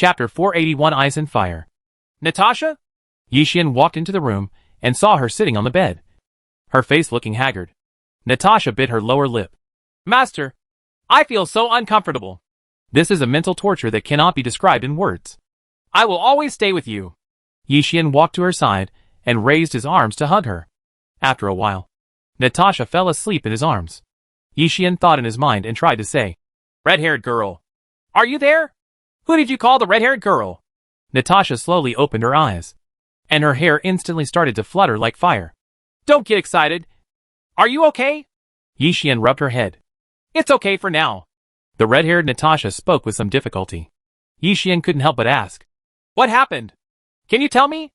Chapter 481 Ice and Fire. Natasha? Yi-Xian walked into the room and saw her sitting on the bed, her face looking haggard. Natasha bit her lower lip. Master, I feel so uncomfortable. This is a mental torture that cannot be described in words. I will always stay with you. Yi-Xian walked to her side and raised his arms to hug her. After a while, Natasha fell asleep in his arms. Yi-Xian thought in his mind and tried to say, Red-haired girl. Are you there? Who did you call the red-haired girl? Natasha slowly opened her eyes, and her hair instantly started to flutter like fire. Don't get excited. Are you okay? Yi-Xian rubbed her head. It's okay for now. The red-haired Natasha spoke with some difficulty. Yi-Xian couldn't help but ask, What happened? Can you tell me?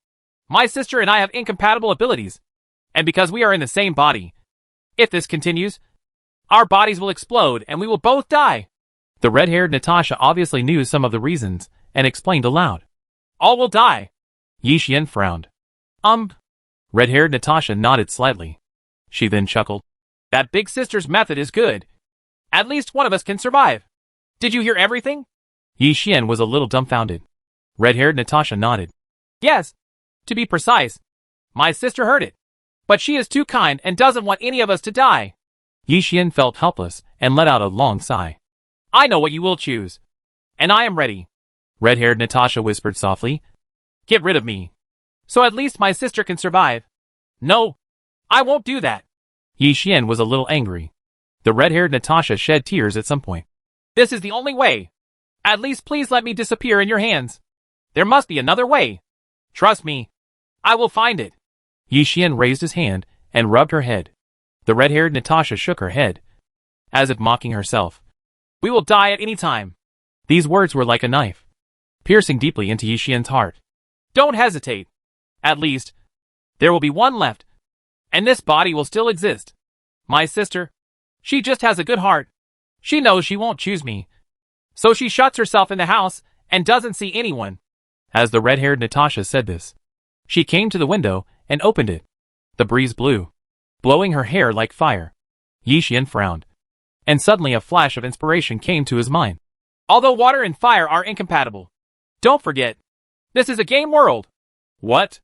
My sister and I have incompatible abilities, and because we are in the same body, if this continues, our bodies will explode and we will both die. The red-haired Natasha obviously knew some of the reasons and explained aloud. All will die. Yi-Xian frowned. Red-haired Natasha nodded slightly. She then chuckled. That big sister's method is good. At least one of us can survive. Did you hear everything? Yi-Xian was a little dumbfounded. Red-haired Natasha nodded. Yes. To be precise, my sister heard it. But she is too kind and doesn't want any of us to die. Yi-Xian felt helpless and let out a long sigh. I know what you will choose. And I am ready. Red-haired Natasha whispered softly. Get rid of me. So at least my sister can survive. No, I won't do that. Yi-Xian was a little angry. The red-haired Natasha shed tears at some point. This is the only way. At least please let me disappear in your hands. There must be another way. Trust me. I will find it. Yi-Xian raised his hand and rubbed her head. The red-haired Natasha shook her head, as if mocking herself. We will die at any time. These words were like a knife, piercing deeply into Yi-Xian's heart. Don't hesitate. At least, there will be one left, and this body will still exist. My sister, she just has a good heart. She knows she won't choose me. So she shuts herself in the house and doesn't see anyone. As the red-haired Natasha said this, she came to the window and opened it. The breeze blew, blowing her hair like fire. Yi-Xian frowned, and suddenly a flash of inspiration came to his mind. Although water and fire are incompatible, don't forget, this is a game world. What?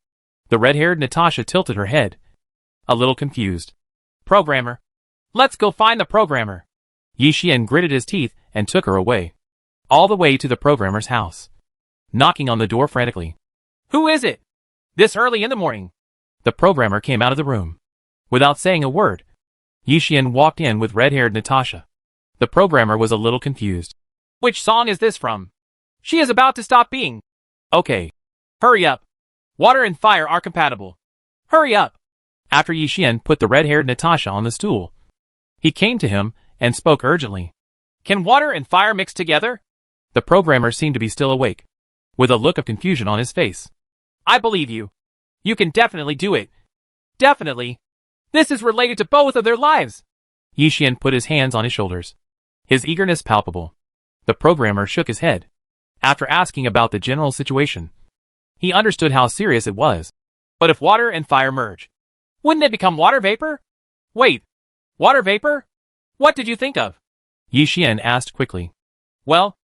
The red-haired Natasha tilted her head, a little confused. Programmer. Let's go find the programmer. Yi-Xian gritted his teeth and took her away, all the way to the programmer's house, knocking on the door frantically. Who is it? This early in the morning. The programmer came out of the room. Without saying a word, Yi-Xian walked in with red-haired Natasha. The programmer was a little confused. Which song is this from? She is about to stop being. Okay. Hurry up. Water and fire are compatible. Hurry up. After Yi-Xian put the red-haired Natasha on the stool, he came to him and spoke urgently. Can water and fire mix together? The programmer seemed to be still awake, with a look of confusion on his face. I believe you. You can definitely do it. Definitely. This is related to both of their lives. Yi-Xian put his hands on his shoulders, his eagerness palpable. The programmer shook his head. After asking about the general situation, he understood how serious it was. But if water and fire merge, wouldn't it become water vapor? Wait, water vapor? What did you think of? Yi-Xian asked quickly. Well,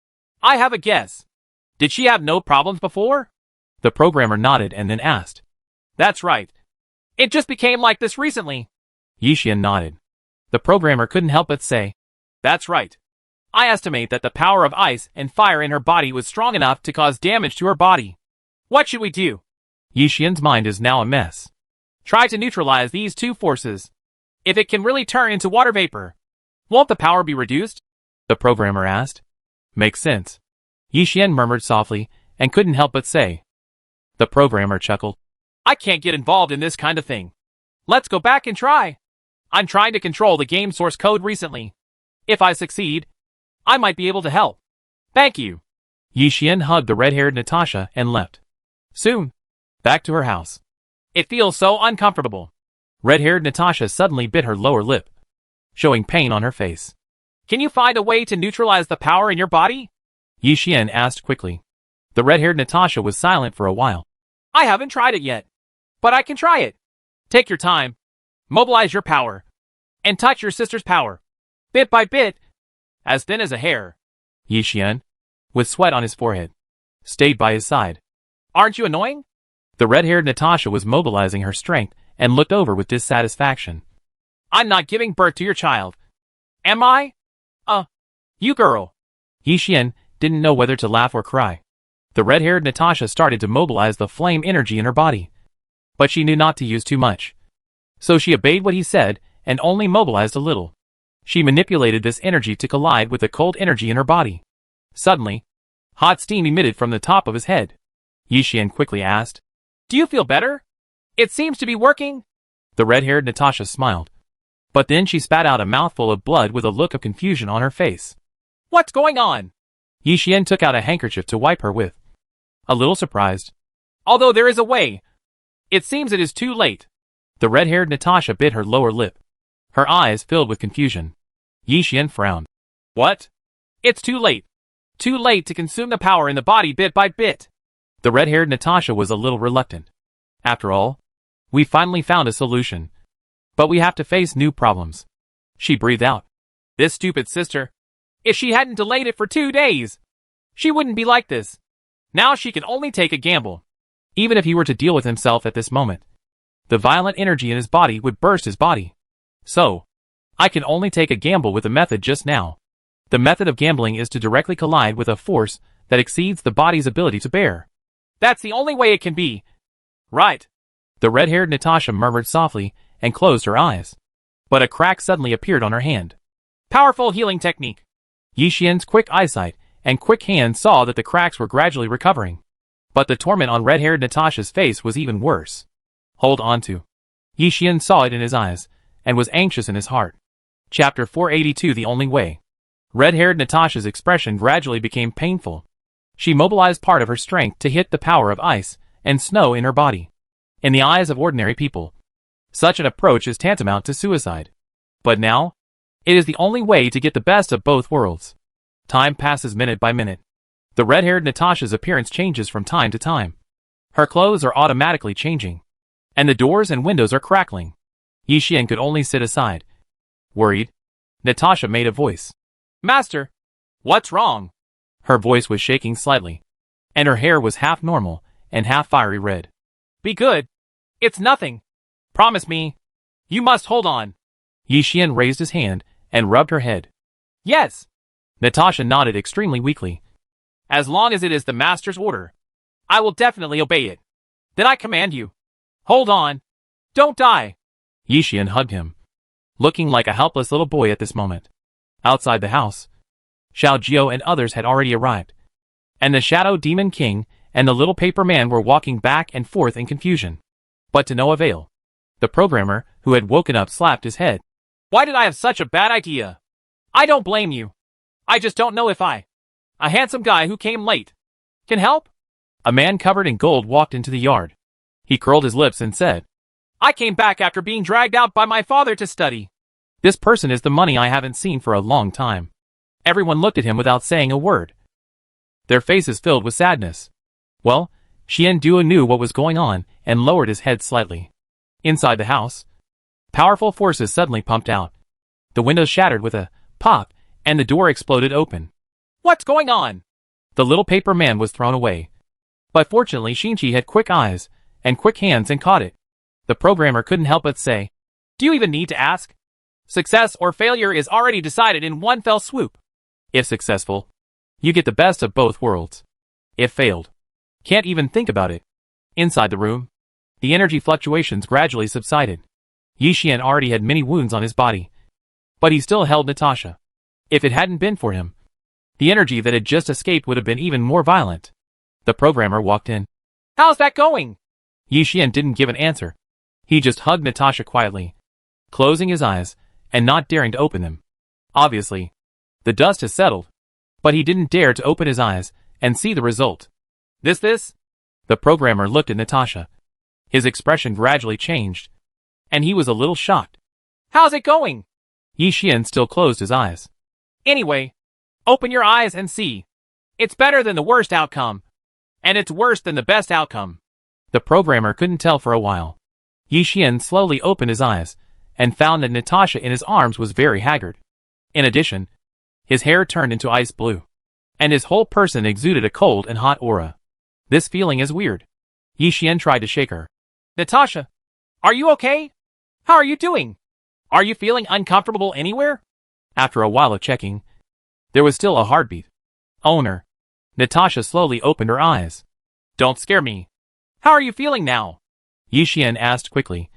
I have a guess. Did she have no problems before? The programmer nodded and then asked. That's right. It just became like this recently. Yi-Xian nodded. The programmer couldn't help but say, That's right. I estimate that the power of ice and fire in her body was strong enough to cause damage to her body. What should we do? Yi-Xian's mind is now a mess. Try to neutralize these two forces. If it can really turn into water vapor, won't the power be reduced? The programmer asked. Makes sense. Yi-Xian murmured softly and couldn't help but say. The programmer chuckled. I can't get involved in this kind of thing. Let's go back and try. I'm trying to control the game source code recently. If I succeed, I might be able to help. Thank you. Yi-Xian hugged the red-haired Natasha and left. Soon, back to her house. It feels so uncomfortable. Red-haired Natasha suddenly bit her lower lip, showing pain on her face. Can you find a way to neutralize the power in your body? Yi-Xian asked quickly. The red-haired Natasha was silent for a while. I haven't tried it yet, but I can try it. Take your time, mobilize your power, and touch your sister's power, bit by bit, as thin as a hair. Yi-Xian, with sweat on his forehead, stayed by his side. Aren't you annoying? The red-haired Natasha was mobilizing her strength and looked over with dissatisfaction. I'm not giving birth to your child. Am I? You girl. Yi Xian didn't know whether to laugh or cry. The red-haired Natasha started to mobilize the flame energy in her body. But she knew not to use too much. So she obeyed what he said and only mobilized a little. She manipulated this energy to collide with the cold energy in her body. Suddenly, hot steam emitted from the top of his head. Yi Xian quickly asked, Do you feel better? It seems to be working. The red-haired Natasha smiled. But then she spat out a mouthful of blood with a look of confusion on her face. What's going on? Yi Xian took out a handkerchief to wipe her with. A little surprised. Although there is a way. It seems it is too late. The red-haired Natasha bit her lower lip. Her eyes filled with confusion. Yi Xian frowned. What? It's too late. Too late to consume the power in the body bit by bit. The red-haired Natasha was a little reluctant. After all, we finally found a solution. But we have to face new problems. She breathed out. This stupid sister. If she hadn't delayed it for 2 days, she wouldn't be like this. Now she can only take a gamble. Even if he were to deal with himself at this moment, the violent energy in his body would burst his body. So, I can only take a gamble with the method just now. The method of gambling is to directly collide with a force that exceeds the body's ability to bear. That's the only way it can be. Right. The red-haired Natasha murmured softly and closed her eyes. But a crack suddenly appeared on her hand. Powerful healing technique. Yi Xian's quick eyesight and quick hands saw that the cracks were gradually recovering. But the torment on red-haired Natasha's face was even worse. Hold on to. Yi Xian saw it in his eyes and was anxious in his heart. Chapter 482 The Only Way. Red-haired Natasha's expression gradually became painful. She mobilized part of her strength to hit the power of ice and snow in her body. In the eyes of ordinary people, such an approach is tantamount to suicide. But now, it is the only way to get the best of both worlds. Time passes minute by minute. The red-haired Natasha's appearance changes from time to time. Her clothes are automatically changing. And the doors and windows are crackling. Yi Xian could only sit aside. Worried, Natasha made a voice. Master, what's wrong? Her voice was shaking slightly. And her hair was half normal and half fiery red. Be good. It's nothing. Promise me. You must hold on. Yi Xian raised his hand and rubbed her head. Yes. Natasha nodded extremely weakly. As long as it is the master's order, I will definitely obey it. Then I command you. Hold on. Don't die. Yi Xian hugged him, looking like a helpless little boy at this moment. Outside the house, Xiao Jiao and others had already arrived. And the Shadow Demon King and the little paper man were walking back and forth in confusion. But to no avail. The programmer, who had woken up, slapped his head. Why did I have such a bad idea? I don't blame you. I just don't know if a handsome guy who came late, can help? A man covered in gold walked into the yard. He curled his lips and said, I came back after being dragged out by my father to study. This person is the money I haven't seen for a long time. Everyone looked at him without saying a word. Their faces filled with sadness. Well, Xian Duo knew what was going on and lowered his head slightly. Inside the house, powerful forces suddenly pumped out. The windows shattered with a pop, and the door exploded open. What's going on? The little paper man was thrown away. But fortunately Xinqi had quick eyes and quick hands and caught it. The programmer couldn't help but say, Do you even need to ask? Success or failure is already decided in one fell swoop. If successful, you get the best of both worlds. If failed, can't even think about it. Inside the room, the energy fluctuations gradually subsided. Yi Xian already had many wounds on his body, but he still held Natasha. If it hadn't been for him, the energy that had just escaped would have been even more violent. The programmer walked in. How's that going? Yi Xian didn't give an answer. He just hugged Natasha quietly, closing his eyes and not daring to open them. Obviously, the dust has settled, but he didn't dare to open his eyes and see the result. This? The programmer looked at Natasha. His expression gradually changed, and he was a little shocked. How's it going? Yi Xian still closed his eyes. Anyway, open your eyes and see. It's better than the worst outcome, and it's worse than the best outcome. The programmer couldn't tell for a while. Yi Xian slowly opened his eyes and found that Natasha in his arms was very haggard. In addition, his hair turned into ice blue. and his whole person exuded a cold and hot aura. This feeling is weird. Yi Xian tried to shake her. Natasha, are you okay? How are you doing? Are you feeling uncomfortable anywhere? After a while of checking, there was still a heartbeat. Owner. Natasha slowly opened her eyes. Don't scare me. How are you feeling now? Yi Xian asked quickly,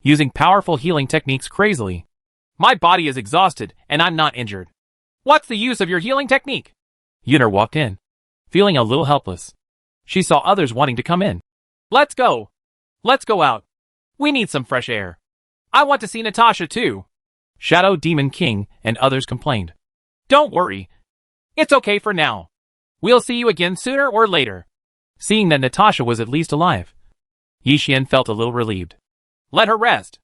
using powerful healing techniques crazily. My body is exhausted and I'm not injured. What's the use of your healing technique? Yuner walked in, feeling a little helpless. She saw others wanting to come in. Let's go. Let's go out. We need some fresh air. I want to see Natasha too. Shadow Demon King and others complained. Don't worry. It's okay for now. We'll see you again sooner or later. Seeing that Natasha was at least alive, Yi Xian felt a little relieved. Let her rest.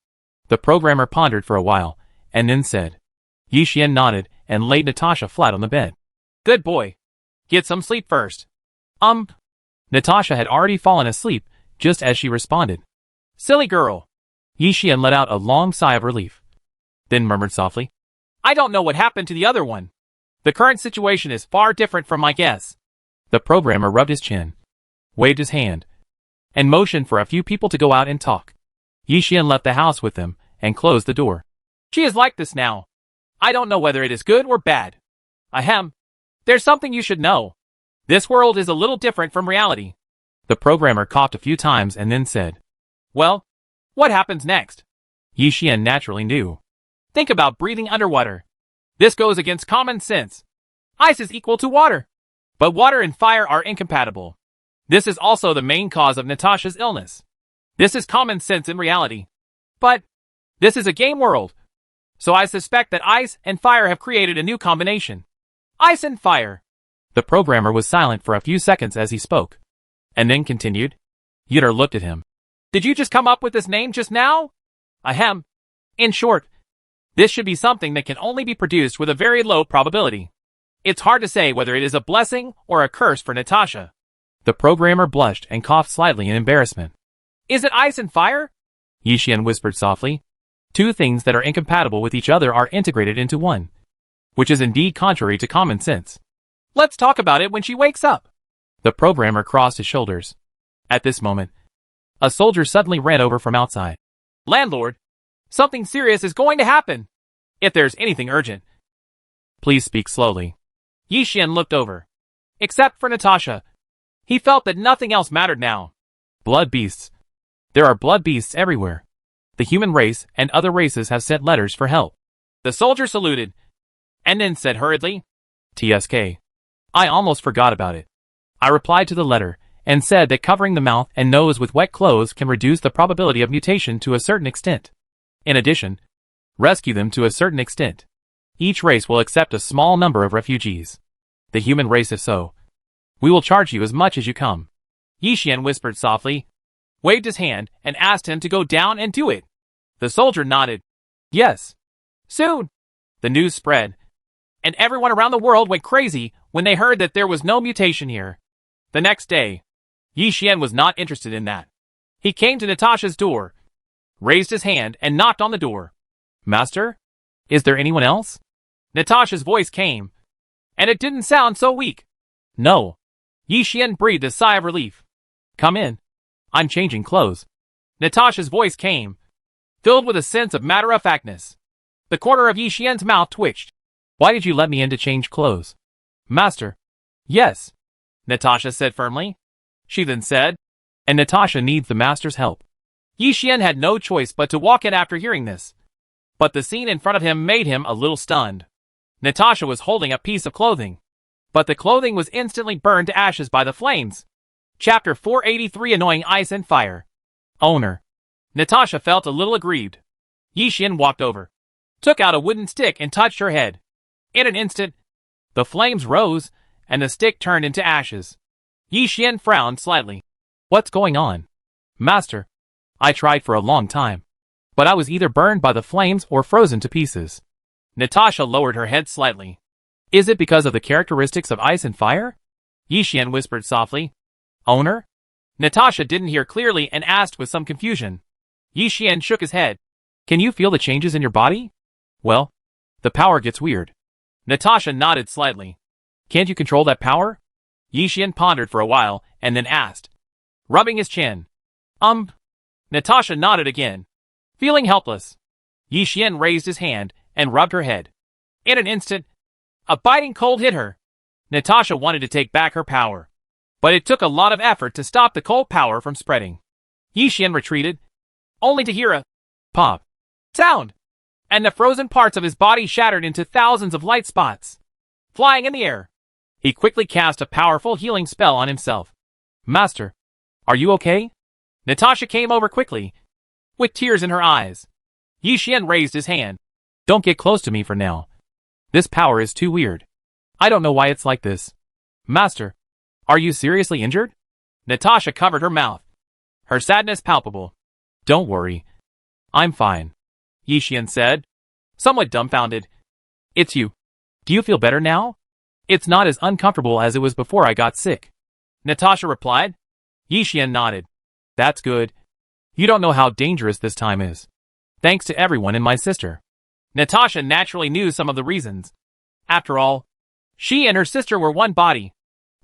The programmer pondered for a while, and then said. Yi Xian nodded and laid Natasha flat on the bed. Good boy. Get some sleep first. Natasha had already fallen asleep just as she responded. Silly girl. Yi Xian let out a long sigh of relief, then murmured softly. I don't know what happened to the other one. The current situation is far different from my guess. The programmer rubbed his chin, waved his hand, and motioned for a few people to go out and talk. Yi Xian left the house with them and closed the door. She is like this now. I don't know whether it is good or bad. Ahem. There's something you should know. This world is a little different from reality. The programmer coughed a few times and then said. Well, what happens next? Yi Xian naturally knew. Think about breathing underwater. This goes against common sense. Ice is equal to water. But water and fire are incompatible. This is also the main cause of Natasha's illness. This is common sense in reality. But this is a game world. So I suspect that ice and fire have created a new combination. Ice and fire. The programmer was silent for a few seconds as he spoke, and then continued. Yuner looked at him. Did you just come up with this name just now? Ahem. In short, this should be something that can only be produced with a very low probability. It's hard to say whether it is a blessing or a curse for Natasha. The programmer blushed and coughed slightly in embarrassment. Is it ice and fire? Yi Xian whispered softly. Two things that are incompatible with each other are integrated into one, which is indeed contrary to common sense. Let's talk about it when she wakes up. The programmer crossed his shoulders. At this moment, a soldier suddenly ran over from outside. Landlord, something serious is going to happen. If there's anything urgent, please speak slowly. Yi Xian looked over. Except for Natasha, he felt that nothing else mattered now. Blood beasts. There are blood beasts everywhere. The human race and other races have sent letters for help. The soldier saluted, and then said hurriedly, TSK. I almost forgot about it. I replied to the letter, and said that covering the mouth and nose with wet clothes can reduce the probability of mutation to a certain extent. In addition, rescue them to a certain extent. Each race will accept a small number of refugees. The human race if so. We will charge you as much as you come. Yi Xian whispered softly, waved his hand, and asked him to go down and do it. The soldier nodded. Yes. Soon. The news spread, and everyone around the world went crazy when they heard that there was no mutation here. The next day, Yi Xian was not interested in that. He came to Natasha's door, raised his hand, and knocked on the door. Master? Is there anyone else? Natasha's voice came, and it didn't sound so weak. No. Yi Xian breathed a sigh of relief. Come in. I'm changing clothes. Natasha's voice came, filled with a sense of matter-of-factness. The corner of Yi Xian's mouth twitched. Why did you let me in to change clothes? Master. Yes. Natasha said firmly. She then said, and Natasha needs the master's help. Yi Xian had no choice but to walk in after hearing this. But the scene in front of him made him a little stunned. Natasha was holding a piece of clothing, but the clothing was instantly burned to ashes by the flames. Chapter 483 Annoying Ice and Fire. Owner. Natasha felt a little aggrieved. Yi Xian walked over, took out a wooden stick and touched her head. In an instant, the flames rose, and the stick turned into ashes. Yi Xian frowned slightly. What's going on? Master, I tried for a long time, but I was either burned by the flames or frozen to pieces. Natasha lowered her head slightly. Is it because of the characteristics of ice and fire? Yi Xian whispered softly. Owner? Natasha didn't hear clearly and asked with some confusion. Yi Xian shook his head. Can you feel the changes in your body? Well, the power gets weird. Natasha nodded slightly. Can't you control that power? Yi Xian pondered for a while and then asked, rubbing his chin. Natasha nodded again. Feeling helpless, Yi Xian raised his hand and rubbed her head. In an instant, a biting cold hit her. Natasha wanted to take back her power, but it took a lot of effort to stop the cold power from spreading. Yi Xian retreated, only to hear a pop sound, and the frozen parts of his body shattered into thousands of light spots, flying in the air. He quickly cast a powerful healing spell on himself. Master, are you okay? Natasha came over quickly, with tears in her eyes. Yi Xian raised his hand. Don't get close to me for now. This power is too weird. I don't know why it's like this. Master, are you seriously injured? Natasha covered her mouth, her sadness palpable. Don't worry. I'm fine, Yi Xian said, somewhat dumbfounded. It's you. Do you feel better now? It's not as uncomfortable as it was before I got sick, Natasha replied. Yi Xian nodded. That's good. You don't know how dangerous this time is. Thanks to everyone and my sister. Natasha naturally knew some of the reasons. After all, she and her sister were one body.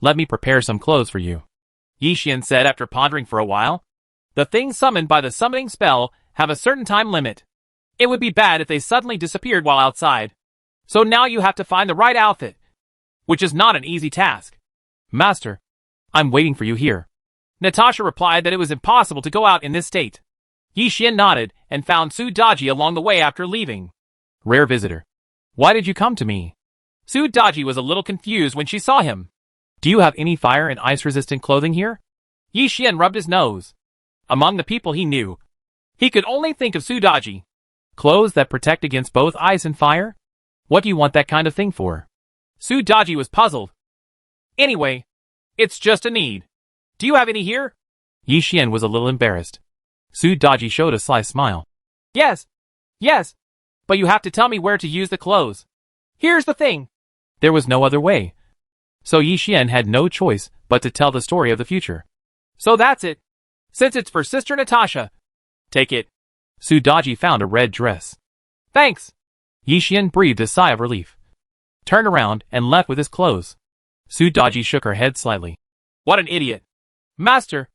Let me prepare some clothes for you, Yi Xian said after pondering for a while. The things summoned by the summoning spell have a certain time limit. It would be bad if they suddenly disappeared while outside. So now you have to find the right outfit, which is not an easy task. Master, I'm waiting for you here. Natasha replied that it was impossible to go out in this state. Yi Xian nodded and found Su Daji along the way after leaving. Rare visitor. Why did you come to me? Su Daji was a little confused when she saw him. Do you have any fire and ice-resistant clothing here? Yi Xian rubbed his nose. Among the people he knew, he could only think of Su Daji. Clothes that protect against both ice and fire? What do you want that kind of thing for? Su Daji was puzzled. Anyway, it's just a need. Do you have any here? Yi Xian was a little embarrassed. Su Daji showed a sly smile. Yes, but you have to tell me where to use the clothes. Here's the thing. There was no other way. So Yi Xian had no choice but to tell the story of the future. So that's it. Since it's for Sister Natasha, take it. Su Daji found a red dress. Thanks. Yi Xian breathed a sigh of relief, turned around and left with his clothes. Su Daji shook her head slightly. What an idiot. Master,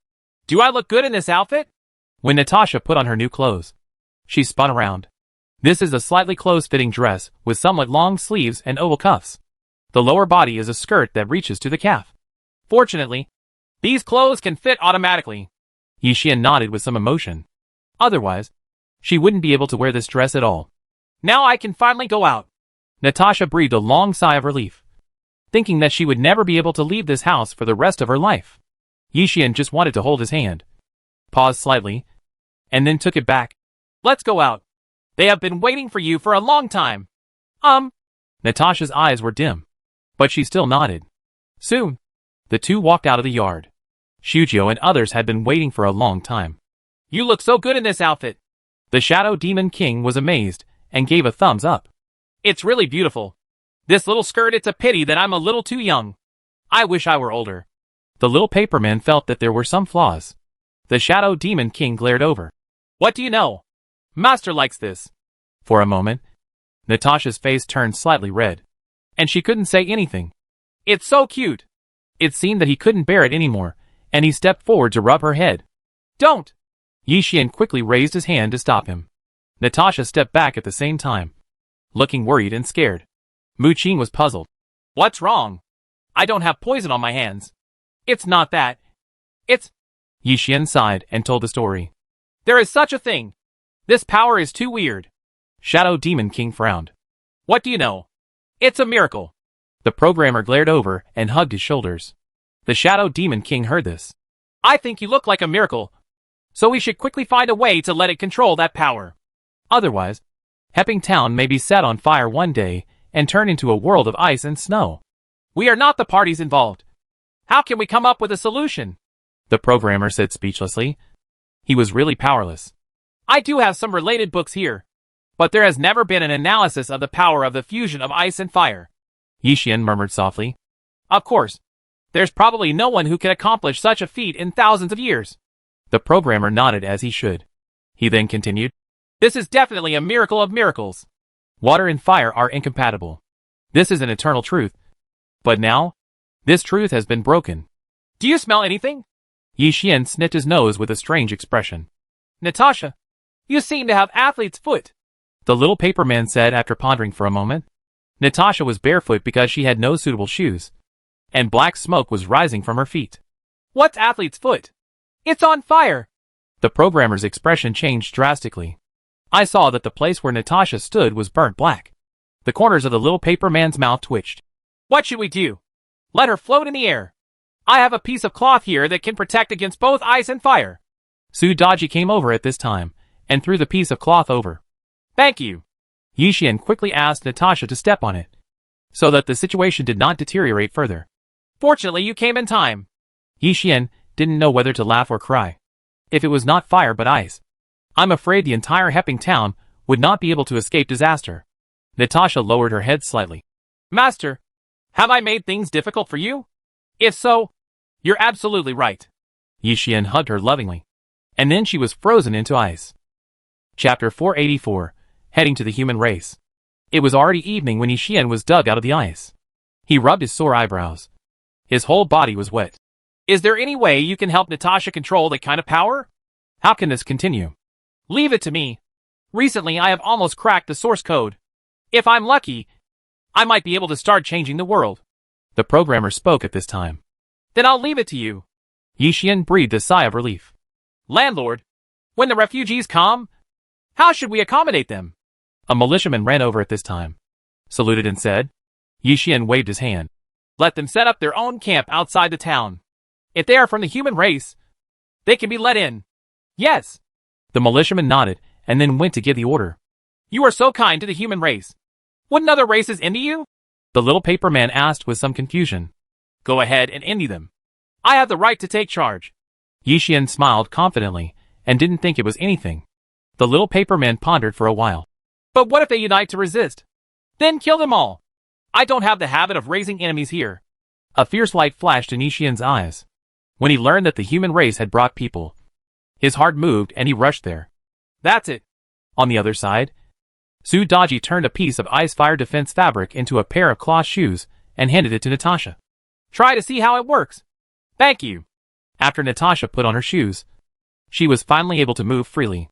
do I look good in this outfit? When Natasha put on her new clothes, she spun around. This is a slightly close-fitting dress with somewhat long sleeves and oval cuffs. The lower body is a skirt that reaches to the calf. Fortunately, these clothes can fit automatically. Yi Xian nodded with some emotion. Otherwise, she wouldn't be able to wear this dress at all. Now I can finally go out. Natasha breathed a long sigh of relief, thinking that she would never be able to leave this house for the rest of her life. Yi Xian just wanted to hold his hand, paused slightly, and then took it back. Let's go out. They have been waiting for you for a long time. Natasha's eyes were dim, but she still nodded. Soon, the two walked out of the yard. Shujiao and others had been waiting for a long time. You look so good in this outfit. The Shadow Demon King was amazed and gave a thumbs up. It's really beautiful. This little skirt, it's a pity that I'm a little too young. I wish I were older. The little paperman felt that there were some flaws. The Shadow Demon King glared over. What do you know? Master likes this. For a moment, Natasha's face turned slightly red, and she couldn't say anything. It's so cute. It seemed that he couldn't bear it anymore, and he stepped forward to rub her head. Don't! Yi Xian quickly raised his hand to stop him. Natasha stepped back at the same time, looking worried and scared. Mu Qing was puzzled. What's wrong? I don't have poison on my hands. It's not that. It's... Yi Xian sighed and told the story. There is such a thing. This power is too weird. Shadow Demon King frowned. What do you know? It's a miracle. The programmer glared over and hugged his shoulders. The Shadow Demon King heard this. I think you look like a miracle, so we should quickly find a way to let it control that power. Otherwise, Hepping Town may be set on fire one day and turn into a world of ice and snow. We are not the parties involved. How can we come up with a solution? The programmer said speechlessly. He was really powerless. I do have some related books here, but there has never been an analysis of the power of the fusion of ice and fire. Yi Xian murmured softly. Of course, there's probably no one who can accomplish such a feat in thousands of years. The programmer nodded as he should. He then continued. This is definitely a miracle of miracles. Water and fire are incompatible. This is an eternal truth. But now, this truth has been broken. Do you smell anything? Yi Xian sniffed his nose with a strange expression. Natasha, you seem to have athlete's foot, the little paper man said after pondering for a moment. Natasha was barefoot because she had no suitable shoes, and black smoke was rising from her feet. What's athlete's foot? It's on fire. The programmer's expression changed drastically. I saw that the place where Natasha stood was burnt black. The corners of the little paper man's mouth twitched. What should we do? Let her float in the air. I have a piece of cloth here that can protect against both ice and fire. Su Daji came over at this time and threw the piece of cloth over. Thank you. Yi Xian quickly asked Natasha to step on it, so that the situation did not deteriorate further. Fortunately, you came in time. Yi Xian didn't know whether to laugh or cry. If it was not fire but ice, I'm afraid the entire Heping town would not be able to escape disaster. Natasha lowered her head slightly. Master, have I made things difficult for you? If so, you're absolutely right. Yi Xian hugged her lovingly, and then she was frozen into ice. Chapter 484, Heading to the Human Race. It was already evening when Yi Xian was dug out of the ice. He rubbed his sore eyebrows. His whole body was wet. Is there any way you can help Natasha control that kind of power? How can this continue? Leave it to me. Recently I have almost cracked the source code. If I'm lucky, I might be able to start changing the world. The programmer spoke at this time. Then I'll leave it to you. Yi Xian breathed a sigh of relief. Landlord, when the refugees come, how should we accommodate them? A militiaman ran over at this time, saluted and said. Yi Xian waved his hand. Let them set up their own camp outside the town. If they are from the human race, they can be let in. Yes. The militiaman nodded and then went to give the order. You are so kind to the human race. Wouldn't other races envy you? The little paper man asked with some confusion. Go ahead and envy them. I have the right to take charge. Yi Xian smiled confidently and didn't think it was anything. The little paper man pondered for a while. But what if they unite to resist? Then kill them all. I don't have the habit of raising enemies here. A fierce light flashed in Yi Xian's eyes. When he learned that the human race had brought people, his heart moved and he rushed there. That's it. On the other side, Su Daji turned a piece of ice fire defense fabric into a pair of cloth shoes and handed it to Natasha. Try to see how it works. Thank you. After Natasha put on her shoes, she was finally able to move freely.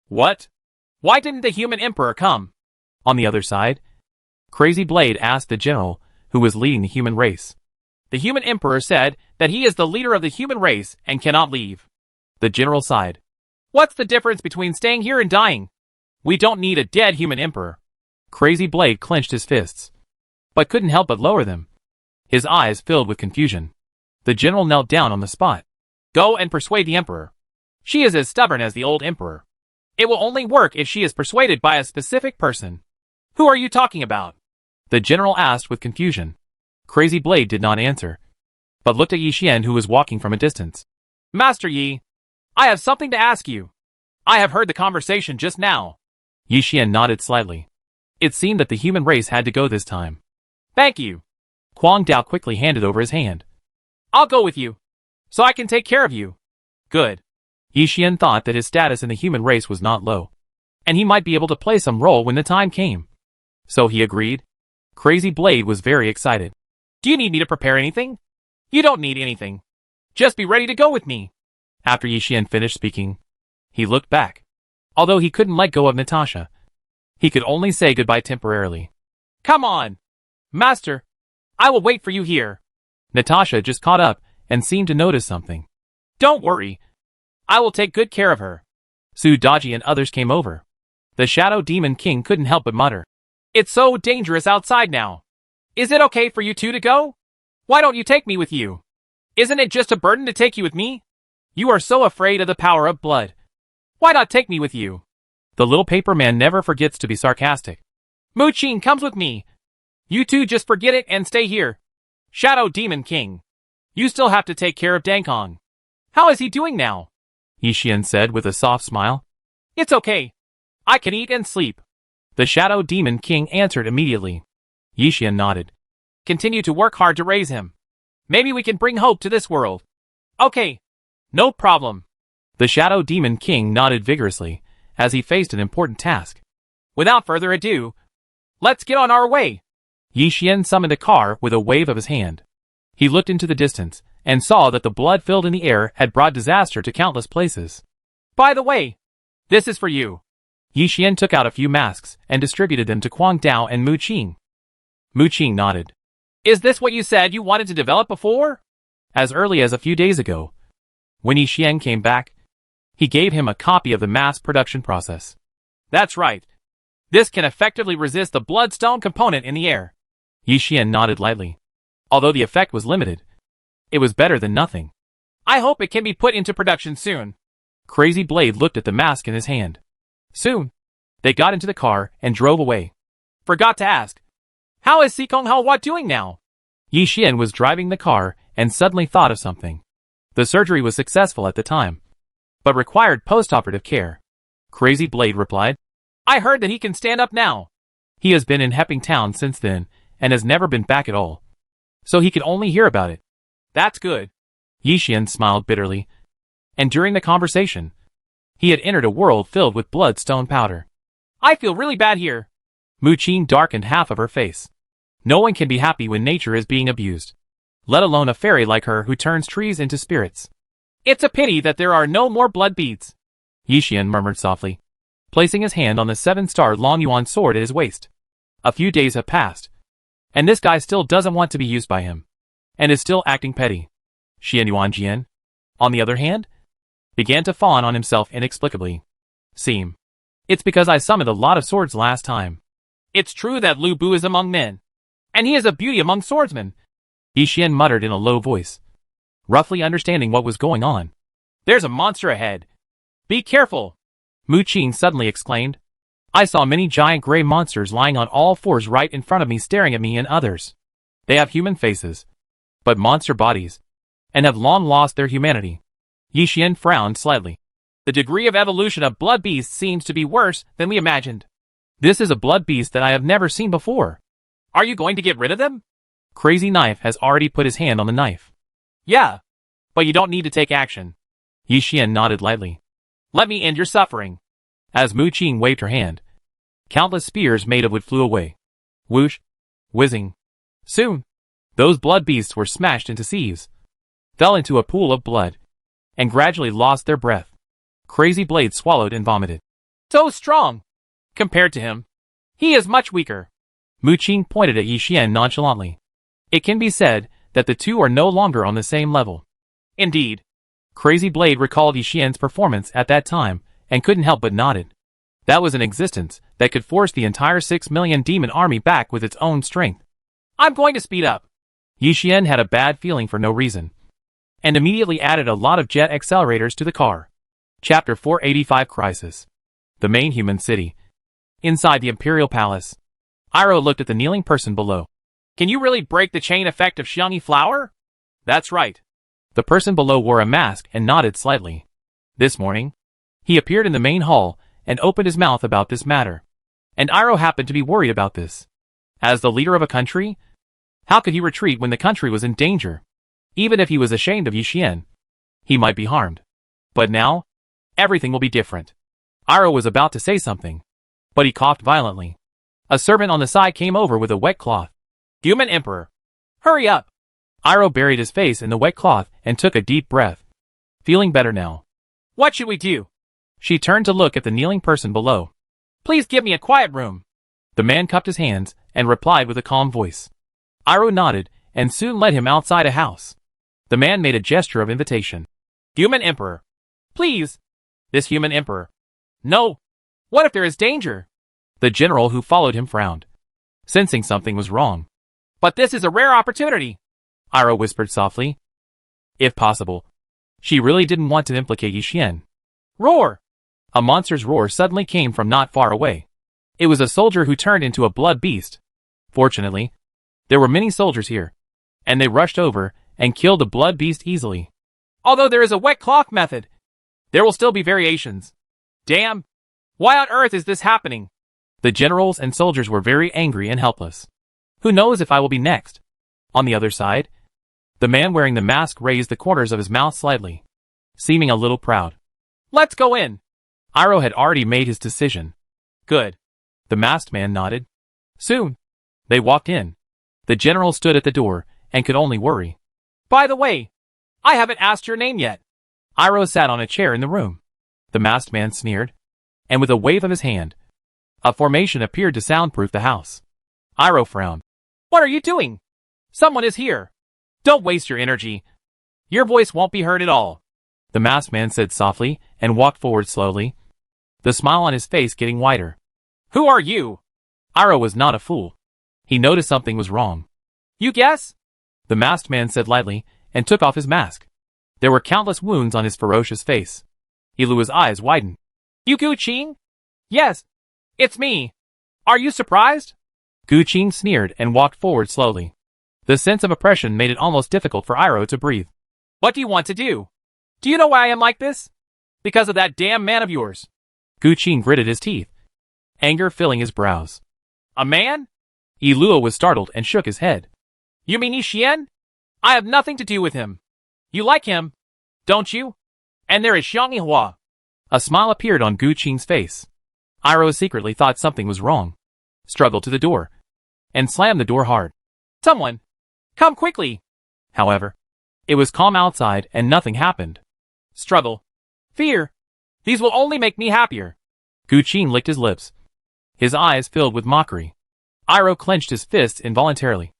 What? Why didn't the human emperor come? On the other side, Crazy Blade asked the general who was leading the human race. The human emperor said that he is the leader of the human race and cannot leave. The general sighed. What's the difference between staying here and dying? We don't need a dead human emperor. Crazy Blade clenched his fists, but couldn't help but lower them. His eyes filled with confusion. The general knelt down on the spot. Go and persuade the emperor. She is as stubborn as the old emperor. It will only work if she is persuaded by a specific person. Who are you talking about? The general asked with confusion. Crazy Blade did not answer, but looked at Yi Xian who was walking from a distance. Master Yi, I have something to ask you. I have heard the conversation just now. Yi Xian nodded slightly. It seemed that the human race had to go this time. Thank you. Huang Dao quickly handed over his hand. I'll go with you, so I can take care of you. Good. Yi Xian thought that his status in the human race was not low, and he might be able to play some role when the time came. So he agreed. Crazy Blade was very excited. Do you need me to prepare anything? You don't need anything. Just be ready to go with me. After Yi Xian finished speaking, he looked back. Although he couldn't let go of Natasha, he could only say goodbye temporarily. Come on, Master. I will wait for you here. Natasha just caught up and seemed to notice something. Don't worry. I will take good care of her. Su Daji and others came over. The Shadow Demon King couldn't help but mutter. It's so dangerous outside now. Is it okay for you two to go? Why don't you take me with you? Isn't it just a burden to take you with me? You are so afraid of the power of blood. Why not take me with you? The little paper man never forgets to be sarcastic. Mu Qing comes with me. You two just forget it and stay here. Shadow Demon King, you still have to take care of Dankong. How is he doing now? Yi Xian said with a soft smile. It's okay. I can eat and sleep. The Shadow Demon King answered immediately. Yi Xian nodded. Continue to work hard to raise him. Maybe we can bring hope to this world. Okay. No problem. The Shadow Demon King nodded vigorously as he faced an important task. Without further ado, let's get on our way. Yi Xian summoned a car with a wave of his hand. He looked into the distance and saw that the blood filled in the air had brought disaster to countless places. By the way, this is for you. Yi Xian took out a few masks and distributed them to Kuang Dao and Mu Qing. Mu Qing nodded. Is this what you said you wanted to develop before? As early as a few days ago. When Yi Xian came back, he gave him a copy of the mass production process. That's right. This can effectively resist the bloodstone component in the air. Yi Xian nodded lightly. Although the effect was limited, it was better than nothing. I hope it can be put into production soon. Crazy Blade looked at the mask in his hand. Soon, they got into the car and drove away. Forgot to ask. How is Sikong Hao doing now? Yi Xian was driving the car and suddenly thought of something. The surgery was successful at the time, but required post-operative care. Crazy Blade replied. I heard that he can stand up now. He has been in Heping Town since then and has never been back at all. So he could only hear about it. That's good. Yi Xian smiled bitterly, and during the conversation, he had entered a world filled with bloodstone powder. I feel really bad here. Mu Qing darkened half of her face. No one can be happy when nature is being abused, let alone a fairy like her who turns trees into spirits. It's a pity that there are no more blood beads. Yi Xian murmured softly, placing his hand on the 7-star Long Yuan sword at his waist. A few days have passed, and this guy still doesn't want to be used by him, and is still acting petty. Xian Yuan Jian, on the other hand, began to fawn on himself inexplicably. It's because I summoned a lot of swords last time. It's true that Lu Bu is among men, and he is a beauty among swordsmen. Yi Xian muttered in a low voice, roughly understanding what was going on. There's a monster ahead. Be careful. Mu Qing suddenly exclaimed. I saw many giant gray monsters lying on all fours right in front of me, staring at me and others. They have human faces, but monster bodies, and have long lost their humanity. Yi Xian frowned slightly. The degree of evolution of blood beasts seems to be worse than we imagined. This is a blood beast that I have never seen before. Are you going to get rid of them? Crazy Knife has already put his hand on the knife. Yeah, but you don't need to take action. Yi Xian nodded lightly. Let me end your suffering. As Mu Qing waved her hand, countless spears made of wood flew away. Whoosh, whizzing. Soon, those blood beasts were smashed into sieves, fell into a pool of blood, and gradually lost their breath. Crazy Blade swallowed and vomited. So strong! Compared to him, he is much weaker. Mu Qing pointed at Yi Xian nonchalantly. It can be said that the two are no longer on the same level. Indeed. Crazy Blade recalled Yi Xian's performance at that time and couldn't help but nodded. That was an existence that could force the entire 6 million demon army back with its own strength. I'm going to speed up. Yi Xian had a bad feeling for no reason, and immediately added a lot of jet accelerators to the car. Chapter 485 Crisis. The main human city. Inside the Imperial Palace, Iroh looked at the kneeling person below. Can you really break the chain effect of Xiangyi flower? That's right. The person below wore a mask and nodded slightly. This morning, he appeared in the main hall and opened his mouth about this matter. And Iroh happened to be worried about this. As the leader of a country, how could he retreat when the country was in danger? Even if he was ashamed of Yi Xian, he might be harmed. But now, everything will be different. Iroh was about to say something, but he coughed violently. A servant on the side came over with a wet cloth. Human Emperor, hurry up! Iroh buried his face in the wet cloth and took a deep breath. Feeling better now. What should we do? She turned to look at the kneeling person below. Please give me a quiet room. The man cupped his hands and replied with a calm voice. Iroh nodded and soon led him outside a house. The man made a gesture of invitation. Human Emperor. Please. This Human Emperor. No. What if there is danger? The general who followed him frowned, sensing something was wrong. But this is a rare opportunity, Iroh whispered softly. If possible. She really didn't want to implicate Yi Xian. Roar! A monster's roar suddenly came from not far away. It was a soldier who turned into a blood beast. Fortunately, there were many soldiers here, and they rushed over and killed the blood beast easily. Although there is a wet cloth method, there will still be variations. Damn! Why on earth is this happening? The generals and soldiers were very angry and helpless. Who knows if I will be next? On the other side, the man wearing the mask raised the corners of his mouth slightly, seeming a little proud. Let's go in. Iroh had already made his decision. Good. The masked man nodded. Soon, they walked in. The general stood at the door and could only worry. By the way, I haven't asked your name yet. Iroh sat on a chair in the room. The masked man sneered, and with a wave of his hand, a formation appeared to soundproof the house. Iroh frowned. What are you doing? Someone is here. Don't waste your energy. Your voice won't be heard at all. The masked man said softly and walked forward slowly, the smile on his face getting wider. Who are you? Iroh was not a fool. He noticed something was wrong. You guess? The masked man said lightly and took off his mask. There were countless wounds on his ferocious face. Ilua's eyes widened. You Gu Qing? Yes, it's me. Are you surprised? Gu Qing sneered and walked forward slowly. The sense of oppression made it almost difficult for Iroh to breathe. What do you want to do? Do you know why I am like this? Because of that damn man of yours. Gu Qing gritted his teeth, anger filling his brows. A man? Ilua was startled and shook his head. You mean Yi Xian? I have nothing to do with him. You like him, don't you? And there is Xiang Yihua. A smile appeared on Gu Qing's face. Iroh secretly thought something was wrong, struggled to the door, and slammed the door hard. Someone! Come quickly! However, it was calm outside and nothing happened. Struggle. Fear. These will only make me happier. Gu Qing licked his lips. His eyes filled with mockery. Iroh clenched his fists involuntarily.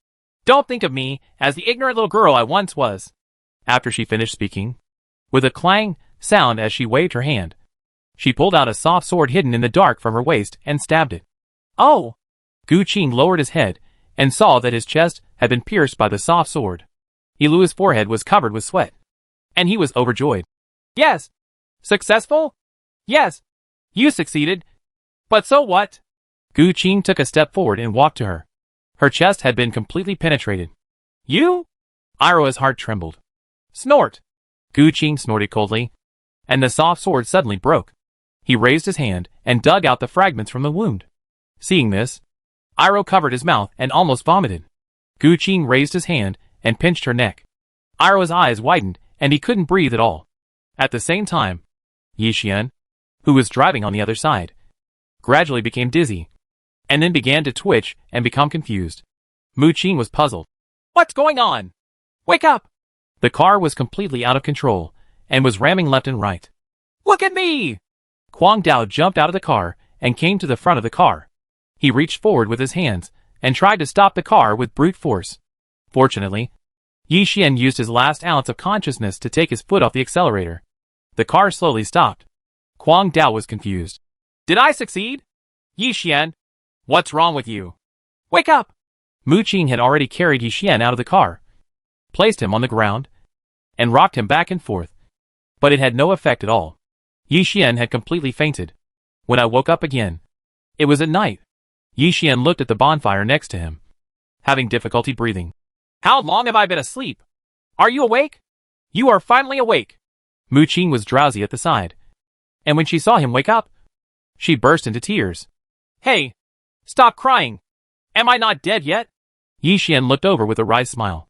Don't think of me as the ignorant little girl I once was. After she finished speaking, with a clang sound as she waved her hand, she pulled out a soft sword hidden in the dark from her waist and stabbed it. Oh! Gu Qing lowered his head and saw that his chest had been pierced by the soft sword. Ilua's forehead was covered with sweat, and he was overjoyed. Yes! Successful? Yes! You succeeded. But so what? Gu Qing took a step forward and walked to her. Her chest had been completely penetrated. You? Iroh's heart trembled. Snort! Gu Qing snorted coldly, and the soft sword suddenly broke. He raised his hand and dug out the fragments from the wound. Seeing this, Iroh covered his mouth and almost vomited. Gu Qing raised his hand and pinched her neck. Iroh's eyes widened and he couldn't breathe at all. At the same time, Yi Xian, who was driving on the other side, gradually became dizzy, and then began to twitch and become confused. Mu Qing was puzzled. What's going on? Wake up! The car was completely out of control and was ramming left and right. Look at me! Kwang Dao jumped out of the car and came to the front of the car. He reached forward with his hands and tried to stop the car with brute force. Fortunately, Yi Xian used his last ounce of consciousness to take his foot off the accelerator. The car slowly stopped. Kwang Dao was confused. Did I succeed? Yi Xian, what's wrong with you? Wake up! Mu Qing had already carried Yi Xian out of the car, placed him on the ground, and rocked him back and forth. But it had no effect at all. Yi Xian had completely fainted. When I woke up again, it was at night. Yi Xian looked at the bonfire next to him, having difficulty breathing. How long have I been asleep? Are you awake? You are finally awake. Mu Qing was drowsy at the side, and when she saw him wake up, she burst into tears. Hey, stop crying. Am I not dead yet? Yi Xian looked over with a wry smile.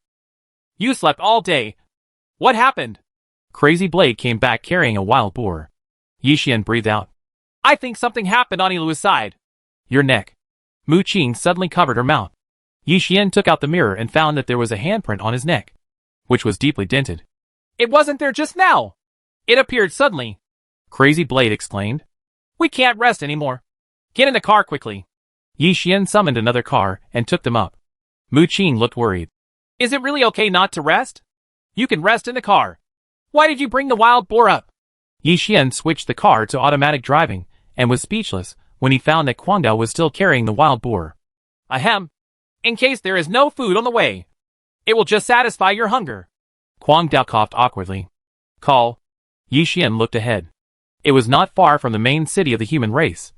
You slept all day. What happened? Crazy Blade came back carrying a wild boar. Yi Xian breathed out. I think something happened on Ilua's side. Your neck. Mu Qing suddenly covered her mouth. Yi Xian took out the mirror and found that there was a handprint on his neck, which was deeply dented. It wasn't there just now. It appeared suddenly. Crazy Blade exclaimed. We can't rest anymore. Get in the car quickly. Yi Xian summoned another car and took them up. Mu Qing looked worried. Is it really okay not to rest? You can rest in the car. Why did you bring the wild boar up? Yi Xian switched the car to automatic driving and was speechless when he found that Kwang Dao was still carrying the wild boar. Ahem. In case there is no food on the way. It will just satisfy your hunger. Kwang Dao coughed awkwardly. Call. Yi Xian looked ahead. It was not far from the main city of the human race,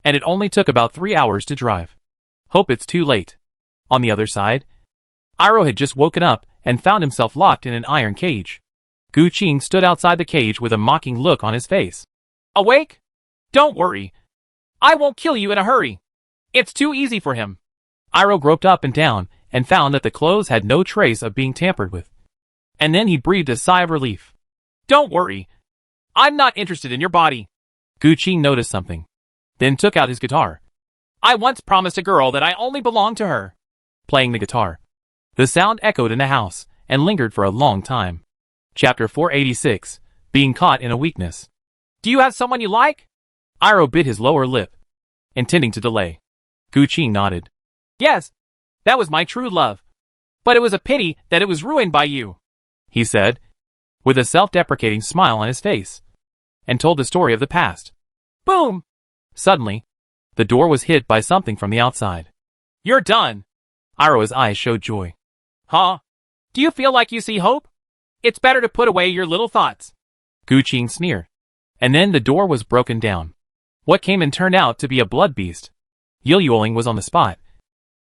and it only took about 3 hours to drive. Hope it's too late. On the other side, Iroh had just woken up and found himself locked in an iron cage. Gu Qing stood outside the cage with a mocking look on his face. Awake? Don't worry. I won't kill you in a hurry. It's too easy for him. Iroh groped up and down and found that the clothes had no trace of being tampered with. And then he breathed a sigh of relief. Don't worry. I'm not interested in your body. Gu Qing noticed something, then took out his guitar. I once promised a girl that I only belonged to her. playing the guitar. The sound echoed in the house and lingered for a long time. Chapter 486, Being Caught in a Weakness. Do you have someone you like? Iroh bit his lower lip, intending to delay. Gu Qing nodded. Yes, that was my true love. But it was a pity that it was ruined by you, he said, with a self-deprecating smile on his face, and told the story of the past. Boom! Suddenly, the door was hit by something from the outside. You're done! Iroh's eyes showed joy. Huh? Do you feel like you see hope? It's better to put away your little thoughts. Gu Qing sneered. And then the door was broken down. What came and turned out to be a blood beast. Yil Yuling was on the spot,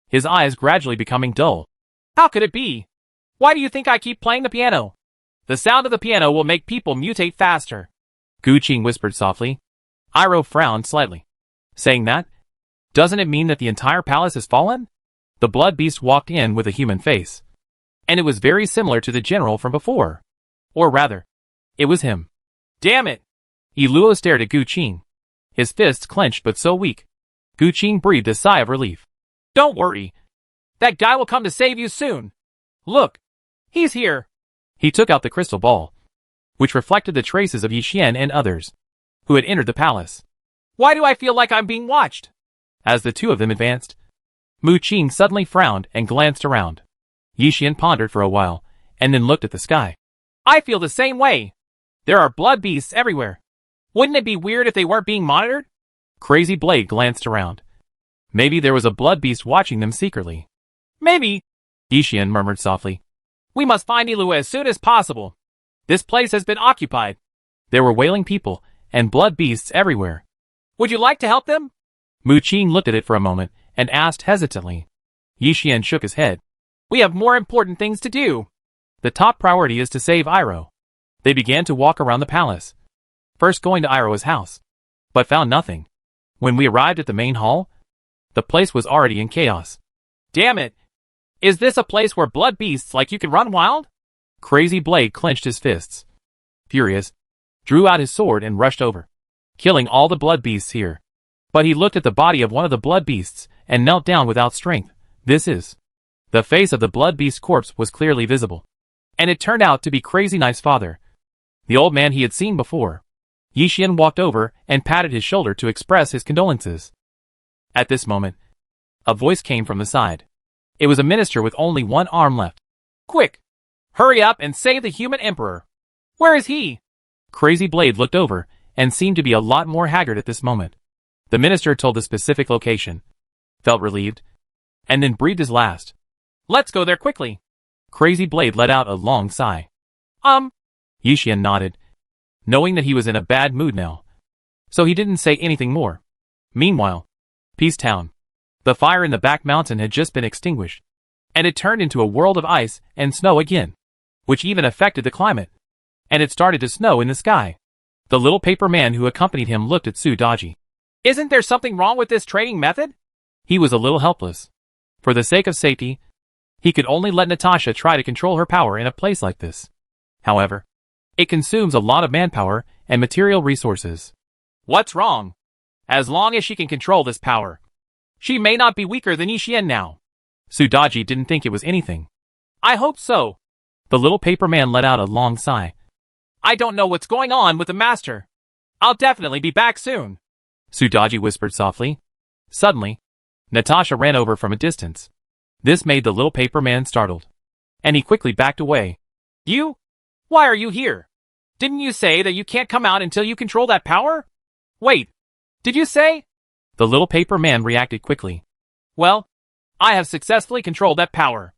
his eyes gradually becoming dull. How could it be? Why do you think I keep playing the piano? The sound of the piano will make people mutate faster. Gu Qing whispered softly. Iroh frowned slightly. Saying that? Doesn't it mean that the entire palace has fallen? The blood beast walked in with a human face. And it was very similar to the general from before. Or rather, it was him. Damn it! Yi Luo stared at Gu Qing, his fists clenched but so weak. Gu Qing breathed a sigh of relief. Don't worry. That guy will come to save you soon. Look, he's here. He took out the crystal ball, which reflected the traces of Yi Xian and others, who had entered the palace. Why do I feel like I'm being watched? As the two of them advanced, Mu Qing suddenly frowned and glanced around. Yi Xian pondered for a while, and then looked at the sky. I feel the same way. There are blood beasts everywhere. Wouldn't it be weird if they weren't being monitored? Crazy Blade glanced around. Maybe there was a blood beast watching them secretly. Maybe, Yi Xian murmured softly. We must find Yi Luo as soon as possible. This place has been occupied. There were wailing people and blood beasts everywhere. Would you like to help them? Mu Qing looked at it for a moment and asked hesitantly. Yi Xian shook his head. We have more important things to do. The top priority is to save Iroh. They began to walk around the palace, first going to Iroh's house, but found nothing. When we arrived at the main hall, the place was already in chaos. Damn it! Is this a place where blood beasts like you can run wild? Crazy Blade clenched his fists. Furious, drew out his sword and rushed over, killing all the blood beasts here. But he looked at the body of one of the blood beasts and knelt down without strength. The face of the blood beast corpse was clearly visible. And it turned out to be Crazy Knife's father, the old man he had seen before. Yi Xian walked over and patted his shoulder to express his condolences. At this moment, a voice came from the side. It was a minister with only one arm left. Quick! Hurry up and save the human emperor! Where is he? Crazy Blade looked over and seemed to be a lot more haggard at this moment. The minister told the specific location, felt relieved, and then breathed his last. Let's go there quickly. Crazy Blade let out a long sigh. Yi Xian nodded, knowing that he was in a bad mood now. So he didn't say anything more. Meanwhile, Peace Town. The fire in the back mountain had just been extinguished, and it turned into a world of ice and snow again, which even affected the climate. And it started to snow in the sky. The little paper man who accompanied him looked at Su Daji. Isn't there something wrong with this training method? He was a little helpless. For the sake of safety, he could only let Natasha try to control her power in a place like this. However, it consumes a lot of manpower and material resources. What's wrong? As long as she can control this power, she may not be weaker than Yi Xian now. Su Daji didn't think it was anything. I hope so. The little paper man let out a long sigh. I don't know what's going on with the master. I'll definitely be back soon. Su Daji whispered softly. Suddenly, Natasha ran over from a distance. This made the little paper man startled, and he quickly backed away. You? Why are you here? Didn't you say that you can't come out until you control that power? Wait, did you say? The little paper man reacted quickly. Well, I have successfully controlled that power.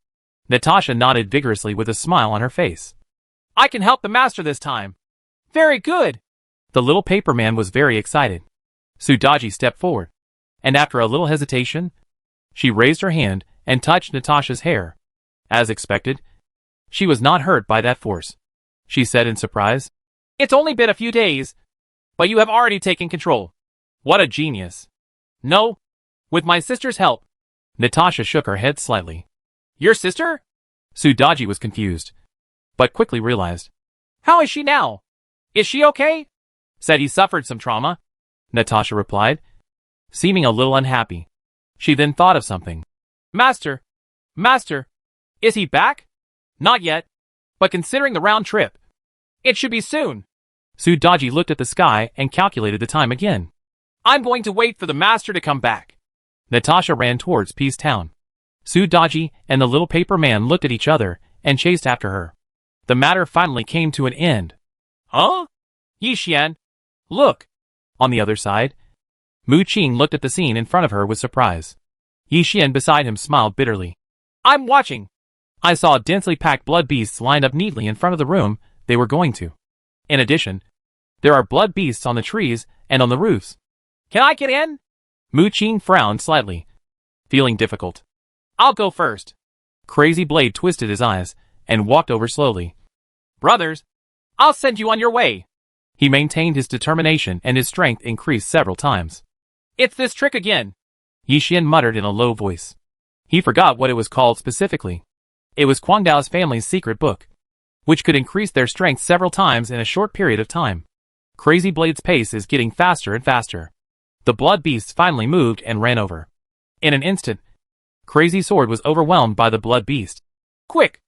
Natasha nodded vigorously with a smile on her face. I can help the master this time. Very good. The little paper man was very excited. Su Daji stepped forward, and after a little hesitation, she raised her hand and touched Natasha's hair. As expected, she was not hurt by that force. She said in surprise, It's only been a few days, but you have already taken control. What a genius. No, with my sister's help. Natasha shook her head slightly. Your sister? Su Daji was confused, but quickly realized. How is she now? Is she okay? Said he suffered some trauma. Natasha replied, seeming a little unhappy. She then thought of something. Master, Master, is he back? Not yet, but considering the round trip, it should be soon. Su Daji looked at the sky and calculated the time again. I'm going to wait for the master to come back. Natasha ran towards Peace Town. Su Daji and the little paper man looked at each other and chased after her. The matter finally came to an end. Huh? Yi Xian, look. On the other side, Mu Qing looked at the scene in front of her with surprise. Yi Xian beside him smiled bitterly. I'm watching. I saw densely packed blood beasts lined up neatly in front of the room they were going to. In addition, there are blood beasts on the trees and on the roofs. Can I get in? Mu Qing frowned slightly, feeling difficult. I'll go first. Crazy Blade twisted his eyes and walked over slowly. Brothers, I'll send you on your way. He maintained his determination and his strength increased several times. It's this trick again, Yi Xian muttered in a low voice. He forgot what it was called specifically. It was Quang Dao's family's secret book, which could increase their strength several times in a short period of time. Crazy Blade's pace is getting faster and faster. The blood beasts finally moved and ran over. In an instant, Crazy Sword was overwhelmed by the blood beast. Quick!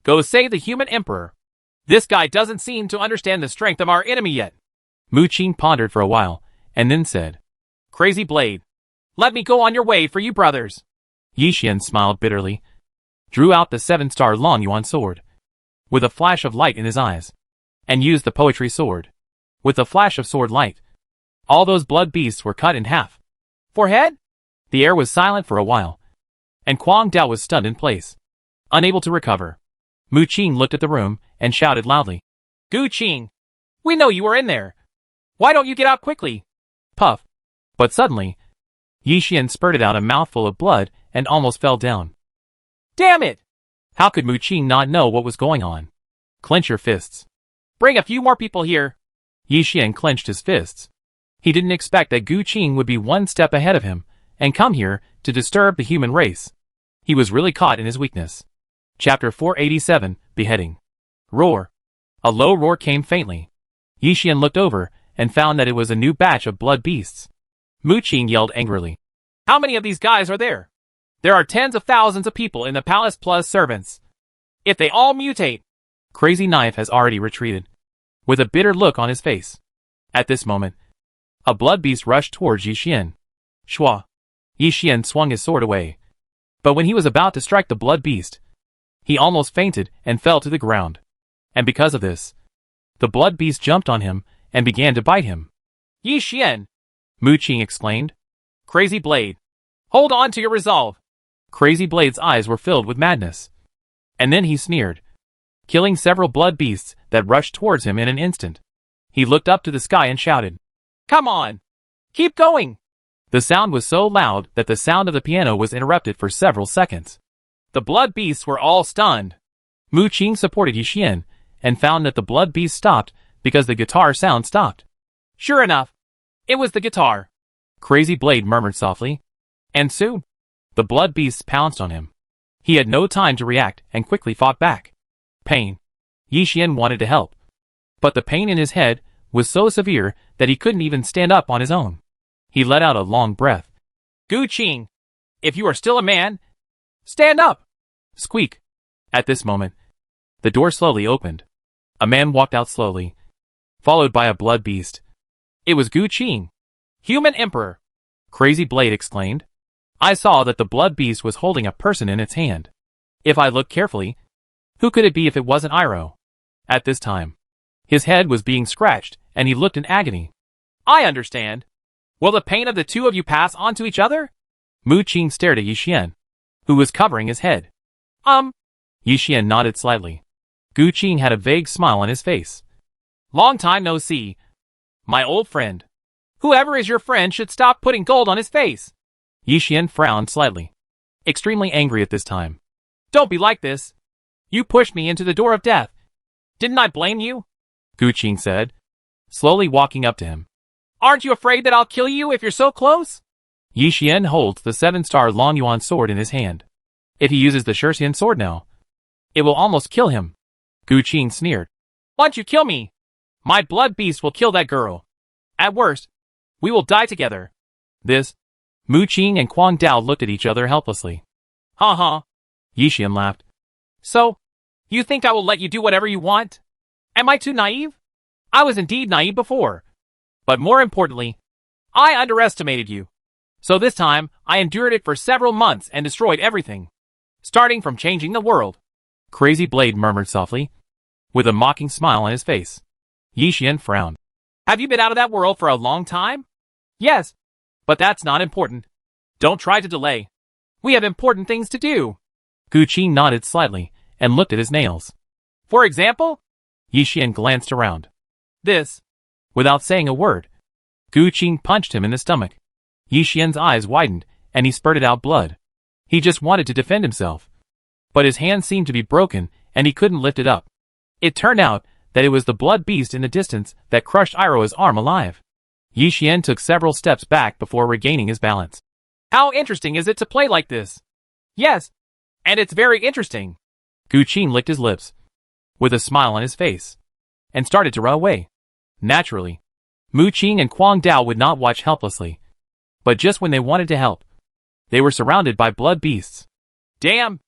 Go save the human emperor. This guy doesn't seem to understand the strength of our enemy yet. Mu Qing pondered for a while, and then said, Crazy Blade, let me go on your way for you brothers. Yi Xian smiled bitterly, drew out the 7-star Long Yuan sword, with a flash of light in his eyes, and used the poetry sword. With a flash of sword light, all those blood beasts were cut in half. Forehead? The air was silent for a while, and Quang Dao was stunned in place, unable to recover. Mu Qing looked at the room and shouted loudly, Gu Qing, we know you are in there. Why don't you get out quickly? Puff. But suddenly, Yi Xian spurted out a mouthful of blood and almost fell down. Damn it! How could Mu Qing not know what was going on? Clench your fists. Bring a few more people here. Yi Xian clenched his fists. He didn't expect that Gu Qing would be one step ahead of him and come here to disturb the human race. He was really caught in his weakness. Chapter 487, Beheading. Roar. A low roar came faintly. Yi Xian looked over and found that it was a new batch of blood beasts. Mu Qing yelled angrily. How many of these guys are there? There are tens of thousands of people in the palace plus servants. If they all mutate. Crazy Knife has already retreated, with a bitter look on his face. At this moment, a blood beast rushed towards Yi Xian. Shua. Yi Xian swung his sword away. But when he was about to strike the blood beast, he almost fainted and fell to the ground. And because of this, the blood beast jumped on him and began to bite him. Yi Xian, Mu Qing exclaimed. Crazy Blade, hold on to your resolve. Crazy Blade's eyes were filled with madness. And then he sneered, killing several blood beasts that rushed towards him in an instant. He looked up to the sky and shouted, Come on! Keep going! The sound was so loud that the sound of the piano was interrupted for several seconds. The blood beasts were all stunned. Mu Qing supported Yi Xian and found that the blood beast stopped because the guitar sound stopped. Sure enough, it was the guitar. Crazy Blade murmured softly. And soon, the blood beasts pounced on him. He had no time to react and quickly fought back. Pain. Yi Xian wanted to help, but the pain in his head was so severe that he couldn't even stand up on his own. He let out a long breath. Gu Qing, if you are still a man, stand up! Squeak. At this moment, the door slowly opened. A man walked out slowly, followed by a blood beast. It was Gu Qing. Human Emperor! Crazy Blade exclaimed. I saw that the blood beast was holding a person in its hand. If I looked carefully, who could it be if it wasn't Iroh? At this time, his head was being scratched, and he looked in agony. I understand. Will the pain of the two of you pass on to each other? Mu Qing stared at Yi Xian, who was covering his head. Yi Xian nodded slightly. Gu Qing had a vague smile on his face. Long time no see. My old friend. Whoever is your friend should stop putting gold on his face. Yi Xian frowned slightly, extremely angry at this time. Don't be like this. You pushed me into the door of death. Didn't I blame you? Gu Qing said, slowly walking up to him. Aren't you afraid that I'll kill you if you're so close? Yi Xian holds the 7-star Long Yuan sword in his hand. If he uses the Shurxian sword now, it will almost kill him. Gu Qing sneered. Why'd you kill me? My blood beast will kill that girl. At worst, we will die together. This. Mu Qing and Quang Dao looked at each other helplessly. Ha ha. Yixian laughed. So, you think I will let you do whatever you want? Am I too naive? I was indeed naive before. But more importantly, I underestimated you. So this time, I endured it for several months and destroyed everything. Starting from changing the world. Crazy Blade murmured softly, with a mocking smile on his face. Yixian frowned. Have you been out of that world for a long time? Yes. But that's not important. Don't try to delay. We have important things to do. Gu Qin nodded slightly and looked at his nails. For example? Yixian glanced around. This. Without saying a word, Gu Qin punched him in the stomach. Yixian's eyes widened and he spurted out blood. He just wanted to defend himself. But his hand seemed to be broken and he couldn't lift it up. It turned out that it was the blood beast in the distance that crushed Iroha's arm alive. Yixian took several steps back before regaining his balance. How interesting is it to play like this? Yes, and it's very interesting. Gu Qin licked his lips, with a smile on his face, and started to run away. Naturally, Mu Qing and Quang Dao would not watch helplessly. But just when they wanted to help, they were surrounded by blood beasts. Damn!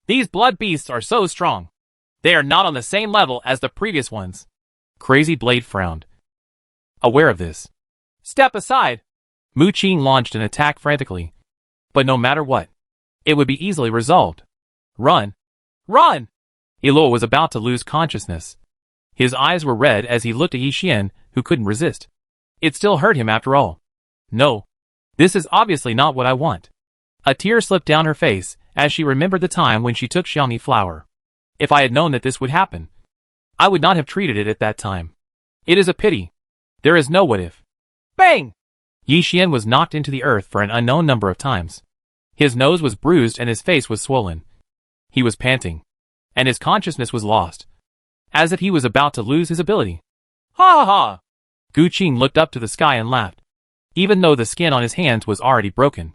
These blood beasts are so strong. They are not on the same level as the previous ones. Crazy Blade frowned. Aware of this, step aside. Mu Qing launched an attack frantically. But no matter what, it would be easily resolved. Run! Run! Iluo was about to lose consciousness. His eyes were red as he looked at Yixian, who couldn't resist. It still hurt him after all. No. This is obviously not what I want. A tear slipped down her face as she remembered the time when she took Xiaomi flower. If I had known that this would happen, I would not have treated it at that time. It is a pity. There is no what if. Bang! Yixian was knocked into the earth for an unknown number of times. His nose was bruised and his face was swollen. He was panting, and his consciousness was lost, as if he was about to lose his ability. Ha ha ha! Gu Qin looked up to the sky and laughed. Even though the skin on his hands was already broken,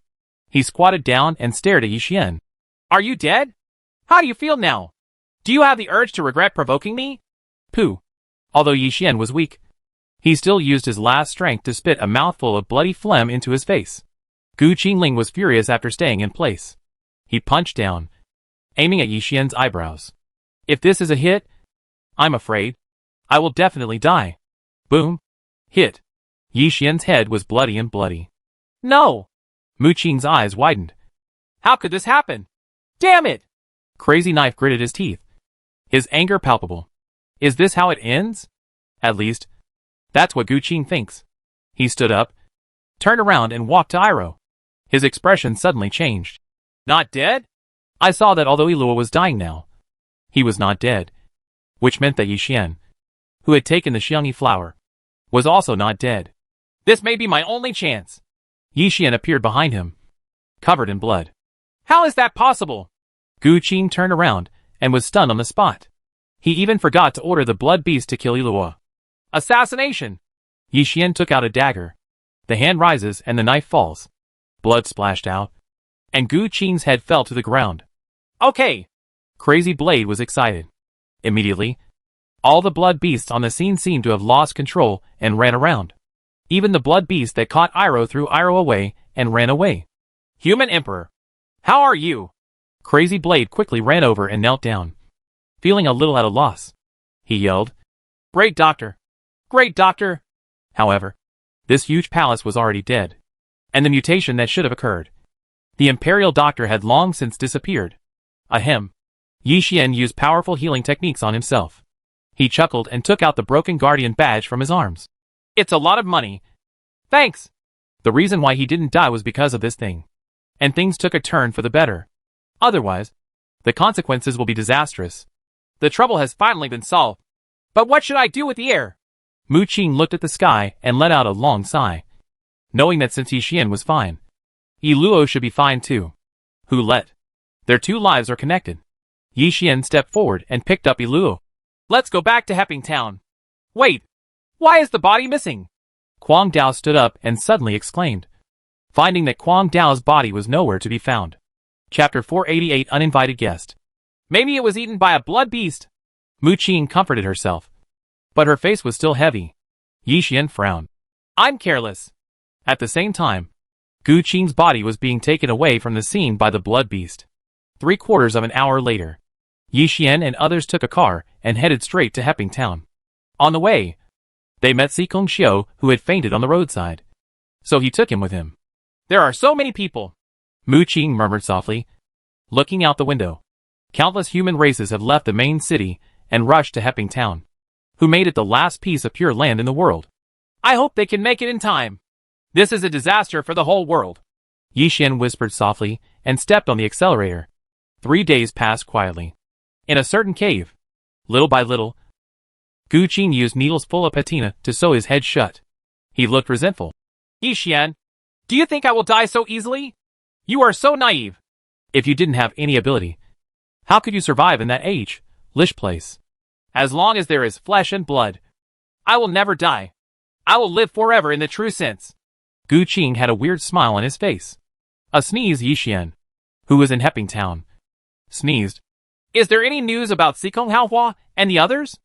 he squatted down and stared at Yixian. Are you dead? How do you feel now? Do you have the urge to regret provoking me? Pooh. Although Yixian was weak, he still used his last strength to spit a mouthful of bloody phlegm into his face. Gu Qinling was furious after staying in place. He punched down, aiming at Yixian's eyebrows. If this is a hit, I'm afraid I will definitely die. Boom. Hit. Yixian's head was bloody and bloody. No! Mu Qing's eyes widened. How could this happen? Damn it! Crazy Knife gritted his teeth, his anger palpable. Is this how it ends? At least, that's what Gu Qin thinks. He stood up, turned around and walked to Iroh. His expression suddenly changed. Not dead? I saw that although Iluo was dying now, he was not dead. Which meant that Yixian, who had taken the Xiangyi flower, was also not dead. This may be my only chance. Yixian appeared behind him, covered in blood. How is that possible? Gu Qin turned around and was stunned on the spot. He even forgot to order the blood beast to kill Iluo. Assassination! Yixian took out a dagger. The hand rises and the knife falls. Blood splashed out, and Gu Qin's head fell to the ground. Okay! Crazy Blade was excited. Immediately, all the blood beasts on the scene seemed to have lost control and ran around. Even the blood beast that caught Iroh threw Iroh away and ran away. Human Emperor! How are you? Crazy Blade quickly ran over and knelt down. Feeling a little at a loss, he yelled, Great Doctor! Great Doctor! However, this huge palace was already dead, and the mutation that should have occurred. The Imperial Doctor had long since disappeared. Ahem. Yixian used powerful healing techniques on himself. He chuckled and took out the broken Guardian badge from his arms. It's a lot of money. Thanks. The reason why he didn't die was because of this thing. And things took a turn for the better. Otherwise, the consequences will be disastrous. The trouble has finally been solved. But what should I do with the heir? Mu Qing looked at the sky and let out a long sigh. Knowing that since Yixian was fine, Iluo should be fine too. Who let? Their two lives are connected. Yixian stepped forward and picked up Iluo. Let's go back to Hepping Town. Wait! Why is the body missing? Quang Dao stood up and suddenly exclaimed, finding that Quang Dao's body was nowhere to be found. Chapter 488 Uninvited Guest. Maybe it was eaten by a blood beast. Mu Qing comforted herself, but her face was still heavy. Yixian frowned. I'm careless. At the same time, Gu Qin's body was being taken away from the scene by the blood beast. 3/4 of an hour later, Yi Xian and others took a car and headed straight to Heping Town. On the way, they met Sikong Xiu, who had fainted on the roadside. So he took him with him. There are so many people, Mu Qing murmured softly, looking out the window. Countless human races have left the main city and rushed to Heping Town, who made it the last piece of pure land in the world. I hope they can make it in time. This is a disaster for the whole world. Yi Xian whispered softly and stepped on the accelerator. 3 days passed quietly. In a certain cave, little by little, Gu Qin used needles full of patina to sew his head shut. He looked resentful. Yi Xian, do you think I will die so easily? You are so naive. If you didn't have any ability, how could you survive in that age-lish place? As long as there is flesh and blood, I will never die. I will live forever in the true sense. Gu Qin had a weird smile on his face. A sneeze. Yi Xian, who was in Heping Town, sneezed. Is there any news about Sikong Haohua and the others?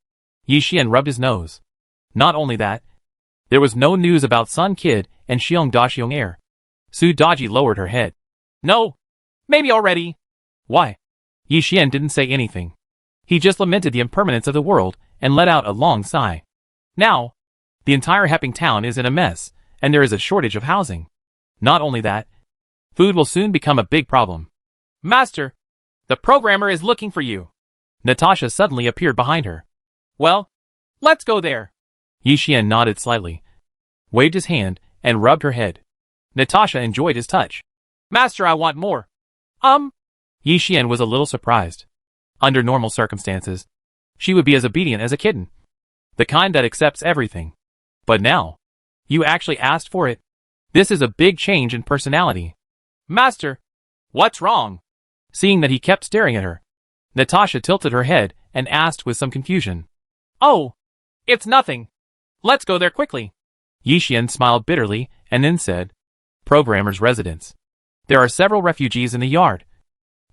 Yi Xian rubbed his nose. Not only that, there was no news about Sun Kid and Xiong Daxiong Air. Su Daji lowered her head. No. Maybe already. Why? Yi Xian didn't say anything. He just lamented the impermanence of the world and let out a long sigh. Now, the entire Heping Town is in a mess, and there is a shortage of housing. Not only that, food will soon become a big problem. Master, the programmer is looking for you. Natasha suddenly appeared behind her. Well, let's go there. Yi Xian nodded slightly, waved his hand, and rubbed her head. Natasha enjoyed his touch. Master, I want more. Yi Xian was a little surprised. Under normal circumstances, she would be as obedient as a kitten, the kind that accepts everything. But now, you actually asked for it. This is a big change in personality. Master, what's wrong? Seeing that he kept staring at her, Natasha tilted her head and asked with some confusion. Oh, it's nothing. Let's go there quickly. Yi Xian smiled bitterly and then said, Programmer's residence. There are several refugees in the yard,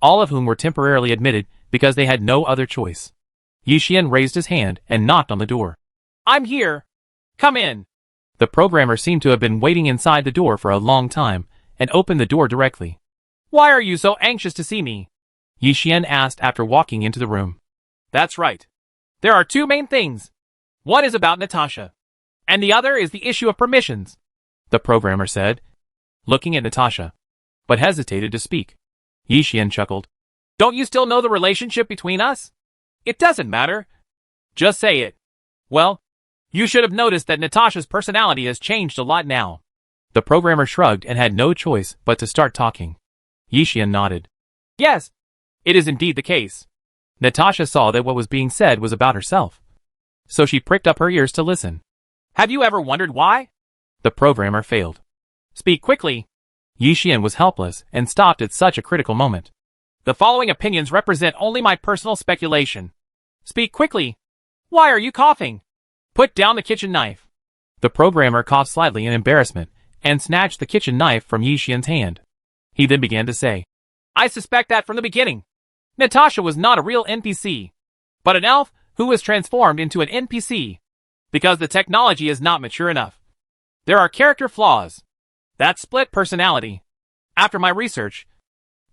all of whom were temporarily admitted because they had no other choice. Yi Xian raised his hand and knocked on the door. I'm here. Come in. The programmer seemed to have been waiting inside the door for a long time and opened the door directly. Why are you so anxious to see me? Yi Xian asked after walking into the room. That's right. There are two main things. One is about Natasha, and the other is the issue of permissions, the programmer said, looking at Natasha, but hesitated to speak. Yi Xian chuckled. Don't you still know the relationship between us? It doesn't matter. Just say it. Well, you should have noticed that Natasha's personality has changed a lot now. The programmer shrugged and had no choice but to start talking. Yi Xian nodded. Yes, it is indeed the case. Natasha saw that what was being said was about herself, so she pricked up her ears to listen. Have you ever wondered why? The programmer failed. Speak quickly. Yi Xian was helpless and stopped at such a critical moment. The following opinions represent only my personal speculation. Speak quickly. Why are you coughing? Put down the kitchen knife. The programmer coughed slightly in embarrassment and snatched the kitchen knife from Yi Xian's hand. He then began to say, I suspect that from the beginning. Natasha was not a real NPC, but an elf who was transformed into an NPC because the technology is not mature enough. There are character flaws. That split personality. After my research,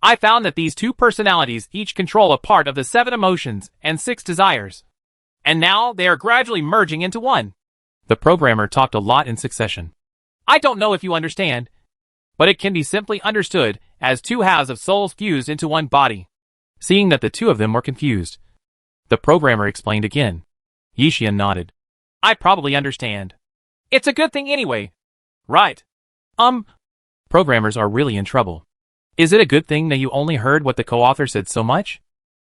I found that these two personalities each control a part of the 7 emotions and 6 desires. And now they are gradually merging into one. The programmer talked a lot in succession. I don't know if you understand, but it can be simply understood as 2 halves of souls fused into one body. Seeing that the 2 of them were confused, the programmer explained again. Yi Xian nodded. I probably understand. It's a good thing anyway. Right. Programmers are really in trouble. Is it a good thing that you only heard what the co-author said so much?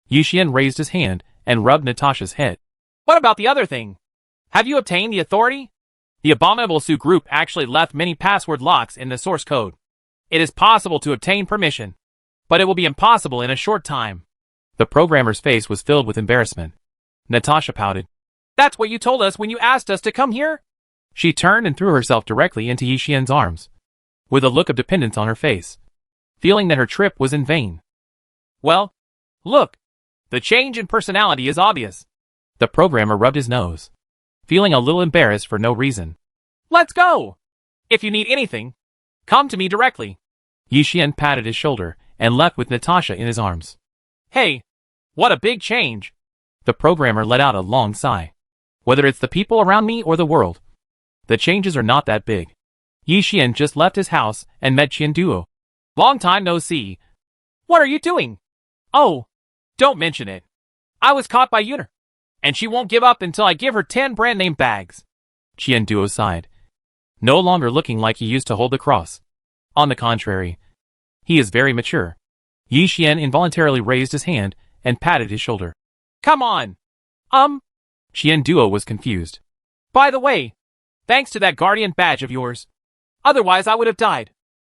Yi Xian raised his hand and rubbed Natasha's head. What about the other thing? Have you obtained the authority? The Abominable Su group actually left many password locks in the source code. It is possible to obtain permission, but it will be impossible in a short time. The programmer's face was filled with embarrassment. Natasha pouted. That's what you told us when you asked us to come here? She turned and threw herself directly into Yi Xian's arms, with a look of dependence on her face, feeling that her trip was in vain. Well, look, the change in personality is obvious. The programmer rubbed his nose, feeling a little embarrassed for no reason. Let's go! If you need anything, come to me directly. Yi Xian patted his shoulder and left with Natasha in his arms. Hey, what a big change. The programmer let out a long sigh. Whether it's the people around me or the world, the changes are not that big. Yi Xian just left his house and met Qian Duo. Long time no see. What are you doing? Oh, don't mention it. I was caught by Yuner, and she won't give up until I give her 10 brand name bags. Qian Duo sighed, no longer looking like he used to hold the cross. On the contrary, he is very mature. Yi Xian involuntarily raised his hand and patted his shoulder. Come on. Qian Duo was confused. By the way, thanks to that guardian badge of yours. Otherwise I would have died,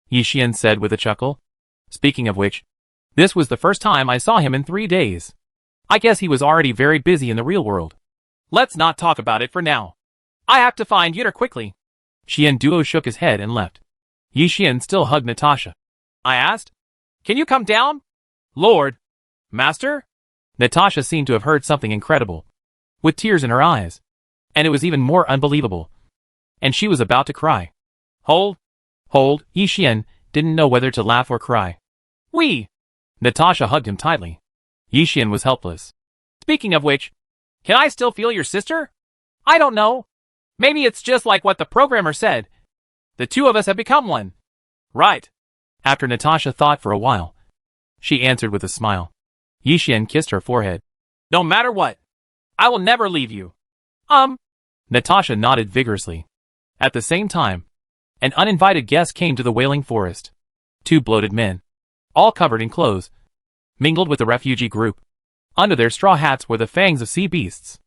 Yi Xian said with a chuckle. Speaking of which, this was the first time I saw him in 3 days. I guess he was already very busy in the real world. Let's not talk about it for now. I have to find Yuner quickly. Qian Duo shook his head and left. Yi Xian still hugged Natasha. I asked, can you come down? Lord. Master? Natasha seemed to have heard something incredible, with tears in her eyes. And it was even more unbelievable. And she was about to cry. Hold. Yi Xian didn't know whether to laugh or cry. Natasha hugged him tightly. Yi Xian was helpless. Speaking of which, can I still feel your sister? I don't know. Maybe it's just like what the programmer said. The two of us have become one. Right. After Natasha thought for a while, she answered with a smile. Yi Xian kissed her forehead. No matter what, I will never leave you. Natasha nodded vigorously. At the same time, an uninvited guest came to the Wailing Forest. 2 bloated men, all covered in clothes, mingled with the refugee group. Under their straw hats were the fangs of sea beasts.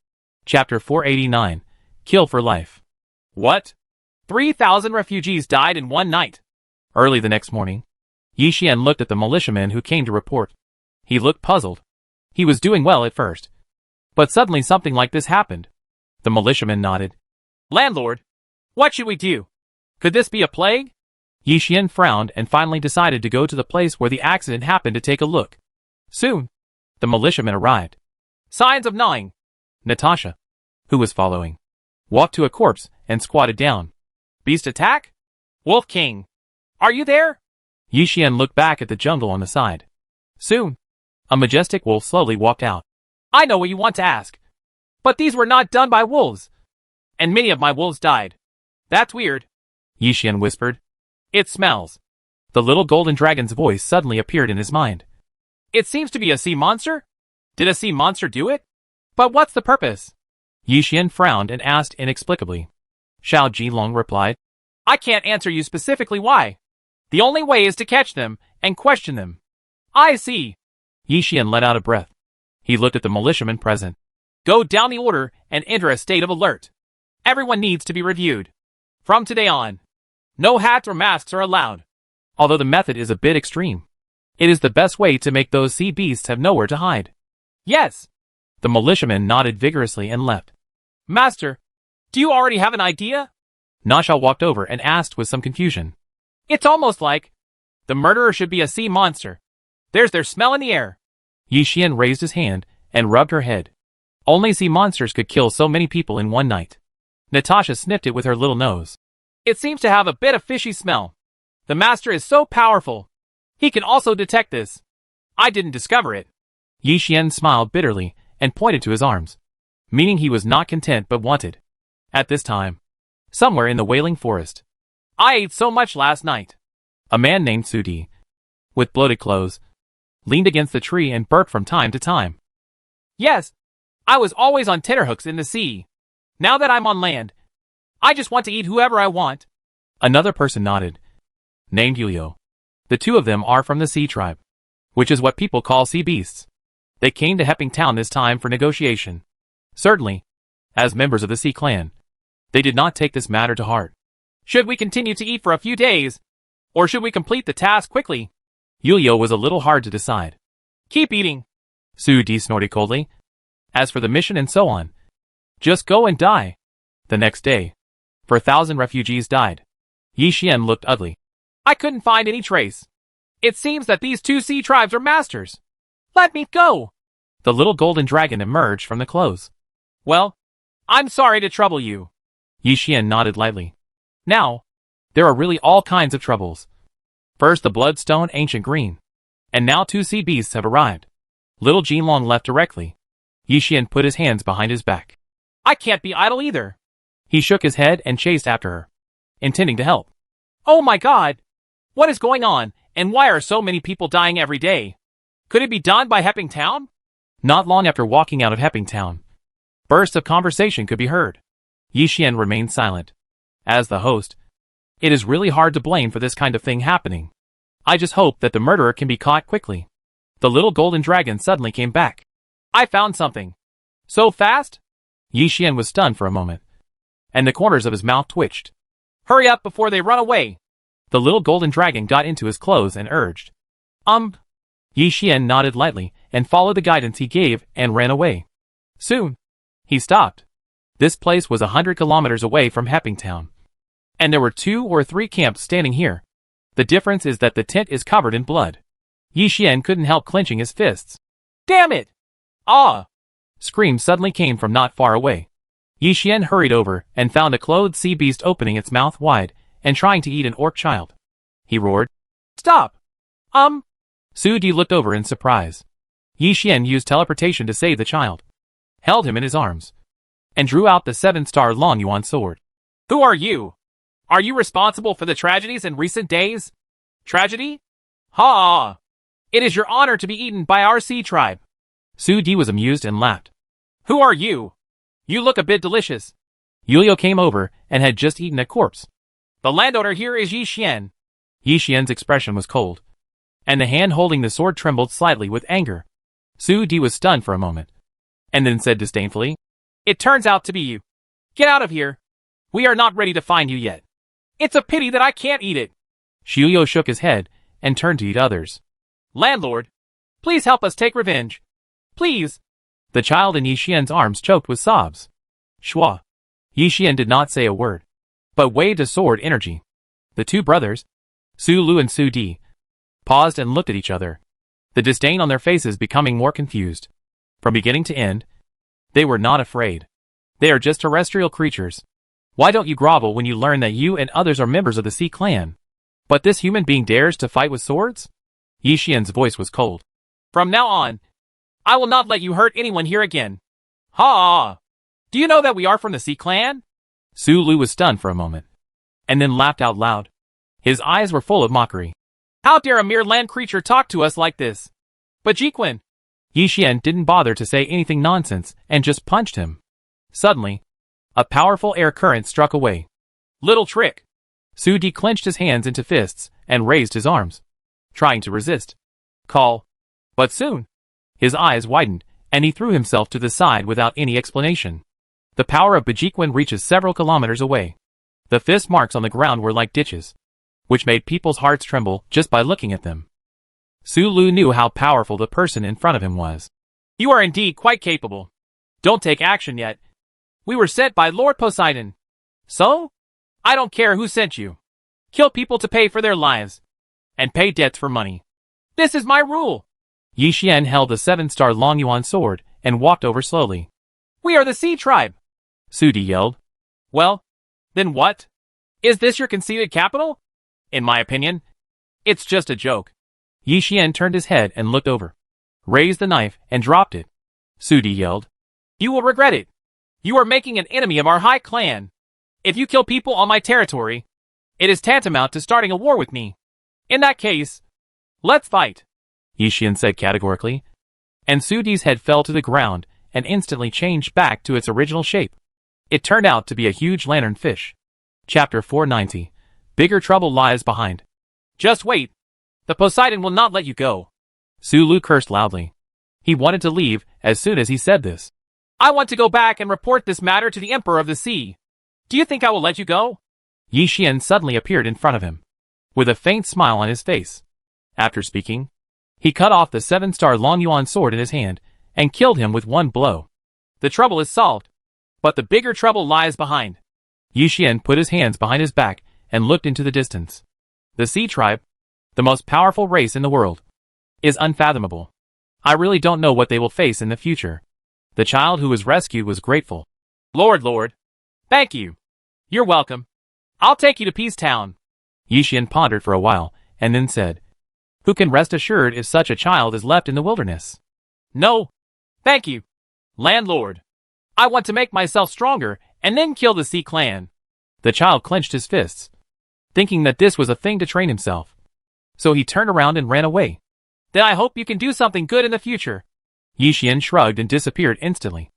Chapter 489. Kill for life. What? 3,000 refugees died in one night. Early the next morning, Yi Xian looked at the militiaman who came to report. He looked puzzled. He was doing well at first, but suddenly something like this happened. The militiaman nodded. Landlord, what should we do? Could this be a plague? Yi Xian frowned and finally decided to go to the place where the accident happened to take a look. Soon, the militiamen arrived. Signs of gnawing. Natasha, who was following, walked to a corpse and squatted down. Beast attack? Wolf King, are you there? Yi Xian looked back at the jungle on the side. Soon, a majestic wolf slowly walked out. I know what you want to ask, but these were not done by wolves, and many of my wolves died. That's weird, Yi Xian whispered. It smells. The little golden dragon's voice suddenly appeared in his mind. It seems to be a sea monster? Did a sea monster do it? But what's the purpose? Yi Xian frowned and asked inexplicably. Xiao Jilong replied. I can't answer you specifically why. The only way is to catch them and question them. I see. Yi Xian let out a breath. He looked at the militiamen present. Go down the order and enter a state of alert. Everyone needs to be reviewed. From today on, no hats or masks are allowed. Although the method is a bit extreme, it is the best way to make those sea beasts have nowhere to hide. Yes. The militiaman nodded vigorously and left. Master, do you already have an idea? Nasha walked over and asked with some confusion. It's almost like the murderer should be a sea monster. There's their smell in the air. Yi Xian raised his hand and rubbed her head. Only sea monsters could kill so many people in one night. Natasha sniffed it with her little nose. It seems to have a bit of fishy smell. The master is so powerful. He can also detect this. I didn't discover it. Yi Xian smiled bitterly and pointed to his arms, meaning he was not content but wanted. At this time, somewhere in the Wailing Forest, I ate so much last night. A man named Sudi, with bloated clothes, leaned against the tree and burped from time to time. Yes, I was always on tenterhooks in the sea. Now that I'm on land, I just want to eat whoever I want. Another person nodded, named Yulio. The two of them are from the Sea Tribe, which is what people call sea beasts. They came to Hepping Town this time for negotiation. Certainly, as members of the Sea Clan, they did not take this matter to heart. Should we continue to eat for a few days, or should we complete the task quickly? Yulio was a little hard to decide. Keep eating, Su Di snorted coldly. As for the mission and so on, just go and die. The next day, 4,000 refugees died. Yi Xian looked ugly. I couldn't find any trace. It seems that these two sea tribes are masters. Let me go. The little golden dragon emerged from the clothes. Well, I'm sorry to trouble you. Yi Xian nodded lightly. Now, there are really all kinds of troubles. First the Bloodstone Ancient Green, and now two sea beasts have arrived. Little Jinlong left directly. Yixian put his hands behind his back. I can't be idle either. He shook his head and chased after her, intending to help. Oh my god! What is going on, and why are so many people dying every day? Could it be done by Hepping Town? Not long after walking out of Hepping Town, bursts of conversation could be heard. Yixian remained silent. As the host, it is really hard to blame for this kind of thing happening. I just hope that the murderer can be caught quickly. The little golden dragon suddenly came back. I found something. So fast? Yixian was stunned for a moment, and the corners of his mouth twitched. Hurry up before they run away. The little golden dragon got into his clothes and urged. Yixian nodded lightly and followed the guidance he gave and ran away. Soon, he stopped. This place was 100 kilometers away from Hepping Town, and there were 2 or 3 camps standing here. The difference is that the tent is covered in blood. Yixian couldn't help clenching his fists. Damn it! Ah! Screams suddenly came from not far away. Yixian hurried over and found a clothed sea beast opening its mouth wide and trying to eat an orc child. He roared. Stop! Su Di looked over in surprise. Yixian used teleportation to save the child, held him in his arms, and drew out the 7-star Long Yuan sword. Who are you? Are you responsible for the tragedies in recent days? Tragedy? Ha! It is your honor to be eaten by our sea tribe. Su Di was amused and laughed. Who are you? You look a bit delicious. Yuliu came over and had just eaten a corpse. The landowner here is Yixian. Yixian's expression was cold, and the hand holding the sword trembled slightly with anger. Su Di was stunned for a moment, and then said disdainfully, It turns out to be you. Get out of here. We are not ready to find you yet. It's a pity that I can't eat it. Xiuyo shook his head and turned to eat others. Landlord, please help us take revenge. Please. The child in Yixian's arms choked with sobs. Shua. Yixian did not say a word, but waved a sword energy. The 2 brothers, Su Lu and Su Di, paused and looked at each other, the disdain on their faces becoming more confused. From beginning to end, they were not afraid. They are just terrestrial creatures. Why don't you grovel when you learn that you and others are members of the Sea Clan? But this human being dares to fight with swords? Yixian's voice was cold. From now on, I will not let you hurt anyone here again. Ha! Do you know that we are from the Sea Clan? Su Lu was stunned for a moment, and then laughed out loud. His eyes were full of mockery. How dare a mere land creature talk to us like this? But Jiquin! Yixian didn't bother to say anything nonsense and just punched him. Suddenly, a powerful air current struck away. Little trick! Su Di clenched his hands into fists and raised his arms, trying to resist. Call. But soon, his eyes widened, and he threw himself to the side without any explanation. The power of Bejiquin reaches several kilometers away. The fist marks on the ground were like ditches, which made people's hearts tremble just by looking at them. Su Lu knew how powerful the person in front of him was. You are indeed quite capable. Don't take action yet. We were sent by Lord Poseidon. So? I don't care who sent you. Kill people to pay for their lives, and pay debts for money. This is my rule. Yixian held the 7-star Long Yuan sword and walked over slowly. We are the Sea Tribe, Su Di yelled. Well, then what? Is this your conceited capital? In my opinion, it's just a joke. Yixian turned his head and looked over, raised the knife and dropped it. Su Di yelled. You will regret it. You are making an enemy of our high clan. If you kill people on my territory, it is tantamount to starting a war with me. In that case, let's fight, Yixian said categorically, and Su Di's head fell to the ground and instantly changed back to its original shape. It turned out to be a huge lanternfish. Chapter 490. Bigger trouble lies behind. Just wait. The Poseidon will not let you go. Su Lu cursed loudly. He wanted to leave as soon as he said this. I want to go back and report this matter to the Emperor of the Sea. Do you think I will let you go? Yixian suddenly appeared in front of him, with a faint smile on his face. After speaking, he cut off the 7-star Long Yuan sword in his hand and killed him with one blow. The trouble is solved, but the bigger trouble lies behind. Yixian put his hands behind his back and looked into the distance. The Sea Tribe, the most powerful race in the world, is unfathomable. I really don't know what they will face in the future. The child who was rescued was grateful. Lord, thank you. You're welcome. I'll take you to Peace Town. Yixian pondered for a while, and then said, Who can rest assured if such a child is left in the wilderness? No. Thank you, landlord. I want to make myself stronger and then kill the Sea Clan. The child clenched his fists, thinking that this was a thing to train himself. So he turned around and ran away. Then I hope you can do something good in the future. Yi Xian shrugged and disappeared instantly,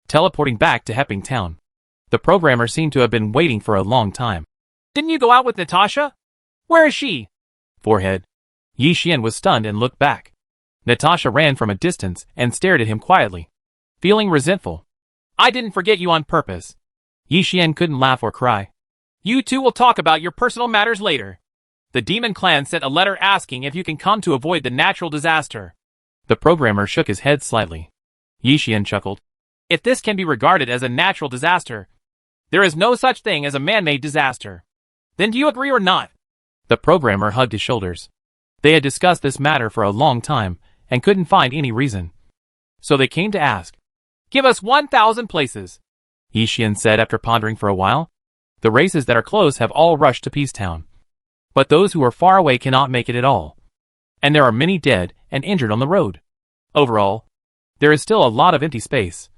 teleporting back to Hepping Town. The programmer seemed to have been waiting for a long time. Didn't you go out with Natasha? Where is she? Forehead. Yi Xian was stunned and looked back. Natasha ran from a distance and stared at him quietly, feeling resentful. I didn't forget you on purpose. Yi Xian couldn't laugh or cry. You two will talk about your personal matters later. The Demon Clan sent a letter asking if you can come to avoid the natural disaster. The programmer shook his head slightly. Yi Xian chuckled. If this can be regarded as a natural disaster, there is no such thing as a man-made disaster. Then do you agree or not? The programmer hugged his shoulders. They had discussed this matter for a long time and couldn't find any reason. So they came to ask. Give us 1,000 places, Yi Xian said after pondering for a while. The races that are close have all rushed to Peacetown. But those who are far away cannot make it at all. And there are many dead and injured on the road. Overall, there is still a lot of empty space.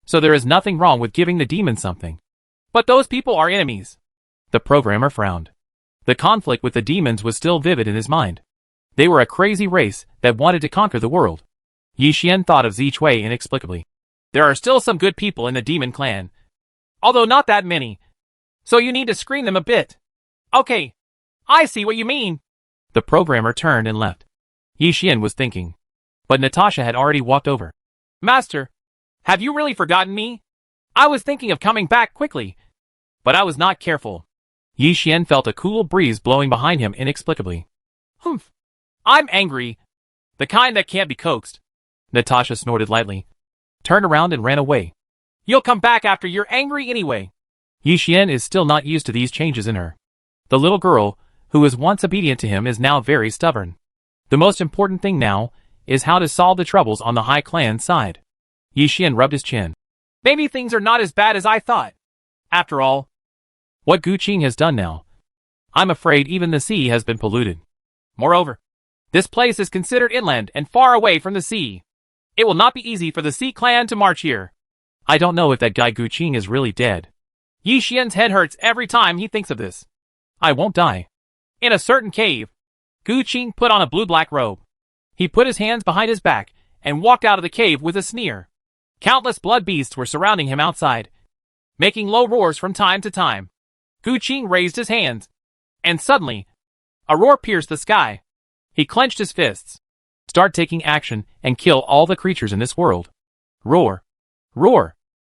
So there is nothing wrong with giving the demon something. But those people are enemies. The programmer frowned. The conflict with the demons was still vivid in his mind. They were a crazy race that wanted to conquer the world. Yi Xian thought of Zichue inexplicably. There are still some good people in the Demon Clan. Although not that many. So you need to screen them a bit. Okay. I see what you mean. The programmer turned and left. Yi Xian was thinking. But Natasha had already walked over. Master, have you really forgotten me? I was thinking of coming back quickly. But I was not careful. Yi Xian felt a cool breeze blowing behind him inexplicably. Humph. I'm angry. The kind that can't be coaxed. Natasha snorted lightly, turned around and ran away. You'll come back after you're angry anyway. Yi Xian is still not used to these changes in her. The little girl, who was once obedient to him, is now very stubborn. The most important thing now is how to solve the troubles on the High Clan side. Yi Xian rubbed his chin. Maybe things are not as bad as I thought. After all, what Gu Qing has done now, I'm afraid even the sea has been polluted. Moreover, this place is considered inland and far away from the sea. It will not be easy for the Sea Clan to march here. I don't know if that guy Gu Qing is really dead. Yi Xian's head hurts every time he thinks of this. I won't die. In a certain cave, Gu Qing put on a blue-black robe. He put his hands behind his back and walked out of the cave with a sneer. Countless blood beasts were surrounding him outside, making low roars from time to time. Gu Qing raised his hands, and suddenly, a roar pierced the sky. He clenched his fists. Start taking action and kill all the creatures in this world. Roar. Roar.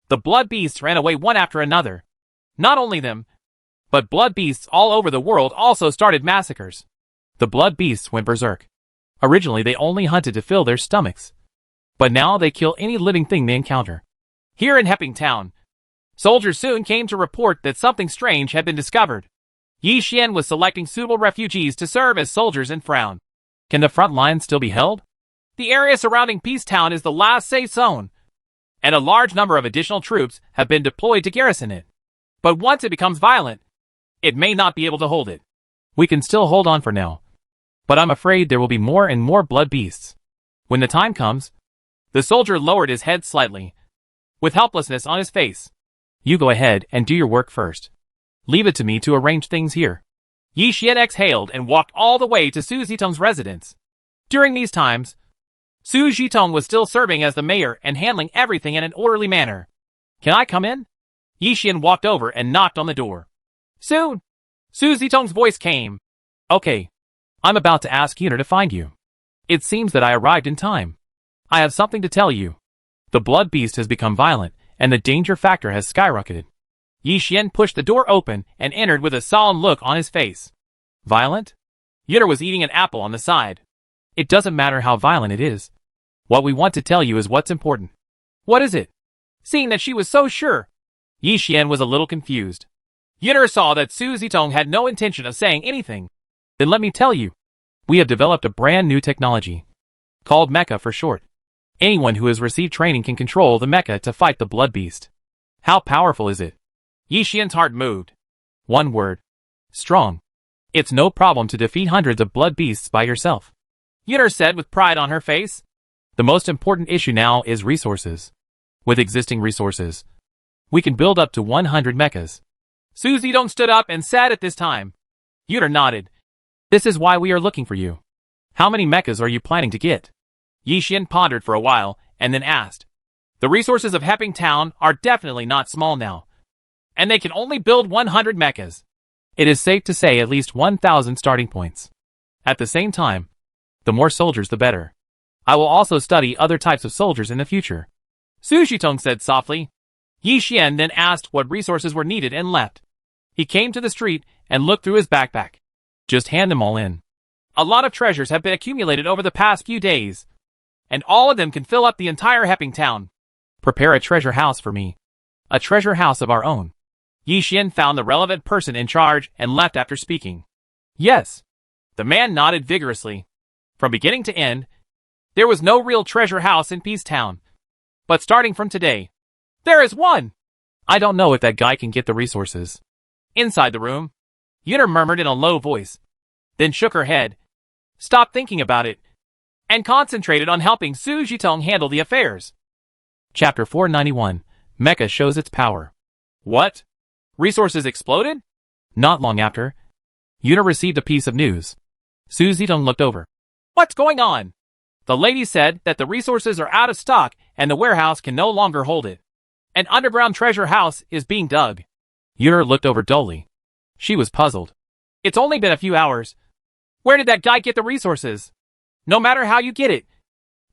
The blood beasts ran away one after another. Not only them, but blood beasts all over the world also started massacres. The blood beasts went berserk. Originally they only hunted to fill their stomachs. But now they kill any living thing they encounter. Here in Hepping Town, soldiers soon came to report that something strange had been discovered. Yi Xian was selecting suitable refugees to serve as soldiers and frowned. Can the front line still be held? The area surrounding Peacetown is the last safe zone, and a large number of additional troops have been deployed to garrison it. But once it becomes violent, it may not be able to hold it. We can still hold on for now, but I'm afraid there will be more and more blood beasts. When the time comes, the soldier lowered his head slightly, with helplessness on his face. You go ahead and do your work first. Leave it to me to arrange things here. Yi Xian exhaled and walked all the way to Su Zitong's residence. During these times, Su Zitong was still serving as the mayor and handling everything in an orderly manner. Can I come in? Yi Xian walked over and knocked on the door. Soon, Su Zitong's voice came. Okay, I'm about to ask Yuner to find you. It seems that I arrived in time. I have something to tell you. The blood beast has become violent, and the danger factor has skyrocketed. Yi Xian pushed the door open and entered with a solemn look on his face. Violent? Yuner was eating an apple on the side. It doesn't matter how violent it is. What we want to tell you is what's important. What is it? Seeing that she was so sure, Yi Xian was a little confused. Yuner saw that Su Zitong had no intention of saying anything. Then let me tell you. We have developed a brand new technology, called Mecha for short. Anyone who has received training can control the mecha to fight the blood beast. How powerful is it? Yi Xian's heart moved. One word. Strong. It's no problem to defeat hundreds of blood beasts by yourself. Yuner said with pride on her face. The most important issue now is resources. With existing resources, we can build up to 100 mechas. Su Zidong stood up and said at this time. Yuta nodded. This is why we are looking for you. How many mechas are you planning to get? Yi Xian pondered for a while and then asked. The resources of Hepping Town are definitely not small now, and they can only build 100 mechas. It is safe to say at least 1,000 starting points. At the same time, the more soldiers the better. I will also study other types of soldiers in the future. Su Zitong said softly. Yi Xian then asked what resources were needed and left. He came to the street and looked through his backpack. Just hand them all in. A lot of treasures have been accumulated over the past few days, and all of them can fill up the entire Hepping Town. Prepare a treasure house for me. A treasure house of our own. Yi Xian found the relevant person in charge and left after speaking. Yes. The man nodded vigorously. From beginning to end, there was no real treasure house in Peace Town. But starting from today, there is one! I don't know if that guy can get the resources. Inside the room, Yuta murmured in a low voice, then shook her head, stopped thinking about it, and concentrated on helping Su Zitong handle the affairs. Chapter 491, Mecha shows its power. What? Resources exploded? Not long after, Yuta received a piece of news. Su Zitong looked over. What's going on? The lady said that the resources are out of stock and the warehouse can no longer hold it. An underground treasure house is being dug. Yuta looked over dully. She was puzzled. It's only been a few hours. Where did that guy get the resources? No matter how you get it,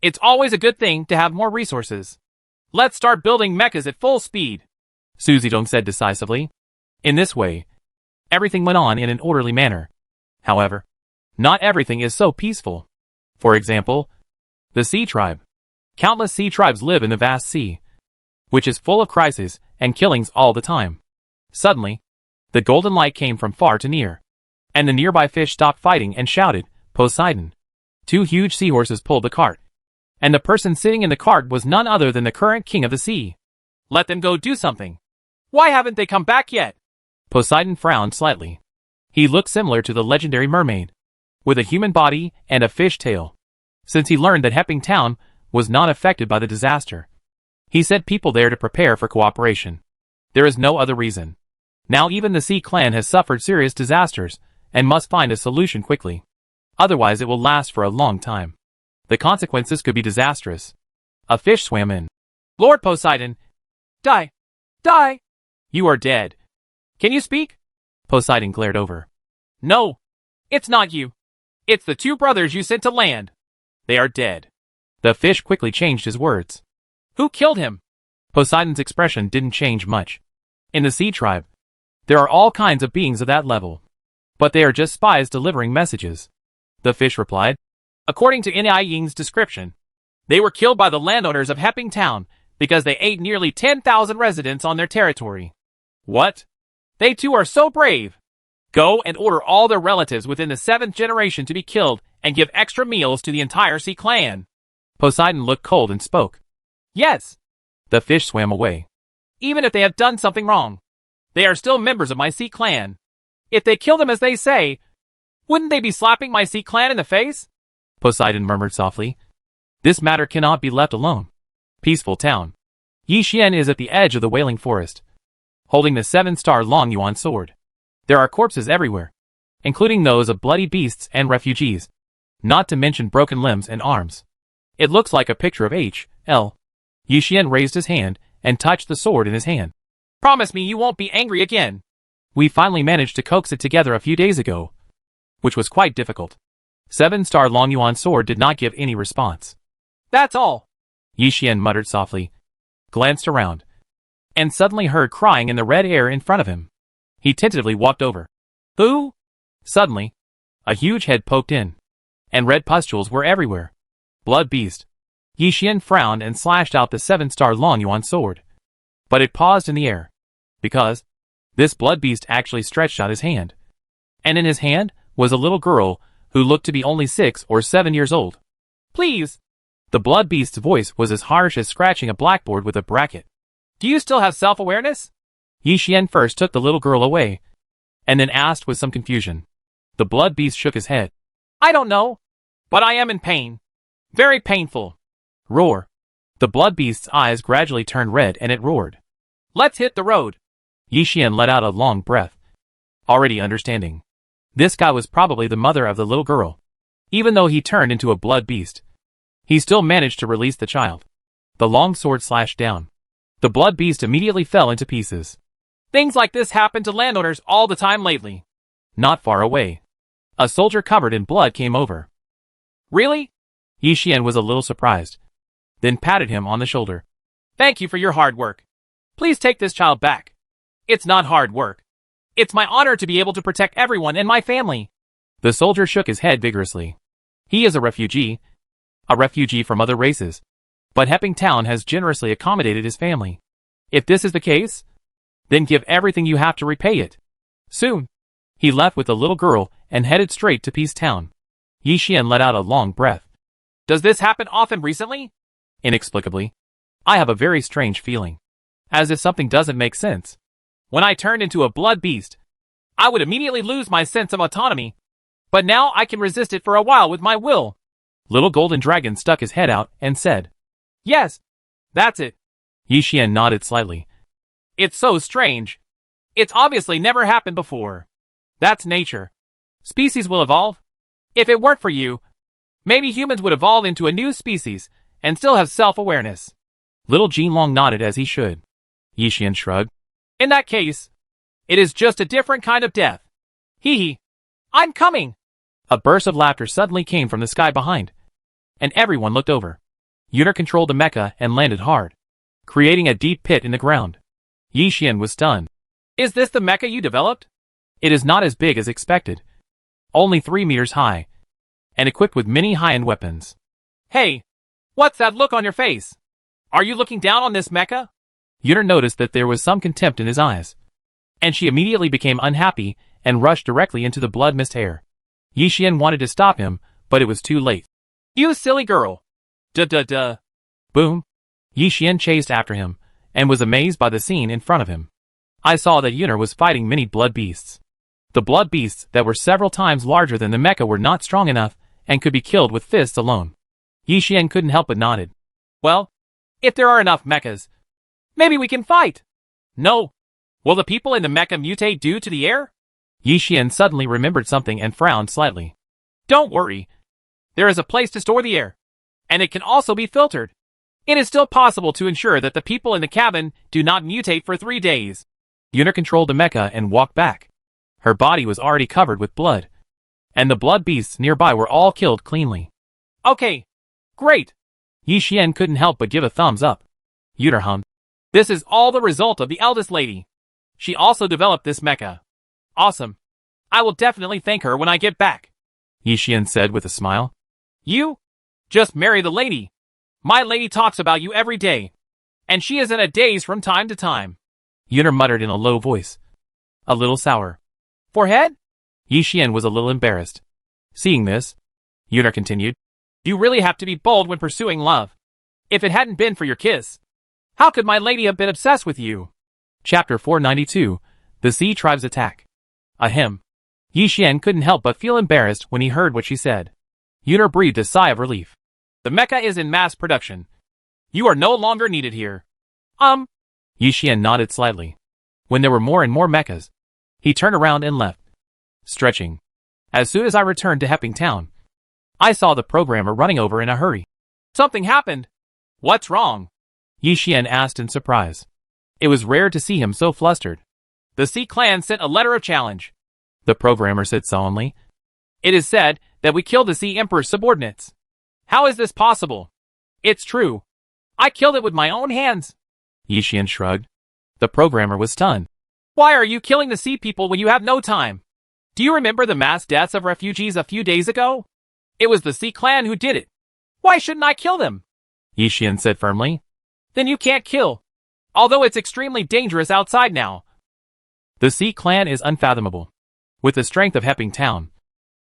it's always a good thing to have more resources. Let's start building mechas at full speed, Su Zitong said decisively. In this way, everything went on in an orderly manner. However, not everything is so peaceful. For example, the Sea Tribe. Countless sea tribes live in the vast sea, which is full of crises and killings all the time. Suddenly, the golden light came from far to near, and the nearby fish stopped fighting and shouted, Poseidon. 2 huge seahorses pulled the cart, and the person sitting in the cart was none other than the current king of the sea. Let them go do something. Why haven't they come back yet? Poseidon frowned slightly. He looked similar to the legendary mermaid, with a human body and a fish tail. Since he learned that Hepping Town was not affected by the disaster, he sent people there to prepare for cooperation. There is no other reason. Now even the Sea Clan has suffered serious disasters and must find a solution quickly. Otherwise it will last for a long time. The consequences could be disastrous. A fish swam in. Lord Poseidon! Die! Die! You are dead. Can you speak? Poseidon glared over. No! It's not you. It's the 2 brothers you sent to land. They are dead. The fish quickly changed his words. Who killed him? Poseidon's expression didn't change much. In the Sea Tribe, there are all kinds of beings of that level. But they are just spies delivering messages. The fish replied. According to Ni Ying's description, they were killed by the landowners of Hepping Town because they ate nearly 10,000 residents on their territory. What? They too are so brave. Go and order all their relatives within the 7th generation to be killed and give extra meals to the entire Sea Clan. Poseidon looked cold and spoke. Yes. The fish swam away. Even if they have done something wrong, they are still members of my Sea Clan. If they kill them as they say, wouldn't they be slapping my Sea Clan in the face? Poseidon murmured softly. This matter cannot be left alone. Peaceful Town. Yi Xian is at the edge of the Wailing Forest, holding the 7-star Long Yuan sword. There are corpses everywhere, including those of bloody beasts and refugees, not to mention broken limbs and arms. It looks like a picture of H.L. Yi Xian raised his hand and touched the sword in his hand. Promise me you won't be angry again. We finally managed to coax it together a few days ago, which was quite difficult. 7-star Long Yuan sword did not give any response. That's all. Yi Xian muttered softly, glanced around, and suddenly heard crying in the red air in front of him. He tentatively walked over. Who? Suddenly, a huge head poked in, and red pustules were everywhere. Blood beast. Yi Xian frowned and slashed out the 7-star Long Yuan sword. But it paused in the air, because this blood beast actually stretched out his hand. And in his hand was a little girl who looked to be only 6 or 7 years old. Please! The blood beast's voice was as harsh as scratching a blackboard with a bracket. Do you still have self-awareness? Yi Xian first took the little girl away, and then asked with some confusion. The blood beast shook his head. I don't know, but I am in pain. Very painful. Roar. The blood beast's eyes gradually turned red and it roared. Let's hit the road. Yi Xian let out a long breath. Already understanding. This guy was probably the mother of the little girl. Even though he turned into a blood beast, he still managed to release the child. The long sword slashed down. The blood beast immediately fell into pieces. Things like this happen to landowners all the time lately. Not far away, a soldier covered in blood came over. Really? Yi Xian was a little surprised, then patted him on the shoulder. Thank you for your hard work. Please take this child back. It's not hard work. It's my honor to be able to protect everyone in my family. The soldier shook his head vigorously. He is a refugee from other races. But Heping Town has generously accommodated his family. If this is the case, then give everything you have to repay it. Soon, he left with the little girl and headed straight to Peace Town. Yi Xian let out a long breath. Does this happen often recently? Inexplicably. I have a very strange feeling. As if something doesn't make sense. When I turned into a blood beast, I would immediately lose my sense of autonomy. But now I can resist it for a while with my will. Little Golden Dragon stuck his head out and said, Yes, that's it. Yi Xian nodded slightly. It's so strange. It's obviously never happened before. That's nature. Species will evolve. If it weren't for you, maybe humans would evolve into a new species and still have self-awareness. Little Jinlong nodded as he should. Yi Xian shrugged. In that case, it is just a different kind of death. Hee hee. I'm coming. A burst of laughter suddenly came from the sky behind, and everyone looked over. Yuner controlled the mecha and landed hard, creating a deep pit in the ground. Yi Xian was stunned. Is this the mecha you developed? It is not as big as expected. Only 3 meters high, and equipped with many high-end weapons. Hey, what's that look on your face? Are you looking down on this mecha? Yuner noticed that there was some contempt in his eyes, and she immediately became unhappy and rushed directly into the blood mist air. Yi Xian wanted to stop him, but it was too late. You silly girl. Duh. Boom. Yi Xian chased after him, and was amazed by the scene in front of him. I saw that Yuner was fighting many blood beasts. The blood beasts that were several times larger than the mecha were not strong enough, and could be killed with fists alone. Yi Xian couldn't help but nodded. Well, if there are enough mechas, maybe we can fight. No. Will the people in the mecha mutate due to the air? Yi Xian suddenly remembered something and frowned slightly. Don't worry. There is a place to store the air, and it can also be filtered. It is still possible to ensure that the people in the cabin do not mutate for 3 days. Yuner controlled the mecha and walked back. Her body was already covered with blood, and the blood beasts nearby were all killed cleanly. Okay, great. Yi Xian couldn't help but give a thumbs up. Yuner hummed. This is all the result of the eldest lady. She also developed this mecha. Awesome. I will definitely thank her when I get back. Yi Xian said with a smile. You? Just marry the lady. My lady talks about you every day, and she is in a daze from time to time. Yuner muttered in a low voice. A little sour. Forehead? Yi Xian was a little embarrassed. Seeing this, Yuner continued. You really have to be bold when pursuing love. If it hadn't been for your kiss, how could my lady have been obsessed with you? Chapter 492, The Sea Tribe's Attack. Ahem. Yi Xian couldn't help but feel embarrassed when he heard what she said. Yuner breathed a sigh of relief. The mecha is in mass production. You are no longer needed here. Yi Xian nodded slightly. When there were more and more mechas, he turned around and left. Stretching. As soon as I returned to Heping Town, I saw the programmer running over in a hurry. Something happened. What's wrong? Yi Xian asked in surprise. It was rare to see him so flustered. The Sea Clan sent a letter of challenge, the programmer said solemnly. It is said that we killed the Sea Emperor's subordinates. How is this possible? It's true. I killed it with my own hands. Yi Xian shrugged. The programmer was stunned. Why are you killing the sea people when you have no time? Do you remember the mass deaths of refugees a few days ago? It was the Sea Clan who did it. Why shouldn't I kill them? Yi Xian said firmly. Then you can't kill. Although it's extremely dangerous outside now. The Sea Clan is unfathomable. With the strength of Heping Town.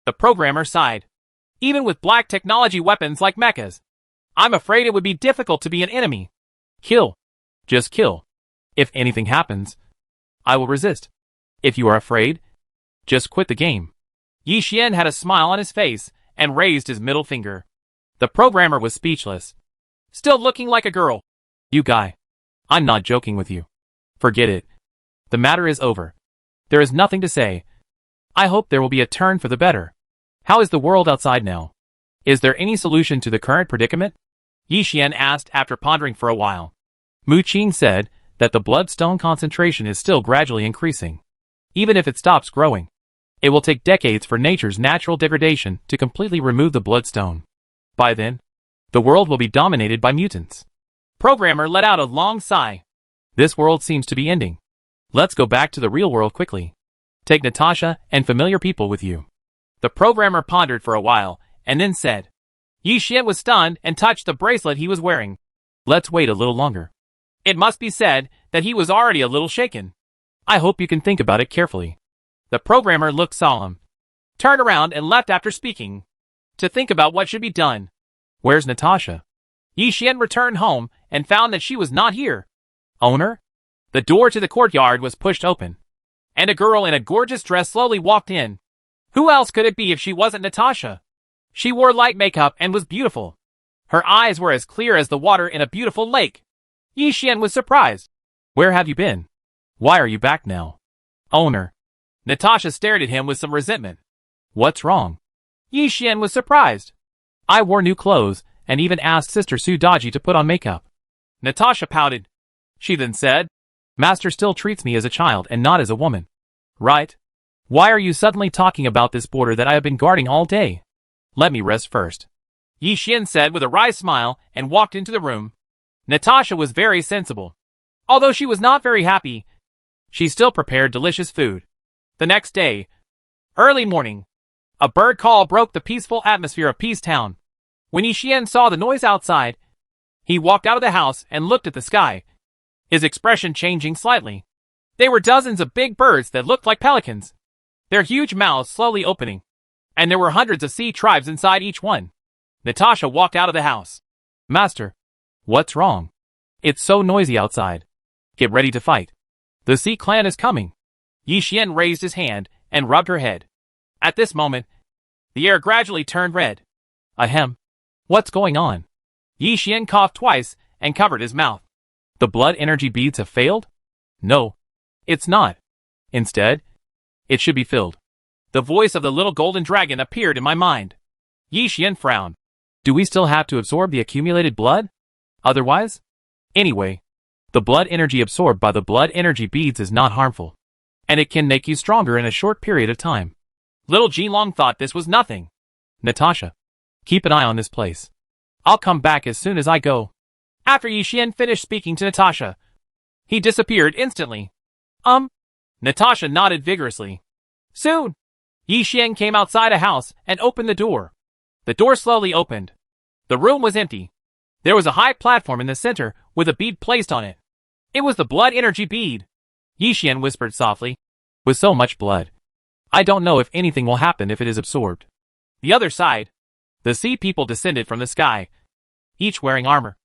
The programmer sighed. Even with black technology weapons like mechas, I'm afraid it would be difficult to be an enemy. Kill. Just kill. If anything happens, I will resist. If you are afraid, just quit the game. Yi Xian had a smile on his face and raised his middle finger. The programmer was speechless. Still looking like a girl. You guy. I'm not joking with you. Forget it. The matter is over. There is nothing to say. I hope there will be a turn for the better. How is the world outside now? Is there any solution to the current predicament? Yi Xian asked after pondering for a while. Mu Qing said that the bloodstone concentration is still gradually increasing. Even if it stops growing, it will take decades for nature's natural degradation to completely remove the bloodstone. By then, the world will be dominated by mutants. Programmer let out a long sigh. This world seems to be ending. Let's go back to the real world quickly. Take Natasha and familiar people with you. The programmer pondered for a while, and then said. Yi Xian was stunned and touched the bracelet he was wearing. Let's wait a little longer. It must be said that he was already a little shaken. I hope you can think about it carefully. The programmer looked solemn, turned around and left after speaking. To think about what should be done. Where's Natasha? Yi Xian returned home and found that she was not here. Owner? The door to the courtyard was pushed open, and a girl in a gorgeous dress slowly walked in. Who else could it be if she wasn't Natasha? She wore light makeup and was beautiful. Her eyes were as clear as the water in a beautiful lake. Yi Xian was surprised. Where have you been? Why are you back now? Owner. Natasha stared at him with some resentment. What's wrong? Yi Xian was surprised. I wore new clothes and even asked Sister Su Daji to put on makeup. Natasha pouted. She then said, Master still treats me as a child and not as a woman. Right? Why are you suddenly talking about this border that I have been guarding all day? Let me rest first. Yi Xian said with a wry smile and walked into the room. Natasha was very sensible. Although she was not very happy, she still prepared delicious food. The next day, early morning, a bird call broke the peaceful atmosphere of Peace Town. When Yi Xian saw the noise outside, he walked out of the house and looked at the sky, his expression changing slightly. They were dozens of big birds that looked like pelicans, their huge mouths slowly opening, and there were hundreds of sea tribes inside each one. Natasha walked out of the house. Master, what's wrong? It's so noisy outside. Get ready to fight. The Sea Clan is coming. Yi Xian raised his hand and rubbed her head. At this moment, the air gradually turned red. Ahem. What's going on? Yi Xian coughed twice and covered his mouth. The blood energy beads have failed? No, it's not. Instead, it should be filled. The voice of the little golden dragon appeared in my mind. Yi Xian frowned. Do we still have to absorb the accumulated blood? Otherwise? Anyway, the blood energy absorbed by the blood energy beads is not harmful, and it can make you stronger in a short period of time. Little Jilong thought this was nothing. Natasha, keep an eye on this place. I'll come back as soon as I go. After Yi Xian finished speaking to Natasha, he disappeared instantly. Natasha nodded vigorously. Soon, Yi Xian came outside a house and opened the door. The door slowly opened. The room was empty. There was a high platform in the center with a bead placed on it. It was the blood energy bead. Yi Xian whispered softly. With so much blood, I don't know if anything will happen if it is absorbed. The other side, the sea people descended from the sky, each wearing armor,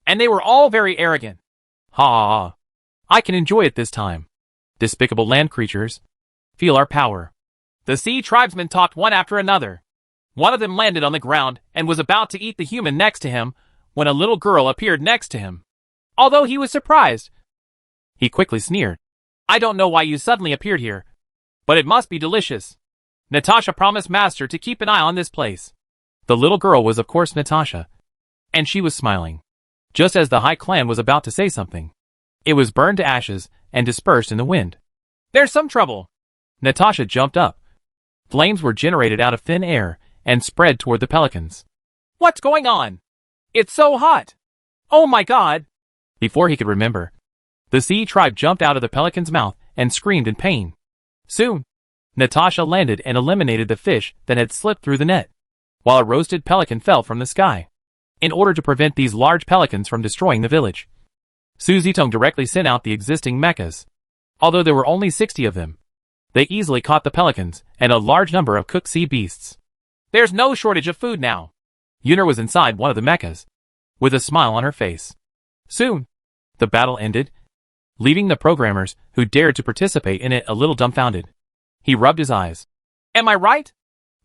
and they were all very arrogant. Ha ha ha. I can enjoy it this time. Despicable land creatures, feel our power. The sea tribesmen talked one after another. One of them landed on the ground and was about to eat the human next to him when a little girl appeared next to him. Although he was surprised, he quickly sneered. I don't know why you suddenly appeared here, but it must be delicious. Natasha promised Master to keep an eye on this place. The little girl was of course Natasha, and she was smiling. Just as the High Clan was about to say something, it was burned to ashes and dispersed in the wind. There's some trouble. Natasha jumped up. Flames were generated out of thin air and spread toward the pelicans. What's going on? It's so hot. Oh my god. Before he could remember, the sea tribe jumped out of the pelican's mouth and screamed in pain. Soon, Natasha landed and eliminated the fish that had slipped through the net, while a roasted pelican fell from the sky. In order to prevent these large pelicans from destroying the village, Su Zitong directly sent out the existing mechas. Although there were only 60 of them, they easily caught the pelicans and a large number of cooked sea beasts. There's no shortage of food now. Yuner was inside one of the mechas, with a smile on her face. Soon, the battle ended, leaving the programmers who dared to participate in it a little dumbfounded. He rubbed his eyes. Am I right?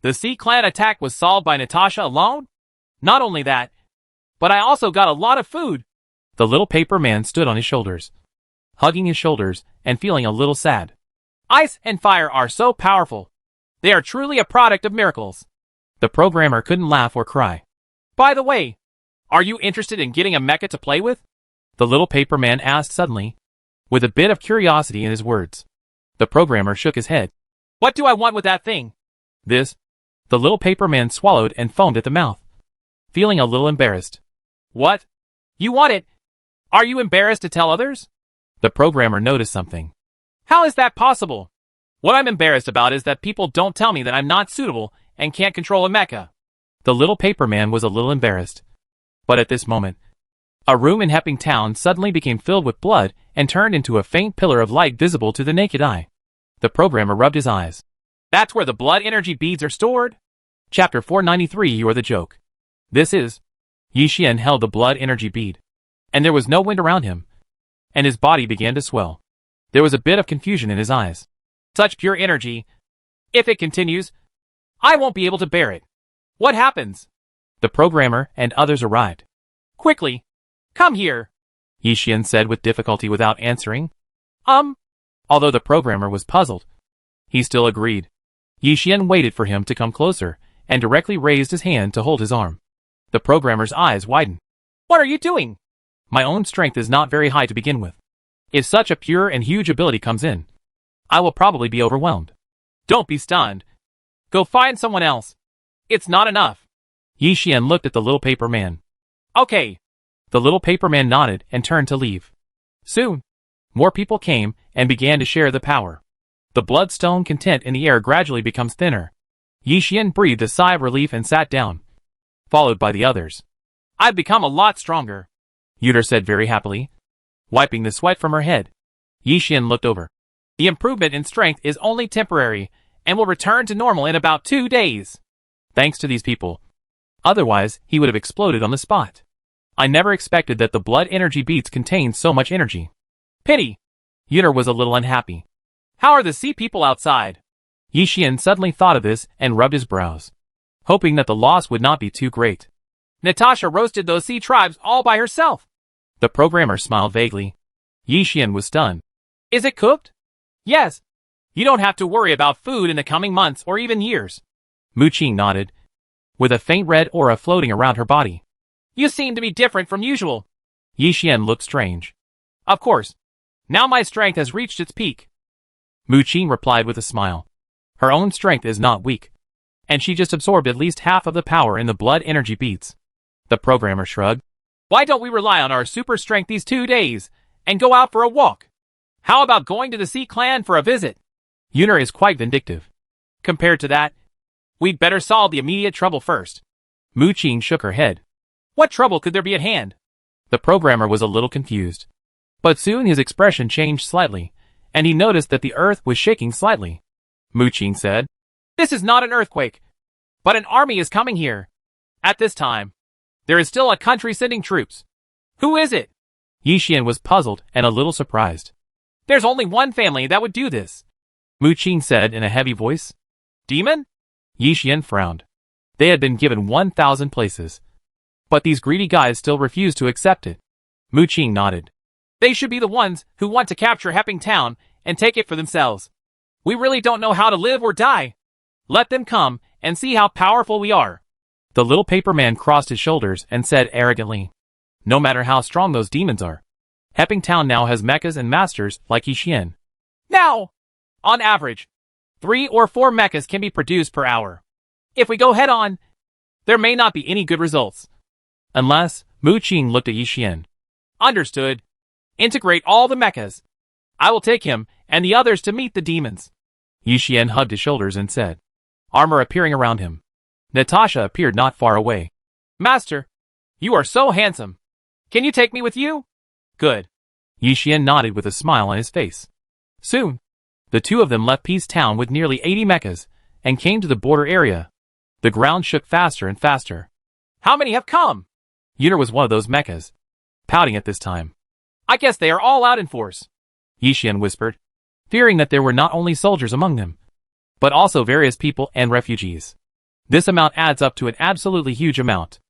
The Sea Clan attack was solved by Natasha alone? Not only that, But I also got a lot of food. The little paper man stood on his shoulders, hugging his shoulders and feeling a little sad. Ice and fire are so powerful. They are truly a product of miracles. The programmer couldn't laugh or cry. By the way, are you interested in getting a mecha to play with? The little paper man asked suddenly, with a bit of curiosity in his words. The programmer shook his head. What do I want with that thing? This. The little paper man swallowed and foamed at the mouth, feeling a little embarrassed. What? You want it? Are you embarrassed to tell others? The programmer noticed something. How is that possible? What I'm embarrassed about is that people don't tell me that I'm not suitable and can't control a mecha. The little paper man was a little embarrassed. But at this moment, a room in Hepping Town suddenly became filled with blood and turned into a faint pillar of light visible to the naked eye. The programmer rubbed his eyes. That's where the blood energy beads are stored? Chapter 493. You are the joke. This is. Yi Xian held the blood energy bead, and there was no wind around him, and his body began to swell. There was a bit of confusion in his eyes. Such pure energy. If it continues, I won't be able to bear it. What happens? The programmer and others arrived. Quickly, come here, Yi Xian said with difficulty without answering. Although the programmer was puzzled, he still agreed. Yi Xian waited for him to come closer and directly raised his hand to hold his arm. The programmer's eyes widened. What are you doing? My own strength is not very high to begin with. If such a pure and huge ability comes in, I will probably be overwhelmed. Don't be stunned. Go find someone else. It's not enough. Yi Xian looked at the little paper man. Okay. The little paper man nodded and turned to leave. Soon, more people came and began to share the power. The bloodstone content in the air gradually becomes thinner. Yi Xian breathed a sigh of relief and sat down, followed by the others. I've become a lot stronger, Yuter said very happily, wiping the sweat from her head. Yi Xian looked over. The improvement in strength is only temporary and will return to normal in about 2 days. Thanks to these people. Otherwise, he would have exploded on the spot. I never expected that the blood energy beads contained so much energy. Pity. Yuter was a little unhappy. How are the sea people outside? Yi Xian suddenly thought of this and rubbed his brows, hoping that the loss would not be too great. Natasha roasted those sea tribes all by herself. The programmer smiled vaguely. Yi Xian was stunned. Is it cooked? Yes. You don't have to worry about food in the coming months or even years. Mu Qing nodded, with a faint red aura floating around her body. You seem to be different from usual. Yi Xian looked strange. Of course. Now my strength has reached its peak. Mu Qing replied with a smile. Her own strength is not weak, and she just absorbed at least half of the power in the blood energy beads. The programmer shrugged. Why don't we rely on our super strength these 2 days and go out for a walk? How about going to the Sea Clan for a visit? Yuner is quite vindictive. Compared to that, we'd better solve the immediate trouble first. Mu Qing shook her head. What trouble could there be at hand? The programmer was a little confused. But soon his expression changed slightly, and he noticed that the earth was shaking slightly. Mu Qing said, This is not an earthquake, but an army is coming here. At this time, there is still a country sending troops. Who is it? Yi Xian was puzzled and a little surprised. There's only one family that would do this, Mu Qing said in a heavy voice. Demon? Yi Xian frowned. They had been given 1,000 places, but these greedy guys still refused to accept it. Mu Qing nodded. They should be the ones who want to capture Hepping Town and take it for themselves. We really don't know how to live or die. Let them come and see how powerful we are. The little paper man crossed his shoulders and said arrogantly, No matter how strong those demons are, Hepping Town now has mechas and masters like Yi Xian. Now, on average, 3 or 4 mechas can be produced per hour. If we go head on, there may not be any good results. Unless, Mu Qing looked at Yi Xian. Understood. Integrate all the mechas. I will take him and the others to meet the demons. Yi Xian hugged his shoulders and said, armor appearing around him. Natasha appeared not far away. Master, you are so handsome. Can you take me with you? Good. Yi Xian nodded with a smile on his face. Soon, the two of them left Peace Town with nearly 80 mechas and came to the border area. The ground shook faster and faster. How many have come? Yuner was one of those mechas, pouting at this time. I guess they are all out in force, Yi Xian whispered, fearing that there were not only soldiers among them, but also various people and refugees. This amount adds up to an absolutely huge amount.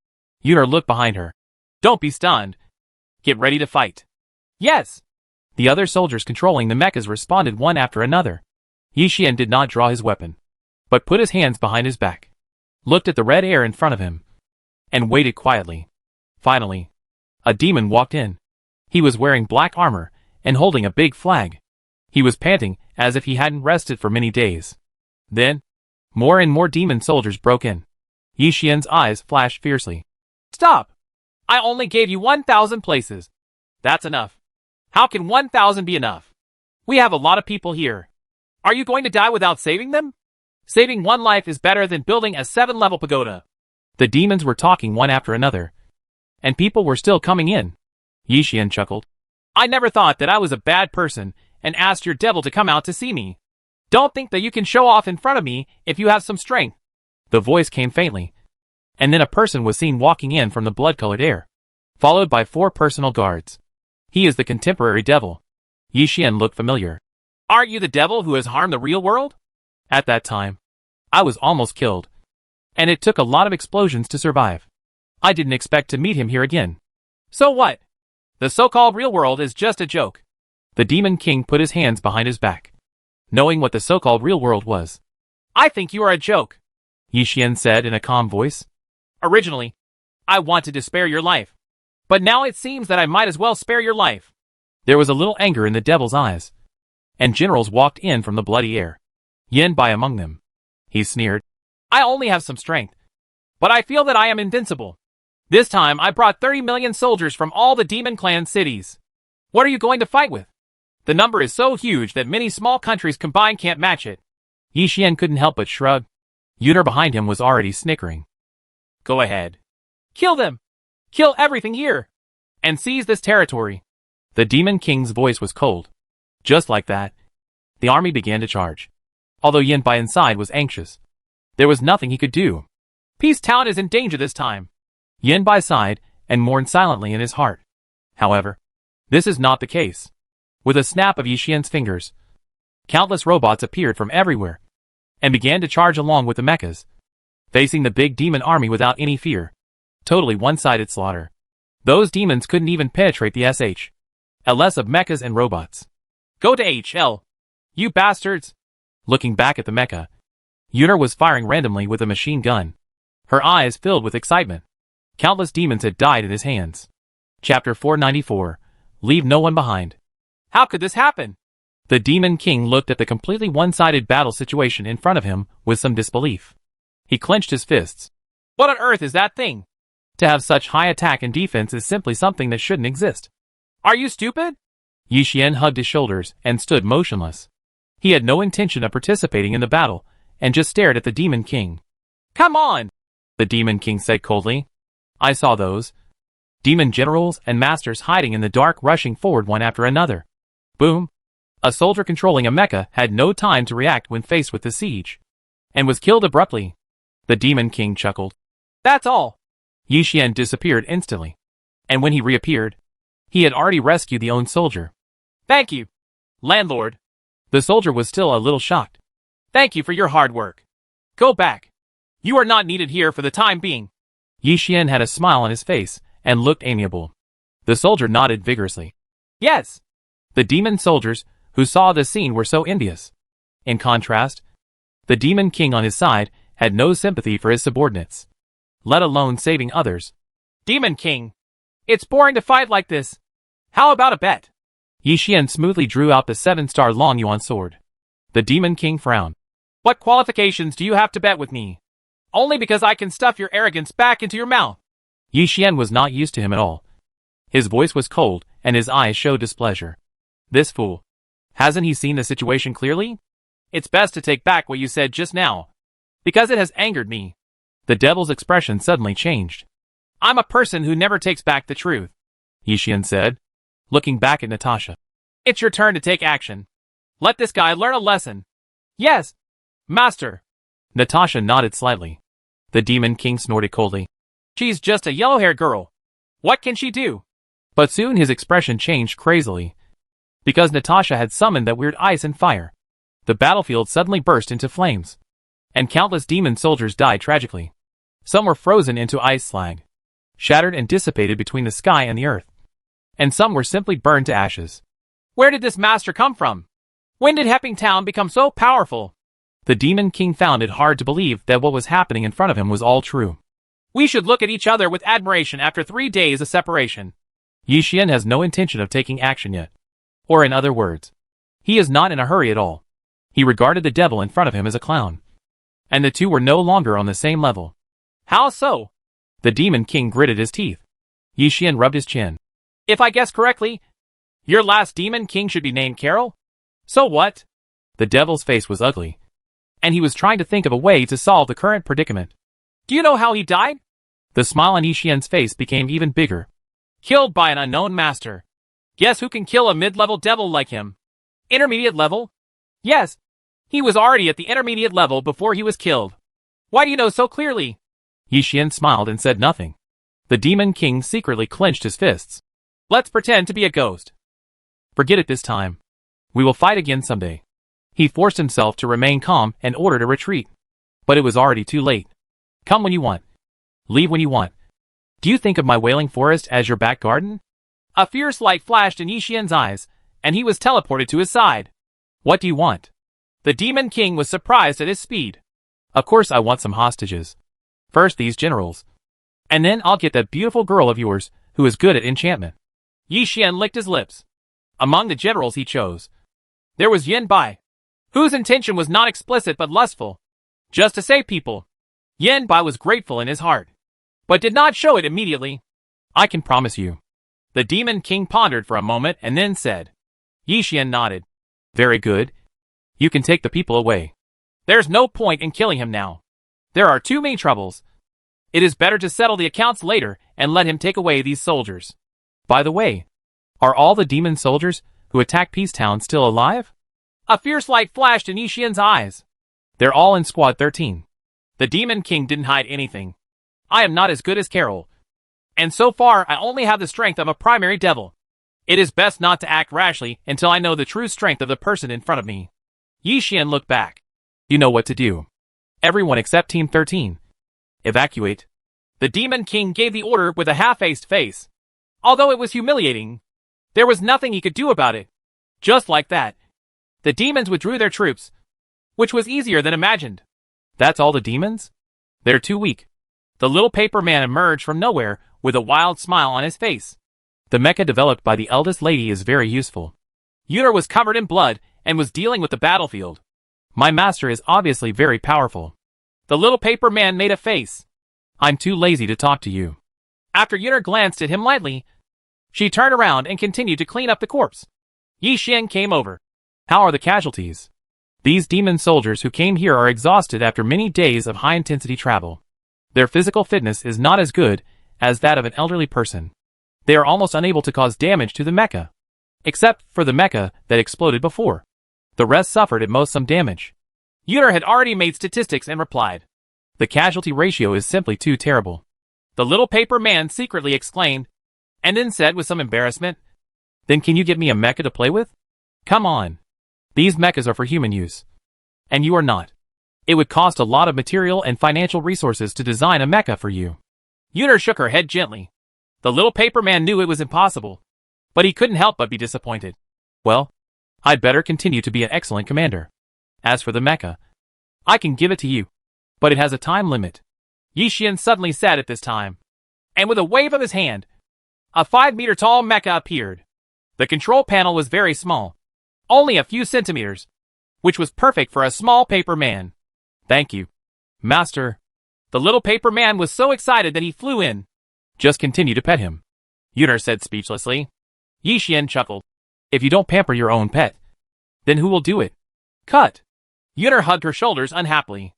Yuner looked behind her. Don't be stunned. Get ready to fight. Yes. The other soldiers controlling the mechas responded one after another. Yi Xian did not draw his weapon, but put his hands behind his back, looked at the red air in front of him, and waited quietly. Finally, a demon walked in. He was wearing black armor and holding a big flag. He was panting as if he hadn't rested for many days. Then, more and more demon soldiers broke in. Yi Xian's eyes flashed fiercely. Stop! I only gave you 1,000 places. That's enough. How can 1,000 be enough? We have a lot of people here. Are you going to die without saving them? Saving one life is better than building a 7-level pagoda. The demons were talking one after another, and people were still coming in. Yi Xian chuckled. I never thought that I was a bad person and asked your devil to come out to see me. Don't think that you can show off in front of me if you have some strength. The voice came faintly, and then a person was seen walking in from the blood-colored air, followed by 4 personal guards. He is the contemporary devil. Yi Xian looked familiar. Aren't you the devil who has harmed the real world? At that time, I was almost killed, and it took a lot of explosions to survive. I didn't expect to meet him here again. So what? The so-called real world is just a joke. The Demon King put his hands behind his back, knowing what the so-called real world was. I think you are a joke, Yi Xian said in a calm voice. Originally, I wanted to spare your life, but now it seems that I might as well spare your life. There was a little anger in the devil's eyes, and generals walked in from the bloody air. Yan Bai among them. He sneered. I only have some strength, but I feel that I am invincible. This time I brought 30 million soldiers from all the demon clan cities. What are you going to fight with? The number is so huge that many small countries combined can't match it. Yi Xian couldn't help but shrug. Yuner behind him was already snickering. Go ahead. Kill them! Kill everything here! And seize this territory. The Demon King's voice was cold. Just like that, the army began to charge. Although Yan Bai inside was anxious, there was nothing he could do. Peace Town is in danger this time. Yan Bai sighed and mourned silently in his heart. However, this is not the case. With a snap of Yi Xian's fingers, countless robots appeared from everywhere and began to charge along with the mechas, facing the big demon army without any fear. Totally one-sided slaughter. Those demons couldn't even penetrate the LS of mechas and robots. Go to HL, you bastards! Looking back at the mecha, Yuner was firing randomly with a machine gun. Her eyes filled with excitement. Countless demons had died in his hands. Chapter 494. Leave no one behind. How could this happen? The Demon King looked at the completely one-sided battle situation in front of him with some disbelief. He clenched his fists. What on earth is that thing? To have such high attack and defense is simply something that shouldn't exist. Are you stupid? Yi Xian hugged his shoulders and stood motionless. He had no intention of participating in the battle and just stared at the Demon King. Come on, the Demon King said coldly. I saw those demon generals and masters hiding in the dark, rushing forward one after another. Boom! A soldier controlling a mecha had no time to react when faced with the siege, and was killed abruptly. The Demon King chuckled. That's all. Yi Xian disappeared instantly, and when he reappeared, he had already rescued the owned soldier. Thank you, landlord. The soldier was still a little shocked. Thank you for your hard work. Go back. You are not needed here for the time being. Yi Xian had a smile on his face and looked amiable. The soldier nodded vigorously. Yes. The demon soldiers who saw the scene were so envious. In contrast, the Demon King on his side had no sympathy for his subordinates, let alone saving others. Demon King, it's boring to fight like this. How about a bet? Yi Xian smoothly drew out the 7-star Long Yuan sword. The Demon King frowned. What qualifications do you have to bet with me? Only because I can stuff your arrogance back into your mouth. Yi Xian was not used to him at all. His voice was cold and his eyes showed displeasure. This fool. Hasn't he seen the situation clearly? It's best to take back what you said just now, because it has angered me. The devil's expression suddenly changed. I'm a person who never takes back the truth, Yi Xian said, looking back at Natasha. It's your turn to take action. Let this guy learn a lesson. Yes, master. Natasha nodded slightly. The Demon King snorted coldly. She's just a yellow-haired girl. What can she do? But soon his expression changed crazily, because Natasha had summoned that weird ice and fire. The battlefield suddenly burst into flames, and countless demon soldiers died tragically. Some were frozen into ice slag. shattered and dissipated between the sky and the earth. And some were simply burned to ashes. Where did this master come from? When did Hepping Town become so powerful? The Demon King found it hard to believe that what was happening in front of him was all true. We should look at each other with admiration after 3 days of separation. Yi Xian has no intention of taking action yet. Or in other words, he is not in a hurry at all. He regarded the devil in front of him as a clown. And the two were no longer on the same level. How so? The Demon King gritted his teeth. Yi Xian rubbed his chin. If I guess correctly, your last Demon King should be named Carol? So what? The devil's face was ugly. And he was trying to think of a way to solve the current predicament. Do you know how he died? The smile on Yi Xian's face became even bigger. Killed by an unknown master. Guess who can kill a mid-level devil like him? Intermediate level? Yes. He was already at the intermediate level before he was killed. Why do you know so clearly? Yi Xian smiled and said nothing. The Demon King secretly clenched his fists. Let's pretend to be a ghost. Forget it this time. We will fight again someday. He forced himself to remain calm and ordered a retreat. But it was already too late. Come when you want. Leave when you want. Do you think of my Wailing Forest as your back garden? A fierce light flashed in Yi Xian's eyes, and he was teleported to his side. What do you want? The Demon King was surprised at his speed. Of course I want some hostages. First these generals. And then I'll get that beautiful girl of yours, who is good at enchantment. Yi Xian licked his lips. Among the generals he chose, there was Yen Bai, whose intention was not explicit but lustful. Just to save people. Yen Bai was grateful in his heart, but did not show it immediately. I can promise you. The Demon King pondered for a moment and then said. Yi Xian nodded. Very good. You can take the people away. There's no point in killing him now. There are too many troubles. It is better to settle the accounts later and let him take away these soldiers. By the way, are all the demon soldiers who attacked Peace Town still alive? A fierce light flashed in Yi Xian's eyes. They're all in Squad 13. The Demon King didn't hide anything. I am not as good as Carol. And so far I only have the strength of a primary devil. It is best not to act rashly until I know the true strength of the person in front of me. Yi Xian looked back. You know what to do. Everyone except Team 13. Evacuate. The Demon King gave the order with a half-faced face. Although it was humiliating, there was nothing he could do about it. Just like that, the demons withdrew their troops, which was easier than imagined. That's all the demons? They're too weak. The little paper man emerged from nowhere with a wild smile on his face. The mecha developed by the eldest lady is very useful. Yuner was covered in blood and was dealing with the battlefield. My master is obviously very powerful. The little paper man made a face. I'm too lazy to talk to you. After Yuner glanced at him lightly, she turned around and continued to clean up the corpse. Yi Xian came over. How are the casualties? These demon soldiers who came here are exhausted after many days of high-intensity travel. Their physical fitness is not as good as that of an elderly person. They are almost unable to cause damage to the mecha. Except for the mecha that exploded before. The rest suffered at most some damage. Yuner had already made statistics and replied. The casualty ratio is simply too terrible. The little paper man secretly exclaimed, and then said with some embarrassment, Then can you get me a mecha to play with? Come on. These mechas are for human use. And you are not. It would cost a lot of material and financial resources to design a mecha for you. Yuner shook her head gently. The little paper man knew it was impossible. But he couldn't help but be disappointed. Well, I'd better continue to be an excellent commander. As for the mecha, I can give it to you. But it has a time limit. Yi Xian suddenly said at this time. And with a wave of his hand, a 5-meter-tall mecha appeared. The control panel was very small. Only a few centimeters. Which was perfect for a small paper man. Thank you, Master. The little paper man was so excited that he flew in. Just continue to pet him. Yuner said speechlessly. Yi Xian chuckled. If you don't pamper your own pet, then who will do it? Cut. Yuner hugged her shoulders unhappily.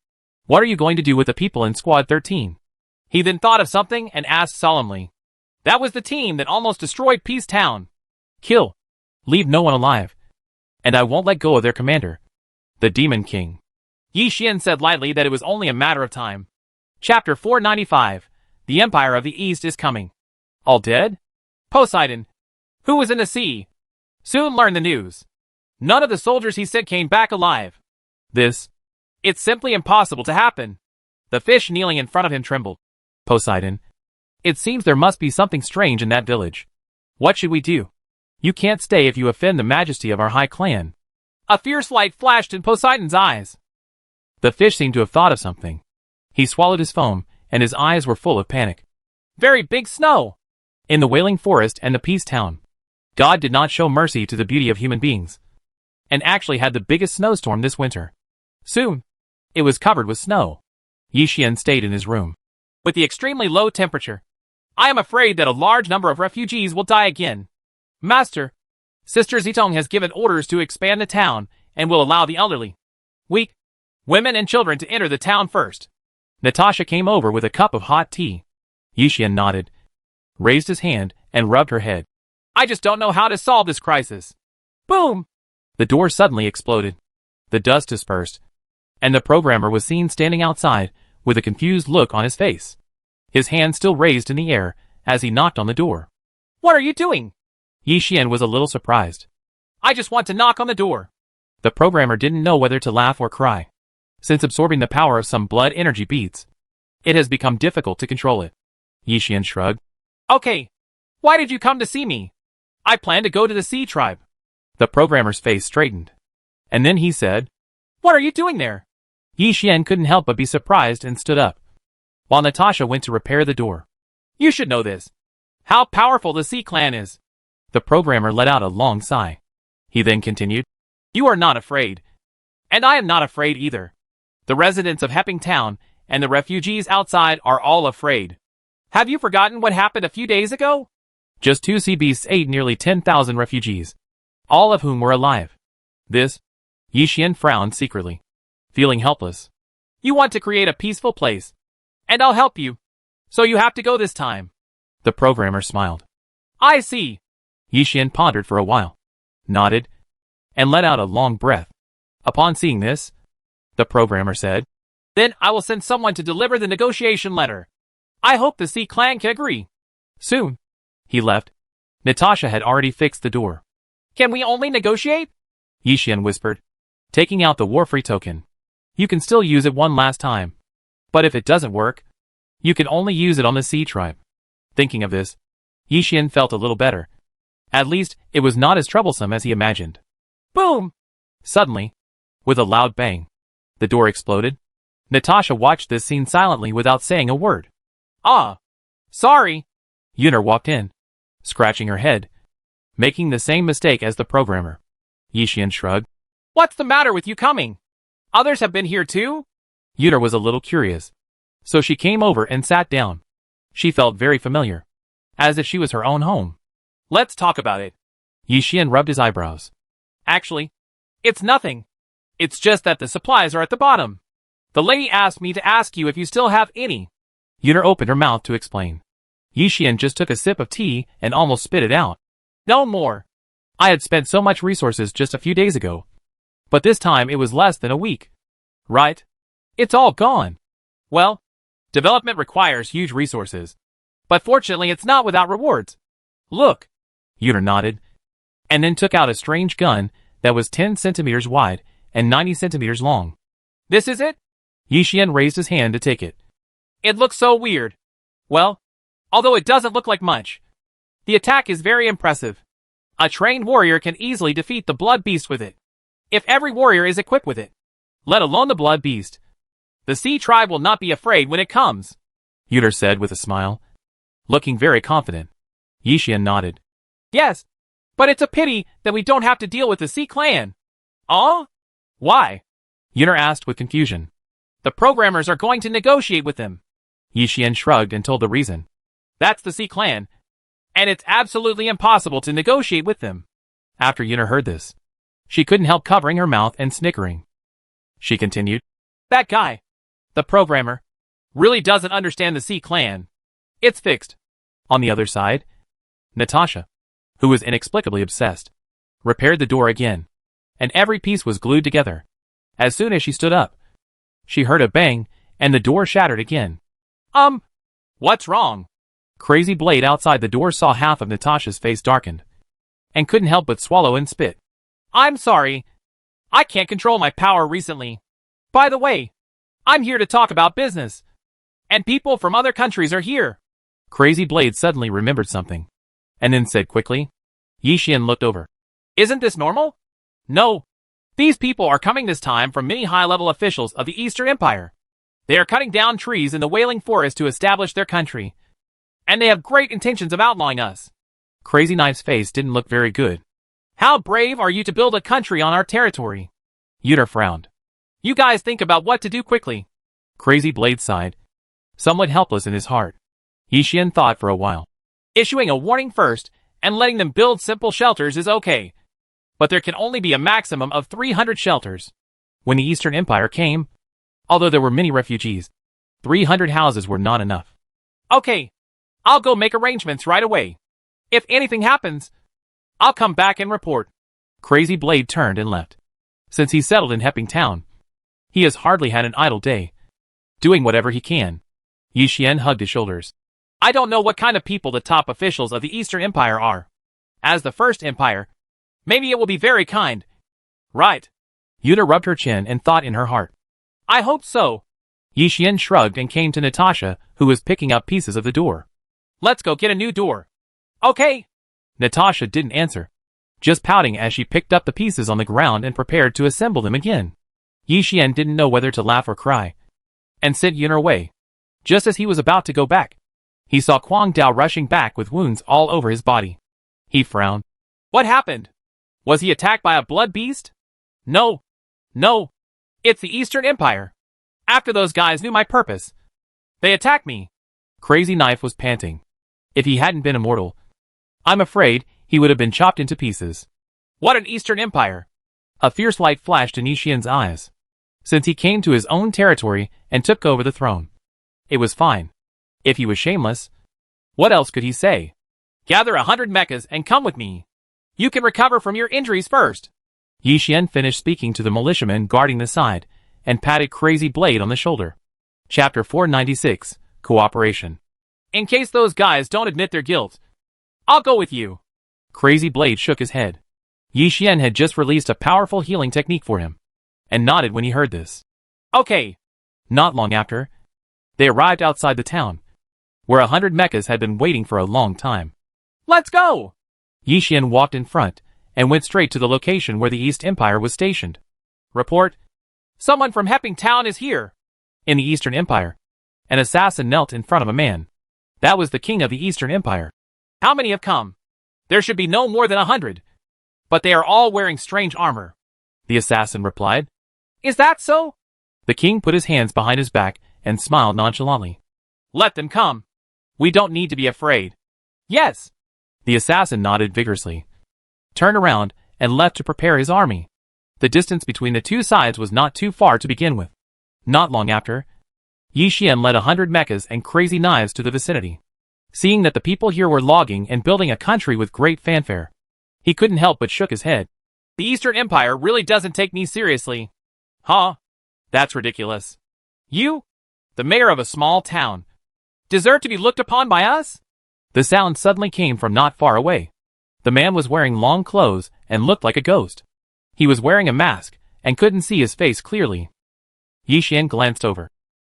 What are you going to do with the people in Squad 13? He then thought of something and asked solemnly. That was the team that almost destroyed Peace Town. Kill. Leave no one alive. And I won't let go of their commander, the Demon King. Yi Xian said lightly that it was only a matter of time. Chapter 495. The Empire of the East is coming. All dead? Poseidon, who was in the sea, soon learned the news. None of the soldiers he sent came back alive. It's simply impossible to happen. The fish kneeling in front of him trembled. Poseidon, It seems there must be something strange in that village. What should we do? You can't stay if you offend the majesty of our high clan. A fierce light flashed in Poseidon's eyes. The fish seemed to have thought of something. He swallowed his foam, and his eyes were full of panic. Very big snow! In the Wailing Forest and the Peace Town, God did not show mercy to the beauty of human beings, and actually had the biggest snowstorm this winter. Soon, it was covered with snow. Yi Xian stayed in his room. With the extremely low temperature, I am afraid that a large number of refugees will die again. Master, Sister Zitong has given orders to expand the town and will allow the elderly, weak, women and children to enter the town first. Natasha came over with a cup of hot tea. Yi Xian nodded, raised his hand, and rubbed her head. I just don't know how to solve this crisis. Boom! The door suddenly exploded. The dust dispersed, and the programmer was seen standing outside with a confused look on his face, his hand still raised in the air as he knocked on the door. What are you doing? Yi Xian was a little surprised. I just want to knock on the door. The programmer didn't know whether to laugh or cry. Since absorbing the power of some blood energy beads, it has become difficult to control it. Yi Xian shrugged. Okay. Why did you come to see me? I plan to go to the Sea Tribe. The programmer's face straightened. And then he said, What are you doing there? Yi Xian couldn't help but be surprised and stood up, while Natasha went to repair the door. You should know this. How powerful the Sea Clan is. The programmer let out a long sigh. He then continued, You are not afraid. And I am not afraid either. The residents of Hepping Town and the refugees outside are all afraid. Have you forgotten what happened a few days ago? Just 2 sea beasts ate nearly 10,000 refugees, all of whom were alive. This, Yi Xian frowned secretly, feeling helpless. You want to create a peaceful place, and I'll help you. So you have to go this time. The programmer smiled. I see. Yi Xian pondered for a while, nodded, and let out a long breath. Upon seeing this, the programmer said, Then I will send someone to deliver the negotiation letter. I hope the Sea Clan can agree. Soon. He left. Natasha had already fixed the door. Can we only negotiate? Yi Xian whispered, taking out the war-free token. You can still use it one last time. But if it doesn't work, you can only use it on the Sea Tribe. Thinking of this, Yi Xian felt a little better. At least, it was not as troublesome as he imagined. Boom! Suddenly, with a loud bang, the door exploded. Natasha watched this scene silently without saying a word. Ah! Sorry! Yuner walked in, scratching her head, making the same mistake as the programmer. Yi Xian shrugged. What's the matter with you coming? Others have been here too? Yuner was a little curious, so she came over and sat down. She felt very familiar, as if she was her own home. Let's talk about it. Yi Xian rubbed his eyebrows. Actually, it's nothing. It's just that the supplies are at the bottom. The lady asked me to ask you if you still have any. Yuner opened her mouth to explain. Yi Xian just took a sip of tea and almost spit it out. No more. I had spent so much resources just a few days ago, but this time it was less than a week. Right? It's all gone. Well, development requires huge resources, but fortunately it's not without rewards. Look. Yuner nodded, and then took out a strange gun that was 10 centimeters wide and 90 centimeters long. This is it? Yi Xian raised his hand to take it. It looks so weird. Well, although it doesn't look like much, the attack is very impressive. A trained warrior can easily defeat the Blood Beast with it, if every warrior is equipped with it, let alone the Blood Beast. The Sea Tribe will not be afraid when it comes, Yuner said with a smile, looking very confident. Yi Xian nodded. Yes, but it's a pity that we don't have to deal with the Sea Clan. Why? Yuner asked with confusion. The programmers are going to negotiate with them. Yi Xian shrugged and told the reason. That's the Sea Clan, and it's absolutely impossible to negotiate with them. After Yuner heard this, she couldn't help covering her mouth and snickering. She continued, That guy, the programmer, really doesn't understand the Sea Clan. It's fixed. On the other side, Natasha, who was inexplicably obsessed, repaired the door again, and every piece was glued together. As soon as she stood up, she heard a bang, and the door shattered again. What's wrong? Crazy Blade outside the door saw half of Natasha's face darkened, and couldn't help but swallow and spit. I'm sorry. I can't control my power recently. By the way, I'm here to talk about business. And people from other countries are here. Crazy Blade suddenly remembered something, and then said quickly. Yi Xian looked over. Isn't this normal? No. These people are coming this time from many high-level officials of the Eastern Empire. They are cutting down trees in the Wailing Forest to establish their country. And they have great intentions of outlawing us. Crazy Knife's face didn't look very good. How brave are you to build a country on our territory? Yuta frowned. You guys think about what to do quickly. Crazy Blade sighed, somewhat helpless in his heart. Yi Xian thought for a while. Issuing a warning first and letting them build simple shelters is okay. But there can only be a maximum of 300 shelters. When the Eastern Empire came, although there were many refugees, 300 houses were not enough. Okay, I'll go make arrangements right away. If anything happens, I'll come back and report. Crazy Blade turned and left. Since he settled in Hepping Town, he has hardly had an idle day, doing whatever he can. Yi Xian hugged his shoulders. I don't know what kind of people the top officials of the Eastern Empire are. As the First Empire, maybe it will be very kind. Right. Yuta rubbed her chin and thought in her heart. I hope so. Yi Xian shrugged and came to Natasha, who was picking up pieces of the door. Let's go get a new door. Okay. Natasha didn't answer, just pouting as she picked up the pieces on the ground and prepared to assemble them again. Yi Xian didn't know whether to laugh or cry, and sent Yuta away. Just as he was about to go back, he saw Kwang Dao rushing back with wounds all over his body. He frowned. What happened? Was he attacked by a blood beast? No. No. It's the Eastern Empire. After those guys knew my purpose, they attacked me. Crazy Knife was panting. If he hadn't been immortal, I'm afraid he would have been chopped into pieces. What an Eastern Empire! A fierce light flashed in Yi Xian's eyes, since he came to his own territory and took over the throne. It was fine. If he was shameless, what else could he say? Gather 100 mechas and come with me. You can recover from your injuries first. Yi Xian finished speaking to the militiamen guarding the side, and patted Crazy Blade on the shoulder. Chapter 496, Cooperation. In case those guys don't admit their guilt, I'll go with you. Crazy Blade shook his head. Yi Xian had just released a powerful healing technique for him, and nodded when he heard this. Okay. Not long after, they arrived outside the town, where 100 mechas had been waiting for a long time. Let's go! Yi Xian walked in front, and went straight to the location where the East Empire was stationed. Report. Someone from Hepping Town is here. In the Eastern Empire, an assassin knelt in front of a man. That was the king of the Eastern Empire. How many have come? There should be no more than 100. But they are all wearing strange armor. The assassin replied. Is that so? The king put his hands behind his back and smiled nonchalantly. Let them come. We don't need to be afraid. Yes. The assassin nodded vigorously, turned around, and left to prepare his army. The distance between the two sides was not too far to begin with. Not long after, Yi Xian led 100 mechas and Crazy Knives to the vicinity. Seeing that the people here were logging and building a country with great fanfare, he couldn't help but shook his head. The Eastern Empire really doesn't take me seriously. Huh? That's ridiculous. You, the mayor of a small town, deserve to be looked upon by us? The sound suddenly came from not far away. The man was wearing long clothes and looked like a ghost. He was wearing a mask and couldn't see his face clearly. Yi Xian glanced over.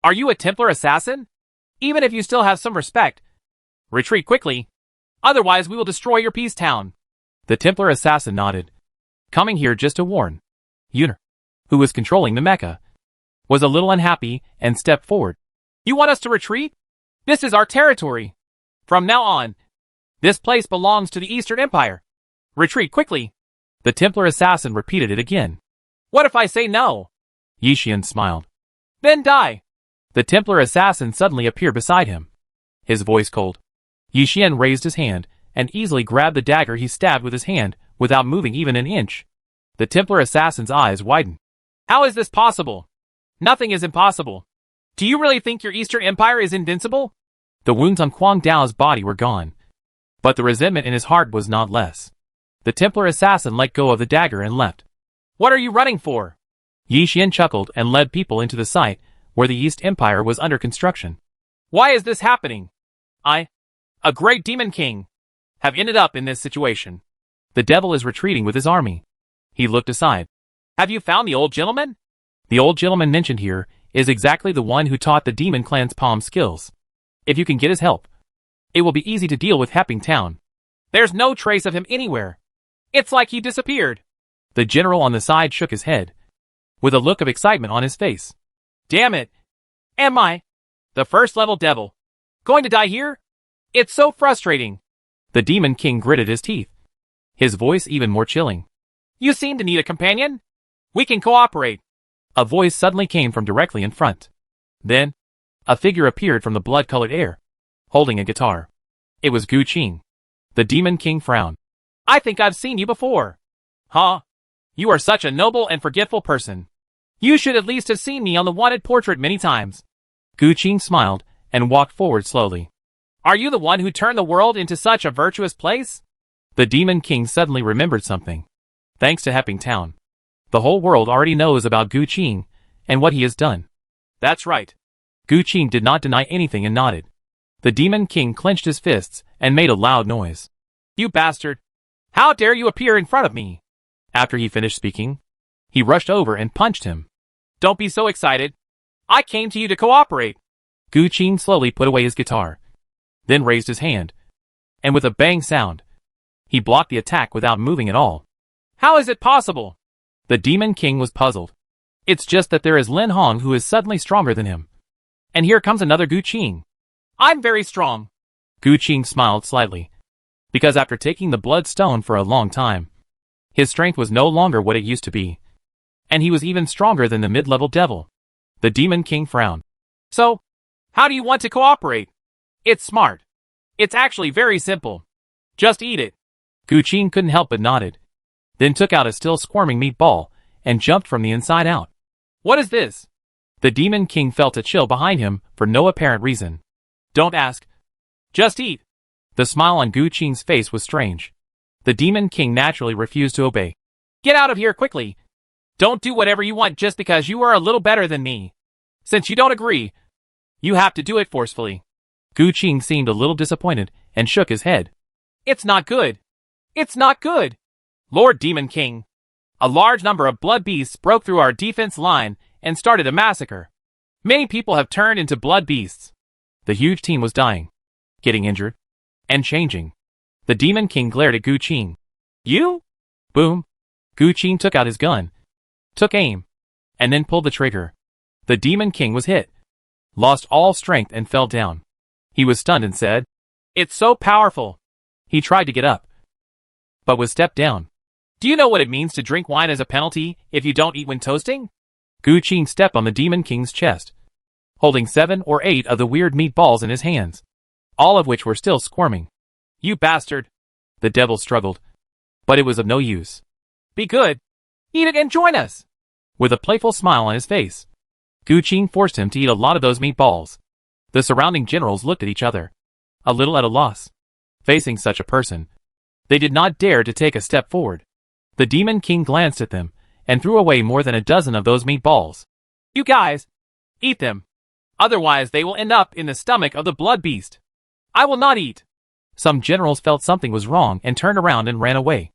Are you a Templar assassin? Even if you still have some respect, retreat quickly. Otherwise we will destroy your peace town. The Templar assassin nodded, coming here just to warn. Yuta, who was controlling the mecha, was a little unhappy and stepped forward. You want us to retreat? This is our territory. From now on, this place belongs to the Eastern Empire. Retreat quickly. The Templar assassin repeated it again. What if I say no? Yi Xian smiled. Then die. The Templar assassin suddenly appeared beside him, his voice cold. Yi Xian raised his hand and easily grabbed the dagger he stabbed with his hand without moving even an inch. The Templar assassin's eyes widened. How is this possible? Nothing is impossible. Do you really think your Eastern Empire is invincible? The wounds on Kwang Dao's body were gone, but the resentment in his heart was not less. The Templar assassin let go of the dagger and left. What are you running for? Yi Xian chuckled and led people into the site where the East Empire was under construction. Why is this happening? I, a great demon king, have ended up in this situation. The devil is retreating with his army. He looked aside. Have you found the old gentleman? The old gentleman mentioned here is exactly the one who taught the demon clan's palm skills. If you can get his help, it will be easy to deal with Hepping Town. There's no trace of him anywhere. It's like he disappeared. The general on the side shook his head, with a look of excitement on his face. Damn it! Am I, the first-level devil, going to die here? It's so frustrating. The Demon King gritted his teeth, his voice even more chilling. You seem to need a companion? We can cooperate. A voice suddenly came from directly in front. Then, a figure appeared from the blood-colored air, holding a guitar. It was Gu Qing. The Demon King frowned. I think I've seen you before. Huh? You are such a noble and forgetful person. You should at least have seen me on the wanted portrait many times. Gu Qing smiled and walked forward slowly. Are you the one who turned the world into such a virtuous place? The Demon King suddenly remembered something. Thanks to Hepping Town, the whole world already knows about Gu Qing and what he has done. That's right. Gu Qing did not deny anything and nodded. The Demon King clenched his fists and made a loud noise. You bastard! How dare you appear in front of me? After he finished speaking, he rushed over and punched him. Don't be so excited. I came to you to cooperate. Gu Qing slowly put away his guitar, then raised his hand, and with a bang sound, he blocked the attack without moving at all. How is it possible? The Demon King was puzzled. It's just that there is Lin Hong who is suddenly stronger than him. And here comes another Gu Qing. I'm very strong. Gu Qing smiled slightly, because after taking the blood stone for a long time, his strength was no longer what it used to be. And he was even stronger than the mid-level devil. The Demon King frowned. So, how do you want to cooperate? It's smart. It's actually very simple. Just eat it. Gu Qing couldn't help but nodded, then took out a still squirming meatball and jumped from the inside out. What is this? The Demon King felt a chill behind him for no apparent reason. Don't ask. Just eat. The smile on Gu Qing's face was strange. The Demon King naturally refused to obey. Get out of here quickly. Don't do whatever you want just because you are a little better than me. Since you don't agree, you have to do it forcefully. Gu Qing seemed a little disappointed and shook his head. It's not good. It's not good. Lord Demon King, a large number of blood beasts broke through our defense line and started a massacre. Many people have turned into blood beasts. The huge team was dying, getting injured, and changing. The Demon King glared at Gu Qing. You? Boom. Gu Qing took out his gun, took aim, and then pulled the trigger. The Demon King was hit, lost all strength and fell down. He was stunned and said, It's so powerful. He tried to get up, but was stepped down. Do you know what it means to drink wine as a penalty if you don't eat when toasting? Gu Qing stepped on the Demon King's chest, holding 7 or 8 of the weird meatballs in his hands, all of which were still squirming. You bastard! The devil struggled, but it was of no use. Be good. Eat it and join us. With a playful smile on his face, Gu Qing forced him to eat a lot of those meatballs. The surrounding generals looked at each other, a little at a loss. Facing such a person, they did not dare to take a step forward. The Demon King glanced at them and threw away more than a dozen of those meatballs. You guys, eat them. Otherwise they will end up in the stomach of the blood beast. I will not eat. Some generals felt something was wrong and turned around and ran away.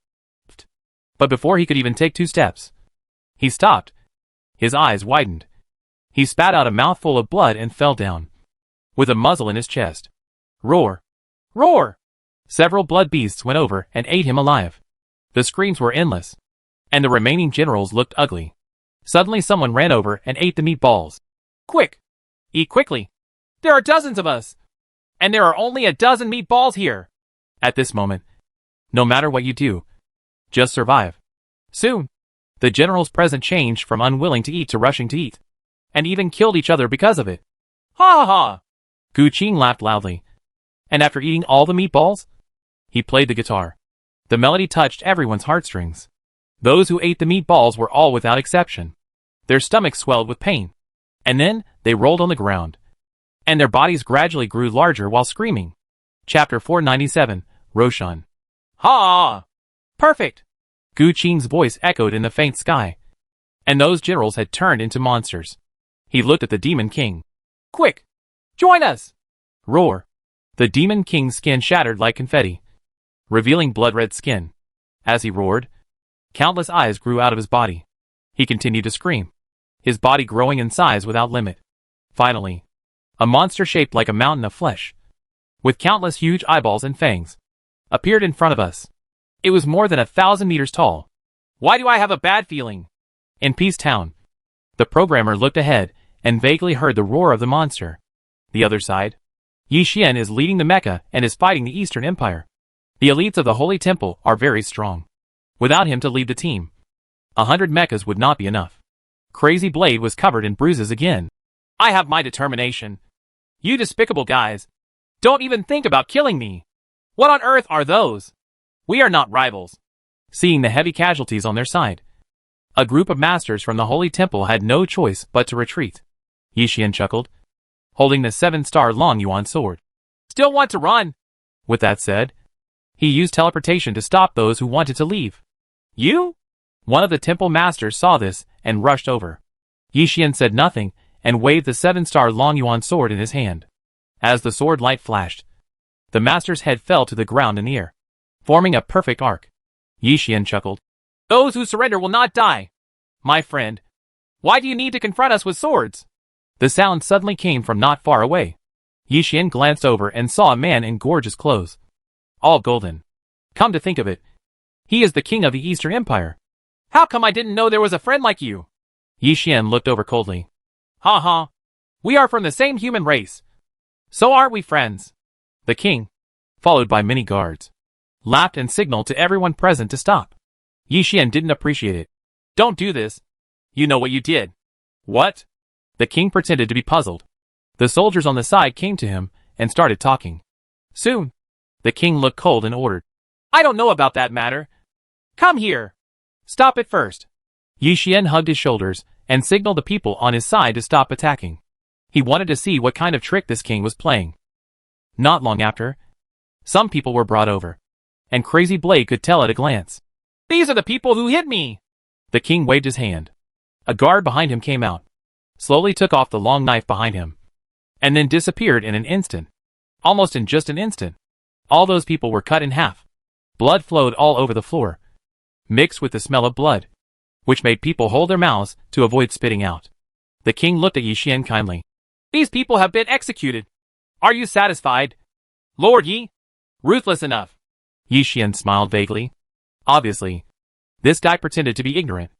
But before he could even take 2 steps, he stopped. His eyes widened. He spat out a mouthful of blood and fell down, with a muzzle in his chest. Roar! Roar! Several blood beasts went over and ate him alive. The screams were endless, and the remaining generals looked ugly. Suddenly someone ran over and ate the meatballs. Quick! Eat quickly! There are dozens of us! And there are only a dozen meatballs here! At this moment, no matter what you do, just survive. Soon, the generals present changed from unwilling to eat to rushing to eat, and even killed each other because of it. Ha ha ha! Gu Qing laughed loudly, and after eating all the meatballs, he played the guitar. The melody touched everyone's heartstrings. Those who ate the meatballs were all without exception. Their stomachs swelled with pain, and then they rolled on the ground, and their bodies gradually grew larger while screaming. Chapter 497, Roshan. Ha! Perfect! Gu Qing's voice echoed in the faint sky, and those generals had turned into monsters. He looked at the Demon King. Quick! Join us! Roar! The Demon King's skin shattered like confetti, revealing blood-red skin. As he roared, countless eyes grew out of his body. He continued to scream, his body growing in size without limit. Finally, a monster shaped like a mountain of flesh, with countless huge eyeballs and fangs, appeared in front of us. It was more than 1,000 meters tall. Why do I have a bad feeling? In Peace Town. The programmer looked ahead and vaguely heard the roar of the monster. The other side. Yi Xian is leading the mecha and is fighting the Eastern Empire. The elites of the Holy Temple are very strong. Without him to lead the team, 100 mechas would not be enough. Crazy Blade was covered in bruises again. I have my determination. You despicable guys. Don't even think about killing me. What on earth are those? We are not rivals. Seeing the heavy casualties on their side, a group of masters from the Holy Temple had no choice but to retreat. Yi Xian chuckled, holding the 7-star Long Yuan sword. Still want to run? With that said, he used teleportation to stop those who wanted to leave. You? One of the temple masters saw this and rushed over. Yi Xian said nothing and waved the 7-star Long Yuan sword in his hand. As the sword light flashed, the master's head fell to the ground in the air, forming a perfect arc. Yi Xian chuckled. Those who surrender will not die. My friend, why do you need to confront us with swords? The sound suddenly came from not far away. Yi Xian glanced over and saw a man in gorgeous clothes, all golden. Come to think of it, he is the king of the Eastern Empire. How come I didn't know there was a friend like you? Yi Xian looked over coldly. Ha ha. We are from the same human race. So aren't we friends? The king, followed by many guards, laughed and signaled to everyone present to stop. Yi Xian didn't appreciate it. Don't do this. You know what you did. What? The king pretended to be puzzled. The soldiers on the side came to him and started talking. Soon, the king looked cold and ordered. I don't know about that matter. Come here. Stop it first. Yi Xian hugged his shoulders and signaled the people on his side to stop attacking. He wanted to see what kind of trick this king was playing. Not long after, some people were brought over, and Crazy Blade could tell at a glance. These are the people who hit me! The king waved his hand. A guard behind him came out, slowly took off the long knife behind him, and then disappeared in an instant. Almost in just an instant, all those people were cut in half. Blood flowed all over the floor, mixed with the smell of blood, which made people hold their mouths to avoid spitting out. The king looked at Yi Xian kindly. These people have been executed. Are you satisfied? Lord Yi? Ruthless enough. Yi Xian smiled vaguely. Obviously, this guy pretended to be ignorant.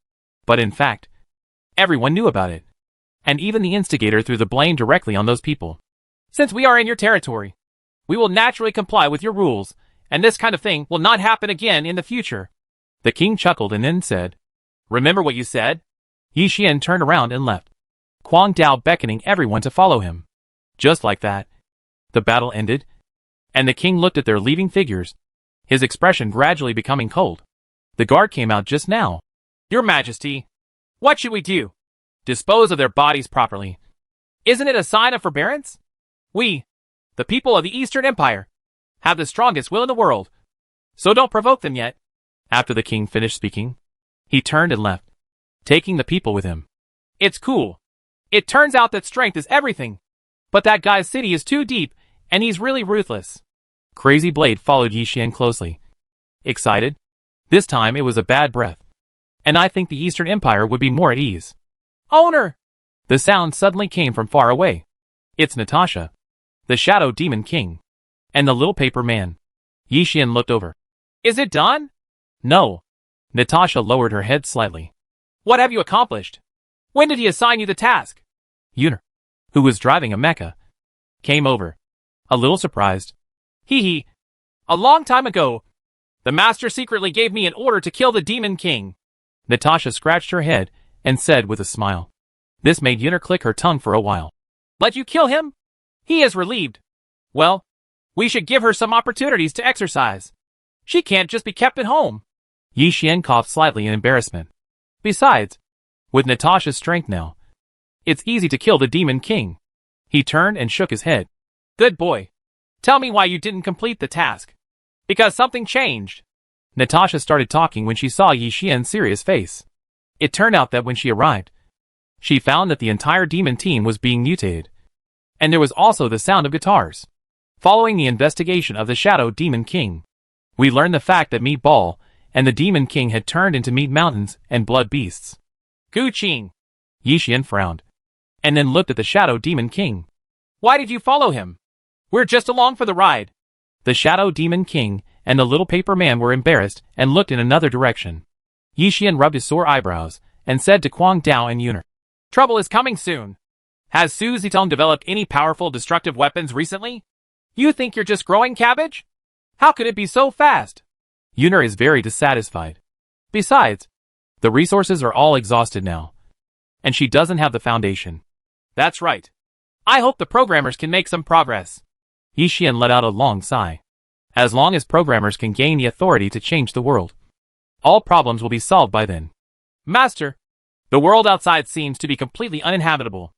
But in fact, everyone knew about it. And even the instigator threw the blame directly on those people. Since we are in your territory, we will naturally comply with your rules, and this kind of thing will not happen again in the future. The king chuckled and then said, Remember what you said? Yi Xian turned around and left, Kwang Dao beckoning everyone to follow him. Just like that, the battle ended, and the king looked at their leaving figures, his expression gradually becoming cold. The guard came out just now. Your Majesty, what should we do? Dispose of their bodies properly. Isn't it a sign of forbearance? We, the people of the Eastern Empire, have the strongest will in the world, so don't provoke them yet. After the king finished speaking, he turned and left, taking the people with him. It's cool. It turns out that strength is everything. But that guy's city is too deep, and he's really ruthless. Crazy Blade followed Yi Xian closely. Excited? This time it was a bad breath. And I think the Eastern Empire would be more at ease. Owner! The sound suddenly came from far away. It's Natasha, the Shadow Demon King, and the little paper man. Yi Xian looked over. Is it done? No. Natasha lowered her head slightly. What have you accomplished? When did he assign you the task? Yuner, who was driving a mecha, came over, a little surprised. Hee. A long time ago, the master secretly gave me an order to kill the Demon King. Natasha scratched her head and said with a smile. This made Yuner click her tongue for a while. Let you kill him? He is relieved. Well, we should give her some opportunities to exercise. She can't just be kept at home. Yi Xian coughed slightly in embarrassment. Besides, with Natasha's strength now, it's easy to kill the Demon King. He turned and shook his head. Good boy. Tell me why you didn't complete the task. Because something changed. Natasha started talking when she saw Yi Xian's serious face. It turned out that when she arrived, she found that the entire demon team was being mutated. And there was also the sound of guitars. Following the investigation of the Shadow Demon King, we learned the fact that Meat Ball and the Demon King had turned into meat mountains and blood beasts. Gu Qing. Yi Xian frowned, and then looked at the Shadow Demon King. Why did you follow him? We're just along for the ride. The Shadow Demon King and the little paper man were embarrassed and looked in another direction. Yi Xian rubbed his sore eyebrows and said to Kwang Dao and Yuner, "Trouble is coming soon. Has Su Zitong developed any powerful destructive weapons recently? You think you're just growing cabbage? How could it be so fast?" Yuner is very dissatisfied. Besides, the resources are all exhausted now, and she doesn't have the foundation. That's right. I hope the programmers can make some progress. Yi Xian let out a long sigh. As long as programmers can gain the authority to change the world, all problems will be solved by then. Master, the world outside seems to be completely uninhabitable,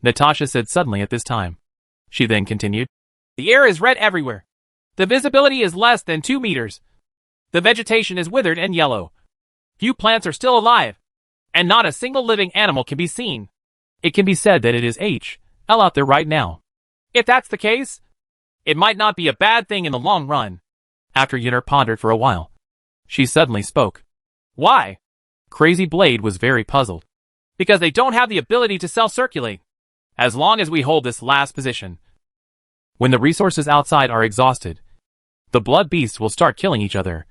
Natasha said suddenly at this time. She then continued, the air is red everywhere. The visibility is less than 2 meters. The vegetation is withered and yellow. Few plants are still alive, and not a single living animal can be seen. It can be said that it is HL out there right now. If that's the case, it might not be a bad thing in the long run. After Yuner pondered for a while, she suddenly spoke. Why? Crazy Blade was very puzzled. Because they don't have the ability to self-circulate. As long as we hold this last position. When the resources outside are exhausted, the blood beasts will start killing each other,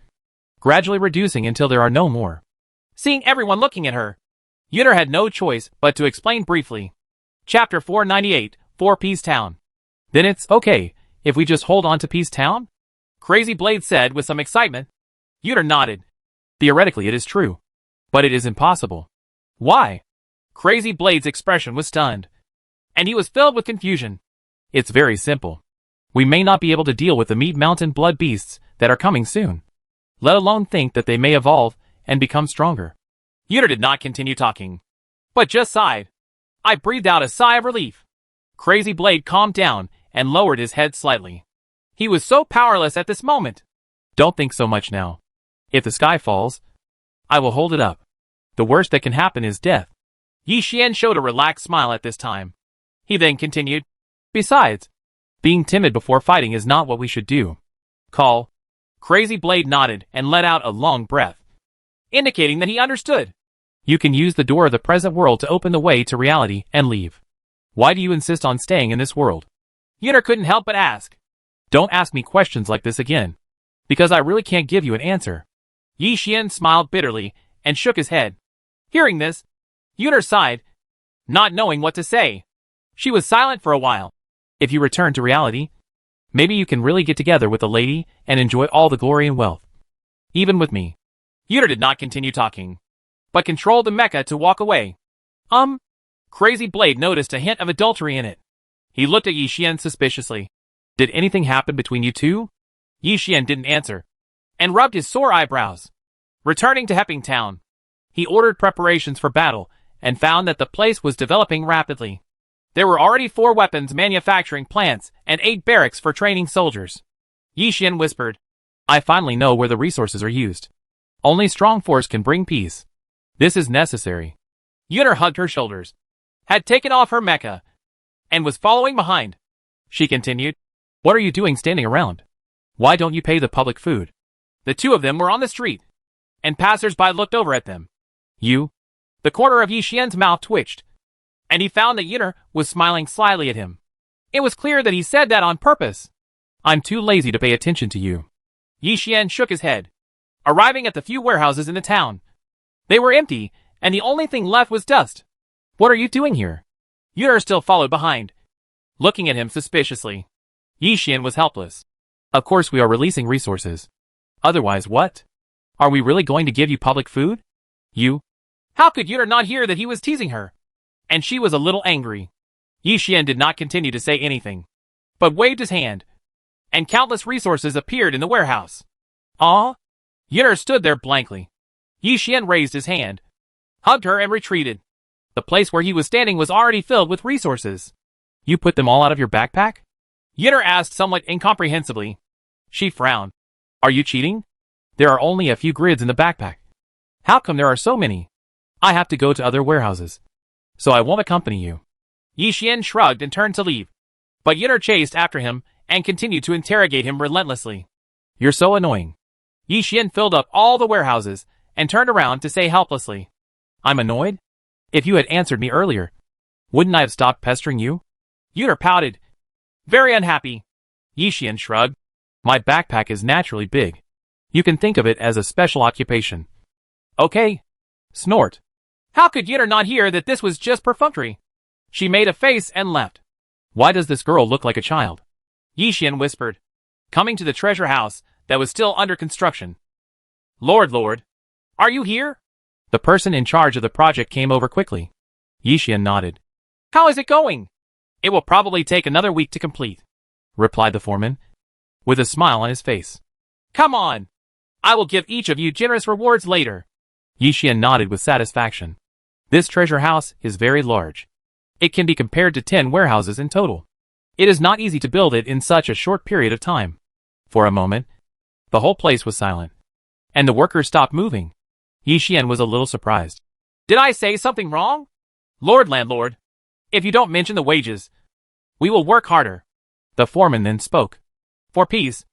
gradually reducing until there are no more. Seeing everyone looking at her, Yuner had no choice but to explain briefly. Chapter 498, 4 Peace Town. Then it's okay if we just hold on to Peace Town? Crazy Blade said with some excitement. Yuner nodded. Theoretically it is true, but it is impossible. Why? Crazy Blade's expression was stunned, and he was filled with confusion. It's very simple. We may not be able to deal with the Meat Mountain blood beasts that are coming soon, let alone think that they may evolve and become stronger. Yuner did not continue talking, but just sighed. I breathed out a sigh of relief. Crazy Blade calmed down and lowered his head slightly. He was so powerless at this moment. Don't think so much now. If the sky falls, I will hold it up. The worst that can happen is death. Yi Xian showed a relaxed smile at this time. He then continued. Besides, being timid before fighting is not what we should do. Call. Crazy Blade nodded and let out a long breath, indicating that he understood. You can use the door of the present world to open the way to reality and leave. Why do you insist on staying in this world? Yuner couldn't help but ask. Don't ask me questions like this again, because I really can't give you an answer. Yi Xian smiled bitterly and shook his head. Hearing this, Yuner sighed, not knowing what to say. She was silent for a while. If you return to reality, maybe you can really get together with a lady and enjoy all the glory and wealth. Even with me. Yuner did not continue talking, but controlled the mecha to walk away. Crazy Blade noticed a hint of adultery in it. He looked at Yi Xian suspiciously. Did anything happen between you two? Yi Xian didn't answer, and rubbed his sore eyebrows. Returning to Hepping Town, he ordered preparations for battle and found that the place was developing rapidly. There were already 4 weapons manufacturing plants and 8 barracks for training soldiers. Yi Xian whispered, I finally know where the resources are used. Only strong force can bring peace. This is necessary. Yuner hugged her shoulders, had taken off her mecha, and was following behind. She continued, What are you doing standing around? Why don't you pay the public food? The two of them were on the street, and passers-by looked over at them. You? The corner of Yi Xian's mouth twitched, and he found that Yuner was smiling slyly at him. It was clear that he said that on purpose. I'm too lazy to pay attention to you. Yi Xian shook his head, arriving at the few warehouses in the town. They were empty, and the only thing left was dust. What are you doing here? Yuner still followed behind, looking at him suspiciously. Yi Xian was helpless. Of course we are releasing resources. Otherwise what? Are we really going to give you public food? You? How could Yuner not hear that he was teasing her? And she was a little angry. Yi Xian did not continue to say anything, but waved his hand, and countless resources appeared in the warehouse. Ah? Yuner stood there blankly. Yi Xian raised his hand, hugged her and retreated. The place where he was standing was already filled with resources. You put them all out of your backpack? Yuner asked somewhat incomprehensibly. She frowned. Are you cheating? There are only a few grids in the backpack. How come there are so many? I have to go to other warehouses, so I won't accompany you. Yi Xian shrugged and turned to leave, but Yuner chased after him and continued to interrogate him relentlessly. You're so annoying. Yi Xian filled up all the warehouses and turned around to say helplessly, I'm annoyed? If you had answered me earlier, wouldn't I have stopped pestering you? Yuner pouted, very unhappy. Yixian shrugged. My backpack is naturally big. You can think of it as a special occupation. Okay. Snort. How could Yinner not hear that this was just perfunctory? She made a face and left. Why does this girl look like a child? Yixian whispered, coming to the treasure house that was still under construction. Lord, are you here? The person in charge of the project came over quickly. Yixian nodded. How is it going? It will probably take another week to complete, replied the foreman, with a smile on his face. Come on! I will give each of you generous rewards later. Yixian nodded with satisfaction. This treasure house is very large. It can be compared to 10 warehouses in total. It is not easy to build it in such a short period of time. For a moment, the whole place was silent, and the workers stopped moving. Yixian was a little surprised. Did I say something wrong? Lord Landlord, if you don't mention the wages, we will work harder. The foreman then spoke. For peace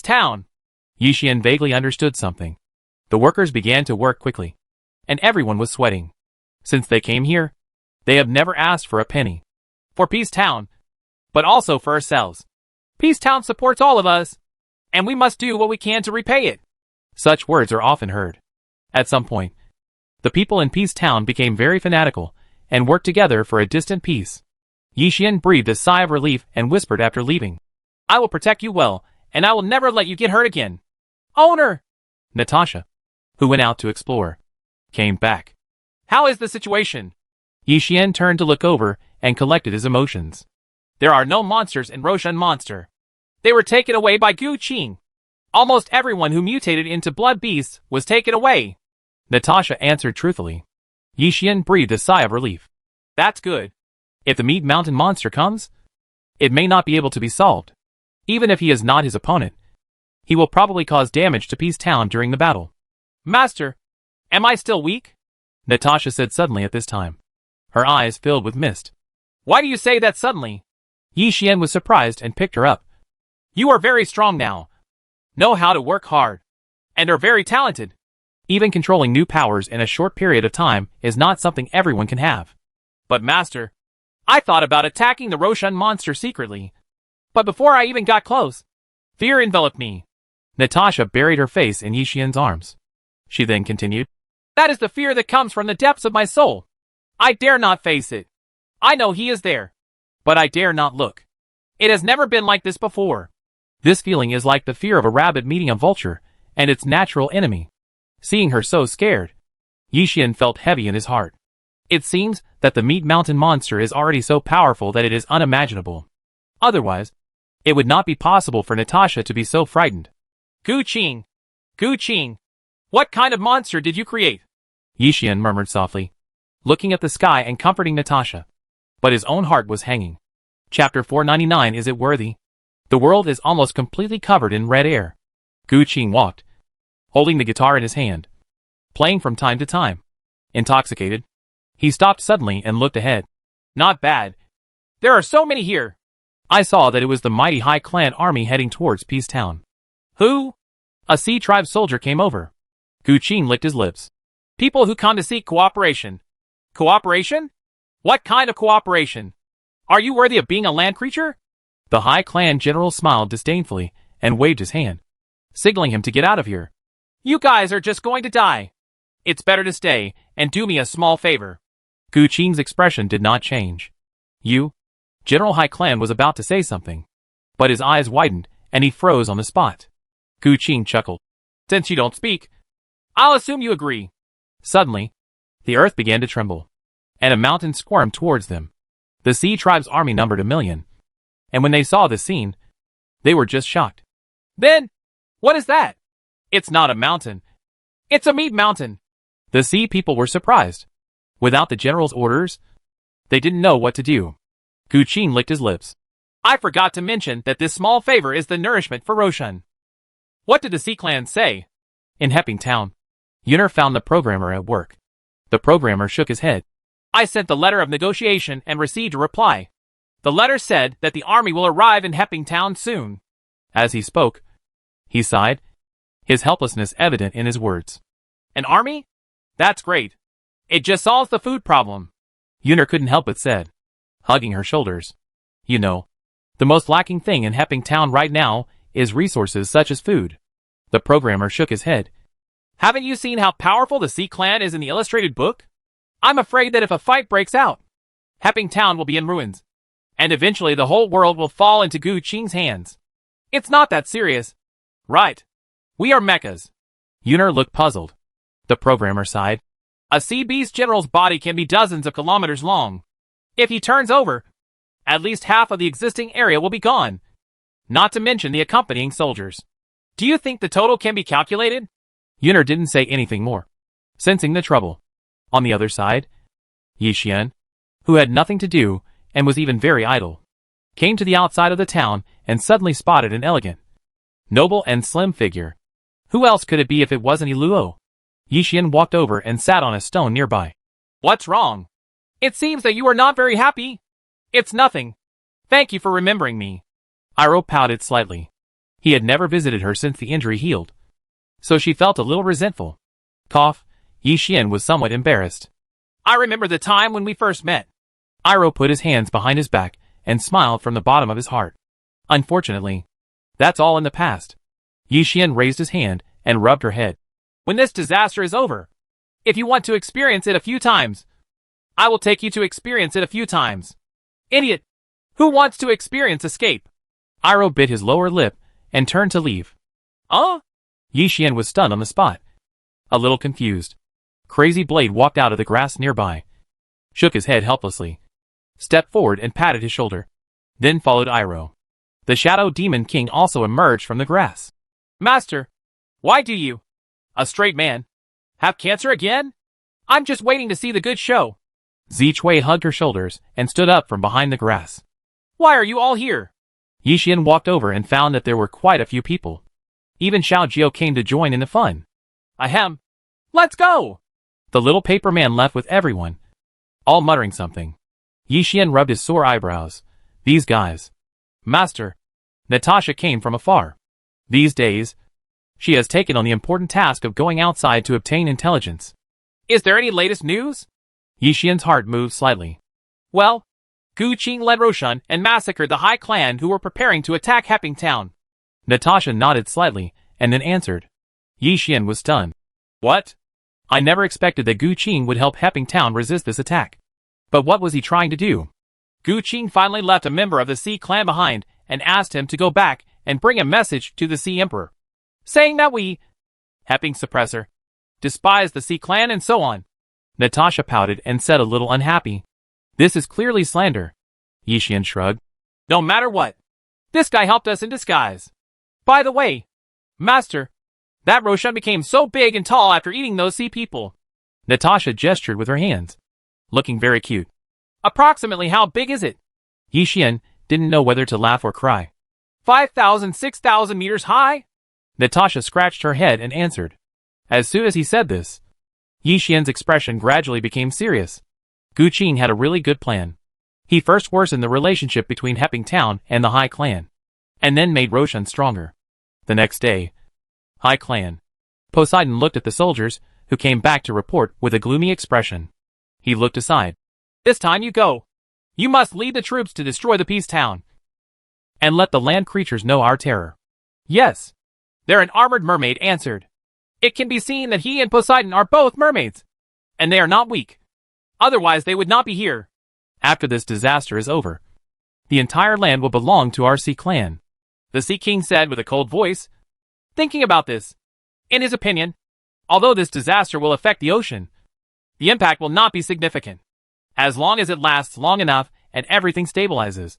town. Yixian vaguely understood something. The workers began to work quickly, and everyone was sweating. Since they came here, they have never asked for a penny. For Peace Town, but also for ourselves. Peace Town supports all of us, and we must do what we can to repay it. Such words are often heard. At some point, the people in Peace Town became very fanatical and worked together for a distant peace. Yixian breathed a sigh of relief and whispered after leaving. I will protect you well, and I will never let you get hurt again. Owner! Natasha, who went out to explore, came back. How is the situation? Yixian turned to look over and collected his emotions. There are no monsters in Roshan Monster. They were taken away by Gu Qing. Almost everyone who mutated into blood beasts was taken away. Natasha answered truthfully. Yixian breathed a sigh of relief. That's good. If the Meat Mountain monster comes, it may not be able to be solved. Even if he is not his opponent, he will probably cause damage to Peace Town during the battle. Master, am I still weak? Natasha said suddenly at this time. Her eyes filled with mist. Why do you say that suddenly? Yixian was surprised and picked her up. You are very strong now, know how to work hard, and are very talented. Even controlling new powers in a short period of time is not something everyone can have. But Master, I thought about attacking the Roshan monster secretly. But before I even got close, fear enveloped me. Natasha buried her face in Yixian's arms. She then continued, that is the fear that comes from the depths of my soul. I dare not face it. I know he is there, but I dare not look. It has never been like this before. This feeling is like the fear of a rabbit meeting a vulture and its natural enemy. Seeing her so scared, Yixian felt heavy in his heart. It seems that the Meat Mountain monster is already so powerful that it is unimaginable. Otherwise, it would not be possible for Natasha to be so frightened. Gu Qing, what kind of monster did you create? Yixian murmured softly, looking at the sky and comforting Natasha. But his own heart was hanging. Chapter 499. Is it worthy? The world is almost completely covered in red air. Gu Qing walked, holding the guitar in his hand, playing from time to time. Intoxicated, he stopped suddenly and looked ahead. Not bad. There are so many here. I saw that it was the mighty High Clan army heading towards Peace Town. Who? A Sea Tribe soldier came over. Gu Qing licked his lips. People who come to seek cooperation. Cooperation? What kind of cooperation? Are you worthy of being a land creature? The High Clan general smiled disdainfully and waved his hand, signaling him to get out of here. You guys are just going to die. It's better to stay and do me a small favor. Gu Qing's expression did not change. You? General High Clan was about to say something, but his eyes widened and he froze on the spot. Gu Qing chuckled. Since you don't speak, I'll assume you agree. Suddenly, the earth began to tremble, and a mountain squirmed towards them. The Sea Tribe's army numbered 1,000,000, and when they saw the scene, they were just shocked. Then, what is that? It's not a mountain. It's a meat mountain. The sea people were surprised. Without the general's orders, they didn't know what to do. Gu Qing licked his lips. I forgot to mention that this small favor is the nourishment for Roshan. What did the Sea Clan say? In Hepping Town, Yunner found the programmer at work. The programmer shook his head. I sent the letter of negotiation and received a reply. The letter said that the army will arrive in Hepping Town soon. As he spoke, he sighed, his helplessness evident in his words. An army? That's great. It just solves the food problem. Yunner couldn't help but said, hugging her shoulders. You know, The most lacking thing in Hepping Town right now is resources such as food. The programmer shook his head. Haven't you seen how powerful the Sea Clan is in the illustrated book? I'm afraid that if a fight breaks out, Hepping Town will be in ruins, and eventually the whole world will fall into Gu Qing's hands. It's not that serious. Right. We are mechas. Yuner looked puzzled. The programmer sighed. A sea beast general's body can be dozens of kilometers long. If he turns over, at least half of the existing area will be gone. Not to mention the accompanying soldiers. Do you think the total can be calculated? Yuner didn't say anything more, sensing the trouble. On the other side, Yi Xian, who had nothing to do and was even very idle, came to the outside of the town and suddenly spotted an elegant, noble and slim figure. Who else could it be if it wasn't Yi Luo? Yi Xian walked over and sat on a stone nearby. What's wrong? It seems that you are not very happy. It's nothing. Thank you for remembering me. Iroh pouted slightly. He had never visited her since the injury healed, so she felt a little resentful. Cough. Yi Xian was somewhat embarrassed. I remember the time when we first met. Iroh put his hands behind his back and smiled from the bottom of his heart. Unfortunately, that's all in the past. Yi Xian raised his hand and rubbed her head. When this disaster is over, if you want to experience it a few times, I will take you to experience it a few times. Idiot! Who wants to experience escape? Iroh bit his lower lip and turned to leave. Yi Xian was stunned on the spot. A little confused. Crazy Blade walked out of the grass nearby, shook his head helplessly, stepped forward and patted his shoulder. Then followed Iroh. The Shadow Demon King also emerged from the grass. Master, why do you, a straight man, have cancer again? I'm just waiting to see the good show. Zichui hugged her shoulders and stood up from behind the grass. Why are you all here? Yi Xian walked over and found that there were quite a few people. Even Xiao Jiao came to join in the fun. Ahem. Let's go! The little paper man left with everyone, all muttering something. Yi Xian rubbed his sore eyebrows. These guys. Master. Natasha came from afar. These days, she has taken on the important task of going outside to obtain intelligence. Is there any latest news? Yi Xian's heart moved slightly. Well, Gu Qing led Roshan and massacred the High Clan who were preparing to attack Hepping Town. Natasha nodded slightly and then answered. Yi Xian was stunned. What? I never expected that Gu Qing would help Hepping Town resist this attack. But what was he trying to do? Gu Qing finally left a member of the Sea Clan behind and asked him to go back and bring a message to the Sea Emperor, saying that we, Hepping Suppressor, despise the Sea Clan and so on. Natasha pouted and said a little unhappy. This is clearly slander. Yi Xian shrugged. No matter what, this guy helped us in disguise. By the way, Master, that Roshan became so big and tall after eating those sea people. Natasha gestured with her hands, looking very cute. Approximately how big is it? Yi Xian didn't know whether to laugh or cry. 5,000, 6,000 meters high? Natasha scratched her head and answered. As soon as he said this, Yi Xian's expression gradually became serious. Gu Qing had a really good plan. He first worsened the relationship between Hepping Town and the High Clan, and then made Roshan stronger. The next day, High Clan. Poseidon looked at the soldiers, who came back to report with a gloomy expression. He looked aside. This time you go. You must lead the troops to destroy the Peace Town, and let the land creatures know our terror. Yes. There an armored mermaid answered. It can be seen that he and Poseidon are both mermaids, and they are not weak. Otherwise they would not be here. After this disaster is over, the entire land will belong to our Sea Clan, the Sea King said with a cold voice. Thinking about this, in his opinion, although this disaster will affect the ocean, the impact will not be significant. As long as it lasts long enough and everything stabilizes,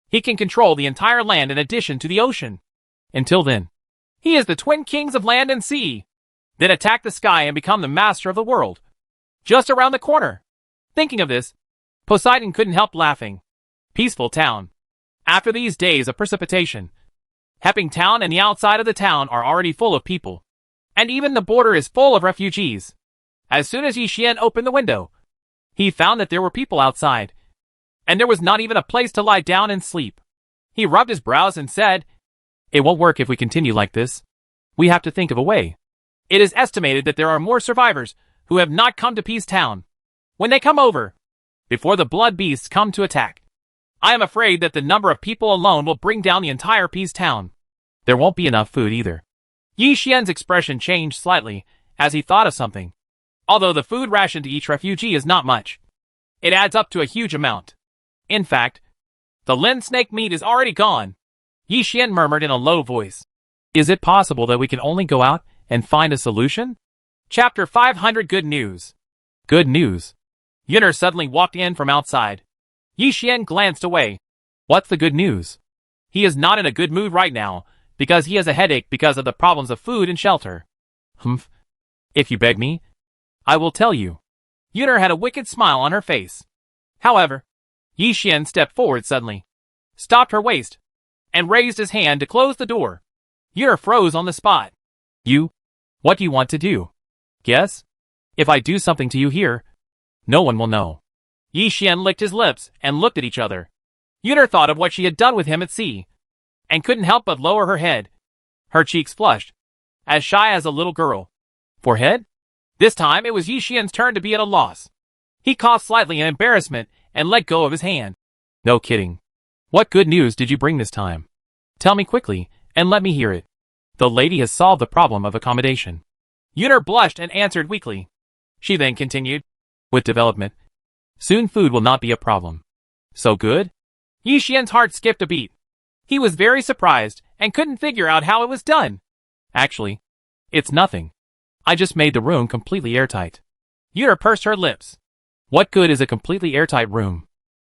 he can control the entire land in addition to the ocean. Until then, he is the twin kings of land and sea. Then attack the sky and become the master of the world. Just around the corner. Thinking of this, Poseidon couldn't help laughing. Peaceful town. After these days of precipitation, Hepping Town and the outside of the town are already full of people. And even the border is full of refugees. As soon as Yi Xian opened the window, he found that there were people outside, and there was not even a place to lie down and sleep. He rubbed his brows and said, It won't work if we continue like this. We have to think of a way. It is estimated that there are more survivors who have not come to Peace Town. When they come over, before the blood beasts come to attack, I am afraid that the number of people alone will bring down the entire Peace Town. There won't be enough food either. Yi Xian's expression changed slightly as he thought of something. Although the food ration to each refugee is not much, it adds up to a huge amount. In fact, the Lin snake meat is already gone. Yi Xian murmured in a low voice. Is it possible that we can only go out and find a solution? Chapter 500 Good News. Good news. Yuner suddenly walked in from outside. Yi Xian glanced away. What's the good news? He is not in a good mood right now, because he has a headache because of the problems of food and shelter. Humph. If you beg me, I will tell you. Yuner had a wicked smile on her face. However, Yi Xian stepped forward suddenly, stopped her waist, and raised his hand to close the door. Yuner froze on the spot. What do you want to do? Guess? If I do something to you here, no one will know. Yi Xian licked his lips and looked at each other. Yuner thought of what she had done with him at sea, and couldn't help but lower her head. Her cheeks flushed, as shy as a little girl. Forehead? This time it was Yi Xian's turn to be at a loss. He coughed slightly in embarrassment and let go of his hand. No kidding. What good news did you bring this time? Tell me quickly, and let me hear it. The lady has solved the problem of accommodation. Yuner blushed and answered weakly. She then continued. With development, soon food will not be a problem. So good? Yi Xian's heart skipped a beat. He was very surprised and couldn't figure out how it was done. Actually, it's nothing. I just made the room completely airtight. Yuner pursed her lips. What good is a completely airtight room?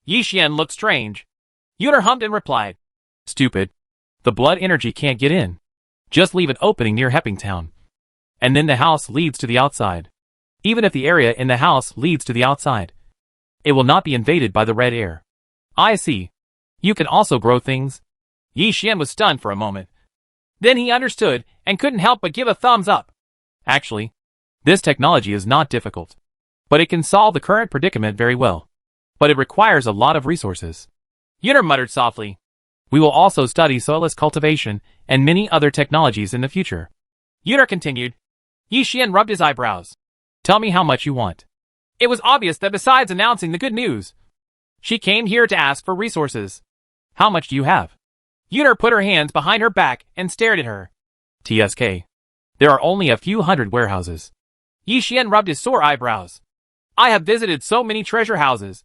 Yi Xian looked strange. Yuner hummed and replied. Stupid. The blood energy can't get in. Just leave an opening near Hepping Town. And then the house leads to the outside. Even if the area in the house leads to the outside, it will not be invaded by the red air. I see. You can also grow things. Yi Xian was stunned for a moment. Then he understood and couldn't help but give a thumbs up. Actually, this technology is not difficult, but it can solve the current predicament very well. But it requires a lot of resources. Yuner muttered softly. We will also study soilless cultivation and many other technologies in the future. Yuner continued. Yi Xian rubbed his eyebrows. Tell me how much you want. It was obvious that besides announcing the good news, she came here to ask for resources. How much do you have? Yuner put her hands behind her back and stared at her. TSK. There are only a few hundred warehouses. Yi Xian rubbed his sore eyebrows. I have visited so many treasure houses,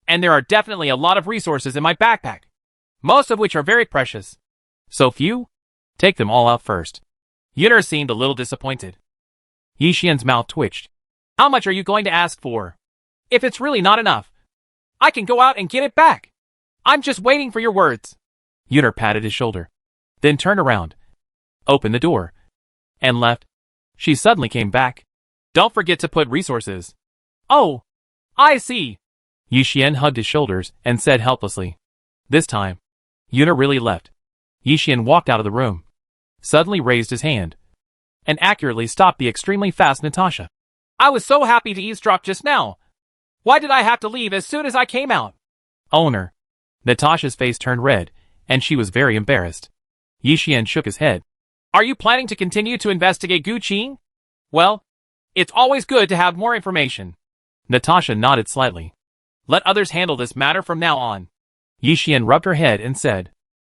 and there are definitely a lot of resources in my backpack, most of which are very precious. So few? Take them all out first. Yuner seemed a little disappointed. Yi Xian's mouth twitched. How much are you going to ask for? If it's really not enough, I can go out and get it back. I'm just waiting for your words. Yuner patted his shoulder, then turned around, opened the door, and left. She suddenly came back. Don't forget to put resources. Oh, I see. Yi Xian hugged his shoulders and said helplessly. This time, Yuner really left. Yi Xian walked out of the room, suddenly raised his hand, and accurately stopped the extremely fast Natasha. I was so happy to eavesdrop just now. Why did I have to leave as soon as I came out? Owner. Natasha's face turned red, and she was very embarrassed. Yi Xian shook his head. Are you planning to continue to investigate Gu Qing? Well, it's always good to have more information. Natasha nodded slightly. Let others handle this matter from now on. Yi Xian rubbed her head and said.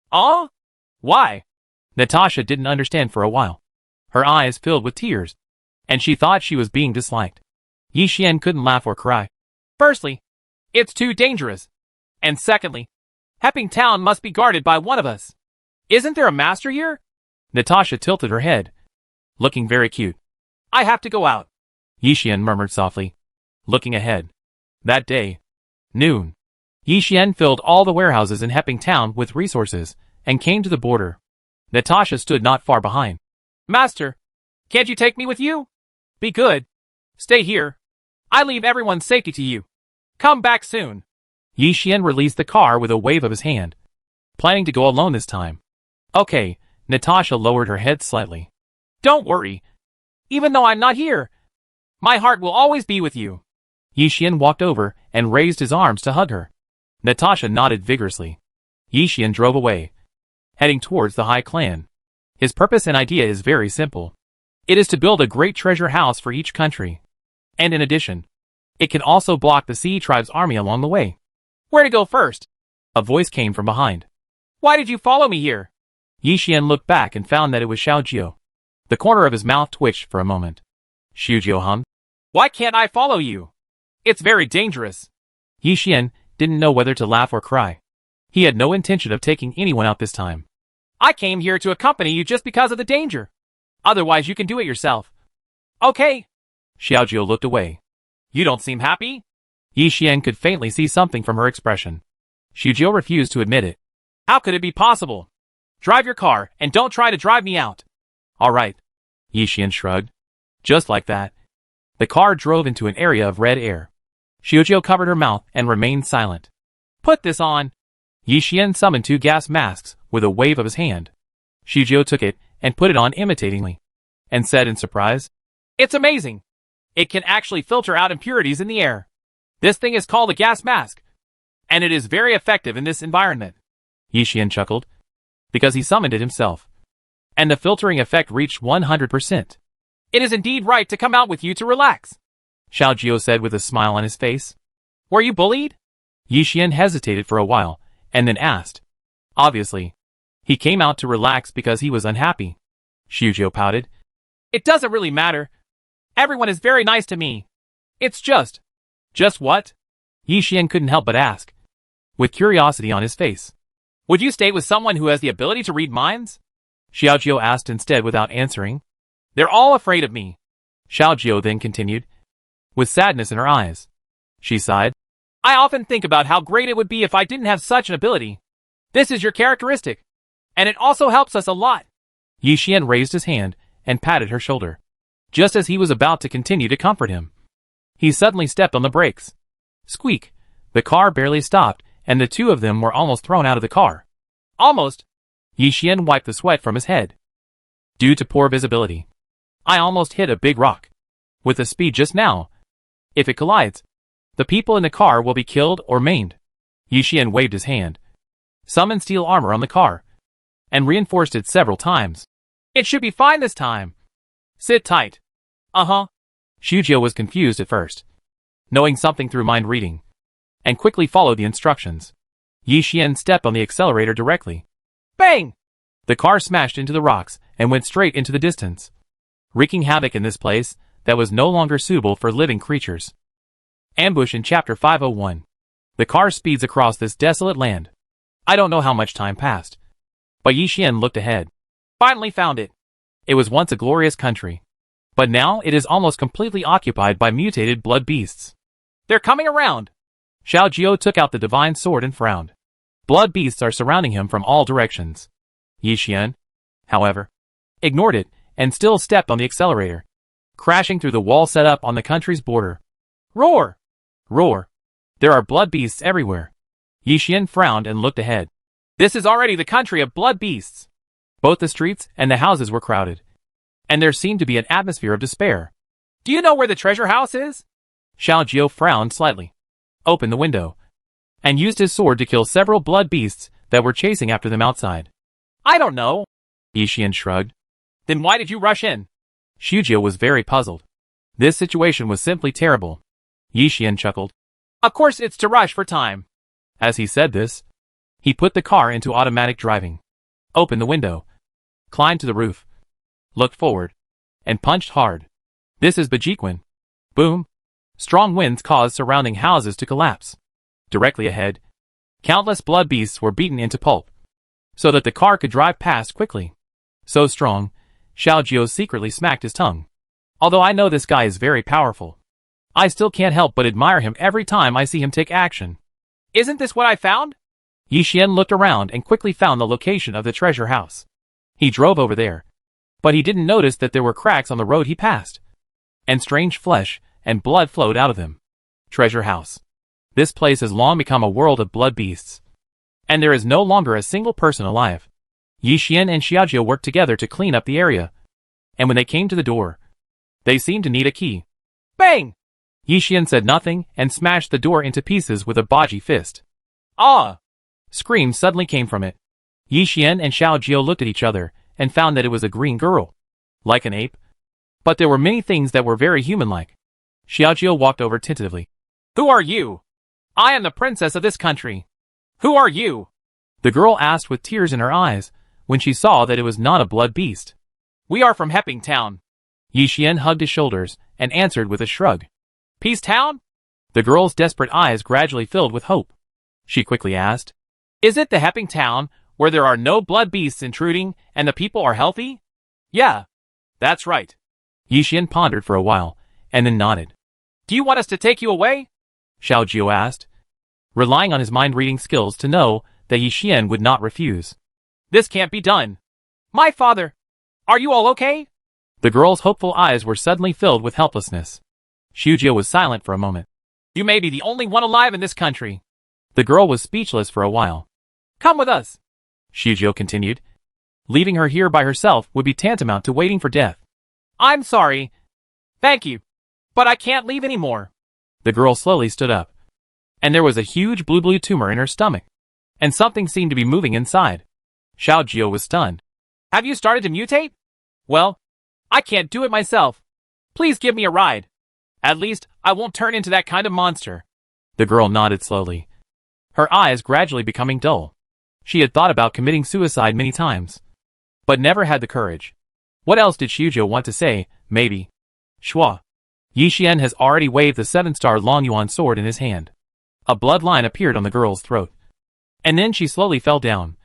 Why? Natasha didn't understand for a while. Her eyes filled with tears, and she thought she was being disliked. Yi Xian couldn't laugh or cry. Firstly, it's too dangerous. And secondly, Hepping Town must be guarded by one of us. Isn't there a master here? Natasha tilted her head, looking very cute. I have to go out. Yi Xian murmured softly, looking ahead. That day, noon. Yi Xian filled all the warehouses in Hepping Town with resources and came to the border. Natasha stood not far behind. Master, can't you take me with you? Be good. Stay here. I leave everyone's safety to you. Come back soon. Yi Xian released the car with a wave of his hand, planning to go alone this time. Okay, Natasha lowered her head slightly. Don't worry. Even though I'm not here, my heart will always be with you. Yi Xian walked over and raised his arms to hug her. Natasha nodded vigorously. Yi Xian drove away, heading towards the High Clan. His purpose and idea is very simple. It is to build a great treasure house for each country. And in addition, it can also block the Sea Tribe's army along the way. Where to go first? A voice came from behind. Why did you follow me here? Yi Xian looked back and found that it was Xiao Jiao. The corner of his mouth twitched for a moment. Xiao Jiao hummed. Why can't I follow you? It's very dangerous. Yi Xian didn't know whether to laugh or cry. He had no intention of taking anyone out this time. I came here to accompany you just because of the danger. Otherwise you can do it yourself. Okay. Xiao Jiao looked away. You don't seem happy? Yi Xian could faintly see something from her expression. Xiao Jiao refused to admit it. How could it be possible? Drive your car and don't try to drive me out. All right. Yi Xian shrugged. Just like that. The car drove into an area of red air. Xiao Jiao covered her mouth and remained silent. Put this on. Yi Xian summoned 2 gas masks with a wave of his hand. Xiao Jiao took it and put it on imitatingly, and said in surprise, It's amazing. It can actually filter out impurities in the air. This thing is called a gas mask, and it is very effective in this environment. Yi Xian chuckled, because he summoned it himself. And the filtering effect reached 100%. It is indeed right to come out with you to relax, Xiao Jiao said with a smile on his face. Were you bullied? Yi Xian hesitated for a while, and then asked. Obviously. He came out to relax because he was unhappy. Xiao Jiao pouted. It doesn't really matter. Everyone is very nice to me. It's just... Just what? Yi Xian couldn't help but ask, with curiosity on his face. Would you stay with someone who has the ability to read minds? Xiao Jiao asked instead without answering. They're all afraid of me. Xiao Jiao then continued, with sadness in her eyes. She sighed. I often think about how great it would be if I didn't have such an ability. This is your characteristic, and it also helps us a lot. Yi Xian raised his hand and patted her shoulder, just as he was about to continue to comfort him. He suddenly stepped on the brakes. Squeak! The car barely stopped, and the 2 of them were almost thrown out of the car. Almost! Yi Xian wiped the sweat from his head. Due to poor visibility, I almost hit a big rock. With the speed just now, if it collides, the people in the car will be killed or maimed. Yi Xian waved his hand, summoned steel armor on the car, and reinforced it several times. It should be fine this time. Sit tight. Uh-huh. Xiao Jiao was confused at first, knowing something through mind reading, and quickly followed the instructions. Yi Xian stepped on the accelerator directly. Bang! The car smashed into the rocks and went straight into the distance, wreaking havoc in this place that was no longer suitable for living creatures. Ambush in Chapter 501. The car speeds across this desolate land. I don't know how much time passed, but Yi Xian looked ahead. Finally found it. It was once a glorious country, but now it is almost completely occupied by mutated blood beasts. They're coming around. Xiao Jiao took out the divine sword and frowned. Blood beasts are surrounding him from all directions. Yi Xian, however, ignored it and still stepped on the accelerator, crashing through the wall set up on the country's border. Roar! Roar! There are blood beasts everywhere. Yi Xian frowned and looked ahead. This is already the country of blood beasts. Both the streets and the houses were crowded, and there seemed to be an atmosphere of despair. Do you know where the treasure house is? Xiao Jiao frowned slightly, opened the window, and used his sword to kill several blood beasts that were chasing after them outside. I don't know. Yi Xian shrugged. Then why did you rush in? Xiao Jiao was very puzzled. This situation was simply terrible. Yi Xian chuckled. Of course it's to rush for time. As he said this, he put the car into automatic driving, opened the window, climbed to the roof, looked forward, and punched hard. This is Bajiquan. Boom! Strong winds caused surrounding houses to collapse. Directly ahead, countless blood beasts were beaten into pulp, so that the car could drive past quickly. So strong, Xiao Jiao secretly smacked his tongue. Although I know this guy is very powerful, I still can't help but admire him every time I see him take action. Isn't this what I found? Yi Xian looked around and quickly found the location of the treasure house. He drove over there, but he didn't notice that there were cracks on the road he passed, and strange flesh and blood flowed out of them. Treasure house. This place has long become a world of blood beasts, and there is no longer a single person alive. Yi Xian and Xiao Jiao worked together to clean up the area, and when they came to the door, they seemed to need a key. Bang! Yi Xian said nothing and smashed the door into pieces with a baji fist. Ah! Screams suddenly came from it. Yi Xian and Xiao Jiao looked at each other and found that it was a green girl, like an ape. But there were many things that were very human-like. Xiao Jiao walked over tentatively. Who are you? I am the princess of this country. Who are you? The girl asked with tears in her eyes when she saw that it was not a blood beast. We are from Hepping Town. Yi Xian hugged his shoulders and answered with a shrug. Peace Town? The girl's desperate eyes gradually filled with hope. She quickly asked, Is it the Hepping Town where there are no blood beasts intruding and the people are healthy? Yeah, that's right. Yi Xian pondered for a while and then nodded. Do you want us to take you away? Xiao Jiu asked, relying on his mind-reading skills to know that Yi Xian would not refuse. This can't be done. My father, are you all okay? The girl's hopeful eyes were suddenly filled with helplessness. Xiu Jiu was silent for a moment. You may be the only one alive in this country. The girl was speechless for a while. Come with us, Xiu Jiu continued. Leaving her here by herself would be tantamount to waiting for death. I'm sorry. Thank you. But I can't leave anymore. The girl slowly stood up. And there was a huge blue tumor in her stomach. And something seemed to be moving inside. Xiao Jiu was stunned. Have you started to mutate? Well, I can't do it myself. Please give me a ride. At least, I won't turn into that kind of monster. The girl nodded slowly, her eyes gradually becoming dull. She had thought about committing suicide many times, but never had the courage. What else did Xiu Jiu want to say? Maybe. Shua. Yi Xian has already waved the 7-star Long Yuan sword in his hand. A bloodline appeared on the girl's throat. And then she slowly fell down,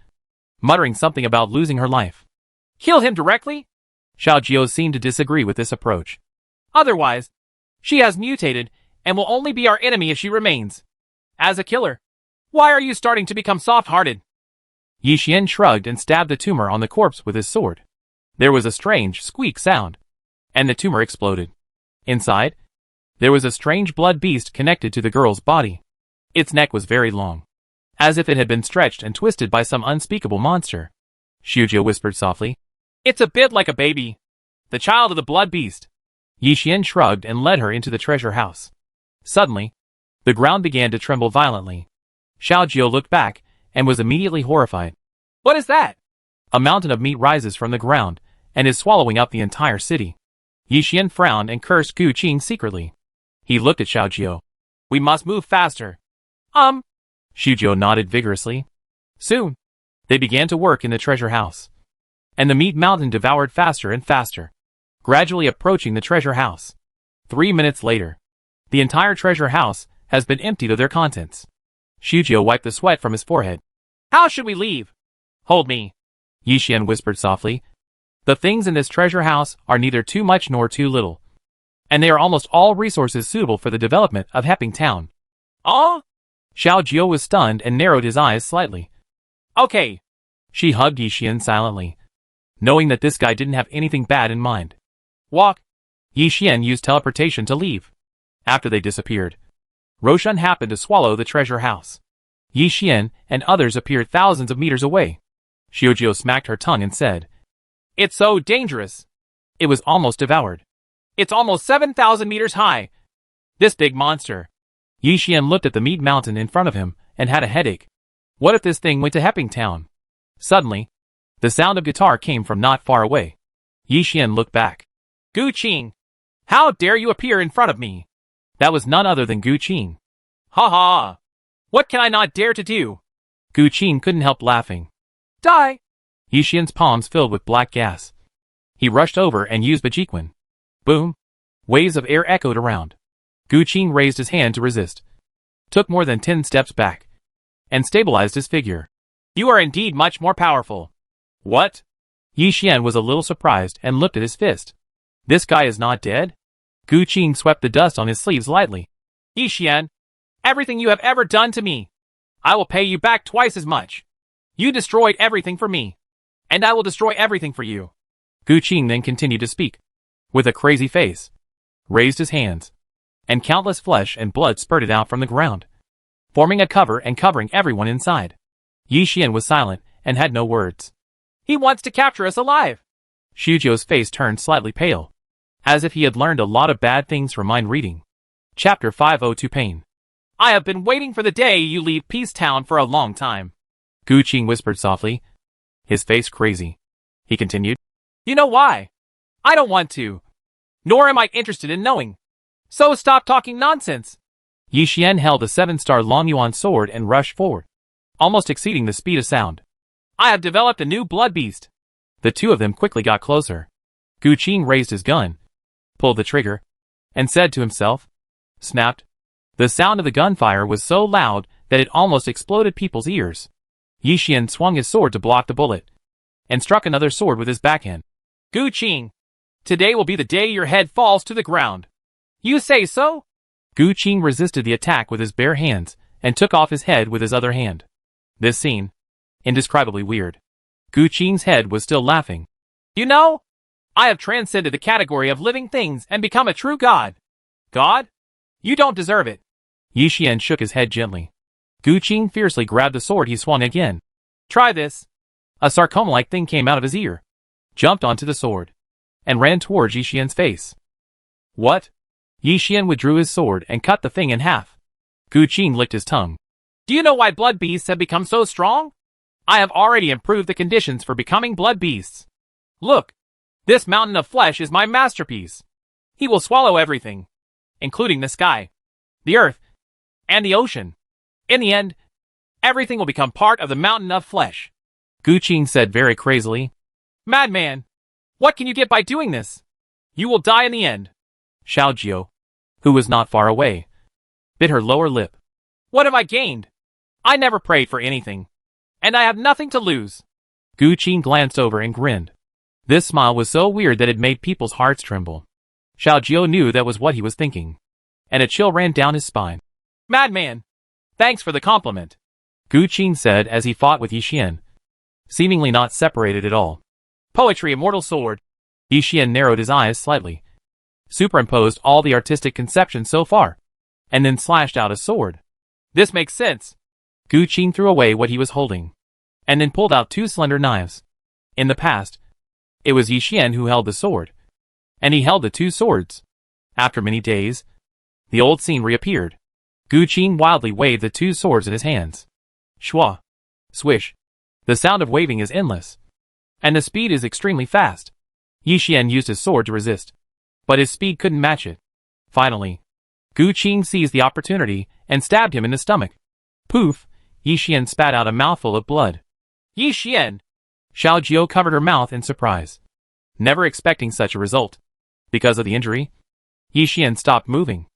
muttering something about losing her life. Kill him directly? Xiao Jiu seemed to disagree with this approach. Otherwise, she has mutated and will only be our enemy if she remains. As a killer, why are you starting to become soft-hearted? Yi Xian shrugged and stabbed the tumor on the corpse with his sword. There was a strange squeak sound, and the tumor exploded. Inside, there was a strange blood beast connected to the girl's body. Its neck was very long, as if it had been stretched and twisted by some unspeakable monster. Xiu Jiu whispered softly. It's a bit like a baby. The child of the blood beast. Yi Xian shrugged and led her into the treasure house. Suddenly, the ground began to tremble violently. Xiao Jiu looked back and was immediately horrified. What is that? A mountain of meat rises from the ground and is swallowing up the entire city. Yi Xian frowned and cursed Gu Qing secretly. He looked at Xiao Jiu. We must move faster. Xiu Jiu nodded vigorously. Soon, they began to work in the treasure house. And the meat mountain devoured faster and faster, gradually approaching the treasure house. 3 minutes later, the entire treasure house has been emptied of their contents. Xiu Jiu wiped the sweat from his forehead. How should we leave? Hold me, Yi Xian whispered softly. The things in this treasure house are neither too much nor too little, and they are almost all resources suitable for the development of Hepping Town. Oh? Xiao Jiu was stunned and narrowed his eyes slightly. Okay. She hugged Yi Xian silently, knowing that this guy didn't have anything bad in mind. Walk. Yi Xian used teleportation to leave. After they disappeared, Roshan happened to swallow the treasure house. Yi Xian and others appeared thousands of meters away. Xiu Jiu smacked her tongue and said, It's so dangerous. It was almost devoured. It's almost 7,000 meters high. This big monster. Yi Xian looked at the meat mountain in front of him and had a headache. What if this thing went to Hepping Town? Suddenly, the sound of guitar came from not far away. Yi Xian looked back. Gu Qing! How dare you appear in front of me? That was none other than Gu Qing. Ha ha! What can I not dare to do? Gu Qing couldn't help laughing. Die! Yi Xian's palms filled with black gas. He rushed over and used Bajiquan. Boom! Waves of air echoed around. Gu Qing raised his hand to resist, took more than 10 steps back, and stabilized his figure. You are indeed much more powerful. What? Yi Xian was a little surprised and looked at his fist. This guy is not dead? Gu Qing swept the dust on his sleeves lightly. Yi Xian, everything you have ever done to me, I will pay you back twice as much. You destroyed everything for me, and I will destroy everything for you. Gu Qing then continued to speak, with a crazy face, raised his hands, and countless flesh and blood spurted out from the ground, forming a cover and covering everyone inside. Yi Xian was silent and had no words. He wants to capture us alive. Xiu Jiu's face turned slightly pale, as if he had learned a lot of bad things from mind reading. Chapter 502 Pain. I have been waiting for the day you leave Peace Town for a long time. Gu Qing whispered softly, his face crazy. He continued. You know why? I don't want to. Nor am I interested in knowing. So stop talking nonsense. Yi Xian held a 7-star Long Yuan sword and rushed forward. almost exceeding the speed of sound. I have developed a new blood beast. The two of them quickly got closer. Gu Qing raised his gun, pulled the trigger, and said to himself, snapped. The sound of the gunfire was so loud that it almost exploded people's ears. Yi Xian swung his sword to block the bullet, and struck another sword with his backhand. Gu Qing, today will be the day your head falls to the ground. You say so? Gu Qing resisted the attack with his bare hands, and took off his head with his other hand. This scene, indescribably weird. Gu Qing's head was still laughing. You know, I have transcended the category of living things and become a true god. God? You don't deserve it. Yi Xian shook his head gently. Gu Qing fiercely grabbed the sword he swung again. Try this. A sarcoma-like thing came out of his ear, jumped onto the sword, and ran towards Yi Xian's face. What? Yi Xian withdrew his sword and cut the thing in half. Gu Qing licked his tongue. Do you know why blood beasts have become so strong? I have already improved the conditions for becoming blood beasts. Look, this mountain of flesh is my masterpiece. He will swallow everything, including the sky, the earth, and the ocean. In the end, everything will become part of the mountain of flesh. Gu Qing said very crazily. Madman, what can you get by doing this? You will die in the end. Xiaojiu, who was not far away, bit her lower lip. What have I gained? I never prayed for anything, and I have nothing to lose. Gu Qing glanced over and grinned. This smile was so weird that it made people's hearts tremble. Xiaojiu knew that was what he was thinking, and a chill ran down his spine. Madman, thanks for the compliment, Gu Qing said as he fought with Yi Xian, seemingly not separated at all. Poetry, immortal sword. Yi Xian narrowed his eyes slightly, superimposed all the artistic conceptions so far, and then slashed out a sword. This makes sense. Gu Qing threw away what he was holding, and then pulled out two slender knives. In the past, it was Yi Xian who held the sword, and he held the two swords. After many days, the old scene reappeared. Gu Qing wildly waved the two swords in his hands. Shua. Swish. The sound of waving is endless, and the speed is extremely fast. Yi Xian used his sword to resist, but his speed couldn't match it. Finally, Gu Qing seized the opportunity and stabbed him in the stomach. Poof! Yi Xian spat out a mouthful of blood. Yi Xian! Xiaojiu covered her mouth in surprise, never expecting such a result. Because of the injury, Yi Xian stopped moving,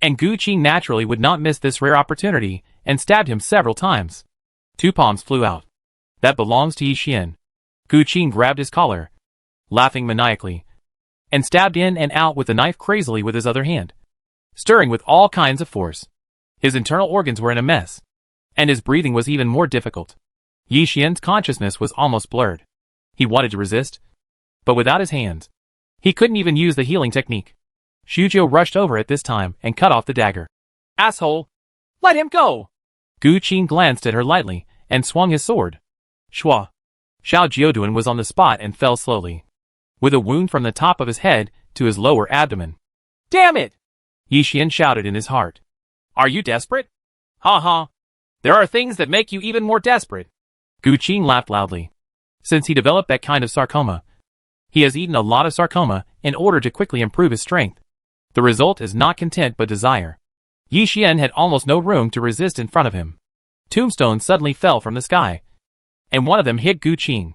and Gu Qing naturally would not miss this rare opportunity and stabbed him several times. Two palms flew out. That belongs to Yi Xian. Gu Qing grabbed his collar, laughing maniacally, and stabbed in and out with the knife crazily with his other hand, stirring with all kinds of force. His internal organs were in a mess, and his breathing was even more difficult. Yi Xian's consciousness was almost blurred. He wanted to resist, but without his hands, he couldn't even use the healing technique. Xiaojiu rushed over at this time and cut off the dagger. Asshole! Let him go! Gu Qing glanced at her lightly and swung his sword. Shua. Xiaojiuduan was on the spot and fell slowly, with a wound from the top of his head to his lower abdomen. Damn it! Yi Xian shouted in his heart. Are you desperate? Ha ha. There are things that make you even more desperate. Gu Qing laughed loudly. Since he developed that kind of sarcoma, he has eaten a lot of sarcoma in order to quickly improve his strength. The result is not content but desire. Yi Xian had almost no room to resist in front of him. Tombstones suddenly fell from the sky, and one of them hit Gu Qing.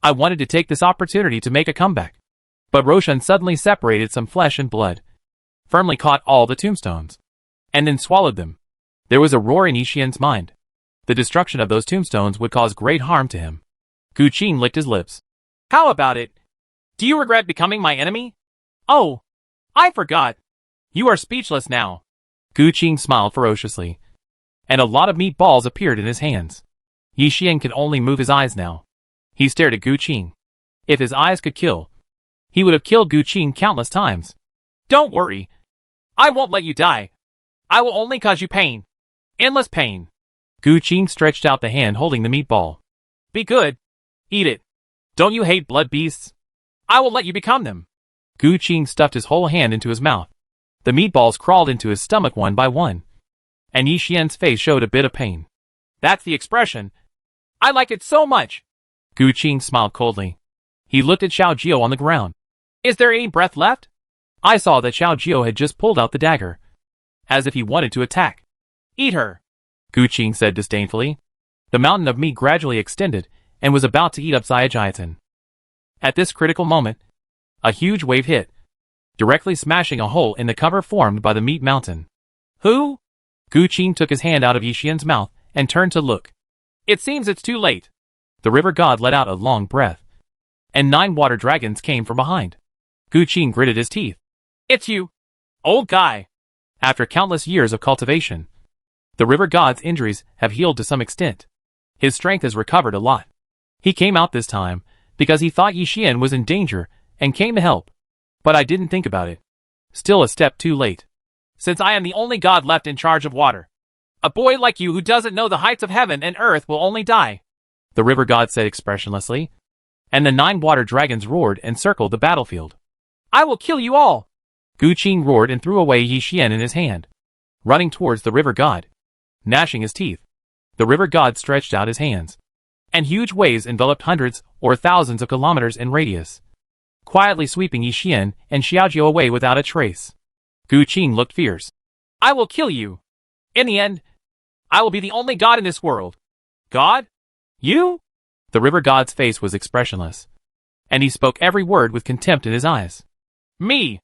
I wanted to take this opportunity to make a comeback, but Roshan suddenly separated some flesh and blood, firmly caught all the tombstones, and then swallowed them. There was a roar in Yi Xian's mind. The destruction of those tombstones would cause great harm to him. Gu Qing licked his lips. How about it? Do you regret becoming my enemy? Oh, I forgot. You are speechless now. Gu Qing smiled ferociously, and a lot of meatballs appeared in his hands. Yi Xian could only move his eyes now. He stared at Gu Qing. If his eyes could kill, he would have killed Gu Qing countless times. Don't worry. I won't let you die. I will only cause you pain. Endless pain. Gu Qing stretched out the hand holding the meatball. Be good. Eat it. Don't you hate blood beasts? I will let you become them. Gu Qing stuffed his whole hand into his mouth. The meatballs crawled into his stomach one by one, and Yi Xian's face showed a bit of pain. That's the expression. I like it so much. Gu Qing smiled coldly. He looked at Xiaojiu on the ground. Is there any breath left? I saw that Xiaojiu had just pulled out the dagger, as if he wanted to attack. Eat her, Gu Qing said disdainfully. The mountain of meat gradually extended and was about to eat up Xiaojiatan. At this critical moment, a huge wave hit, directly smashing a hole in the cover formed by the meat mountain. Who? Gu Qin took his hand out of Yixian's mouth and turned to look. It seems it's too late. The river god let out a long breath, and 9 water dragons came from behind. Gu Qin gritted his teeth. It's you, old guy. After countless years of cultivation, the river god's injuries have healed to some extent. His strength has recovered a lot. He came out this time because he thought Yixian was in danger and came to help. But I didn't think about it. Still a step too late. Since I am the only god left in charge of water, a boy like you who doesn't know the heights of heaven and earth will only die, the river god said expressionlessly. And the 9 water dragons roared and circled the battlefield. I will kill you all! Gu Qin roared and threw away Yixian in his hand, running towards the river god. Gnashing his teeth, the river god stretched out his hands, and huge waves enveloped hundreds or thousands of kilometers in radius, quietly sweeping Yixian and Xiaojiu away without a trace. Gu Qin looked fierce. I will kill you! In the end, I will be the only god in this world. God? You? The river god's face was expressionless, and he spoke every word with contempt in his eyes. Me!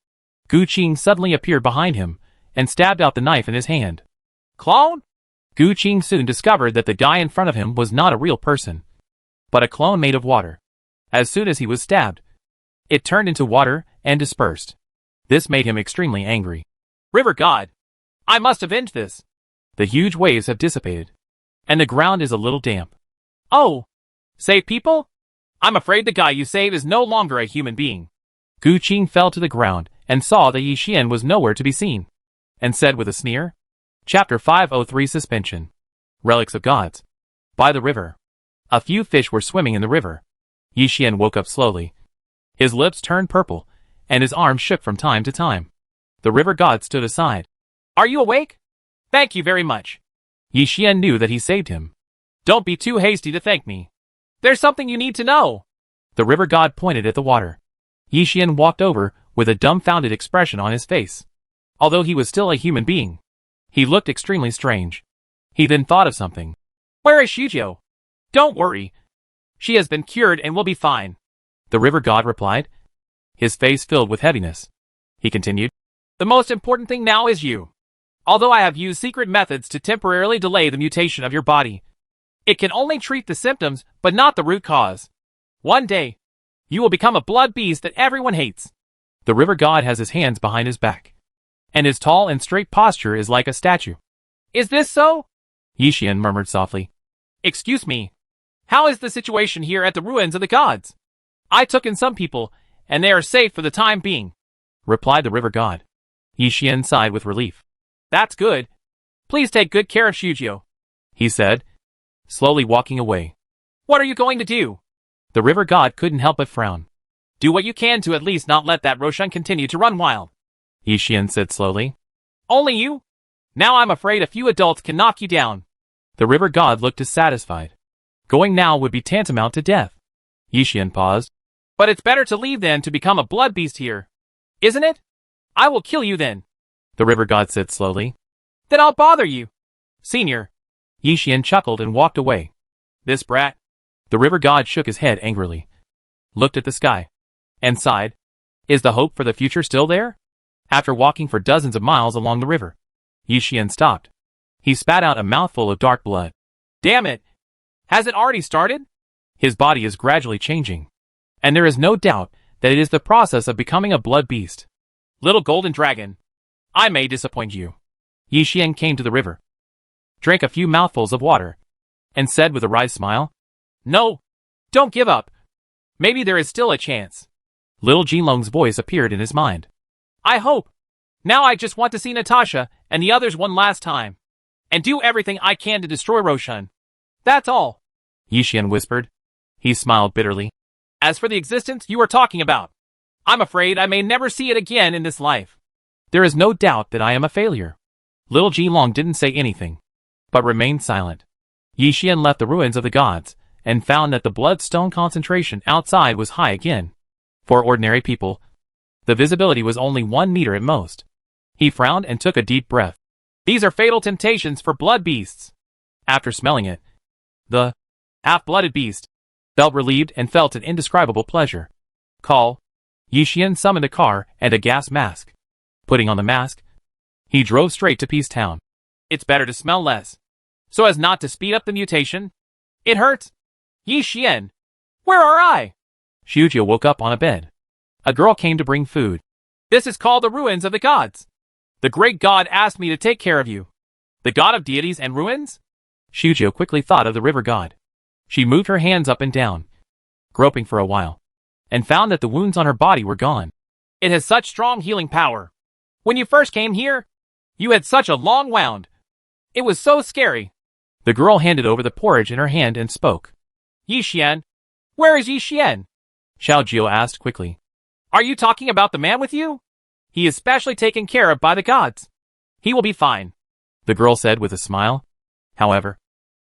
Gu Qin suddenly appeared behind him and stabbed out the knife in his hand. Clone? Gu Qin soon discovered that the guy in front of him was not a real person, but a clone made of water. As soon as he was stabbed, it turned into water and dispersed. This made him extremely angry. River god! I must avenge this! The huge waves have dissipated, and the ground is a little damp. Oh! Save people? I'm afraid the guy you saved is no longer a human being. Gu Qin fell to the ground and saw that Yixian was nowhere to be seen, and said with a sneer, Chapter 503 Suspension. Relics of Gods. By the river. A few fish were swimming in the river. Yixian woke up slowly. His lips turned purple, and his arms shook from time to time. The river god stood aside. Are you awake? Thank you very much. Yixian knew that he saved him. Don't be too hasty to thank me. There's something you need to know. The river god pointed at the water. Yixian walked over with a dumbfounded expression on his face. Although he was still a human being, he looked extremely strange. He then thought of something. Where is Xiaojiu? Don't worry. She has been cured and will be fine. The river god replied, his face filled with heaviness. He continued, the most important thing now is you. Although I have used secret methods to temporarily delay the mutation of your body, it can only treat the symptoms but not the root cause. One day, you will become a blood beast that everyone hates. The river god has his hands behind his back, and his tall and straight posture is like a statue. Is this so? Yixian murmured softly. Excuse me. How is the situation here at the ruins of the gods? I took in some people, and they are safe for the time being, replied the river god. Yixian sighed with relief. That's good. Please take good care of Xiaojiu, he said, slowly walking away. What are you going to do? The river god couldn't help but frown. Do what you can to at least not let that Roshan continue to run wild, Yixian said slowly. Only you? Now I'm afraid a few adults can knock you down. The river god looked dissatisfied. Going now would be tantamount to death. Yixian paused. But it's better to leave than to become a blood beast here, isn't it? I will kill you then, the river god said slowly. Then I'll bother you, Senior. Yixian chuckled and walked away. This brat. The river god shook his head angrily, looked at the sky, and sighed. Is the hope for the future still there? After walking for dozens of miles along the river, Yixian stopped. He spat out a mouthful of dark blood. Damn it! Has it already started? His body is gradually changing, and there is no doubt that it is the process of becoming a blood beast. Little golden dragon, I may disappoint you. Yixian came to the river, drank a few mouthfuls of water, and said with a wry smile, No, don't give up. Maybe there is still a chance. Little Jinlong's voice appeared in his mind. I hope. Now I just want to see Natasha and the others one last time, and do everything I can to destroy Roshan. That's all, Yixian whispered. He smiled bitterly. As for the existence you are talking about, I'm afraid I may never see it again in this life. There is no doubt that I am a failure. Little Jinlong didn't say anything, but remained silent. Yixian left the ruins of the gods, and found that the bloodstone concentration outside was high again. For ordinary people, the visibility was only 1 meter at most. He frowned and took a deep breath. These are fatal temptations for blood beasts. After smelling it, The half-blooded beast felt relieved and felt an indescribable pleasure. Call. Yi Xian summoned a car and a gas mask. Putting on the mask, he drove straight to Peace Town. It's better to smell less, so as not to speed up the mutation. It hurts. Yi Xian, where are I? Xiujia woke up on a bed. A girl came to bring food. This is called the ruins of the gods. The great god asked me to take care of you. The god of deities and ruins? Xiujia quickly thought of the river god. She moved her hands up and down, groping for a while, and found that the wounds on her body were gone. It has such strong healing power. When you first came here, you had such a long wound. It was so scary. The girl handed over the porridge in her hand and spoke. Yi Xian, where is Yi Xian? Xiaojio asked quickly. Are you talking about the man with you? He is specially taken care of by the gods. He will be fine, the girl said with a smile. However,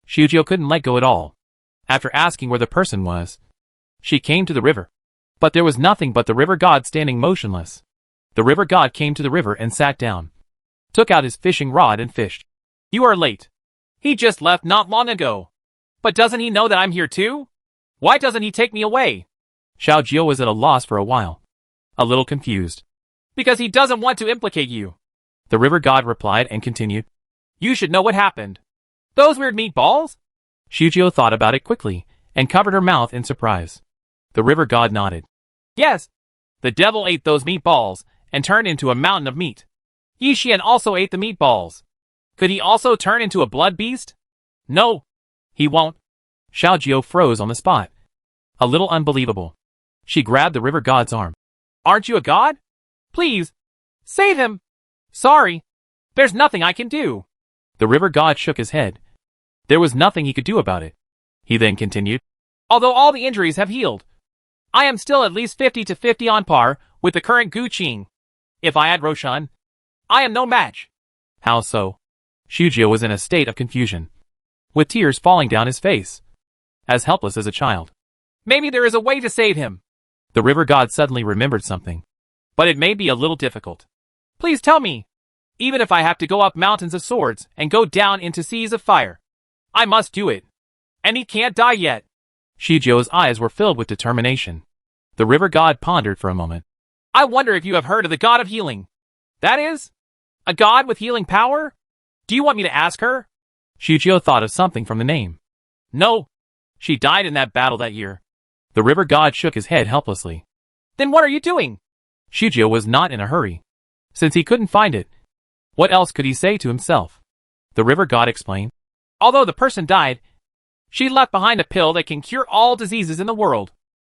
Xiujio couldn't let go at all. After asking where the person was, she came to the river. But there was nothing but the river god standing motionless. The river god came to the river and sat down, took out his fishing rod and fished. You are late. He just left not long ago. But doesn't he know that I'm here too? Why doesn't he take me away? Xiaojio was at a loss for a while, a little confused. Because he doesn't want to implicate you, the river god replied and continued. You should know what happened. Those weird meatballs? Xiujio thought about it quickly and covered her mouth in surprise. The river god nodded. Yes. The devil ate those meatballs and turned into a mountain of meat. Yi Xian also ate the meatballs. Could he also turn into a blood beast? No, he won't. Xiaojio froze on the spot. A little unbelievable. She grabbed the river god's arm. Aren't you a god? Please, save him. Sorry, there's nothing I can do. The river god shook his head. There was nothing he could do about it. He then continued. Although all the injuries have healed, I am still at least 50-50 on par with the current Gu Qing. If I add Roshan, I am no match. How so? Xiujio was in a state of confusion, with tears falling down his face, as helpless as a child. Maybe there is a way to save him. The river god suddenly remembered something. But it may be a little difficult. Please tell me. Even if I have to go up mountains of swords and go down into seas of fire, I must do it. And he can't die yet. Xiujio's eyes were filled with determination. The river god pondered for a moment. I wonder if you have heard of the god of healing. That is, a god with healing power? Do you want me to ask her? Xiujio thought of something from the name. No. She died in that battle that year. The river god shook his head helplessly. Then what are you doing? Xiujio was not in a hurry. Since he couldn't find it, what else could he say to himself? The river god explained. Although the person died, she left behind a pill that can cure all diseases in the world.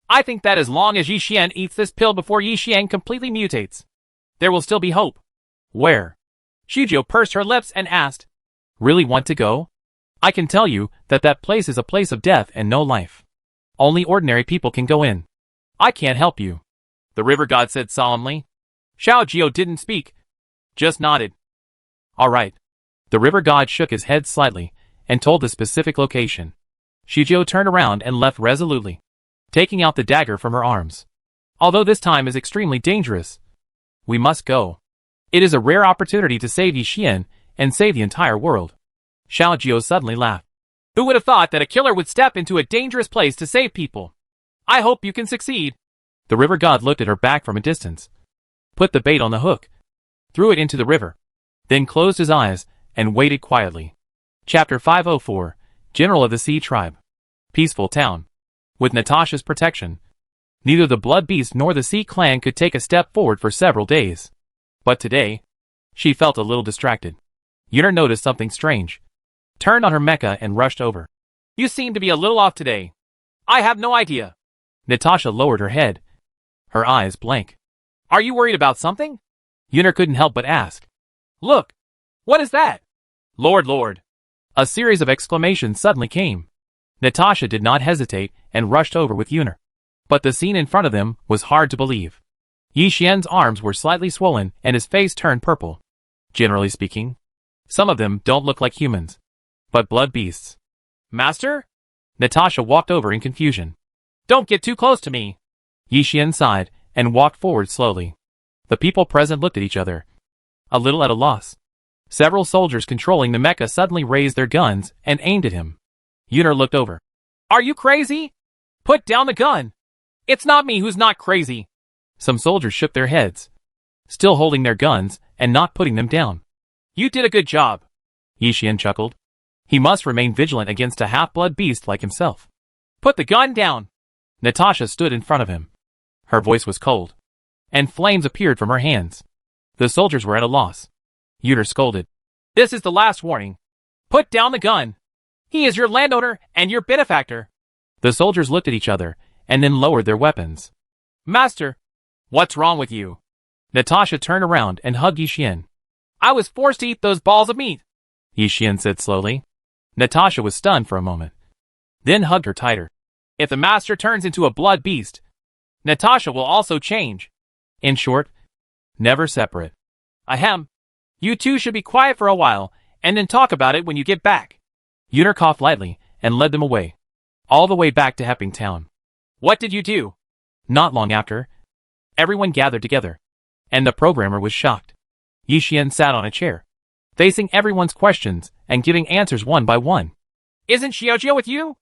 I think that as long as Yi Xian eats this pill before Yi Xian completely mutates, there will still be hope. Where? Xiujio pursed her lips and asked. Really want to go? I can tell you that that place is a place of death and no life. Only ordinary people can go in. I can't help you, the river god said solemnly. Xiaojio didn't speak, just nodded. All right. The river god shook his head slightly and told the specific location. Xiujio turned around and left resolutely, taking out the dagger from her arms. Although this time is extremely dangerous, we must go. It is a rare opportunity to save Yi Xian and save the entire world. Xiaojio suddenly laughed. Who would have thought that a killer would step into a dangerous place to save people? I hope you can succeed. The river god looked at her back from a distance, put the bait on the hook, threw it into the river, then closed his eyes and waited quietly. Chapter 504, General of the Sea Tribe. Peaceful town. With Natasha's protection, neither the Blood Beast nor the Sea Clan could take a step forward for several days. But today, she felt a little distracted. Yuner noticed something strange, turned on her mecha and rushed over. You seem to be a little off today. I have no idea. Natasha lowered her head, her eyes blank. Are you worried about something? Yuner couldn't help but ask. Look! What is that? Lord! A series of exclamations suddenly came. Natasha did not hesitate and rushed over with Yuner. But the scene in front of them was hard to believe. Yi Xian's arms were slightly swollen and his face turned purple. Generally speaking, some of them don't look like humans, but blood beasts. Master? Natasha walked over in confusion. Don't get too close to me. Yi Xian sighed and walked forward slowly. The people present looked at each other, a little at a loss. Several soldiers controlling the mecha suddenly raised their guns and aimed at him. Yuner looked over. Are you crazy? Put down the gun. It's not me who's not crazy. Some soldiers shook their heads, still holding their guns and not putting them down. You did a good job. Yixian chuckled. He must remain vigilant against a half-blood beast like himself. Put the gun down. Natasha stood in front of him. Her voice was cold, and flames appeared from her hands. The soldiers were at a loss. Yuner scolded. This is the last warning. Put down the gun. He is your landowner and your benefactor. The soldiers looked at each other and then lowered their weapons. Master, what's wrong with you? Natasha turned around and hugged Yixian. I was forced to eat those balls of meat, Yixian said slowly. Natasha was stunned for a moment, then hugged her tighter. If the master turns into a blood beast, Natasha will also change. In short, never separate. Ahem. You two should be quiet for a while, and then talk about it when you get back. Yuner coughed lightly and led them away, all the way back to Hepping Town. What did you do? Not long after, everyone gathered together, and the programmer was shocked. Yixian sat on a chair, facing everyone's questions and giving answers one by one. Isn't Xiaojia with you?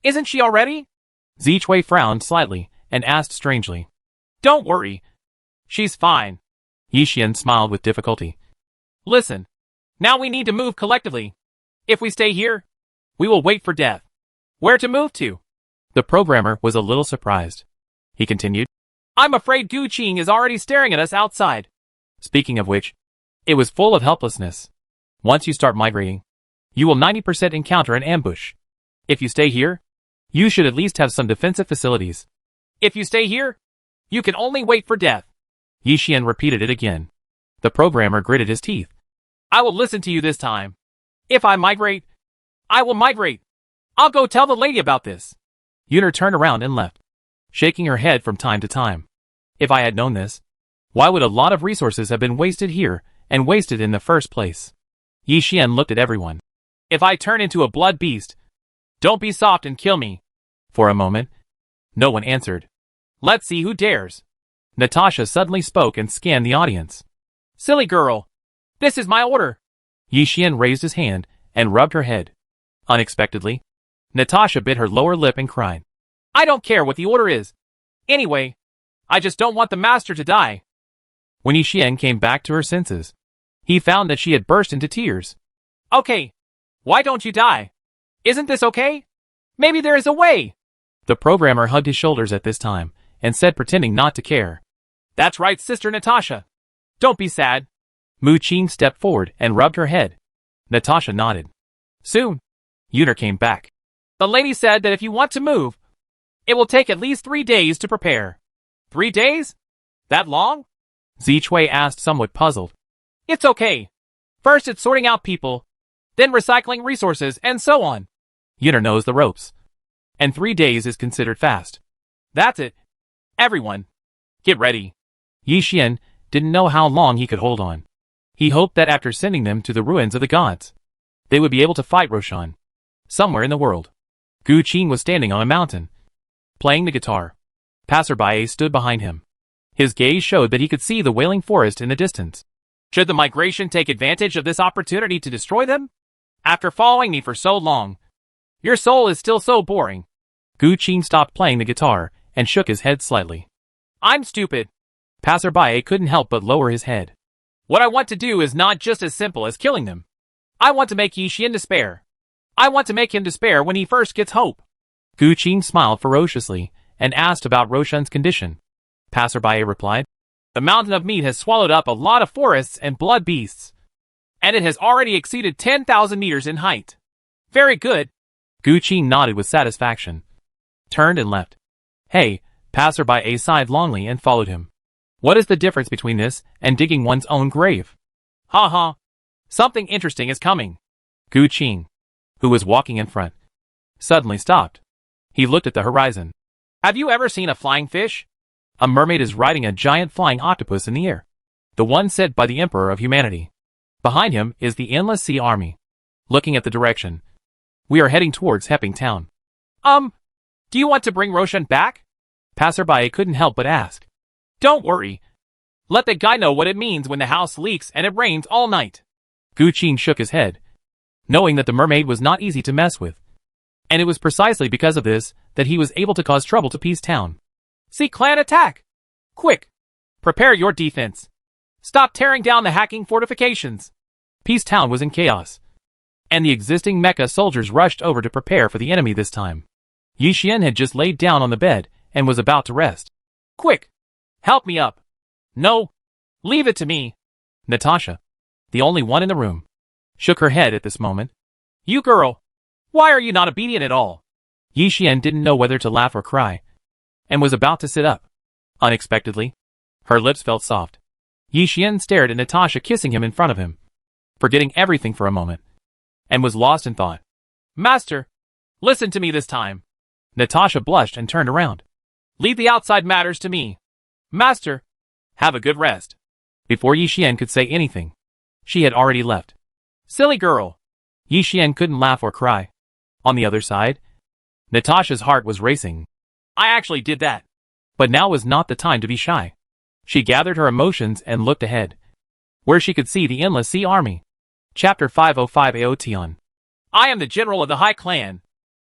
Isn't she already? Zichui frowned slightly and asked strangely. Don't worry. She's fine. Yixian smiled with difficulty. Listen, now we need to move collectively. If we stay here, we will wait for death. Where to move to? The programmer was a little surprised. He continued. I'm afraid Gu Qing is already staring at us outside. Speaking of which, it was full of helplessness. Once you start migrating, you will 90% encounter an ambush. If you stay here, you should at least have some defensive facilities. If you stay here, you can only wait for death. Yixian repeated it again. The programmer gritted his teeth. I will listen to you this time. If I migrate, I will migrate. I'll go tell the lady about this. Yuner turned around and left, shaking her head from time to time. If I had known this, why would a lot of resources have been wasted here and wasted in the first place? Yixian looked at everyone. If I turn into a blood beast, don't be soft and kill me. For a moment, no one answered. Let's see who dares. Natasha suddenly spoke and scanned the audience. Silly girl. This is my order. Yixian raised his hand and rubbed her head. Unexpectedly, Natasha bit her lower lip and cried. I don't care what the order is. Anyway, I just don't want the master to die. When Yixian came back to her senses, he found that she had burst into tears. Okay, why don't you die? Isn't this okay? Maybe there is a way. The programmer hugged his shoulders at this time and said, pretending not to care. That's right, Sister Natasha. Don't be sad. Mu Qing stepped forward and rubbed her head. Natasha nodded. Soon, Yuner came back. The lady said that if you want to move, it will take at least 3 days to prepare. 3 days? That long? Zichui asked, somewhat puzzled. It's okay. First it's sorting out people, then recycling resources, and so on. Yuner knows the ropes. And 3 days is considered fast. That's it. Everyone, get ready. Yixian didn't know how long he could hold on. He hoped that after sending them to the ruins of the gods, they would be able to fight Roshan somewhere in the world. Gu Qing was standing on a mountain, playing the guitar. Passerby stood behind him. His gaze showed that he could see the wailing forest in the distance. Should the migration take advantage of this opportunity to destroy them? After following me for so long, your soul is still so boring. Gu Qing stopped playing the guitar and shook his head slightly. I'm stupid. Passerby couldn't help but lower his head. What I want to do is not just as simple as killing them. I want to make Yixian despair. I want to make him despair when he first gets hope. Gu Qing smiled ferociously and asked about Roshan's condition. Passerby replied, the mountain of meat has swallowed up a lot of forests and blood beasts, and it has already exceeded 10,000 meters in height. Very good. Gu Qing nodded with satisfaction, turned and left. Hey, Passerby sighed longly and followed him. What is the difference between this and digging one's own grave? Ha ha. Something interesting is coming. Gu Qing, who was walking in front, suddenly stopped. He looked at the horizon. Have you ever seen a flying fish? A mermaid is riding a giant flying octopus in the air, the one sent by the Emperor of Humanity. Behind him is the Endless Sea Army. Looking at the direction, we are heading towards Hepping Town. Do you want to bring Roshan back? Passerby couldn't help but ask. Don't worry. Let the guy know what it means when the house leaks and it rains all night. Gu Qing shook his head, knowing that the mermaid was not easy to mess with. And it was precisely because of this that he was able to cause trouble to Peace Town. Sea Clan attack! Quick! Prepare your defense. Stop tearing down the hacking fortifications. Peace Town was in chaos, and the existing mecha soldiers rushed over to prepare for the enemy this time. Yi Xian had just laid down on the bed and was about to rest. Quick! Help me up! No! Leave it to me! Natasha, the only one in the room, shook her head at this moment. You girl! Why are you not obedient at all? Yi Xian didn't know whether to laugh or cry, and was about to sit up. Unexpectedly, her lips felt soft. Yi Xian stared at Natasha kissing him in front of him, forgetting everything for a moment, and was lost in thought. Master, listen to me this time. Natasha blushed and turned around. Leave the outside matters to me. Master, have a good rest. Before Yi Xian could say anything, she had already left. Silly girl. Yi Xian couldn't laugh or cry. On the other side, Natasha's heart was racing. I actually did that. But now was not the time to be shy. She gathered her emotions and looked ahead, where she could see the endless sea army. Chapter 505 Aotion. I am the general of the High Clan.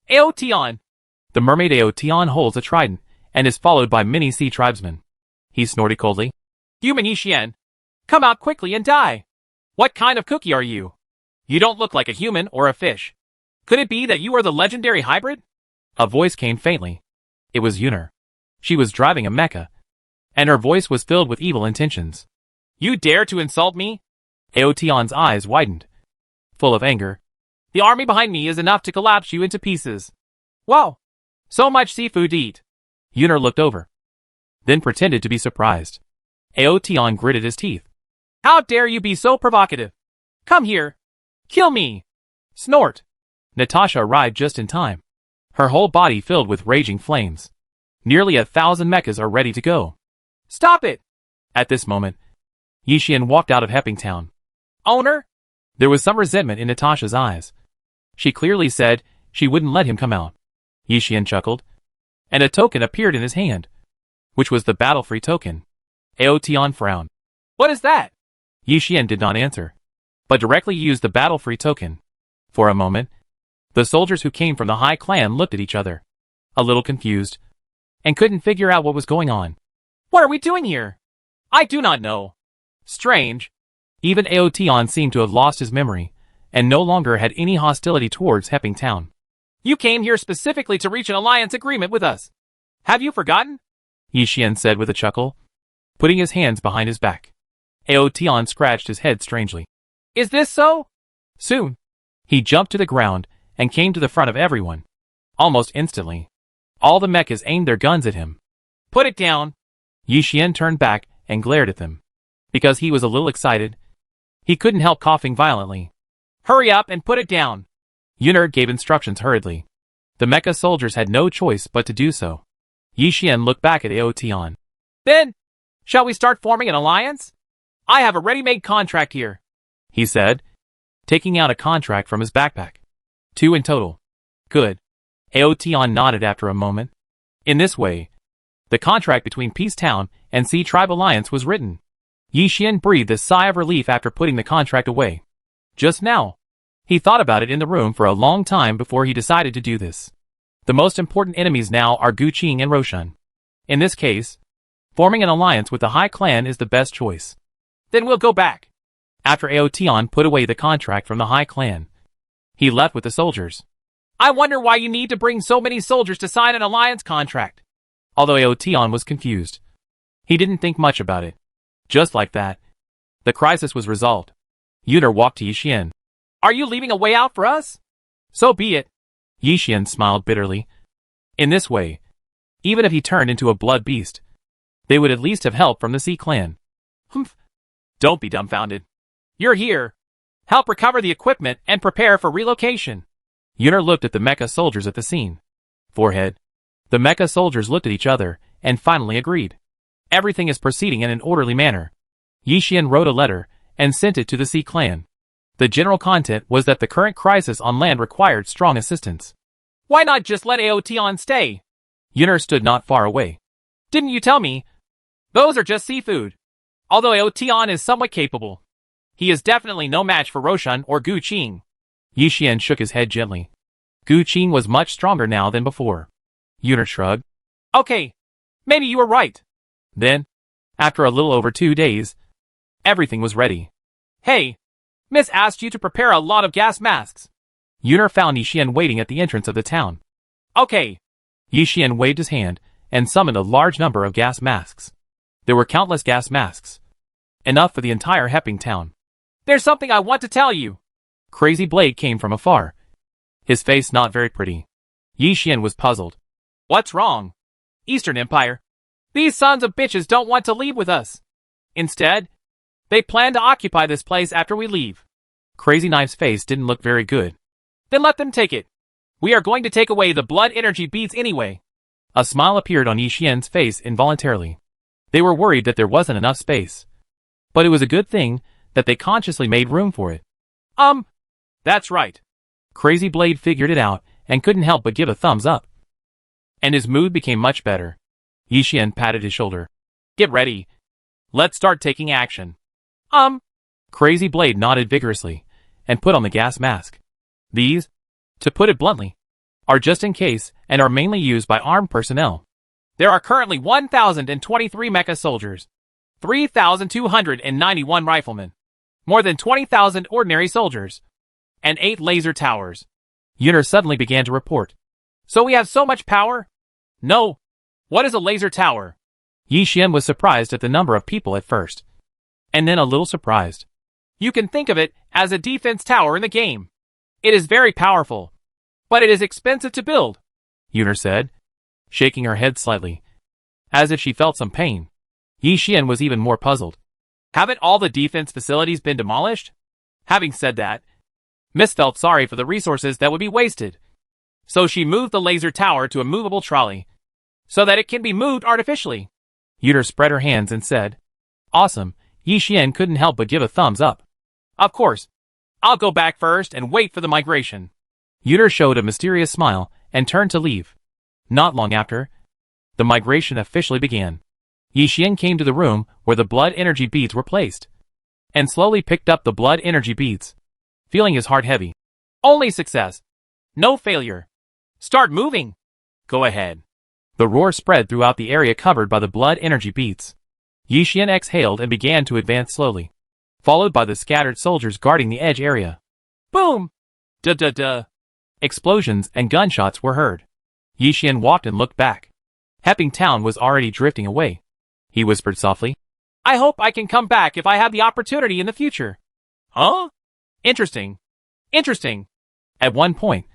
Aotion. The mermaid Aotion holds a trident and is followed by many sea tribesmen. He snorted coldly. Human Yi Xian, come out quickly and die. What kind of cookie are you? You don't look like a human or a fish. Could it be that you are the legendary hybrid? A voice came faintly. It was Yuner. She was driving a mecha, and her voice was filled with evil intentions. You dare to insult me? Aotion's eyes widened, full of anger. The army behind me is enough to collapse you into pieces. Wow! So much seafood to eat. Yuner looked over, then pretended to be surprised. Aotion gritted his teeth. How dare you be so provocative? Come here. Kill me. Snort. Natasha arrived just in time, her whole body filled with raging flames. Nearly 1,000 mechas are ready to go. Stop it! At this moment, Yi Xian walked out of Hepping Town. Owner? There was some resentment in Natasha's eyes. She clearly said she wouldn't let him come out. Yi Xian chuckled, and a token appeared in his hand, which was the battle-free token. Aotion frowned. What is that? Yi Xian did not answer, but directly used the battle-free token. For a moment, the soldiers who came from the High Clan looked at each other, a little confused, and couldn't figure out what was going on. What are we doing here? I do not know. Strange. Even Aotion seemed to have lost his memory, and no longer had any hostility towards Hepping Town. You came here specifically to reach an alliance agreement with us. Have you forgotten? Yi Xian said with a chuckle, putting his hands behind his back. Aotion scratched his head strangely. Is this so? Soon. He jumped to the ground and came to the front of everyone. Almost instantly, all the mechas aimed their guns at him. Put it down. Yi Xian turned back and glared at them. Because he was a little excited, he couldn't help coughing violently. Hurry up and put it down. Yuner gave instructions hurriedly. The mecha soldiers had no choice but to do so. Yi Xian looked back at Aotion. Then, shall we start forming an alliance? I have a ready-made contract here, he said, taking out a contract from his backpack. 2 in total. Good. Aotion nodded after a moment. In this way, the contract between Peace Town and Sea Tribe Alliance was written. Yi Xian breathed a sigh of relief after putting the contract away. Just now, he thought about it in the room for a long time before he decided to do this. The most important enemies now are Gu Qing and Roshan. In this case, forming an alliance with the High Clan is the best choice. Then we'll go back. After Aotion put away the contract from the High Clan, he left with the soldiers. I wonder why you need to bring so many soldiers to sign an alliance contract. Although Aotion was confused, he didn't think much about it. Just like that, the crisis was resolved. Yuner walked to Yi Xian. Are you leaving a way out for us? So be it. Yi Xian smiled bitterly. In this way, even if he turned into a blood beast, they would at least have help from the Sea Clan. Humph. Don't be dumbfounded. You're here. Help recover the equipment and prepare for relocation. Yuner looked at the mecha soldiers at the scene. Forehead. The mecha soldiers looked at each other and finally agreed. Everything is proceeding in an orderly manner. Yi Xian wrote a letter and sent it to the Sea Clan. The general content was that the current crisis on land required strong assistance. Why not just let Aotion stay? Yuner stood not far away. Didn't you tell me? Those are just seafood. Although Aotion is somewhat capable, he is definitely no match for Roshan or Gu Qing. Yi Xian shook his head gently. Gu Qin was much stronger now than before. Yuner shrugged. Okay, maybe you were right. Then, after a little over 2 days, everything was ready. Hey, Miss asked you to prepare a lot of gas masks. Yuner found Yixian waiting at the entrance of the town. Okay. Yixian waved his hand and summoned a large number of gas masks. There were countless gas masks. Enough for the entire Heping town. There's something I want to tell you. Crazy Blade came from afar. His face not very pretty. Yixian was puzzled. What's wrong? Eastern Empire. These sons of bitches don't want to leave with us. Instead, they plan to occupy this place after we leave. Crazy Knife's face didn't look very good. Then let them take it. We are going to take away the blood energy beads anyway. A smile appeared on Yixian's face involuntarily. They were worried that there wasn't enough space. But it was a good thing that they consciously made room for it. That's right. Crazy Blade figured it out and couldn't help but give a thumbs up. And his mood became much better. Yixian patted his shoulder. Get ready. Let's start taking action. Crazy Blade nodded vigorously and put on the gas mask. These, to put it bluntly, are just in case and are mainly used by armed personnel. There are currently 1,023 mecha soldiers, 3,291 riflemen, more than 20,000 ordinary soldiers, and 8 laser towers. Yuner suddenly began to report. So we have so much power? No. What is a laser tower? Yixian was surprised at the number of people at first, and then a little surprised. You can think of it as a defense tower in the game. It is very powerful, but it is expensive to build, Yuner said, shaking her head slightly, as if she felt some pain. Yixian was even more puzzled. Haven't all the defense facilities been demolished? Having said that, Miss felt sorry for the resources that would be wasted. So she moved the laser tower to a movable trolley, so that it can be moved artificially. Yuner spread her hands and said, Awesome. Yixian couldn't help but give a thumbs up. Of course. I'll go back first and wait for the migration. Yuner showed a mysterious smile and turned to leave. Not long after, the migration officially began. Yixian came to the room where the blood energy beads were placed, and slowly picked up the blood energy beads, feeling his heart heavy. Only success. No failure. Start moving. Go ahead. The roar spread throughout the area covered by the blood energy beads. Yixian exhaled and began to advance slowly, followed by the scattered soldiers guarding the edge area. Boom! Duh. Explosions and gunshots were heard. Yixian walked and looked back. Heping town was already drifting away. He whispered softly, I hope I can come back if I have the opportunity in the future. Huh? Interesting. At one point,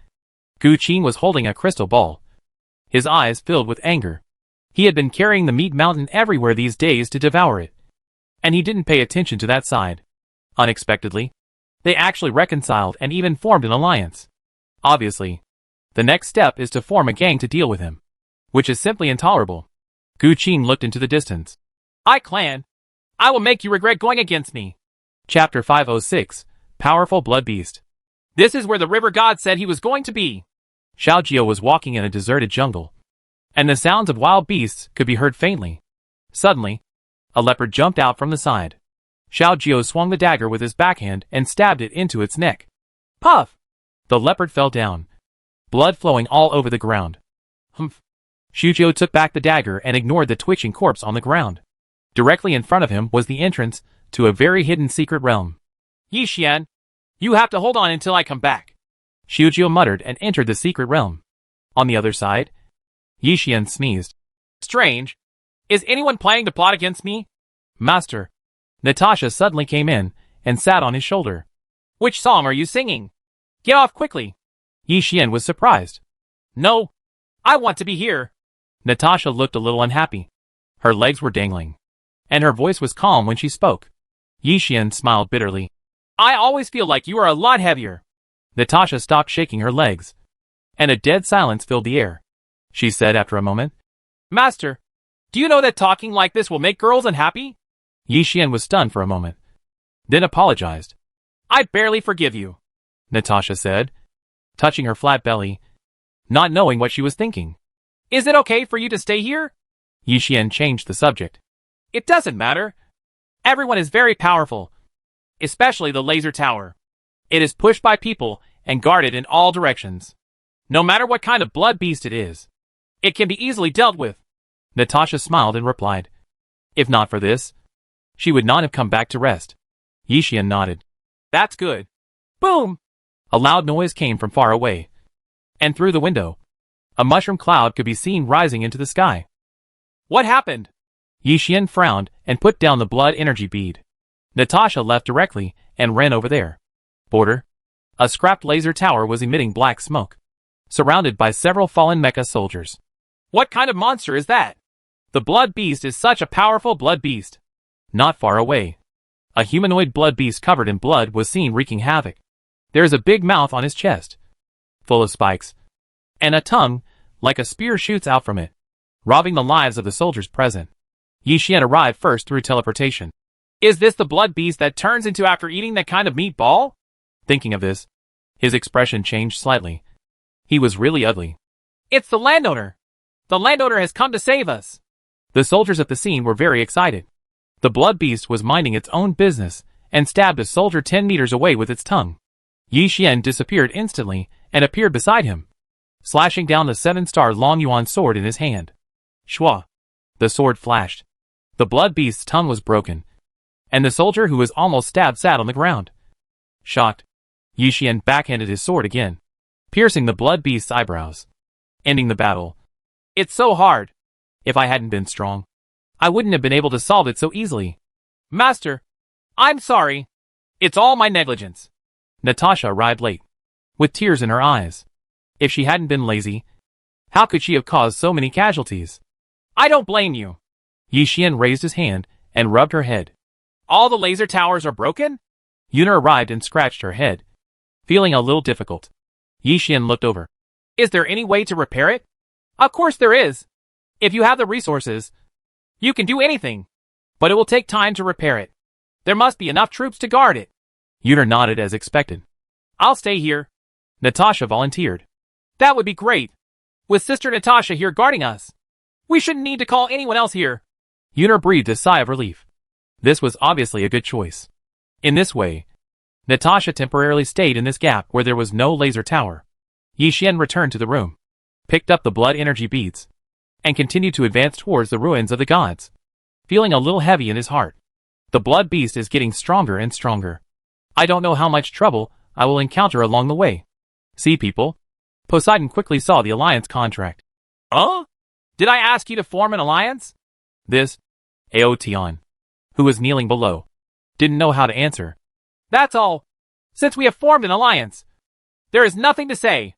Gu Qin was holding a crystal ball. His eyes filled with anger. He had been carrying the meat mountain everywhere these days to devour it, and he didn't pay attention to that side. Unexpectedly, they actually reconciled and even formed an alliance. Obviously, the next step is to form a gang to deal with him, which is simply intolerable. Gu Qin looked into the distance. Clan, I will make you regret going against me. Chapter 506, Powerful Blood Beast. This is where the river god said he was going to be. Xiao Jio was walking in a deserted jungle, and the sounds of wild beasts could be heard faintly. Suddenly, a leopard jumped out from the side. Xiao Jio swung the dagger with his backhand and stabbed it into its neck. Puff! The leopard fell down, blood flowing all over the ground. Humph! Xiao Jio took back the dagger and ignored the twitching corpse on the ground. Directly in front of him was the entrance to a very hidden secret realm. Yixian, you have to hold on until I come back. Xiao Jio muttered and entered the secret realm. On the other side, Yixian sneezed. Strange. Is anyone planning to plot against me? Master. Natasha suddenly came in and sat on his shoulder. Which song are you singing? Get off quickly. Yixian was surprised. No. I want to be here. Natasha looked a little unhappy. Her legs were dangling, and her voice was calm when she spoke. Yixian smiled bitterly. I always feel like you are a lot heavier. Natasha stopped shaking her legs, and a dead silence filled the air. She said after a moment, Master, do you know that talking like this will make girls unhappy? Yixian was stunned for a moment, then apologized. I barely forgive you, Natasha said, touching her flat belly, not knowing what she was thinking. Is it okay for you to stay here? Yixian changed the subject. It doesn't matter. Everyone is very powerful, especially the laser tower. It is pushed by people and guarded in all directions. No matter what kind of blood beast it is, it can be easily dealt with. Natasha smiled and replied. If not for this, she would not have come back to rest. Yixian nodded. That's good. Boom! A loud noise came from far away. And through the window, a mushroom cloud could be seen rising into the sky. What happened? Yixian frowned and put down the blood energy bead. Natasha left directly and ran over there. Border. A scrapped laser tower was emitting black smoke, surrounded by several fallen mecha soldiers. What kind of monster is that? The blood beast is such a powerful blood beast. Not far away, a humanoid blood beast covered in blood was seen wreaking havoc. There is a big mouth on his chest, full of spikes, and a tongue, like a spear, shoots out from it, robbing the lives of the soldiers present. Yixian arrived first through teleportation. Is this the blood beast that turns into after eating that kind of meatball? Thinking of this, his expression changed slightly. He was really ugly. It's the landowner! The landowner has come to save us! The soldiers at the scene were very excited. The blood beast was minding its own business and stabbed a soldier 10 meters away with its tongue. Yixian disappeared instantly and appeared beside him, slashing down the 7-star Long Yuan sword in his hand. Shua! The sword flashed. The blood beast's tongue was broken, and the soldier who was almost stabbed sat on the ground. Shocked, Yixian backhanded his sword again, piercing the blood beast's eyebrows, ending the battle. It's so hard. If I hadn't been strong, I wouldn't have been able to solve it so easily. Master, I'm sorry. It's all my negligence. Natasha arrived late, with tears in her eyes. If she hadn't been lazy, how could she have caused so many casualties? I don't blame you. Yixian raised his hand and rubbed her head. All the laser towers are broken? Yuna arrived and scratched her head, feeling a little difficult. Yixian looked over. Is there any way to repair it? Of course there is. If you have the resources, you can do anything. But it will take time to repair it. There must be enough troops to guard it. Yuna nodded as expected. I'll stay here. Natasha volunteered. That would be great. With Sister Natasha here guarding us, we shouldn't need to call anyone else here. Yuna breathed a sigh of relief. This was obviously a good choice. In this way, Natasha temporarily stayed in this gap where there was no laser tower. Yixian returned to the room, picked up the blood energy beads, and continued to advance towards the ruins of the gods, feeling a little heavy in his heart. The blood beast is getting stronger and stronger. I don't know how much trouble I will encounter along the way. See, people? Poseidon quickly saw the alliance contract. Did I ask you to form an alliance? This, Aotion, who was kneeling below, didn't know how to answer. That's all. Since we have formed an alliance, there is nothing to say.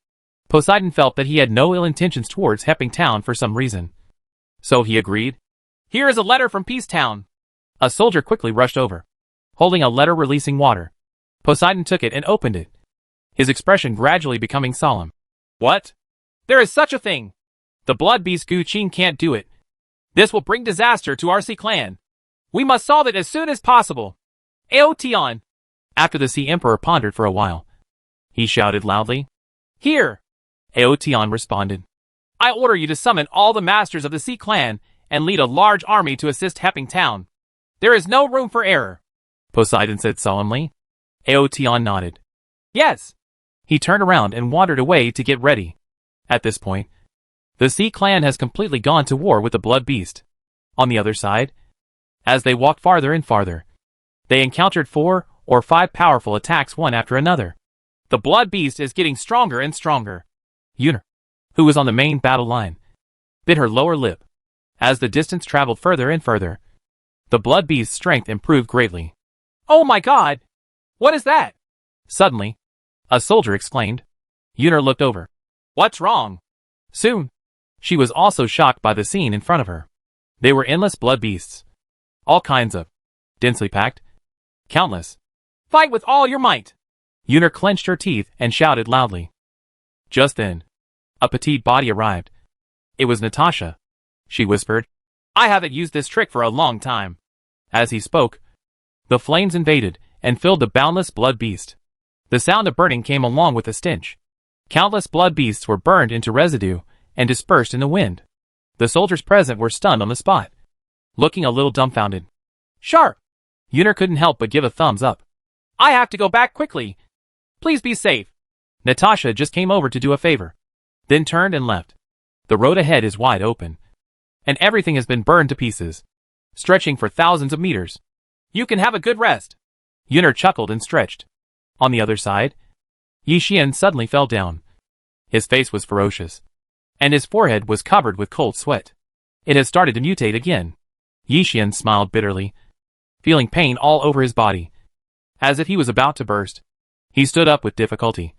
Poseidon felt that he had no ill intentions towards Hepping Town for some reason. So he agreed. Here is a letter from Peace Town. A soldier quickly rushed over, holding a letter releasing water. Poseidon took it and opened it, his expression gradually becoming solemn. What? There is such a thing. The blood beast Gu Qin can't do it. This will bring disaster to our Sea clan. We must solve it as soon as possible. Aotion. After the Sea Emperor pondered for a while, he shouted loudly. Here. Aotion responded. I order you to summon all the masters of the Sea clan and lead a large army to assist Hepping Town. There is no room for error. Poseidon said solemnly. Aotion nodded. Yes. He turned around and wandered away to get ready. At this point, the Sea clan has completely gone to war with the blood beast. On the other side, as they walked farther and farther, they encountered 4 or 5 powerful attacks one after another. The blood beast is getting stronger and stronger. Yuna, who was on the main battle line, bit her lower lip. As the distance traveled further and further, the blood beast's strength improved greatly. Oh my god! What is that? Suddenly, a soldier exclaimed. Yuna looked over. What's wrong? Soon, she was also shocked by the scene in front of her. They were endless blood beasts. All kinds of. Densely packed. Countless. Fight with all your might! Yuna clenched her teeth and shouted loudly. Just then, a petite body arrived. It was Natasha. She whispered. I haven't used this trick for a long time. As he spoke, the flames invaded and filled the boundless blood beast. The sound of burning came along with a stench. Countless blood beasts were burned into residue and dispersed in the wind. The soldiers present were stunned on the spot, looking a little dumbfounded. Sharp! Yuna couldn't help but give a thumbs up. I have to go back quickly. Please be safe. Natasha just came over to do a favor. then turned and left. The road ahead is wide open, and everything has been burned to pieces, stretching for thousands of meters. You can have a good rest. Yunner chuckled and stretched. On the other side, Yi Xian suddenly fell down. His face was ferocious, and his forehead was covered with cold sweat. It has started to mutate again. Yi Xian smiled bitterly, feeling pain all over his body, as if he was about to burst. He stood up with difficulty,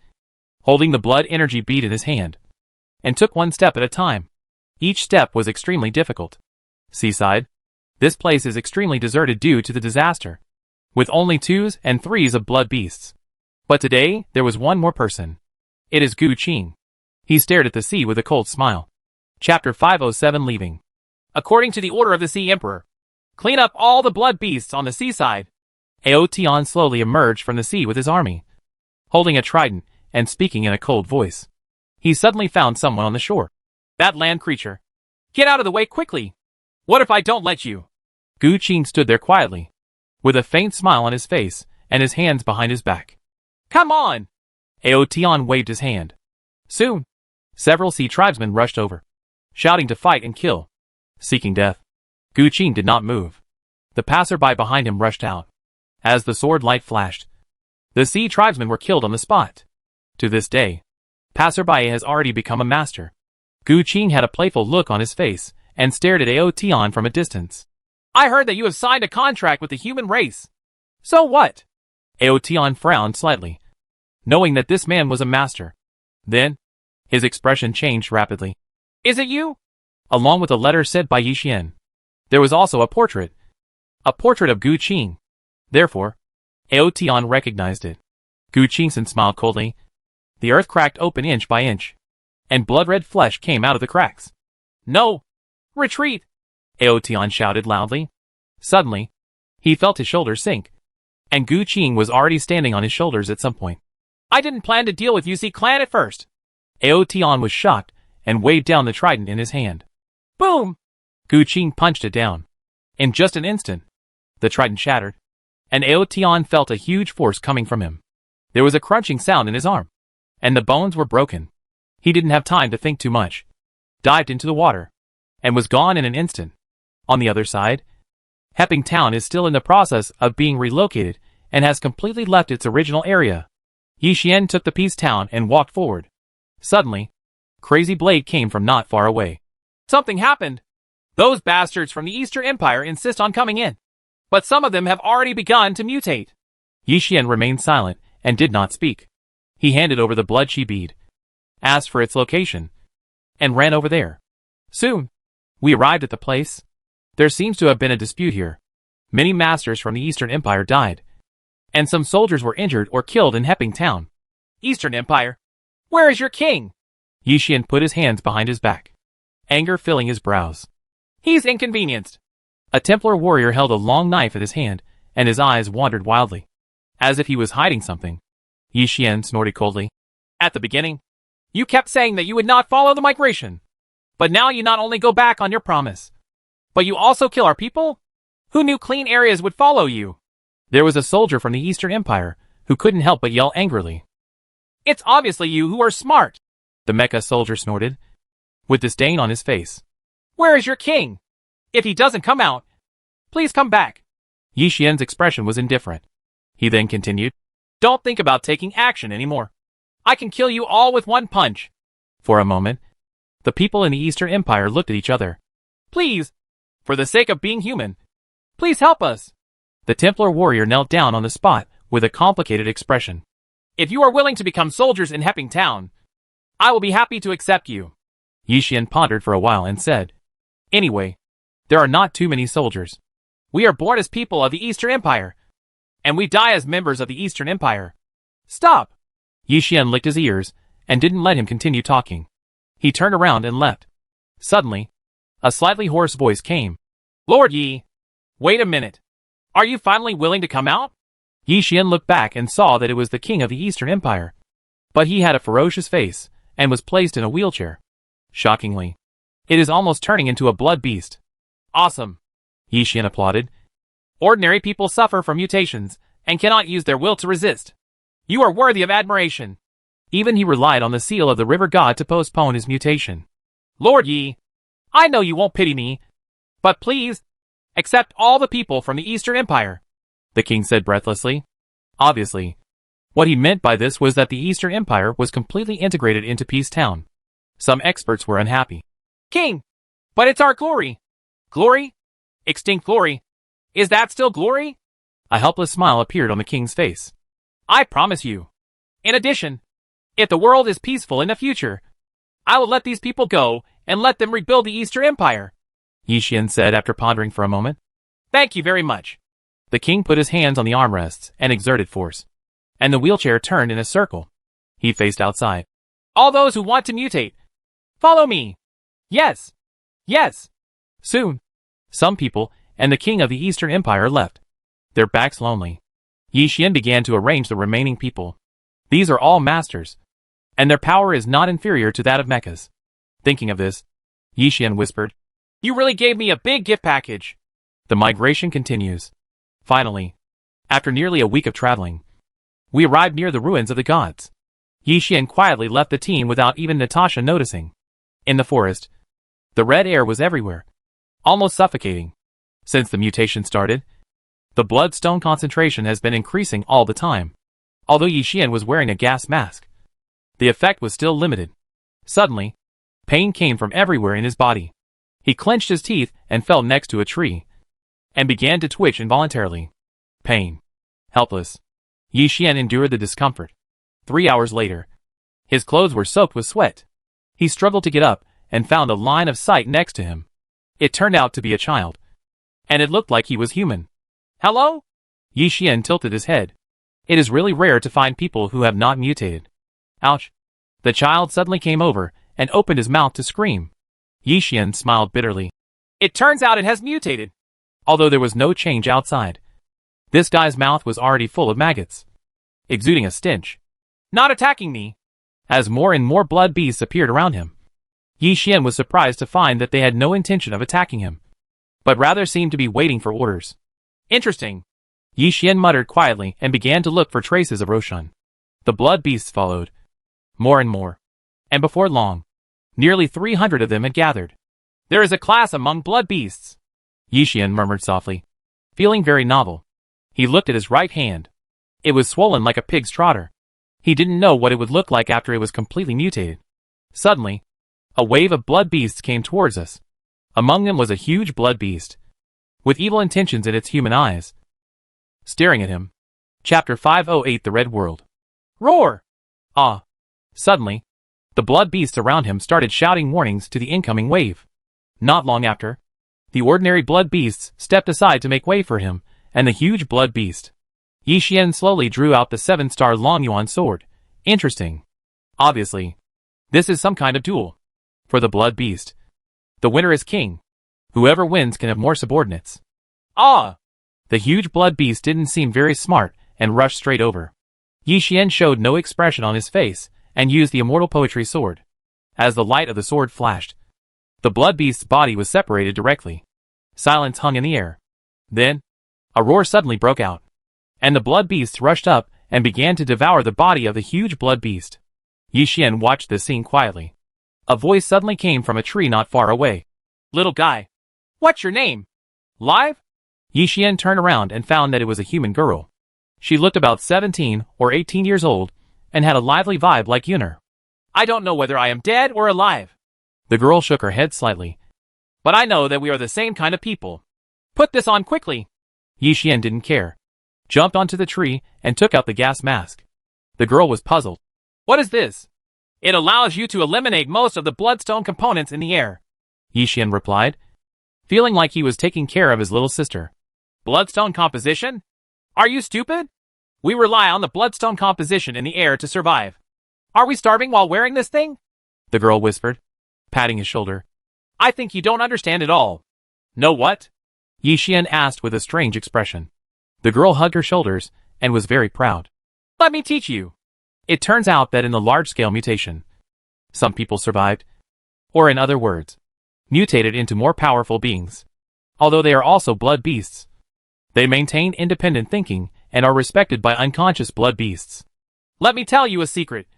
holding the blood energy bead in his hand, and took one step at a time. Each step was extremely difficult. Seaside. This place is extremely deserted due to the disaster, with only 2s and 3s of blood beasts. But today, there was one more person. It is Gu Qing. He stared at the sea with a cold smile. Chapter 507 Leaving. According to the order of the Sea Emperor, clean up all the blood beasts on the seaside. Ao Tian slowly emerged from the sea with his army, holding a trident and speaking in a cold voice. He suddenly found someone on the shore. That land creature. Get out of the way quickly. What if I don't let you? Gu Qing stood there quietly, with a faint smile on his face and his hands behind his back. Come on! Ao Tian waved his hand. Soon, several sea tribesmen rushed over, shouting to fight and kill, seeking death. Gu Qing did not move. The passerby behind him rushed out. As the sword light flashed, the sea tribesmen were killed on the spot. To this day, passerby has already become a master. Gu Qing had a playful look on his face and stared at Ao Tian from a distance. I heard that you have signed a contract with the human race. So what? Ao Tian frowned slightly, knowing that this man was a master. Then, his expression changed rapidly. Is it you? Along with a letter sent by Yi Xian, there was also a portrait. A portrait of Gu Qing. Therefore, Ao Tian recognized it. Gu Qingson smiled coldly. The earth cracked open inch by inch, and blood-red flesh came out of the cracks. No! Retreat! Ao Tian shouted loudly. Suddenly, he felt his shoulders sink, and Gu Qing was already standing on his shoulders at some point. I didn't plan to deal with UC Clan at first. Ao Tian was shocked and waved down the trident in his hand. Boom! Gu Qing punched it down. In just an instant, the trident shattered, and Ao Tian felt a huge force coming from him. There was a crunching sound in his arm, and the bones were broken. He didn't have time to think too much, dived into the water, and was gone in an instant. On the other side, Hepping Town is still in the process of being relocated and has completely left its original area. Yi Xian took the peace town and walked forward. Suddenly, Crazy Blade came from not far away. Something happened. Those bastards from the Eastern Empire insist on coming in, but some of them have already begun to mutate. Yi Xian remained silent and did not speak. He handed over the blood chi bead, asked for its location, and ran over there. Soon, we arrived at the place. There seems to have been a dispute here. Many masters from the Eastern Empire died, and some soldiers were injured or killed in Hepping Town. Eastern Empire? Where is your king? Yi Xian put his hands behind his back, anger filling his brows. He's inconvenienced. A Templar warrior held a long knife at his hand, and his eyes wandered wildly, as if he was hiding something. Yi Xian snorted coldly. At the beginning, you kept saying that you would not follow the migration. But now you not only go back on your promise, but you also kill our people? Who knew clean areas would follow you? There was a soldier from the Eastern Empire who couldn't help but yell angrily. It's obviously you who are smart, the mecha soldier snorted, with disdain on his face. Where is your king? If he doesn't come out, please come back. Yi Xian's expression was indifferent. He then continued, Don't think about taking action anymore. I can kill you all with one punch. For a moment, the people in the Eastern Empire looked at each other. Please, for the sake of being human, please help us. The Templar warrior knelt down on the spot with a complicated expression. If you are willing to become soldiers in Hepping Town, I will be happy to accept you. Yi Xian pondered for a while and said, Anyway, there are not too many soldiers. We are born as people of the Eastern Empire, and we die as members of the Eastern Empire. Stop! Yi Xian licked his ears and didn't let him continue talking. He turned around and left. Suddenly, a slightly hoarse voice came. Lord Yi, wait a minute. Are you finally willing to come out? Yi Xian looked back and saw that it was the king of the Eastern Empire. But he had a ferocious face and was placed in a wheelchair. Shockingly, it is almost turning into a blood beast. Awesome! Yi Xian applauded. Ordinary people suffer from mutations and cannot use their will to resist. You are worthy of admiration. Even he relied on the seal of the river god to postpone his mutation. Lord Yi, I know you won't pity me, but please, accept all the people from the Eastern Empire, the king said breathlessly. Obviously, what he meant by this was that the Eastern Empire was completely integrated into Peace Town. Some experts were unhappy. King, but it's our glory. Glory? Extinct glory. Is that still glory? A helpless smile appeared on the king's face. I promise you. In addition, if the world is peaceful in the future, I will let these people go and let them rebuild the Eastern Empire, Yi Xian said after pondering for a moment. Thank you very much. The king put his hands on the armrests and exerted force, and the wheelchair turned in a circle. He faced outside. All those who want to mutate, follow me. Yes. Yes. Soon, some people and the king of the Eastern Empire left, their backs lonely. Yi Xian began to arrange the remaining people. These are all masters, and their power is not inferior to that of mechas. Thinking of this, Yi Xian whispered, You really gave me a big gift package. The migration continues. Finally, after nearly a week of traveling, we arrived near the ruins of the gods. Yi Xian quietly left the team without even Natasha noticing. In the forest, the red air was everywhere, almost suffocating. Since the mutation started, the bloodstone concentration has been increasing all the time. Although Yi Xian was wearing a gas mask, the effect was still limited. Suddenly, pain came from everywhere in his body. He clenched his teeth and fell next to a tree, and began to twitch involuntarily. Pain. Helpless, Yi Xian endured the discomfort. 3 hours later, his clothes were soaked with sweat. He struggled to get up and found a line of sight next to him. It turned out to be a child, and it looked like he was human. Hello? Yi Xian tilted his head. It is really rare to find people who have not mutated. Ouch. The child suddenly came over and opened his mouth to scream. Yi Xian smiled bitterly. It turns out it has mutated. Although there was no change outside, this guy's mouth was already full of maggots, exuding a stench. Not attacking me. As more and more blood beasts appeared around him, Yi Xian was surprised to find that they had no intention of attacking him, but rather seemed to be waiting for orders. Interesting. Yi Xian muttered quietly and began to look for traces of Roshan. The blood beasts followed, more and more, and before long, nearly 300 of them had gathered. There is a class among blood beasts, Yi Xian murmured softly, feeling very novel. He looked at his right hand. It was swollen like a pig's trotter. He didn't know what it would look like after it was completely mutated. Suddenly, a wave of blood beasts came towards us. Among them was a huge blood beast, with evil intentions in its human eyes, staring at him. Chapter 508 The Red World. Roar! Ah! Suddenly, the blood beasts around him started shouting warnings to the incoming wave. Not long after, the ordinary blood beasts stepped aside to make way for him and the huge blood beast. Yi Xian slowly drew out the 7-star Long Yuan sword. Interesting. Obviously, this is some kind of duel. For the blood beast, the winner is king. Whoever wins can have more subordinates. Ah! The huge blood beast didn't seem very smart and rushed straight over. Yi Xian showed no expression on his face and used the immortal poetry sword. As the light of the sword flashed, the blood beast's body was separated directly. Silence hung in the air. Then, a roar suddenly broke out, and the blood beasts rushed up and began to devour the body of the huge blood beast. Yi Xian watched this scene quietly. A voice suddenly came from a tree not far away. Little guy, what's your name? Live? Yi Xian turned around and found that it was a human girl. She looked about 17 or 18 years old and had a lively vibe like Yuner. I don't know whether I am dead or alive. The girl shook her head slightly. But I know that we are the same kind of people. Put this on quickly. Yi Xian didn't care. Jumped onto the tree and took out the gas mask. The girl was puzzled. What is this? It allows you to eliminate most of the bloodstone components in the air, Yi Xian replied, feeling like he was taking care of his little sister. Bloodstone composition? Are you stupid? We rely on the bloodstone composition in the air to survive. Are we starving while wearing this thing? The girl whispered, patting his shoulder. I think you don't understand at all. Know what? Yi Xian asked with a strange expression. The girl hugged her shoulders and was very proud. Let me teach you. It turns out that in the large-scale mutation, some people survived, or in other words, mutated into more powerful beings. Although they are also blood beasts, they maintain independent thinking and are respected by unconscious blood beasts. Let me tell you a secret.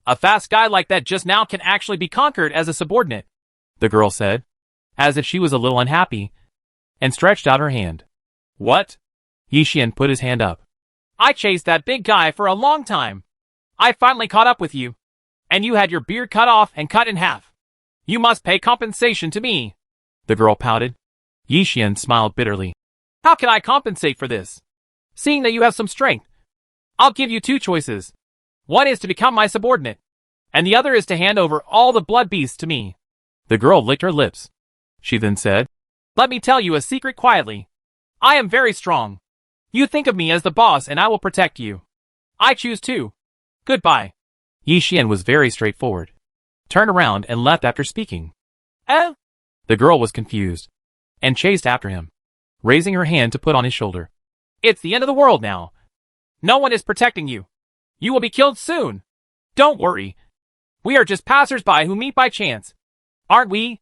A fast guy like that just now can actually be conquered as a subordinate, the girl said, as if she was a little unhappy, and stretched out her hand. What? Yi Xian put his hand up. I chased that big guy for a long time. I finally caught up with you. And you had your beard cut off and cut in half. You must pay compensation to me. The girl pouted. Yi Xian smiled bitterly. How can I compensate for this? Seeing that you have some strength. I'll give you two choices. One is to become my subordinate, and the other is to hand over all the blood beasts to me. The girl licked her lips. She then said, Let me tell you a secret quietly. I am very strong. You think of me as the boss and I will protect you. I choose to. Goodbye. Yi Xian was very straightforward. Turned around and left after speaking. Eh? The girl was confused, and chased after him, raising her hand to put on his shoulder. It's the end of the world now. No one is protecting you. You will be killed soon. Don't worry. We are just passers-by who meet by chance. Aren't we?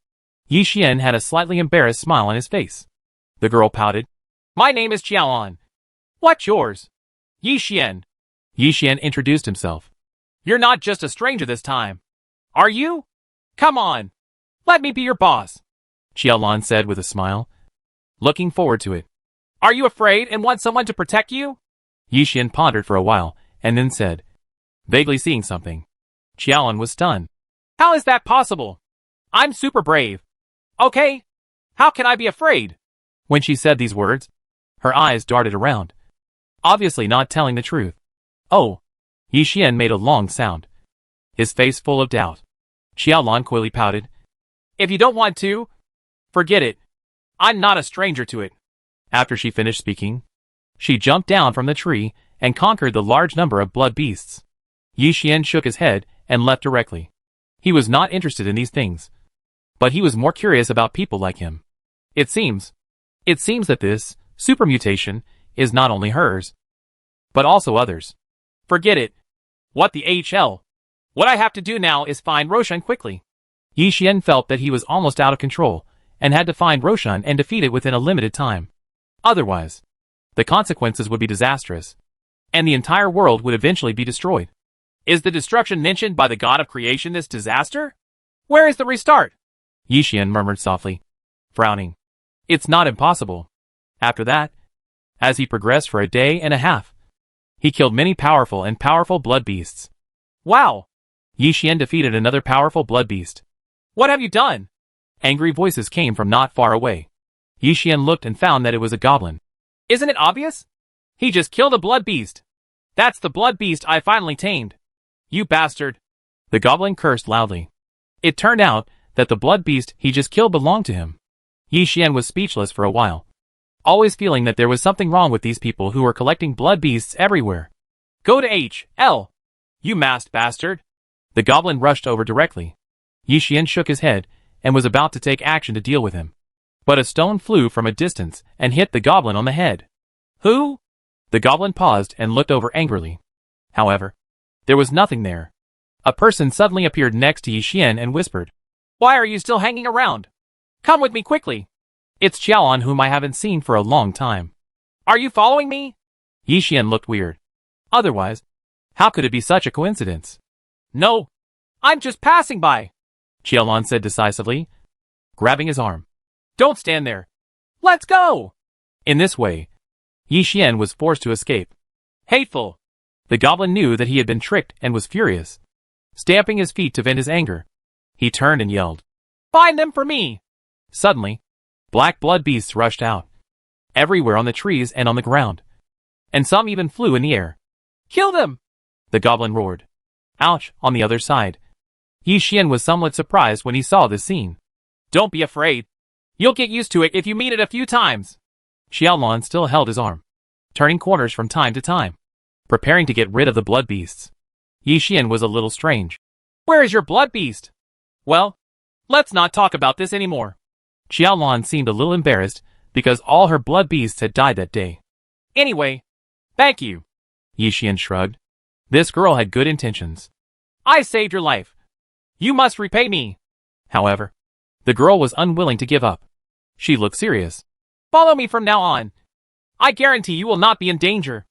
Yi Xian had a slightly embarrassed smile on his face. The girl pouted. My name is Qiaolan. What's yours? Yi Xian. Yi Xian introduced himself. You're not just a stranger this time. Are you? Come on. Let me be your boss, Qiaolan said with a smile, looking forward to it. Are you afraid and want someone to protect you? Yi Xian pondered for a while, and then said, vaguely seeing something. Qiaolan was stunned. How is that possible? I'm super brave. Okay. How can I be afraid? When she said these words, her eyes darted around, obviously not telling the truth. Oh. Yi Xian made a long sound, his face full of doubt. Qiaolan coyly pouted. If you don't want to, forget it. I'm not a stranger to it. After she finished speaking, she jumped down from the tree and conquered the large number of blood beasts. Yi Xian shook his head and left directly. He was not interested in these things, but he was more curious about people like him. It seems that this super mutation is not only hers, but also others. Forget it. What the HL? What I have to do now is find Roshan quickly. Yi Xian felt that he was almost out of control and had to find Roshan and defeat it within a limited time. Otherwise, the consequences would be disastrous, and the entire world would eventually be destroyed. Is the destruction mentioned by the god of creation this disaster? Where is the restart? Yi Xian murmured softly, frowning. It's not impossible. After that, as he progressed for a day and a half, he killed many powerful blood beasts. Wow! Yi Xian defeated another powerful blood beast. What have you done? Angry voices came from not far away. Yi Xian looked and found that it was a goblin. Isn't it obvious? He just killed a blood beast. That's the blood beast I finally tamed. You bastard. The goblin cursed loudly. It turned out that the blood beast he just killed belonged to him. Yi Xian was speechless for a while, always feeling that there was something wrong with these people who were collecting blood beasts everywhere. Go to H.L. You masked bastard. The goblin rushed over directly. Yi Xian shook his head and was about to take action to deal with him, but a stone flew from a distance and hit the goblin on the head. Who? The goblin paused and looked over angrily. However, there was nothing there. A person suddenly appeared next to Yi Xian and whispered, Why are you still hanging around? Come with me quickly. It's Qiaolan, whom I haven't seen for a long time. Are you following me? Yi Xian looked weird. Otherwise, how could it be such a coincidence? No, I'm just passing by, Qiaolan said decisively, grabbing his arm. Don't stand there. Let's go! In this way, Yi Xian was forced to escape. Hateful! The goblin knew that he had been tricked and was furious. Stamping his feet to vent his anger, he turned and yelled, Find them for me! Suddenly, black blood beasts rushed out, everywhere on the trees and on the ground, and some even flew in the air. Kill them! The goblin roared. Ouch! On the other side, Yi Xian was somewhat surprised when he saw this scene. Don't be afraid. You'll get used to it if you meet it a few times. Qiaolan still held his arm, turning corners from time to time, preparing to get rid of the blood beasts. Yi Xian was a little strange. Where is your blood beast? Well, let's not talk about this anymore. Qiaolan seemed a little embarrassed because all her blood beasts had died that day. Anyway, thank you. Yi Xian shrugged. This girl had good intentions. I saved your life. You must repay me. However, the girl was unwilling to give up. She looked serious. Follow me from now on. I guarantee you will not be in danger.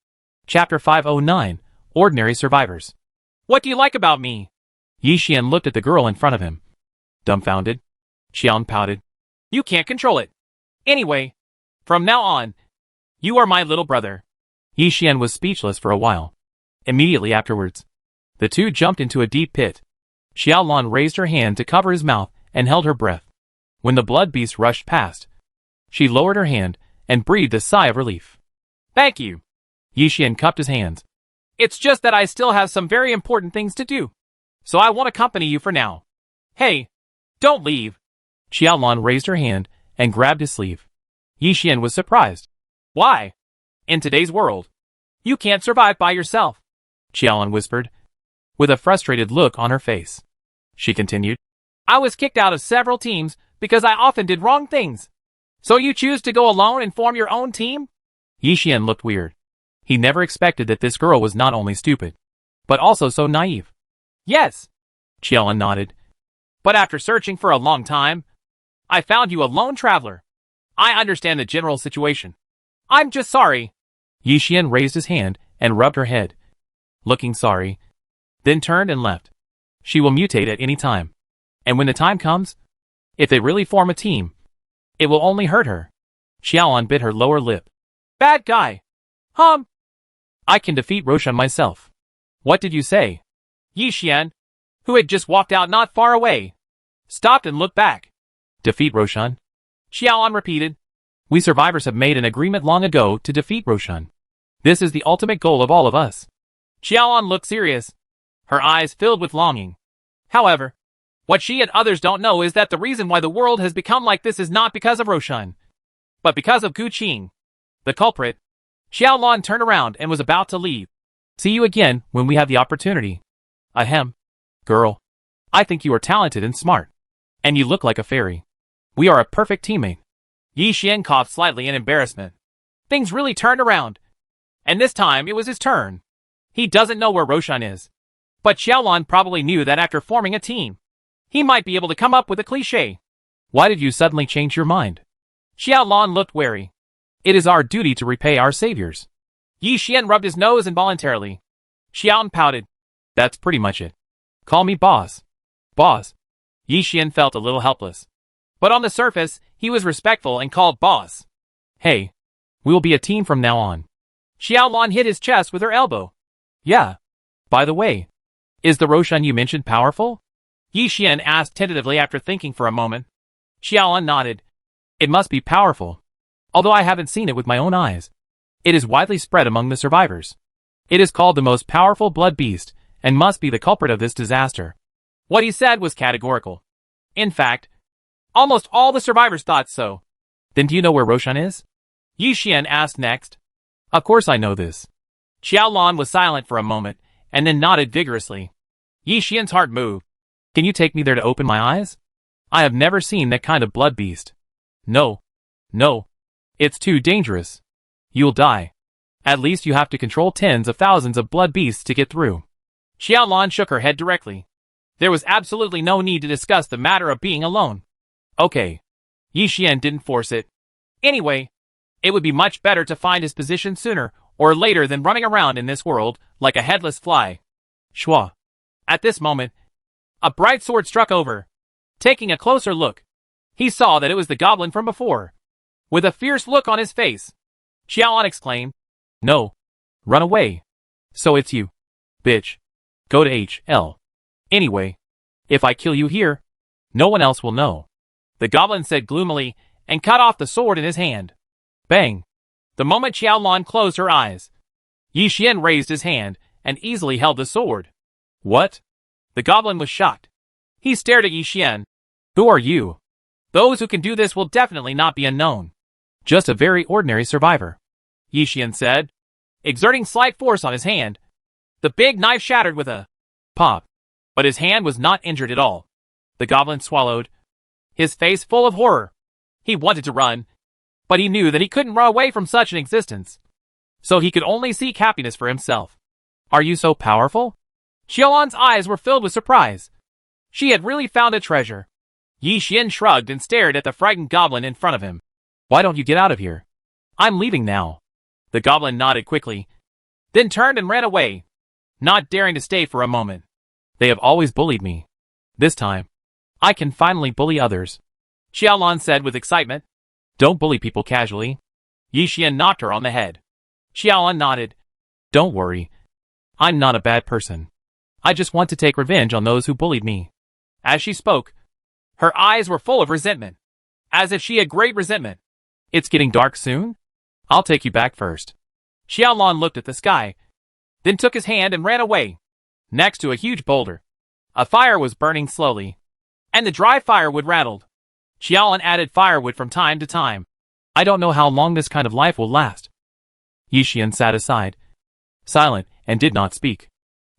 Chapter 509, Ordinary Survivors. What do you like about me? Yi Xian looked at the girl in front of him. Dumbfounded. Xiaolin pouted. You can't control it. Anyway, from now on, you are my little brother. Yi Xian was speechless for a while. Immediately afterwards, the two jumped into a deep pit. Xiaolin raised her hand to cover his mouth and held her breath. When the blood beast rushed past, she lowered her hand and breathed a sigh of relief. Thank you. Yi Xian cupped his hands. It's just that I still have some very important things to do. So I won't accompany you for now. Hey, don't leave. Xiaolin raised her hand and grabbed his sleeve. Yi Xian was surprised. Why? In today's world, you can't survive by yourself, Xiaolin whispered, with a frustrated look on her face. She continued. I was kicked out of several teams because I often did wrong things. So you choose to go alone and form your own team? Yi Xian looked weird. He never expected that this girl was not only stupid, but also so naive. Yes, Xiaolin nodded. But after searching for a long time, I found you a lone traveler. I understand the general situation. I'm just sorry. Yi Xian raised his hand and rubbed her head, looking sorry, then turned and left. She will mutate at any time. And when the time comes, if they really form a team, it will only hurt her. Xiaolin bit her lower lip. Bad guy. I can defeat Roshan myself. What did you say? Yi Xian, who had just walked out not far away, stopped and looked back. Defeat Roshan? Xiaolin repeated. We survivors have made an agreement long ago to defeat Roshan. This is the ultimate goal of all of us. Xiaolin looked serious, her eyes filled with longing. However, what she and others don't know is that the reason why the world has become like this is not because of Roshan, but because of Gu Qing, the culprit. Xiaolin turned around and was about to leave. See you again when we have the opportunity. Ahem. Girl, I think you are talented and smart. And you look like a fairy. We are a perfect teammate. Yi Xian coughed slightly in embarrassment. Things really turned around. And this time it was his turn. He doesn't know where Roshan is. But Xiaolin probably knew that after forming a team, he might be able to come up with a cliché. Why did you suddenly change your mind? Xiaolin looked wary. It is our duty to repay our saviors. Yi Xian rubbed his nose involuntarily. Xiaolin pouted. That's pretty much it. Call me boss. Boss. Yi Xian felt a little helpless. But on the surface, he was respectful and called boss. Hey, we will be a team from now on. Xiaolin hit his chest with her elbow. Yeah. By the way, is the Roshan you mentioned powerful? Yi Xian asked tentatively after thinking for a moment. Xiaolin nodded. It must be powerful. Although I haven't seen it with my own eyes. It is widely spread among the survivors. It is called the most powerful blood beast, and must be the culprit of this disaster. What he said was categorical. In fact, almost all the survivors thought so. Then do you know where Roshan is? Yi Xian asked next. Of course I know this. Xiaolin was silent for a moment, and then nodded vigorously. Yi Xian's heart moved. Can you take me there to open my eyes? I have never seen that kind of blood beast. No. No. It's too dangerous. You'll die. At least you have to control tens of thousands of blood beasts to get through. Xiaolin shook her head directly. There was absolutely no need to discuss the matter of being alone. Okay. Yi Xian didn't force it. Anyway, it would be much better to find his position sooner or later than running around in this world like a headless fly. Shua. At this moment, a bright sword struck over. Taking a closer look, he saw that it was the goblin from before. With a fierce look on his face, Xiaolin exclaimed, No. Run away. So it's you. Bitch. Go to HL. Anyway, if I kill you here, no one else will know. The goblin said gloomily and cut off the sword in his hand. Bang. The moment Xiaolin closed her eyes, Yi Xian raised his hand and easily held the sword. What? The goblin was shocked. He stared at Yi Xian. Who are you? Those who can do this will definitely not be unknown. Just a very ordinary survivor, Yi Xian said, exerting slight force on his hand. The big knife shattered with a pop, but his hand was not injured at all. The goblin swallowed, his face full of horror. He wanted to run, but he knew that he couldn't run away from such an existence. So he could only seek happiness for himself. Are you so powerful? Xiaolin's eyes were filled with surprise. She had really found a treasure. Yi Xian shrugged and stared at the frightened goblin in front of him. Why don't you get out of here? I'm leaving now. The goblin nodded quickly, then turned and ran away, not daring to stay for a moment. They have always bullied me. This time, I can finally bully others, Xiaolon said with excitement. Don't bully people casually. Yi Xian knocked her on the head. Xiaolon nodded. Don't worry. I'm not a bad person. I just want to take revenge on those who bullied me. As she spoke, her eyes were full of resentment, as if she had great resentment. It's getting dark soon? I'll take you back first. Xiaolon looked at the sky, then took his hand and ran away. Next to a huge boulder, a fire was burning slowly, and the dry firewood rattled. Xiaolon added firewood from time to time. I don't know how long this kind of life will last. Yi Xian sat aside, silent, and did not speak.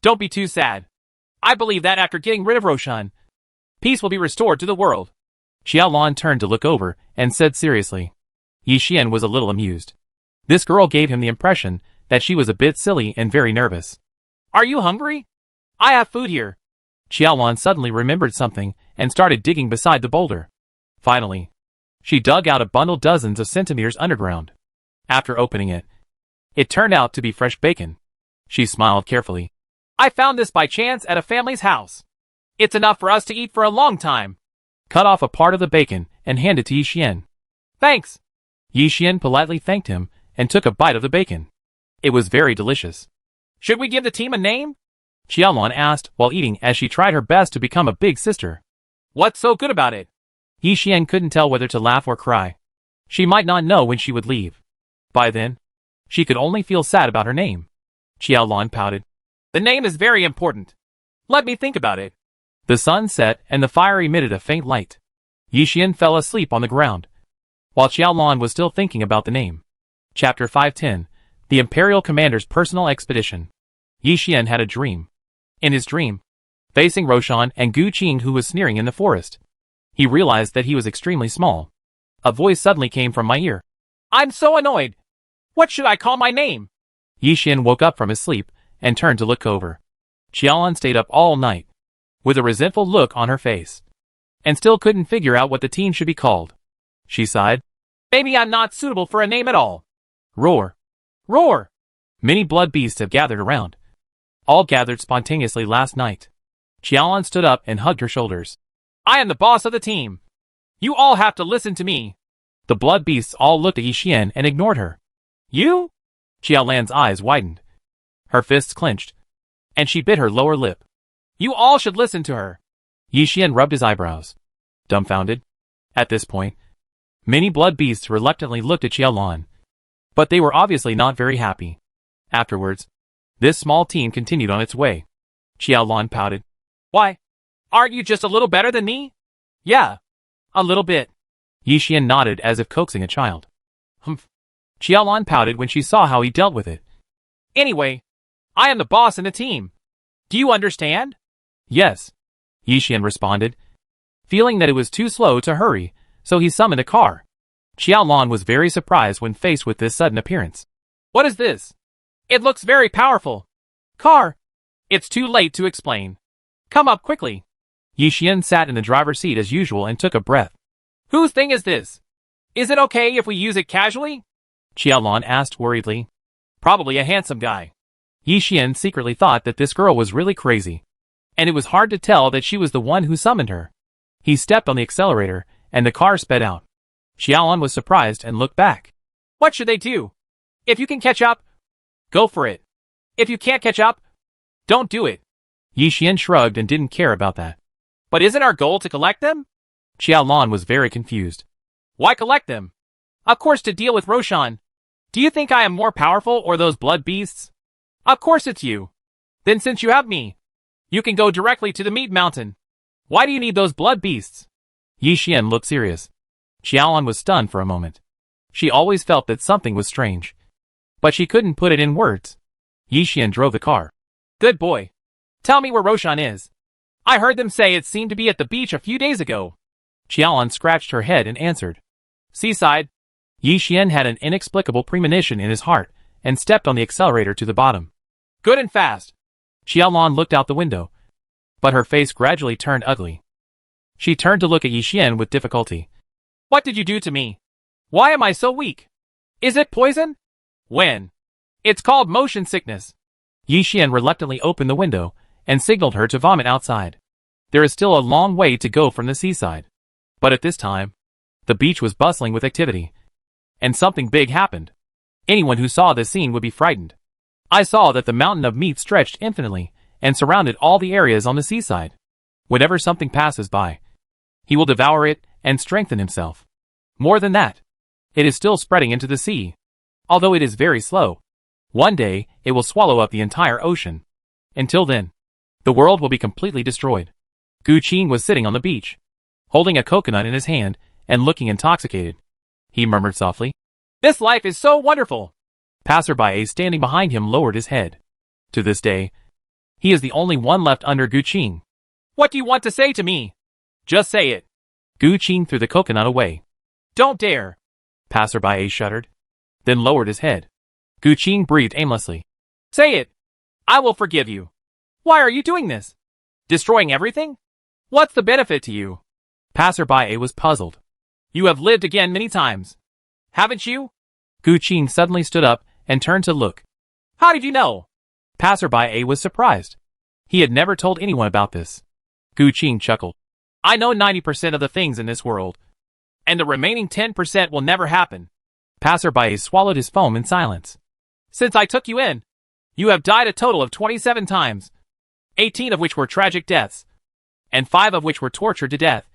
Don't be too sad. I believe that after getting rid of Roshan, peace will be restored to the world. Xiaolon turned to look over and said seriously. Yi Xian was a little amused. This girl gave him the impression that she was a bit silly and very nervous. Are you hungry? I have food here. Xiaolon suddenly remembered something and started digging beside the boulder. Finally, she dug out a bundle dozens of centimeters underground. After opening it, it turned out to be fresh bacon. She smiled carefully. I found this by chance at a family's house. It's enough for us to eat for a long time. Cut off a part of the bacon and hand it to Yi Xian. Thanks. Yi Xian politely thanked him and took a bite of the bacon. It was very delicious. Should we give the team a name? Xiaolon asked while eating as she tried her best to become a big sister. What's so good about it? Yi Xian couldn't tell whether to laugh or cry. She might not know when she would leave. By then, she could only feel sad about her name. Xiaolon pouted. The name is very important. Let me think about it. The sun set and the fire emitted a faint light. Yi Xian fell asleep on the ground, while Xiaolon was still thinking about the name. Chapter 510, The Imperial Commander's Personal Expedition. Yi Xian had a dream. In his dream, facing Roshan and Gu Qing who was sneering in the forest, he realized that he was extremely small. A voice suddenly came from my ear. I'm so annoyed. What should I call my name? Yi Xian woke up from his sleep and turned to look over. Xiaolon stayed up all night, with a resentful look on her face, and still couldn't figure out what the team should be called. She sighed. Maybe I'm not suitable for a name at all. Roar! Roar! Many blood beasts have gathered around. All gathered spontaneously last night. Xiaolon stood up and hugged her shoulders. I am the boss of the team. You all have to listen to me. The blood beasts all looked at Yi Xian and ignored her. You? Xiaolan's eyes widened. Her fists clenched, and she bit her lower lip. You all should listen to her. Yi Xian rubbed his eyebrows, dumbfounded. At this point, many blood beasts reluctantly looked at Xiaolon, but they were obviously not very happy. Afterwards, this small team continued on its way. Xiaolon pouted. Why? Aren't you just a little better than me? Yeah, a little bit. Yi Xian nodded as if coaxing a child. Humph. Xiaolon pouted when she saw how he dealt with it. Anyway, I am the boss in the team. Do you understand? Yes, Yi Xian responded, feeling that it was too slow to hurry, so he summoned a car. Xiaolon was very surprised when faced with this sudden appearance. What is this? It looks very powerful. Car. It's too late to explain. Come up quickly. Yi Xian sat in the driver's seat as usual and took a breath. Whose thing is this? Is it okay if we use it casually? Xiaolon asked worriedly. Probably a handsome guy. Yi Xian secretly thought that this girl was really crazy, and it was hard to tell that she was the one who summoned her. He stepped on the accelerator, and the car sped out. Xiaolon was surprised and looked back. What should they do? If you can catch up, go for it. If you can't catch up, don't do it. Yi Xian shrugged and didn't care about that. But isn't our goal to collect them? Xiaolon was very confused. Why collect them? Of course to deal with Roshan. Do you think I am more powerful or those blood beasts? Of course it's you. Then since you have me, you can go directly to the meat mountain. Why do you need those blood beasts? Yi Xian looked serious. Xiaolon was stunned for a moment. She always felt that something was strange, but she couldn't put it in words. Yi Xian drove the car. Good boy. Tell me where Roshan is. I heard them say it seemed to be at the beach a few days ago. Xiaolon scratched her head and answered. Seaside. Yi Xian had an inexplicable premonition in his heart and stepped on the accelerator to the bottom. Good and fast. Xiaolon looked out the window, but her face gradually turned ugly. She turned to look at Yi Xian with difficulty. What did you do to me? Why am I so weak? Is it poison? When? It's called motion sickness. Yi Xian reluctantly opened the window and signaled her to vomit outside. There is still a long way to go from the seaside. But at this time, the beach was bustling with activity. And something big happened. Anyone who saw this scene would be frightened. I saw that the mountain of meat stretched infinitely and surrounded all the areas on the seaside. Whenever something passes by, he will devour it and strengthen himself. More than that, it is still spreading into the sea. Although it is very slow, one day it will swallow up the entire ocean. Until then, the world will be completely destroyed. Gu Qin was sitting on the beach, holding a coconut in his hand and looking intoxicated. He murmured softly, "This life is so wonderful." Passerby standing behind him lowered his head. To this day, he is the only one left under Gu Qin. "What do you want to say to me? Just say it." Gu Qin threw the coconut away. "Don't dare." Passerby shuddered, then lowered his head. Gu Qin breathed aimlessly. "Say it. I will forgive you." "Why are you doing this? Destroying everything? What's the benefit to you?" Passerby was puzzled. "You have lived again many times, haven't you?" Gu Qin suddenly stood up and turned to look. "How did you know?" Passerby was surprised. He had never told anyone about this. Gu Qin chuckled. "I know 90% of the things in this world, and the remaining 10% will never happen." Passerby swallowed his foam in silence. "Since I took you in, you have died a total of 27 times, 18 of which were tragic deaths, and 5 of which were tortured to death,"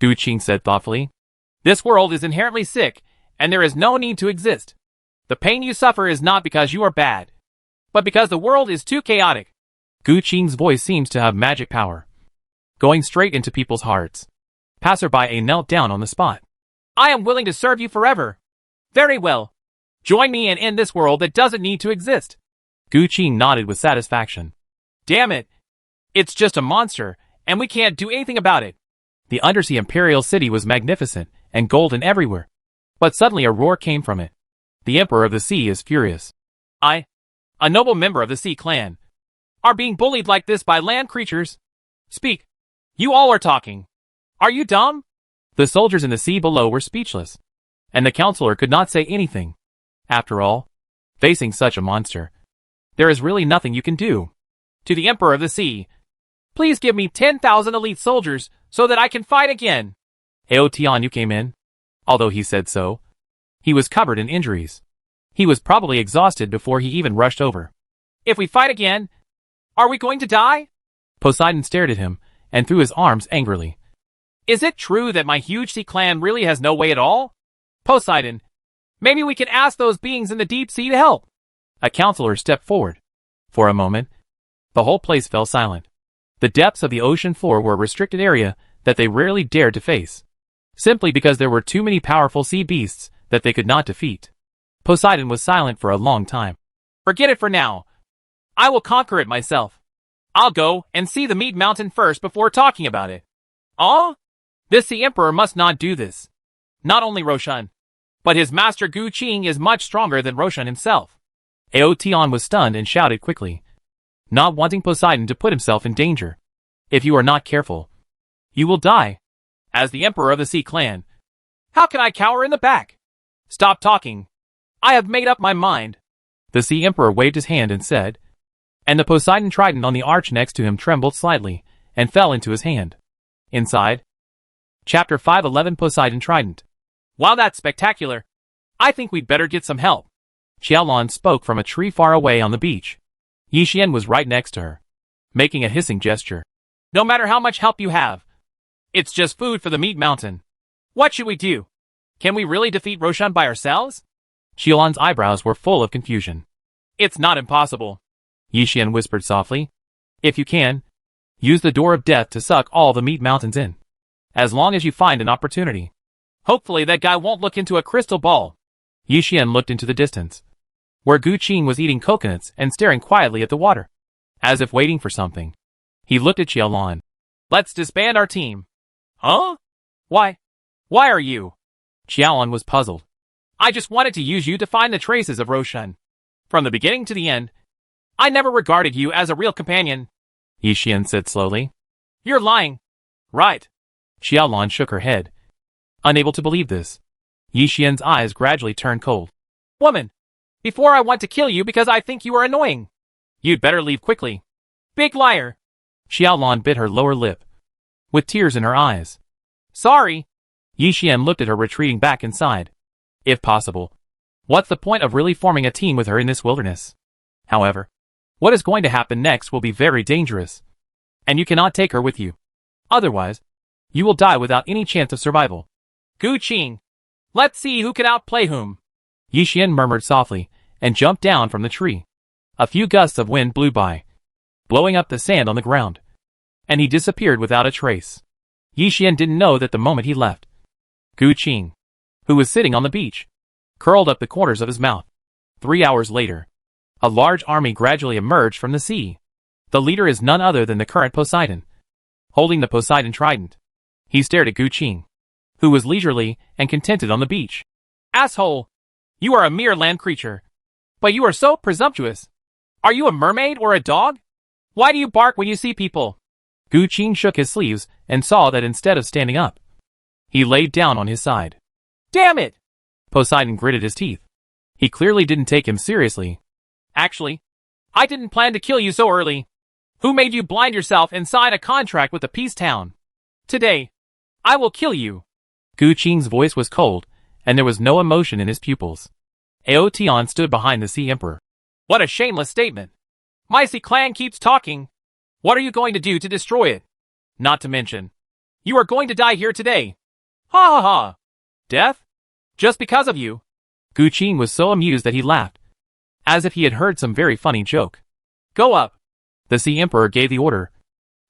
Gu Qin said thoughtfully. "This world is inherently sick, and there is no need to exist. The pain you suffer is not because you are bad, but because the world is too chaotic." Gu Qin's voice seems to have magic power, going straight into people's hearts. Passerby knelt down on the spot. "I am willing to serve you forever." "Very well. Join me and end this world that doesn't need to exist." Gu Qin nodded with satisfaction. "Damn it. It's just a monster, and we can't do anything about it." The undersea imperial city was magnificent and golden everywhere. But suddenly a roar came from it. "The Emperor of the Sea is furious. I, a noble member of the Sea Clan, are being bullied like this by land creatures. Speak. You all are talking. Are you dumb?" The soldiers in the sea below were speechless, and the counselor could not say anything. After all, facing such a monster, there is really nothing you can do. "To the Emperor of the Sea, please give me 10,000 elite soldiers so that I can fight again." Ao Tianyu came in. Although he said so, he was covered in injuries. He was probably exhausted before he even rushed over. "If we fight again, are we going to die?" Poseidon stared at him and threw his arms angrily. "Is it true that my huge sea clan really has no way at all? Poseidon, maybe we can ask those beings in the deep sea to help." A counselor stepped forward. For a moment, the whole place fell silent. The depths of the ocean floor were a restricted area that they rarely dared to face, simply because there were too many powerful sea beasts that they could not defeat. Poseidon was silent for a long time. "Forget it for now. I will conquer it myself. I'll go and see the Meat Mountain first before talking about it." "Oh? This Sea Emperor must not do this. Not only Roshan, but his master Gu Qin is much stronger than Roshan himself." Ao Tian was stunned and shouted quickly, not wanting Poseidon to put himself in danger. "If you are not careful, you will die. As the Emperor of the Sea Clan, how can I cower in the back?" "Stop talking. I have made up my mind." The Sea Emperor waved his hand and said, and the Poseidon trident on the arch next to him trembled slightly and fell into his hand. Inside, Chapter 511 Poseidon Trident. "Wow, that's spectacular. I think we'd better get some help." Qiaolan spoke from a tree far away on the beach. Yixian was right next to her, making a hissing gesture. "No matter how much help you have, it's just food for the Meat Mountain. What should we do? Can we really defeat Roshan by ourselves?" Qiaolan's eyebrows were full of confusion. "It's not impossible," Yixian whispered softly. "If you can, use the Door of Death to suck all the Meat Mountains in. As long as you find an opportunity. Hopefully that guy won't look into a crystal ball." Yixian looked into the distance, where Gu Qin was eating coconuts and staring quietly at the water, as if waiting for something. He looked at Qiaolan. "Let's disband our team." "Huh? Why? Why are you?" Qiaolan was puzzled. "I just wanted to use you to find the traces of Roshan. From the beginning to the end, I never regarded you as a real companion," Yixian said slowly. "You're lying." "Right." Qiaolan shook her head, unable to believe this. Yixian's eyes gradually turned cold. "Woman, before I want to kill you because I think you are annoying. You'd better leave quickly." "Big liar." Xiaolon bit her lower lip, with tears in her eyes. Sorry. Yi Xian looked at her retreating back inside. If possible, what's the point of really forming a team with her in this wilderness? However, what is going to happen next will be very dangerous. And you cannot take her with you. Otherwise, you will die without any chance of survival. Gu Qing. Let's see who can outplay whom. Yi Xian murmured softly, and jumped down from the tree. A few gusts of wind blew by, blowing up the sand on the ground. And he disappeared without a trace. Yi Xian didn't know that the moment he left, Gu Qing, who was sitting on the beach, curled up the corners of his mouth. 3 hours later, a large army gradually emerged from the sea. The leader is none other than the current Poseidon. Holding the Poseidon trident, he stared at Gu Qing, who was leisurely and contented on the beach. Asshole! You are a mere land creature. But you are so presumptuous. Are you a mermaid or a dog? Why do you bark when you see people? Gu Qing shook his sleeves and saw that instead of standing up, he laid down on his side. Damn it! Poseidon gritted his teeth. He clearly didn't take him seriously. Actually, I didn't plan to kill you so early. Who made you blind yourself and sign a contract with the Peace Town? Today, I will kill you. Gu Qing's voice was cold, and there was no emotion in his pupils. Aotian stood behind the Sea Emperor. What a shameless statement. My Sea clan keeps talking. What are you going to do to destroy it? Not to mention, you are going to die here today. Ha ha ha. Death? Just because of you. Gu Qing was so amused that he laughed, as if he had heard some very funny joke. Go up. The Sea Emperor gave the order,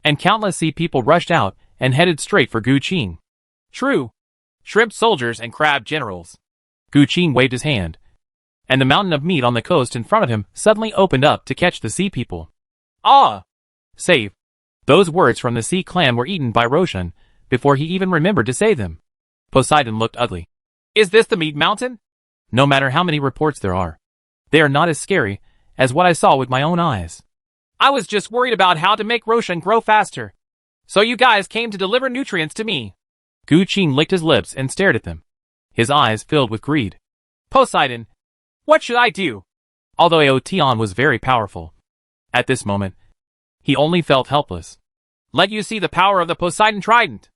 and countless sea people rushed out and headed straight for Gu Qing. True. Shrimp soldiers and crab generals. Gu Qing waved his hand, and the mountain of meat on the coast in front of him suddenly opened up to catch the sea people. Ah! Save. Those words from the Sea Clan were eaten by Roshan before he even remembered to say them. Poseidon looked ugly. Is this the meat mountain? No matter how many reports there are, they are not as scary as what I saw with my own eyes. I was just worried about how to make Roshan grow faster. So you guys came to deliver nutrients to me. Gu Qing licked his lips and stared at them, his eyes filled with greed. Poseidon, what should I do? Although Aotian was very powerful, at this moment, he only felt helpless. Let you see the power of the Poseidon trident.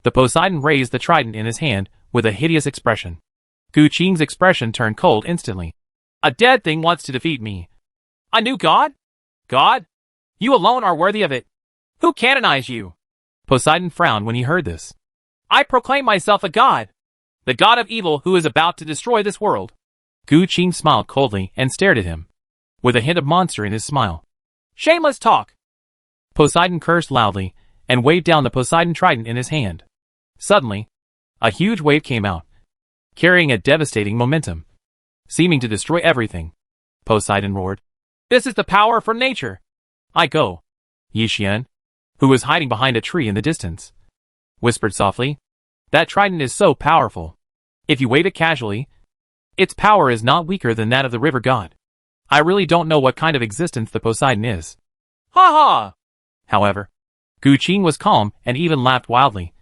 The Poseidon raised the trident in his hand with a hideous expression. Gu Qing's expression turned cold instantly. A dead thing wants to defeat me. A new god? God? You alone are worthy of it. Who canonized you? Poseidon frowned when he heard this. I proclaim myself a god. The god of evil who is about to destroy this world. Gu Qing smiled coldly and stared at him, with a hint of monster in his smile. Shameless talk. Poseidon cursed loudly and waved down the Poseidon trident in his hand. Suddenly, a huge wave came out, carrying a devastating momentum, seeming to destroy everything. Poseidon roared. This is the power from nature. I go. Yi Xian, who was hiding behind a tree in the distance, whispered softly. That trident is so powerful. If you wave it casually, its power is not weaker than that of the river god. I really don't know what kind of existence the Poseidon is. Ha ha! However, Gu Qing was calm and even laughed wildly.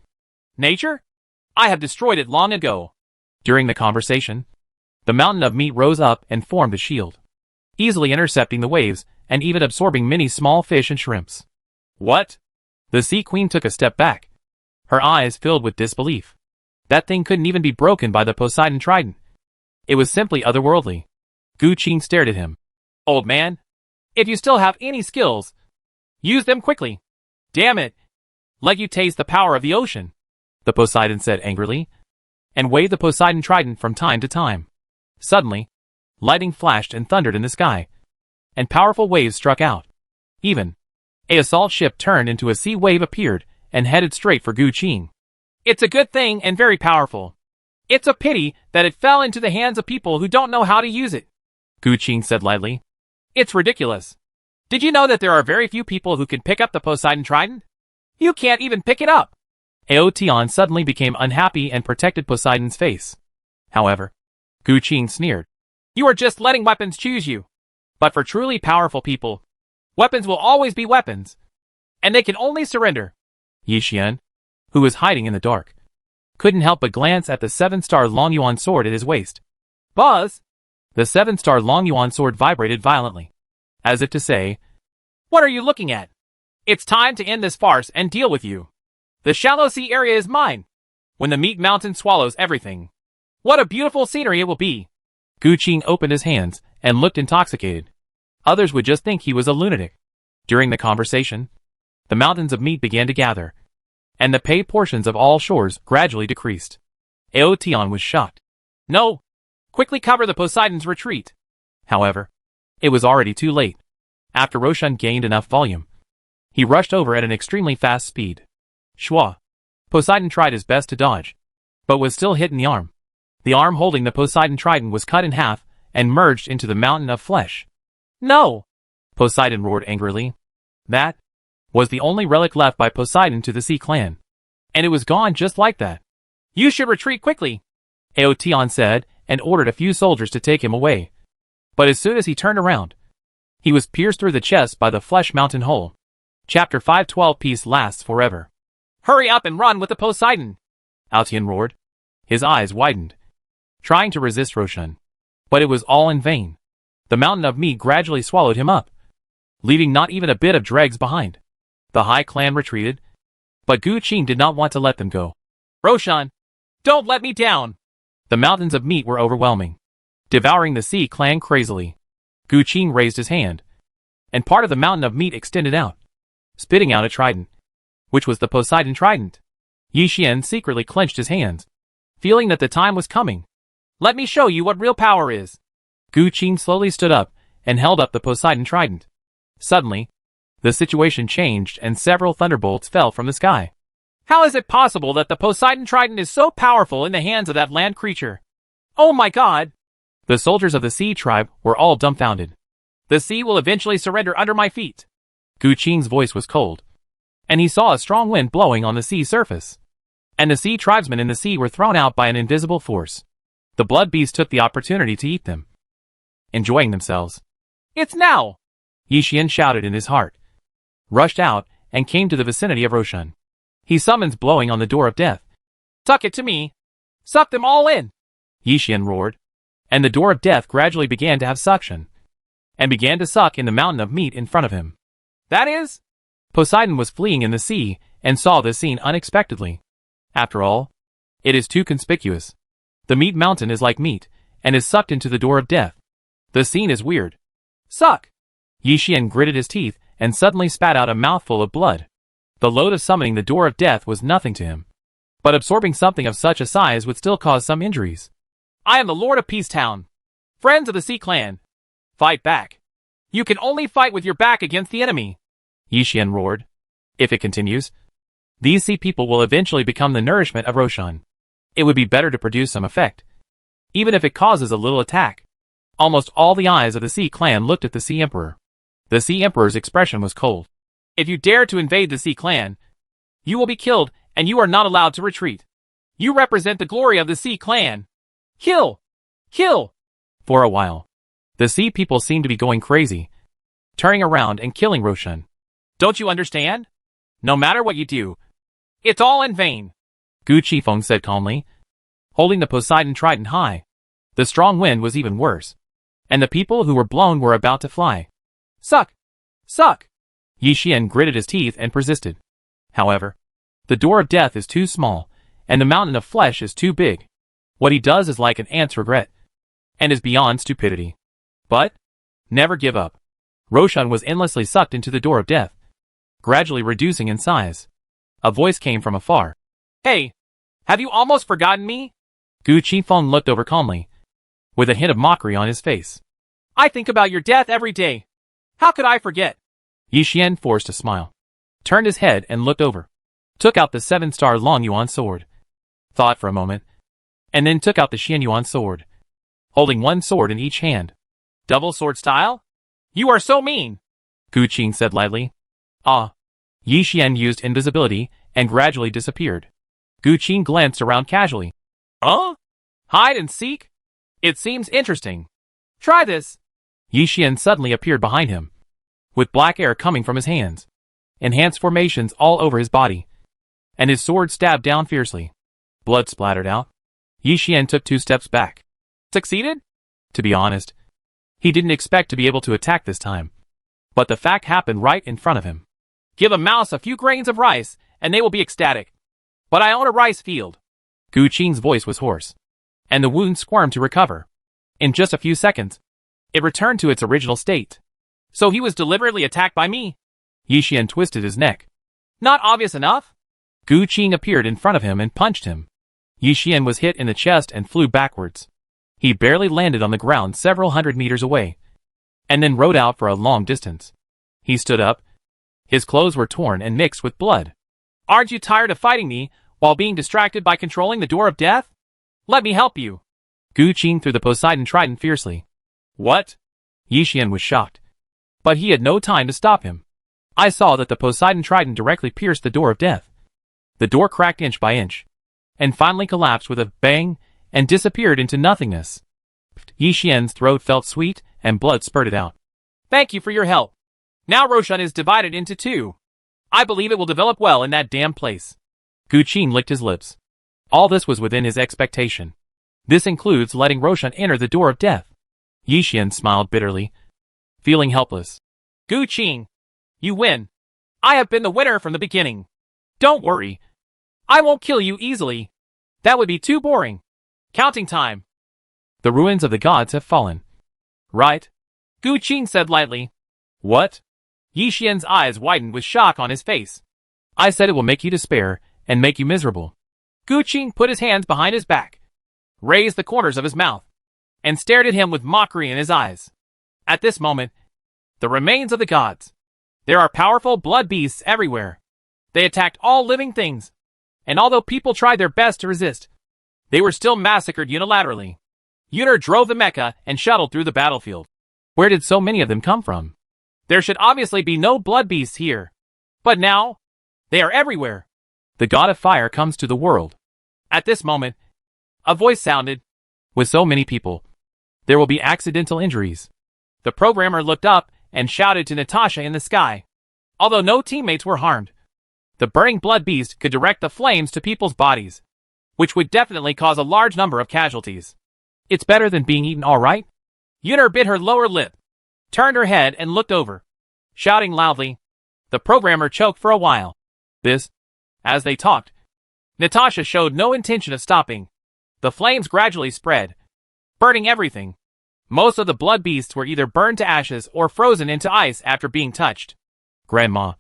Nature? I have destroyed it long ago. During the conversation, the mountain of meat rose up and formed a shield, easily intercepting the waves and even absorbing many small fish and shrimps. What? The Sea Queen took a step back, her eyes filled with disbelief. That thing couldn't even be broken by the Poseidon trident. It was simply otherworldly. Gu Qing stared at him. Old man, if you still have any skills, use them quickly. Damn it. Let you taste the power of the ocean, the Poseidon said angrily, and waved the Poseidon trident from time to time. Suddenly, lightning flashed and thundered in the sky, and powerful waves struck out. Even an assault ship turned into a sea wave appeared and headed straight for Gu Qing. It's a good thing and very powerful. It's a pity that it fell into the hands of people who don't know how to use it, Gu Qing said lightly. It's ridiculous. Did you know that there are very few people who can pick up the Poseidon trident? You can't even pick it up. Aotian suddenly became unhappy and protected Poseidon's face. However, Gu Qing sneered. You are just letting weapons choose you. But for truly powerful people, weapons will always be weapons, and they can only surrender. Yi Xian, who was hiding in the dark, couldn't help but glance at the 7-star Long Yuan sword at his waist. Buzz! The 7-star Long Yuan sword vibrated violently, as if to say, What are you looking at? It's time to end this farce and deal with you. The shallow sea area is mine. When the meat mountain swallows everything. What a beautiful scenery it will be. Gu Qing opened his hands and looked intoxicated. Others would just think he was a lunatic. During the conversation, the mountains of meat began to gather, and the pay portions of all shores gradually decreased. Aotian was shocked. No! Quickly cover the Poseidon's retreat. However, it was already too late. After Roshan gained enough volume, he rushed over at an extremely fast speed. Shua! Poseidon tried his best to dodge, but was still hit in the arm. The arm holding the Poseidon trident was cut in half and merged into the mountain of flesh. No! Poseidon roared angrily. That was the only relic left by Poseidon to the Sea Clan. And it was gone just like that. You should retreat quickly, Aotian said, and ordered a few soldiers to take him away. But as soon as he turned around, he was pierced through the chest by the flesh mountain hole. Chapter 512 Peace lasts forever. Hurry up and run with the Poseidon! Aotian roared. His eyes widened, trying to resist Roshan. But it was all in vain. The mountain of meat gradually swallowed him up, leaving not even a bit of dregs behind. The High Clan retreated, but Gu Qing did not want to let them go. Roshan, don't let me down! The mountains of meat were overwhelming, devouring the Sea Clan crazily. Gu Qing raised his hand, and part of the mountain of meat extended out, spitting out a trident, which was the Poseidon trident. Yi Xian secretly clenched his hands, feeling that the time was coming. Let me show you what real power is. Gu Qing slowly stood up and held up the Poseidon trident. Suddenly, the situation changed and several thunderbolts fell from the sky. How is it possible that the Poseidon trident is so powerful in the hands of that land creature? Oh my god! The soldiers of the Sea tribe were all dumbfounded. The sea will eventually surrender under my feet. Gu Qing's voice was cold, and he saw a strong wind blowing on the sea surface. And the sea tribesmen in the sea were thrown out by an invisible force. The blood beast took the opportunity to eat them, enjoying themselves. It's now! Yi Xian shouted in his heart, rushed out, and came to the vicinity of Roshan. He summons blowing on the door of death. Suck it to me! Suck them all in! Yi Xian roared, and the door of death gradually began to have suction, and began to suck in the mountain of meat in front of him. That is? Poseidon was fleeing in the sea, and saw this scene unexpectedly. After all, it is too conspicuous. The meat mountain is like meat, and is sucked into the door of death. The scene is weird. Suck! Yi Xian gritted his teeth, and suddenly spat out a mouthful of blood. The load of summoning the door of death was nothing to him. But absorbing something of such a size would still cause some injuries. I am the Lord of Peacetown. Friends of the Sea Clan, fight back. You can only fight with your back against the enemy. Yi Xian roared. If it continues, these sea people will eventually become the nourishment of Roshan. It would be better to produce some effect, even if it causes a little attack. Almost all the eyes of the Sea Clan looked at the Sea Emperor. The Sea Emperor's expression was cold. If you dare to invade the Sea Clan, you will be killed, and you are not allowed to retreat. You represent the glory of the Sea Clan. Kill! Kill! For a while, the sea people seemed to be going crazy, turning around and killing Roshan. Don't you understand? No matter what you do, it's all in vain. Gu Qifeng said calmly, holding the Poseidon trident high. The strong wind was even worse, and the people who were blown were about to fly. Suck! Suck! Yi Xian gritted his teeth and persisted. However, the door of death is too small, and the mountain of flesh is too big. What he does is like an ant's regret, and is beyond stupidity. But, never give up. Roshan was endlessly sucked into the door of death, gradually reducing in size. A voice came from afar. Hey, have you almost forgotten me? Gu Qifeng looked over calmly, with a hint of mockery on his face. I think about your death every day. How could I forget? Yi Xian forced a smile, turned his head and looked over, took out the 7-star Long Yuan sword, thought for a moment, and then took out the Xian Yuan sword, holding one sword in each hand. Double sword style? You are so mean, Gu Qing said lightly. Ah. Yi Xian used invisibility and gradually disappeared. Gu Qing glanced around casually. Hide and seek? It seems interesting. Try this. Yi Xian suddenly appeared behind him, with black air coming from his hands, enhanced formations all over his body, and his sword stabbed down fiercely. Blood splattered out. Yi Xian took 2 steps back. Succeeded? To be honest, he didn't expect to be able to attack this time. But the fact happened right in front of him. Give a mouse a few grains of rice, and they will be ecstatic. But I own a rice field. Gu Qing's voice was hoarse, and the wound squirmed to recover. In just a few seconds, it returned to its original state. So he was deliberately attacked by me? Yi Xian twisted his neck. Not obvious enough? Gu Qing appeared in front of him and punched him. Yi Xian was hit in the chest and flew backwards. He barely landed on the ground several hundred meters away, and then rode out for a long distance. He stood up. His clothes were torn and mixed with blood. Aren't you tired of fighting me while being distracted by controlling the door of death? Let me help you. Gu Qing threw the Poseidon Trident fiercely. What? Yi Xian was shocked. But he had no time to stop him. I saw that the Poseidon Trident directly pierced the door of death. The door cracked inch by inch, and finally collapsed with a bang and disappeared into nothingness. Yi Xian's throat felt sweet and blood spurted out. Thank you for your help. Now Roshan is divided into two. I believe it will develop well in that damn place. Gu Qing licked his lips. All this was within his expectation. This includes letting Roshan enter the door of death. Yi Xian smiled bitterly, feeling helpless. Gu Qing, you win. I have been the winner from the beginning. Don't worry. I won't kill you easily. That would be too boring. Counting time. The ruins of the gods have fallen. Right? Gu Qing said lightly. What? Yi Xian's eyes widened with shock on his face. I said it will make you despair and make you miserable. Gu Qing put his hands behind his back, raised the corners of his mouth, and stared at him with mockery in his eyes. At this moment, the remains of the gods. There are powerful blood beasts everywhere. They attacked all living things, and although people tried their best to resist, they were still massacred unilaterally. Yuner drove the mecha and shuttled through the battlefield. Where did so many of them come from? There should obviously be no blood beasts here. But now, they are everywhere. The god of fire comes to the world. At this moment, a voice sounded. With so many people, there will be accidental injuries. The programmer looked up and shouted to Natasha in the sky. Although no teammates were harmed, the burning blood beast could direct the flames to people's bodies, which would definitely cause a large number of casualties. It's better than being eaten, all right? Yuner bit her lower lip, turned her head and looked over, shouting loudly. The programmer choked for a while. As they talked, Natasha showed no intention of stopping. The flames gradually spread, burning everything. Most of the blood beasts were either burned to ashes or frozen into ice after being touched. Grandma,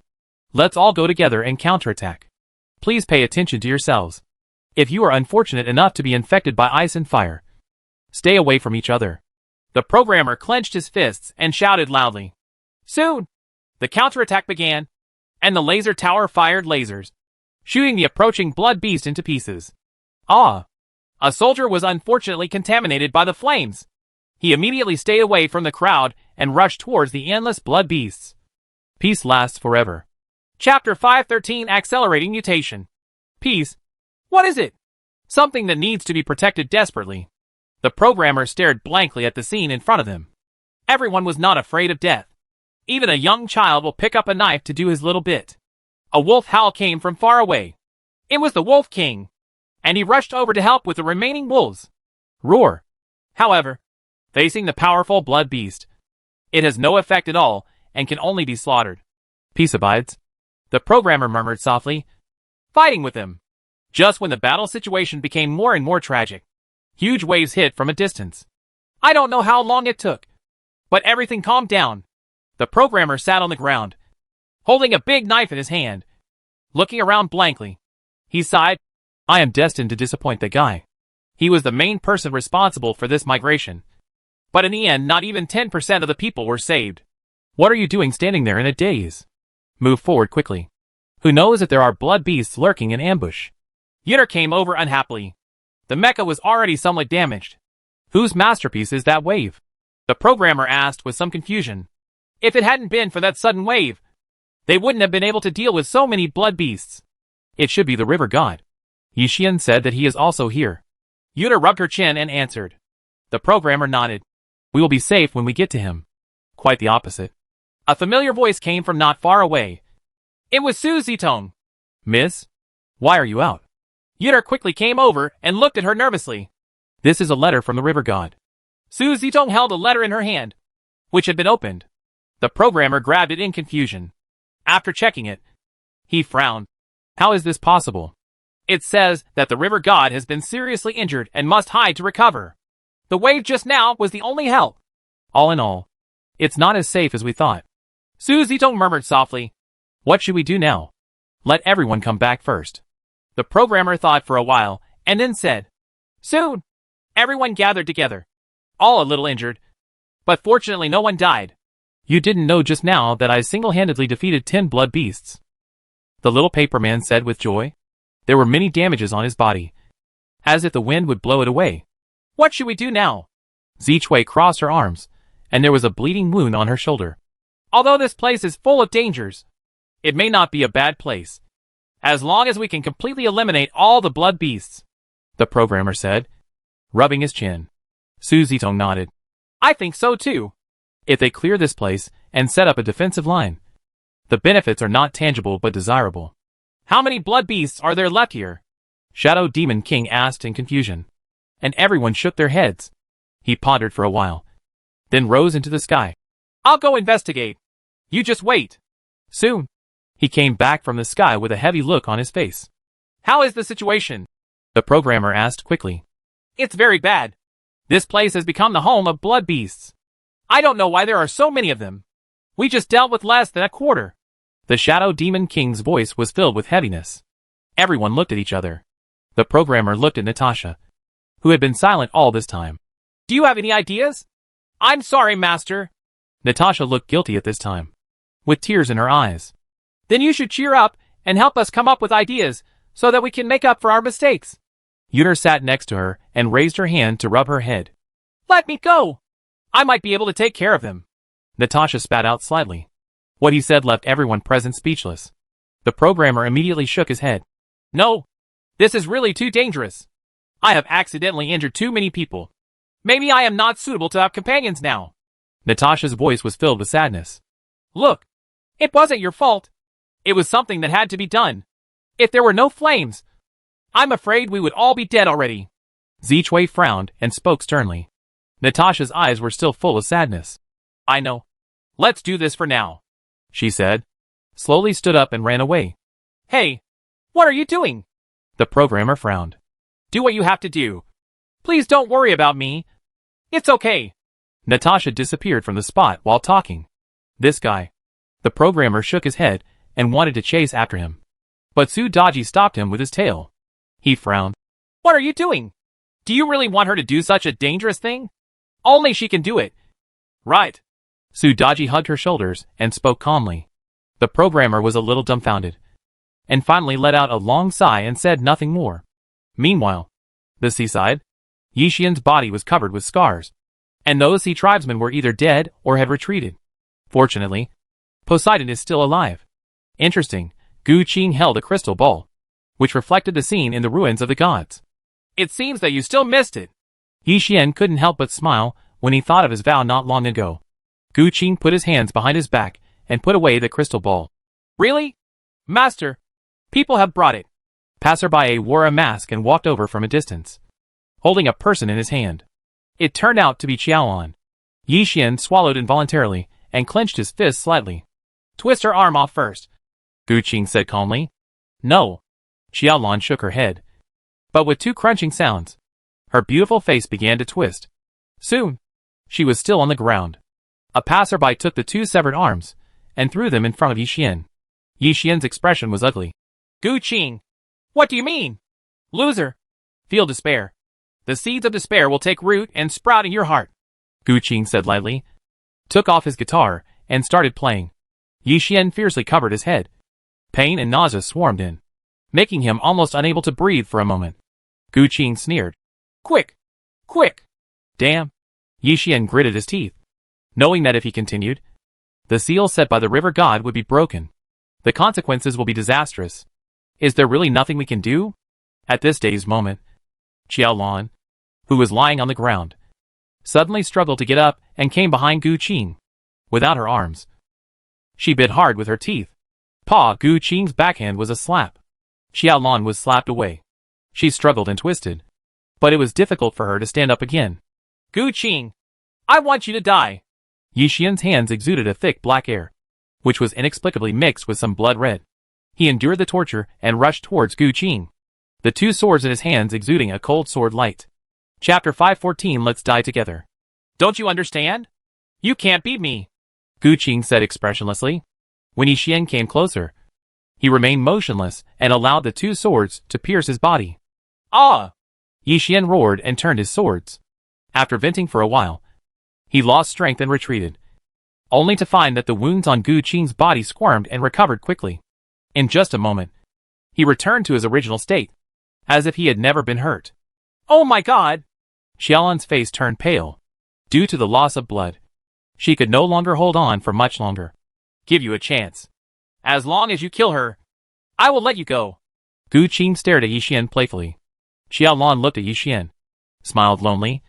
let's all go together and counterattack. Please pay attention to yourselves. If you are unfortunate enough to be infected by ice and fire, stay away from each other. The programmer clenched his fists and shouted loudly. Soon, the counterattack began, and the laser tower fired lasers, shooting the approaching blood beast into pieces. A soldier was unfortunately contaminated by the flames. He immediately stayed away from the crowd and rushed towards the endless blood beasts. Peace lasts forever. Chapter 513 Accelerating Mutation. Peace? What is it? Something that needs to be protected desperately. The programmer stared blankly at the scene in front of him. Everyone was not afraid of death. Even a young child will pick up a knife to do his little bit. A wolf howl came from far away. It was the Wolf King, and he rushed over to help with the remaining wolves. Roar. However, facing the powerful blood beast, it has no effect at all and can only be slaughtered. Peace abides. The programmer murmured softly, fighting with him. Just when the battle situation became more and more tragic, huge waves hit from a distance. I don't know how long it took, but everything calmed down. The programmer sat on the ground, holding a big knife in his hand, looking around blankly. He sighed. I am destined to disappoint the guy. He was the main person responsible for this migration. But in the end, not even 10% of the people were saved. What are you doing standing there in a daze? Move forward quickly. Who knows if there are blood beasts lurking in ambush? Yuner came over unhappily. The mecha was already somewhat damaged. Whose masterpiece is that wave? The programmer asked with some confusion. If it hadn't been for that sudden wave, they wouldn't have been able to deal with so many blood beasts. It should be the river god. Yi Xian said that he is also here. Yuner rubbed her chin and answered. The programmer nodded. We will be safe when we get to him. Quite the opposite. A familiar voice came from not far away. It was Su Zitong. Miss? Why are you out? Yuner quickly came over and looked at her nervously. This is a letter from the river god. Su Zitong held a letter in her hand, which had been opened. The programmer grabbed it in confusion. After checking it, he frowned. How is this possible? It says that the river god has been seriously injured and must hide to recover. The wave just now was the only help. All in all, it's not as safe as we thought. Su Zitong murmured softly. What should we do now? Let everyone come back first. The programmer thought for a while and then said, Soon. Everyone gathered together. All a little injured. But fortunately no one died. You didn't know just now that I single-handedly defeated 10 blood beasts. The little paperman said with joy. There were many damages on his body, as if the wind would blow it away. What should we do now? Zichwei crossed her arms, and there was a bleeding wound on her shoulder. Although this place is full of dangers, it may not be a bad place, as long as we can completely eliminate all the blood beasts, the programmer said, rubbing his chin. Su Zitong nodded. I think so too. If they clear this place and set up a defensive line, the benefits are not tangible but desirable. How many blood beasts are there left here? Shadow Demon King asked in confusion, and everyone shook their heads. He pondered for a while, then rose into the sky. I'll go investigate. You just wait. Soon, he came back from the sky with a heavy look on his face. How is the situation? The programmer asked quickly. It's very bad. This place has become the home of blood beasts. I don't know why there are so many of them. We just dealt with less than a quarter. The Shadow Demon King's voice was filled with heaviness. Everyone looked at each other. The programmer looked at Natasha, who had been silent all this time. Do you have any ideas? I'm sorry, Master. Natasha looked guilty at this time, with tears in her eyes. Then you should cheer up and help us come up with ideas so that we can make up for our mistakes. Yuner sat next to her and raised her hand to rub her head. Let me go. I might be able to take care of them. Natasha spat out slightly. What he said left everyone present speechless. The programmer immediately shook his head. No, this is really too dangerous. I have accidentally injured too many people. Maybe I am not suitable to have companions now. Natasha's voice was filled with sadness. Look, it wasn't your fault. It was something that had to be done. If there were no flames, I'm afraid we would all be dead already. Zichwei frowned and spoke sternly. Natasha's eyes were still full of sadness. I know. Let's do this for now, she said, slowly stood up and ran away. Hey, what are you doing? The programmer frowned. Do what you have to do. Please don't worry about me. It's okay. Natasha disappeared from the spot while talking. This guy. The programmer shook his head and wanted to chase after him. But Su Daji stopped him with his tail. He frowned. What are you doing? Do you really want her to do such a dangerous thing? Only she can do it. Right. Su Daji hugged her shoulders and spoke calmly. The programmer was a little dumbfounded, and finally let out a long sigh and said nothing more. Meanwhile, the seaside, Yixian's body was covered with scars, and those sea tribesmen were either dead or had retreated. Fortunately, Poseidon is still alive. Interesting, Gu Qing held a crystal ball, which reflected the scene in the ruins of the gods. It seems that you still missed it. Yixian couldn't help but smile when he thought of his vow not long ago. Gu Qing put his hands behind his back and put away the crystal ball. Really? Master, people have brought it. Passerby wore a mask and walked over from a distance, holding a person in his hand. It turned out to be Qiaolan. Yixian swallowed involuntarily and clenched his fist slightly. Twist her arm off first, Gu Qing said calmly. No. Qiaolan shook her head. But with two crunching sounds, her beautiful face began to twist. Soon, she was still on the ground. A passerby took the two severed arms and threw them in front of Yixian. Yixian's expression was ugly. Gu Qing, what do you mean? Loser. Feel despair. The seeds of despair will take root and sprout in your heart, Gu Qing said lightly, took off his guitar, and started playing. Yixian fiercely covered his head. Pain and nausea swarmed in, making him almost unable to breathe for a moment. Gu Qing sneered. Quick! Quick! Damn! Yixian gritted his teeth, knowing that if he continued, the seal set by the river god would be broken. The consequences will be disastrous. Is there really nothing we can do? At this day's moment, Qiaolan, who was lying on the ground, suddenly struggled to get up and came behind Gu Qing, without her arms. She bit hard with her teeth. Gu Qing's backhand was a slap. Qiaolan was slapped away. She struggled and twisted, but it was difficult for her to stand up again. Gu Qing, I want you to die. Yixian's hands exuded a thick black air, which was inexplicably mixed with some blood red. He endured the torture and rushed towards Gu Qing, the two swords in his hands exuding a cold sword light. Chapter 514. Let's die together. Don't you understand? You can't beat me, Gu Qing said expressionlessly. When Yi Xian came closer, he remained motionless and allowed the two swords to pierce his body. Ah! Yi Xian roared and turned his swords. After venting for a while, he lost strength and retreated, only to find that the wounds on Gu Qing's body squirmed and recovered quickly. In just a moment, he returned to his original state, as if he had never been hurt. Oh my god! Xiaolan's face turned pale. Due to the loss of blood, she could no longer hold on for much longer. Give you a chance. As long as you kill her, I will let you go. Gu Qing stared at Yi Xian playfully. Xiaolan looked at Yi Xian, smiled lonely,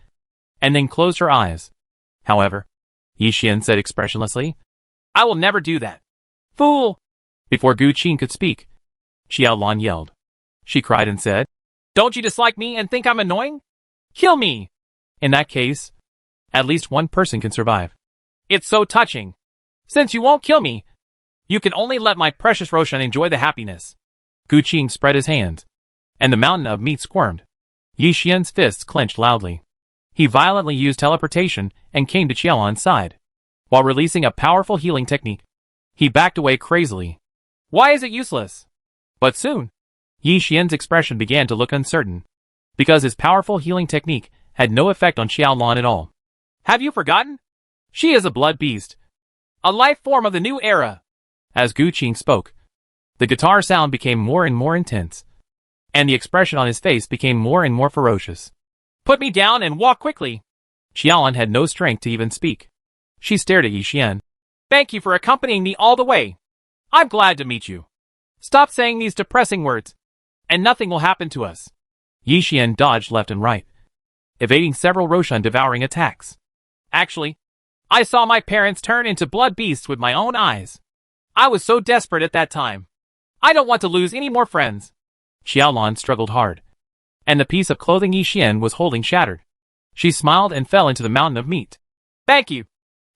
and then closed her eyes. However, Yi Xian said expressionlessly, I will never do that. Fool! Before Gu Qing could speak, Xiaolan yelled. She cried and said, Don't you dislike me and think I'm annoying? Kill me! In that case, at least one person can survive. It's so touching. Since you won't kill me, you can only let my precious Roshan enjoy the happiness. Gu Qing spread his hands, and the mountain of meat squirmed. Yi Xian's fists clenched loudly. He violently used teleportation and came to Xiaolan's side. While releasing a powerful healing technique, he backed away crazily. Why is it useless? But soon, Yi Xian's expression began to look uncertain, because his powerful healing technique had no effect on Xiaolan at all. Have you forgotten? She is a blood beast, a life form of the new era. As Gu Qing spoke, the guitar sound became more and more intense, and the expression on his face became more and more ferocious. Put me down and walk quickly. Xiaolan had no strength to even speak. She stared at Yi Xian. Thank you for accompanying me all the way. I'm glad to meet you. Stop saying these depressing words, and nothing will happen to us. Yi Xian dodged left and right, evading several Roshan devouring attacks. Actually, I saw my parents turn into blood beasts with my own eyes. I was so desperate at that time. I don't want to lose any more friends. Xiaolan struggled hard, and the piece of clothing Yi Xian was holding shattered. She smiled and fell into the mountain of meat. Thank you.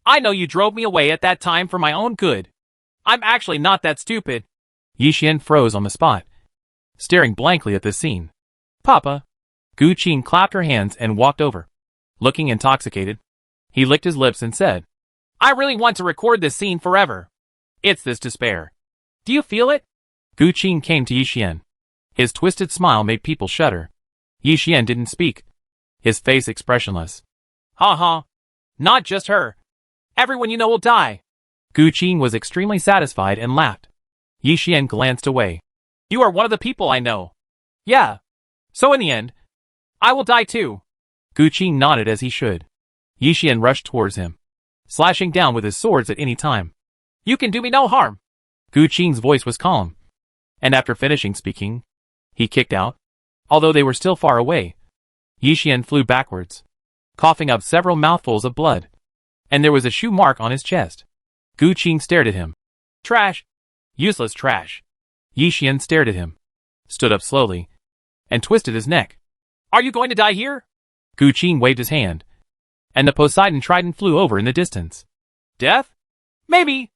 I know you drove me away at that time for my own good. I'm actually not that stupid. Yi Xian froze on the spot, staring blankly at this scene. Papa. Gu Qing clapped her hands and walked over. Looking intoxicated, he licked his lips and said, I really want to record this scene forever. It's this despair. Do you feel it? Gu Qing came to Yi Xian. His twisted smile made people shudder. Yi Xian didn't speak, his face expressionless. Ha ha. Not just her. Everyone you know will die. Gu Qing was extremely satisfied and laughed. Yi Xian glanced away. You are one of the people I know. Yeah. So in the end, I will die too. Gu Qing nodded as he should. Yi Xian rushed towards him, slashing down with his swords at any time. You can do me no harm. Gu Qing's voice was calm, and after finishing speaking, he kicked out. Although they were still far away, Yi Xian flew backwards, coughing up several mouthfuls of blood, and there was a shoe mark on his chest. Gu Qing stared at him. Trash. Useless trash. Yi Xian stared at him, stood up slowly, and twisted his neck. Are you going to die here? Gu Qing waved his hand, and the Poseidon trident flew over in the distance. Death? Maybe.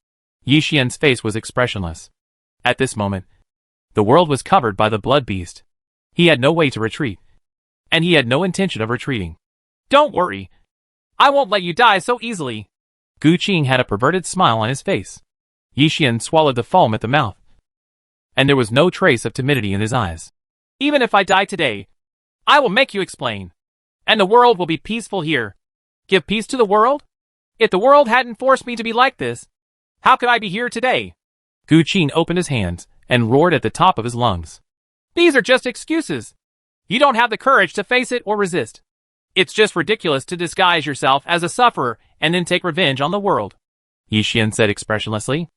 Yi Xian's face was expressionless. At this moment, the world was covered by the blood beast. He had no way to retreat, and he had no intention of retreating. Don't worry. I won't let you die so easily. Gu Qing had a perverted smile on his face. Yi Xian swallowed the foam at the mouth, and there was no trace of timidity in his eyes. Even if I die today, I will make you explain, and the world will be peaceful here. Give peace to the world? If the world hadn't forced me to be like this, how could I be here today? Gu Qing opened his hands and roared at the top of his lungs. These are just excuses. You don't have the courage to face it or resist. It's just ridiculous to disguise yourself as a sufferer and then take revenge on the world. Yi Xian said expressionlessly.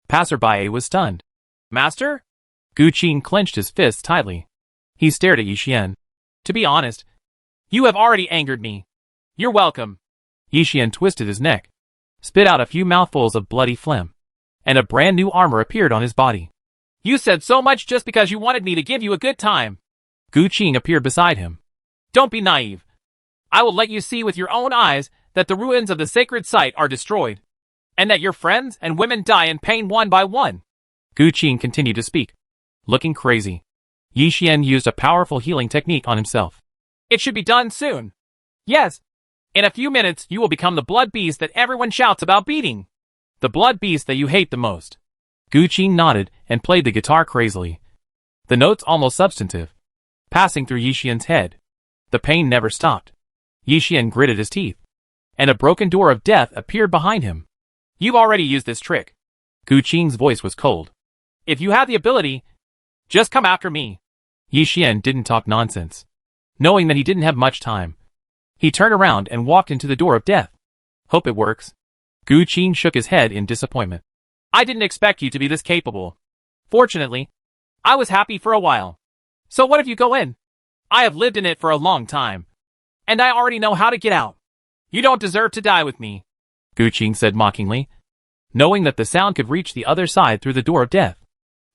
Passerby was stunned. Master? Gu Qing clenched his fists tightly. He stared at Yi Xian. To be honest, you have already angered me. You're welcome. Yi Xian twisted his neck, spit out a few mouthfuls of bloody phlegm, and a brand new armor appeared on his body. You said so much just because you wanted me to give you a good time. Gu Qing appeared beside him. Don't be naive. I will let you see with your own eyes that the ruins of the sacred site are destroyed. and that your friends and women die in pain one by one. Gu Qin continued to speak, looking crazy. Yi Xian used a powerful healing technique on himself. It should be done soon. Yes. In a few minutes, you will become the blood beast that everyone shouts about beating. The blood beast that you hate the most. Gu Qin nodded and played the guitar crazily. The notes almost substantive, passing through Yi Xian's head. The pain never stopped. Yi Xian gritted his teeth, and a broken door of death appeared behind him. You've already used this trick. Gu Qin's voice was cold. If you have the ability, just come after me. Yi Xian didn't talk nonsense. Knowing that he didn't have much time, he turned around and walked into the door of death. Hope it works. Gu Qin shook his head in disappointment. I didn't expect you to be this capable. Fortunately, I was happy for a while. So what if you go in? I have lived in it for a long time, and I already know how to get out. You don't deserve to die with me, Gu Qin said mockingly, knowing that the sound could reach the other side through the door of death.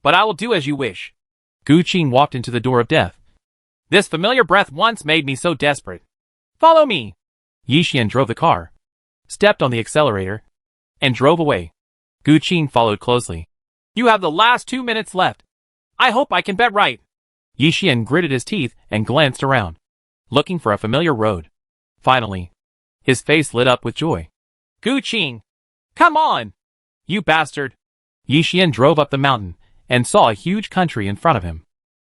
But I will do as you wish. Gu Qin walked into the door of death. This familiar breath once made me so desperate. Follow me. Yi Xian drove the car, stepped on the accelerator, and drove away. Gu Qin followed closely. You have the last 2 minutes left. I hope I can bet right. Yi Xian gritted his teeth and glanced around, looking for a familiar road. Finally, his face lit up with joy. Gu Qin! Come on! You bastard! Yi Xian drove up the mountain and saw a huge country in front of him.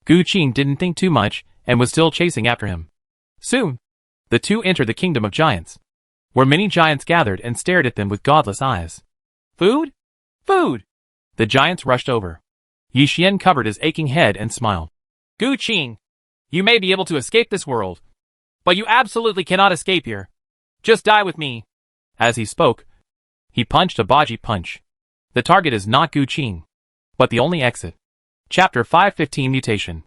Gu Qin didn't think too much and was still chasing after him. Soon, the two entered the kingdom of giants, where many giants gathered and stared at them with godless eyes. Food? Food! The giants rushed over. Yi Xian covered his aching head and smiled. Gu Qin, you may be able to escape this world, but you absolutely cannot escape here. Just die with me. As he spoke, he punched a Baji punch. The target is not Gu Qin, but the only exit. Chapter 515 Mutation.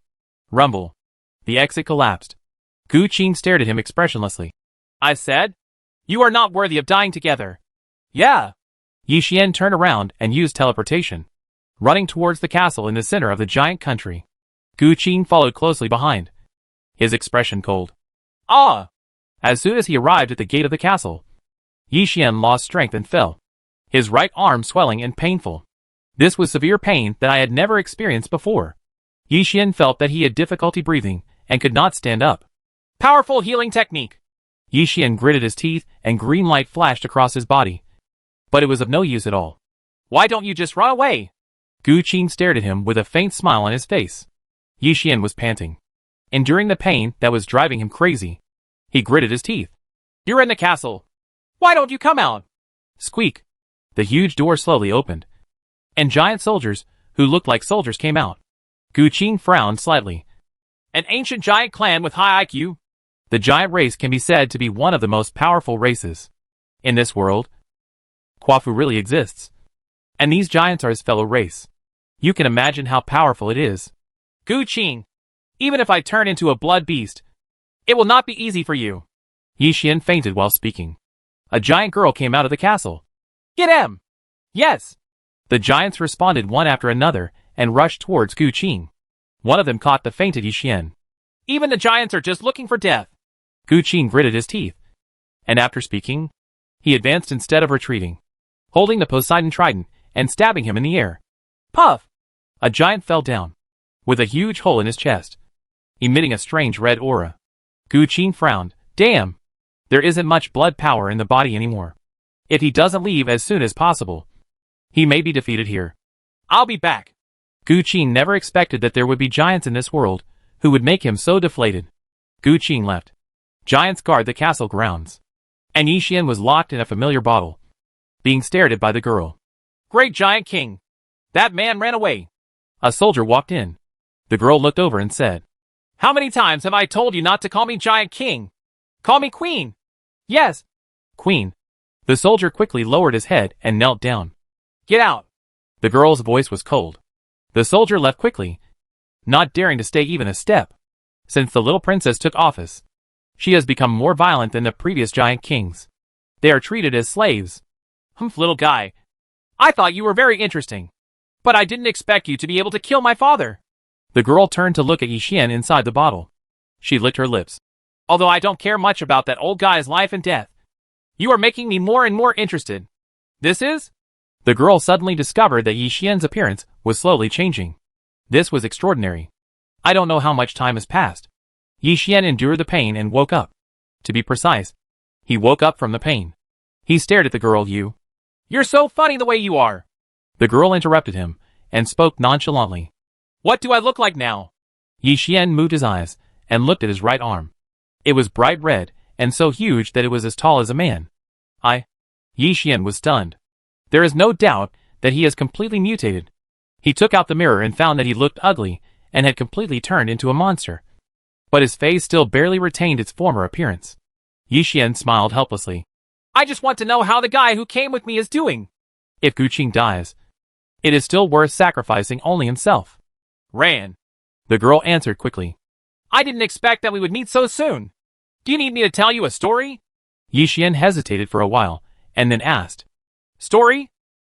Rumble. The exit collapsed. Gu Qin stared at him expressionlessly. I said, you are not worthy of dying together. Yeah. Yi Xian turned around and used teleportation, running towards the castle in the center of the giant country. Gu Qin followed closely behind, his expression cold. Ah! As soon as he arrived at the gate of the castle, Yi Xian lost strength and fell, his right arm swelling and painful. This was severe pain that I had never experienced before. Yi Xian felt that he had difficulty breathing and could not stand up. Powerful healing technique! Yi Xian gritted his teeth and green light flashed across his body. But it was of no use at all. Why don't you just run away? Gu Qin stared at him with a faint smile on his face. Yi Xian was panting, enduring the pain that was driving him crazy. He gritted his teeth. You're in the castle. Why don't you come out? Squeak. The huge door slowly opened, and giant soldiers, who looked like soldiers, came out. Gu Qin frowned slightly. An ancient giant clan with high IQ? The giant race can be said to be one of the most powerful races in this world. Quafu really exists, and these giants are his fellow race. You can imagine how powerful it is. Gu Qin, even if I turn into a blood beast, it will not be easy for you. Yi Xian fainted while speaking. A giant girl came out of the castle. Get him! Yes! The giants responded one after another and rushed towards Gu Qin. One of them caught the fainted Yi Xian. Even the giants are just looking for death. Gu Qin gritted his teeth, and after speaking, he advanced instead of retreating, holding the Poseidon trident and stabbing him in the air. Puff! A giant fell down, with a huge hole in his chest, emitting a strange red aura. Gu Qin frowned. Damn! There isn't much blood power in the body anymore. If he doesn't leave as soon as possible, he may be defeated here. I'll be back. Gu Qin never expected that there would be giants in this world who would make him so deflated. Gu Qin left. Giants guard the castle grounds, and Yi Xian was locked in a familiar bottle, being stared at by the girl. Great giant king! That man ran away. A soldier walked in. The girl looked over and said, How many times have I told you not to call me giant king? Call me queen. Yes. Queen. The soldier quickly lowered his head and knelt down. Get out. The girl's voice was cold. The soldier left quickly, not daring to stay even a step. Since the little princess took office, she has become more violent than the previous giant kings. They are treated as slaves. Humph, little guy. I thought you were very interesting, but I didn't expect you to be able to kill my father. The girl turned to look at Yi Xian inside the bottle. She licked her lips. Although I don't care much about that old guy's life and death, you are making me more and more interested. This is? The girl suddenly discovered that Yi Xian's appearance was slowly changing. This was extraordinary. I don't know how much time has passed. Yi Xian endured the pain and woke up. To be precise, he woke up from the pain. He stared at the girl. You're so funny the way you are. The girl interrupted him and spoke nonchalantly. What do I look like now? Yi Xian moved his eyes and looked at his right arm. It was bright red and so huge that it was as tall as a man. Yi Xian was stunned. There is no doubt that he has completely mutated. He took out the mirror and found that he looked ugly and had completely turned into a monster. But his face still barely retained its former appearance. Yi Xian smiled helplessly. I just want to know how the guy who came with me is doing. If Gu Qing dies, it is still worth sacrificing only himself. Ran. The girl answered quickly. I didn't expect that we would meet so soon. Do you need me to tell you a story? Yi Xian hesitated for a while, and then asked. Story?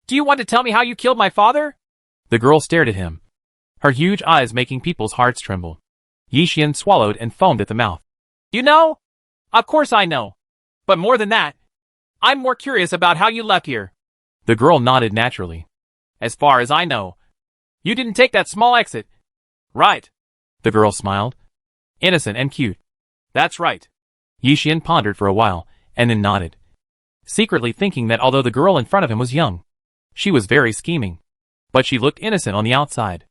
Do you want to tell me how you killed my father? The girl stared at him, her huge eyes making people's hearts tremble. Yi Xian swallowed and foamed at the mouth. You know? Of course I know. But more than that, I'm more curious about how you left here. The girl nodded naturally. As far as I know, you didn't take that small exit. Right. The girl smiled. Innocent and cute. That's right. Yi Xian pondered for a while, and then nodded, secretly thinking that although the girl in front of him was young, she was very scheming. But she looked innocent on the outside.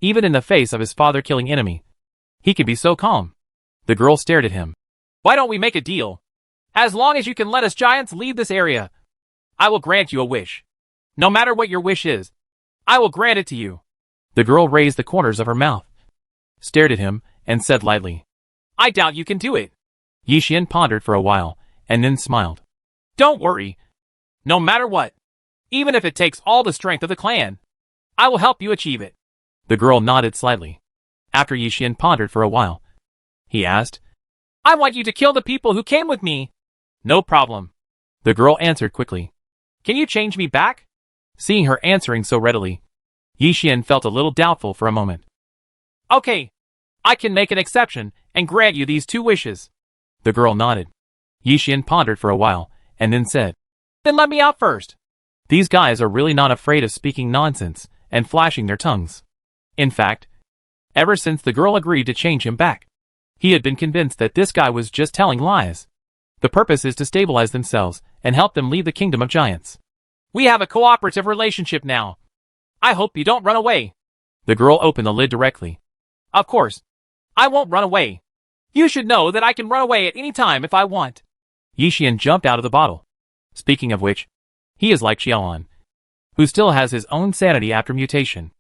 Even in the face of his father-killing enemy, he could be so calm. The girl stared at him. Why don't we make a deal? As long as you can let us giants leave this area, I will grant you a wish. No matter what your wish is, I will grant it to you. The girl raised the corners of her mouth, stared at him, and said lightly, I doubt you can do it. Yi Xian pondered for a while, and then smiled. Don't worry. No matter what, even if it takes all the strength of the clan, I will help you achieve it. The girl nodded slightly. After Yi Xian pondered for a while, he asked, I want you to kill the people who came with me. No problem. The girl answered quickly. Can you change me back? Seeing her answering so readily, Yi Xian felt a little doubtful for a moment. Okay, I can make an exception and grant you these two wishes. The girl nodded. Yi Xian pondered for a while, and then said, Then let me out first. These guys are really not afraid of speaking nonsense and flashing their tongues. In fact, ever since the girl agreed to change him back, he had been convinced that this guy was just telling lies. The purpose is to stabilize themselves and help them leave the kingdom of giants. We have a cooperative relationship now. I hope you don't run away. The girl opened the lid directly. Of course, I won't run away. You should know that I can run away at any time if I want. Yi Xian jumped out of the bottle. Speaking of which, he is like Xiaoan, who still has his own sanity after mutation.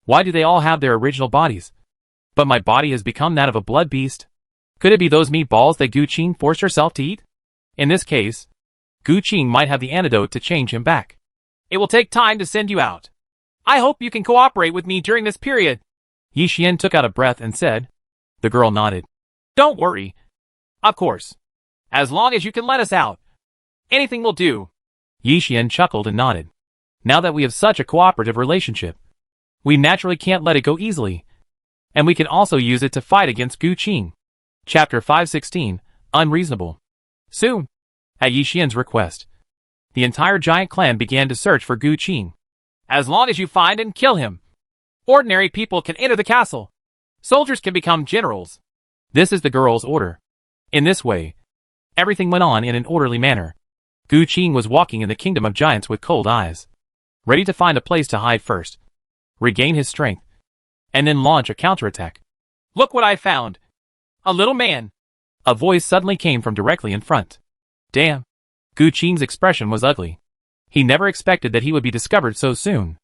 Why do they all have their original bodies? But my body has become that of a blood beast. Could it be those meatballs that Gu Qing forced herself to eat? In this case, Gu Qing might have the antidote to change him back. It will take time to send you out. I hope you can cooperate with me during this period. Yi Xian took out a breath and said. The girl nodded. Don't worry. Of course. As long as you can let us out, anything will do. Yi Xian chuckled and nodded. Now that we have such a cooperative relationship, we naturally can't let it go easily. And we can also use it to fight against Gu Qing. Chapter 516, Unreasonable. Soon, at Yi Xian's request, the entire giant clan began to search for Gu Qing. As long as you find and kill him, ordinary people can enter the castle. Soldiers can become generals. This is the girl's order. In this way, everything went on in an orderly manner. Gu Qing was walking in the kingdom of giants with cold eyes, ready to find a place to hide first, regain his strength, and then launch a counterattack. Look what I found. A little man. A voice suddenly came from directly in front. Damn. Gu Qing's expression was ugly. He never expected that he would be discovered so soon.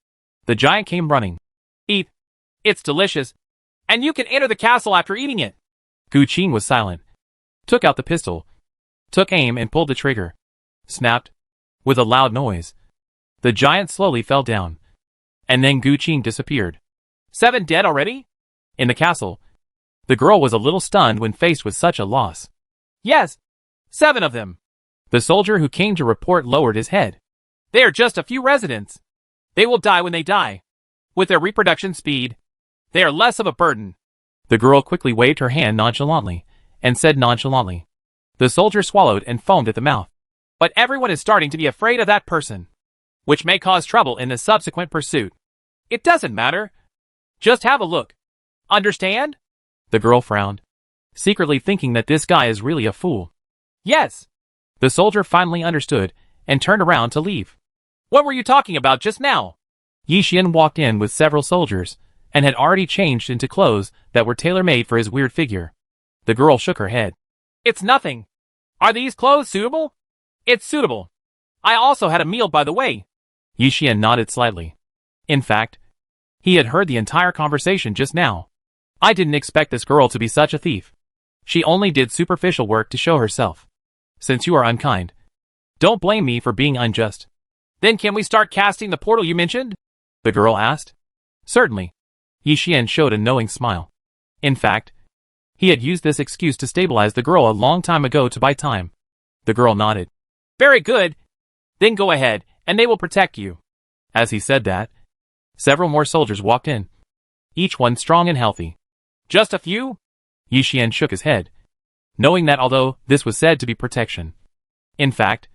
The giant came running. Eat. It's delicious. And you can enter the castle after eating it. Gu Qing was silent. Took out the pistol. Took aim and pulled the trigger. Snapped. With a loud noise. The giant slowly fell down. And then Gu Qing disappeared. 7 dead already? In the castle. The girl was a little stunned when faced with such a loss. Yes. 7 of them. The soldier who came to report lowered his head. They are just a few residents. They will die when they die. With their reproduction speed, they are less of a burden. The girl quickly waved her hand nonchalantly, and said nonchalantly. The soldier swallowed and foamed at the mouth. But everyone is starting to be afraid of that person, which may cause trouble in the subsequent pursuit. It doesn't matter. Just have a look. Understand? The girl frowned, secretly thinking that this guy is really a fool. Yes. The soldier finally understood and turned around to leave. What were you talking about just now? Yi Xian walked in with several soldiers and had already changed into clothes that were tailor-made for his weird figure. The girl shook her head. It's nothing. Are these clothes suitable? It's suitable. I also had a meal, by the way. Yi Xian nodded slightly. In fact, he had heard the entire conversation just now. I didn't expect this girl to be such a thief. She only did superficial work to show herself. Since you are unkind, don't blame me for being unjust. Then can we start casting the portal you mentioned? The girl asked. Certainly. Yi Xian showed a knowing smile. In fact, he had used this excuse to stabilize the girl a long time ago to buy time. The girl nodded. Very good. Then go ahead, and they will protect you. As he said that, several more soldiers walked in, each one strong and healthy. Just a few? Yi Xian shook his head, knowing that although this was said to be protection, in fact,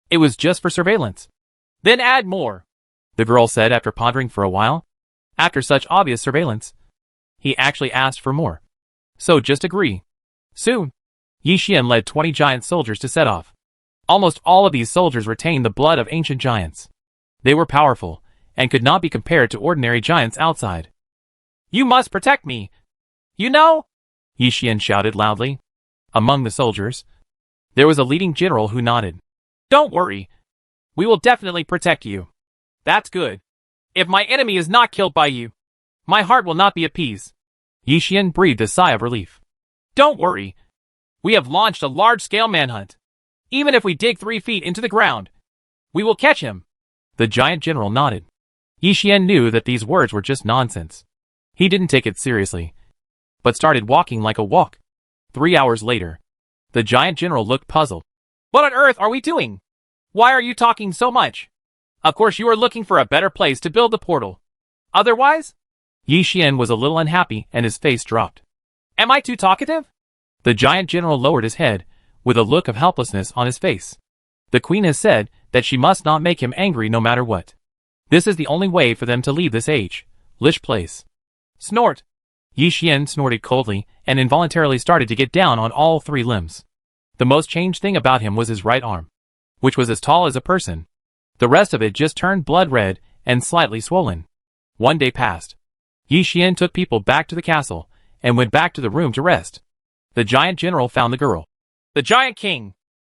it was just for surveillance. Then add more, the girl said after pondering for a while. After such obvious surveillance, he actually asked for more. So just agree. Soon, Yi Xian led 20 giant soldiers to set off. Almost all of these soldiers retained the blood of ancient giants. They were powerful, and could not be compared to ordinary giants outside. You must protect me. You know? Yi Xian shouted loudly. Among the soldiers, there was a leading general who nodded. Don't worry. We will definitely protect you. That's good. If my enemy is not killed by you, my heart will not be appeased. Yi Xian breathed a sigh of relief. Don't worry. We have launched a large-scale manhunt. Even if we dig 3 feet into the ground, we will catch him. The giant general nodded. Yi Xian knew that these words were just nonsense. He didn't take it seriously, but started walking like a walk. 3 hours later, the giant general looked puzzled. What on earth are we doing? Why are you talking so much? Of course you are looking for a better place to build the portal. Otherwise? Yi Xian was a little unhappy and his face dropped. Am I too talkative? The giant general lowered his head, with a look of helplessness on his face. The queen has said that she must not make him angry no matter what. This is the only way for them to leave this age-lish place. Snort! Yi Xian snorted coldly and involuntarily started to get down on all 3 limbs. The most changed thing about him was his right arm, which was as tall as a person. The rest of it just turned blood red and slightly swollen. 1 day passed. Yi Xian took people back to the castle and went back to the room to rest. The giant general found the girl. The giant king.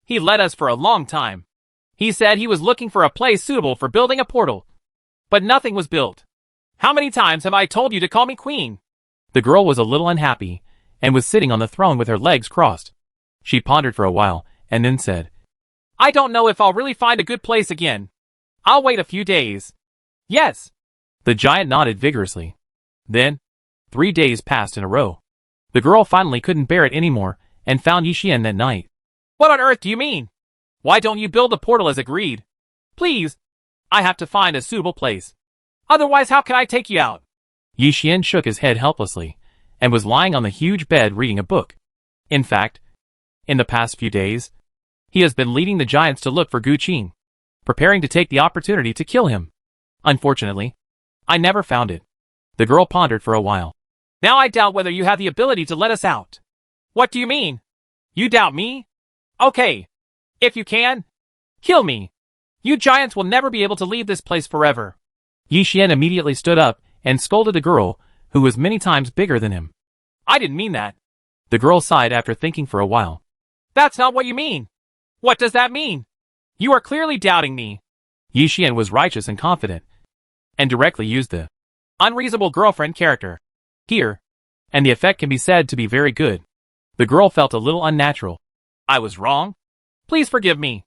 He led us for a long time. He said he was looking for a place suitable for building a portal. But nothing was built. How many times have I told you to call me queen? The girl was a little unhappy and was sitting on the throne with her legs crossed. She pondered for a while and then said, I don't know if I'll really find a good place again. I'll wait a few days. Yes. The giant nodded vigorously. Then, 3 days passed in a row. The girl finally couldn't bear it anymore and found Yi Xian that night. What on earth do you mean? Why don't you build the portal as agreed? Please. I have to find a suitable place. Otherwise how can I take you out? Yi Xian shook his head helplessly and was lying on the huge bed reading a book. In fact, in the past few days, he has been leading the giants to look for Gu Qin, preparing to take the opportunity to kill him. Unfortunately, I never found it. The girl pondered for a while. Now I doubt whether you have the ability to let us out. What do you mean? You doubt me? Okay. If you can, kill me. You giants will never be able to leave this place forever. Yi Xian immediately stood up and scolded the girl, who was many times bigger than him. I didn't mean that. The girl sighed after thinking for a while. That's not what you mean. What does that mean? You are clearly doubting me. Yi Xian was righteous and confident, and directly used the unreasonable girlfriend character here, and the effect can be said to be very good. The girl felt a little unnatural. I was wrong. Please forgive me.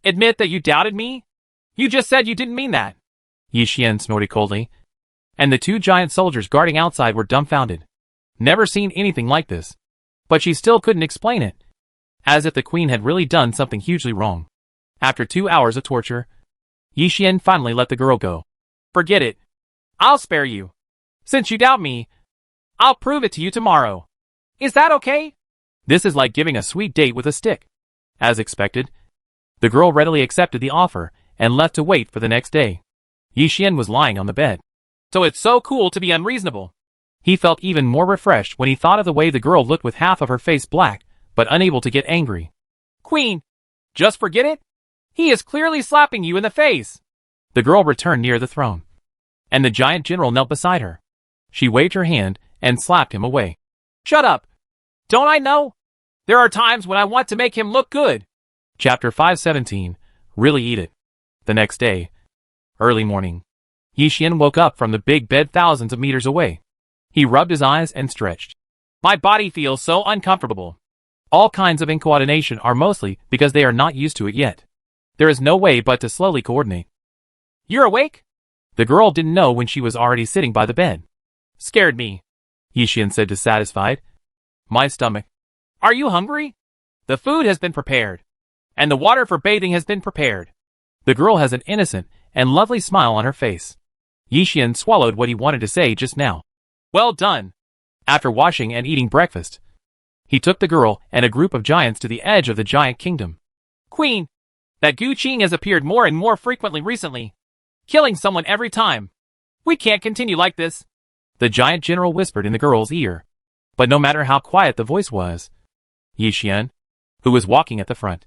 Admit that you doubted me. You just said you didn't mean that. Yi Xian snorted coldly, and the 2 giant soldiers guarding outside were dumbfounded. Never seen anything like this. But she still couldn't explain it, as if the queen had really done something hugely wrong. After 2 hours of torture, Yi Xian finally let the girl go. Forget it. I'll spare you. Since you doubt me, I'll prove it to you tomorrow. Is that okay? This is like giving a sweet date with a stick. As expected, The girl readily accepted the offer and left to wait for the next day. Yi Xian was lying on the bed. So it's so cool to be unreasonable. He felt even more refreshed when he thought of the way the girl looked with half of her face black, but unable to get angry. Queen, just forget it? He is clearly slapping you in the face. The girl returned near the throne, and the giant general knelt beside her. She waved her hand and slapped him away. Shut up! Don't I know? There are times when I want to make him look good. Chapter 517. Really eat it. The next day, early morning, Yi Xian woke up from the big bed thousands of meters away. He rubbed his eyes and stretched. My body feels so uncomfortable. All kinds of incoordination are mostly because they are not used to it yet. There is no way but to slowly coordinate. You're awake? The girl didn't know when she was already sitting by the bed. Scared me, Yi Xian said dissatisfied. My stomach. Are you hungry? The food has been prepared. And the water for bathing has been prepared. The girl has an innocent and lovely smile on her face. Yi Xian swallowed what he wanted to say just now. Well done. After washing and eating breakfast, he took the girl and a group of giants to the edge of the giant kingdom. Queen, that Gu Qing has appeared more and more frequently recently, killing someone every time. We can't continue like this. The giant general whispered in the girl's ear. But no matter how quiet the voice was, Yi Xian, who was walking at the front,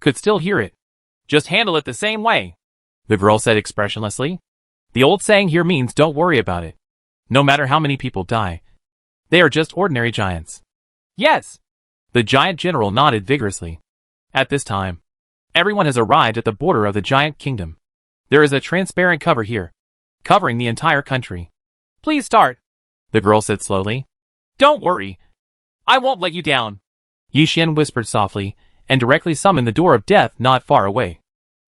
could still hear it. Just handle it the same way, the girl said expressionlessly. The old saying here means don't worry about it. No matter how many people die, they are just ordinary giants. Yes. The giant general nodded vigorously. At this time, everyone has arrived at the border of the giant kingdom. There is a transparent cover here, covering the entire country. Please start, the girl said slowly. Don't worry. I won't let you down. Yi Xian whispered softly and directly summoned the door of death not far away.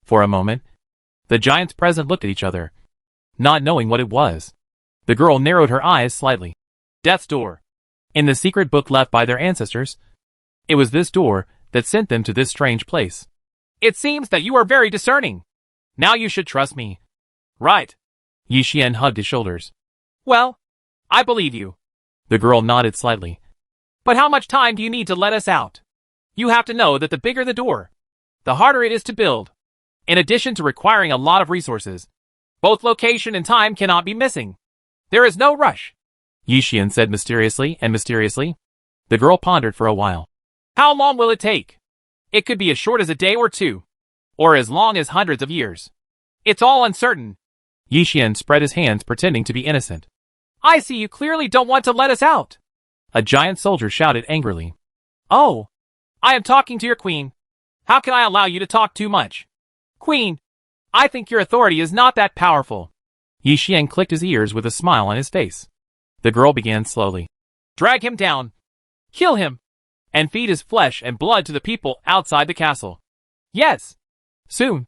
For a moment, the giants present looked at each other, not knowing what it was. The girl narrowed her eyes slightly. Death's door. In the secret book left by their ancestors, it was this door that sent them to this strange place. It seems that you are very discerning. Now you should trust me. Right. Yi Xian hugged his shoulders. Well, I believe you. The girl nodded slightly. But how much time do you need to let us out? You have to know that the bigger the door, the harder it is to build. In addition to requiring a lot of resources, both location and time cannot be missing. There is no rush, Yi Xian said mysteriously. The girl pondered for a while. How long will it take? It could be as short as a day or two, or as long as hundreds of years. It's all uncertain. Yi Xian spread his hands pretending to be innocent. I see you clearly don't want to let us out. A giant soldier shouted angrily. Oh, I am talking to your queen. How can I allow you to talk too much? Queen, I think your authority is not that powerful. Yi Xian clicked his ears with a smile on his face. The girl began slowly. Drag him down. Kill him. And feed his flesh and blood to the people outside the castle. Yes. Soon,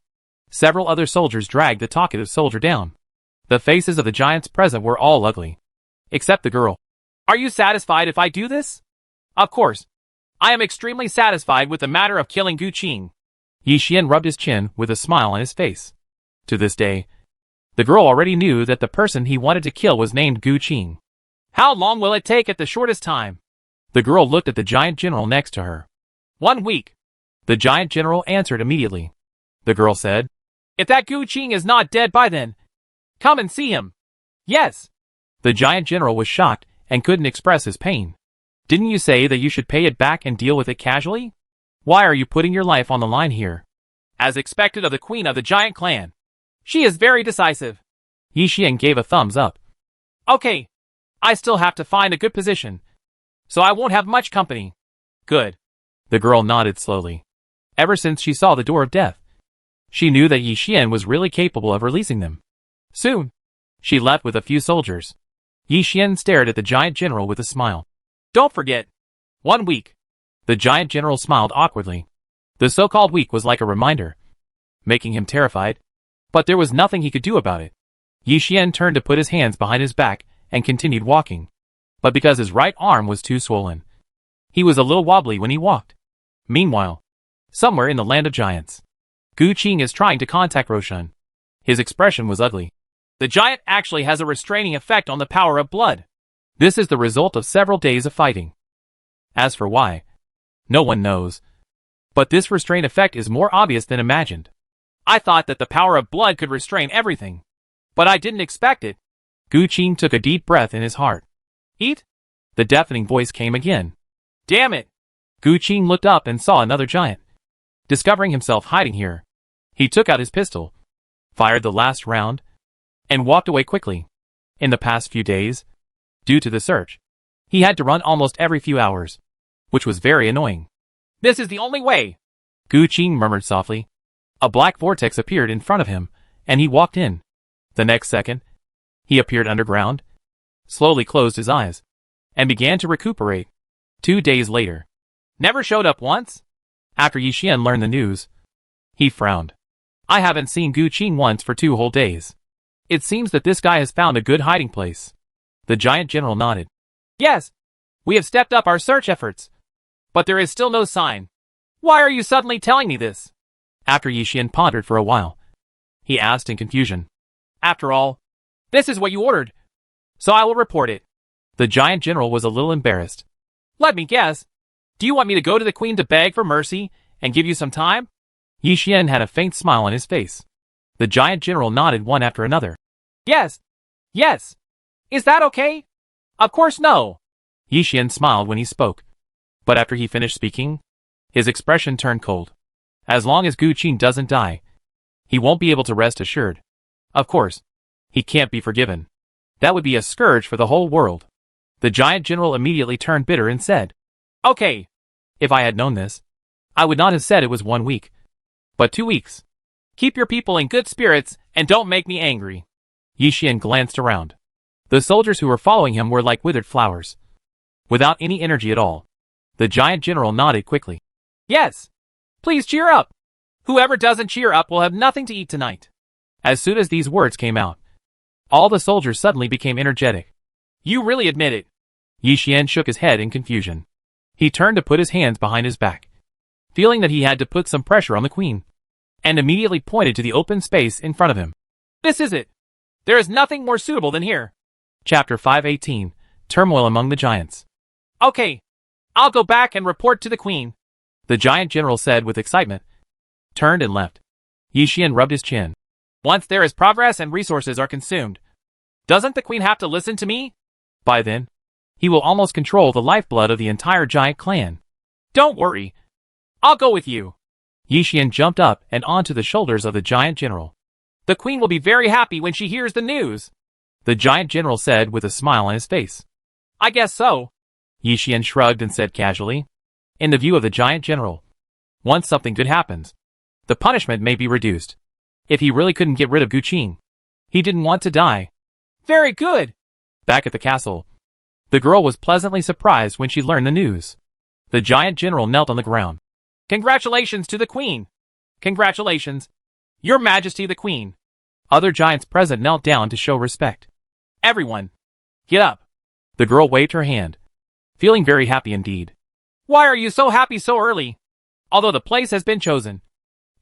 several other soldiers dragged the talkative soldier down. The faces of the giants present were all ugly, except the girl. Are you satisfied if I do this? Of course. I am extremely satisfied with the matter of killing Gu Qing. Yi Xian rubbed his chin with a smile on his face. To this day, the girl already knew that the person he wanted to kill was named Gu Qing. How long will it take at the shortest time? The girl looked at the giant general next to her. 1 week. The giant general answered immediately. The girl said, If that Gu Qing is not dead by then, come and see him. Yes. The giant general was shocked and couldn't express his pain. Didn't you say that you should pay it back and deal with it casually? Why are you putting your life on the line here? As expected of the queen of the giant clan. She is very decisive. Yi Xian gave a thumbs up. Okay. I still have to find a good position, so I won't have much company. Good. The girl nodded slowly. Ever since she saw the door of death, she knew that Yi Xian was really capable of releasing them. Soon, she left with a few soldiers. Yi Xian stared at the giant general with a smile. Don't forget. 1 week. The giant general smiled awkwardly. The so-called week was like a reminder, making him terrified. But there was nothing he could do about it. Yi Xian turned to put his hands behind his back and continued walking. But because his right arm was too swollen, he was a little wobbly when he walked. Meanwhile, somewhere in the land of giants, Gu Qing is trying to contact Roshan. His expression was ugly. The giant actually has a restraining effect on the power of blood. This is the result of several days of fighting. As for why, no one knows. But this restraint effect is more obvious than imagined. I thought that the power of blood could restrain everything. But I didn't expect it. Gu Qin took a deep breath in his heart. Eat? The deafening voice came again. Damn it! Gu Qin looked up and saw another giant. Discovering himself hiding here, he took out his pistol, fired the last round, and walked away quickly. In the past few days, due to the search, he had to run almost every few hours, which was very annoying. This is the only way, Gu Qin murmured softly. A black vortex appeared in front of him, and he walked in. The next second, he appeared underground, slowly closed his eyes, and began to recuperate. 2 days later, never showed up once? After Yi Xian learned the news, he frowned. I haven't seen Gu Qin once for 2 whole days. It seems that this guy has found a good hiding place. The giant general nodded. Yes, we have stepped up our search efforts. But there is still no sign. Why are you suddenly telling me this? After Yi Xian pondered for a while, he asked in confusion. After all, this is what you ordered, so I will report it. The giant general was a little embarrassed. Let me guess. Do you want me to go to the queen to beg for mercy and give you some time? Yi Xian had a faint smile on his face. The giant general nodded one after another. Yes. Yes. Is that okay? Of course no. Yi Xian smiled when he spoke. But after he finished speaking, his expression turned cold. As long as Gu Qin doesn't die, he won't be able to rest assured. Of course, he can't be forgiven. That would be a scourge for the whole world. The giant general immediately turned bitter and said, Okay. If I had known this, I would not have said it was 1 week, but 2 weeks. Keep your people in good spirits and don't make me angry. Yi Xian glanced around. The soldiers who were following him were like withered flowers, without any energy at all. The giant general nodded quickly. Yes. Please cheer up. Whoever doesn't cheer up will have nothing to eat tonight. As soon as these words came out, all the soldiers suddenly became energetic. You really admit it. Yi Xian shook his head in confusion. He turned to put his hands behind his back, feeling that he had to put some pressure on the queen, and immediately pointed to the open space in front of him. This is it. There is nothing more suitable than here. Chapter 518, Turmoil Among the Giants. Okay. I'll go back and report to the queen, the giant general said with excitement, turned and left. Yi Xian rubbed his chin. Once there is progress and resources are consumed, doesn't the queen have to listen to me? By then, he will almost control the lifeblood of the entire giant clan. Don't worry. I'll go with you. Yi Xian jumped up and onto the shoulders of the giant general. The queen will be very happy when she hears the news, the giant general said with a smile on his face. I guess so. Yi Xian shrugged and said casually. In the view of the giant general, once something good happens, the punishment may be reduced. If he really couldn't get rid of Gu Qin, he didn't want to die. Very good. Back at the castle, the girl was pleasantly surprised when she learned the news. The giant general knelt on the ground. Congratulations to the queen. Congratulations, Your Majesty the Queen. Other giants present knelt down to show respect. Everyone, get up. The girl waved her hand, feeling very happy indeed. Why are you so happy so early? Although the place has been chosen,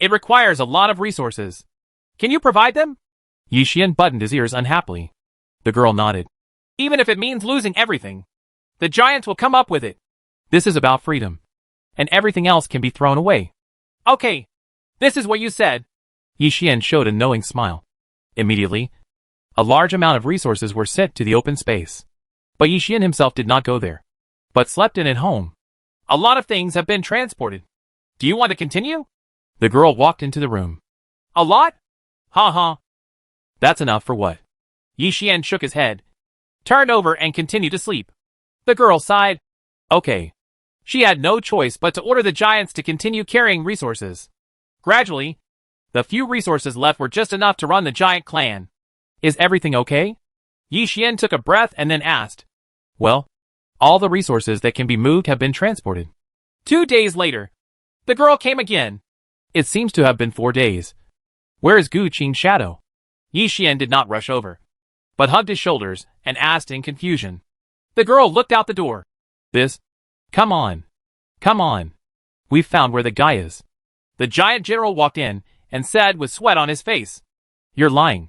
it requires a lot of resources. Can you provide them? Yi Xian buttoned his ears unhappily. The girl nodded. Even if it means losing everything, the giants will come up with it. This is about freedom, and everything else can be thrown away. Okay, this is what you said. Yi Xian showed a knowing smile. Immediately, a large amount of resources were sent to the open space. But Yi Xian himself did not go there, but slept in at home. A lot of things have been transported. Do you want to continue? The girl walked into the room. A lot? Ha. That's enough for what? Yi Xian shook his head, turned over and continued to sleep. The girl sighed. Okay. She had no choice but to order the giants to continue carrying resources. Gradually, the few resources left were just enough to run the giant clan. Is everything okay? Yi Xian took a breath and then asked. Well, all the resources that can be moved have been transported. 2 days later, the girl came again. It seems to have been 4 days. Where is Gu Qin's shadow? Yi Xian did not rush over, but hugged his shoulders and asked in confusion. The girl looked out the door. Come on. We've found where the guy is. The giant general walked in and said with sweat on his face. You're lying.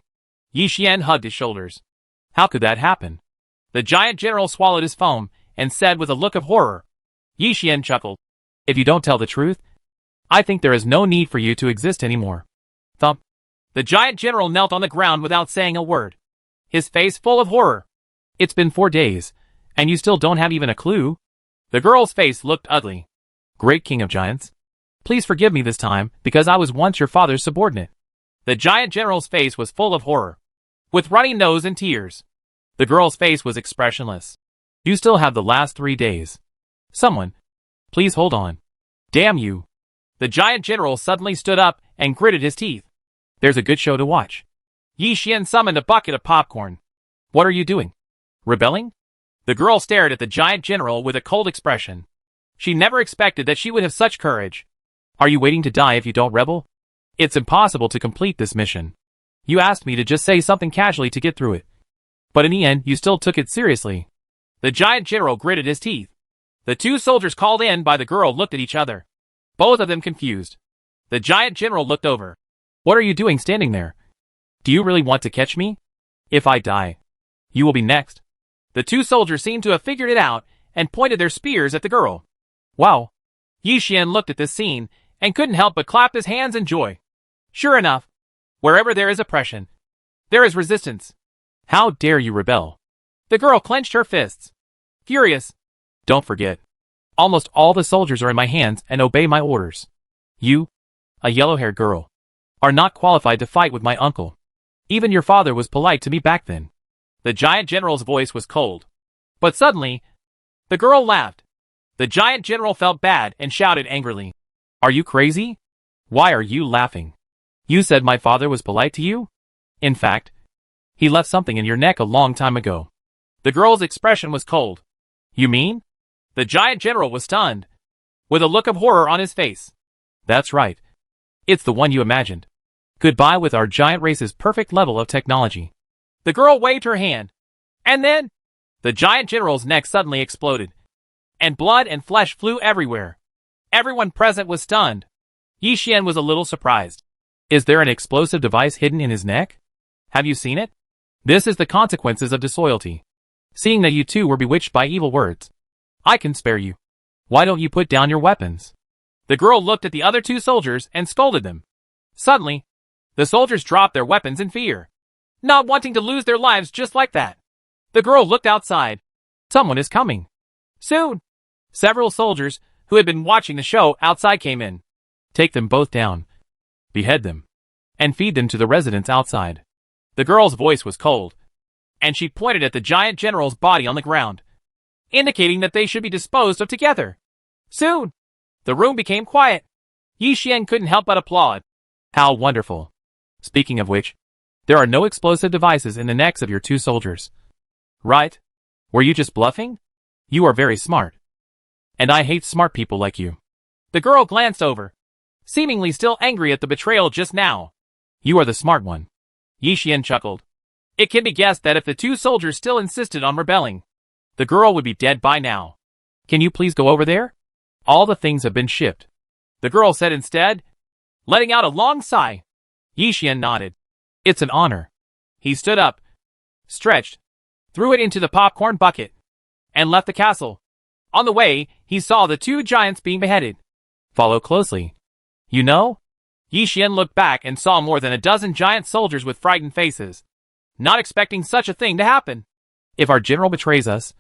Yi Xian hugged his shoulders. How could that happen? The giant general swallowed his foam and said with a look of horror. Yi Xian chuckled. If you don't tell the truth, I think there is no need for you to exist anymore. Thump. The giant general knelt on the ground without saying a word, his face full of horror. It's been 4 days, and you still don't have even a clue? The girl's face looked ugly. Great king of giants. Please forgive me this time, because I was once your father's subordinate. The giant general's face was full of horror, with runny nose and tears. The girl's face was expressionless. You still have the last 3 days. Someone, please hold on. Damn you. The giant general suddenly stood up and gritted his teeth. There's a good show to watch. Yi Xian summoned a bucket of popcorn. What are you doing? Rebelling? The girl stared at the giant general with a cold expression. She never expected that she would have such courage. Are you waiting to die if you don't rebel? It's impossible to complete this mission. You asked me to just say something casually to get through it. But in the end, you still took it seriously. The giant general gritted his teeth. The 2 soldiers called in by the girl looked at each other, both of them confused. The giant general looked over. What are you doing standing there? Do you really want to catch me? If I die, you will be next. The 2 soldiers seemed to have figured it out and pointed their spears at the girl. Wow. Yi Xian looked at this scene and couldn't help but clap his hands in joy. Sure enough, wherever there is oppression, there is resistance. How dare you rebel? The girl clenched her fists, furious. Don't forget, almost all the soldiers are in my hands and obey my orders. You, a yellow-haired girl, are not qualified to fight with my uncle. Even your father was polite to me back then. The giant general's voice was cold. But suddenly, the girl laughed. The giant general felt bad and shouted angrily. Are you crazy? Why are you laughing? You said my father was polite to you? In fact, he left something in your neck a long time ago. The girl's expression was cold. You mean? The giant general was stunned, with a look of horror on his face. That's right. It's the one you imagined. Goodbye with our giant race's perfect level of technology. The girl waved her hand, and then the giant general's neck suddenly exploded, and blood and flesh flew everywhere. Everyone present was stunned. Yi Xian was a little surprised. Is there an explosive device hidden in his neck? Have you seen it? This is the consequences of disloyalty. Seeing that you 2 were bewitched by evil words, I can spare you. Why don't you put down your weapons? The girl looked at the other 2 soldiers and scolded them. Suddenly, the soldiers dropped their weapons in fear, not wanting to lose their lives just like that. The girl looked outside. Someone is coming. Soon. Several soldiers, who had been watching the show outside, came in. Take them both down. Behead them. And feed them to the residents outside. The girl's voice was cold, and she pointed at the giant general's body on the ground, indicating that they should be disposed of together. Soon, the room became quiet. Yi Xian couldn't help but applaud. How wonderful. Speaking of which, there are no explosive devices in the necks of your 2 soldiers. Right? Were you just bluffing? You are very smart. And I hate smart people like you. The girl glanced over, seemingly still angry at the betrayal just now. You are the smart one. Yi Xian chuckled. It can be guessed that if the 2 soldiers still insisted on rebelling, the girl would be dead by now. Can you please go over there? All the things have been shipped. The girl said instead, letting out a long sigh. Yi Xian nodded. It's an honor. He stood up, stretched, threw it into the popcorn bucket, and left the castle. On the way, he saw the 2 giants being beheaded. Follow closely. You know? Yi Xian looked back and saw more than a dozen giant soldiers with frightened faces, not expecting such a thing to happen. If our general betrays us,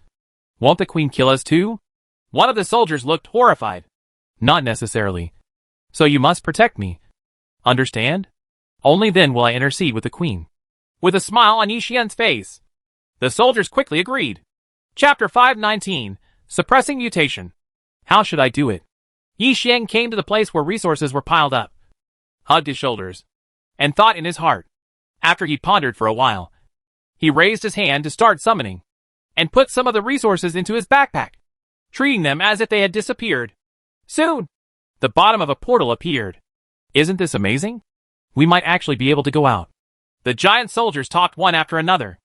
won't the queen kill us too? One of the soldiers looked horrified. Not necessarily. So you must protect me. Understand? Only then will I intercede with the queen. With a smile on Yi Xian's face, the soldiers quickly agreed. Chapter 519, Suppressing Mutation. How should I do it? Yi Xian came to the place where resources were piled up, hugged his shoulders, and thought in his heart. After he pondered for a while, he raised his hand to start summoning, and put some of the resources into his backpack, treating them as if they had disappeared. Soon, the bottom of a portal appeared. Isn't this amazing? We might actually be able to go out. The giant soldiers talked one after another.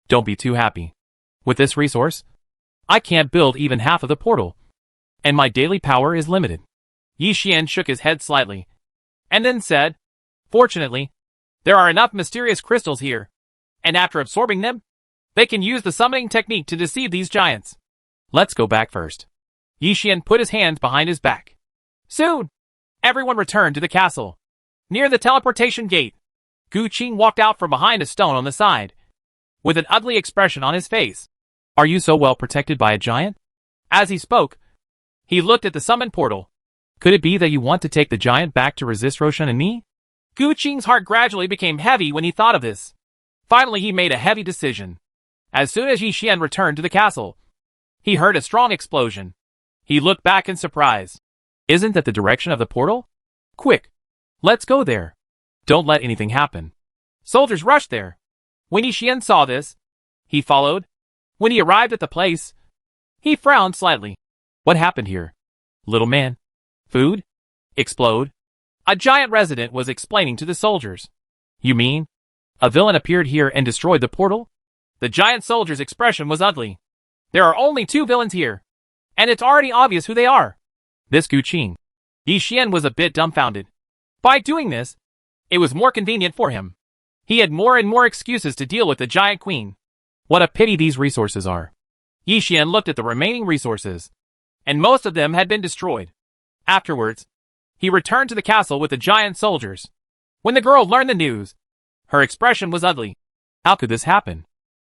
Don't be too happy. With this resource, I can't build even half of the portal, and my daily power is limited. Yi Xian shook his head slightly, and then said, Fortunately, there are enough mysterious crystals here, and after absorbing them, they can use the summoning technique to deceive these giants. Let's go back first. Yi Xian put his hands behind his back. Soon, Everyone returned to the castle. Near the teleportation gate, Gu Qing walked out from behind a stone on the side, with an ugly expression on his face. Are you so well protected by a giant? As he spoke, he looked at the summon portal. Could it be that you want to take the giant back to resist Roshan and me? Gu Qing's heart gradually became heavy when he thought of this. Finally, he made a heavy decision. As soon as Yi Xian returned to the castle, he heard a strong explosion. He looked back in surprise. Isn't that the direction of the portal? Quick, let's go there. Don't let anything happen. Soldiers rushed there. When Yi Xian saw this, he followed. When he arrived at the place, he frowned slightly. What happened here? Little man. Food? Explode? A giant resident was explaining to the soldiers. You mean? A villain appeared here and destroyed the portal? The giant soldier's expression was ugly. There are only 2 villains here, and it's already obvious who they are. This Gu Qing. Yi Xian was a bit dumbfounded. By doing this, it was more convenient for him. He had more and more excuses to deal with the giant queen. What a pity these resources are. Yi Xian looked at the remaining resources, and most of them had been destroyed. Afterwards, he returned to the castle with the giant soldiers. When the girl learned the news, her expression was ugly. How could this happen?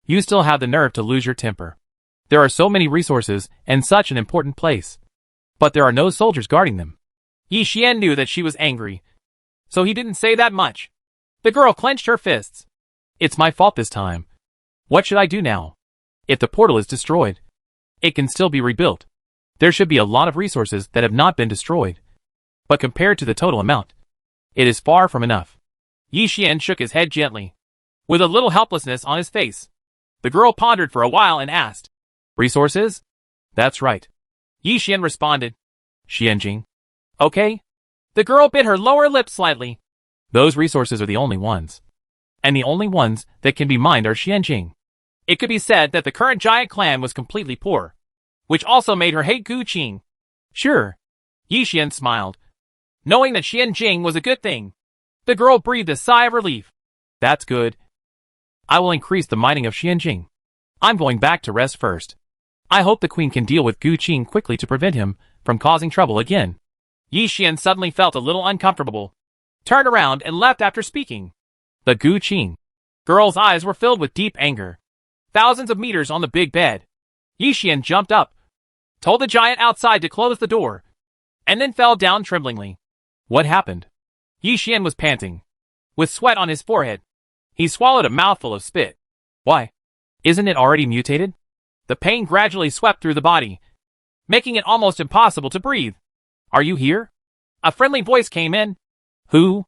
You still have the nerve to lose your temper. There are so many resources and such an important place, but there are no soldiers guarding them. Yi Xian knew that she was angry, so he didn't say that much. The girl clenched her fists. It's my fault this time. What should I do now? If the portal is destroyed, it can still be rebuilt. There should be a lot of resources that have not been destroyed. But compared to the total amount, it is far from enough. Yi Xian shook his head gently, with a little helplessness on his face. The girl pondered for a while and asked, Resources? That's right. Yi Xian responded. Xianjing. Okay. The girl bit her lower lip slightly. Those resources are the only ones. And the only ones that can be mined are Xianjing. It could be said that the current giant clan was completely poor, which also made her hate Gu Qing. Sure. Yi Xian smiled, knowing that Xianjing was a good thing. The girl breathed a sigh of relief. That's good. I will increase the mining of Xianjing. I'm going back to rest first. I hope the queen can deal with Gu Qing quickly to prevent him from causing trouble again. Yi Xian suddenly felt a little uncomfortable, turned around and left after speaking. The Gu Qing girl's eyes were filled with deep anger. Thousands of meters on the big bed. Yi Xian jumped up, told the giant outside to close the door, and then fell down tremblingly. What happened? Yi Xian was panting, with sweat on his forehead. He swallowed a mouthful of spit. Why? Isn't it already mutated? The pain gradually swept through the body, making it almost impossible to breathe. Are you here? A friendly voice came in. Who?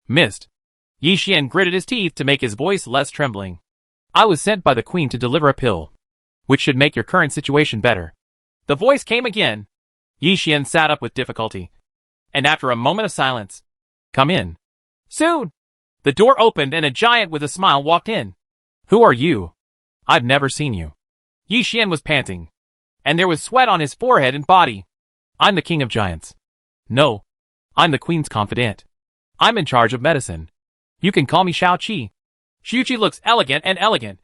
Missed. Yi Xian gritted his teeth to make his voice less trembling. I was sent by the queen to deliver a pill, which should make your current situation better. The voice came again. Yi Xian sat up with difficulty, and after a moment of silence, Come in. Soon. The door opened and a giant with a smile walked in. Who are you? I've never seen you. Yi Xian was panting, and there was sweat on his forehead and body. I'm the king of giants. No, I'm the queen's confidant. I'm in charge of medicine. You can call me Shao Qi. Xiu Qi looks elegant,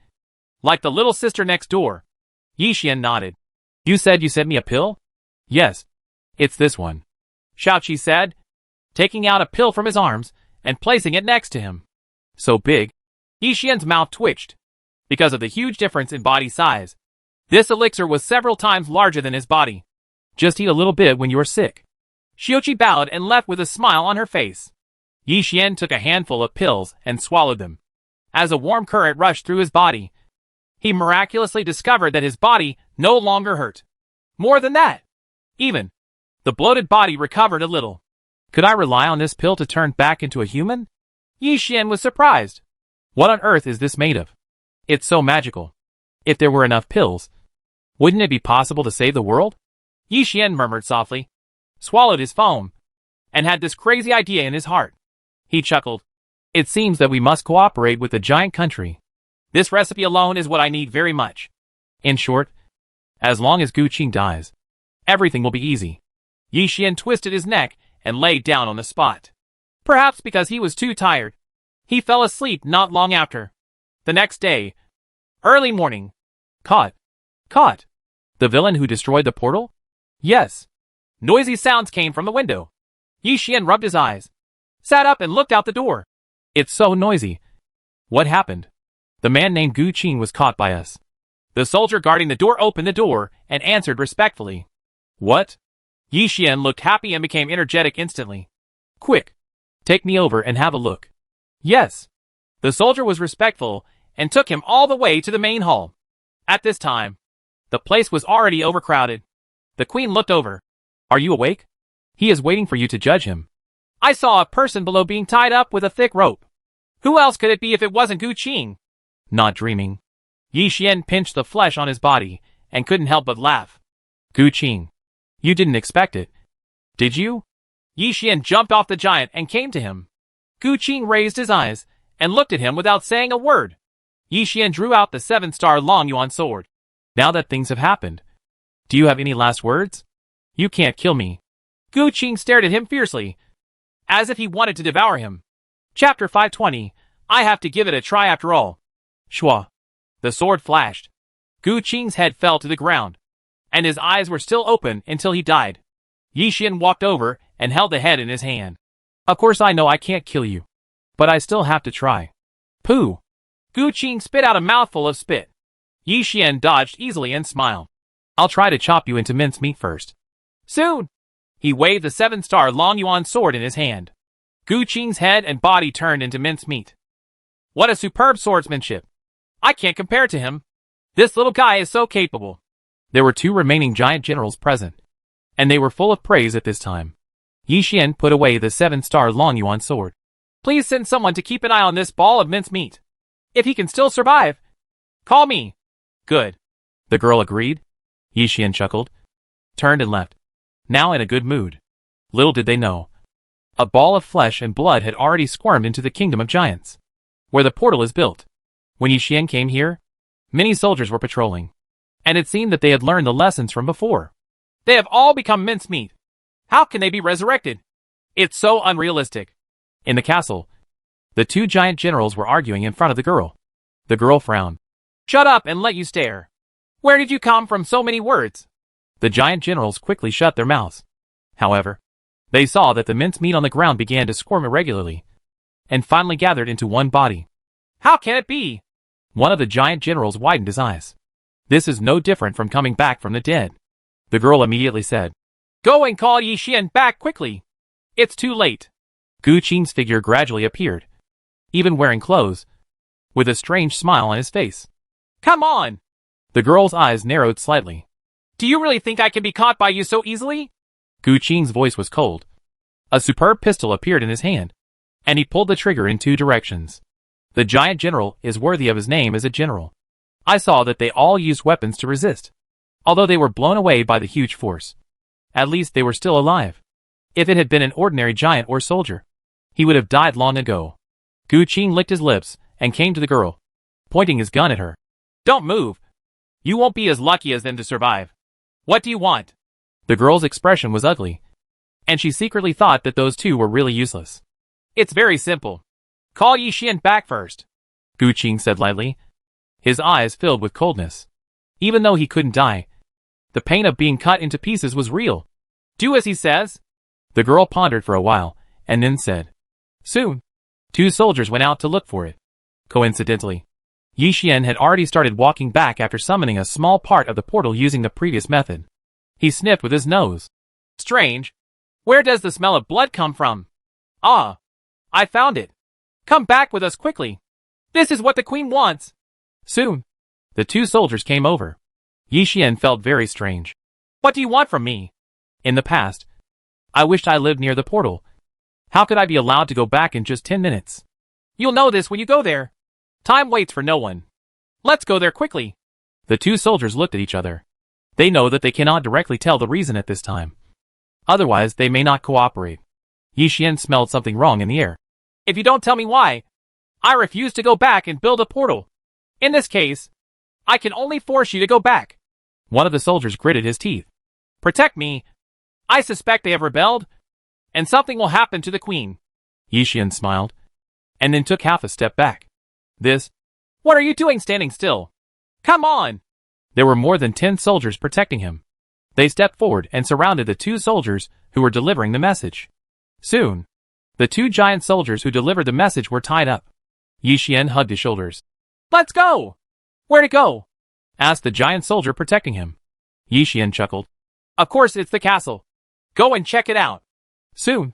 like the little sister next door. Yi Xian nodded. You said you sent me a pill? Yes, it's this one, Shao Qi said, taking out a pill from his arms and placing it next to him. So big. Yi Xian's mouth twitched, because of the huge difference in body size. This elixir was several times larger than his body. Just eat a little bit when you are sick. Xiu Qi bowed and left with a smile on her face. Yi Xian took a handful of pills and swallowed them. As a warm current rushed through his body, he miraculously discovered that his body no longer hurt. More than that, even, the bloated body recovered a little. Could I rely on this pill to turn back into a human? Yi Xian was surprised. What on earth is this made of? It's so magical. If there were enough pills, wouldn't it be possible to save the world? Yi Xian murmured softly, swallowed his foam, and had this crazy idea in his heart. He chuckled. It seems that we must cooperate with the giant country. This recipe alone is what I need very much. In short, as long as Gu Qing dies, everything will be easy. Yi Xian twisted his neck and lay down on the spot. Perhaps because he was too tired, he fell asleep not long after. The next day, early morning. Caught. Caught. The villain who destroyed the portal? Yes. Noisy sounds came from the window. Yi Xian rubbed his eyes, sat up and looked out the door. It's so noisy. What happened? The man named Gu Qing was caught by us. The soldier guarding the door opened the door and answered respectfully. What? Yi Xian looked happy and became energetic instantly. Quick! Take me over and have a look. Yes. The soldier was respectful and took him all the way to the main hall. At this time, the place was already overcrowded. The queen looked over. Are you awake? He is waiting for you to judge him. I saw a person below being tied up with a thick rope. Who else could it be if it wasn't Gu Qing? Not dreaming. Yi Xian pinched the flesh on his body and couldn't help but laugh. Gu Qing. You didn't expect it. Did you? Yi Xian jumped off the giant and came to him. Gu Qing raised his eyes and looked at him without saying a word. Yi Xian drew out the 7-star Long Yuan sword. Now that things have happened, do you have any last words? You can't kill me. Gu Qing stared at him fiercely, as if he wanted to devour him. Chapter 520, I have to give it a try after all. Shua. The sword flashed. Gu Qing's head fell to the ground, and his eyes were still open until he died. Yi Xian walked over and held the head in his hand. Of course I know I can't kill you, but I still have to try. Pooh. Gu Qing spit out a mouthful of spit. Yi Xian dodged easily and smiled. I'll try to chop you into mincemeat first. Soon. He waved the 7-star Long Yuan sword in his hand. Gu Qing's head and body turned into mincemeat. What a superb swordsmanship. I can't compare to him. This little guy is so capable. There were 2 remaining giant generals present, and they were full of praise at this time. Yi Xian put away the 7-star Long Yuan sword. Please send someone to keep an eye on this ball of mincemeat. If he can still survive, call me. Good. The girl agreed. Yi Xian chuckled, turned and left, now in a good mood. Little did they know, a ball of flesh and blood had already squirmed into the kingdom of giants, where the portal is built. When Yi Xian came here, many soldiers were patrolling, and it seemed that they had learned the lessons from before. They have all become mincemeat. How can they be resurrected? It's so unrealistic. In the castle, the 2 giant generals were arguing in front of the girl. The girl frowned. Shut up and let you stare. Where did you come from so many words? The giant generals quickly shut their mouths. However, they saw that the mincemeat on the ground began to squirm irregularly, and finally gathered into one body. How can it be? One of the giant generals widened his eyes. This is no different from coming back from the dead. The girl immediately said, Go and call Yi Xian back quickly. It's too late. Gu Qing's figure gradually appeared, even wearing clothes, with a strange smile on his face. Come on! The girl's eyes narrowed slightly. Do you really think I can be caught by you so easily? Gu Qing's voice was cold. A superb pistol appeared in his hand, and he pulled the trigger in 2 directions. The giant general is worthy of his name as a general. I saw that they all used weapons to resist, although they were blown away by the huge force. At least they were still alive. If it had been an ordinary giant or soldier, he would have died long ago. Gu Qing licked his lips and came to the girl, pointing his gun at her. Don't move. You won't be as lucky as them to survive. What do you want? The girl's expression was ugly, and she secretly thought that those 2 were really useless. It's very simple. Call Yi Xian back first, Gu Qing said lightly, his eyes filled with coldness. Even though he couldn't die, the pain of being cut into pieces was real. Do as he says. The girl pondered for a while, and then said, Soon. 2 soldiers went out to look for it. Coincidentally, Yi Xian had already started walking back after summoning a small part of the portal using the previous method. He sniffed with his nose. Strange. Where does the smell of blood come from? Ah, I found it. Come back with us quickly. This is what the queen wants. Soon, the 2 soldiers came over. Yi Xian felt very strange. What do you want from me? In the past, I wished I lived near the portal. How could I be allowed to go back in just 10 minutes? You'll know this when you go there. Time waits for no one. Let's go there quickly. The 2 soldiers looked at each other. They know that they cannot directly tell the reason at this time. Otherwise, they may not cooperate. Yi Xian smelled something wrong in the air. If you don't tell me why, I refuse to go back and build a portal. In this case, I can only force you to go back. One of the soldiers gritted his teeth. Protect me. I suspect they have rebelled, and something will happen to the queen. Yi Xian smiled, and then took half a step back. What are you doing standing still? Come on! There were more than 10 soldiers protecting him. They stepped forward and surrounded the 2 soldiers who were delivering the message. Soon, the two giant soldiers who delivered the message were tied up. Yi Xian hugged his shoulders. Let's go! Where to go? Asked the giant soldier protecting him. Yi Xian chuckled. Of course it's the castle. Go and check it out. Soon,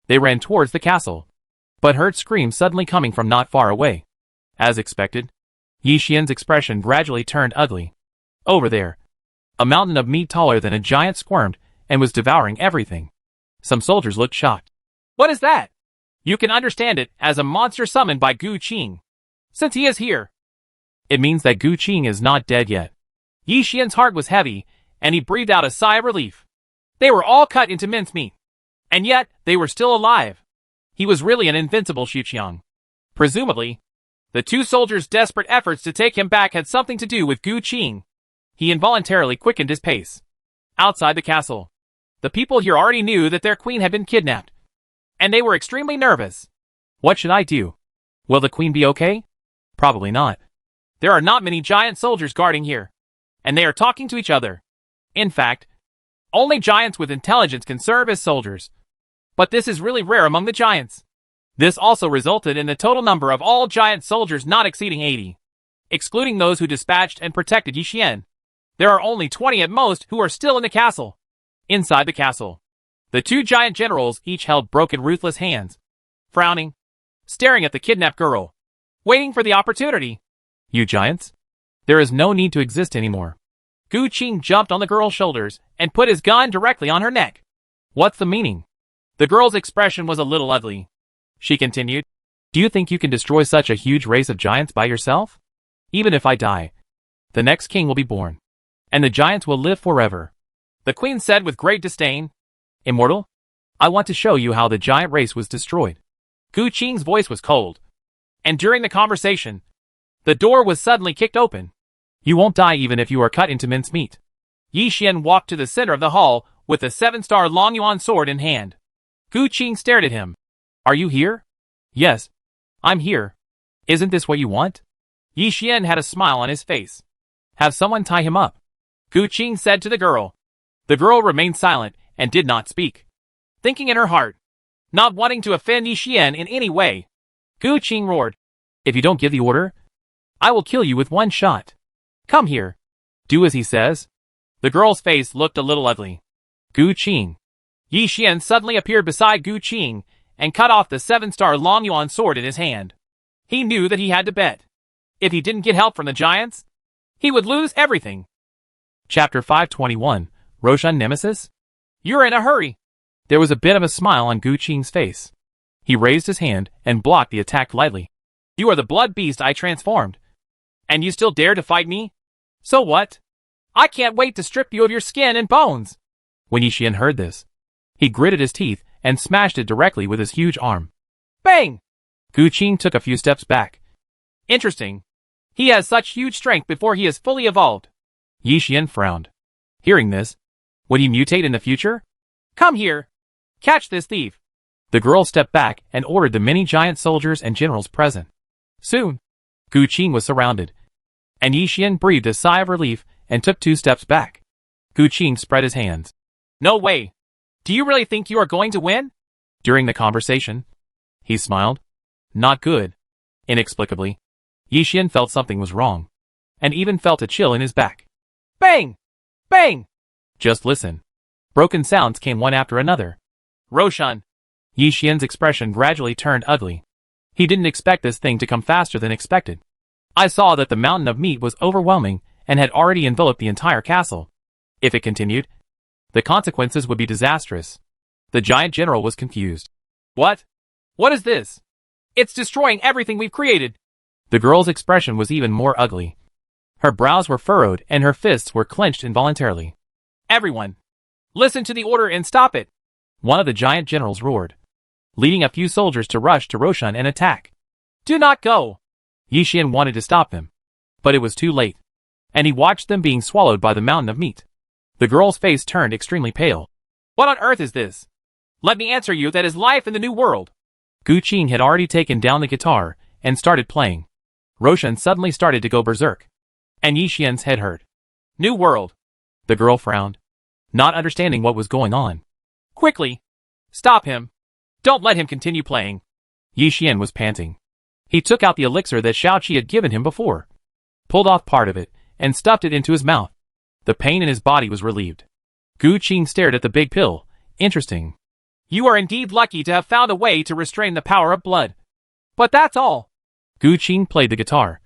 they ran towards the castle, but heard screams suddenly coming from not far away. As expected, Yi Xian's expression gradually turned ugly. Over there, a mountain of meat taller than a giant squirmed and was devouring everything. Some soldiers looked shocked. What is that? You can understand it as a monster summoned by Gu Qing. Since he is here, it means that Gu Qing is not dead yet. Yi Xian's heart was heavy, and he breathed out a sigh of relief. They were all cut into mincemeat, and yet they were still alive. He was really an invincible Xuqiang. Presumably, the two soldiers' desperate efforts to take him back had something to do with Gu Qing. He involuntarily quickened his pace. Outside the castle, the people here already knew that their queen had been kidnapped, and they were extremely nervous. What should I do? Will the queen be okay? Probably not. There are not many giant soldiers guarding here, and they are talking to each other. In fact, only giants with intelligence can serve as soldiers. But this is really rare among the giants. This also resulted in the total number of all giant soldiers not exceeding 80. Excluding those who dispatched and protected Yi Xian, there are only 20 at most who are still in the castle. Inside the castle, the two giant generals each held broken, ruthless hands, frowning, staring at the kidnapped girl, waiting for the opportunity. You giants? There is no need to exist anymore. Gu Qing jumped on the girl's shoulders and put his gun directly on her neck. What's the meaning? The girl's expression was a little ugly. She continued, Do you think you can destroy such a huge race of giants by yourself? Even if I die, the next king will be born, and the giants will live forever. The queen said with great disdain, Immortal, I want to show you how the giant race was destroyed. Gu Qing's voice was cold, and during the conversation, the door was suddenly kicked open. You won't die even if you are cut into mincemeat. Yi Xian walked to the center of the hall with a 7-star Long Yuan sword in hand. Gu Qing stared at him. Are you here? Yes, I'm here. Isn't this what you want? Yi Xian had a smile on his face. Have someone tie him up, Gu Qing said to the girl. The girl remained silent and did not speak, thinking in her heart, not wanting to offend Yi Xian in any way. Gu Qing roared, If you don't give the order, I will kill you with one shot. Come here. Do as he says. The girl's face looked a little ugly. Gu Qing. Yi Xian suddenly appeared beside Gu Qing and cut off the 7-star Long Yuan sword in his hand. He knew that he had to bet. If he didn't get help from the giants, he would lose everything. Chapter 521, Roshan Nemesis? You're in a hurry. There was a bit of a smile on Gu Qing's face. He raised his hand and blocked the attack lightly. You are the blood beast I transformed. And you still dare to fight me? So what? I can't wait to strip you of your skin and bones. When Yi Xian heard this, he gritted his teeth and smashed it directly with his huge arm. Bang! Gu Qing took a few steps back. Interesting. He has such huge strength before he is fully evolved. Yi Xian frowned. Hearing this, would he mutate in the future? Come here. Catch this thief. The girl stepped back and ordered the many giant soldiers and generals present. Soon, Gu Qing was surrounded, and Yi Xian breathed a sigh of relief and took 2 steps back. Gu Qing spread his hands. No way. Do you really think you are going to win? During the conversation, he smiled. Not good. Inexplicably, Yi Xian felt something was wrong, and even felt a chill in his back. Bang! Bang! Just listen. Broken sounds came one after another. Roshan. Yi Xian's expression gradually turned ugly. He didn't expect this thing to come faster than expected. I saw that the mountain of meat was overwhelming and had already enveloped the entire castle. If it continued, the consequences would be disastrous. The giant general was confused. What? What is this? It's destroying everything we've created. The girl's expression was even more ugly. Her brows were furrowed and her fists were clenched involuntarily. Everyone, listen to the order and stop it. One of the giant generals roared, leading a few soldiers to rush to Roshan and attack. Do not go. Yi Xian wanted to stop them, but it was too late, and he watched them being swallowed by the mountain of meat. The girl's face turned extremely pale. What on earth is this? Let me answer you that is life in the new world. Gu Qing had already taken down the guitar and started playing. Roshan suddenly started to go berserk, and Yi Xian's head hurt. New world. The girl frowned, not understanding what was going on. Quickly! Stop him! Don't let him continue playing. Yi Xian was panting. He took out the elixir that Xiao Qi had given him before, pulled off part of it, and stuffed it into his mouth. The pain in his body was relieved. Gu Qing stared at the big pill. Interesting. You are indeed lucky to have found a way to restrain the power of blood. But that's all. Gu Qing played the guitar,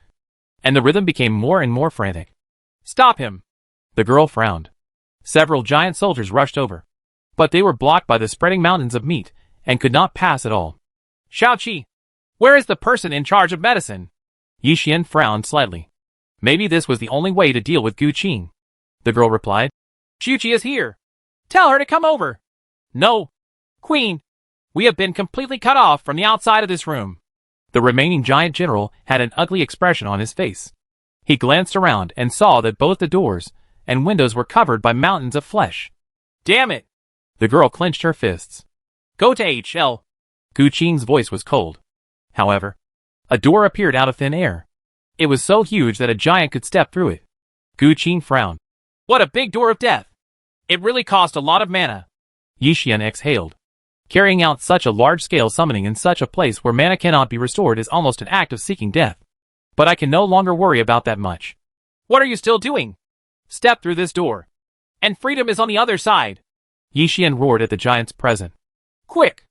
and the rhythm became more and more frantic. Stop him. The girl frowned. Several giant soldiers rushed over, but they were blocked by the spreading mountains of meat and could not pass at all. Xiao Qi, where is the person in charge of medicine? Yi Xian frowned slightly. Maybe this was the only way to deal with Gu Qing. The girl replied. Xiu Qi is here. Tell her to come over. No. Queen, we have been completely cut off from the outside of this room. The remaining giant general had an ugly expression on his face. He glanced around and saw that both the doors and windows were covered by mountains of flesh. Damn it! The girl clenched her fists. Go to HL. Gu Qing's voice was cold. However, a door appeared out of thin air. It was so huge that a giant could step through it. Gu Qing frowned. What a big door of death! It really cost a lot of mana. Yi Xian exhaled. Carrying out such a large-scale summoning in such a place where mana cannot be restored is almost an act of seeking death. But I can no longer worry about that much. What are you still doing? Step through this door. And freedom is on the other side. Yi Xian roared at the giants present. Quick!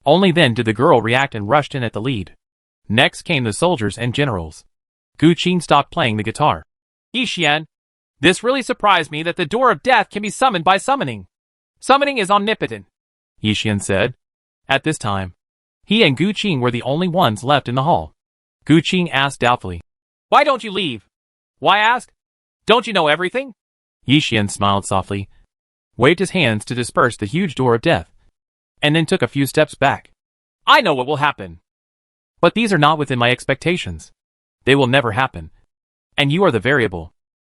Only then did the girl react and rushed in at the lead. Next came the soldiers and generals. Gu Qing stopped playing the guitar. Yi Xian, this really surprised me that the door of death can be summoned by summoning. Summoning is omnipotent, Yi Xian said. At this time, he and Gu Qing were the only ones left in the hall. Gu Qing asked doubtfully. Why don't you leave? Why ask? Don't you know everything? Yi Xian smiled softly, waved his hands to disperse the huge door of death, and then took a few steps back. I know what will happen. But these are not within my expectations. They will never happen. And you are the variable.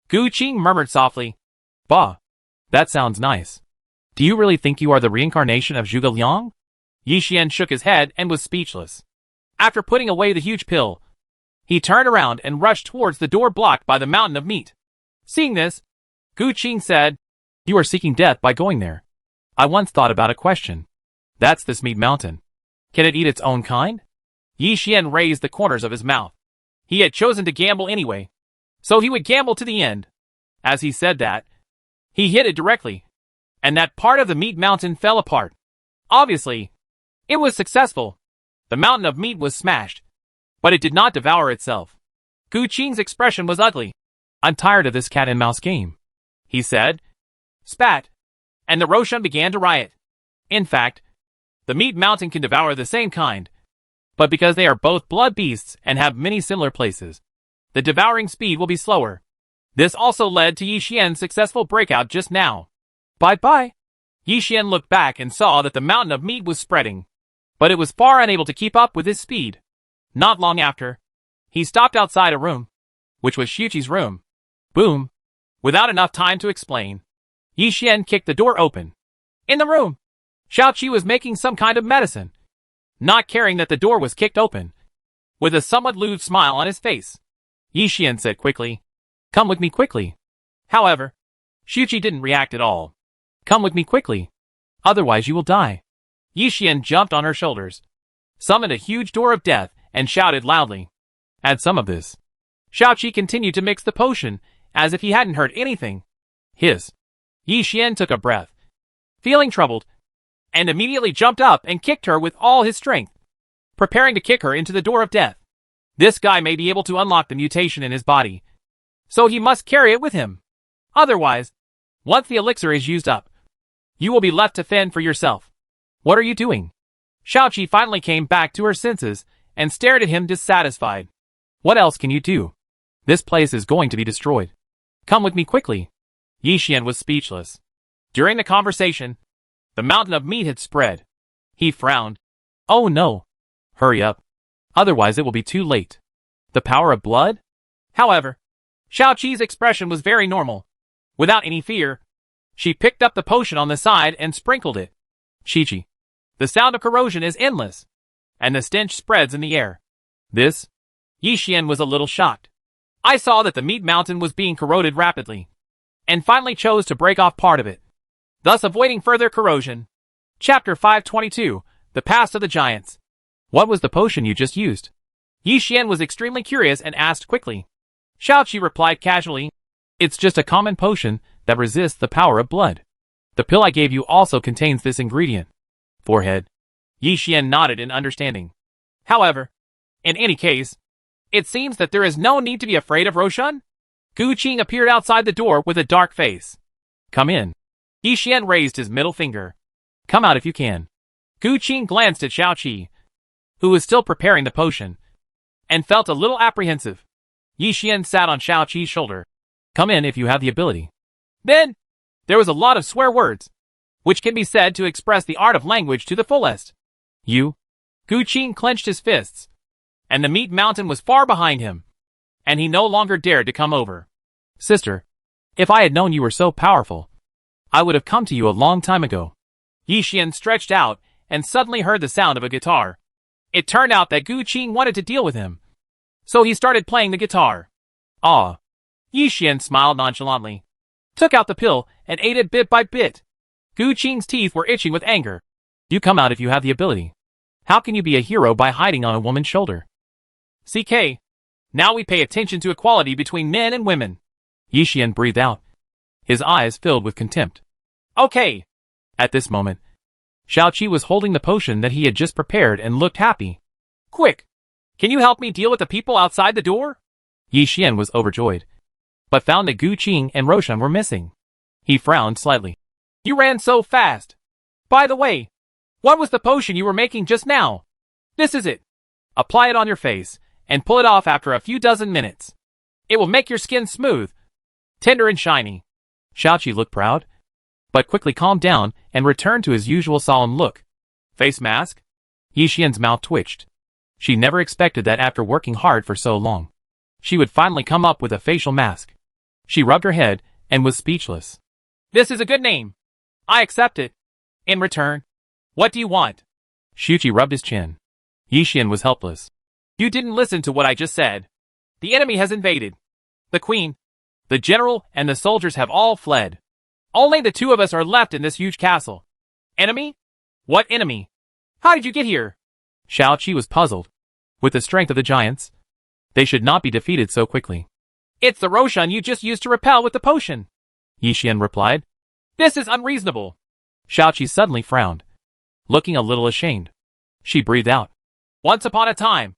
Gu Qing murmured softly. Bah. That sounds nice. Do you really think you are the reincarnation of Zhuge Liang? Yi Xian shook his head and was speechless. After putting away the huge pill, he turned around and rushed towards the door blocked by the mountain of meat. Seeing this, Gu Qing said, You are seeking death by going there. I once thought about a question. That's this meat mountain. Can it eat its own kind? Yi Xian raised the corners of his mouth. He had chosen to gamble anyway, so he would gamble to the end. As he said that, he hit it directly, and that part of the meat mountain fell apart. Obviously, it was successful. The mountain of meat was smashed, but it did not devour itself. Gu Qing's expression was ugly. I'm tired of this cat and mouse game, he said. Spat, and the Roshan began to riot. In fact, the meat mountain can devour the same kind, but because they are both blood beasts and have many similar places, the devouring speed will be slower. This also led to Yi Xian's successful breakout just now. Bye-bye. Yi Xian looked back and saw that the mountain of meat was spreading, but it was far unable to keep up with his speed. Not long after, he stopped outside a room, which was Xiu Qi's room. Boom! Without enough time to explain, Yi Xian kicked the door open. In the room, Xiao Qi was making some kind of medicine, not caring that the door was kicked open. With a somewhat lewd smile on his face, Yi Xian said quickly, Come with me quickly. However, Xiu Qi didn't react at all. Come with me quickly. Otherwise you will die. Yi Xian jumped on her shoulders, summoned a huge door of death, and shouted loudly. Add some of this. Xiao Qi continued to mix the potion, as if he hadn't heard anything. Hiss. Yi Xian took a breath, feeling troubled, and immediately jumped up and kicked her with all his strength, preparing to kick her into the door of death. This guy may be able to unlock the mutation in his body, so he must carry it with him. Otherwise, once the elixir is used up, you will be left to fend for yourself. What are you doing? Xiao Qi finally came back to her senses and stared at him dissatisfied. What else can you do? This place is going to be destroyed. Come with me quickly. Yi Xian was speechless. During the conversation, the mountain of meat had spread. He frowned. Oh no. Hurry up. Otherwise it will be too late. The power of blood? However, Xiao Qi's expression was very normal. Without any fear, she picked up the potion on the side and sprinkled it. Chi-chi. The sound of corrosion is endless, and the stench spreads in the air. This? Yi Xian was a little shocked. I saw that the meat mountain was being corroded rapidly, and finally chose to break off part of it, thus avoiding further corrosion. Chapter 522, The past of the giants. What was the potion you just used? Yi Xian was extremely curious and asked quickly. Xiaoqi replied casually, it's just a common potion that resists the power of blood. The pill I gave you also contains this ingredient. Forehead. Yi Xian nodded in understanding. However, in any case, it seems that there is no need to be afraid of Roshan. Gu Qing appeared outside the door with a dark face. Come in. Yi Xian raised his middle finger. Come out if you can. Gu Qing glanced at Xiaoqi, who was still preparing the potion, and felt a little apprehensive. Yi Xian sat on Xiaoqi's shoulder. Come in if you have the ability. Then, there was a lot of swear words, which can be said to express the art of language to the fullest. You? Gu Qing clenched his fists, and the meat mountain was far behind him, and he no longer dared to come over. Sister, if I had known you were so powerful, I would have come to you a long time ago. Yi Xian stretched out and suddenly heard the sound of a guitar. It turned out that Gu Qing wanted to deal with him, so he started playing the guitar. Ah. Yi Xian smiled nonchalantly, took out the pill, and ate it bit by bit. Gu Qing's teeth were itching with anger. You come out if you have the ability. How can you be a hero by hiding on a woman's shoulder? CK. Now we pay attention to equality between men and women. Yi Xian breathed out, his eyes filled with contempt. Okay. At this moment, Xiaoqi was holding the potion that he had just prepared and looked happy. Quick! Can you help me deal with the people outside the door? Yi Xian was overjoyed, but found that Gu Qing and Roshan were missing. He frowned slightly. You ran so fast. By the way, what was the potion you were making just now? This is it. Apply it on your face, and pull it off after a few dozen minutes. It will make your skin smooth, tender and shiny. Xiaoqi looked proud, but quickly calmed down and returned to his usual solemn look. Face mask? Yi Xian's mouth twitched. She never expected that after working hard for so long, she would finally come up with a facial mask. She rubbed her head and was speechless. This is a good name. I accept it. In return, what do you want? Xiaoqi rubbed his chin. Yi Xian was helpless. You didn't listen to what I just said. The enemy has invaded. The queen, the general, and the soldiers have all fled. Only the two of us are left in this huge castle. Enemy? What enemy? How did you get here? Xiaoqi was puzzled. With the strength of the giants, they should not be defeated so quickly. It's the Roshan you just used to repel with the potion, Yi Xian replied. This is unreasonable. Xiaoqi suddenly frowned, looking a little ashamed. She breathed out. Once upon a time,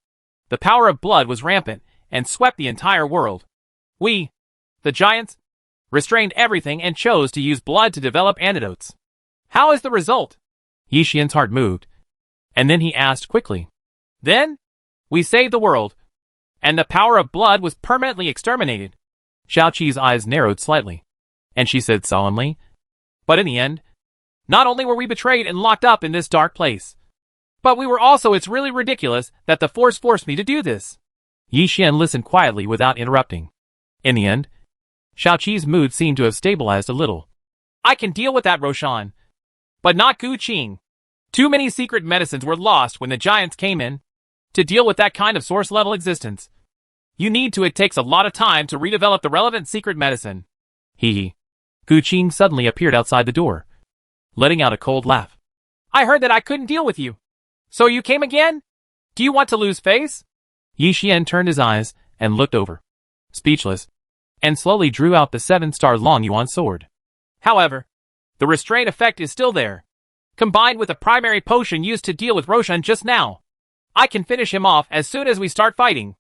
the power of blood was rampant and swept the entire world. We, the giants, restrained everything and chose to use blood to develop antidotes. How is the result? Yi Xian's heart moved, and then he asked quickly. Then, we saved the world, and the power of blood was permanently exterminated. Xiaoqi's eyes narrowed slightly, and she said solemnly, but in the end, not only were we betrayed and locked up in this dark place, but we were also it's really ridiculous that the Force forced me to do this. Yi Xian listened quietly without interrupting. In the end, Xiaoqi's mood seemed to have stabilized a little. I can deal with that, Roshan, but not Gu Qing. Too many secret medicines were lost when the giants came in. To deal with that kind of source-level existence, it takes a lot of time to redevelop the relevant secret medicine. Hee. Gu Qing suddenly appeared outside the door, letting out a cold laugh. I heard that I couldn't deal with you. So you came again? Do you want to lose face? Yi Xian turned his eyes and looked over, speechless, and slowly drew out the 7-star Long Yuan sword. However, the restraint effect is still there. Combined with the primary potion used to deal with Roshan just now, I can finish him off as soon as we start fighting.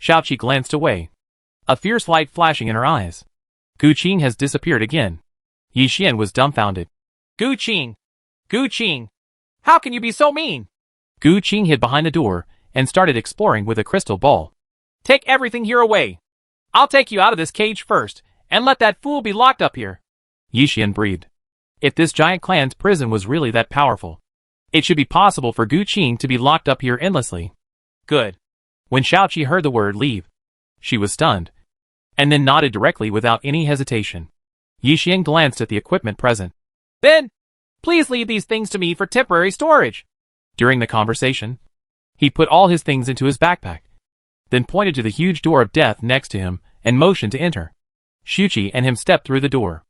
Xiaoqi glanced away, a fierce light flashing in her eyes. Gu Qing has disappeared again. Yi Xian was dumbfounded. Gu Qing! Gu Qing! How can you be so mean? Gu Qing hid behind the door and started exploring with a crystal ball. Take everything here away. I'll take you out of this cage first, and let that fool be locked up here. Yi Xian breathed. If this giant clan's prison was really that powerful, it should be possible for Gu Qing to be locked up here endlessly. Good. When Xiaoqi heard the word leave, she was stunned, and then nodded directly without any hesitation. Yi Xian glanced at the equipment present. Then, please leave these things to me for temporary storage. During the conversation, he put all his things into his backpack, then pointed to the huge door of death next to him and motioned to enter. Xiaoqi and him stepped through the door.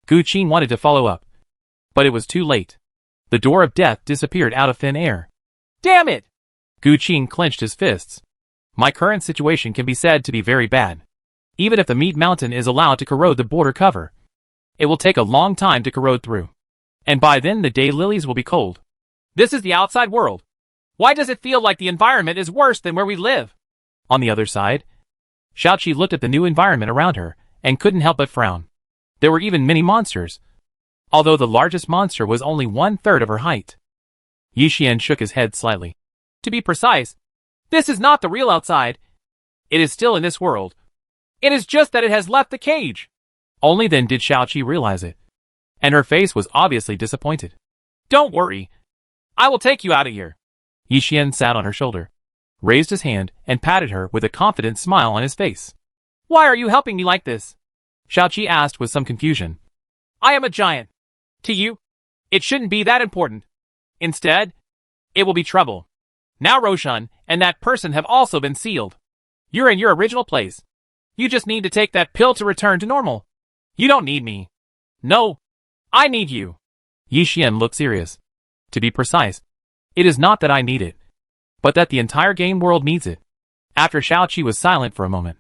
Gu Qing wanted to follow up, but it was too late. The door of death disappeared out of thin air. Damn it! Gu Qing clenched his fists. My current situation can be said to be very bad. Even if the meat mountain is allowed to corrode the border cover, it will take a long time to corrode through. And by then the daylilies will be cold. This is the outside world. Why does it feel like the environment is worse than where we live? On the other side, Xiaoqi looked at the new environment around her and couldn't help but frown. There were even many monsters, although the largest monster was only 1/3 of her height. Yixian shook his head slightly. To be precise, this is not the real outside. It is still in this world. It is just that it has left the cage. Only then did Xiaoqi realize it, and her face was obviously disappointed. Don't worry. I will take you out of here. Yixian sat on her shoulder, raised his hand, and patted her with a confident smile on his face. Why are you helping me like this? Xiaoqi asked with some confusion. I am a giant. To you, it shouldn't be that important. Instead, it will be trouble. Now Roshan and that person have also been sealed. You're in your original place. You just need to take that pill to return to normal. You don't need me. No, I need you. Yixian looked serious. To be precise, it is not that I need it, but that the entire game world needs it. After Xiaoqi was silent for a moment,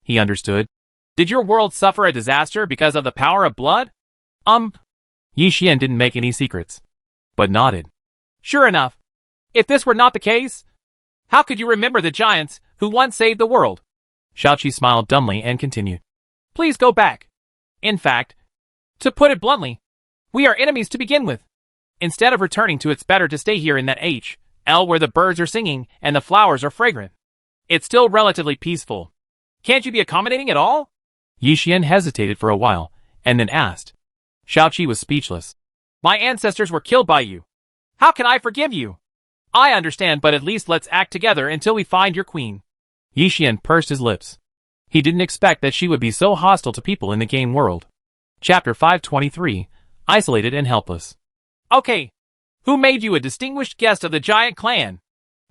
he understood. Did your world suffer a disaster because of the power of blood? Yixian didn't make any secrets, but nodded. Sure enough. If this were not the case, how could you remember the giants who once saved the world? Xiaoqi smiled dumbly and continued. Please go back. In fact, to put it bluntly, we are enemies to begin with. Instead of returning to, it's better to stay here in that HL where the birds are singing and the flowers are fragrant. It's still relatively peaceful. Can't you be accommodating at all? Yixian hesitated for a while, and then asked. Xiaoqi was speechless. My ancestors were killed by you. How can I forgive you? I understand, but at least let's act together until we find your queen. Yixian pursed his lips. He didn't expect that she would be so hostile to people in the game world. Chapter 523, Isolated and Helpless. Okay. Who made you a distinguished guest of the giant clan?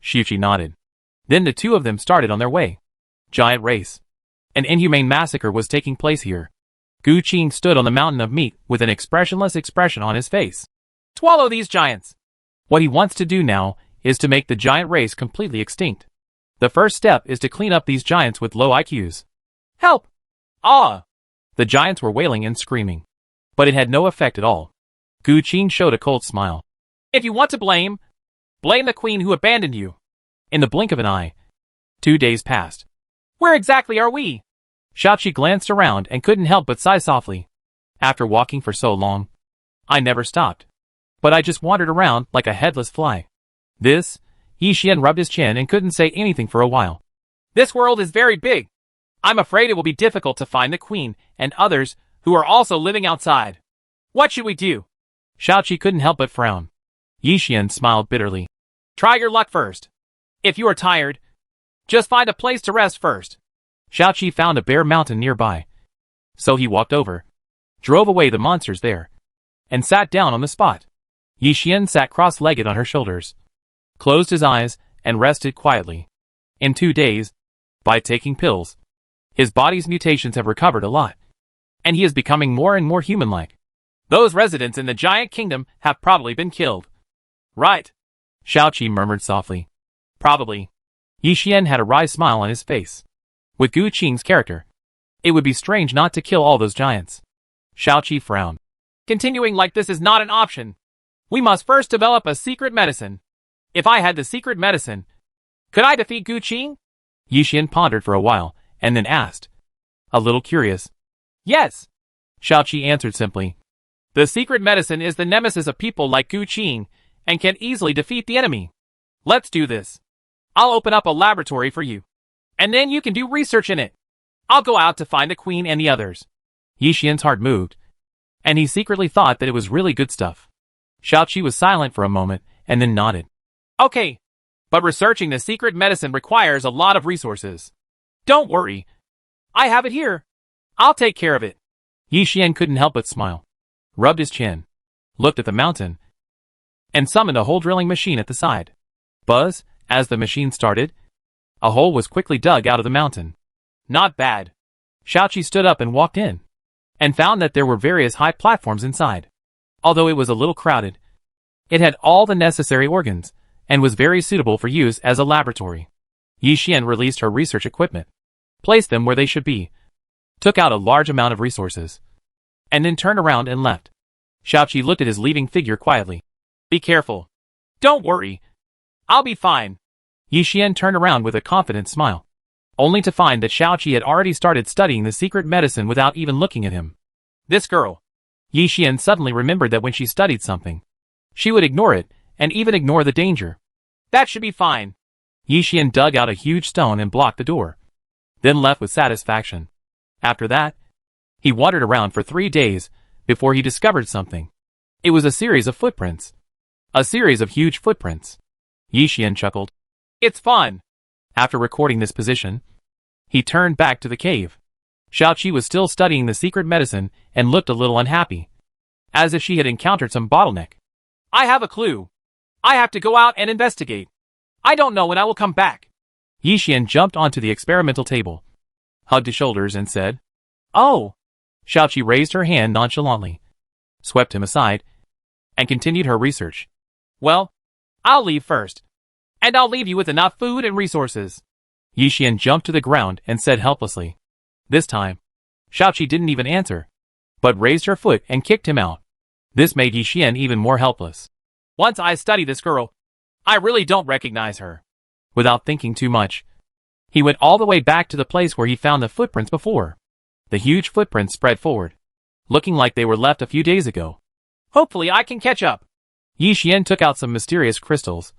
Xiuqi nodded. Then the two of them started on their way. Giant race. An inhumane massacre was taking place here. Gu Qing stood on the mountain of meat with an expressionless expression on his face. Swallow these giants. What he wants to do now is to make the giant race completely extinct. The first step is to clean up these giants with low IQs. Help! Ah! The giants were wailing and screaming, but it had no effect at all. Gu Qing showed a cold smile. If you want to blame the queen who abandoned you. In the blink of an eye, 2 days passed. Where exactly are we? Xiaoqi glanced around and couldn't help but sigh softly. After walking for so long, I never stopped. But I just wandered around like a headless fly. This, Yixian rubbed his chin and couldn't say anything for a while. This world is very big. I'm afraid it will be difficult to find the queen and others who are also living outside. What should we do? Xiaoqi couldn't help but frown. Yixian smiled bitterly. Try your luck first. If you are tired, just find a place to rest first. Xiaoqi found a bare mountain nearby. So he walked over, drove away the monsters there, and sat down on the spot. Yixian sat cross-legged on her shoulders, closed his eyes, and rested quietly. In 2 days, by taking pills, his body's mutations have recovered a lot, and he is becoming more and more human-like. Those residents in the giant kingdom have probably been killed. Right. Xiaoqi murmured softly. Probably. Yixian had a wry smile on his face. With Gu Qing's character, it would be strange not to kill all those giants. Xiaoqi frowned. Continuing like this is not an option. We must first develop a secret medicine. If I had the secret medicine, could I defeat Gu Qing? Yixian pondered for a while, and then asked, a little curious. Yes. Xiaoqi answered simply. The secret medicine is the nemesis of people like Gu Qing, and can easily defeat the enemy. Let's do this. I'll open up a laboratory for you, and then you can do research in it. I'll go out to find the queen and the others. Yixian's heart moved, and he secretly thought that it was really good stuff. Xiaoqi was silent for a moment, and then nodded. Okay, but researching the secret medicine requires a lot of resources. Don't worry. I have it here. I'll take care of it. Yixian couldn't help but smile, rubbed his chin, looked at the mountain, and summoned a hole drilling machine at the side. Buzz, as the machine started, a hole was quickly dug out of the mountain. Not bad. Xiaoqi stood up and walked in, and found that there were various high platforms inside. Although it was a little crowded, it had all the necessary organs, and was very suitable for use as a laboratory. Yi Xian released her research equipment, placed them where they should be, took out a large amount of resources, and then turned around and left. Xiaoqi looked at his leaving figure quietly. Be careful. Don't worry. I'll be fine. Yi Xian turned around with a confident smile, only to find that Xiaoqi had already started studying the secret medicine without even looking at him. This girl. Yi Xian suddenly remembered that when she studied something, she would ignore it, and even ignore the danger. That should be fine. Yi Xian dug out a huge stone and blocked the door, then left with satisfaction. After that, he wandered around for 3 days before he discovered something. It was a series of footprints. A series of huge footprints. Yi Xian chuckled. It's fun. After recording this position, he turned back to the cave. Xiaoqi was still studying the secret medicine and looked a little unhappy, as if she had encountered some bottleneck. I have a clue. I have to go out and investigate. I don't know when I will come back. Yi Xian jumped onto the experimental table, hugged his shoulders and said, Oh! Xiaoqi raised her hand nonchalantly, swept him aside, and continued her research. Well, I'll leave first. And I'll leave you with enough food and resources. Yi Xian jumped to the ground and said helplessly. This time, Xiaoqi didn't even answer, but raised her foot and kicked him out. This made Yi Xian even more helpless. Once I study this girl, I really don't recognize her. Without thinking too much, he went all the way back to the place where he found the footprints before. The huge footprints spread forward, looking like they were left a few days ago. Hopefully I can catch up. Yi Xian took out some mysterious crystals,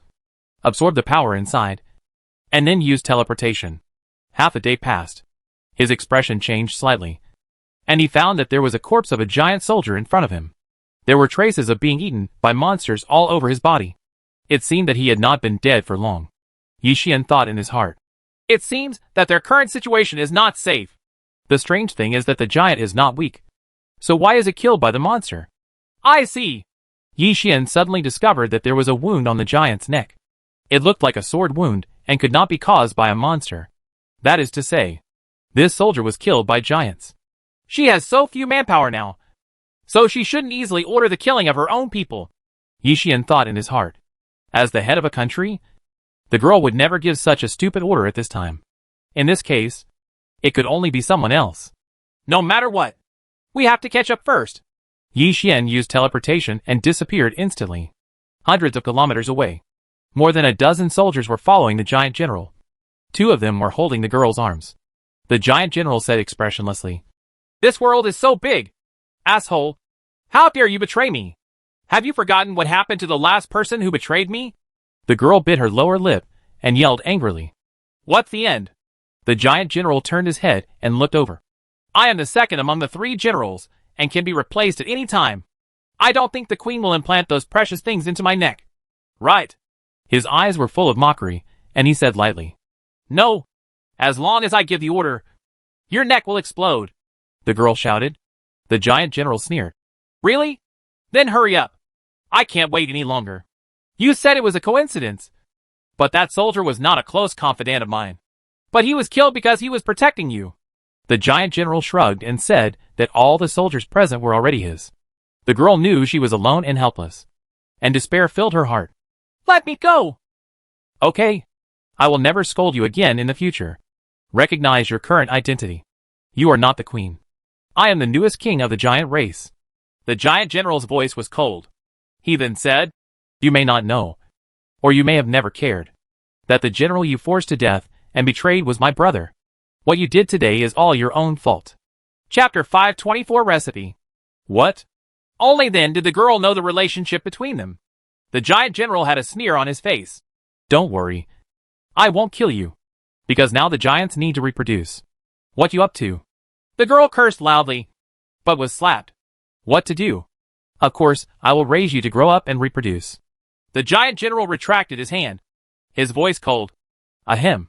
absorbed the power inside, and then used teleportation. Half a day passed. His expression changed slightly, and he found that there was a corpse of a giant soldier in front of him. There were traces of being eaten by monsters all over his body. It seemed that he had not been dead for long. Yi Xian thought in his heart. It seems that their current situation is not safe. The strange thing is that the giant is not weak. So why is it killed by the monster? I see. Yi Xian suddenly discovered that there was a wound on the giant's neck. It looked like a sword wound and could not be caused by a monster. That is to say, this soldier was killed by giants. She has so few manpower now, so she shouldn't easily order the killing of her own people. Yi Xian thought in his heart. As the head of a country, the girl would never give such a stupid order at this time. In this case, it could only be someone else. No matter what, we have to catch up first. Yi Xian used teleportation and disappeared instantly. Hundreds of kilometers away, more than a dozen soldiers were following the giant general. 2 of them were holding the girl's arms. The giant general said expressionlessly, This world is so big! Asshole! How dare you betray me? Have you forgotten what happened to the last person who betrayed me? The girl bit her lower lip and yelled angrily. What's the end? The giant general turned his head and looked over. I am the second among the 3 generals and can be replaced at any time. I don't think the queen will implant those precious things into my neck. Right. His eyes were full of mockery, and he said lightly, No. As long as I give the order, your neck will explode. The girl shouted. The giant general sneered. Really? Then hurry up. I can't wait any longer. You said it was a coincidence. But that soldier was not a close confidant of mine. But he was killed because he was protecting you. The giant general shrugged and said that all the soldiers present were already his. The girl knew she was alone and helpless, and despair filled her heart. Let me go! Okay. I will never scold you again in the future. Recognize your current identity. You are not the queen. I am the newest king of the giant race. The giant general's voice was cold. He then said, You may not know, or you may have never cared, that the general you forced to death and betrayed was my brother. What you did today is all your own fault. Chapter 524 Recipe. What? Only then did the girl know the relationship between them. The giant general had a sneer on his face. Don't worry. I won't kill you. Because now the giants need to reproduce. What you up to? The girl cursed loudly, but was slapped. What to do? Of course, I will raise you to grow up and reproduce. The giant general retracted his hand, his voice cold. Ahem.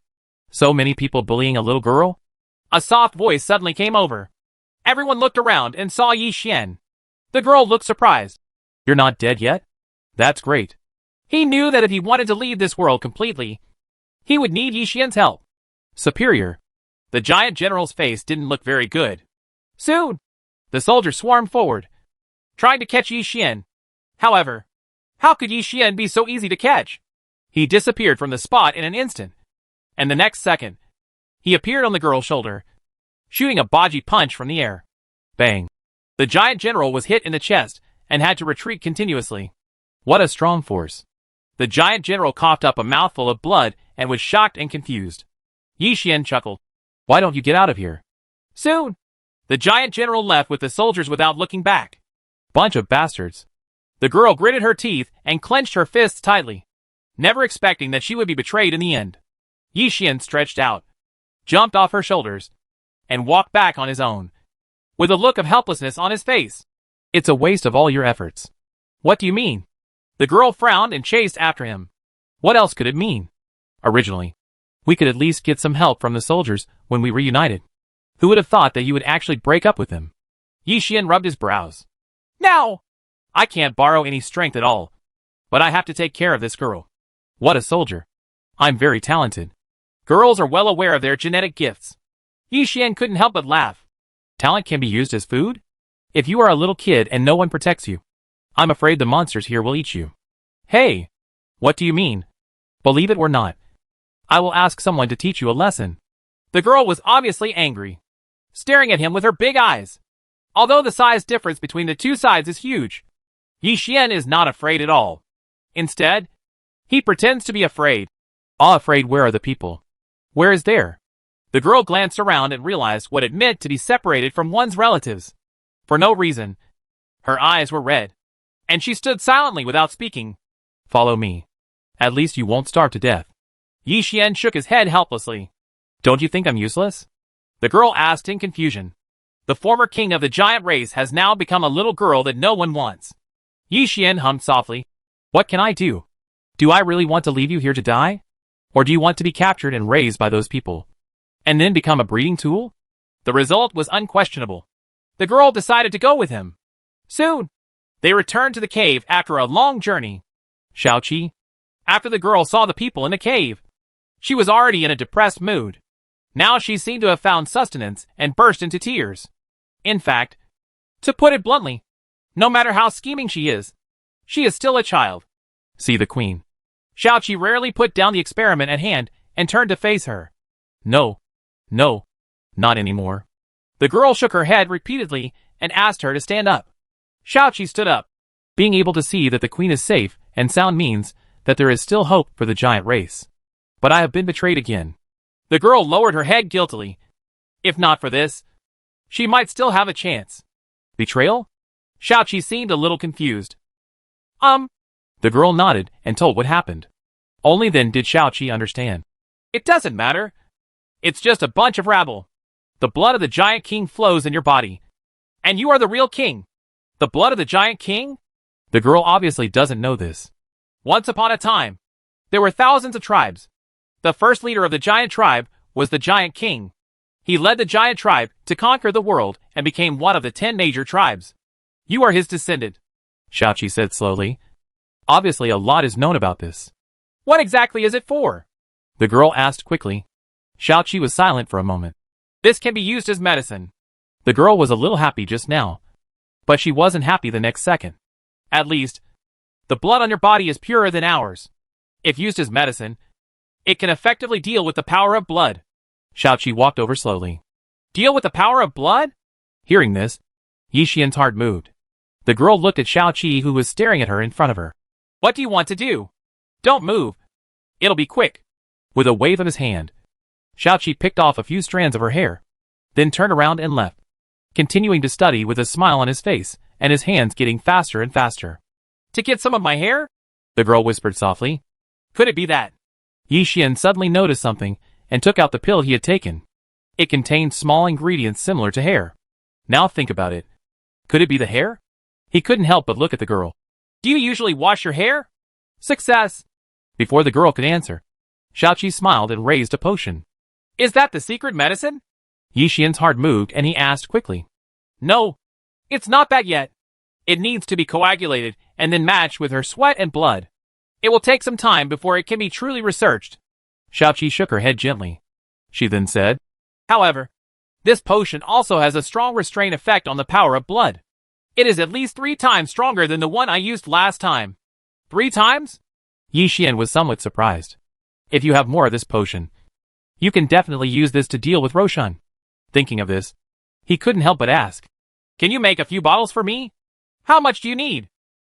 So many people bullying a little girl? A soft voice suddenly came over. Everyone looked around and saw Yi Xian. The girl looked surprised. You're not dead yet? That's great. He knew that if he wanted to leave this world completely, he would need Yi Xian's help. Superior. The giant general's face didn't look very good. Soon, the soldiers swarmed forward, trying to catch Yi Xian. However, how could Yi Xian be so easy to catch? He disappeared from the spot in an instant, and the next second, he appeared on the girl's shoulder, shooting a Baji punch from the air. Bang! The giant general was hit in the chest and had to retreat continuously. What a strong force! The giant general coughed up a mouthful of blood and was shocked and confused. Yi Xian chuckled. Why don't you get out of here? Soon! The giant general left with the soldiers without looking back. Bunch of bastards. The girl gritted her teeth and clenched her fists tightly, never expecting that she would be betrayed in the end. Yi Xian stretched out, jumped off her shoulders, and walked back on his own, with a look of helplessness on his face. It's a waste of all your efforts. What do you mean? The girl frowned and chased after him. What else could it mean? Originally, we could at least get some help from the soldiers when we reunited. Who would have thought that you would actually break up with them? Yi Xian rubbed his brows. Now! I can't borrow any strength at all, but I have to take care of this girl. What a soldier. I'm very talented. Girls are well aware of their genetic gifts. Yi Xian couldn't help but laugh. Talent can be used as food? If you are a little kid and no one protects you, I'm afraid the monsters here will eat you. Hey! What do you mean? Believe it or not, I will ask someone to teach you a lesson. The girl was obviously angry, staring at him with her big eyes. Although the size difference between the two sides is huge, Yi Xian is not afraid at all. Instead, he pretends to be afraid. Afraid, where are the people? Where is there? The girl glanced around and realized what it meant to be separated from one's relatives. For no reason, her eyes were red, and she stood silently without speaking. Follow me. At least you won't starve to death. Yi Xian shook his head helplessly. Don't you think I'm useless? The girl asked in confusion. The former king of the giant race has now become a little girl that no one wants. Yi Xian hummed softly. What can I do? Do I really want to leave you here to die? Or do you want to be captured and raised by those people, and then become a breeding tool? The result was unquestionable. The girl decided to go with him. Soon, they returned to the cave after a long journey. Xiaoqi. After the girl saw the people in the cave, she was already in a depressed mood. Now she seemed to have found sustenance and burst into tears. In fact, to put it bluntly, no matter how scheming she is still a child. See the queen. Xiaoqi rarely put down the experiment at hand and turned to face her. No, not anymore. The girl shook her head repeatedly and asked her to stand up. Xiaoqi stood up. Being able to see that the queen is safe and sound means that there is still hope for the giant race. But I have been betrayed again. The girl lowered her head guiltily. If not for this, she might still have a chance. Betrayal? Xiaoqi seemed a little confused. The girl nodded and told what happened. Only then did Xiaoqi understand. It doesn't matter. It's just a bunch of rabble. The blood of the giant king flows in your body. And you are the real king. The blood of the giant king? The girl obviously doesn't know this. Once upon a time, there were thousands of tribes. The first leader of the giant tribe was the giant king. He led the giant tribe to conquer the world and became one of the 10 major tribes. You are his descendant, Xiaoqi said slowly. Obviously a lot is known about this. What exactly is it for? The girl asked quickly. Xiaoqi was silent for a moment. This can be used as medicine. The girl was a little happy just now, but she wasn't happy the next second. At least, the blood on your body is purer than ours. If used as medicine, it can effectively deal with the power of blood. Xiaoqi walked over slowly. Deal with the power of blood? Hearing this, Yi Xian's heart moved. The girl looked at Xiaoqi, who was staring at her in front of her. What do you want to do? Don't move. It'll be quick. With a wave of his hand, Xiaoqi picked off a few strands of her hair, then turned around and left, continuing to study with a smile on his face and his hands getting faster and faster. To get some of my hair? The girl whispered softly. Could it be that? Yi Xian suddenly noticed something and took out the pill he had taken. It contained small ingredients similar to hair. Now think about it. Could it be the hair? He couldn't help but look at the girl. Do you usually wash your hair? Success! Before the girl could answer, Xiaoqi smiled and raised a potion. Is that the secret medicine? Yi Xian's heart moved and he asked quickly. No, it's not that yet. It needs to be coagulated and then matched with her sweat and blood. It will take some time before it can be truly researched. Xiaoqi shook her head gently. She then said, however, this potion also has a strong restraint effect on the power of blood. It is at least 3 times stronger than the one I used last time. 3 times? Yi Xian was somewhat surprised. If you have more of this potion, you can definitely use this to deal with Roshan. Thinking of this, he couldn't help but ask, "Can you make a few bottles for me? How much do you need?"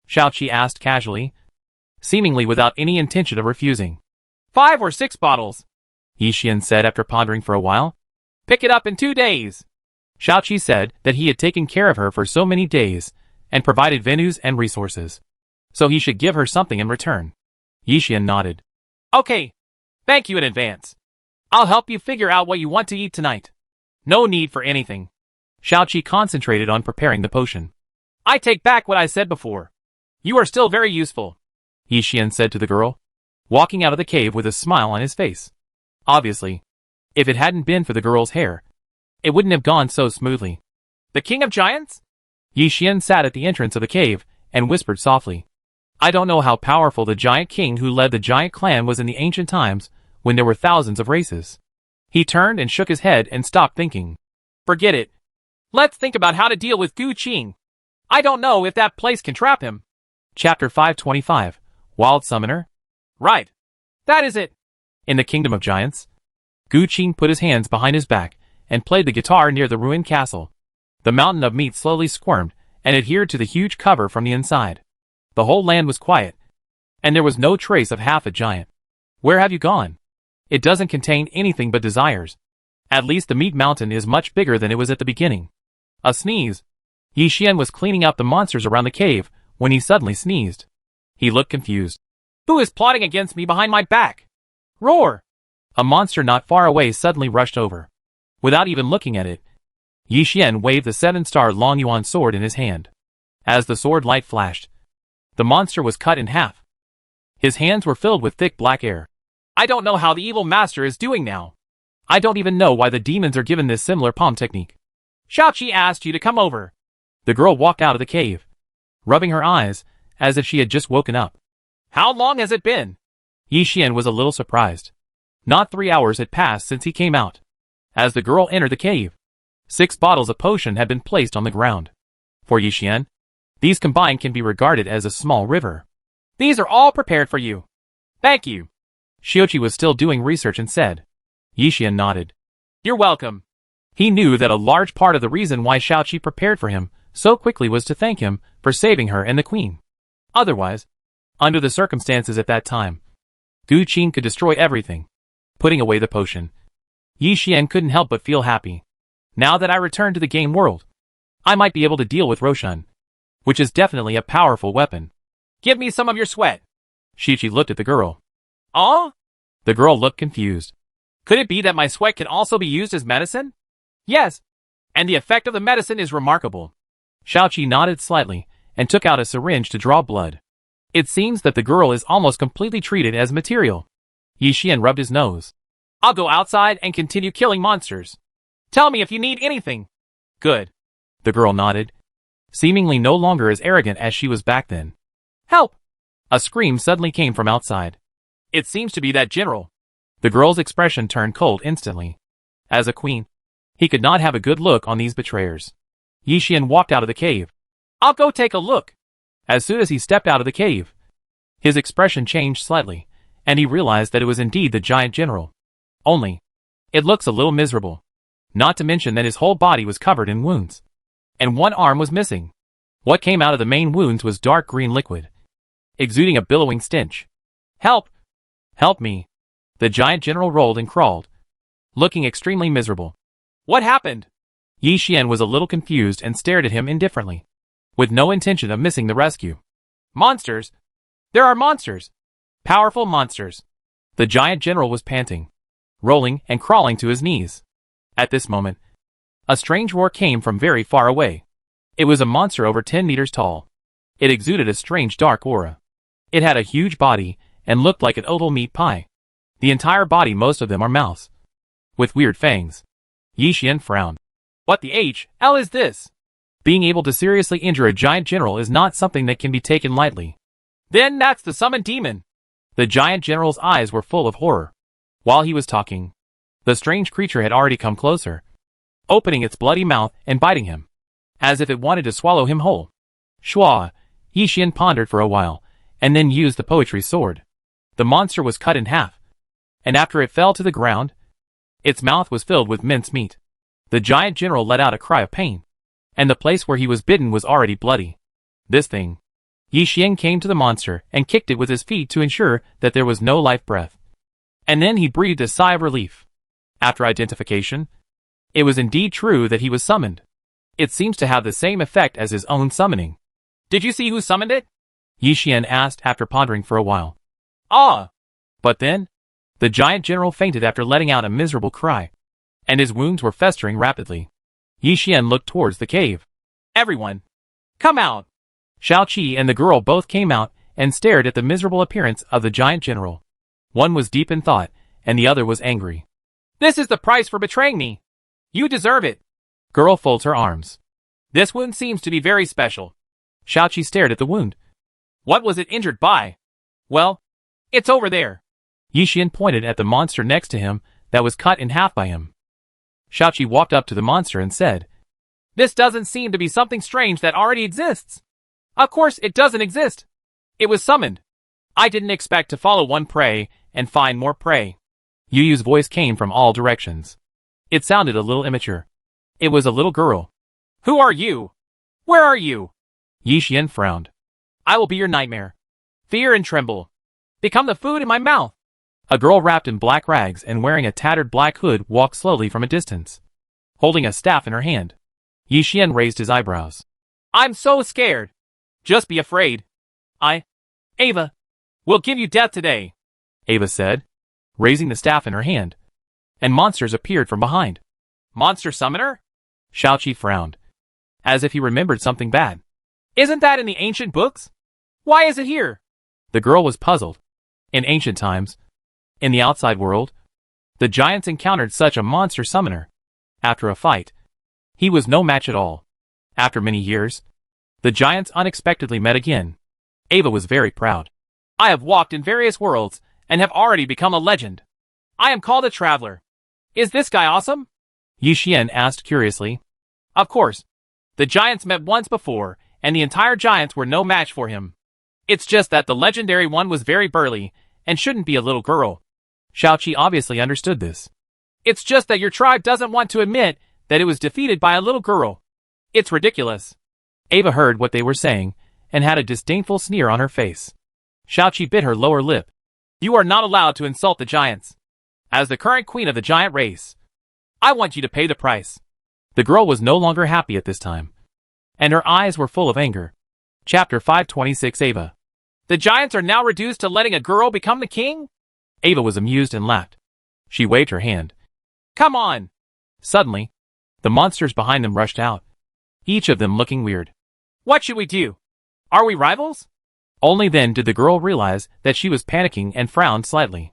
Xiaoqi asked casually, seemingly without any intention of refusing. 5 or 6 bottles, Yi Xian said after pondering for a while. Pick it up in 2 days. Xiaoqi said that he had taken care of her for so many days and provided venues and resources, so he should give her something in return. Yi Xian nodded. Okay, thank you in advance. I'll help you figure out what you want to eat tonight. No need for anything. Xiaoqi concentrated on preparing the potion. I take back what I said before. You are still very useful, Yi Xian said to the girl, walking out of the cave with a smile on his face. Obviously, if it hadn't been for the girl's hair, it wouldn't have gone so smoothly. The King of Giants? Yi Xian sat at the entrance of the cave and whispered softly. I don't know how powerful the giant king who led the giant clan was in the ancient times when there were thousands of races. He turned and shook his head and stopped thinking. Forget it. Let's think about how to deal with Gu Qing. I don't know if that place can trap him. Chapter 525, Wild Summoner? Right. That is it. In the Kingdom of Giants, Gu Qing put his hands behind his back and played the guitar near the ruined castle. The mountain of meat slowly squirmed and adhered to the huge cover from the inside. The whole land was quiet, and there was no trace of half a giant. Where have you gone? It doesn't contain anything but desires. At least the meat mountain is much bigger than it was at the beginning. A sneeze. Yi Xian was cleaning up the monsters around the cave when he suddenly sneezed. He looked confused. Who is plotting against me behind my back? Roar! A monster not far away suddenly rushed over. Without even looking at it, Yi Xian waved the 7-star Long Yuan sword in his hand. As the sword light flashed, the monster was cut in half. His hands were filled with thick black air. I don't know how the evil master is doing now. I don't even know why the demons are given this similar palm technique. Xiaoqi asked you to come over. The girl walked out of the cave, rubbing her eyes as if she had just woken up. How long has it been? Yi Xian was a little surprised. Not 3 hours had passed since he came out. As the girl entered the cave, 6 bottles of potion had been placed on the ground. For Yi Xian, these combined can be regarded as a small river. These are all prepared for you. Thank you. Xiaoqi was still doing research and said. Yi Xian nodded. You're welcome. He knew that a large part of the reason why Xiaoqi prepared for him so quickly was to thank him for saving her and the queen. Otherwise, under the circumstances at that time, Gu Qing could destroy everything. Putting away the potion, Yi Xian couldn't help but feel happy. Now that I return to the game world, I might be able to deal with Roshan, which is definitely a powerful weapon. Give me some of your sweat. Xiaoqi looked at the girl. Oh? The girl looked confused. Could it be that my sweat can also be used as medicine? Yes, and the effect of the medicine is remarkable. Xiaoqi nodded slightly and took out a syringe to draw blood. It seems that the girl is almost completely treated as material. Yi Xian rubbed his nose. I'll go outside and continue killing monsters. Tell me if you need anything. Good. The girl nodded, seemingly no longer as arrogant as she was back then. Help! A scream suddenly came from outside. It seems to be that general. The girl's expression turned cold instantly. As a queen, he could not have a good look on these betrayers. Yi Xian walked out of the cave. I'll go take a look. As soon as he stepped out of the cave, his expression changed slightly, and he realized that it was indeed the giant general. Only, it looks a little miserable. Not to mention that his whole body was covered in wounds, and one arm was missing. What came out of the main wounds was dark green liquid, exuding a billowing stench. Help! Help me! The giant general rolled and crawled, looking extremely miserable. What happened? Yi Xian was a little confused and stared at him indifferently, with no intention of missing the rescue. Monsters! There are monsters! Powerful monsters! The giant general was panting, rolling and crawling to his knees. At this moment, a strange roar came from very far away. It was a monster over 10 meters tall. It exuded a strange dark aura. It had a huge body and looked like an oval meat pie. The entire body, most of them are mouths, with weird fangs. Yi Xian frowned. What the hell is this? Being able to seriously injure a giant general is not something that can be taken lightly. Then that's the summoned demon. The giant general's eyes were full of horror. While he was talking, the strange creature had already come closer, opening its bloody mouth and biting him, as if it wanted to swallow him whole. Shua! Yi Xian pondered for a while, and then used the poetry sword. The monster was cut in half, and after it fell to the ground, its mouth was filled with mincemeat. The giant general let out a cry of pain, and the place where he was bitten was already bloody. This thing. Yi Xian came to the monster and kicked it with his feet to ensure that there was no life breath. And then he breathed a sigh of relief. After identification, it was indeed true that he was summoned. It seems to have the same effect as his own summoning. Did you see who summoned it? Yi Xian asked after pondering for a while. Ah! But then, the giant general fainted after letting out a miserable cry, and his wounds were festering rapidly. Yi Xian looked towards the cave. Everyone, come out! Shao Qi and the girl both came out and stared at the miserable appearance of the giant general. One was deep in thought, and the other was angry. This is the price for betraying me. You deserve it. Girl folds her arms. This wound seems to be very special. Shao Qi stared at the wound. What was it injured by? Well, it's over there. Yi Xian pointed at the monster next to him that was cut in half by him. Shao Qi walked up to the monster and said, This doesn't seem to be something strange that already exists. Of course it doesn't exist. It was summoned. I didn't expect to follow one prey and find more prey. Yu Yu's voice came from all directions. It sounded a little immature. It was a little girl. Who are you? Where are you? Yi Xian frowned. I will be your nightmare. Fear and tremble. Become the food in my mouth. A girl wrapped in black rags and wearing a tattered black hood walked slowly from a distance, holding a staff in her hand. Yi Xian raised his eyebrows. I'm so scared. Just be afraid. Ava, will give you death today, Ava said, raising the staff in her hand, and monsters appeared from behind. Monster summoner? Shao Qi frowned, as if he remembered something bad. Isn't that in the ancient books? Why is it here? The girl was puzzled. In ancient times, in the outside world, the giants encountered such a monster summoner. After a fight, he was no match at all. After many years, the giants unexpectedly met again. Ava was very proud. I have walked in various worlds and have already become a legend. I am called a traveler. Is this guy awesome? Yi Xian asked curiously. Of course. The giants met once before, and the entire giants were no match for him. It's just that the legendary one was very burly and shouldn't be a little girl. Shao Qi obviously understood this. It's just that your tribe doesn't want to admit that it was defeated by a little girl. It's ridiculous. Ava heard what they were saying and had a disdainful sneer on her face. Shao Qi bit her lower lip. You are not allowed to insult the giants. As the current queen of the giant race, I want you to pay the price. The girl was no longer happy at this time, and her eyes were full of anger. Chapter 526 Ava. The giants are now reduced to letting a girl become the king? Ava was amused and laughed. She waved her hand. Come on! Suddenly, the monsters behind them rushed out, each of them looking weird. What should we do? Are we rivals? Only then did the girl realize that she was panicking and frowned slightly.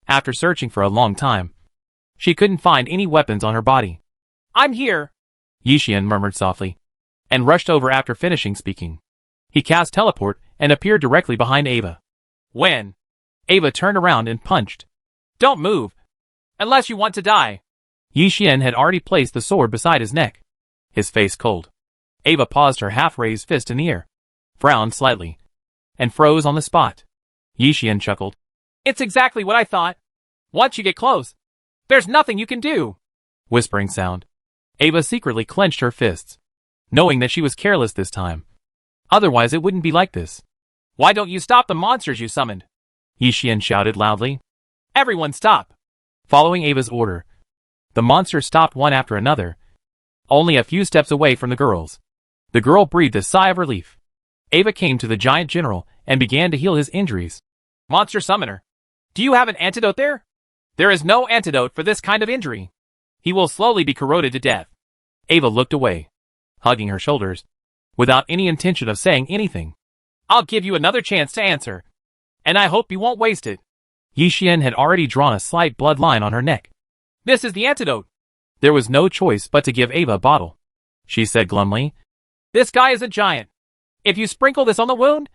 After searching for a long time, she couldn't find any weapons on her body. I'm here, Yi Xian murmured softly, and rushed over after finishing speaking. He cast teleport and appeared directly behind Ava. When? Ava turned around and punched. Don't move, unless you want to die. Yi Xian had already placed the sword beside his neck, his face cold. Ava paused her half-raised fist in the air, frowned slightly, and froze on the spot. Yi Xian chuckled. It's exactly what I thought. Once you get close, there's nothing you can do. Whispering sound. Ava secretly clenched her fists, knowing that she was careless this time. Otherwise it wouldn't be like this. Why don't you stop the monsters you summoned? Yi Xian shouted loudly. Everyone stop. Following Ava's order, the monsters stopped one after another, only a few steps away from the girls. The girl breathed a sigh of relief. Ava came to the giant general and began to heal his injuries. Monster summoner, do you have an antidote there? There is no antidote for this kind of injury. He will slowly be corroded to death. Ava looked away, hugging her shoulders, without any intention of saying anything. I'll give you another chance to answer, and I hope you won't waste it. Yi Xian had already drawn a slight blood line on her neck. This is the antidote. There was no choice but to give Ava a bottle. She said glumly. This guy is a giant. If you sprinkle this on the wound,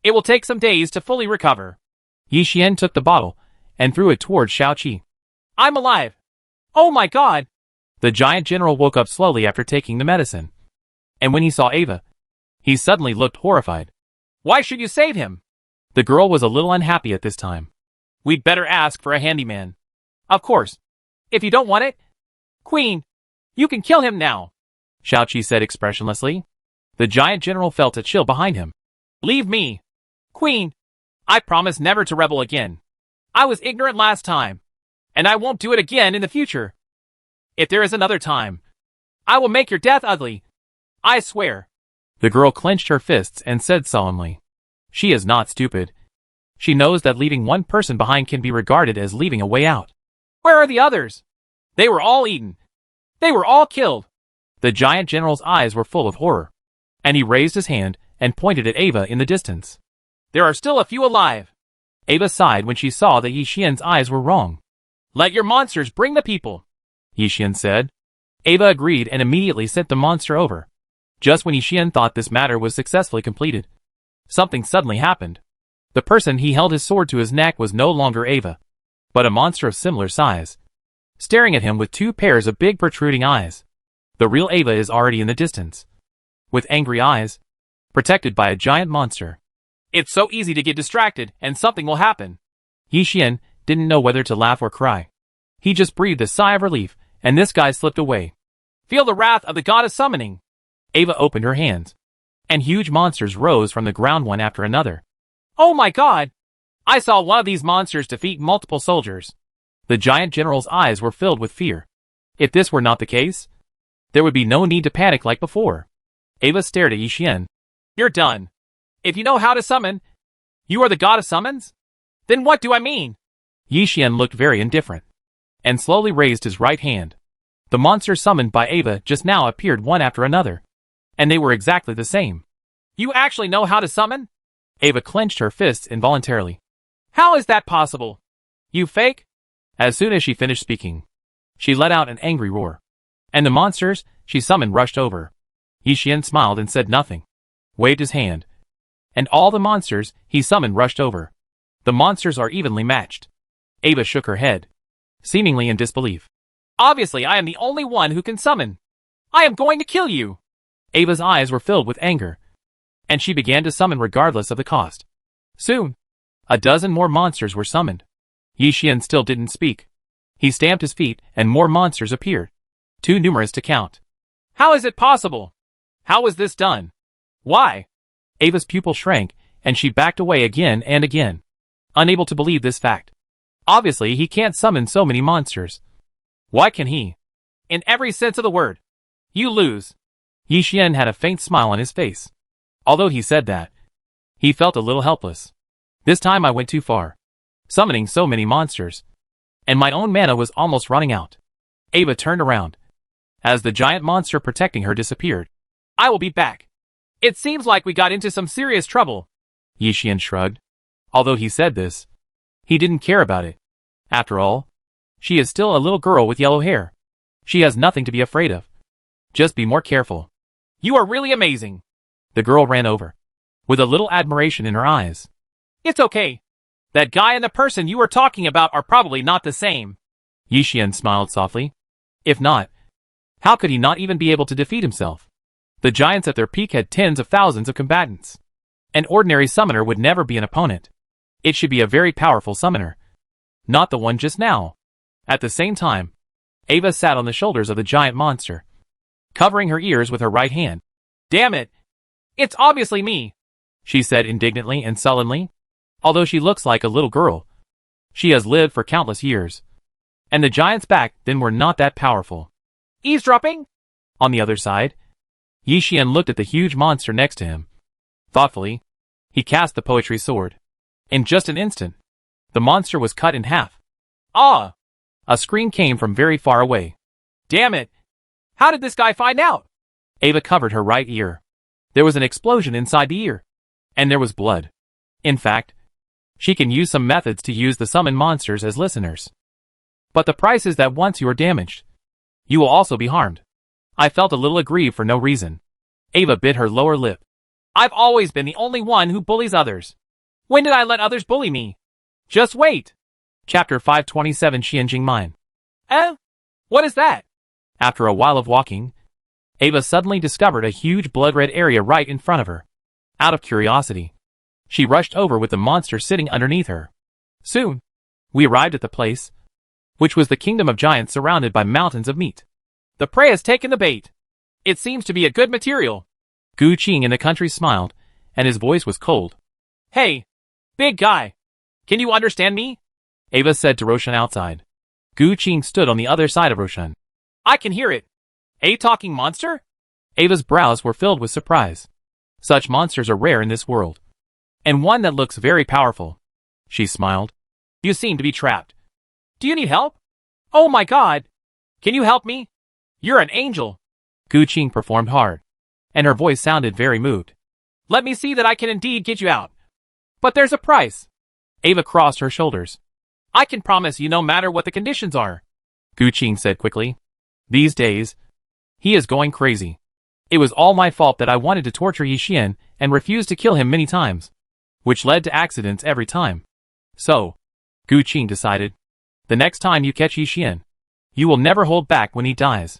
it will take some days to fully recover. Yi Xian took the bottle and threw it towards Shao Qi. I'm alive. Oh my god. The giant general woke up slowly after taking the medicine. And when he saw Ava, he suddenly looked horrified. Why should you save him? The girl was a little unhappy at this time. We'd better ask for a handyman. Of course. If you don't want it, Queen, you can kill him now, Xiaoqi said expressionlessly. The giant general felt a chill behind him. Leave me. Queen, I promise never to rebel again. I was ignorant last time, and I won't do it again in the future. If there is another time, I will make your death ugly. I swear. The girl clenched her fists and said solemnly. She is not stupid. She knows that leaving one person behind can be regarded as leaving a way out. Where are the others? They were all eaten. They were all killed. The giant general's eyes were full of horror, and he raised his hand and pointed at Ava in the distance. There are still a few alive. Ava sighed when she saw that Yi Xian's eyes were wrong. Let your monsters bring the people, Yi Xian said. Ava agreed and immediately sent the monster over. Just when Yi Xian thought this matter was successfully completed, something suddenly happened. The person he held his sword to his neck was no longer Ava, but a monster of similar size, staring at him with two pairs of big protruding eyes. The real Ava is already in the distance, with angry eyes, protected by a giant monster. It's so easy to get distracted and something will happen. Yi Xian didn't know whether to laugh or cry. He just breathed a sigh of relief, and this guy slipped away. Feel the wrath of the goddess summoning. Ava opened her hands, and huge monsters rose from the ground one after another. Oh my god! I saw one of these monsters defeat multiple soldiers. The giant general's eyes were filled with fear. If this were not the case, there would be no need to panic like before. Ava stared at Yi Xian. You're done. If you know how to summon, you are the god of summons? Then what do I mean? Yi Xian looked very indifferent, and slowly raised his right hand. The monsters summoned by Ava just now appeared one after another, and they were exactly the same. You actually know how to summon? Ava clenched her fists involuntarily. How is that possible? You fake? As soon as she finished speaking, she let out an angry roar, and the monsters she summoned rushed over. Yi Xian smiled and said nothing, waved his hand, and all the monsters he summoned rushed over. The monsters are evenly matched. Ava shook her head, seemingly in disbelief. Obviously I am the only one who can summon. I am going to kill you. Ava's eyes were filled with anger, and she began to summon regardless of the cost. Soon, a dozen more monsters were summoned. Yi Xian still didn't speak. He stamped his feet and more monsters appeared, too numerous to count. How is it possible? How was this done? Why? Ava's pupil shrank, and she backed away again and again, unable to believe this fact. Obviously he can't summon so many monsters. Why can he? In every sense of the word. You lose. Yi Xian had a faint smile on his face. Although he said that, he felt a little helpless. This time I went too far, summoning so many monsters, and my own mana was almost running out. Ava turned around, as the giant monster protecting her disappeared. I will be back. It seems like we got into some serious trouble. Yi Xian shrugged. Although he said this, he didn't care about it. After all, she is still a little girl with yellow hair. She has nothing to be afraid of. Just be more careful. You are really amazing. The girl ran over, with a little admiration in her eyes. It's okay. That guy and the person you were talking about are probably not the same. Yi Xian smiled softly. If not, how could he not even be able to defeat himself? The giants at their peak had tens of thousands of combatants. An ordinary summoner would never be an opponent. It should be a very powerful summoner, not the one just now. At the same time, Ava sat on the shoulders of the giant monster, covering her ears with her right hand. Damn it! It's obviously me, she said indignantly and sullenly. Although she looks like a little girl, she has lived for countless years, and the giants back then were not that powerful. Eavesdropping? On the other side, Yi Xian looked at the huge monster next to him. Thoughtfully, he cast the poetry sword. In just an instant, the monster was cut in half. Ah! A scream came from very far away. Damn it! How did this guy find out? Ava covered her right ear. There was an explosion inside the ear, and there was blood. In fact, she can use some methods to use the summon monsters as listeners. But the price is that once you are damaged, you will also be harmed. I felt a little aggrieved for no reason. Ava bit her lower lip. I've always been the only one who bullies others. When did I let others bully me? Just wait. Chapter 527 Xianjing Mine. What is that? After a while of walking, Ava suddenly discovered a huge blood-red area right in front of her. Out of curiosity, she rushed over with the monster sitting underneath her. Soon, We arrived at the place, which was the kingdom of giants surrounded by mountains of meat. The prey has taken the bait. It seems to be a good material. Gu Qing in the country smiled, and his voice was cold. Hey, big guy. Can you understand me? Ava said to Roshan outside. Gu Qing stood on the other side of Roshan. I can hear it. A talking monster? Ava's brows were filled with surprise. Such monsters are rare in this world. And one that looks very powerful. She smiled. You seem to be trapped. Do you need help? Oh my god. Can you help me? You're an angel. Gu Qing performed hard, and her voice sounded very moved. Let me see that I can indeed get you out. But there's a price. Ava crossed her shoulders. I can promise you no matter what the conditions are. Gu Qing said quickly. These days, he is going crazy. It was all my fault that I wanted to torture Yi Xian and refused to kill him many times, which led to accidents every time. So, Gu Qing decided, the next time you catch Yi Xian, you will never hold back when he dies.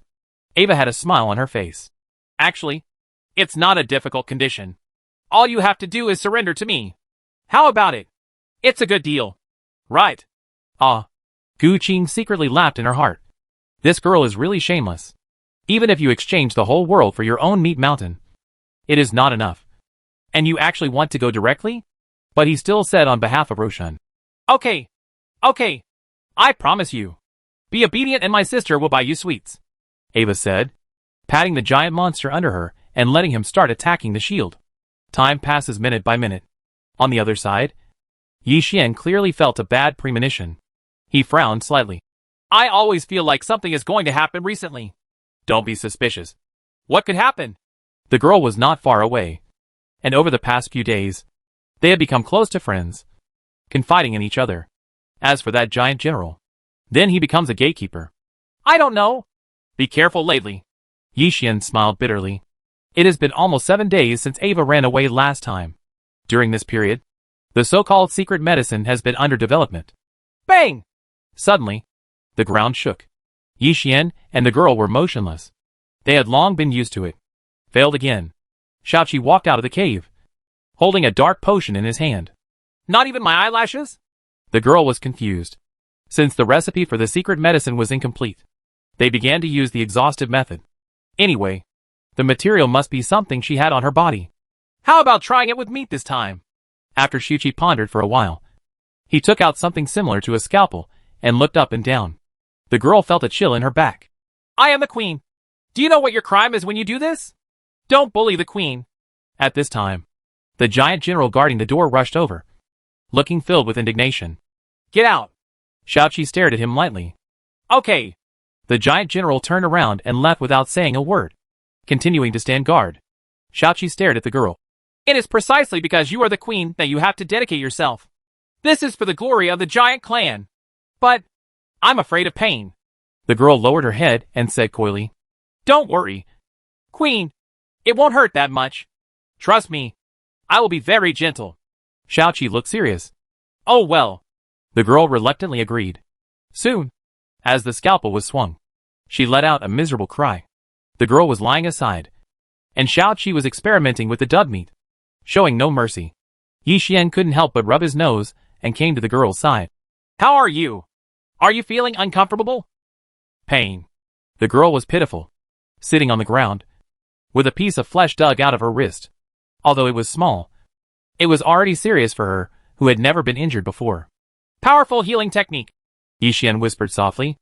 Ava had a smile on her face. Actually, it's not a difficult condition. All you have to do is surrender to me. How about it? It's a good deal. Right. Ah. Gu Qing secretly laughed in her heart. This girl is really shameless. Even if you exchange the whole world for your own meat mountain, it is not enough. And you actually want to go directly? But he still said on behalf of Roshan. Okay. Okay. I promise you. Be obedient and my sister will buy you sweets. Ava said, patting the giant monster under her and letting him start attacking the shield. Time passes minute by minute. On the other side, Yi Xian clearly felt a bad premonition. He frowned slightly. I always feel like something is going to happen recently. Don't be suspicious. What could happen? The girl was not far away, and over the past few days, they had become close to friends, confiding in each other. As for that giant general, then he becomes a gatekeeper. I don't know. Be careful lately. Yi Xian smiled bitterly. It has been almost 7 days since Ava ran away last time. During this period, the so-called secret medicine has been under development. Bang! Suddenly, the ground shook. Yi Xian and the girl were motionless. They had long been used to it. Failed again. Shaoqi walked out of the cave, holding a dark potion in his hand. Not even my eyelashes? The girl was confused. Since the recipe for the secret medicine was incomplete, they began to use the exhaustive method. Anyway, the material must be something she had on her body. How about trying it with meat this time? After Shaoqi pondered for a while, he took out something similar to a scalpel and looked up and down. The girl felt a chill in her back. I am the queen. Do you know what your crime is when you do this? Don't bully the queen. At this time, the giant general guarding the door rushed over, looking filled with indignation. Get out. Shaoqi stared at him lightly. Okay. The giant general turned around and left without saying a word, continuing to stand guard. Shaoqi stared at the girl. It is precisely because you are the queen that you have to dedicate yourself. This is for the glory of the giant clan. But I'm afraid of pain. The girl lowered her head and said coyly, Don't worry, Queen. It won't hurt that much. Trust me. I will be very gentle. Shaoqi looked serious. Oh well. The girl reluctantly agreed. Soon, as the scalpel was swung, she let out a miserable cry. The girl was lying aside, and Shaoqi was experimenting with the dub meat, showing no mercy. Yi Xian couldn't help but rub his nose and came to the girl's side. How are you? Are you feeling uncomfortable? Pain. The girl was pitiful, sitting on the ground, with a piece of flesh dug out of her wrist. Although it was small, it was already serious for her, who had never been injured before. Powerful healing technique, Yi Xian whispered softly.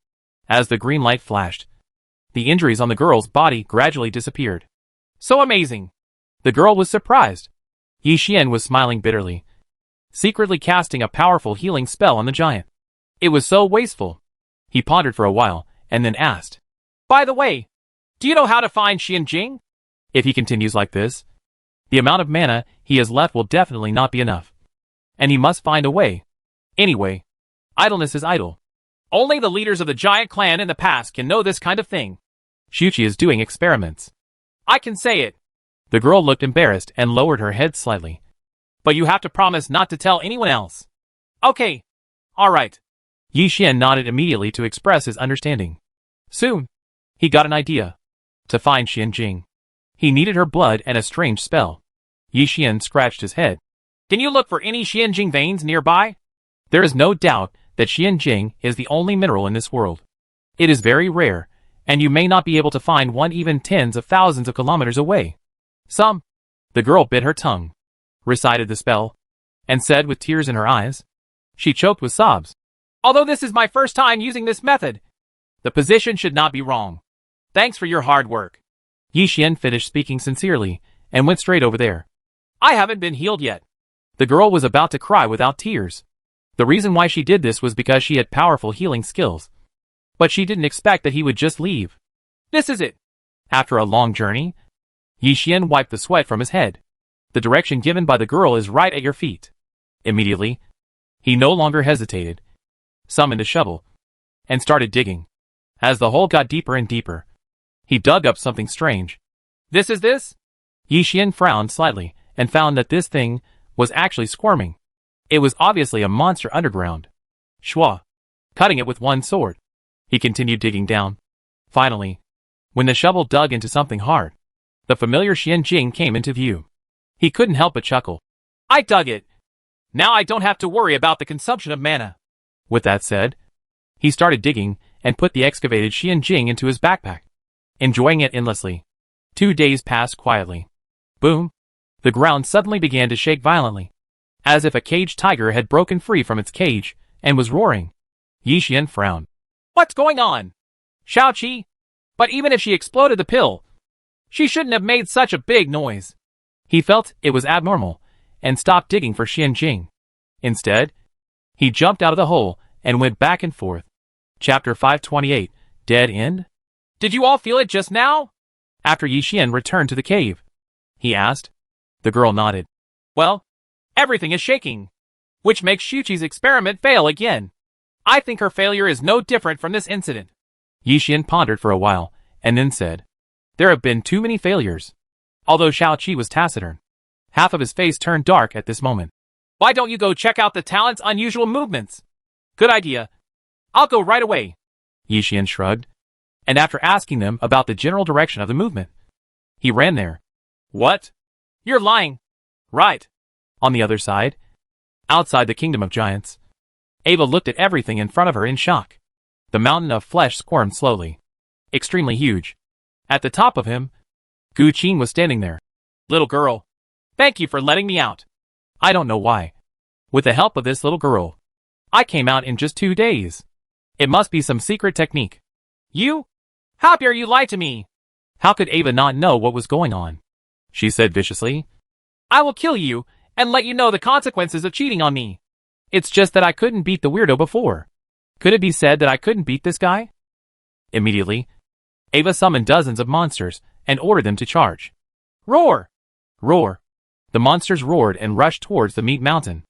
As the green light flashed, the injuries on the girl's body gradually disappeared. So amazing. The girl was surprised. Yi Xian was smiling bitterly, secretly casting a powerful healing spell on the giant. It was so wasteful. He pondered for a while, and then asked, By the way, do you know how to find Xian Jing? If he continues like this, the amount of mana he has left will definitely not be enough. And he must find a way. Anyway, idleness is idle. Only the leaders of the giant clan in the past can know this kind of thing. Shaoqi is doing experiments. I can say it. The girl looked embarrassed and lowered her head slightly. But you have to promise not to tell anyone else. Okay. All right. Yi Xian nodded immediately to express his understanding. Soon, he got an idea. To find Xian Jing, he needed her blood and a strange spell. Yi Xian scratched his head. Can you look for any Xian Jing veins nearby? There is no doubt that Xianjing is the only mineral in this world. It is very rare, and you may not be able to find one even tens of thousands of kilometers away. The girl bit her tongue, recited the spell, and said with tears in her eyes. She choked with sobs. Although this is my first time using this method, the position should not be wrong. Thanks for your hard work. Yi Xian finished speaking sincerely, and went straight over there. I haven't been healed yet. The girl was about to cry without tears. The reason why she did this was because she had powerful healing skills. But she didn't expect that he would just leave. This is it. After a long journey, Yi Xian wiped the sweat from his head. The direction given by the girl is right at your feet. Immediately, he no longer hesitated, summoned a shovel, and started digging. As the hole got deeper and deeper, he dug up something strange. This? Yi Xian frowned slightly and found that this thing was actually squirming. It was obviously a monster underground. Shua, cutting it with one sword. He continued digging down. Finally, when the shovel dug into something hard, the familiar Xianjing came into view. He couldn't help but chuckle. I dug it. Now I don't have to worry about the consumption of mana. With that said, he started digging and put the excavated Xianjing into his backpack, enjoying it endlessly. 2 days passed quietly. Boom! The ground suddenly began to shake violently, as if a caged tiger had broken free from its cage and was roaring. Yi Xian frowned. What's going on? Xiaoqi? But even if she exploded the pill, she shouldn't have made such a big noise. He felt it was abnormal and stopped digging for Xianjing. Instead, he jumped out of the hole and went back and forth. Chapter 528, Dead End? Did you all feel it just now? After Yi Xian returned to the cave, he asked. The girl nodded. Well, everything is shaking, which makes Xiuqi's experiment fail again. I think her failure is no different from this incident. Yi Xian pondered for a while, and then said, There have been too many failures. Although Xiaoqi was taciturn, half of his face turned dark at this moment. Why don't you go check out the talent's unusual movements? Good idea. I'll go right away. Yi Xian shrugged, and after asking them about the general direction of the movement, he ran there. What? You're lying. Right. On the other side, outside the Kingdom of Giants, Ava looked at everything in front of her in shock. The mountain of flesh squirmed slowly. Extremely huge. At the top of him, Gu Qin was standing there. Little girl, thank you for letting me out. I don't know why. With the help of this little girl, I came out in just 2 days. It must be some secret technique. You? How dare you lie to me? How could Ava not know what was going on? She said viciously. I will kill you and let you know the consequences of cheating on me. It's just that I couldn't beat the weirdo before. Could it be said that I couldn't beat this guy? Immediately, Ava summoned dozens of monsters and ordered them to charge. Roar! Roar! The monsters roared and rushed towards the meat mountain.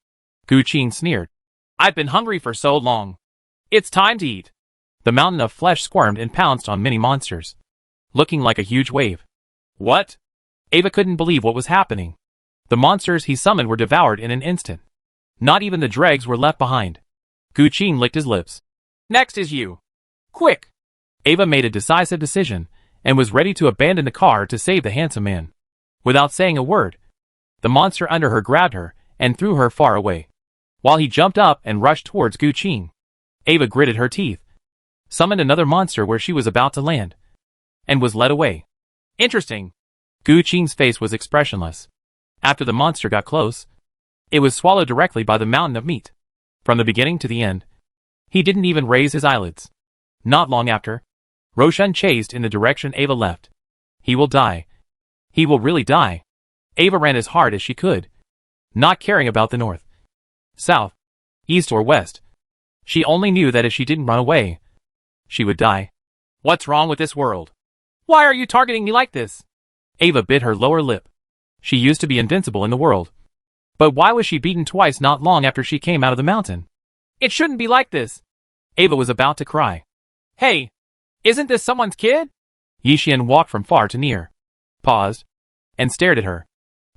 Gu Qin sneered. I've been hungry for so long. It's time to eat. The mountain of flesh squirmed and pounced on many monsters, looking like a huge wave. What? Ava couldn't believe what was happening. The monsters he summoned were devoured in an instant. Not even the dregs were left behind. Gu Qin licked his lips. Next is you. Quick! Ava made a decisive decision and was ready to abandon the car to save the handsome man. Without saying a word, the monster under her grabbed her and threw her far away. While he jumped up and rushed towards Gu Qin, Ava gritted her teeth, summoned another monster where she was about to land, and was led away. Interesting. Gu Qin's face was expressionless. After the monster got close, it was swallowed directly by the mountain of meat. From the beginning to the end, he didn't even raise his eyelids. Not long after, Roshan chased in the direction Ava left. He will die. He will really die. Ava ran as hard as she could, not caring about the north, south, east or west. She only knew that if she didn't run away, she would die. What's wrong with this world? Why are you targeting me like this? Ava bit her lower lip. She used to be invincible in the world. But why was she beaten twice not long after she came out of the mountain? It shouldn't be like this. Ava was about to cry. Hey, isn't this someone's kid? Yi Xian walked from far to near, paused, and stared at her,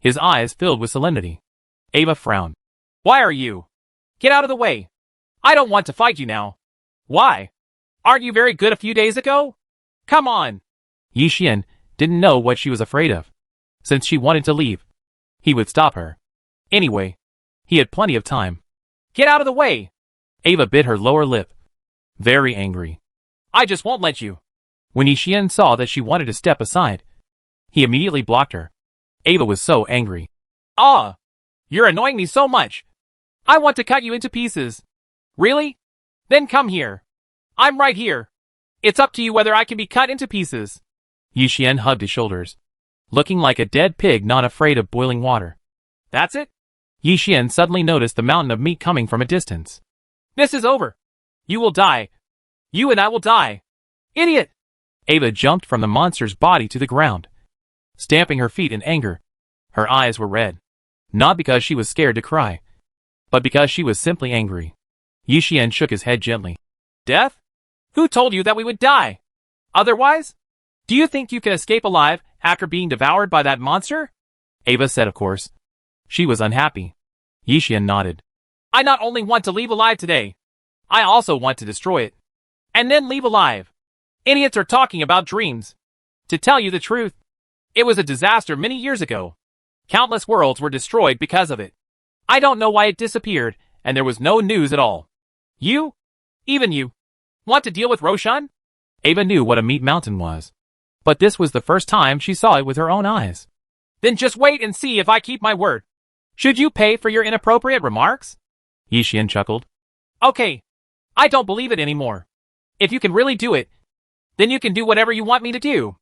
his eyes filled with solemnity. Ava frowned. Why are you? Get out of the way. I don't want to fight you now. Why? Aren't you very good a few days ago? Come on. Yi Xian didn't know what she was afraid of. Since she wanted to leave, he would stop her. Anyway, he had plenty of time. Get out of the way. Ava bit her lower lip. Very angry. I just won't let you. When Yixian saw that she wanted to step aside, he immediately blocked her. Ava was so angry. Ah! You're annoying me so much. I want to cut you into pieces. Really? Then come here. I'm right here. It's up to you whether I can be cut into pieces. Yixian hugged his shoulders, looking like a dead pig not afraid of boiling water. That's it? Yixian suddenly noticed the mountain of meat coming from a distance. This is over. You will die. You and I will die. Idiot! Ava jumped from the monster's body to the ground, stamping her feet in anger. Her eyes were red, not because she was scared to cry, but because she was simply angry. Yixian shook his head gently. Death? Who told you that we would die? Otherwise? Do you think you can escape alive after being devoured by that monster? Ava said, of course. She was unhappy. Yixian nodded. I not only want to leave alive today, I also want to destroy it. And then leave alive. Idiots are talking about dreams. To tell you the truth, it was a disaster many years ago. Countless worlds were destroyed because of it. I don't know why it disappeared, and there was no news at all. You? Even you? Want to deal with Roshan? Ava knew what a meat mountain was, but this was the first time she saw it with her own eyes. Then just wait and see if I keep my word. Should you pay for your inappropriate remarks? Yixian chuckled. Okay. I don't believe it anymore. If you can really do it, then you can do whatever you want me to do.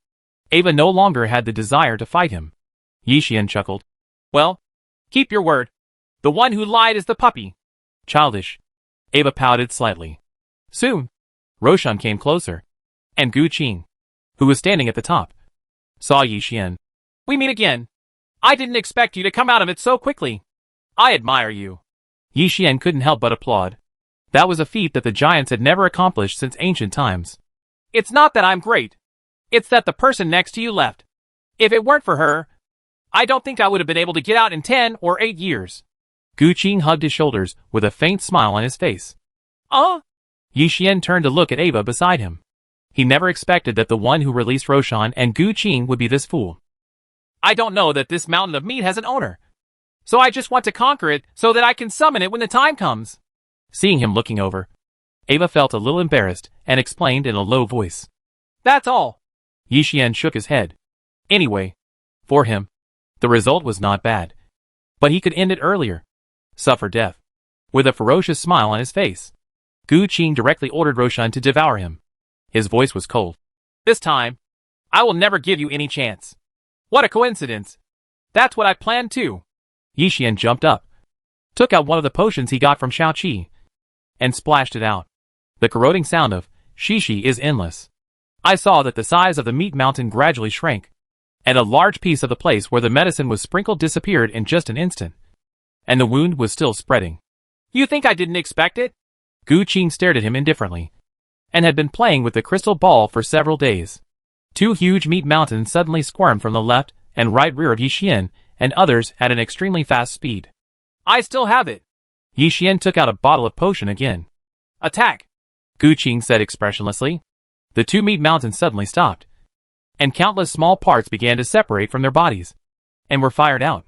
Ava no longer had the desire to fight him. Yixian chuckled. Well, keep your word. The one who lied is the puppy. Childish. Ava pouted slightly. Soon, Roshan came closer, and Gu Qing, who was standing at the top, saw Yixian. We meet again. I didn't expect you to come out of it so quickly. I admire you. Yixian couldn't help but applaud. That was a feat that the giants had never accomplished since ancient times. It's not that I'm great. It's that the person next to you left. If it weren't for her, I don't think I would have been able to get out in 10 or 8 years. Gu Qing hugged his shoulders with a faint smile on his face. Yixian turned to look at Ava beside him. He never expected that the one who released Roshan and Gu Qing would be this fool. I don't know that this mountain of meat has an owner, so I just want to conquer it so that I can summon it when the time comes. Seeing him looking over, Ava felt a little embarrassed and explained in a low voice. That's all. Yixian shook his head. Anyway, for him, the result was not bad. But he could end it earlier. Suffer death. With a ferocious smile on his face, Gu Qing directly ordered Roshan to devour him. His voice was cold. This time, I will never give you any chance. What a coincidence. That's what I planned too. Yixian jumped up, took out one of the potions he got from Xiaoqi, and splashed it out. The corroding sound of shishi is endless. I saw that the size of the meat mountain gradually shrank, and a large piece of the place where the medicine was sprinkled disappeared in just an instant. And the wound was still spreading. You think I didn't expect it? Gu Qing stared at him indifferently, and had been playing with the crystal ball for several days. 2 huge meat mountains suddenly squirmed from the left and right rear of Yixian, and others at an extremely fast speed. I still have it. Yixian took out a bottle of potion again. Attack! Gu Qing said expressionlessly. The 2 meat mountains suddenly stopped, and countless small parts began to separate from their bodies, and were fired out,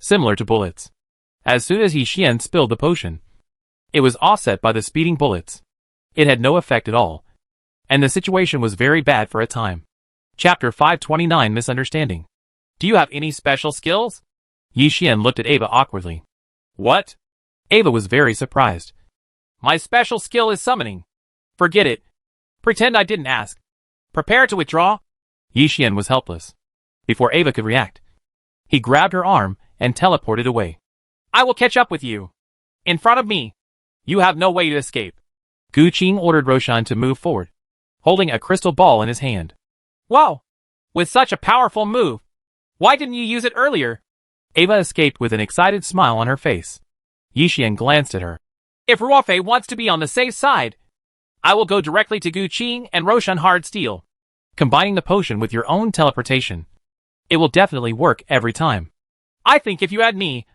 similar to bullets. As soon as Yixian spilled the potion, it was offset by the speeding bullets. It had no effect at all, and the situation was very bad for a time. Chapter 529 Misunderstanding. Do you have any special skills? Yixian looked at Ava awkwardly. What? Ava was very surprised. My special skill is summoning. Forget it. Pretend I didn't ask. Prepare to withdraw. Yixian was helpless. Before Ava could react, he grabbed her arm and teleported away. I will catch up with you. In front of me. You have no way to escape. Gu Qing ordered Roshan to move forward, holding a crystal ball in his hand. Wow! With such a powerful move, why didn't you use it earlier? Ava escaped with an excited smile on her face. Yixian glanced at her. If Ruofei wants to be on the safe side, I will go directly to Gu Qing and Roshan Hard Steel. Combining the potion with your own teleportation, it will definitely work every time. I think if you had me,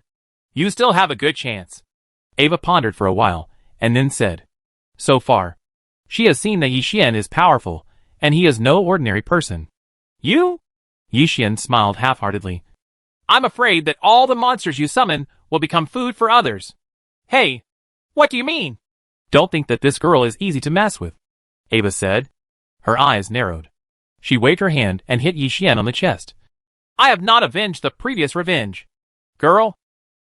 you still have a good chance. Ava pondered for a while, and then said, So far, she has seen that Yixian is powerful, and he is no ordinary person. You? Yixian smiled half-heartedly. I'm afraid that all the monsters you summon will become food for others. Hey, what do you mean? Don't think that this girl is easy to mess with, Ava said. Her eyes narrowed. She waved her hand and hit Yi Xian on the chest. I have not avenged the previous revenge. Girl,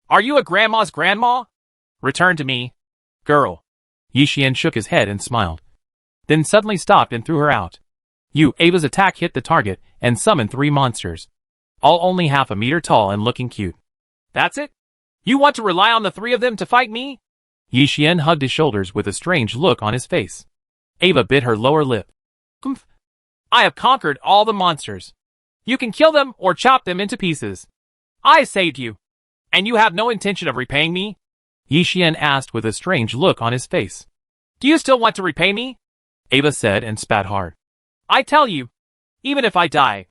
are you a grandma's grandma? Return to me. Girl. Yi Xian shook his head and smiled. Then suddenly stopped and threw her out. Ava's attack hit the target and summoned 3 monsters. All only half a meter tall and looking cute. That's it? You want to rely on the 3 of them to fight me? Yi Xian hugged his shoulders with a strange look on his face. Ava bit her lower lip. Humph. I have conquered all the monsters. You can kill them or chop them into pieces. I saved you. And you have no intention of repaying me? Yi Xian asked with a strange look on his face. Do you still want to repay me? Ava said and spat hard. I tell you, even if I die,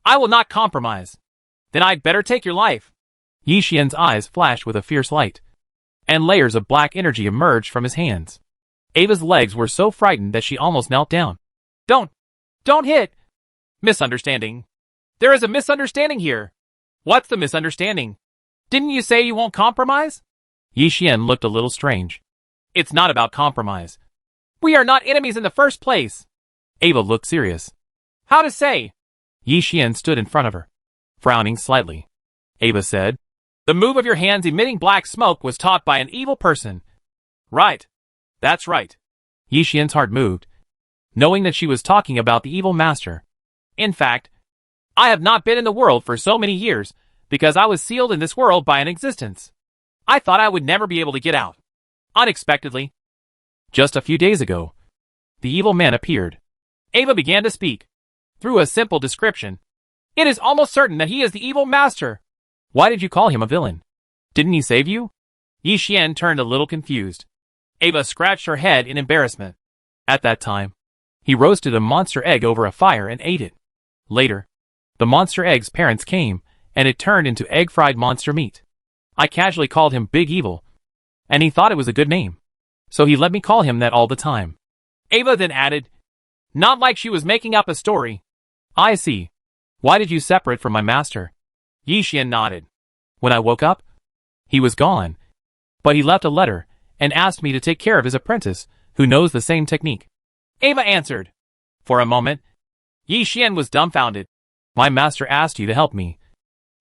I will not compromise. Then I'd better take your life. Yi Xian's eyes flashed with a fierce light, and layers of black energy emerged from his hands. Ava's legs were so frightened that she almost knelt down. Don't hit! Misunderstanding. There is a misunderstanding here. What's the misunderstanding? Didn't you say you won't compromise? Yi Xian looked a little strange. It's not about compromise. We are not enemies in the first place. Ava looked serious. How to say? Yi Xian stood in front of her, frowning slightly. Ava said, The move of your hands emitting black smoke was taught by an evil person. Right. That's right. Yi Xian's heart moved, knowing that she was talking about the evil master. In fact, I have not been in the world for so many years because I was sealed in this world by an existence. I thought I would never be able to get out. Unexpectedly. Just a few days ago, the evil man appeared. Ava began to speak. Through a simple description, it is almost certain that he is the evil master. Why did you call him a villain? Didn't he save you? Yi Xian turned a little confused. Ava scratched her head in embarrassment. At that time, he roasted a monster egg over a fire and ate it. Later, the monster egg's parents came, and it turned into egg-fried monster meat. I casually called him Big Evil, and he thought it was a good name, so he let me call him that all the time. Ava then added, not like she was making up a story. I see. Why did you separate from my master? Yi Xian nodded. When I woke up, he was gone, but he left a letter and asked me to take care of his apprentice, who knows the same technique. Ava answered. For a moment, Yi Xian was dumbfounded. My master asked you to help me.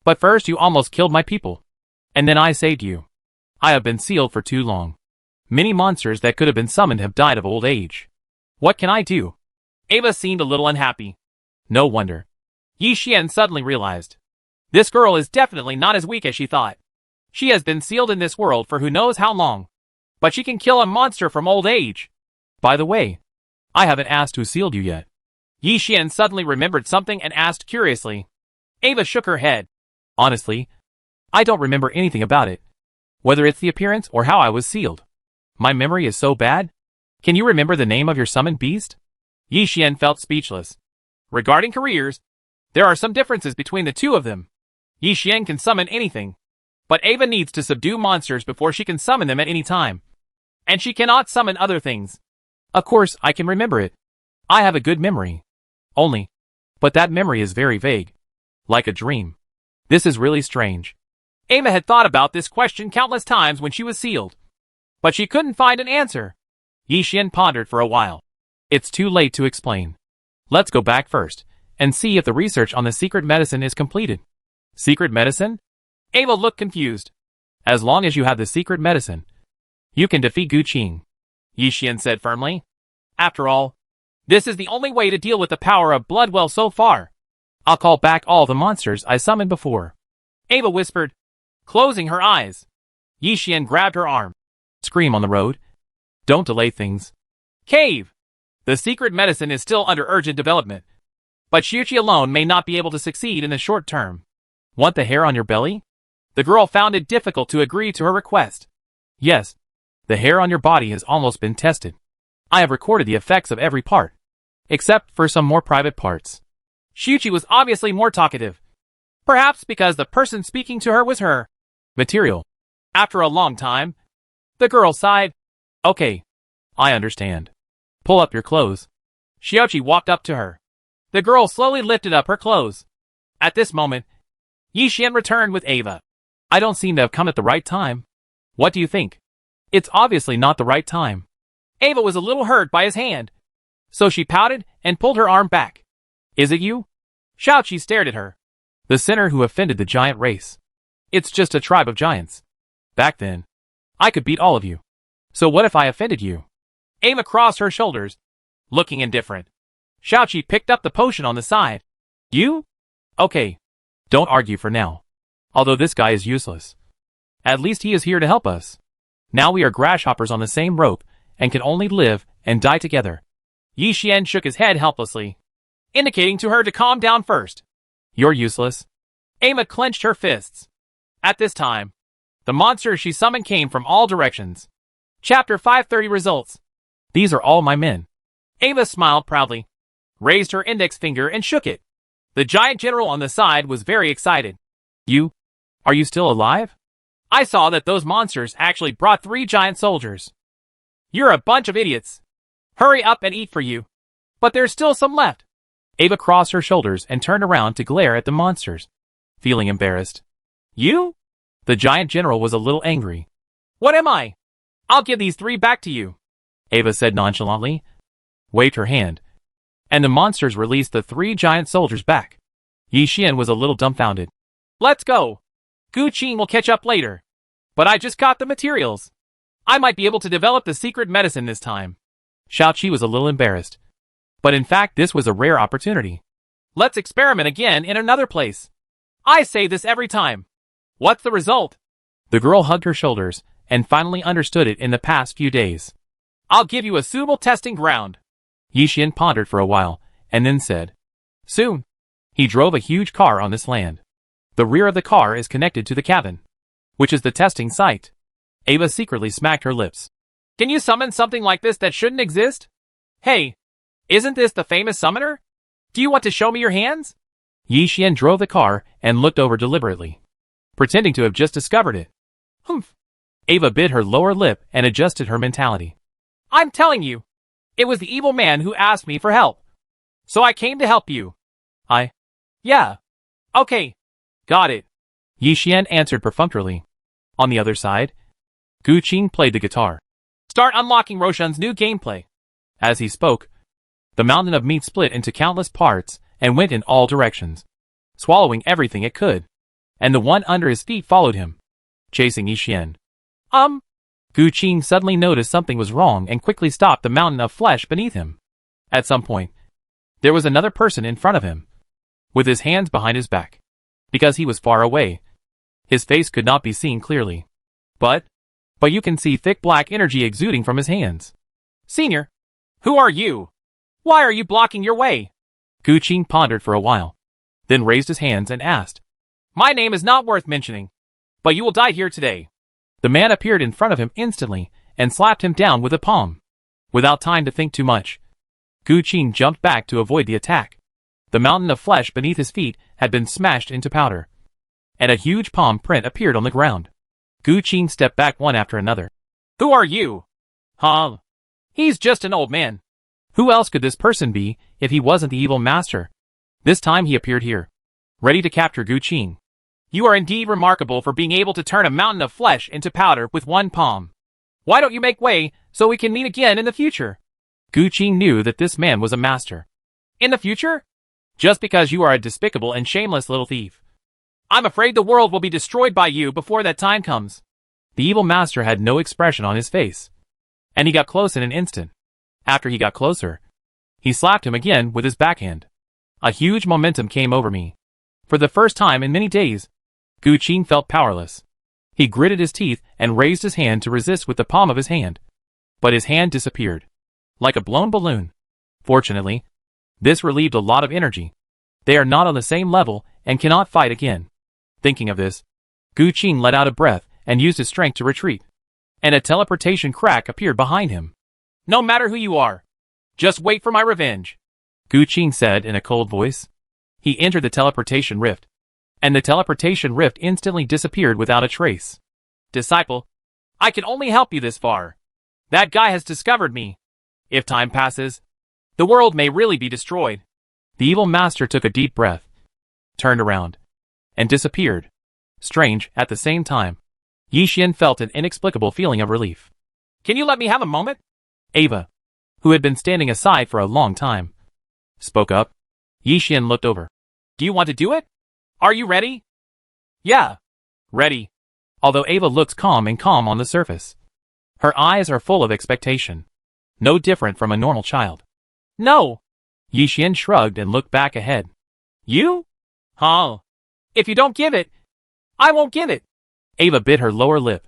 But first you almost killed my people. And then I saved you. I have been sealed for too long. Many monsters that could have been summoned have died of old age. What can I do? Ava seemed a little unhappy. No wonder. Yi Xian suddenly realized. This girl is definitely not as weak as she thought. She has been sealed in this world for who knows how long. But she can kill a monster from old age. By the way, I haven't asked who sealed you yet. Yi Xian suddenly remembered something and asked curiously. Ava shook her head. Honestly, I don't remember anything about it. Whether it's the appearance or how I was sealed. My memory is so bad. Can you remember the name of your summoned beast? Yi Xian felt speechless. Regarding careers, there are some differences between the two of them. Yi Xian can summon anything, but Ava needs to subdue monsters before she can summon them at any time. And she cannot summon other things. Of course, I can remember it. I have a good memory. But that memory is very vague. Like a dream. This is really strange. Ava had thought about this question countless times when she was sealed. But she couldn't find an answer. Yi Xian pondered for a while. It's too late to explain. Let's go back first, and see if the research on the secret medicine is completed. Secret medicine? Ava looked confused. As long as you have the secret medicine, you can defeat Gu Qing, Yi Xian said firmly. After all, this is the only way to deal with the power of Bloodwell so far. I'll call back all the monsters I summoned before. Ava whispered, closing her eyes. Yi Xian grabbed her arm. Scream on the road. Don't delay things. Cave! The secret medicine is still under urgent development. But Xiuqi alone may not be able to succeed in the short term. Want the hair on your belly? The girl found it difficult to agree to her request. Yes, the hair on your body has almost been tested. I have recorded the effects of every part, except for some more private parts. Xiuqi was obviously more talkative. Perhaps because the person speaking to her was her material. After a long time, the girl sighed. Okay, I understand. Pull up your clothes. Xiuqi walked up to her. The girl slowly lifted up her clothes. At this moment, Yi Xian returned with Ava. I don't seem to have come at the right time. What do you think? It's obviously not the right time. Ava was a little hurt by his hand, so she pouted and pulled her arm back. Is it you? Xiaoqi stared at her. The sinner who offended the giant race. It's just a tribe of giants. Back then, I could beat all of you. So what if I offended you? Ava crossed her shoulders, looking indifferent. Xiaoqi picked up the potion on the side. You? Okay. Don't argue for now. Although this guy is useless. At least he is here to help us. Now we are grasshoppers on the same rope, and can only live and die together. Yi Xian shook his head helplessly, indicating to her to calm down first. You're useless. Ava clenched her fists. At this time, the monsters she summoned came from all directions. Chapter 530 results. These are all my men. Ava smiled proudly, raised her index finger and shook it. The giant general on the side was very excited. Are you still alive? I saw that those monsters actually brought 3 giant soldiers. You're a bunch of idiots. Hurry up and eat for you. But there's still some left. Ava crossed her shoulders and turned around to glare at the monsters, feeling embarrassed. You? The giant general was a little angry. What am I? I'll give these 3 back to you, Ava said nonchalantly, waved her hand, and the monsters released the 3 giant soldiers back. Yi Xian was a little dumbfounded. Let's go. Gu Qing will catch up later. But I just got the materials. I might be able to develop the secret medicine this time. Xiaoqi was a little embarrassed. But in fact this was a rare opportunity. Let's experiment again in another place. I say this every time. What's the result? The girl hugged her shoulders and finally understood it in the past few days. I'll give you a suitable testing ground. Yi Xian pondered for a while and then said, soon. He drove a huge car on this land. The rear of the car is connected to the cabin, which is the testing site. Ava secretly smacked her lips. Can you summon something like this that shouldn't exist? Hey, isn't this the famous summoner? Do you want to show me your hands? Yi Xian drove the car and looked over deliberately, pretending to have just discovered it. Humph. Ava bit her lower lip and adjusted her mentality. I'm telling you, it was the evil man who asked me for help. So I came to help you. Yeah. Okay. Got it. Yi Xian answered perfunctorily. On the other side, Gu Qing played the guitar. Start unlocking Roshan's new gameplay. As he spoke, the mountain of meat split into countless parts and went in all directions, swallowing everything it could. And the one under his feet followed him, chasing Yi Xian. Gu Qing suddenly noticed something was wrong and quickly stopped the mountain of flesh beneath him. At some point, there was another person in front of him, with his hands behind his back. Because he was far away, his face could not be seen clearly. But you can see thick black energy exuding from his hands. Senior, who are you? Why are you blocking your way? Gu Qing pondered for a while, then raised his hands and asked. My name is not worth mentioning, but you will die here today. The man appeared in front of him instantly and slapped him down with a palm. Without time to think too much, Gu Qing jumped back to avoid the attack. The mountain of flesh beneath his feet had been smashed into powder, and a huge palm print appeared on the ground. Gu Qing stepped back one after another. Who are you? Huh? He's just an old man. Who else could this person be if he wasn't the evil master? This time he appeared here, ready to capture Gu Qing. You are indeed remarkable for being able to turn a mountain of flesh into powder with one palm. Why don't you make way so we can meet again in the future? Gu Qing knew that this man was a master. In the future? Just because you are a despicable and shameless little thief. I'm afraid the world will be destroyed by you before that time comes. The evil master had no expression on his face, and he got close in an instant. After he got closer, he slapped him again with his backhand. A huge momentum came over me. For the first time in many days, Gu Qing felt powerless. He gritted his teeth and raised his hand to resist with the palm of his hand. But his hand disappeared, like a blown balloon. Fortunately, this relieved a lot of energy. They are not on the same level and cannot fight again. Thinking of this, Gu Qing let out a breath and used his strength to retreat. And a teleportation crack appeared behind him. No matter who you are, just wait for my revenge, Gu Qing said in a cold voice. He entered the teleportation rift, and the teleportation rift instantly disappeared without a trace. Disciple, I can only help you this far. That guy has discovered me. If time passes, the world may really be destroyed. The evil master took a deep breath, turned around, and disappeared. Strange, at the same time, Yi Xian felt an inexplicable feeling of relief. Can you let me have a moment? Ava, who had been standing aside for a long time, spoke up. Yi Xian looked over. Do you want to do it? Are you ready? Yeah. Ready. Although Ava looks calm on the surface, her eyes are full of expectation. No different from a normal child. No. Yi Xian shrugged and looked back ahead. You? Huh. If you don't give it, I won't give it. Ava bit her lower lip,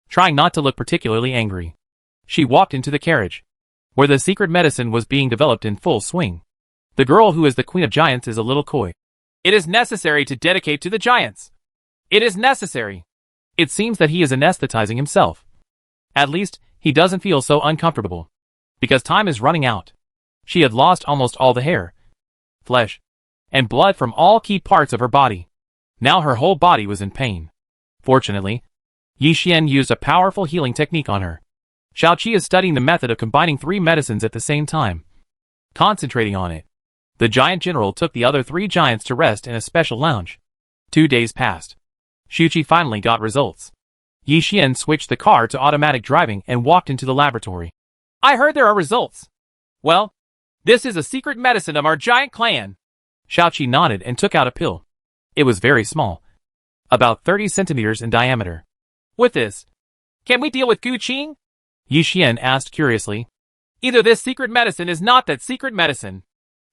trying not to look particularly angry. She walked into the carriage, where the secret medicine was being developed in full swing. The girl who is the Queen of Giants is a little coy. It is necessary to dedicate to the giants. It is necessary. It seems that he is anesthetizing himself. At least, he doesn't feel so uncomfortable. Because time is running out. She had lost almost all the hair, flesh, and blood from all key parts of her body. Now her whole body was in pain. Fortunately, Yi Xian used a powerful healing technique on her. Shao Qi is studying the method of combining 3 medicines at the same time. Concentrating on it, the giant general took the other 3 giants to rest in a special lounge. 2 days passed. Shu Qi finally got results. Yi Xian switched the car to automatic driving and walked into the laboratory. I heard there are results. Well, this is a secret medicine of our giant clan. Shao Qi nodded and took out a pill. It was very small, about 30 centimeters in diameter. With this, can we deal with Gu Qing? Yi Xian asked curiously. Either this secret medicine is not that secret medicine.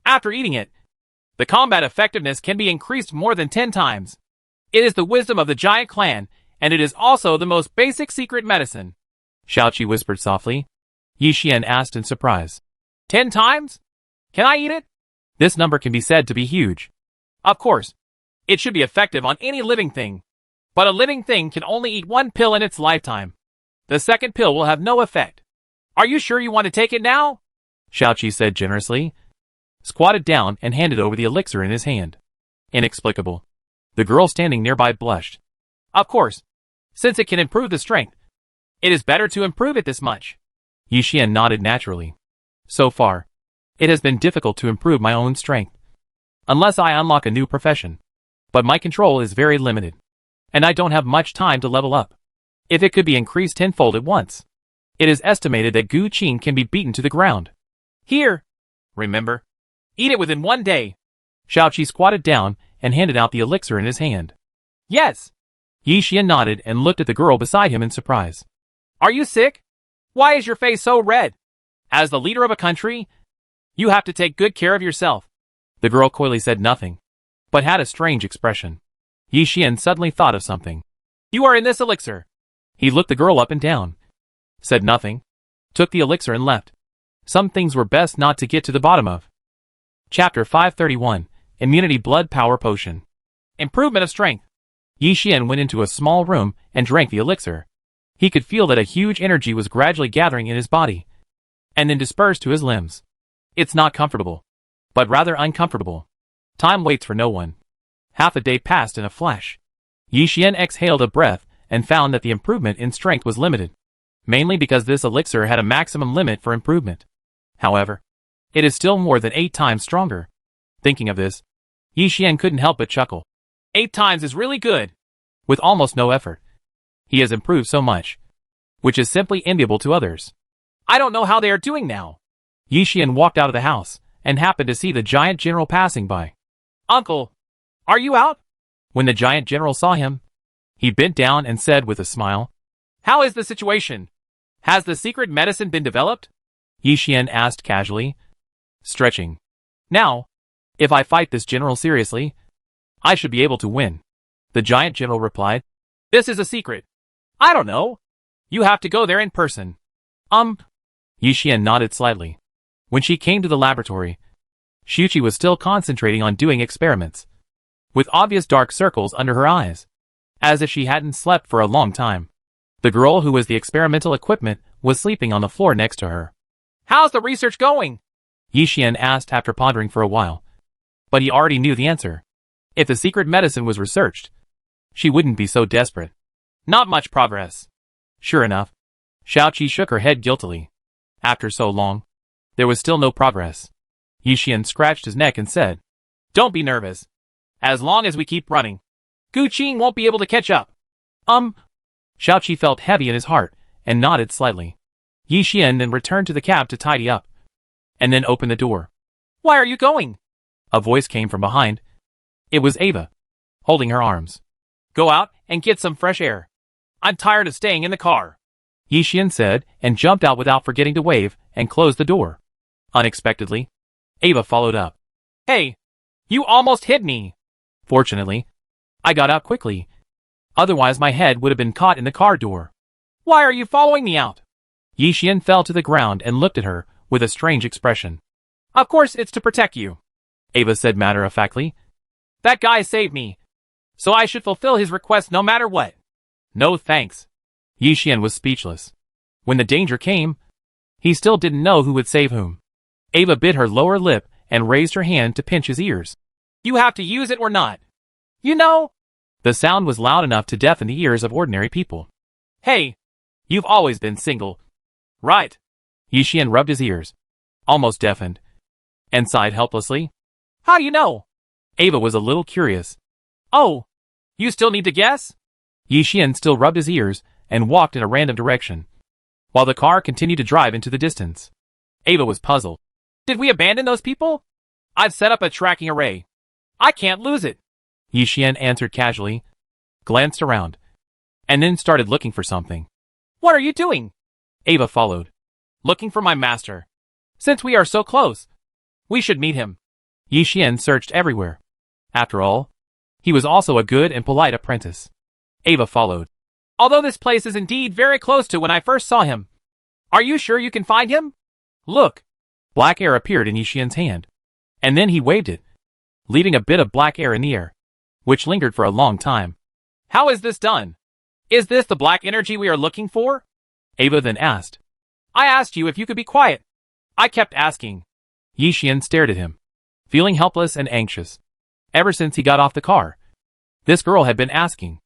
After eating it, the combat effectiveness can be increased more than 10 times. It is the wisdom of the giant clan, and it is also the most basic secret medicine. Shao Qi whispered softly. Yi Xian asked in surprise. 10 times? Can I eat it? This number can be said to be huge. Of course, it should be effective on any living thing. But a living thing can only eat 1 pill in its lifetime. The second pill will have no effect. Are you sure you want to take it now? Shao Qi said generously, squatted down and handed over the elixir in his hand. Inexplicable. The girl standing nearby blushed. Of course, since it can improve the strength, it is better to improve it this much. Yi Xian nodded naturally. So far, it has been difficult to improve my own strength, unless I unlock a new profession. But my control is very limited, and I don't have much time to level up. If it could be increased tenfold at once, it is estimated that Gu Qing can be beaten to the ground. Here, remember, eat it within 1 day. Shao Qi squatted down and handed out the elixir in his hand. Yes. Yi Xian nodded and looked at the girl beside him in surprise. Are you sick? Why is your face so red? As the leader of a country, you have to take good care of yourself. The girl coyly said nothing, but had a strange expression. Yi Xian suddenly thought of something. You are in this elixir. He looked the girl up and down, said nothing, took the elixir and left. Some things were best not to get to the bottom of. Chapter 531, Immunity Blood Power Potion. Improvement of Strength. Yi Xian went into a small room and drank the elixir. He could feel that a huge energy was gradually gathering in his body, and then dispersed to his limbs. It's not comfortable, but rather uncomfortable. Time waits for no one. Half a day passed in a flash. Yi Xian exhaled a breath and found that the improvement in strength was limited, mainly because this elixir had a maximum limit for improvement. However, it is still more than 8 times stronger. Thinking of this, Yi Xian couldn't help but chuckle. 8 times is really good. With almost no effort, he has improved so much, which is simply enviable to others. I don't know how they are doing now. Yi Xian walked out of the house and happened to see the giant general passing by. Uncle, are you out? When the giant general saw him, he bent down and said with a smile, How is the situation? Has the secret medicine been developed? Yi Xian asked casually, stretching. Now, if I fight this general seriously, I should be able to win. The giant general replied, This is a secret. I don't know. You have to go there in person. Yi Xian nodded slightly. When she came to the laboratory, Shu Qi was still concentrating on doing experiments, with obvious dark circles under her eyes, as if she hadn't slept for a long time. The girl who was the experimental equipment was sleeping on the floor next to her. How's the research going? Yi Xian asked after pondering for a while. But he already knew the answer. If the secret medicine was researched, she wouldn't be so desperate. Not much progress. Sure enough, Shao Qi shook her head guiltily. After so long, there was still no progress. Yi Xian scratched his neck and said, Don't be nervous. As long as we keep running, Gu Qing won't be able to catch up. Shao Qi felt heavy in his heart and nodded slightly. Yi Xian then returned to the cab to tidy up, and then opened the door. Why are you going? A voice came from behind. It was Ava, holding her arms. Go out and get some fresh air. I'm tired of staying in the car, Yi Xian said, and jumped out without forgetting to wave and close the door. Unexpectedly, Ava followed up. Hey, you almost hit me. Fortunately, I got out quickly. Otherwise my head would have been caught in the car door. Why are you following me out? Yi Xian fell to the ground and looked at her with a strange expression. Of course it's to protect you, Ava said matter-of-factly. That guy saved me, so I should fulfill his request no matter what. No thanks. Yi Xian was speechless. When the danger came, he still didn't know who would save whom. Ava bit her lower lip and raised her hand to pinch his ears. You have to use it or not. You know? The sound was loud enough to deafen the ears of ordinary people. Hey, you've always been single, right? Yi Xian rubbed his ears, almost deafened, and sighed helplessly. How do you know? Ava was a little curious. Oh, you still need to guess? Yi Xian still rubbed his ears and walked in a random direction, while the car continued to drive into the distance. Ava was puzzled. Did we abandon those people? I've set up a tracking array. I can't lose it. Yi Xian answered casually, glanced around, and then started looking for something. What are you doing? Ava followed. Looking for my master. Since we are so close, we should meet him. Yi Xian searched everywhere. After all, he was also a good and polite apprentice. Ava followed. Although this place is indeed very close to when I first saw him. Are you sure you can find him? Look. Black air appeared in Yi Xian's hand, and then he waved it, leaving a bit of black air in the air, which lingered for a long time. How is this done? Is this the black energy we are looking for? Ava then asked. I asked you if you could be quiet. I kept asking. Yi Xian stared at him, feeling helpless and anxious. Ever since he got off the car, this girl had been asking.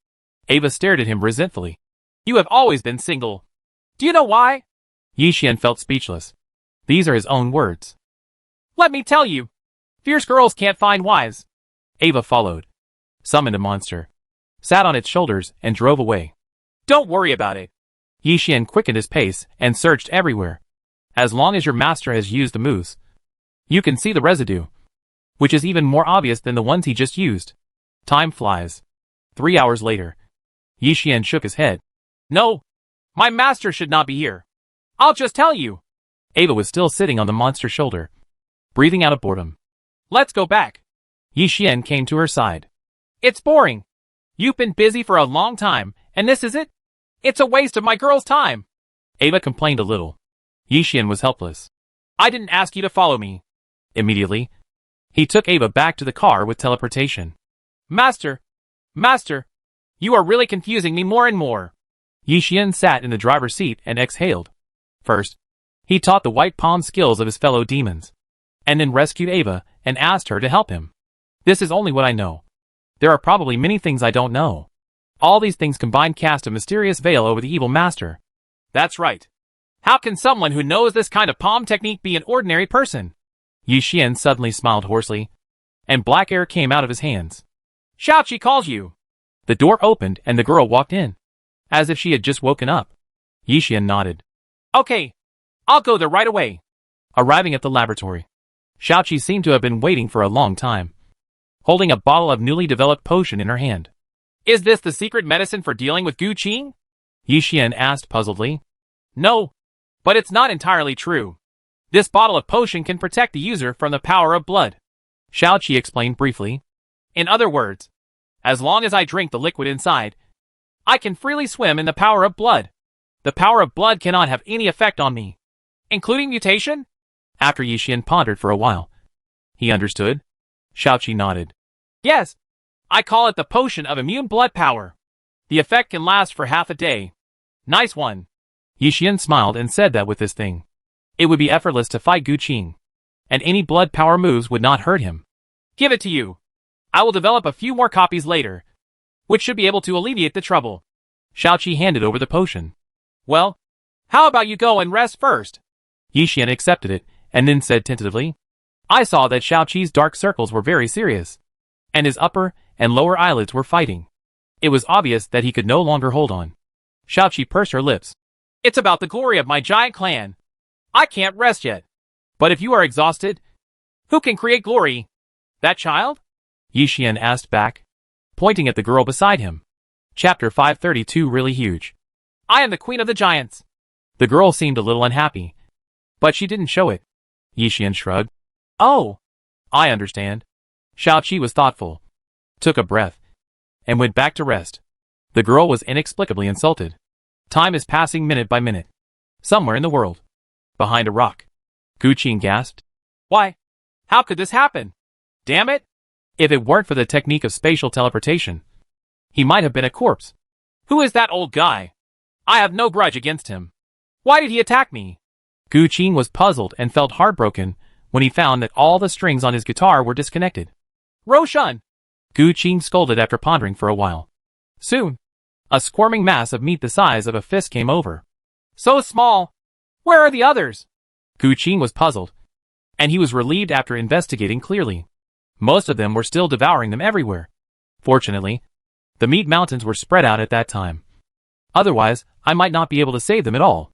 Ava stared at him resentfully. You have always been single. Do you know why? Yi Xian felt speechless. These are his own words. Let me tell you. Fierce girls can't find wives. Ava followed, summoned a monster, sat on its shoulders, and drove away. Don't worry about it. Yi Xian quickened his pace and searched everywhere. As long as your master has used the moves, you can see the residue, which is even more obvious than the ones he just used. Time flies. 3 hours later. Yi Xian shook his head. No, my master should not be here. I'll just tell you. Ava was still sitting on the monster's shoulder, breathing out of boredom. Let's go back. Yi Xian came to her side. It's boring. You've been busy for a long time, and this is it? It's a waste of my girl's time. Ava complained a little. Yi Xian was helpless. I didn't ask you to follow me. Immediately, he took Ava back to the car with teleportation. Master, you are really confusing me more and more. Yi Xian sat in the driver's seat and exhaled. First, he taught the white palm skills of his fellow demons, and then rescued Ava and asked her to help him. This is only what I know. There are probably many things I don't know. All these things combined cast a mysterious veil over the evil master. That's right. How can someone who knows this kind of palm technique be an ordinary person? Yi Xian suddenly smiled hoarsely, and black air came out of his hands. Xiaoqi calls you. The door opened and the girl walked in, as if she had just woken up. Yi Xian nodded. Okay, I'll go there right away. Arriving at the laboratory, Xiaoqi seemed to have been waiting for a long time, holding a bottle of newly developed potion in her hand. Is this the secret medicine for dealing with Gu Qing? Yi Xian asked puzzledly. No, but it's not entirely true. This bottle of potion can protect the user from the power of blood. Xiaoqi explained briefly. In other words, as long as I drink the liquid inside, I can freely swim in the power of blood. The power of blood cannot have any effect on me, including mutation? After Yi Xian pondered for a while, he understood. Xiaoqi nodded. Yes, I call it the potion of immune blood power. The effect can last for half a day. Nice one. Yi Xian smiled and said that with this thing, it would be effortless to fight Gu Qing, and any blood power moves would not hurt him. Give it to you. I will develop a few more copies later, which should be able to alleviate the trouble. Xiaoqi handed over the potion. Well, how about you go and rest first? Yi Xian accepted it, and then said tentatively. I saw that Xiaoqi's dark circles were very serious, and his upper and lower eyelids were fighting. It was obvious that he could no longer hold on. Xiaoqi pursed her lips. It's about the glory of my giant clan. I can't rest yet. But if you are exhausted, who can create glory? That child? Yixian asked back, pointing at the girl beside him. Chapter 532 Really Huge. I am the queen of the giants. The girl seemed a little unhappy, but she didn't show it. Yixian shrugged. Oh, I understand. Xiaoqi was thoughtful, took a breath, and went back to rest. The girl was inexplicably insulted. Time is passing minute by minute. Somewhere in the world. Behind a rock. Gu Qing gasped. Why? How could this happen? Damn it! If it weren't for the technique of spatial teleportation, he might have been a corpse. Who is that old guy? I have no grudge against him. Why did he attack me? Gu Qing was puzzled and felt heartbroken when he found that all the strings on his guitar were disconnected. Roshan! Gu Qing scolded after pondering for a while. Soon, a squirming mass of meat the size of a fist came over. So small! Where are the others? Gu Qing was puzzled, and he was relieved after investigating clearly. Most of them were still devouring them everywhere. Fortunately, the meat mountains were spread out at that time. Otherwise, I might not be able to save them at all.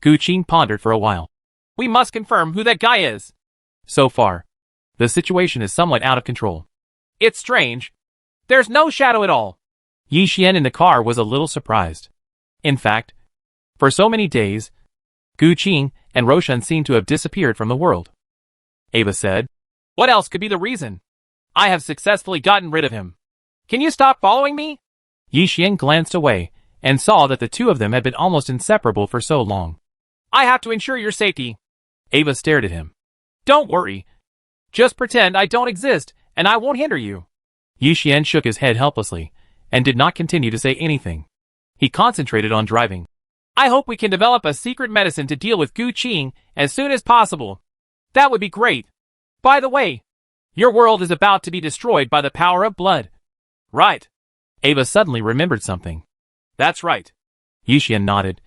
Gu Qing pondered for a while. We must confirm who that guy is. So far, the situation is somewhat out of control. It's strange. There's no shadow at all. Yixian in the car was a little surprised. In fact, for so many days, Gu Qing and Roshan seemed to have disappeared from the world. Ava said, What else could be the reason? I have successfully gotten rid of him. Can you stop following me? Yixian glanced away and saw that the two of them had been almost inseparable for so long. I have to ensure your safety. Ava stared at him. Don't worry. Just pretend I don't exist, and I won't hinder you. Yixian shook his head helplessly and did not continue to say anything. He concentrated on driving. I hope we can develop a secret medicine to deal with Gu Qing as soon as possible. That would be great. By the way, your world is about to be destroyed by the power of blood. Right. Ava suddenly remembered something. That's right. Yixian nodded.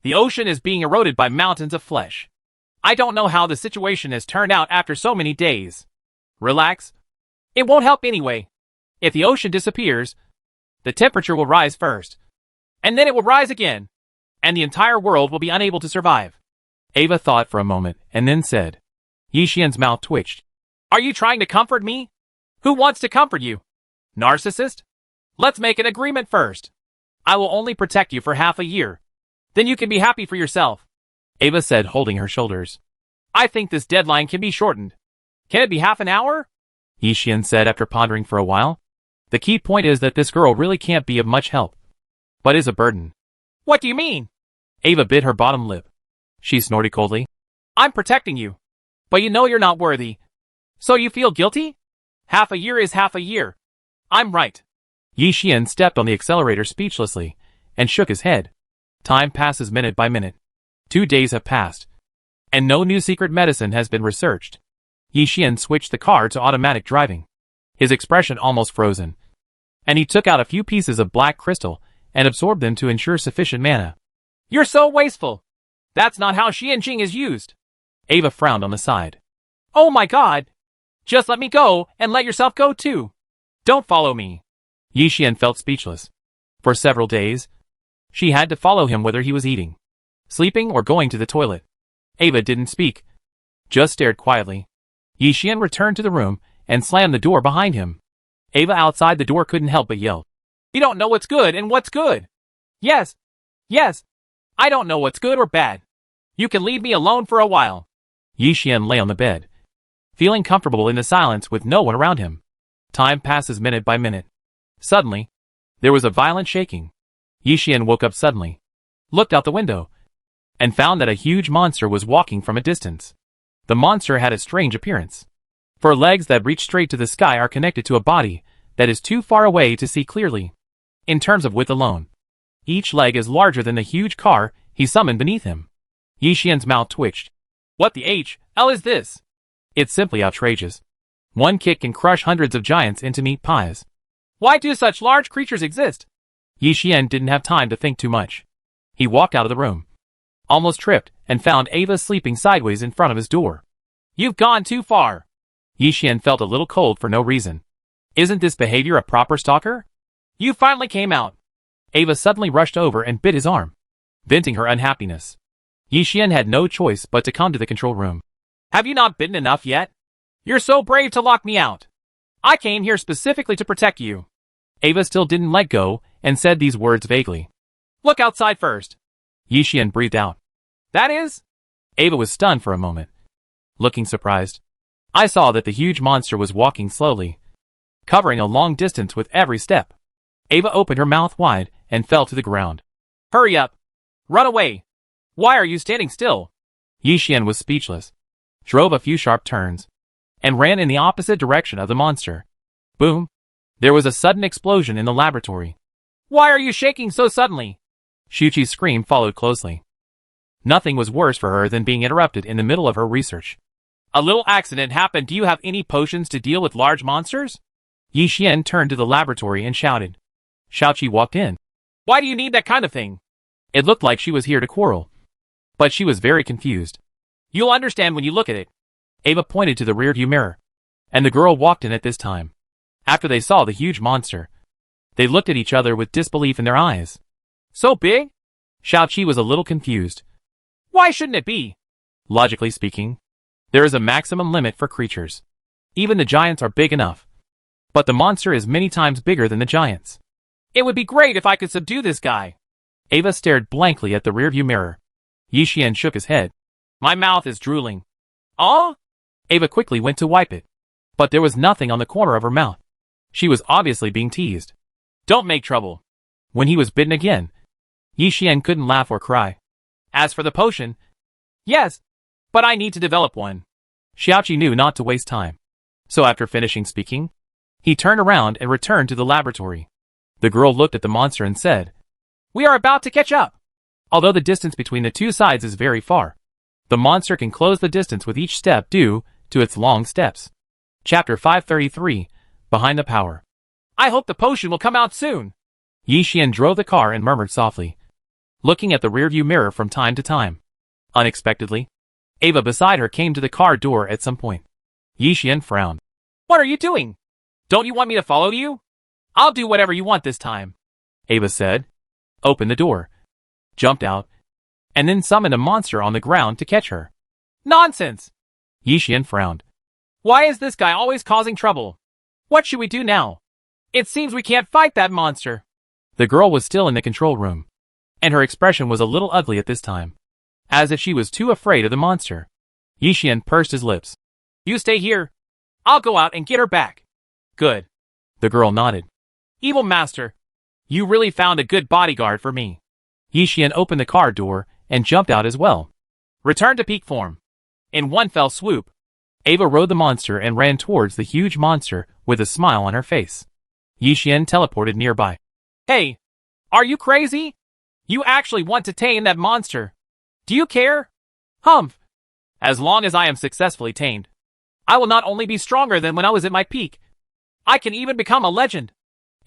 The ocean is being eroded by mountains of flesh. I don't know how the situation has turned out after so many days. Relax. It won't help anyway. If the ocean disappears, the temperature will rise first. And then it will rise again. And the entire world will be unable to survive. Ava thought for a moment and then said. Yixian's mouth twitched. Are you trying to comfort me? Who wants to comfort you? Narcissist? Let's make an agreement first. I will only protect you for half a year. Then you can be happy for yourself. Ava said, holding her shoulders. I think this deadline can be shortened. Can it be half an hour? Yixian said after pondering for a while. The key point is that this girl really can't be of much help, but is a burden. What do you mean? Ava bit her bottom lip. She snorted coldly. I'm protecting you, but you know you're not worthy. So you feel guilty? Half a year is half a year. I'm right. Yixian stepped on the accelerator speechlessly and shook his head. Time passes minute by minute. 2 days have passed, and no new secret medicine has been researched. Yixian switched the car to automatic driving, his expression almost frozen, and he took out a few pieces of black crystal and absorbed them to ensure sufficient mana. You're so wasteful. That's not how Xianqing is used. Ava frowned on the side. Oh my god. Just let me go and let yourself go too. Don't follow me. Yixian felt speechless. For several days, she had to follow him whether he was eating, sleeping, or going to the toilet. Ava didn't speak, just stared quietly. Yixian returned to the room and slammed the door behind him. Ava outside the door couldn't help but yell. You don't know what's good and what's good. Yes. Yes. I don't know what's good or bad. You can leave me alone for a while. Yixian lay on the bed, feeling comfortable in the silence with no one around him. Time passes minute by minute. Suddenly, there was a violent shaking. Yixian woke up suddenly, looked out the window, and found that a huge monster was walking from a distance. The monster had a strange appearance. For legs that reach straight to the sky are connected to a body that is too far away to see clearly. In terms of width alone, each leg is larger than the huge car he summoned beneath him. Yixian's mouth twitched. What the hell is this? It's simply outrageous. One kick can crush hundreds of giants into meat pies. Why do such large creatures exist? Yixian didn't have time to think too much. He walked out of the room, almost tripped, and found Ava sleeping sideways in front of his door. You've gone too far. Yixian felt a little cold for no reason. Isn't this behavior a proper stalker? You finally came out. Ava suddenly rushed over and bit his arm. venting her unhappiness. Yixian had no choice but to come to the control room. Have you not bitten enough yet? You're so brave to lock me out. I came here specifically to protect you. Ava still didn't let go and said these words vaguely. Look outside first. Yixian breathed out. That is? Ava was stunned for a moment. Looking surprised, I saw that the huge monster was walking slowly, covering a long distance with every step. Ava opened her mouth wide and fell to the ground. Hurry up! Run away! Why are you standing still? Yixian was speechless, drove a few sharp turns, and ran in the opposite direction of the monster. Boom! There was a sudden explosion in the laboratory. Why are you shaking so suddenly? Shuqi's scream followed closely. Nothing was worse for her than being interrupted in the middle of her research. A little accident happened. Do you have any potions to deal with large monsters? Yixian turned to the laboratory and shouted. Shuqi walked in. Why do you need that kind of thing? It looked like she was here to quarrel, but she was very confused. You'll understand when you look at it. Ava pointed to the rearview mirror, and the girl walked in at this time. After they saw the huge monster, they looked at each other with disbelief in their eyes. So big? Shuqi was a little confused. Why shouldn't it be? Logically speaking, there is a maximum limit for creatures. Even the giants are big enough. But the monster is many times bigger than the giants. It would be great if I could subdue this guy. Ava stared blankly at the rearview mirror. Yixian shook his head. My mouth is drooling. Oh? Ava quickly went to wipe it. But there was nothing on the corner of her mouth. She was obviously being teased. Don't make trouble. When he was bitten again, Yixian couldn't laugh or cry. As for the potion, yes, but I need to develop one. Shuqi knew not to waste time. So after finishing speaking, he turned around and returned to the laboratory. The girl looked at the monster and said, We are about to catch up. Although the distance between the two sides is very far, the monster can close the distance with each step due to its long steps. Chapter 533, Behind the Power. I hope the potion will come out soon. Yixian drove the car and murmured softly, looking at the rearview mirror from time to time. Unexpectedly, Ava beside her came to the car door at some point. Yixian frowned. What are you doing? Don't you want me to follow you? I'll do whatever you want this time. Ava said, opened the door, jumped out, and then summoned a monster on the ground to catch her. Nonsense! Yixian frowned. Why is this guy always causing trouble? What should we do now? It seems we can't fight that monster. The girl was still in the control room, and her expression was a little ugly at this time, as if she was too afraid of the monster. Yixian pursed his lips. You stay here. I'll go out and get her back. Good. The girl nodded. Evil master, you really found a good bodyguard for me. Yixian opened the car door and jumped out as well. Return to peak form. In one fell swoop, Ava rode the monster and ran towards the huge monster with a smile on her face. Yixian teleported nearby. Hey, are you crazy? You actually want to tame that monster. Do you care? Humph. As long as I am successfully tamed, I will not only be stronger than when I was at my peak, I can even become a legend.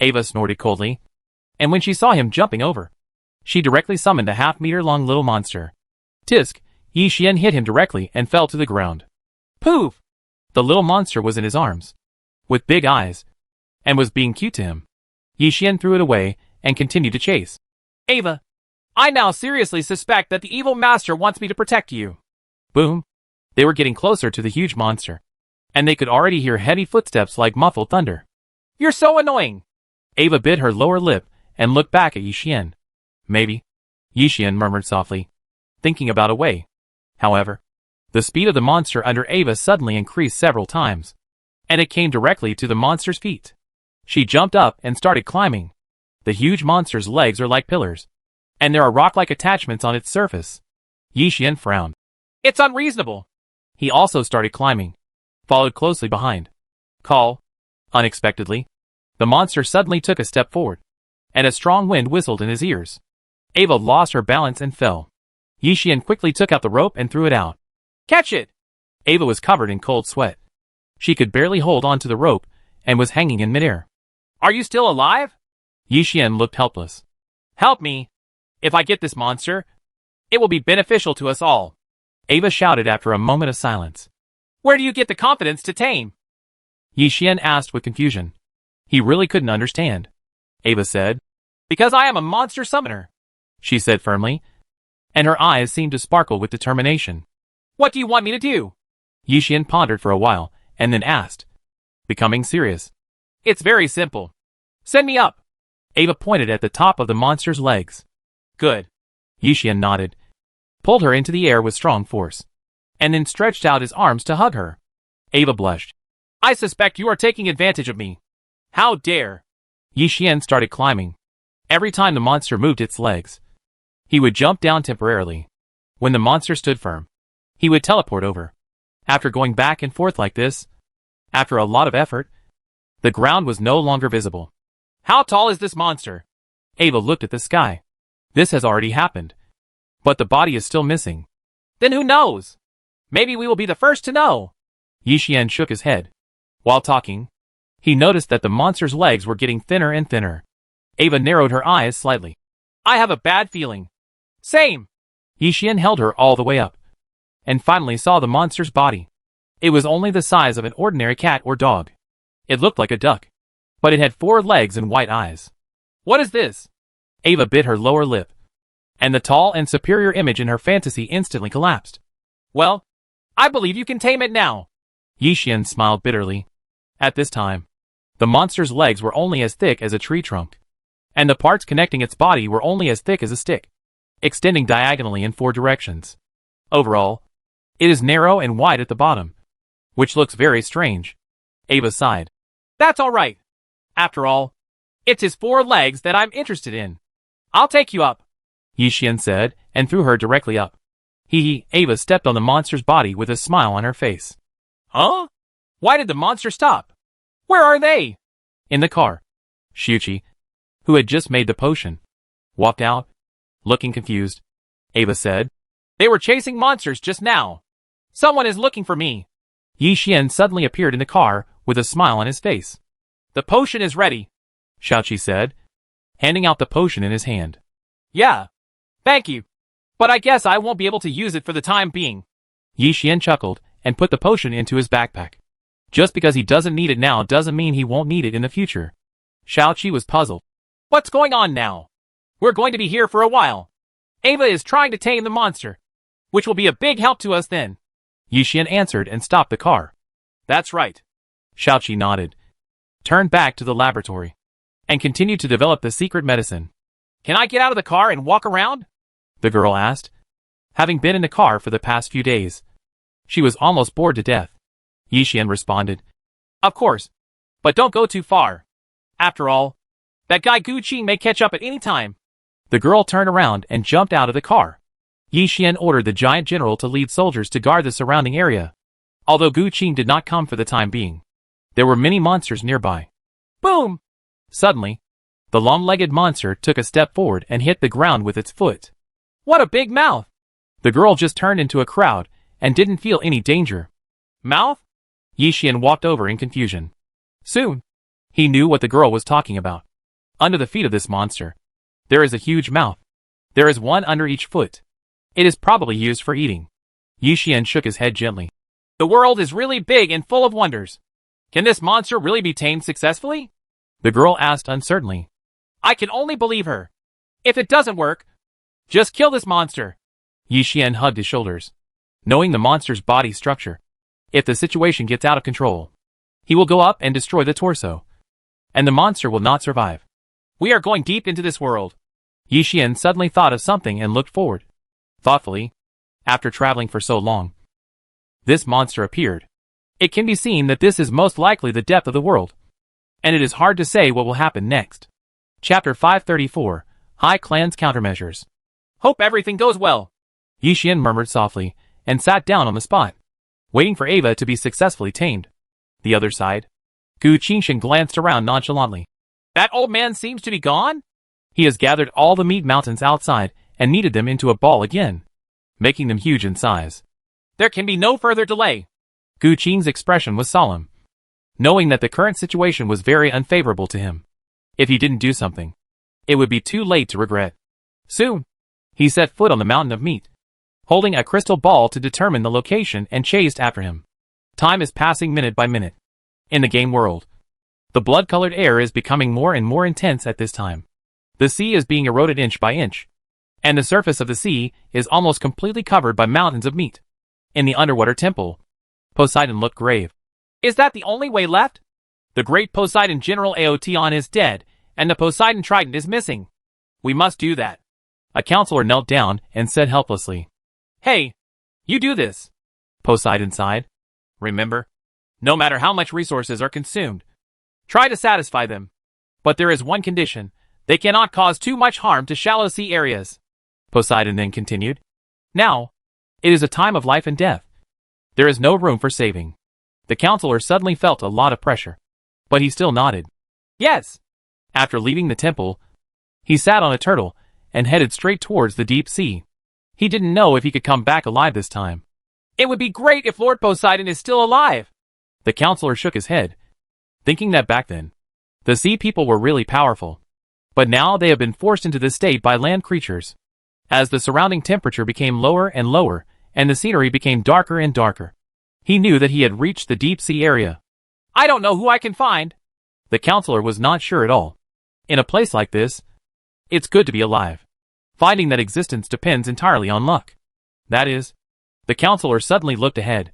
Ava snorted coldly, and when she saw him jumping over, she directly summoned a half-meter-long little monster. Tisk, Yixian hit him directly and fell to the ground. Poof! The little monster was in his arms, with big eyes, and was being cute to him. Yixian threw it away and continued to chase. Ava, I now seriously suspect that the evil master wants me to protect you. Boom! They were getting closer to the huge monster, and they could already hear heavy footsteps like muffled thunder. You're so annoying! Ava bit her lower lip and looked back at Yixian. Maybe, Yixian murmured softly, thinking about a way. However, the speed of the monster under Ava suddenly increased several times, and it came directly to the monster's feet. She jumped up and started climbing. The huge monster's legs are like pillars, and there are rock-like attachments on its surface. Yixian frowned. It's unreasonable. He also started climbing, followed closely behind. Call. Unexpectedly, the monster suddenly took a step forward, and a strong wind whistled in his ears. Ava lost her balance and fell. Yixian quickly took out the rope and threw it out. Catch it! Ava was covered in cold sweat. She could barely hold onto the rope and was hanging in midair. Are you still alive? Yixian looked helpless. Help me! If I get this monster, it will be beneficial to us all. Ava shouted after a moment of silence. Where do you get the confidence to tame? Yixian asked with confusion. He really couldn't understand. Ava said, Because I am a monster summoner, she said firmly, and her eyes seemed to sparkle with determination. What do you want me to do? Yixian pondered for a while, and then asked, becoming serious. It's very simple. Send me up. Ava pointed at the top of the monster's legs. Good. Yixian nodded, pulled her into the air with strong force, and then stretched out his arms to hug her. Ava blushed. I suspect you are taking advantage of me. How dare! Yixian started climbing. Every time the monster moved its legs, he would jump down temporarily. When the monster stood firm, he would teleport over. After going back and forth like this, after a lot of effort, the ground was no longer visible. How tall is this monster? Ava looked at the sky. This has already happened, but the body is still missing. Then who knows? Maybe we will be the first to know. Yixian shook his head. While talking, he noticed that the monster's legs were getting thinner and thinner. Ava narrowed her eyes slightly. I have a bad feeling. Same. Yixian held her all the way up, and finally saw the monster's body. It was only the size of an ordinary cat or dog. It looked like a duck, but it had 4 legs and white eyes. What is this? Ava bit her lower lip, and the tall and superior image in her fantasy instantly collapsed. Well, I believe you can tame it now. Yixian smiled bitterly. At this time, the monster's legs were only as thick as a tree trunk, and the parts connecting its body were only as thick as a stick, extending diagonally in 4 directions. Overall, it is narrow and wide at the bottom, which looks very strange. Ava sighed. That's all right. After all, it's his 4 legs that I'm interested in. I'll take you up, Yixian said, and threw her directly up. Ava stepped on the monster's body with a smile on her face. Huh? Why did the monster stop? Where are they? In the car. Shuchi, who had just made the potion, walked out, looking confused. Ava said, they were chasing monsters just now. Someone is looking for me. Yixian suddenly appeared in the car with a smile on his face. The potion is ready, Shuchi said, handing out the potion in his hand. Yeah. Thank you. But I guess I won't be able to use it for the time being. Yixian chuckled and put the potion into his backpack. Just because he doesn't need it now doesn't mean he won't need it in the future. Shuchi was puzzled. What's going on now? We're going to be here for a while. Ava is trying to tame the monster, which will be a big help to us then. Yixian answered and stopped the car. That's right. Shuchi nodded, turned back to the laboratory, and continued to develop the secret medicine. Can I get out of the car and walk around? The girl asked. Having been in the car for the past few days, she was almost bored to death. Yixian responded. Of course, but don't go too far. After all, that guy Gu Qing may catch up at any time. The girl turned around and jumped out of the car. Yixian ordered the giant general to lead soldiers to guard the surrounding area. Although Gu Qing did not come for the time being, there were many monsters nearby. Boom! Suddenly, the long-legged monster took a step forward and hit the ground with its foot. What a big mouth! The girl just turned into a crowd and didn't feel any danger. Mouth? Yixian walked over in confusion. Soon, he knew what the girl was talking about. Under the feet of this monster, there is a huge mouth. There is one under each foot. It is probably used for eating. Yixian shook his head gently. The world is really big and full of wonders. Can this monster really be tamed successfully? The girl asked uncertainly. I can only believe her. If it doesn't work, just kill this monster. Yixian hugged his shoulders, knowing the monster's body structure. If the situation gets out of control, he will go up and destroy the torso, and the monster will not survive. We are going deep into this world. Yixian suddenly thought of something and looked forward. Thoughtfully, after traveling for so long, this monster appeared. It can be seen that this is most likely the depth of the world, and it is hard to say what will happen next. Chapter 534, High Clan's Countermeasures. Hope everything goes well. Yixian murmured softly, and sat down on the spot, waiting for Ava to be successfully tamed. The other side, Gu Qingshan glanced around nonchalantly. That old man seems to be gone? He has gathered all the meat mountains outside and kneaded them into a ball again, making them huge in size. There can be no further delay. Gu Qing's expression was solemn, knowing that the current situation was very unfavorable to him. If he didn't do something, it would be too late to regret. Soon, he set foot on the mountain of meat, holding a crystal ball to determine the location and chased after him. Time is passing minute by minute. In the game world, the blood-colored air is becoming more and more intense at this time. The sea is being eroded inch by inch, and the surface of the sea is almost completely covered by mountains of meat. In the underwater temple, Poseidon looked grave. Is that the only way left? The great Poseidon General Aotion is dead, and the Poseidon Trident is missing. We must do that. A counselor knelt down and said helplessly. Hey, you do this. Poseidon sighed. Remember, no matter how much resources are consumed, try to satisfy them. But there is one condition. They cannot cause too much harm to shallow sea areas. Poseidon then continued. Now, it is a time of life and death. There is no room for saving. The counselor suddenly felt a lot of pressure. But he still nodded. Yes. After leaving the temple, he sat on a turtle and headed straight towards the deep sea. He didn't know if he could come back alive this time. It would be great if Lord Poseidon is still alive. The counselor shook his head, thinking that back then, the sea people were really powerful. But now they have been forced into this state by land creatures. As the surrounding temperature became lower and lower, and the scenery became darker and darker, he knew that he had reached the deep sea area. I don't know who I can find. The counselor was not sure at all. In a place like this, it's good to be alive. Finding that existence depends entirely on luck. That is, the counselor suddenly looked ahead,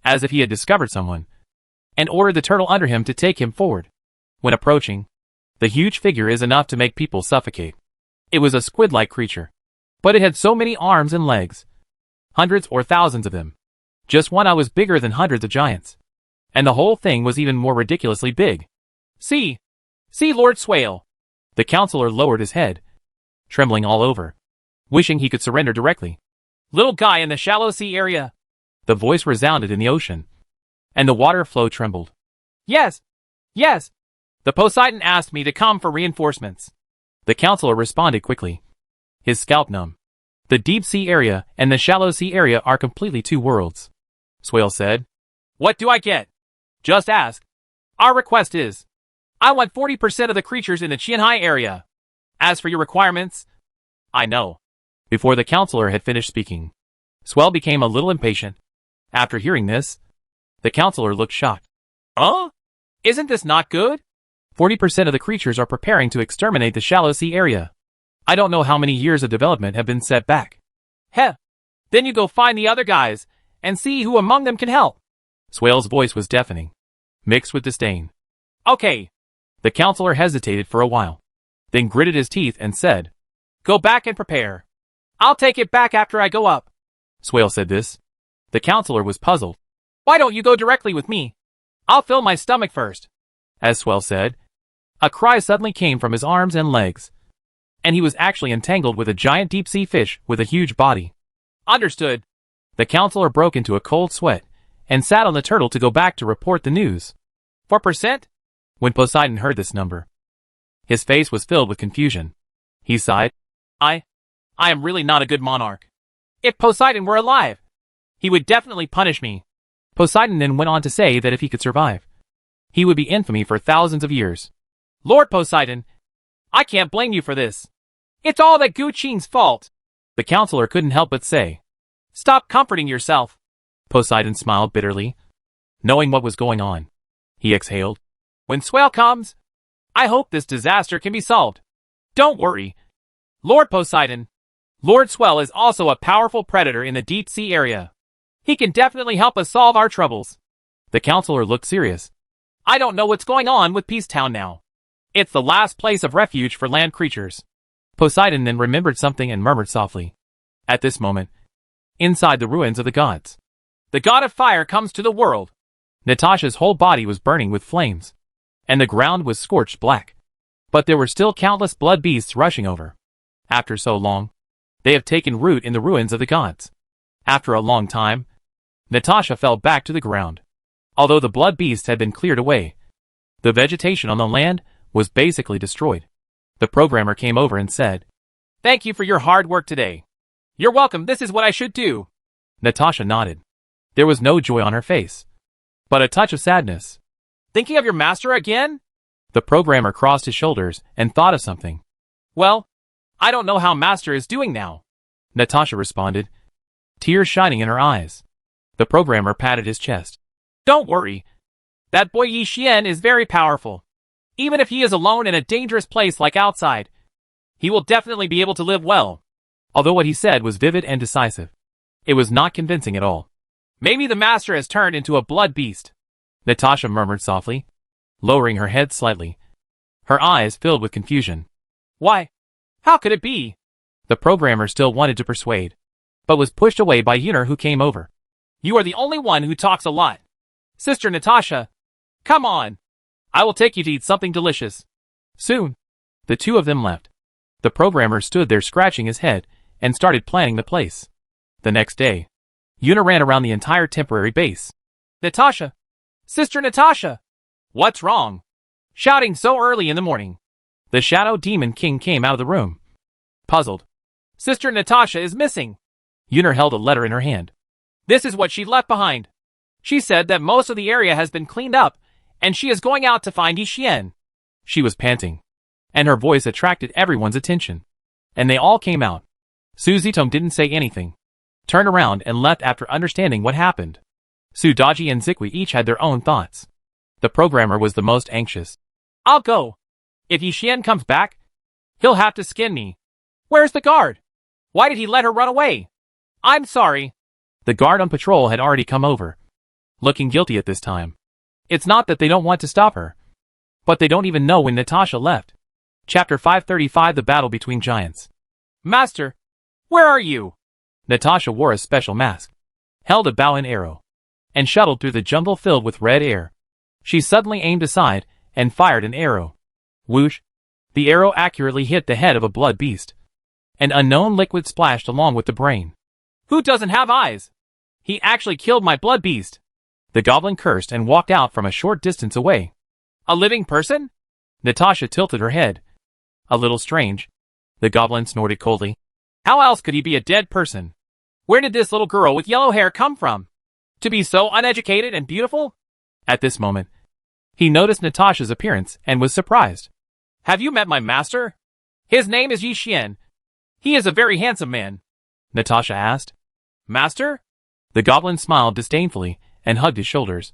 as if he had discovered someone, and ordered the turtle under him to take him forward. When approaching, the huge figure is enough to make people suffocate. It was a squid-like creature, but it had so many arms and legs. Hundreds or thousands of them. Just one eye was bigger than hundreds of giants. And the whole thing was even more ridiculously big. See, Lord Swale. The counselor lowered his head, trembling all over, wishing he could surrender directly. Little guy in the shallow sea area. The voice resounded in the ocean, and the water flow trembled. Yes. The Poseidon asked me to come for reinforcements. The counselor responded quickly, his scalp numb. The deep sea area and the shallow sea area are completely two worlds. Swale said. What do I get? Just ask. Our request is, I want 40% of the creatures in the Qianhai area. As for your requirements, I know. Before the counselor had finished speaking, Swale became a little impatient. After hearing this, the counselor looked shocked. Isn't this not good? 40% of the creatures are preparing to exterminate the shallow sea area. I don't know how many years of development have been set back. Heh. Then you go find the other guys, and see who among them can help. Swale's voice was deafening, mixed with disdain. Okay. The counselor hesitated for a while, then gritted his teeth and said, Go back and prepare. I'll take it back after I go up. Swale said this. The counselor was puzzled. Why don't you go directly with me? I'll fill my stomach first. As Swale said, a cry suddenly came from his arms and legs, and he was actually entangled with a giant deep-sea fish with a huge body. Understood. The counselor broke into a cold sweat and sat on the turtle to go back to report the news. 4%? When Poseidon heard this number, his face was filled with confusion. He sighed. I am really not a good monarch. If Poseidon were alive, he would definitely punish me. Poseidon then went on to say that if he could survive, he would be infamy for thousands of years. Lord Poseidon, I can't blame you for this. It's all that Guqin's fault. The counselor couldn't help but say. Stop comforting yourself. Poseidon smiled bitterly, knowing what was going on. He exhaled. When Swale comes, I hope this disaster can be solved. Don't worry. Lord Poseidon, Lord Swale is also a powerful predator in the deep sea area. He can definitely help us solve our troubles. The counselor looked serious. I don't know what's going on with Peacetown now. It's the last place of refuge for land creatures. Poseidon then remembered something and murmured softly. At this moment, inside the ruins of the gods, the god of fire comes to the world. Natasha's whole body was burning with flames, and the ground was scorched black. But there were still countless blood beasts rushing over. After so long, they have taken root in the ruins of the gods. After a long time, Natasha fell back to the ground. Although the blood beasts had been cleared away, the vegetation on the land was basically destroyed. The programmer came over and said, Thank you for your hard work today. You're welcome, this is what I should do. Natasha nodded. There was no joy on her face, but a touch of sadness. Thinking of your master again? The programmer crossed his shoulders and thought of something. Well, I don't know how master is doing now, Natasha responded, tears shining in her eyes. The programmer patted his chest. Don't worry. That boy Yi Xian is very powerful. Even if he is alone in a dangerous place like outside, he will definitely be able to live well. although what he said was vivid and decisive. It was not convincing at all. Maybe the master has turned into a blood beast, Natasha murmured softly, lowering her head slightly. Her eyes filled with confusion. Why? How could it be? The programmer still wanted to persuade, but was pushed away by Yuner, who came over. You are the only one who talks a lot. Sister Natasha, come on. I will take you to eat something delicious. Soon, the two of them left. The programmer stood there scratching his head and started planning the place. The next day, Yuner ran around the entire temporary base. Natasha! Sister Natasha! What's wrong? Shouting so early in the morning. The Shadow Demon King came out of the room. Puzzled. Sister Natasha is missing. Yuner held a letter in her hand. This is what she left behind. She said that most of the area has been cleaned up, and she is going out to find Yixian. She was panting, and her voice attracted everyone's attention. And they all came out. Su Zitong didn't say anything, turned around and left after understanding what happened. Su Daji and Zikui each had their own thoughts. The programmer was the most anxious. I'll go. If Yixian comes back, he'll have to skin me. Where's the guard? Why did he let her run away? I'm sorry. The guard on patrol had already come over, looking guilty at this time. It's not that they don't want to stop her, but they don't even know when Natasha left. Chapter 535: The Battle Between Giants. Master, where are you? Natasha wore a special mask, held a bow and arrow, and shuttled through the jungle filled with red air. She suddenly aimed aside and fired an arrow. Whoosh! The arrow accurately hit the head of a blood beast. An unknown liquid splashed along with the brain. Who doesn't have eyes? He actually killed my blood beast. The goblin cursed and walked out from a short distance away. A living person? Natasha tilted her head. A little strange. The goblin snorted coldly. How else could he be a dead person? Where did this little girl with yellow hair come from? To be so uneducated and beautiful? At this moment, he noticed Natasha's appearance and was surprised. Have you met my master? His name is Yixian. He is a very handsome man. Natasha asked. Master? The goblin smiled disdainfully and hugged his shoulders.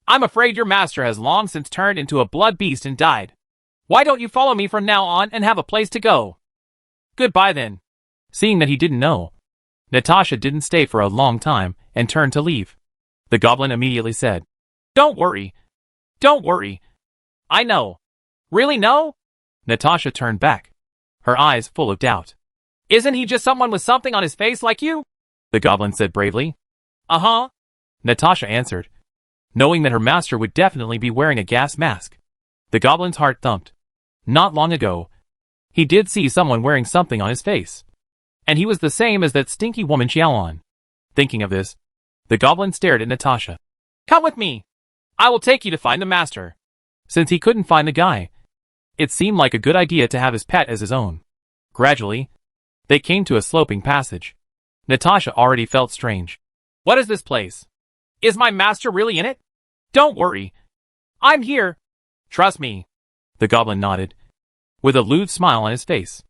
I'm afraid your master has long since turned into a blood beast and died. Why don't you follow me from now on and have a place to go? Goodbye then. Seeing that he didn't know, Natasha didn't stay for a long time and turned to leave. The goblin immediately said, Don't worry. Don't worry. I know. Really know? Natasha turned back, her eyes full of doubt. Isn't he just someone with something on his face like you? The goblin said bravely. Uh-huh. Natasha answered, knowing that her master would definitely be wearing a gas mask. The goblin's heart thumped. Not long ago, he did see someone wearing something on his face. And he was the same as that stinky woman Xiaoan. Thinking of this, the goblin stared at Natasha. Come with me. I will take you to find the master. Since he couldn't find the guy, it seemed like a good idea to have his pet as his own. Gradually, they came to a sloping passage. Natasha already felt strange. What is this place? Is my master really in it? Don't worry. I'm here. Trust me. The goblin nodded, with a lewd smile on his face.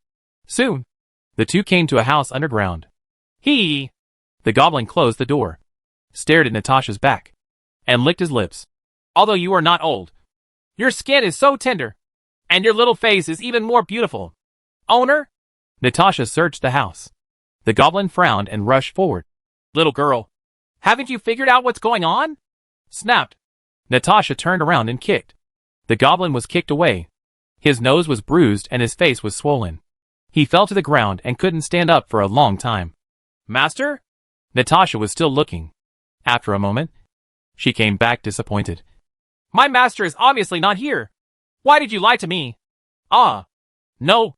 Soon, the two came to a house underground. Hee! The goblin closed the door, stared at Natasha's back, and licked his lips. Although you are not old, your skin is so tender, and your little face is even more beautiful. Owner? Natasha searched the house. The goblin frowned and rushed forward. Little girl, haven't you figured out what's going on? Snapped. Natasha turned around and kicked. The goblin was kicked away. His nose was bruised and his face was swollen. He fell to the ground and couldn't stand up for a long time. Master? Natasha was still looking. After a moment, she came back disappointed. My master is obviously not here. Why did you lie to me? Ah. No.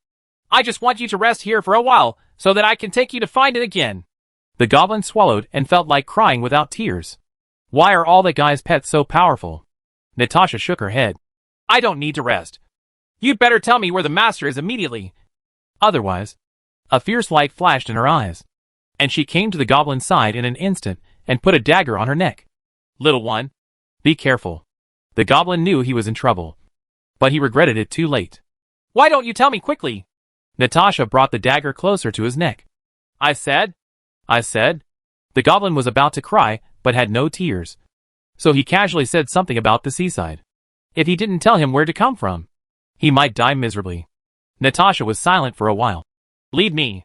I just want you to rest here for a while so that I can take you to find it again. The goblin swallowed and felt like crying without tears. Why are all the guy's pets so powerful? Natasha shook her head. I don't need to rest. You'd better tell me where the master is immediately. Otherwise, a fierce light flashed in her eyes, and she came to the goblin's side in an instant and put a dagger on her neck. Little one, be careful. The goblin knew he was in trouble, but he regretted it too late. Why don't you tell me quickly? Natasha brought the dagger closer to his neck. I said. The goblin was about to cry, but had no tears. So he casually said something about the seaside. If he didn't tell him where to come from, he might die miserably. Natasha was silent for a while. Lead me.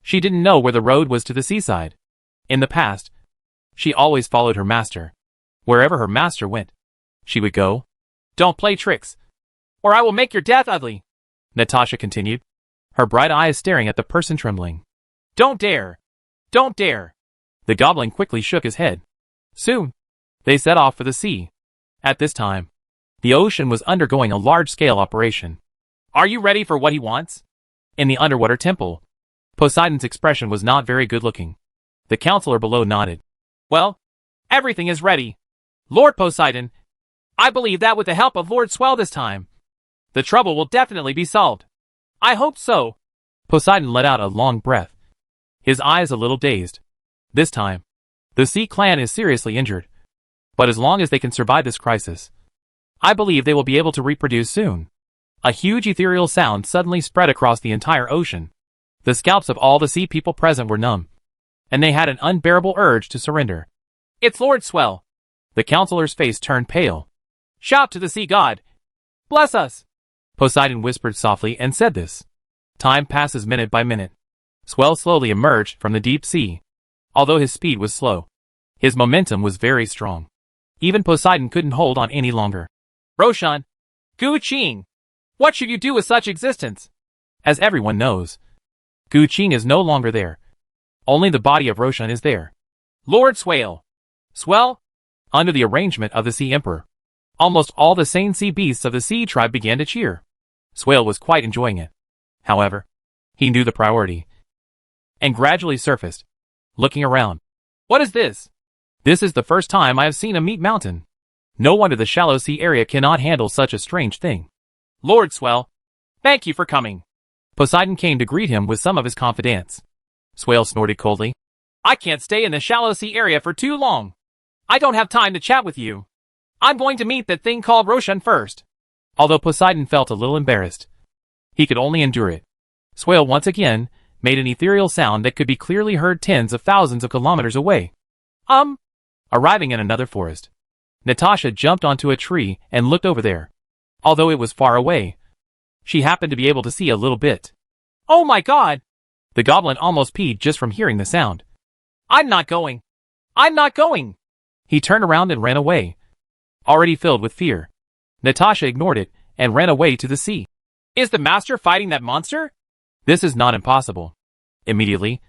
She didn't know where the road was to the seaside. In the past, she always followed her master. Wherever her master went, she would go. Don't play tricks, or I will make your death ugly, Natasha continued, her bright eyes staring at the person trembling. Don't dare! Don't dare! The goblin quickly shook his head. Soon, they set off for the sea. At this time, the ocean was undergoing a large-scale operation. Are you ready for what he wants? In the underwater temple, Poseidon's expression was not very good-looking. The counselor below nodded. Well, everything is ready. Lord Poseidon, I believe that with the help of Lord Swell this time, the trouble will definitely be solved. I hope so. Poseidon let out a long breath, his eyes a little dazed. This time, the Sea Clan is seriously injured. But as long as they can survive this crisis, I believe they will be able to reproduce soon. A huge ethereal sound suddenly spread across the entire ocean. The scalps of all the sea people present were numb, and they had an unbearable urge to surrender. It's Lord Swell. The counselor's face turned pale. Shout to the sea god. Bless us. Poseidon whispered softly and said this. Time passes minute by minute. Swell slowly emerged from the deep sea. Although his speed was slow, his momentum was very strong. Even Poseidon couldn't hold on any longer. Roshan! Gu Qing! What should you do with such existence? As everyone knows, Gu Qing is no longer there. Only the body of Roshan is there. Lord Swale! Swell? Under the arrangement of the Sea Emperor, almost all the sane sea beasts of the sea tribe began to cheer. Swale was quite enjoying it. However, he knew the priority, and gradually surfaced, looking around. What is this? This is the first time I have seen a meat mountain. No wonder the shallow sea area cannot handle such a strange thing. Lord Swell, thank you for coming. Poseidon came to greet him with some of his confidence. Swale snorted coldly. I can't stay in the shallow sea area for too long. I don't have time to chat with you. I'm going to meet that thing called Roshan first. Although Poseidon felt a little embarrassed, he could only endure it. Swale once again made an ethereal sound that could be clearly heard tens of thousands of kilometers away. Arriving in another forest, Natasha jumped onto a tree and looked over there. Although it was far away, she happened to be able to see a little bit. Oh my god! The goblin almost peed just from hearing the sound. I'm not going! I'm not going! He turned around and ran away, already filled with fear. Natasha ignored it and ran away to the sea. Is the master fighting that monster? This is not impossible. Immediately,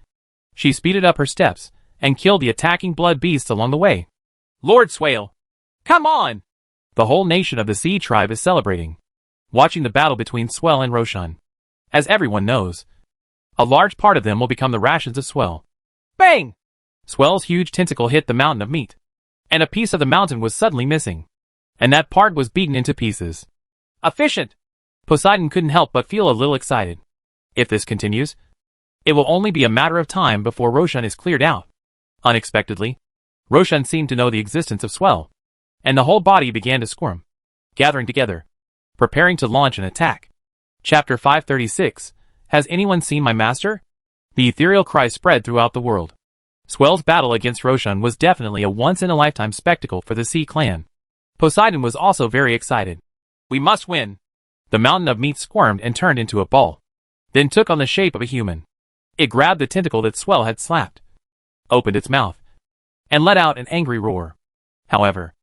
she speeded up her steps and killed the attacking blood beasts along the way. Lord Swale! Come on! The whole nation of the sea tribe is celebrating, watching the battle between Swell and Roshan. As everyone knows, a large part of them will become the rations of Swell. Bang! Swell's huge tentacle hit the mountain of meat, and a piece of the mountain was suddenly missing, and that part was beaten into pieces. Efficient! Poseidon couldn't help but feel a little excited. If this continues, it will only be a matter of time before Roshan is cleared out. Unexpectedly, Roshan seemed to know the existence of Swell, and the whole body began to squirm, gathering together, preparing to launch an attack. Chapter 536, Has anyone seen my master? The ethereal cry spread throughout the world. Swell's battle against Roshan was definitely a once-in-a-lifetime spectacle for the Sea Clan. Poseidon was also very excited. We must win. The mountain of meat squirmed and turned into a ball, then took on the shape of a human. It grabbed the tentacle that Swell had slapped, opened its mouth, and let out an angry roar. However,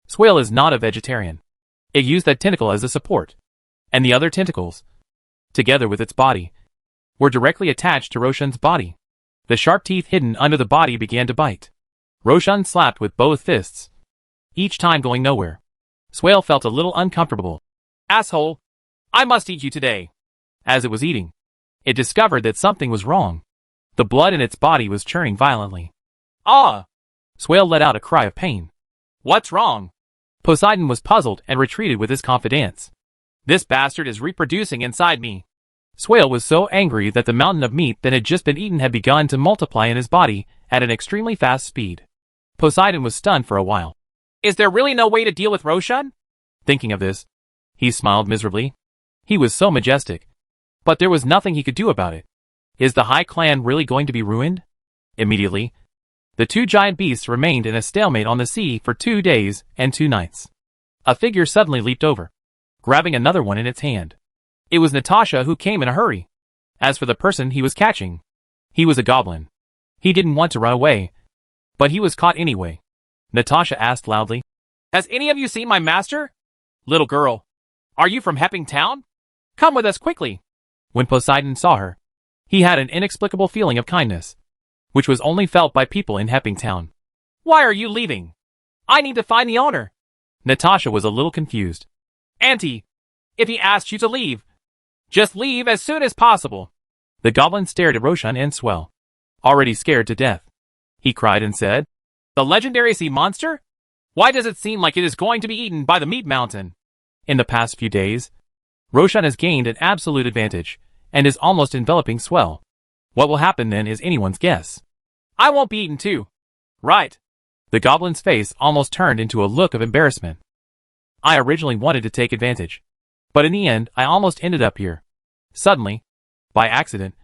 Swell is not a vegetarian. It used that tentacle as a support, and the other tentacles, together with its body, were directly attached to Roshan's body. The sharp teeth hidden under the body began to bite. Roshan slapped with both fists, each time going nowhere. Swale felt a little uncomfortable. Asshole! I must eat you today. As it was eating, it discovered that something was wrong. The blood in its body was churning violently. Ah! Swale let out a cry of pain. What's wrong? Poseidon was puzzled and retreated with his confidence. This bastard is reproducing inside me. Swale was so angry that the mountain of meat that had just been eaten had begun to multiply in his body at an extremely fast speed. Poseidon was stunned for a while. Is there really no way to deal with Roshan? Thinking of this, he smiled miserably. He was so majestic, but there was nothing he could do about it. Is the High Clan really going to be ruined? Immediately, the two giant beasts remained in a stalemate on the sea for 2 days and 2 nights. A figure suddenly leaped over, grabbing another one in its hand. It was Natasha, who came in a hurry. As for the person he was catching, He was a goblin. He didn't want to run away, but he was caught anyway. Natasha asked loudly, "Has any of you seen my master? Little girl, are you from Hepping Town? Come with us quickly." When Poseidon saw her, he had an inexplicable feeling of kindness, which was only felt by people in Hepping Town. "Why are you leaving? I need to find the owner." Natasha was a little confused. "Auntie, if he asked you to leave, just leave as soon as possible." The goblin stared at Roshan and Swell, already scared to death. He cried and said, "The legendary sea monster? Why does it seem like it is going to be eaten by the meat mountain?" In the past few days, Roshan has gained an absolute advantage, and is almost enveloping Swell. What will happen then is anyone's guess. "I won't be eaten too. Right." The goblin's face almost turned into a look of embarrassment. "I originally wanted to take advantage, but in the end I almost ended up here." Suddenly, by accident,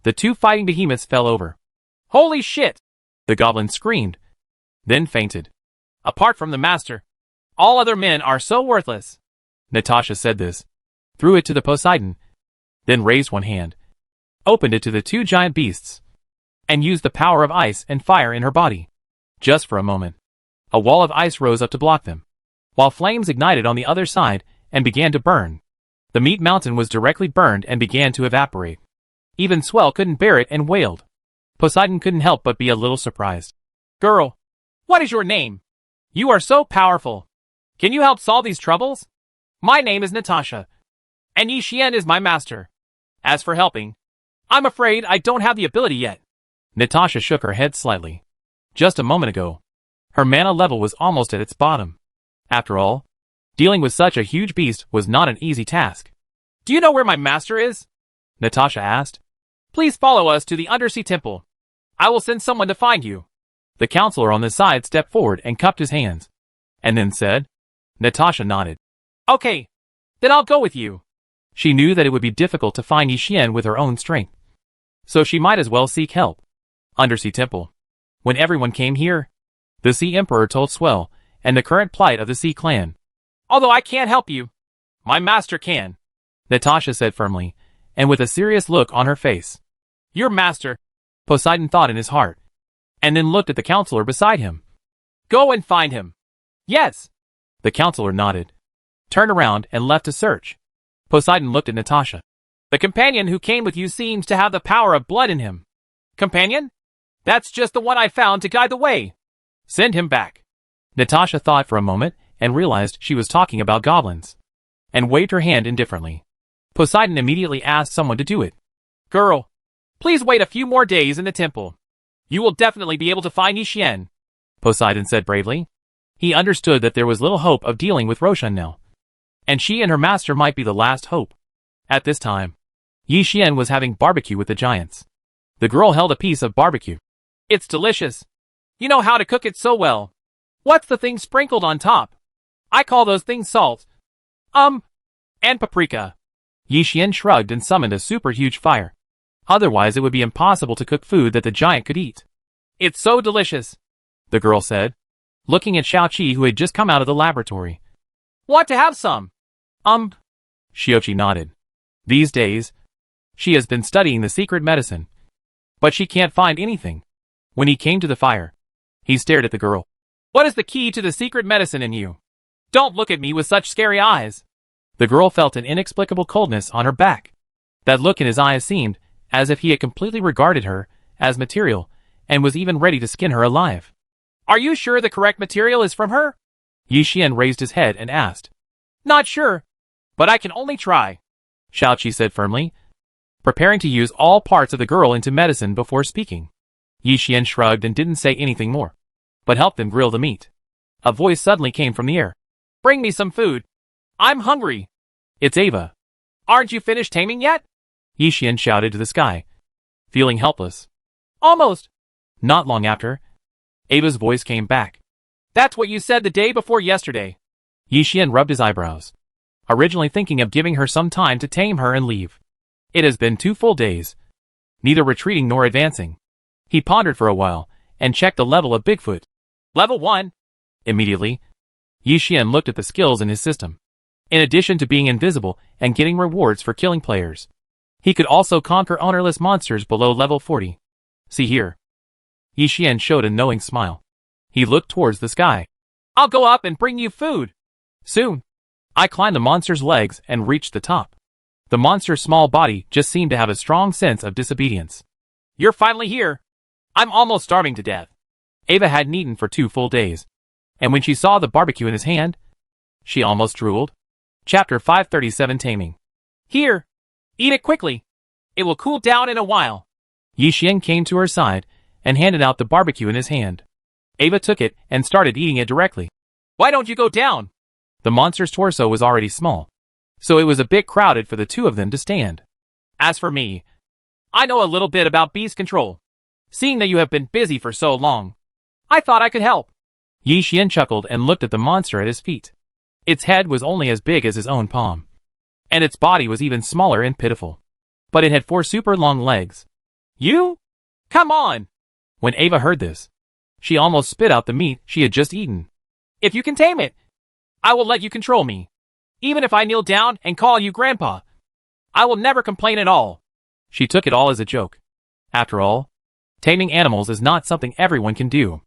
the two fighting behemoths fell over. "Holy shit!" the goblin screamed, then fainted. "Apart from the master, all other men are so worthless." Natasha said this, threw it to the Poseidon, then raised one hand, opened it to the two giant beasts, and used the power of ice and fire in her body. Just for a moment, a wall of ice rose up to block them, while flames ignited on the other side and began to burn. The meat mountain was directly burned and began to evaporate. Even Swell couldn't bear it and wailed. Poseidon couldn't help but be a little surprised. "Girl, what is your name? You are so powerful. Can you help solve these troubles? My name is Natasha, and Yi Xian is my master. As for helping, I'm afraid I don't have the ability yet." Natasha shook her head slightly. Just a moment ago, her mana level was almost at its bottom. After all, dealing with such a huge beast was not an easy task. "Do you know where my master is?" Natasha asked. "Please follow us to the Undersea Temple. I will send someone to find you." The counselor on the side stepped forward and cupped his hands, and then said. Natasha nodded. "Okay, then I'll go with you." She knew that it would be difficult to find Yi Xian with her own strength, so she might as well seek help. Undersea Temple. When everyone came here, the Sea Emperor told Swell and the current plight of the Sea Clan. "Although I can't help you, my master can," Natasha said firmly, and with a serious look on her face. "Your master," Poseidon thought in his heart, and then looked at the counselor beside him. "Go and find him." "Yes." The counselor nodded, turned around and left to search. Poseidon looked at Natasha. "The companion who came with you seems to have the power of blood in him." "Companion? That's just the one I found to guide the way. Send him back." Natasha thought for a moment and realized she was talking about goblins, and waved her hand indifferently. Poseidon immediately asked someone to do it. "Girl, please wait a few more days in the temple. You will definitely be able to find Yi Xian," Poseidon said bravely. He understood that there was little hope of dealing with Roshan now, and she and her master might be the last hope. At this time, Yi Xian was having barbecue with the giants. The girl held a piece of barbecue. "It's delicious. You know how to cook it so well. What's the thing sprinkled on top? I call those things salt. And paprika." Yi Xian shrugged and summoned a super huge fire. Otherwise it would be impossible to cook food that the giant could eat. "It's so delicious," the girl said, looking at Xiaoqi who had just come out of the laboratory. "Want to have some?" Xiaoqi nodded. These days, she has been studying the secret medicine, but she can't find anything. When he came to the fire, he stared at the girl. "What is the key to the secret medicine in you? Don't look at me with such scary eyes." The girl felt an inexplicable coldness on her back. That look in his eyes seemed as if he had completely regarded her as material and was even ready to skin her alive. "Are you sure the correct material is from her?" Yi Xian raised his head and asked. "Not sure, but I can only try," Xiaoqi said firmly, preparing to use all parts of the girl into medicine before speaking. Yi Xian shrugged and didn't say anything more, but helped them grill the meat. A voice suddenly came from the air. "Bring me some food. I'm hungry." "It's Ava." "Aren't you finished taming yet?" Yi Xian shouted to the sky, feeling helpless. "Almost." Not long after, Ava's voice came back. "That's what you said the day before yesterday." Yi Xian rubbed his eyebrows, originally thinking of giving her some time to tame her and leave. It has been 2 full days, neither retreating nor advancing. He pondered for a while, and checked the level of Bigfoot. "Level 1. Immediately, Yi Xian looked at the skills in his system. In addition to being invisible and getting rewards for killing players, he could also conquer ownerless monsters below level 40. See here. Yi Xian showed a knowing smile. He looked towards the sky. I'll go up and bring you food. Soon. I climbed the monster's legs and reached the top. The monster's small body just seemed to have a strong sense of disobedience. You're finally here. I'm almost starving to death. Ava hadn't eaten for 2 full days. And when she saw the barbecue in his hand, she almost drooled. Chapter 537 Taming. Here. Eat it quickly. It will cool down in a while. Yi Xian came to her side and handed out the barbecue in his hand. Ava took it and started eating it directly. Why don't you go down? The monster's torso was already small, so it was a bit crowded for the two of them to stand. As for me, I know a little bit about beast control. Seeing that you have been busy for so long, I thought I could help. Yi Xian chuckled and looked at the monster at his feet. Its head was only as big as his own palm, and its body was even smaller and pitiful. But it had 4 super long legs. You? Come on! When Ava heard this, she almost spit out the meat she had just eaten. If you can tame it, I will let you control me. Even if I kneel down and call you Grandpa, I will never complain at all. She took it all as a joke. After all, taming animals is not something everyone can do.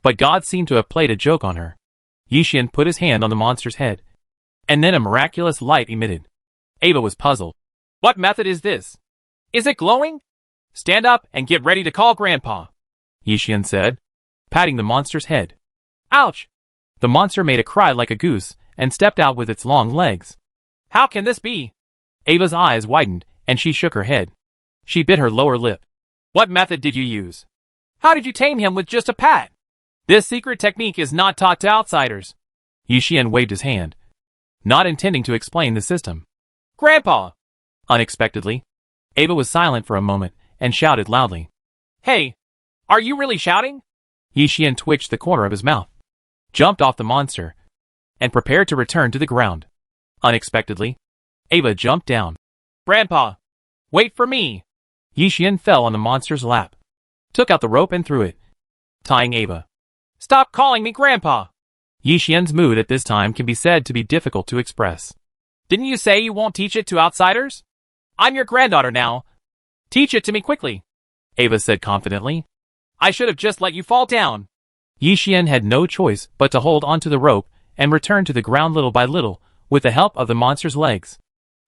But God seemed to have played a joke on her. Yi Xian put his hand on the monster's head, and then a miraculous light emitted. Ava was puzzled. What method is this? Is it glowing? Stand up and get ready to call Grandpa, Yi Xian said, patting the monster's head. Ouch! The monster made a cry like a goose and stepped out with its long legs. How can this be? Ava's eyes widened and she shook her head. She bit her lower lip. What method did you use? How did you tame him with just a pat? This secret technique is not taught to outsiders. Yi Xian waved his hand, not intending to explain the system. Grandpa! Unexpectedly, Ava was silent for a moment and shouted loudly. Hey! Are you really shouting? Yi Xian twitched the corner of his mouth, jumped off the monster, and prepared to return to the ground. Unexpectedly, Ava jumped down. Grandpa! Wait for me! Yi Xian fell on the monster's lap, took out the rope and threw it, tying Ava. Stop calling me Grandpa! Yi Xian's mood at this time can be said to be difficult to express. Didn't you say you won't teach it to outsiders? I'm your granddaughter now. Teach it to me quickly, Ava said confidently. I should have just let you fall down. Yi Xian had no choice but to hold onto the rope and return to the ground little by little with the help of the monster's legs.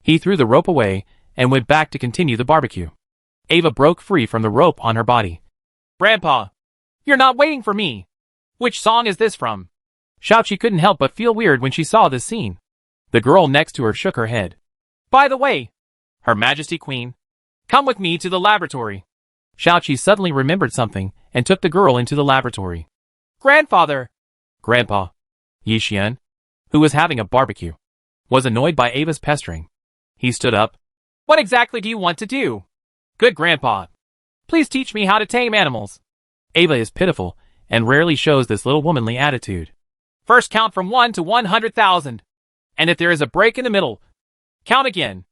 He threw the rope away and went back to continue the barbecue. Ava broke free from the rope on her body. Grandpa, you're not waiting for me. Which song is this from? She couldn't help but feel weird when she saw this scene. The girl next to her shook her head. By the way, Her Majesty Queen, come with me to the laboratory. Xiaoqi suddenly remembered something and took the girl into the laboratory. Grandfather! Grandpa, Yi Xian, who was having a barbecue, was annoyed by Ava's pestering. He stood up. What exactly do you want to do? Good Grandpa, please teach me how to tame animals. Ava is pitiful and rarely shows this little womanly attitude. First count from 1 to 100,000. And if there is a break in the middle, count again.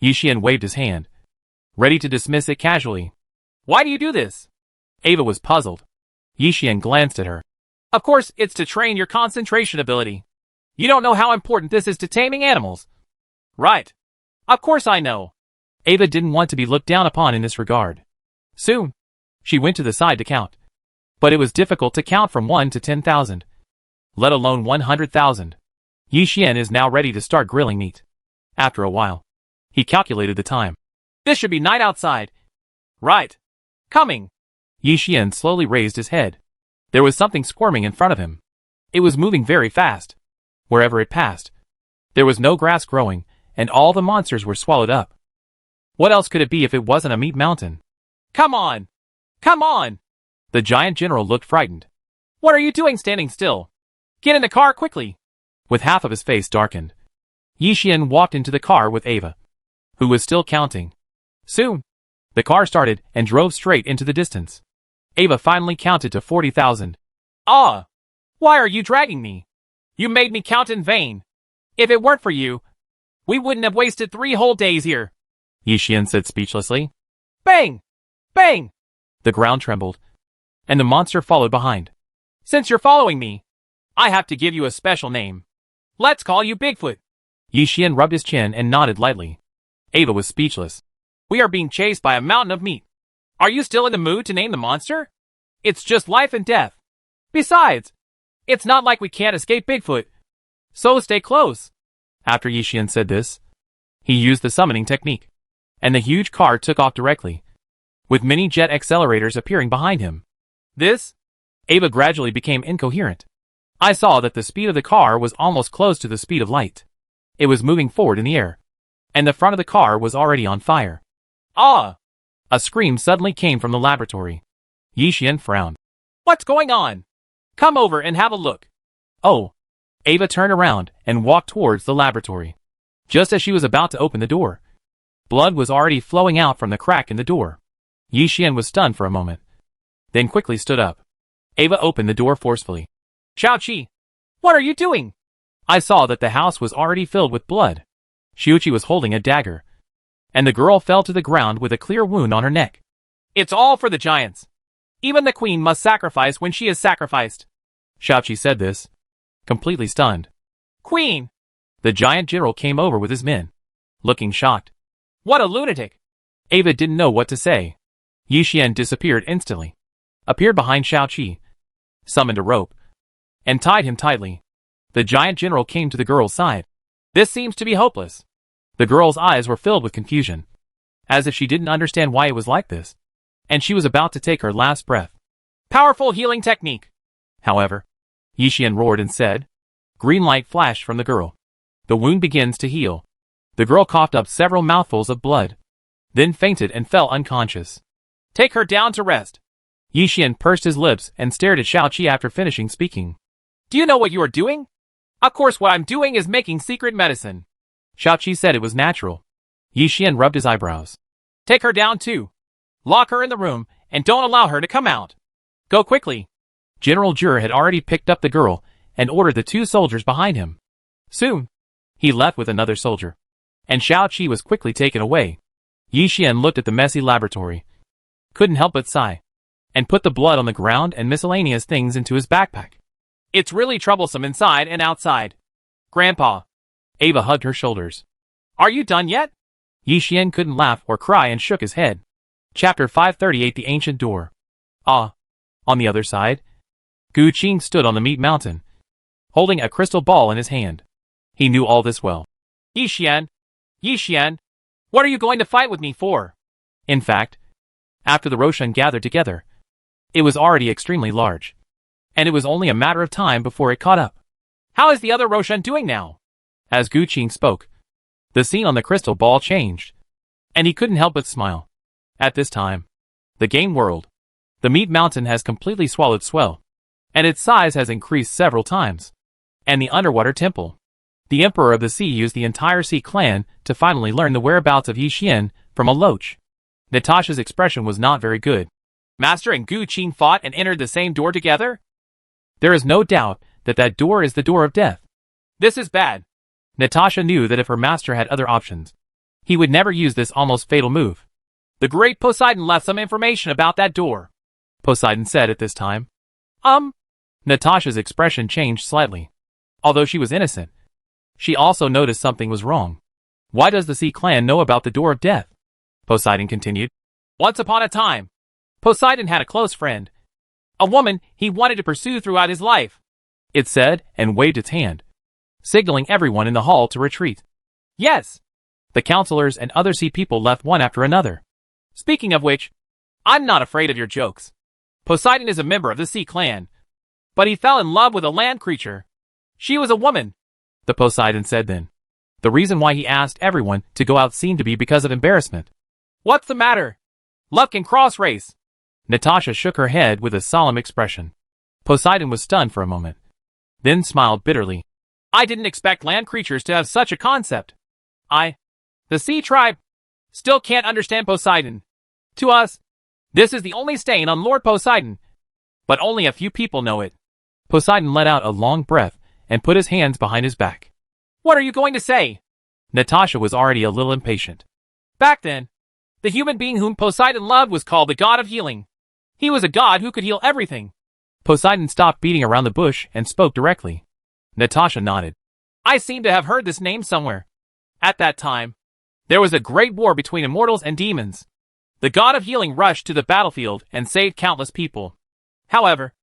Yi Xian waved his hand, ready to dismiss it casually. Why do you do this? Ava was puzzled. Yi Xian glanced at her. Of course, it's to train your concentration ability. You don't know how important this is to taming animals. Right. Of course I know. Ava didn't want to be looked down upon in this regard. Soon, she went to the side to count. But it was difficult to count from 1 to 10,000, let alone 100,000. Yi Xian is now ready to start grilling meat. After a while, he calculated the time. This should be night outside. Right. Coming. Yi Xian slowly raised his head. There was something squirming in front of him. It was moving very fast. Wherever it passed, there was no grass growing, and all the monsters were swallowed up. What else could it be if it wasn't a meat mountain? Come on! Come on! The giant general looked frightened. What are you doing standing still? Get in the car quickly! With half of his face darkened, Yi Xian walked into the car with Ava, who was still counting. Soon, the car started and drove straight into the distance. Ava finally counted to 40,000. Ah! Why are you dragging me? You made me count in vain. If it weren't for you, we wouldn't have wasted 3 whole days here. Yi Xian said speechlessly. Bang! Bang! The ground trembled, and the monster followed behind. Since you're following me, I have to give you a special name. Let's call you Bigfoot. Yi Xian rubbed his chin and nodded lightly. Ava was speechless. We are being chased by a mountain of meat. Are you still in the mood to name the monster? It's just life and death. Besides, it's not like we can't escape Bigfoot. So stay close. After Yixian said this, he used the summoning technique, and the huge car took off directly, with mini jet accelerators appearing behind him. This? Ava gradually became incoherent. I saw that the speed of the car was almost close to the speed of light. It was moving forward in the air, and the front of the car was already on fire. Ah! A scream suddenly came from the laboratory. Yixian frowned. What's going on? Come over and have a look. Oh. Ava turned around and walked towards the laboratory. Just as she was about to open the door, blood was already flowing out from the crack in the door. Yixian was stunned for a moment, then quickly stood up. Ava opened the door forcefully. Xiaoqi, what are you doing? I saw that the house was already filled with blood. Xiaoqi was holding a dagger, and the girl fell to the ground with a clear wound on her neck. It's all for the giants. Even the queen must sacrifice when she is sacrificed. Xiaoqi said this, completely stunned. Queen! The giant general came over with his men, looking shocked. What a lunatic! Ava didn't know what to say. Yixian disappeared instantly, appeared behind Xiaoqi, summoned a rope, and tied him tightly. The giant general came to the girl's side. This seems to be hopeless. The girl's eyes were filled with confusion, as if she didn't understand why it was like this, and she was about to take her last breath. Powerful healing technique! However, Yixian roared and said. Green light flashed from the girl. The wound begins to heal. The girl coughed up several mouthfuls of blood, then fainted and fell unconscious. Take her down to rest. Yixian pursed his lips and stared at Xiaoqi after finishing speaking. Do you know what you are doing? Of course what I'm doing is making secret medicine. Xiaoqi said it was natural. Yixian rubbed his eyebrows. Take her down too. Lock her in the room and don't allow her to come out. Go quickly. General Zhu had already picked up the girl and ordered the 2 soldiers behind him. Soon, he left with another soldier, and Xiaoqi was quickly taken away. Yixian looked at the messy laboratory, couldn't help but sigh, and put the blood on the ground and miscellaneous things into his backpack. It's really troublesome inside and outside. Grandpa. Ava hugged her shoulders. Are you done yet? Yixian couldn't laugh or cry and shook his head. Chapter 538 The Ancient Door. Ah. On the other side, Gu Qing stood on the meat mountain, holding a crystal ball in his hand. He knew all this well. Yixian! Yixian! What are you going to fight with me for? In fact, after the Roshan gathered together, it was already extremely large, and it was only a matter of time before it caught up. How is the other Roshan doing now? As Gu Qing spoke, the scene on the crystal ball changed, and he couldn't help but smile. At this time, the game world, the meat mountain has completely swallowed swell, and its size has increased several times. And the underwater temple. The Emperor of the Sea used the entire Sea clan to finally learn the whereabouts of Yixian from a loach. Natasha's expression was not very good. Master and Gu Qing fought and entered the same door together? There is no doubt that that door is the door of death. This is bad. Natasha knew that if her master had other options, he would never use this almost fatal move. The great Poseidon left some information about that door, Poseidon said at this time. Natasha's expression changed slightly. Although she was innocent, she also noticed something was wrong. Why does the Sea clan know about the door of death? Poseidon continued. Once upon a time, Poseidon had a close friend, a woman he wanted to pursue throughout his life. It said and waved its hand, signaling everyone in the hall to retreat. Yes. The counselors and other sea people left one after another. Speaking of which, I'm not afraid of your jokes. Poseidon is a member of the Sea clan, but he fell in love with a land creature. She was a woman, the Poseidon said then. The reason why he asked everyone to go out seemed to be because of embarrassment. What's the matter? Love can cross race. Natasha shook her head with a solemn expression. Poseidon was stunned for a moment, then smiled bitterly. I didn't expect land creatures to have such a concept. The sea tribe, still can't understand Poseidon. To us, this is the only stain on Lord Poseidon, but only a few people know it. Poseidon let out a long breath and put his hands behind his back. What are you going to say? Natasha was already a little impatient. Back then, the human being whom Poseidon loved was called the god of healing. He was a god who could heal everything. Poseidon stopped beating around the bush and spoke directly. Natasha nodded. I seem to have heard this name somewhere. At that time, there was a great war between immortals and demons. The god of healing rushed to the battlefield and saved countless people. However,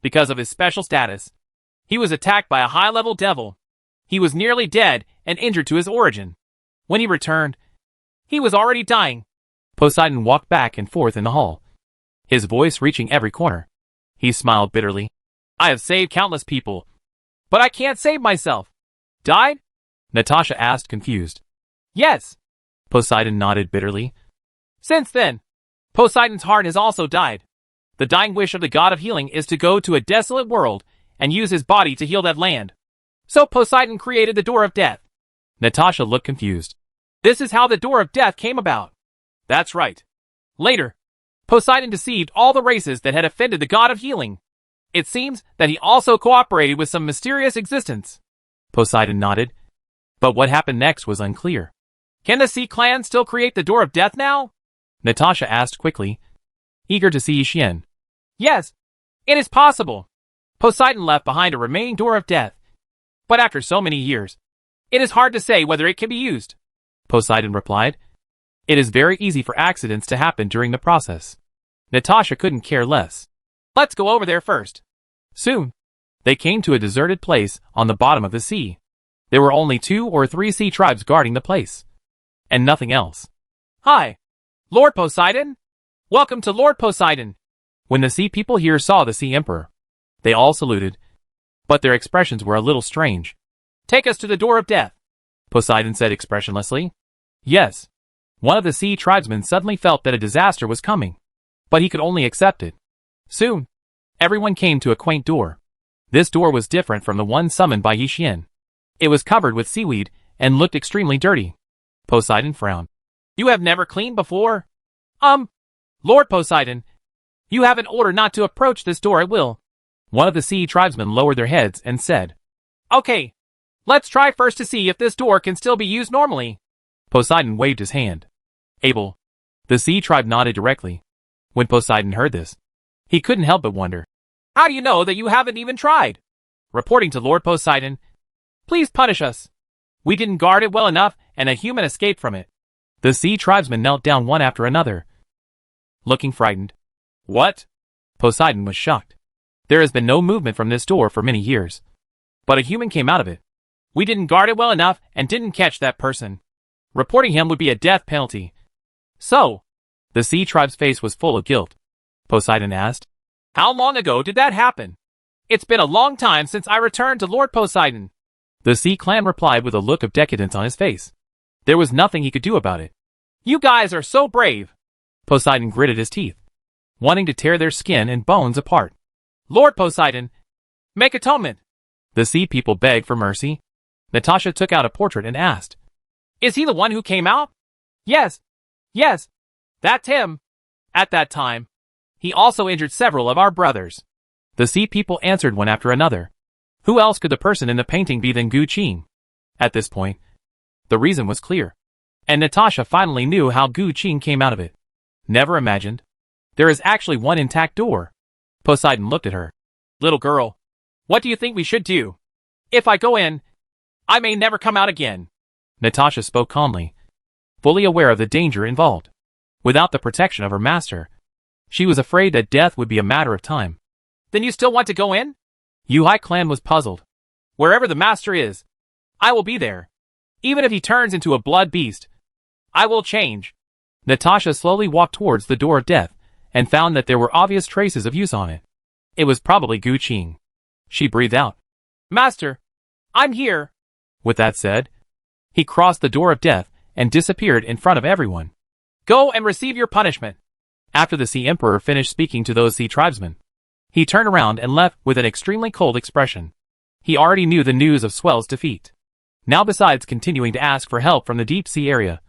because of his special status, he was attacked by a high-level devil. He was nearly dead and injured to his origin. When he returned, he was already dying. Poseidon walked back and forth in the hall, his voice reaching every corner. He smiled bitterly. I have saved countless people, but I can't save myself. Died? Natasha asked, confused. Yes. Poseidon nodded bitterly. Since then, Poseidon's heart has also died. The dying wish of the god of healing is to go to a desolate world and use his body to heal that land. So Poseidon created the Door of Death. Natasha looked confused. This is how the Door of Death came about. That's right. Later, Poseidon deceived all the races that had offended the god of healing. It seems that he also cooperated with some mysterious existence. Poseidon nodded. But what happened next was unclear. Can the Sea Clan still create the Door of Death now? Natasha asked quickly, eager to see Yixian. Yes, it is possible. Poseidon left behind a remaining Door of Death. But after so many years, it is hard to say whether it can be used. Poseidon replied. It is very easy for accidents to happen during the process. Natasha couldn't care less. Let's go over there first. Soon, they came to a deserted place on the bottom of the sea. There were only 2 or 3 sea tribes guarding the place, and nothing else. Hi, Lord Poseidon. Welcome to Lord Poseidon. When the sea people here saw the Sea Emperor, they all saluted, but their expressions were a little strange. Take us to the Door of Death, Poseidon said expressionlessly. Yes. One of the sea tribesmen suddenly felt that a disaster was coming, but he could only accept it. Soon, everyone came to a quaint door. This door was different from the one summoned by Yixian. It was covered with seaweed and looked extremely dirty. Poseidon frowned. You have never cleaned before? Lord Poseidon, you have an order not to approach this door at will. One of the sea tribesmen lowered their heads and said, Okay, let's try first to see if this door can still be used normally. Poseidon waved his hand. Able. The sea tribe nodded directly. When Poseidon heard this, he couldn't help but wonder. How do you know that you haven't even tried? Reporting to Lord Poseidon, please punish us. We didn't guard it well enough and a human escaped from it. The sea tribesmen knelt down one after another, looking frightened. What? Poseidon was shocked. There has been no movement from this door for many years. But a human came out of it. We didn't guard it well enough and didn't catch that person. Reporting him would be a death penalty. So, the sea tribe's face was full of guilt. Poseidon asked, How long ago did that happen? It's been a long time since I returned to Lord Poseidon. The Sea Clan replied with a look of decadence on his face. There was nothing he could do about it. You guys are so brave. Poseidon gritted his teeth, wanting to tear their skin and bones apart. Lord Poseidon, make atonement. The sea people begged for mercy. Natasha took out a portrait and asked, Is he the one who came out? Yes, that's him. At that time, he also injured several of our brothers. The sea people answered one after another. Who else could the person in the painting be than Gu Qin? At this point, the reason was clear, and Natasha finally knew how Gu Qin came out of it. Never imagined. There is actually one intact door. Poseidon looked at her. Little girl, what do you think we should do? If I go in, I may never come out again. Natasha spoke calmly, fully aware of the danger involved. Without the protection of her master, she was afraid that death would be a matter of time. Then you still want to go in? Yuhai Clan was puzzled. Wherever the master is, I will be there. Even if he turns into a blood beast, I will change. Natasha slowly walked towards the Door of Death and found that there were obvious traces of use on it. It was probably Gu Qin. She breathed out. Master, I'm here. With that said, he crossed the Door of Death and disappeared in front of everyone. Go and receive your punishment. After the Sea Emperor finished speaking to those sea tribesmen, he turned around and left with an extremely cold expression. He already knew the news of Swell's defeat. Now, besides continuing to ask for help from the deep sea area,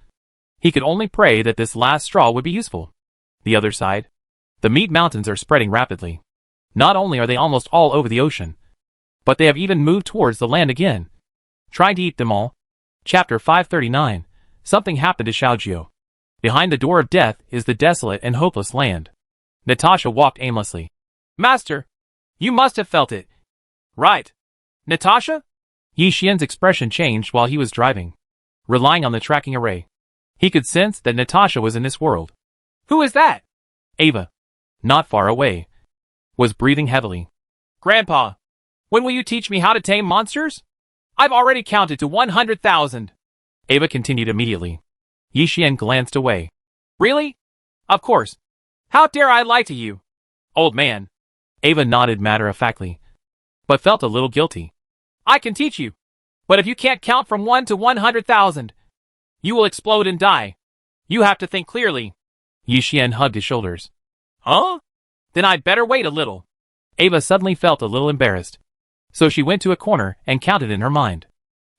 he could only pray that this last straw would be useful. The other side, the meat mountains are spreading rapidly. Not only are they almost all over the ocean, but they have even moved towards the land again, trying to eat them all. Chapter 539. Something happened to Xiaojiu. Behind the Door of Death is the desolate and hopeless land. Natasha walked aimlessly. Master, you must have felt it. Right. Natasha? Yixian's expression changed while he was driving, relying on the tracking array. He could sense that Natasha was in this world. Who is that? Ava, not far away, was breathing heavily. Grandpa, when will you teach me how to tame monsters? I've already counted to 100,000. Ava continued immediately. Yi Xian glanced away. Really? Of course. How dare I lie to you? Old man. Ava nodded matter-of-factly, but felt a little guilty. I can teach you, but if you can't count from 1 to 100,000, you will explode and die. You have to think clearly. Yi Xian hugged his shoulders. Huh? Then I'd better wait a little. Ava suddenly felt a little embarrassed, so she went to a corner and counted in her mind.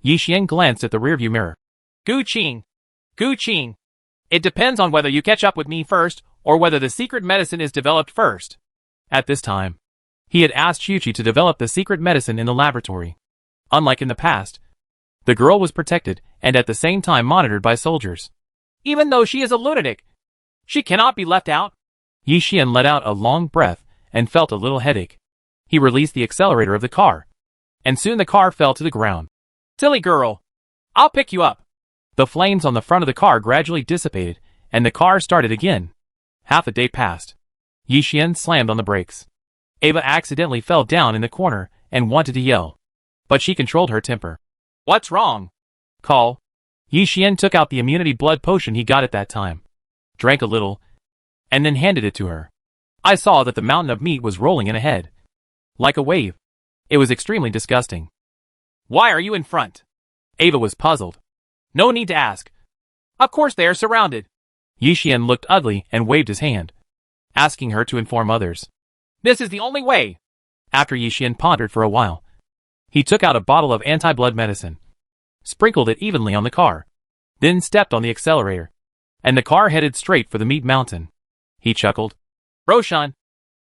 Yi Xian glanced at the rearview mirror. Gu Qing. Gu Qing. It depends on whether you catch up with me first or whether the secret medicine is developed first. At this time, he had asked Qiuqi to develop the secret medicine in the laboratory. Unlike in the past, the girl was protected and at the same time monitored by soldiers. Even though she is a lunatic, she cannot be left out. Yi Xian let out a long breath and felt a little headache. He released the accelerator of the car, and soon the car fell to the ground. Silly girl, I'll pick you up. The flames on the front of the car gradually dissipated, and the car started again. Half a day passed. Yi Xian slammed on the brakes. Ava accidentally fell down in the corner and wanted to yell, but she controlled her temper. What's wrong? Call. Yi Xian took out the immunity blood potion he got at that time, drank a little, and then handed it to her. I saw that the mountain of meat was rolling in ahead, like a wave. It was extremely disgusting. Why are you in front? Ava was puzzled. No need to ask. Of course they are surrounded. Yi Xian looked ugly and waved his hand, asking her to inform others. This is the only way. After Yi Xian pondered for a while, he took out a bottle of anti-blood medicine, sprinkled it evenly on the car, then stepped on the accelerator, and the car headed straight for the meat mountain. He chuckled. Roshan,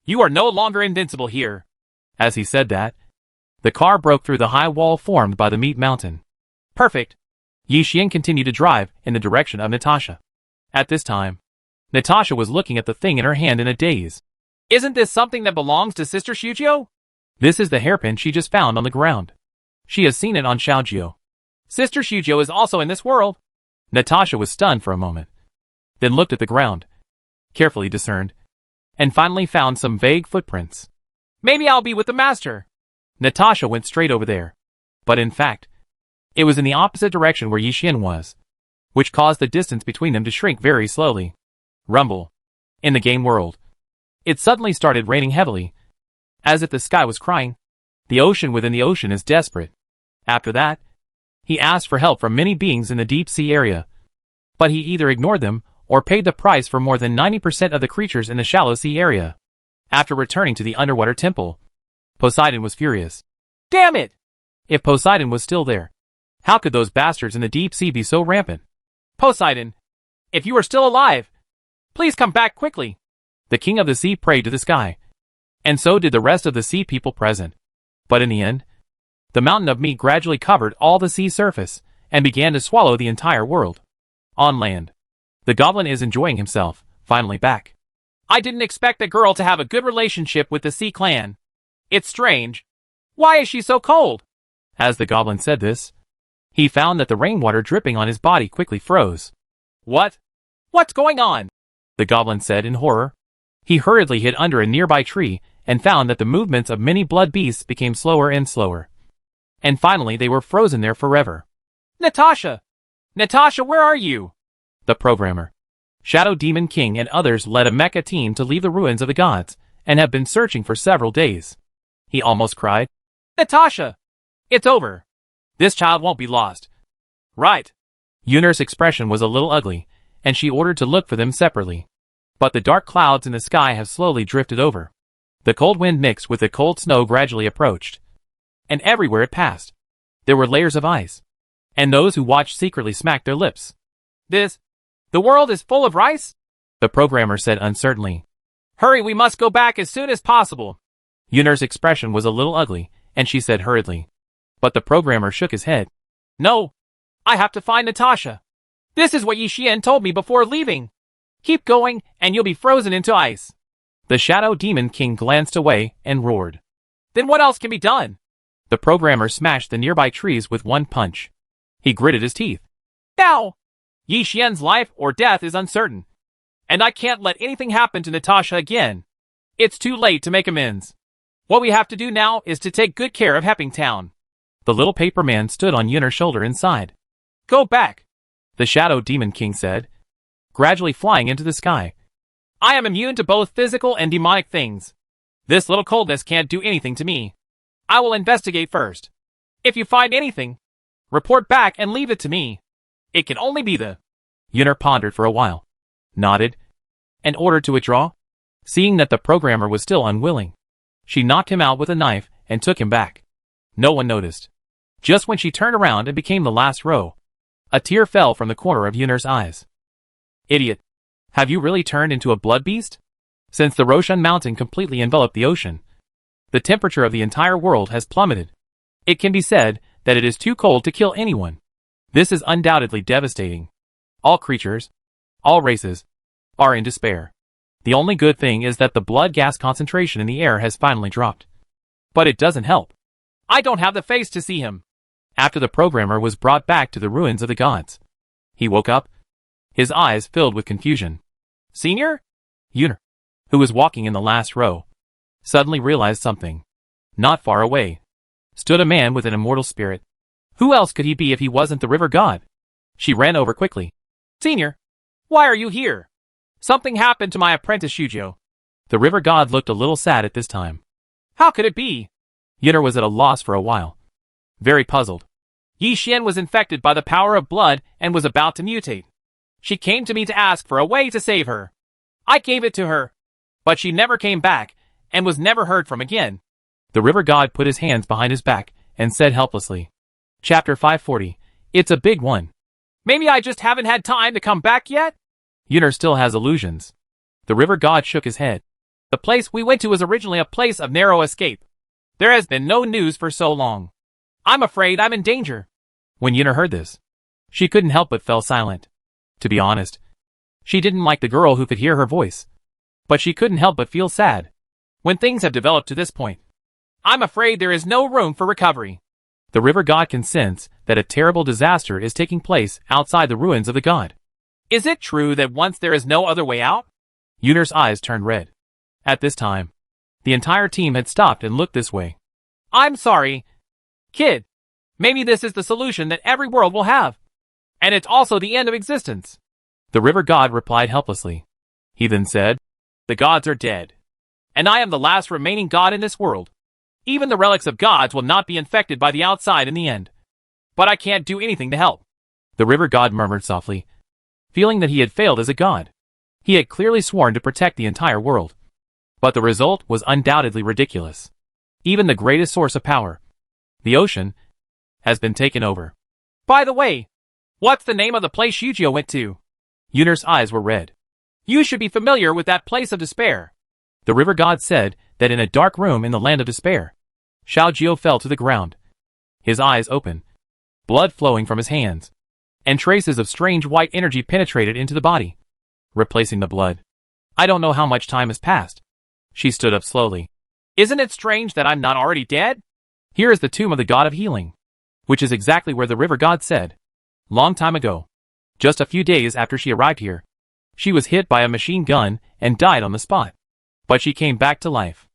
you are no longer invincible here. As he said that, the car broke through the high wall formed by the meat mountain. Perfect. Yi Xian continued to drive in the direction of Natasha. At this time, Natasha was looking at the thing in her hand in a daze. Isn't this something that belongs to Sister Xiujiu? This is the hairpin she just found on the ground. She has seen it on Xiaojiu. Sister Xiujiu is also in this world. Natasha was stunned for a moment, then looked at the ground, carefully discerned, and finally found some vague footprints. Maybe I'll be with the master. Natasha went straight over there, but in fact, it was in the opposite direction where Yi Xian was, which caused the distance between them to shrink very slowly. Rumble. In the game world, it suddenly started raining heavily, as if the sky was crying. The ocean within the ocean is desperate. After that, he asked for help from many beings in the deep sea area, but he either ignored them or paid the price for more than 90% of the creatures in the shallow sea area. After returning to the underwater temple, Poseidon was furious. Damn it! If Poseidon was still there, how could those bastards in the deep sea be so rampant? Poseidon, if you are still alive, please come back quickly. The king of the sea prayed to the sky, and so did the rest of the sea people present. But in the end, the mountain of meat gradually covered all the sea surface and began to swallow the entire world. On land, the goblin is enjoying himself, finally back. I didn't expect the girl to have a good relationship with the Sea Clan. It's strange. Why is she so cold? As the goblin said this, he found that the rainwater dripping on his body quickly froze. What? What's going on? The goblin said in horror. He hurriedly hid under a nearby tree and found that the movements of many blood beasts became slower and slower. And finally they were frozen there forever. Natasha! Natasha, where are you? The programmer, Shadow Demon King and others led a mecha team to leave the ruins of the gods and have been searching for several days. He almost cried. Natasha! It's over. This child won't be lost. Right. Yunar's expression was a little ugly, and she ordered to look for them separately. But the dark clouds in the sky have slowly drifted over. The cold wind mixed with the cold snow gradually approached. And everywhere it passed, there were layers of ice. And those who watched secretly smacked their lips. The world is full of rice? The programmer said uncertainly. Hurry, we must go back as soon as possible. Yunar's expression was a little ugly, and she said hurriedly. But the programmer shook his head. No, I have to find Natasha. This is what Yi Xian told me before leaving. Keep going, and you'll be frozen into ice. The Shadow Demon King glanced away and roared. Then what else can be done? The programmer smashed the nearby trees with one punch. He gritted his teeth. Now! Yi Xian's life or death is uncertain. And I can't let anything happen to Natasha again. It's too late to make amends. What we have to do now is to take good care of Hepping Town. The little paper man stood on Yunar's shoulder and sighed. Go back, the Shadow Demon King said, gradually flying into the sky. I am immune to both physical and demonic things. This little coldness can't do anything to me. I will investigate first. If you find anything, report back and leave it to me. It can only be the... Yunar pondered for a while, nodded, and ordered to withdraw. Seeing that the programmer was still unwilling, she knocked him out with a knife and took him back. No one noticed. Just when she turned around and became the last row, a tear fell from the corner of Yunar's eyes. Idiot. Have you really turned into a blood beast? Since the Roshan mountain completely enveloped the ocean, the temperature of the entire world has plummeted. It can be said that it is too cold to kill anyone. This is undoubtedly devastating. All creatures, all races, are in despair. The only good thing is that the blood gas concentration in the air has finally dropped. But it doesn't help. I don't have the face to see him. After the programmer was brought back to the ruins of the gods, he woke up, his eyes filled with confusion. Senior? Yunar, who was walking in the last row, suddenly realized something. Not far away stood a man with an immortal spirit. Who else could he be if he wasn't the river god? She ran over quickly. Senior, why are you here? Something happened to my apprentice Shujo. The river god looked a little sad at this time. How could it be? Yunar was at a loss for a while, very puzzled. Yi Xian was infected by the power of blood and was about to mutate. She came to me to ask for a way to save her. I gave it to her, but she never came back and was never heard from again. The river god put his hands behind his back and said helplessly. Chapter 540. It's a big one. Maybe I just haven't had time to come back yet? Yunar still has illusions. The river god shook his head. The place we went to was originally a place of narrow escape. There has been no news for so long. I'm afraid I'm in danger. When Yunar heard this, she couldn't help but fell silent. To be honest, she didn't like the girl who could hear her voice. But she couldn't help but feel sad. When things have developed to this point, I'm afraid there is no room for recovery. The river god can sense that a terrible disaster is taking place outside the ruins of the god. Is it true that once there is no other way out? Yunar's eyes turned red. At this time, the entire team had stopped and looked this way. I'm sorry, kid. Maybe this is the solution that every world will have. And it's also the end of existence. The river god replied helplessly. He then said, the gods are dead. And I am the last remaining god in this world. Even the relics of gods will not be infected by the outside in the end. But I can't do anything to help. The river god murmured softly, feeling that he had failed as a god. He had clearly sworn to protect the entire world. But the result was undoubtedly ridiculous. Even the greatest source of power, the ocean, has been taken over. By the way, what's the name of the place Shujo went to? Yunar's eyes were red. You should be familiar with that place of despair. The river god said that in a dark room in the land of despair, Xiaojio fell to the ground. His eyes open, blood flowing from his hands, and traces of strange white energy penetrated into the body, replacing the blood. I don't know how much time has passed. She stood up slowly. Isn't it strange that I'm not already dead? Here is the tomb of the god of healing, which is exactly where the river god said. Long time ago, just a few days after she arrived here, she was hit by a machine gun and died on the spot. But she came back to life.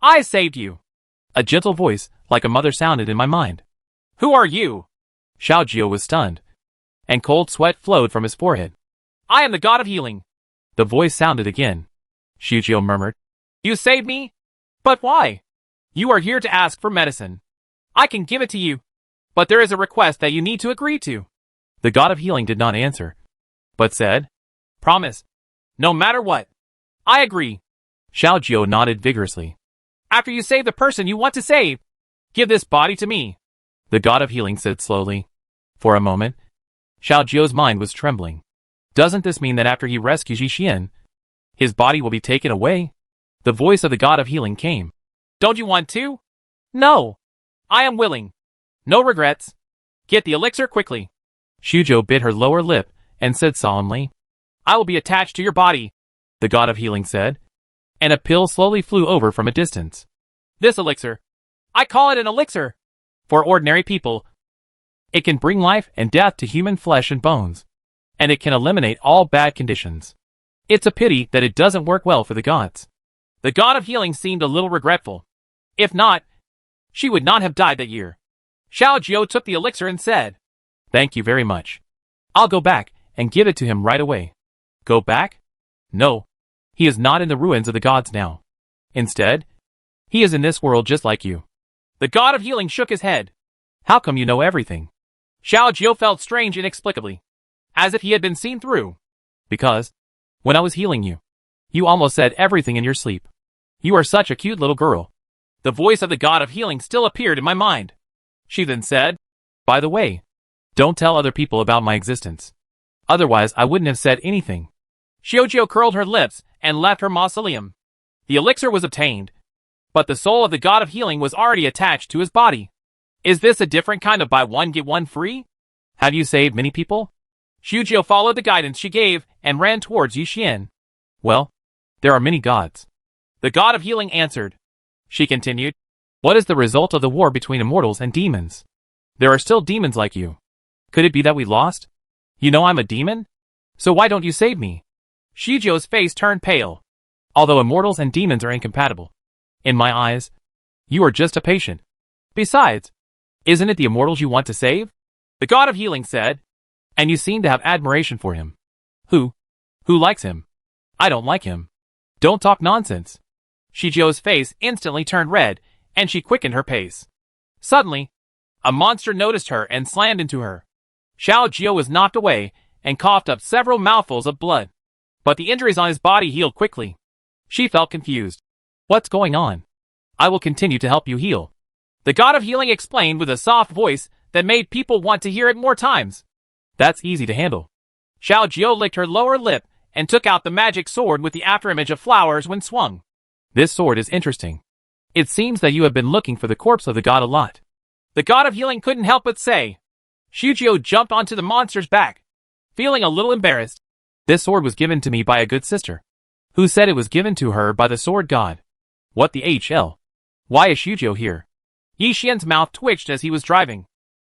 I saved you. A gentle voice, like a mother, sounded in my mind. Who are you? Xiaojio was stunned, and cold sweat flowed from his forehead. I am the god of healing. The voice sounded again. Xiaojio murmured. You saved me? But why? You are here to ask for medicine. I can give it to you. But there is a request that you need to agree to. The god of healing did not answer, but said, Promise. No matter what. I agree. Xiaojio nodded vigorously. After you save the person you want to save, give this body to me. The god of healing said slowly. For a moment, Xiaojio's mind was trembling. Doesn't this mean that after he rescues Yi Xian, his body will be taken away? The voice of the god of healing came. Don't you want to? No. I am willing. No regrets. Get the elixir quickly. Shujo bit her lower lip and said solemnly, I will be attached to your body, the god of healing said, and a pill slowly flew over from a distance. This elixir. I call it an elixir. For ordinary people, it can bring life and death to human flesh and bones, and it can eliminate all bad conditions. It's a pity that it doesn't work well for the gods. The god of healing seemed a little regretful. If not, she would not have died that year. Xiao Jiao took the elixir and said, "Thank you very much. I'll go back and give it to him right away." Go back? No. He is not in the ruins of the gods now. Instead, he is in this world just like you. The god of healing shook his head. How come you know everything? Xiao Jiao felt strange inexplicably, as if he had been seen through. Because, when I was healing you, you almost said everything in your sleep. You are such a cute little girl. The voice of the god of healing still appeared in my mind. She then said, "By the way, don't tell other people about my existence. Otherwise I wouldn't have said anything." Xiao Jiao curled her lips and left her mausoleum. The elixir was obtained, but the soul of the god of healing was already attached to his body. Is this a different kind of buy one get one free? Have you saved many people? Xiao Jiao followed the guidance she gave and ran towards Yixian. Well, there are many gods. The god of healing answered. She continued, "What is the result of the war between immortals and demons? There are still demons like you. Could it be that we lost? You know I'm a demon? So why don't you save me?" Xiao Jiao's face turned pale. Although immortals and demons are incompatible, in my eyes, you are just a patient. Besides, isn't it the immortals you want to save? The god of healing said. And you seem to have admiration for him. Who likes him? I don't like him. Don't talk nonsense. Xiao Jiao's face instantly turned red, and she quickened her pace. Suddenly, a monster noticed her and slammed into her. Xiao Jiao was knocked away and coughed up several mouthfuls of blood. But the injuries on his body healed quickly. She felt confused. What's going on? I will continue to help you heal. The god of healing explained with a soft voice that made people want to hear it more times. That's easy to handle. Xiao Jiao licked her lower lip and took out the magic sword with the afterimage of flowers when swung. This sword is interesting. It seems that you have been looking for the corpse of the god a lot. The god of healing couldn't help but say. Xiao Jiao jumped onto the monster's back, feeling a little embarrassed. This sword was given to me by a good sister, who said it was given to her by the sword god. What the HL? Why is Xiao Jiao here? Yixian's mouth twitched as he was driving,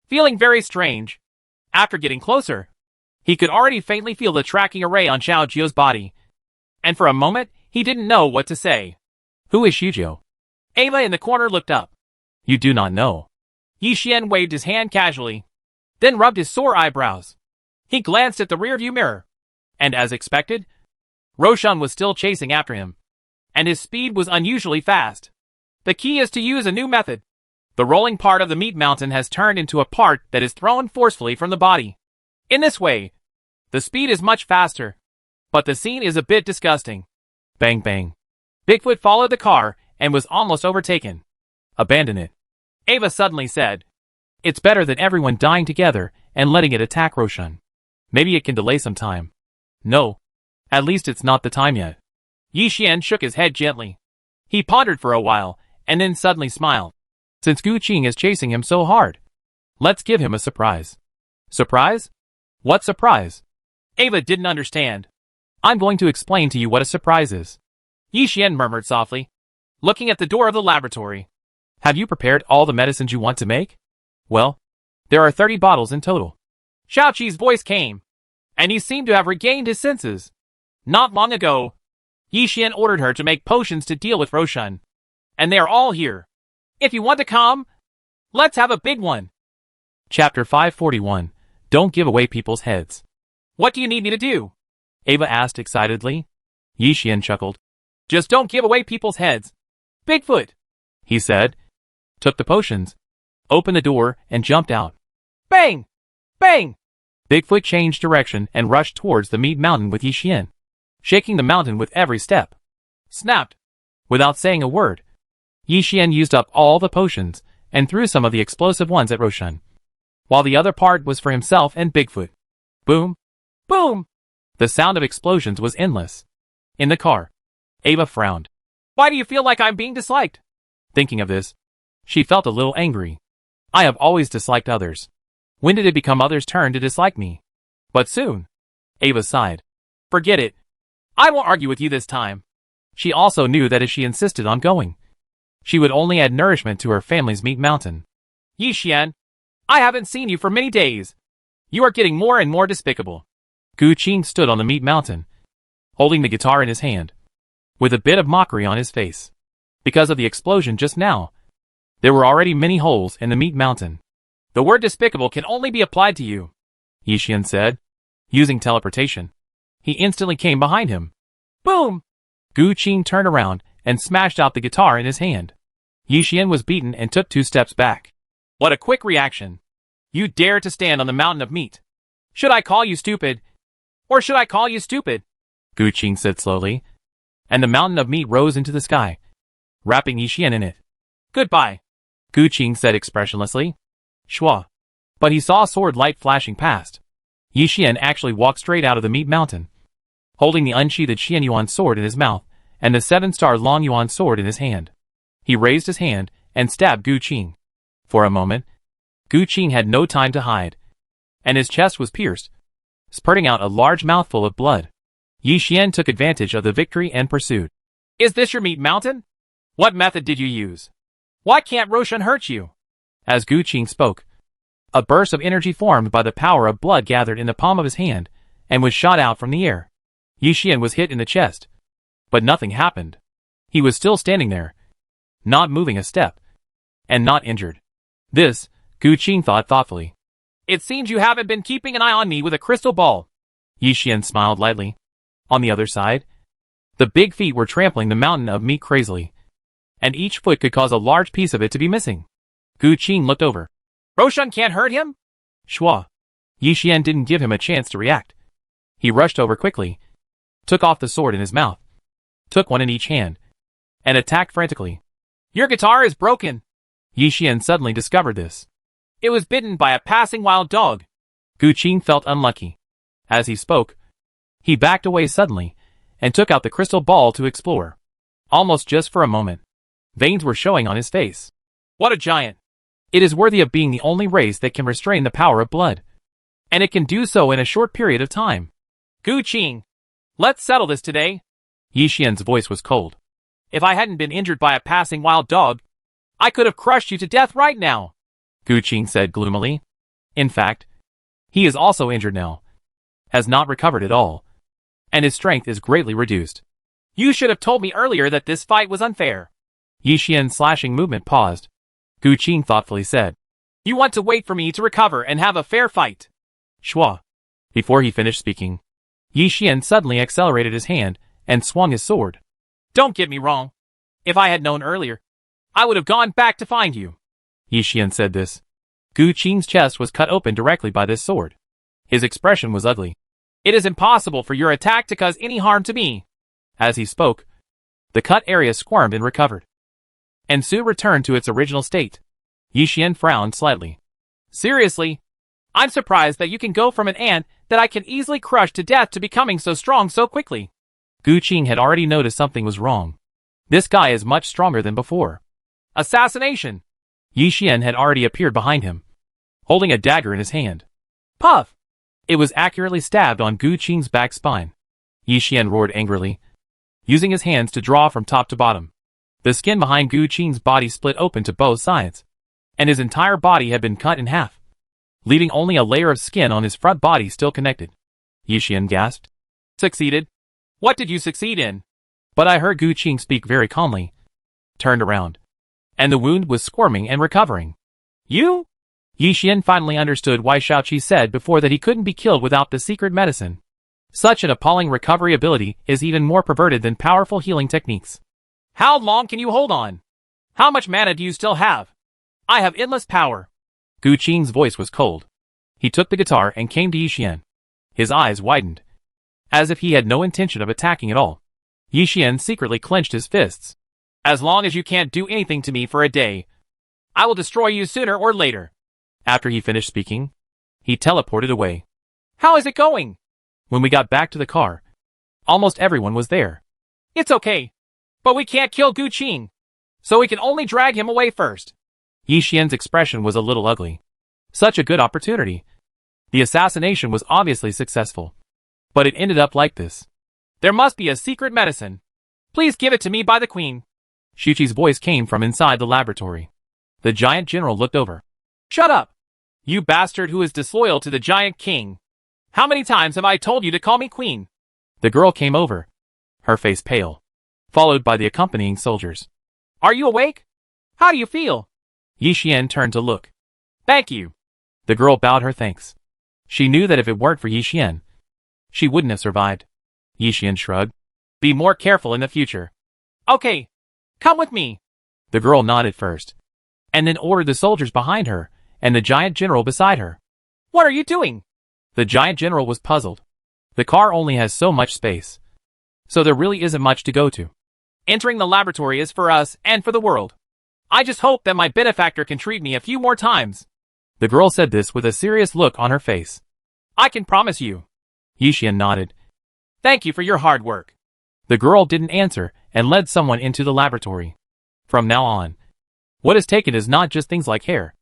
feeling very strange. After getting closer, he could already faintly feel the tracking array on Xiao Jiao's body, and for a moment, he didn't know what to say. Who is Xiao Jiao? Ava in the corner looked up. You do not know. Yixian waved his hand casually, then rubbed his sore eyebrows. He glanced at the rearview mirror, and as expected, Roshan was still chasing after him, and his speed was unusually fast. The key is to use a new method. The rolling part of the meat mountain has turned into a part that is thrown forcefully from the body. In this way, the speed is much faster, but the scene is a bit disgusting. Bang bang. Bigfoot followed the car and was almost overtaken. Abandon it. Ava suddenly said. It's better than everyone dying together and letting it attack Roshan. Maybe it can delay some time. No. At least it's not the time yet. Yixian shook his head gently. He pondered for a while, and then suddenly smiled. Since Gu Qing is chasing him so hard, let's give him a surprise. Surprise? What surprise? Ava didn't understand. I'm going to explain to you what a surprise is. Yixian murmured softly, looking at the door of the laboratory. Have you prepared all the medicines you want to make? Well, there are 30 bottles in total. Xiaoqi's voice came, and he seemed to have regained his senses. Not long ago, Yixian ordered her to make potions to deal with Roshan, and they are all here. If you want to come, let's have a big one. Chapter 541. Don't give away people's heads. What do you need me to do? Ava asked excitedly. Yixian chuckled. Just don't give away people's heads. Bigfoot, he said, took the potions, opened the door, and jumped out. Bang! Bang! Bigfoot changed direction and rushed towards the meat mountain with Yixian, shaking the mountain with every step. Snapped. Without saying a word, Yixian used up all the potions and threw some of the explosive ones at Roshan, while the other part was for himself and Bigfoot. Boom! Boom! The sound of explosions was endless. In the car, Ava frowned. Why do you feel like I'm being disliked? Thinking of this, she felt a little angry. I have always disliked others. When did it become others' turn to dislike me? But soon. Ava sighed. Forget it. I won't argue with you this time. She also knew that if she insisted on going, she would only add nourishment to her family's meat mountain. Yixian, I haven't seen you for many days. You are getting more and more despicable. Gu Qing stood on the meat mountain, holding the guitar in his hand, with a bit of mockery on his face. Because of the explosion just now, there were already many holes in the meat mountain. The word despicable can only be applied to you, Yi Xian said, using teleportation. He instantly came behind him. Boom! Gu Qing turned around and smashed out the guitar in his hand. Yi Xian was beaten and took 2 steps back. What a quick reaction! You dare to stand on the mountain of meat! Should I call you stupid? Or should I call you stupid? Gu Qing said slowly, and the mountain of meat rose into the sky, wrapping Yi Xian in it. Goodbye, Gu Qing said expressionlessly. Shua. But he saw sword light flashing past. Yi Xian actually walked straight out of the meat mountain, holding the unsheathed Xian Yuan sword in his mouth and the 7-star Long Yuan sword in his hand. He raised his hand and stabbed Gu Qing. For a moment, Gu Qing had no time to hide, and his chest was pierced, spurting out a large mouthful of blood. Yi Xian took advantage of the victory and pursued. Is this your meat mountain? What method did you use? Why can't Roshan hurt you? As Gu Qing spoke, a burst of energy formed by the power of blood gathered in the palm of his hand and was shot out from the air. Yi Xian was hit in the chest, but nothing happened. He was still standing there, not moving a step, and not injured. This, Gu Qing thought thoughtfully. It seems you haven't been keeping an eye on me with a crystal ball. Yi Xian smiled lightly. On the other side, the big feet were trampling the mountain of meat crazily, and each foot could cause a large piece of it to be missing. Gu Qing looked over. Roshan can't hurt him? Shua. Yi Xian didn't give him a chance to react. He rushed over quickly, took off the sword in his mouth, took one in each hand, and attacked frantically. Your guitar is broken. Yi Xian suddenly discovered this. It was bitten by a passing wild dog. Gu Qing felt unlucky. As he spoke, he backed away suddenly and took out the crystal ball to explore. Almost just for a moment, veins were showing on his face. What a giant! It is worthy of being the only race that can restrain the power of blood. And it can do so in a short period of time. Gu Qing, let's settle this today. Yi Xian's voice was cold. If I hadn't been injured by a passing wild dog, I could have crushed you to death right now, Gu Qing said gloomily. In fact, he is also injured now, has not recovered at all, and his strength is greatly reduced. You should have told me earlier that this fight was unfair. Yi Xian's slashing movement paused. Gu Qing thoughtfully said, You want to wait for me to recover and have a fair fight. Shua. Before he finished speaking, Yi Xian suddenly accelerated his hand and swung his sword. Don't get me wrong. If I had known earlier, I would have gone back to find you. Yi Xian said this. Gu Qing's chest was cut open directly by this sword. His expression was ugly. It is impossible for your attack to cause any harm to me. As he spoke, the cut area squirmed and recovered, and soon returned to its original state. Yi Xian frowned slightly. Seriously? I'm surprised that you can go from an ant that I can easily crush to death to becoming so strong so quickly. Gu Qing had already noticed something was wrong. This guy is much stronger than before. Assassination! Yi Xian had already appeared behind him, holding a dagger in his hand. Puff! It was accurately stabbed on Gu Qing's back spine. Yi Xian roared angrily, using his hands to draw from top to bottom. The skin behind Gu Qing's body split open to both sides, and his entire body had been cut in half, leaving only a layer of skin on his front body still connected. Yi Xian gasped. Succeeded? What did you succeed in? But I heard Gu Qing speak very calmly, turned around, and the wound was squirming and recovering. You? Yi Xian finally understood why Shaoqi said before that he couldn't be killed without the secret medicine. Such an appalling recovery ability is even more perverted than powerful healing techniques. How long can you hold on? How much mana do you still have? I have endless power. Gu Qing's voice was cold. He took the guitar and came to Yi Xian. His eyes widened, as if he had no intention of attacking at all. Yi Xian secretly clenched his fists. As long as you can't do anything to me for a day, I will destroy you sooner or later. After he finished speaking, he teleported away. How is it going? When we got back to the car, almost everyone was there. It's okay, but we can't kill Gu Qing, so we can only drag him away first. Yi Xian's expression was a little ugly. Such a good opportunity. The assassination was obviously successful, but it ended up like this. There must be a secret medicine. Please give it to me by the queen. Shuqi's voice came from inside the laboratory. The giant general looked over. Shut up! You bastard who is disloyal to the giant king. How many times have I told you to call me queen? The girl came over, her face pale, followed by the accompanying soldiers. Are you awake? How do you feel? Yi Xian turned to look. Thank you. The girl bowed her thanks. She knew that if it weren't for Yi Xian, she wouldn't have survived. Yi Xian shrugged. Be more careful in the future. Okay, come with me. The girl nodded first, and then ordered the soldiers behind her and the giant general beside her. What are you doing? The giant general was puzzled. The car only has so much space, so there really isn't much to go to. Entering the laboratory is for us and for the world. I just hope that my benefactor can treat me a few more times. The girl said this with a serious look on her face. I can promise you. Yi Xian nodded. Thank you for your hard work. The girl didn't answer and led someone into the laboratory. From now on, what is taken is not just things like hair,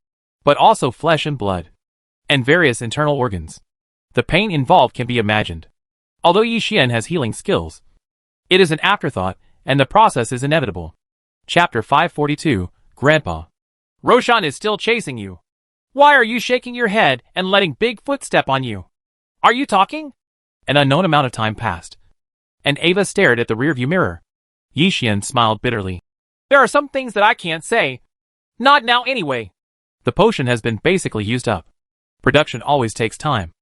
but also flesh and blood, and various internal organs. The pain involved can be imagined. Although Yi Xian has healing skills, it is an afterthought, and the process is inevitable. Chapter 542, Grandpa. Roshan is still chasing you. Why are you shaking your head and letting Bigfoot step on you? Are you talking? An unknown amount of time passed, and Ava stared at the rearview mirror. Yi Xian smiled bitterly. There are some things that I can't say. Not now anyway. The potion has been basically used up. Production always takes time,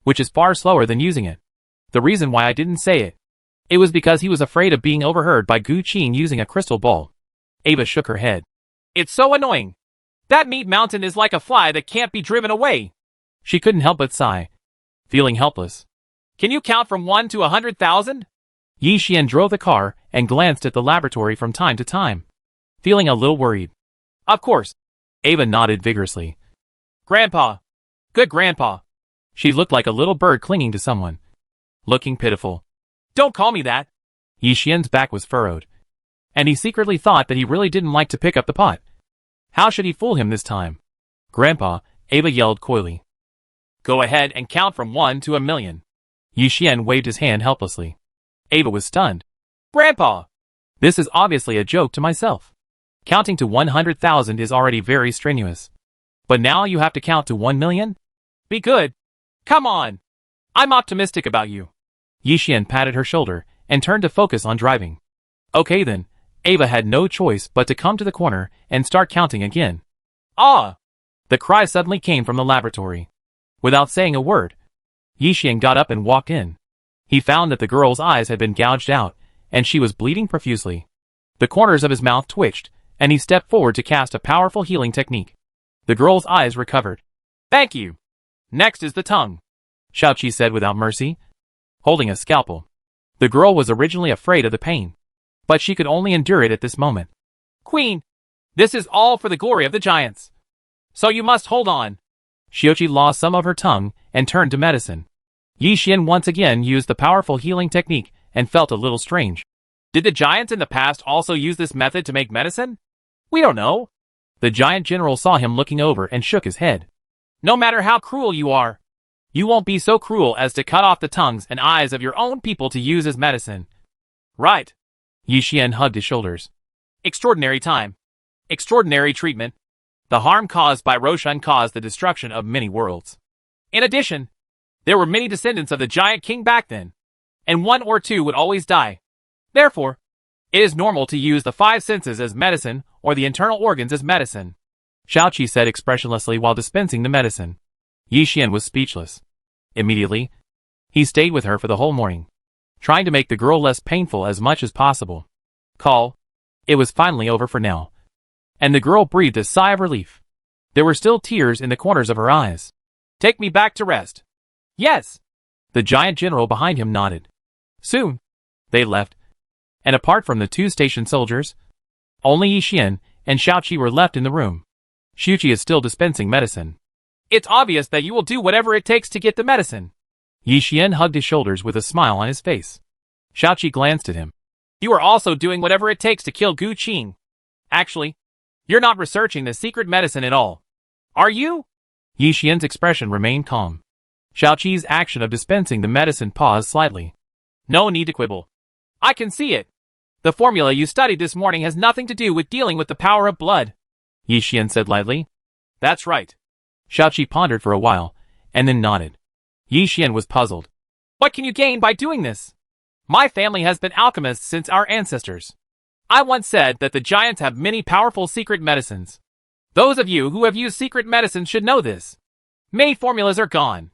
which is far slower than using it. The reason why I didn't say it was because he was afraid of being overheard by Gu Qin using a crystal ball. Ava shook her head. It's so annoying. That meat mountain is like a fly that can't be driven away. She couldn't help but sigh, feeling helpless. Can you count from 1 to 100,000? Yi Xian drove the car and glanced at the laboratory from time to time, feeling a little worried. Of course. Ava nodded vigorously. Grandpa. Good grandpa. She looked like a little bird clinging to someone, looking pitiful. Don't call me that. Yi Xian's back was furrowed, and he secretly thought that he really didn't like to pick up the pot. How should he fool him this time? Grandpa, Ava yelled coyly. Go ahead and count from 1 to 1,000,000. Yi Xian waved his hand helplessly. Ava was stunned. Grandpa! This is obviously a joke to myself. Counting to 100,000 is already very strenuous. But now you have to count to 1,000,000? Be good. Come on. I'm optimistic about you. Yi Xian patted her shoulder and turned to focus on driving. Okay then. Ava had no choice but to come to the corner and start counting again. Ah! The cry suddenly came from the laboratory. Without saying a word, Yi Xian got up and walked in. He found that the girl's eyes had been gouged out, and she was bleeding profusely. The corners of his mouth twitched, and he stepped forward to cast a powerful healing technique. The girl's eyes recovered. Thank you. Next is the tongue, Xiaoqi said without mercy, holding a scalpel. The girl was originally afraid of the pain, but she could only endure it at this moment. Queen, this is all for the glory of the giants. So you must hold on. Xiaoqi lost some of her tongue and turned to medicine. Yi Xian once again used the powerful healing technique and felt a little strange. Did the giants in the past also use this method to make medicine? We don't know. The giant general saw him looking over and shook his head. No matter how cruel you are, you won't be so cruel as to cut off the tongues and eyes of your own people to use as medicine. Right. Yi Xian hugged his shoulders. Extraordinary time. Extraordinary treatment. The harm caused by Roshan caused the destruction of many worlds. In addition, there were many descendants of the giant king back then, and 1 or 2 would always die. Therefore, it is normal to use the 5 senses as medicine or the internal organs as medicine, Xiaoqi said expressionlessly while dispensing the medicine. Yi Xian was speechless. Immediately, he stayed with her for the whole morning, trying to make the girl less painful as much as possible. It was finally over for now, and the girl breathed a sigh of relief. There were still tears in the corners of her eyes. Take me back to rest. Yes. The giant general behind him nodded. Soon, they left, and apart from the 2 station soldiers, only Yi Xian and Xiaoqi were left in the room. Xiaoqi is still dispensing medicine. It's obvious that you will do whatever it takes to get the medicine. Yi Xian hugged his shoulders with a smile on his face. Xiaoqi glanced at him. You are also doing whatever it takes to kill Gu Qin. Actually, you're not researching the secret medicine at all. Are you? Yi Xian's expression remained calm. Xiaoqi's action of dispensing the medicine paused slightly. No need to quibble. I can see it. The formula you studied this morning has nothing to do with dealing with the power of blood, Yi Xian said lightly. That's right. Xiaoqi pondered for a while, and then nodded. Yi Xian was puzzled. What can you gain by doing this? My family has been alchemists since our ancestors. I once said that the giants have many powerful secret medicines. Those of you who have used secret medicines should know this. Made formulas are gone,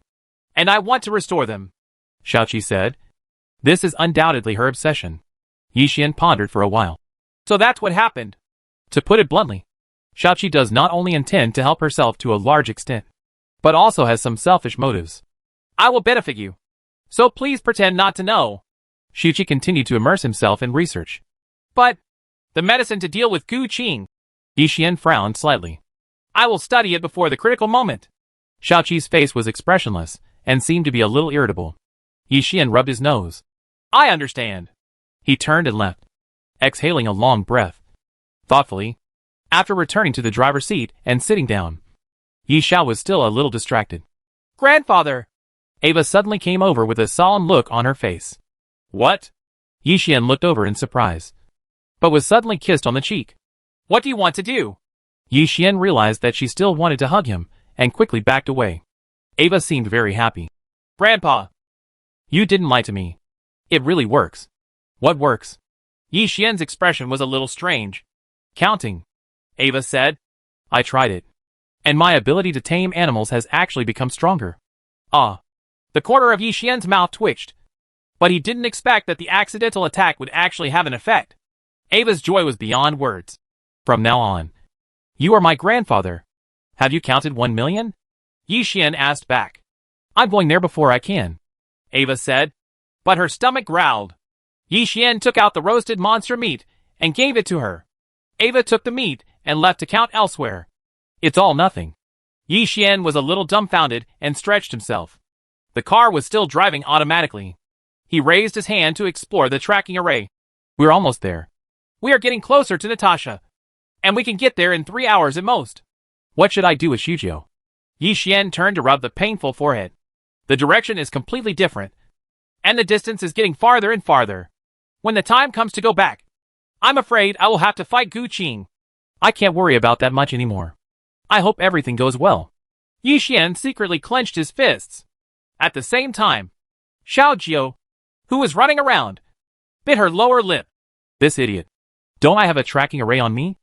and I want to restore them, Xiaoqi said. This is undoubtedly her obsession. Yixian pondered for a while. So that's what happened. To put it bluntly, Xiaoqi does not only intend to help herself to a large extent, but also has some selfish motives. I will benefit you, so please pretend not to know. Xiaoqi continued to immerse himself in research. But the medicine to deal with Gu Qing. Yixian frowned slightly. I will study it before the critical moment. Xiaoqi's face was expressionless and seemed to be a little irritable. Yixian rubbed his nose. I understand. He turned and left, exhaling a long breath. Thoughtfully, after returning to the driver's seat and sitting down, Yi Xiao was still a little distracted. Grandfather! Ava suddenly came over with a solemn look on her face. What? Yixian looked over in surprise, but was suddenly kissed on the cheek. What do you want to do? Yixian realized that she still wanted to hug him and quickly backed away. Ava seemed very happy. Grandpa! You didn't lie to me. It really works. What works? Yixian's expression was a little strange. Counting. Ava said. I tried it, and my ability to tame animals has actually become stronger. Ah. The corner of Yixian's mouth twitched, but he didn't expect that the accidental attack would actually have an effect. Ava's joy was beyond words. From now on, you are my grandfather. Have you counted 1 million? Yixian asked back. I'm going there before I can, Ava said, but her stomach growled. Yixian took out the roasted monster meat and gave it to her. Ava took the meat and left to count elsewhere. It's all nothing. Yixian was a little dumbfounded and stretched himself. The car was still driving automatically. He raised his hand to explore the tracking array. We're almost there. We are getting closer to Natasha, and we can get there in 3 hours at most. What should I do with Xiuzhou? Yixian turned to rub the painful forehead. The direction is completely different, and the distance is getting farther and farther. When the time comes to go back, I'm afraid I will have to fight Gu Qing. I can't worry about that much anymore. I hope everything goes well. Yixian secretly clenched his fists. At the same time, Xiaojiu, who was running around, bit her lower lip. This idiot. Don't I have a tracking array on me?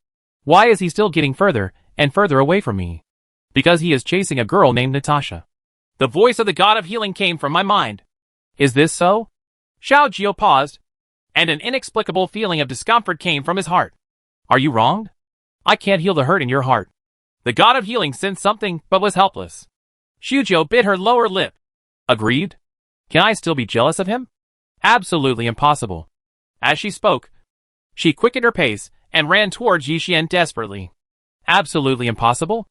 Why is he still getting further and further away from me? Because he is chasing a girl named Natasha. The voice of the god of healing came from my mind. Is this so? Xiaojiu paused, and an inexplicable feeling of discomfort came from his heart. Are you wronged? I can't heal the hurt in your heart. The god of healing sensed something but was helpless. Xiuzhou bit her lower lip. Agreed? Can I still be jealous of him? Absolutely impossible. As she spoke, she quickened her pace and ran towards Yixian desperately. Absolutely impossible?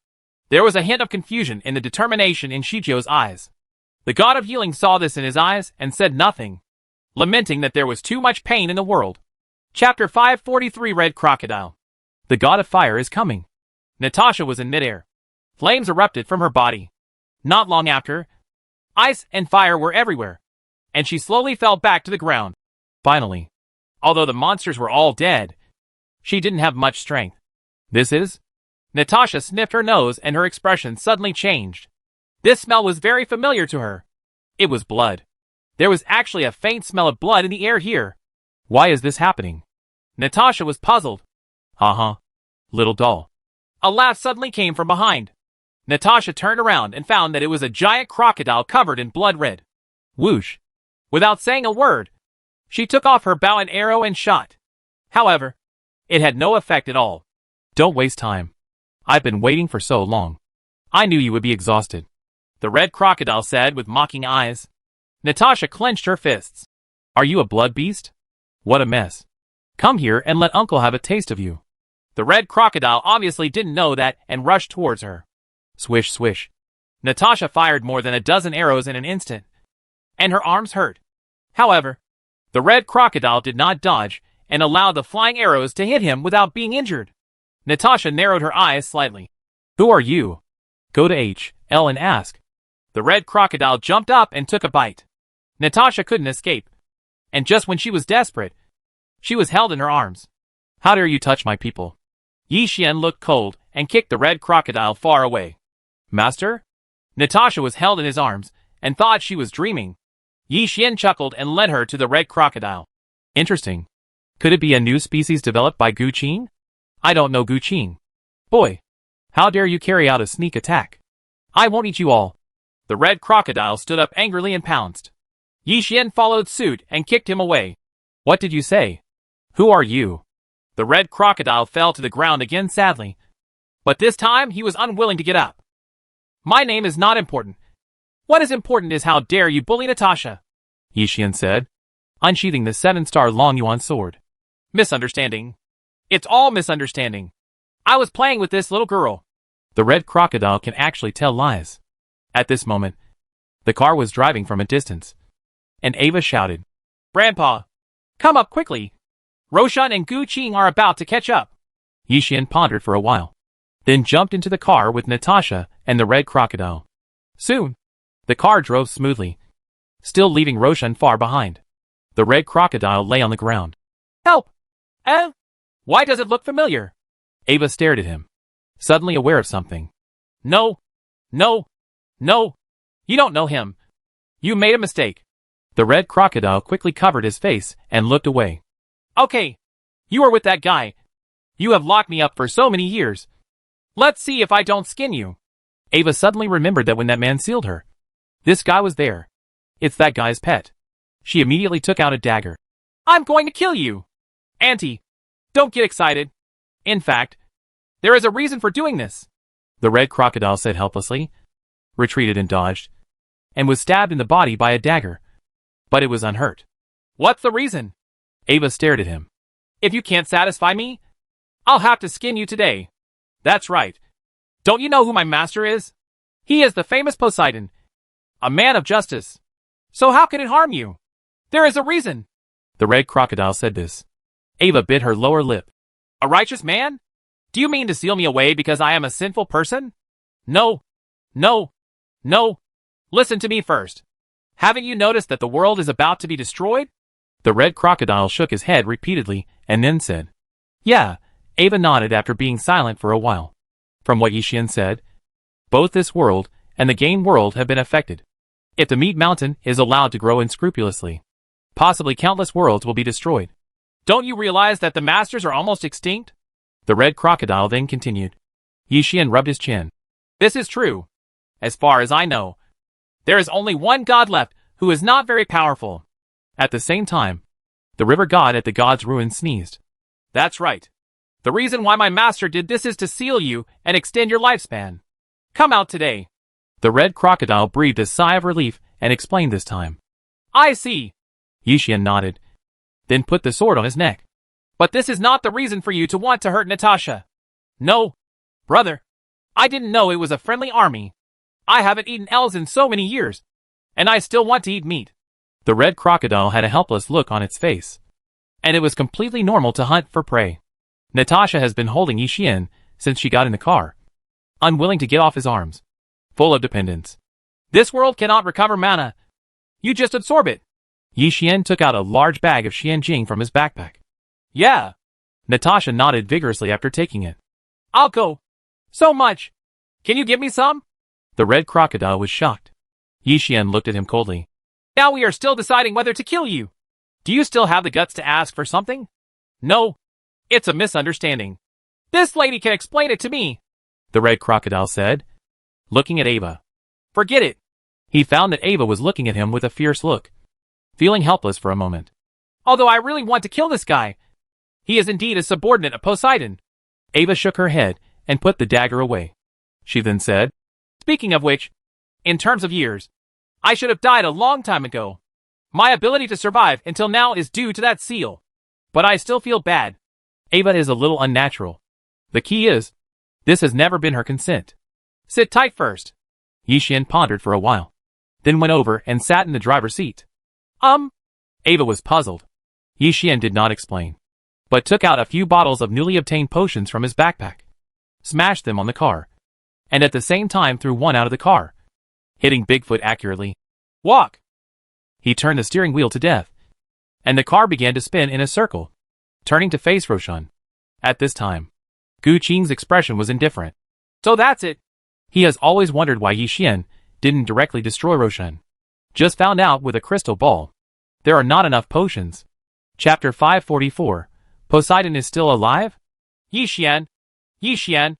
There was a hint of confusion in the determination in Xiuzhou's eyes. The god of healing saw this in his eyes and said nothing, lamenting that there was too much pain in the world. Chapter 543 Red Crocodile. The god of fire is coming. Natasha was in midair. Flames erupted from her body. Not long after, ice and fire were everywhere, and she slowly fell back to the ground. Finally, although the monsters were all dead, she didn't have much strength. This is? Natasha sniffed her nose and her expression suddenly changed. This smell was very familiar to her. It was blood. There was actually a faint smell of blood in the air here. Why is this happening? Natasha was puzzled. Little doll. A laugh suddenly came from behind. Natasha turned around and found that it was a giant crocodile covered in blood red. Whoosh. Without saying a word, she took off her bow and arrow and shot. However, it had no effect at all. Don't waste time. I've been waiting for so long. I knew you would be exhausted, the red crocodile said with mocking eyes. Natasha clenched her fists. Are you a blood beast? What a mess. Come here and let Uncle have a taste of you. The red crocodile obviously didn't know that and rushed towards her. Swish, swish. Natasha fired more than a dozen arrows in an instant, and her arms hurt. However, the red crocodile did not dodge and allowed the flying arrows to hit him without being injured. Natasha narrowed her eyes slightly. Who are you? Go to HL and ask. The red crocodile jumped up and took a bite. Natasha couldn't escape, and just when she was desperate, she was held in her arms. How dare you touch my people? Yixian looked cold and kicked the red crocodile far away. Master? Natasha was held in his arms and thought she was dreaming. Yi Xian chuckled and led her to the red crocodile. Interesting. Could it be a new species developed by Gu Qin? I don't know Gu Qin. Boy, how dare you carry out a sneak attack? I won't eat you all. The red crocodile stood up angrily and pounced. Yi Xian followed suit and kicked him away. What did you say? Who are you? The red crocodile fell to the ground again sadly. But this time he was unwilling to get up. My name is not important. What is important is how dare you bully Natasha, Yi Xian said, unsheathing the 7-star Long Yuan sword. Misunderstanding. It's all misunderstanding. I was playing with this little girl. The red crocodile can actually tell lies. At this moment, the car was driving from a distance, and Ava shouted, Grandpa, come up quickly. Roshan and Gu Qin are about to catch up. Yi Xian pondered for a while, then jumped into the car with Natasha and the red crocodile. Soon, the car drove smoothly, still leaving Roshan far behind. The red crocodile lay on the ground. Help! Why does it look familiar? Ava stared at him, suddenly aware of something. No. You don't know him. You made a mistake. The red crocodile quickly covered his face and looked away. Okay, you are with that guy. You have locked me up for so many years. Let's see if I don't skin you. Ava suddenly remembered that when that man sealed her, this guy was there. It's that guy's pet. She immediately took out a dagger. I'm going to kill you. Auntie, don't get excited. In fact, there is a reason for doing this. The red crocodile said helplessly, retreated and dodged, and was stabbed in the body by a dagger. But it was unhurt. What's the reason? Ava stared at him. If you can't satisfy me, I'll have to skin you today. That's right. Don't you know who my master is? He is the famous Poseidon, a man of justice. So how can it harm you? There is a reason. The red crocodile said this. Ava bit her lower lip. A righteous man? Do you mean to seal me away because I am a sinful person? No. Listen to me first. Haven't you noticed that the world is about to be destroyed? The red crocodile shook his head repeatedly and then said, Yeah. Ava nodded after being silent for a while. From what Yi Xian said, both this world and the game world have been affected. If the meat mountain is allowed to grow unscrupulously, possibly countless worlds will be destroyed. Don't you realize that the masters are almost extinct? The red crocodile then continued. Yi Xian rubbed his chin. This is true. As far as I know, there is only one god left who is not very powerful. At the same time, the river god at the god's ruin sneezed. That's right. The reason why my master did this is to seal you and extend your lifespan. Come out today. The red crocodile breathed a sigh of relief and explained this time. I see. Yi Xian nodded, then put the sword on his neck. But this is not the reason for you to want to hurt Natasha. No, brother. I didn't know it was a friendly army. I haven't eaten elves in so many years, and I still want to eat meat. The red crocodile had a helpless look on its face, and it was completely normal to hunt for prey. Natasha has been holding Yi Xian since she got in the car, unwilling to get off his arms, full of dependence. This world cannot recover mana. You just absorb it. Yi Xian took out a large bag of Xianjing from his backpack. Yeah. Natasha nodded vigorously after taking it. I'll go. So much. Can you give me some? The red crocodile was shocked. Yi Xian looked at him coldly. Now we are still deciding whether to kill you. Do you still have the guts to ask for something? No. It's a misunderstanding. This lady can explain it to me, the red crocodile said, looking at Ava. Forget it. He found that Ava was looking at him with a fierce look, feeling helpless for a moment. Although I really want to kill this guy. He is indeed a subordinate of Poseidon. Ava shook her head and put the dagger away. She then said, Speaking of which, in terms of years, I should have died a long time ago. My ability to survive until now is due to that seal. But I still feel bad. Ava is a little unnatural. The key is, this has never been her consent. Sit tight first. Yi Xian pondered for a while, then went over and sat in the driver's seat. Ava was puzzled. Yi Xian did not explain, but took out a few bottles of newly obtained potions from his backpack, smashed them on the car, and at the same time threw one out of the car, hitting Bigfoot accurately. Walk! He turned the steering wheel to death, and the car began to spin in a circle, turning to face Roshan. At this time, Gu Qin's expression was indifferent. So that's it. He has always wondered why Yi Xian didn't directly destroy Roshan, Just found out with a crystal ball. There are not enough potions. Chapter 544. Poseidon is still alive? Yixian. Yixian.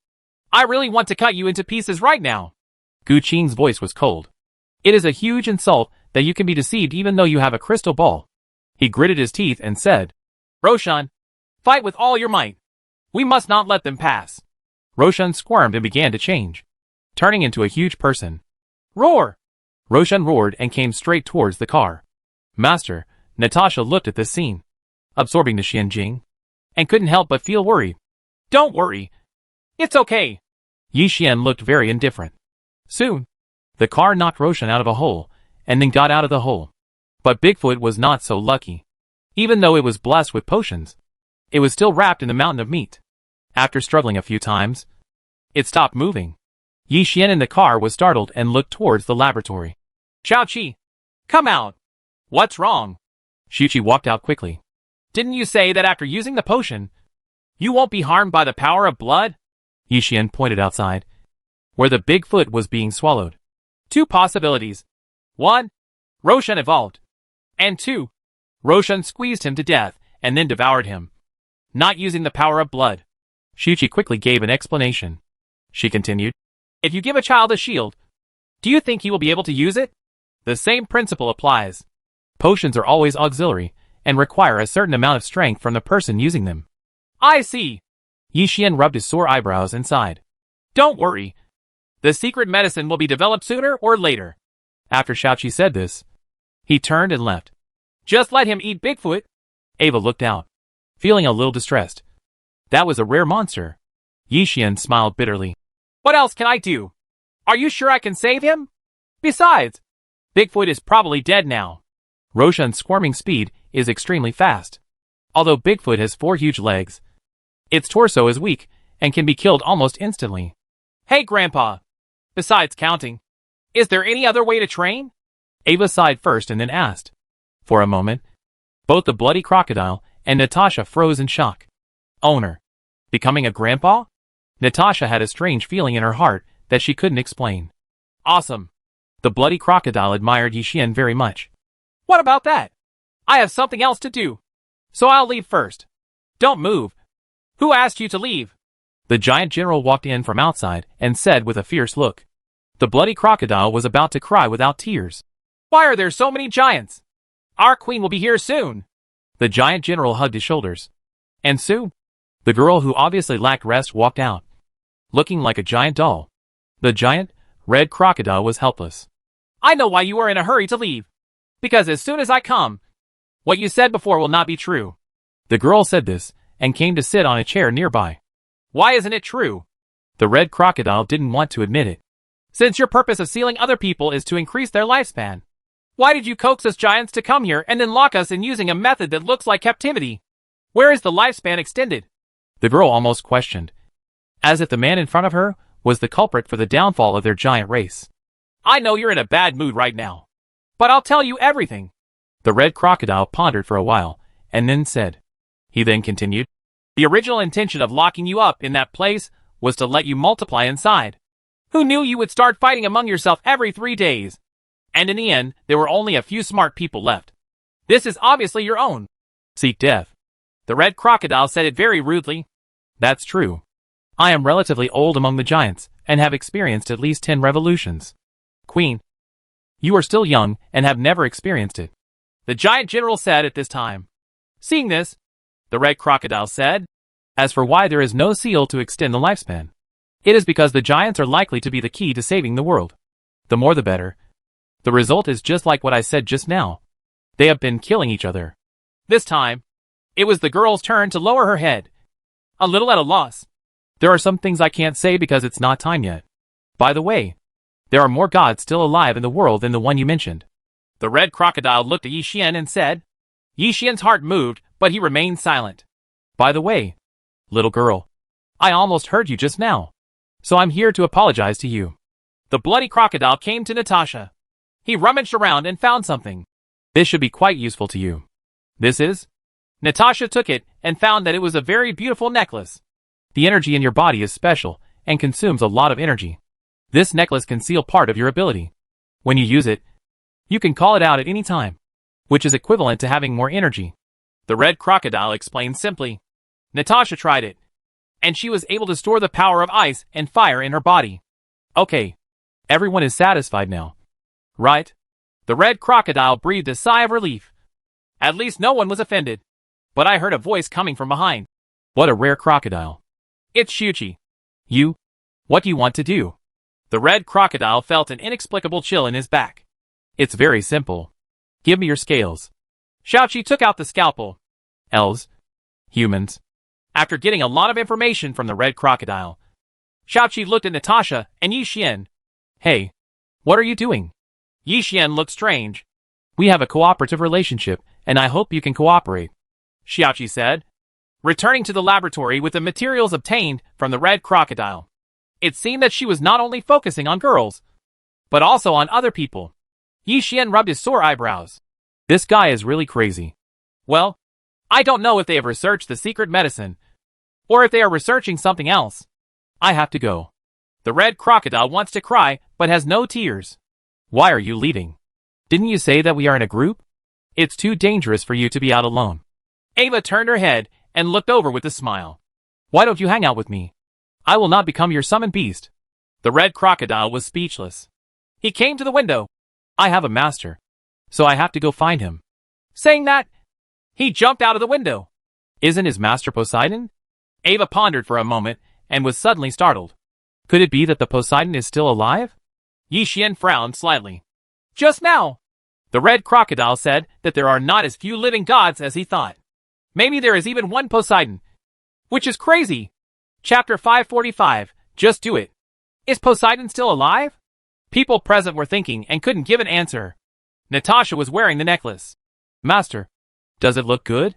I really want to cut you into pieces right now. Gu Qing's voice was cold. It is a huge insult that you can be deceived even though you have a crystal ball. He gritted his teeth and said, Roshan, fight with all your might. We must not let them pass. Roshan squirmed and began to change, turning into a huge person. Roar! Roshan roared and came straight towards the car. Master, Natasha looked at this scene, absorbing the Xianjing, and couldn't help but feel worried. Don't worry. It's okay. Yixian looked very indifferent. Soon, the car knocked Roshan out of a hole, and then got out of the hole. But Bigfoot was not so lucky. Even though it was blessed with potions, it was still wrapped in the mountain of meat. After struggling a few times, it stopped moving. Yixian in the car was startled and looked towards the laboratory. Xiaoqi, come out. What's wrong? Xiaoqi walked out quickly. Didn't you say that after using the potion, you won't be harmed by the power of blood? Yixian pointed outside, where the Bigfoot was being swallowed. Two possibilities. 1. Roshan evolved. And 2. Roshan squeezed him to death and then devoured him, not using the power of blood. Xiaoqi quickly gave an explanation. She continued, if you give a child a shield, do you think he will be able to use it? The same principle applies. Potions are always auxiliary and require a certain amount of strength from the person using them. I see. Yixian rubbed his sore eyebrows and sighed. Don't worry. The secret medicine will be developed sooner or later. After Xiaoqi said this, he turned and left. Just let him eat Bigfoot. Ava looked out, feeling a little distressed. That was a rare monster. Yixian smiled bitterly. What else can I do? Are you sure I can save him? Besides, Bigfoot is probably dead now. Roshan's squirming speed is extremely fast. Although Bigfoot has 4 huge legs, its torso is weak and can be killed almost instantly. Hey Grandpa, besides counting, is there any other way to train? Ava sighed first and then asked. For a moment, both the bloody crocodile and Natasha froze in shock. Owner, becoming a grandpa? Natasha had a strange feeling in her heart that she couldn't explain. Awesome. The bloody crocodile admired Yixian very much. What about that? I have something else to do, so I'll leave first. Don't move. Who asked you to leave? The giant general walked in from outside and said with a fierce look. The bloody crocodile was about to cry without tears. Why are there so many giants? Our queen will be here soon. The giant general hugged his shoulders. And soon, the girl who obviously lacked rest walked out, looking like a giant doll. The giant, red crocodile was helpless. I know why you are in a hurry to leave. Because as soon as I come, what you said before will not be true. The girl said this and came to sit on a chair nearby. Why isn't it true? The red crocodile didn't want to admit it. Since your purpose of sealing other people is to increase their lifespan, why did you coax us giants to come here and then lock us in using a method that looks like captivity? Where is the lifespan extended? The girl almost questioned, as if the man in front of her was the culprit for the downfall of their giant race. I know you're in a bad mood right now, but I'll tell you everything. The red crocodile pondered for a while, and then said. He then continued, the original intention of locking you up in that place was to let you multiply inside. Who knew you would start fighting among yourself every 3 days? And in the end, there were only a few smart people left. This is obviously your own. Seek death. The red crocodile said it very rudely. That's true. I am relatively old among the giants, and have experienced at least 10 revolutions. Queen, you are still young and have never experienced it. The giant general said at this time. Seeing this, the red crocodile said, as for why there is no seal to extend the lifespan, it is because the giants are likely to be the key to saving the world. The more the better. The result is just like what I said just now. They have been killing each other. This time, it was the girl's turn to lower her head. A little at a loss. There are some things I can't say because it's not time yet. By the way, there are more gods still alive in the world than the one you mentioned. The red crocodile looked at Yixian and said. Yixian's heart moved, but he remained silent. By the way, little girl, I almost heard you just now, so I'm here to apologize to you. The bloody crocodile came to Natasha. He rummaged around and found something. This should be quite useful to you. This is? Natasha took it and found that it was a very beautiful necklace. The energy in your body is special and consumes a lot of energy. This necklace can seal part of your ability. When you use it, You can call it out at any time, which is equivalent to having more energy. The red crocodile explained simply. Natasha tried it, and she was able to store the power of ice and fire in her body. Okay, everyone is satisfied now, right? The red crocodile breathed a sigh of relief. At least no one was offended. But I heard a voice coming from behind. What a rare crocodile. It's Shuchi. You? What do you want to do? The red crocodile felt an inexplicable chill in his back. It's very simple. Give me your scales. Xiaoqi took out the scalpel. Elves. Humans. After getting a lot of information from the red crocodile, Xiaoqi looked at Natasha and Yi Xian. Hey, what are you doing? Yi Xian looked strange. We have a cooperative relationship, and I hope you can cooperate, Xiaoqi said, returning to the laboratory with the materials obtained from the red crocodile. It seemed that she was not only focusing on girls, but also on other people. Yi Xian rubbed his sore eyebrows. This guy is really crazy. Well, I don't know if they have researched the secret medicine, or if they are researching something else. I have to go. The red crocodile wants to cry, but has no tears. Why are you leaving? Didn't you say that we are in a group? It's too dangerous for you to be out alone. Ava turned her head and looked over with a smile. Why don't you hang out with me? I will not become your summoned beast. The red crocodile was speechless. He came to the window. I have a master, so I have to go find him. Saying that, he jumped out of the window. Isn't his master Poseidon? Ava pondered for a moment and was suddenly startled. Could it be that the Poseidon is still alive? Yi Xian frowned slightly. Just now, the red crocodile said that there are not as few living gods as he thought. Maybe there is even one Poseidon, which is crazy. Chapter 545, Just Do It. Is Poseidon still alive? People present were thinking and couldn't give an answer. Natasha was wearing the necklace. Master, does it look good?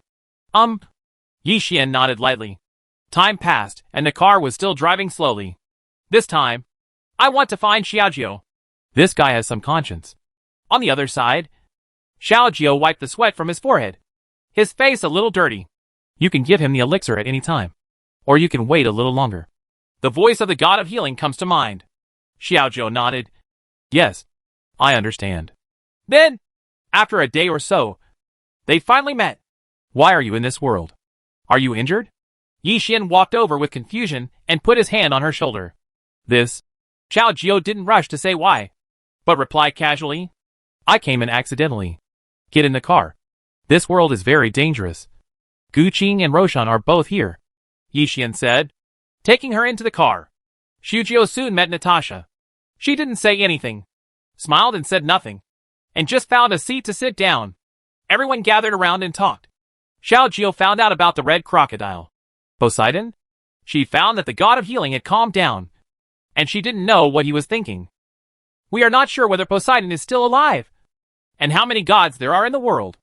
Yi Xian nodded lightly. Time passed, and the car was still driving slowly. This time, I want to find Xiaojiu. This guy has some conscience. On the other side, Xiaojiu wiped the sweat from his forehead. His face a little dirty. You can give him the elixir at any time, or you can wait a little longer. The voice of the god of healing comes to mind. Xiaojiu nodded. Yes, I understand. Then, after a day or so, they finally met. Why are you in this world? Are you injured? Yi Xian walked over with confusion and put his hand on her shoulder. This. Xiaojiu didn't rush to say why, but replied casually. I came in accidentally. Get in the car. This world is very dangerous. Gu Qing and Roshan are both here, Yi Xian said, taking her into the car. Xiaojiu soon met Natasha. She didn't say anything, smiled and said nothing, and just found a seat to sit down. Everyone gathered around and talked. Xiaojiu found out about the red crocodile. Poseidon? She found that the god of healing had calmed down, and she didn't know what he was thinking. We are not sure whether Poseidon is still alive, and how many gods there are in the world.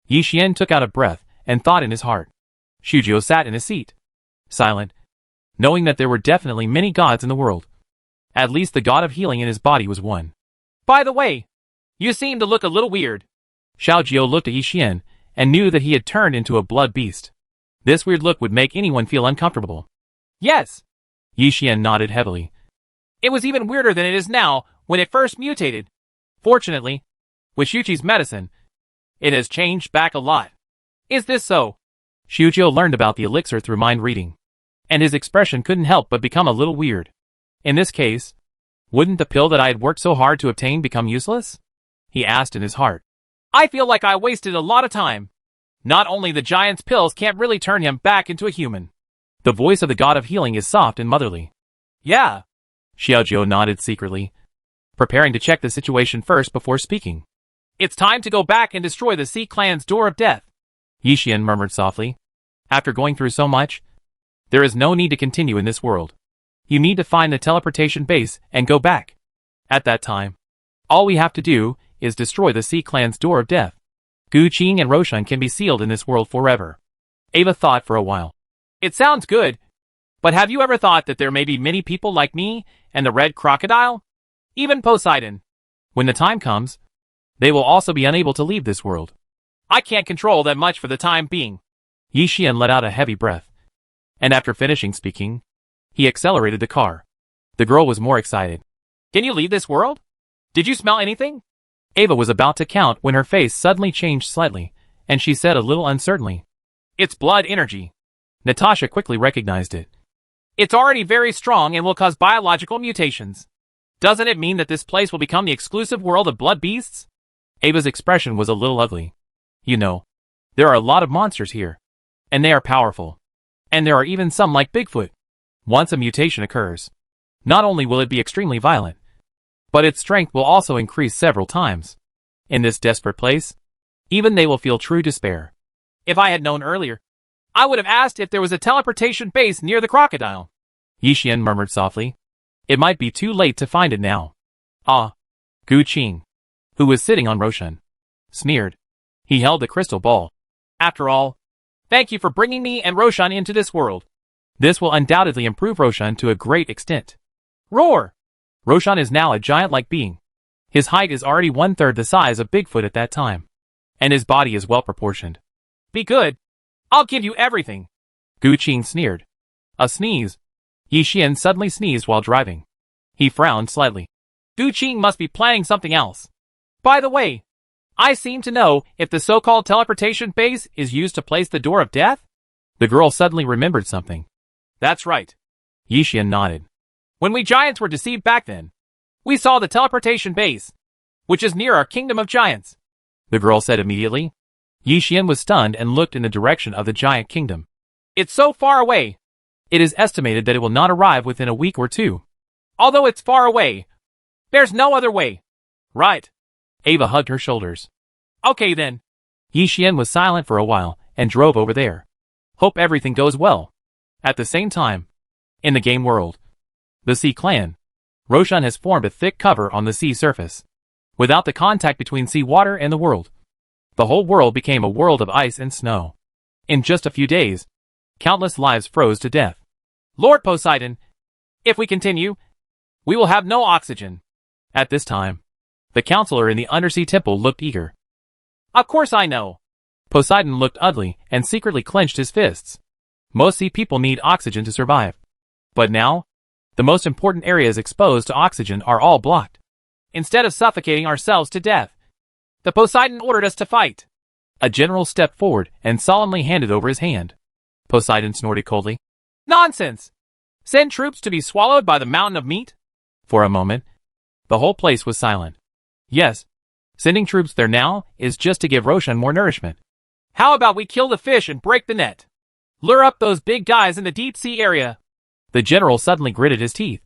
Yi Xian took out a breath and thought in his heart. Xiaojiu sat in his seat, silent, knowing that there were definitely many gods in the world. At least the god of healing in his body was one. By the way, you seem to look a little weird. Xiaojiu looked at Yi Xian and knew that he had turned into a blood beast. This weird look would make anyone feel uncomfortable. Yes. Yi Xian nodded heavily. It was even weirder than it is now when it first mutated. Fortunately, with Shuqi's medicine, it has changed back a lot. Is this so? Xiaojiu learned about the elixir through mind reading, and his expression couldn't help but become a little weird. In this case, wouldn't the pill that I had worked so hard to obtain become useless? He asked in his heart. I feel like I wasted a lot of time. Not only the giant's pills can't really turn him back into a human. The voice of the god of healing is soft and motherly. Yeah. Xiaojiu nodded secretly, preparing to check the situation first before speaking. It's time to go back and destroy the Sea Clan's door of death. Yi Xian murmured softly. After going through so much, there is no need to continue in this world. You need to find the teleportation base and go back. At that time, all we have to do is destroy the Sea Clan's door of death. Gu Qing and Roshan can be sealed in this world forever. Ava thought for a while. It sounds good, but have you ever thought that there may be many people like me and the red crocodile? Even Poseidon. When the time comes, they will also be unable to leave this world. I can't control that much for the time being. Yi Xian let out a heavy breath, and after finishing speaking, he accelerated the car. The girl was more excited. Can you leave this world? Did you smell anything? Ava was about to count when her face suddenly changed slightly, and she said a little uncertainly, "It's blood energy." Natasha quickly recognized it. "It's already very strong and will cause biological mutations. Doesn't it mean that this place will become the exclusive world of blood beasts?" Ava's expression was a little ugly. "You know, there are a lot of monsters here. And they are powerful. And there are even some like Bigfoot. Once a mutation occurs, not only will it be extremely violent, but its strength will also increase several times. In this desperate place, even they will feel true despair. If I had known earlier, I would have asked if there was a teleportation base near the crocodile." Yixian murmured softly. "It might be too late to find it now." Ah. Gu Qing, who was sitting on Roshan, sneered. He held the crystal ball. "After all, thank you for bringing me and Roshan into this world. This will undoubtedly improve Roshan to a great extent." Roar! Roshan is now a giant-like being. His height is already 1/3 the size of Bigfoot at that time. And his body is well proportioned. "Be good. I'll give you everything." Gu Qing sneered. A sneeze. Yixian suddenly sneezed while driving. He frowned slightly. Gu Qing must be planning something else. "By the way, I seem to know if the so-called teleportation base is used to place the door of death?" The girl suddenly remembered something. "That's right." Yixian nodded. "When we giants were deceived back then, we saw the teleportation base, which is near our kingdom of giants," the girl said immediately. Yixian was stunned and looked in the direction of the giant kingdom. "It's so far away. It is estimated that it will not arrive within a week or two. Although it's far away, there's no other way." "Right." Ava hugged her shoulders. "Okay then." Yixian was silent for a while and drove over there. "Hope everything goes well." At the same time, in the game world, the Sea Clan, Roshan has formed a thick cover on the sea surface. Without the contact between sea water and the world, the whole world became a world of ice and snow. In just a few days, countless lives froze to death. "Lord Poseidon, if we continue, we will have no oxygen." At this time, the counselor in the undersea temple looked eager. "Of course I know." Poseidon looked ugly and secretly clenched his fists. Most sea people need oxygen to survive. But now, the most important areas exposed to oxygen are all blocked. Instead of suffocating ourselves to death, the Poseidon ordered us to fight. A general stepped forward and solemnly handed over his hand. Poseidon snorted coldly. "Nonsense! Send troops to be swallowed by the mountain of meat?" For a moment, the whole place was silent. Yes, sending troops there now is just to give Roshan more nourishment. "How about we kill the fish and break the net? Lure up those big guys in the deep sea area." The general suddenly gritted his teeth.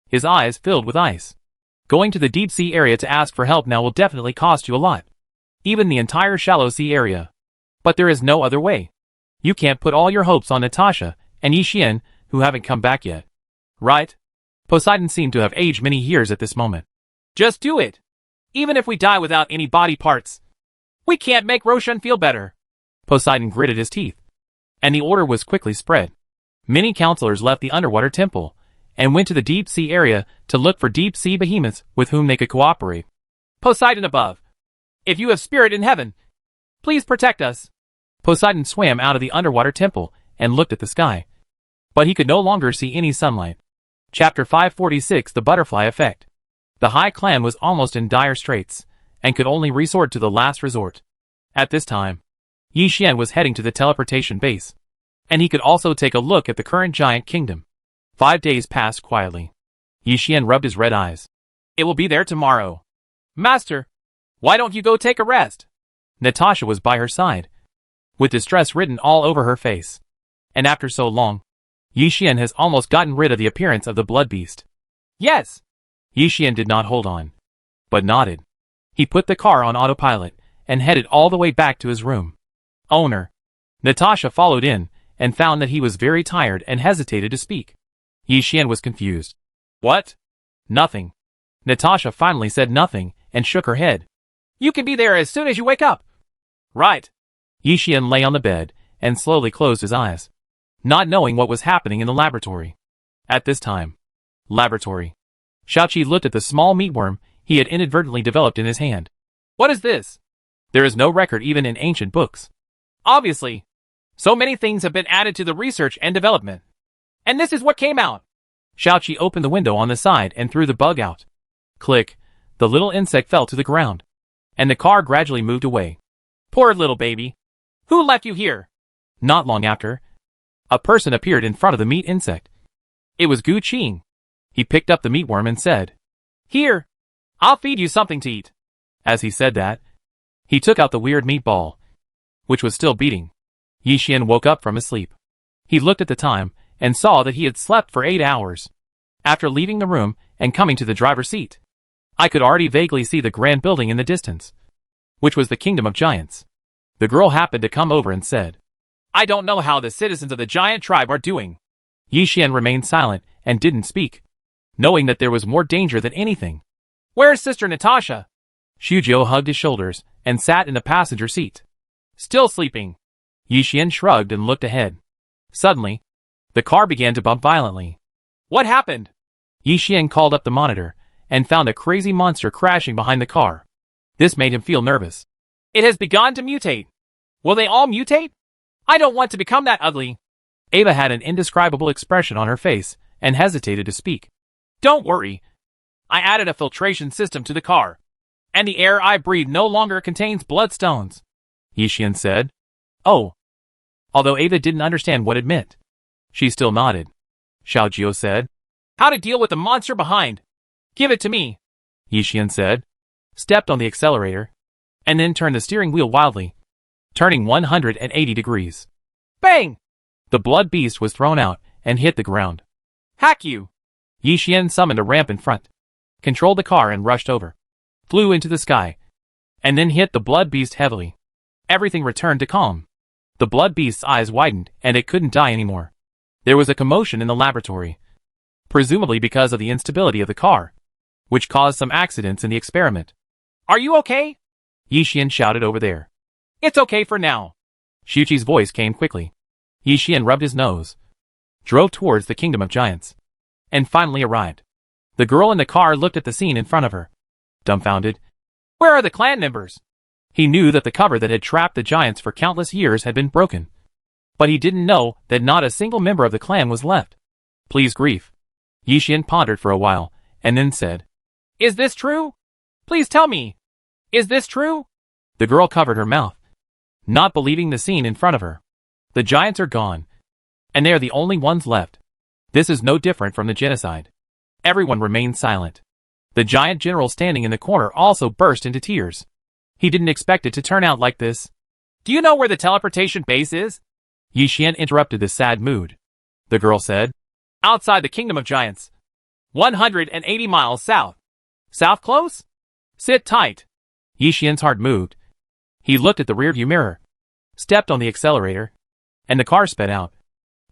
His eyes filled with ice. "Going to the deep sea area to ask for help now will definitely cost you a lot. Even the entire shallow sea area. But there is no other way. You can't put all your hopes on Natasha and Yixian, who haven't come back yet. Right?" Poseidon seemed to have aged many years at this moment. "Just do it. Even if we die without any body parts, we can't make Roshan feel better." Poseidon gritted his teeth. And the order was quickly spread. Many counselors left the underwater temple and went to the deep sea area to look for deep sea behemoths with whom they could cooperate. "Poseidon above, if you have spirit in heaven, please protect us." Poseidon swam out of the underwater temple and looked at the sky. But he could no longer see any sunlight. Chapter 546 The Butterfly Effect. The High Clan was almost in dire straits, and could only resort to the last resort. At this time, Yixian was heading to the teleportation base, and he could also take a look at the current giant kingdom. 5 days passed quietly. Yixian rubbed his red eyes. "It will be there tomorrow." "Master, why don't you go take a rest?" Natasha was by her side, with distress written all over her face. And after so long, Yixian has almost gotten rid of the appearance of the blood beast. "Yes." Yixian did not hold on, but nodded. He put the car on autopilot and headed all the way back to his room. "Owner." Natasha followed in and found that he was very tired and hesitated to speak. Yixian was confused. "What?" "Nothing." Natasha finally said nothing and shook her head. "You can be there as soon as you wake up." "Right." Yixian lay on the bed and slowly closed his eyes, not knowing what was happening in the laboratory. At this time, laboratory. Xiaoqi looked at the small meatworm he had inadvertently developed in his hand. "What is this?" There is no record even in ancient books. "Obviously. So many things have been added to the research and development. And this is what came out." Xiaoqi opened the window on the side and threw the bug out. Click. The little insect fell to the ground. and the car gradually moved away. Poor little baby. Who left you here? Not long after, a person appeared in front of the meat insect. It was Gu Qing. He picked up the meatworm and said, "Here, I'll feed you something to eat." As he said that, he took out the weird meatball, which was still beating. Yi Xian woke up from his sleep. He looked at the time and saw that he had slept for 8 hours. After leaving the room and coming to the driver's seat, I could already vaguely see the grand building in the distance, which was the Kingdom of Giants. The girl happened to come over and said, "I don't know how the citizens of the giant tribe are doing." Yi Xian remained silent and didn't speak, knowing that there was more danger than anything. "Where's Sister Natasha?" Shujiu hugged his shoulders and sat in the passenger seat. "Still sleeping." Yi Xian shrugged and looked ahead. Suddenly, the car began to bump violently. "What happened?" Yi Xian called up the monitor and found a crazy monster crashing behind the car. This made him feel nervous. "It has begun to mutate. Will they all mutate? I don't want to become that ugly." Ava had an indescribable expression on her face and hesitated to speak. "Don't worry. I added a filtration system to the car, and the air I breathe no longer contains bloodstones," Yi Xian said. "Oh." Although Ava didn't understand what it meant, she still nodded. Xiao Jiu said, "How to deal with the monster behind? Give it to me," Yi Xian said, stepped on the accelerator, and then turned the steering wheel wildly, turning 180 degrees. Bang! The blood beast was thrown out and hit the ground. "Hack you!" Yi Xian summoned a ramp in front, controlled the car and rushed over, flew into the sky, and then hit the blood beast heavily. Everything returned to calm. The blood beast's eyes widened and it couldn't die anymore. There was a commotion in the laboratory, presumably because of the instability of the car, which caused some accidents in the experiment. "Are you okay?" Yi Xian shouted over there. "It's okay for now." Shuqi's voice came quickly. Yi Xian rubbed his nose, drove towards the Kingdom of Giants, and finally arrived. The girl in the car looked at the scene in front of her, dumbfounded. Where are the clan members? He knew that the cover that had trapped the giants for countless years had been broken, but he didn't know that not a single member of the clan was left. "Please, grief." Yi Xian pondered for a while, and then said, "Is this true? Please tell me. Is this true?" The girl covered her mouth, not believing the scene in front of her. The giants are gone, and they are the only ones left. This is no different from the genocide. Everyone remained silent. The giant general standing in the corner also burst into tears. He didn't expect it to turn out like this. "Do you know where the teleportation base is?" Yi Xian interrupted the sad mood. The girl said, "Outside the Kingdom of Giants. 180 miles south." "South close?" "Sit tight." Yi Xian's heart moved. He looked at the rearview mirror, stepped on the accelerator, and the car sped out,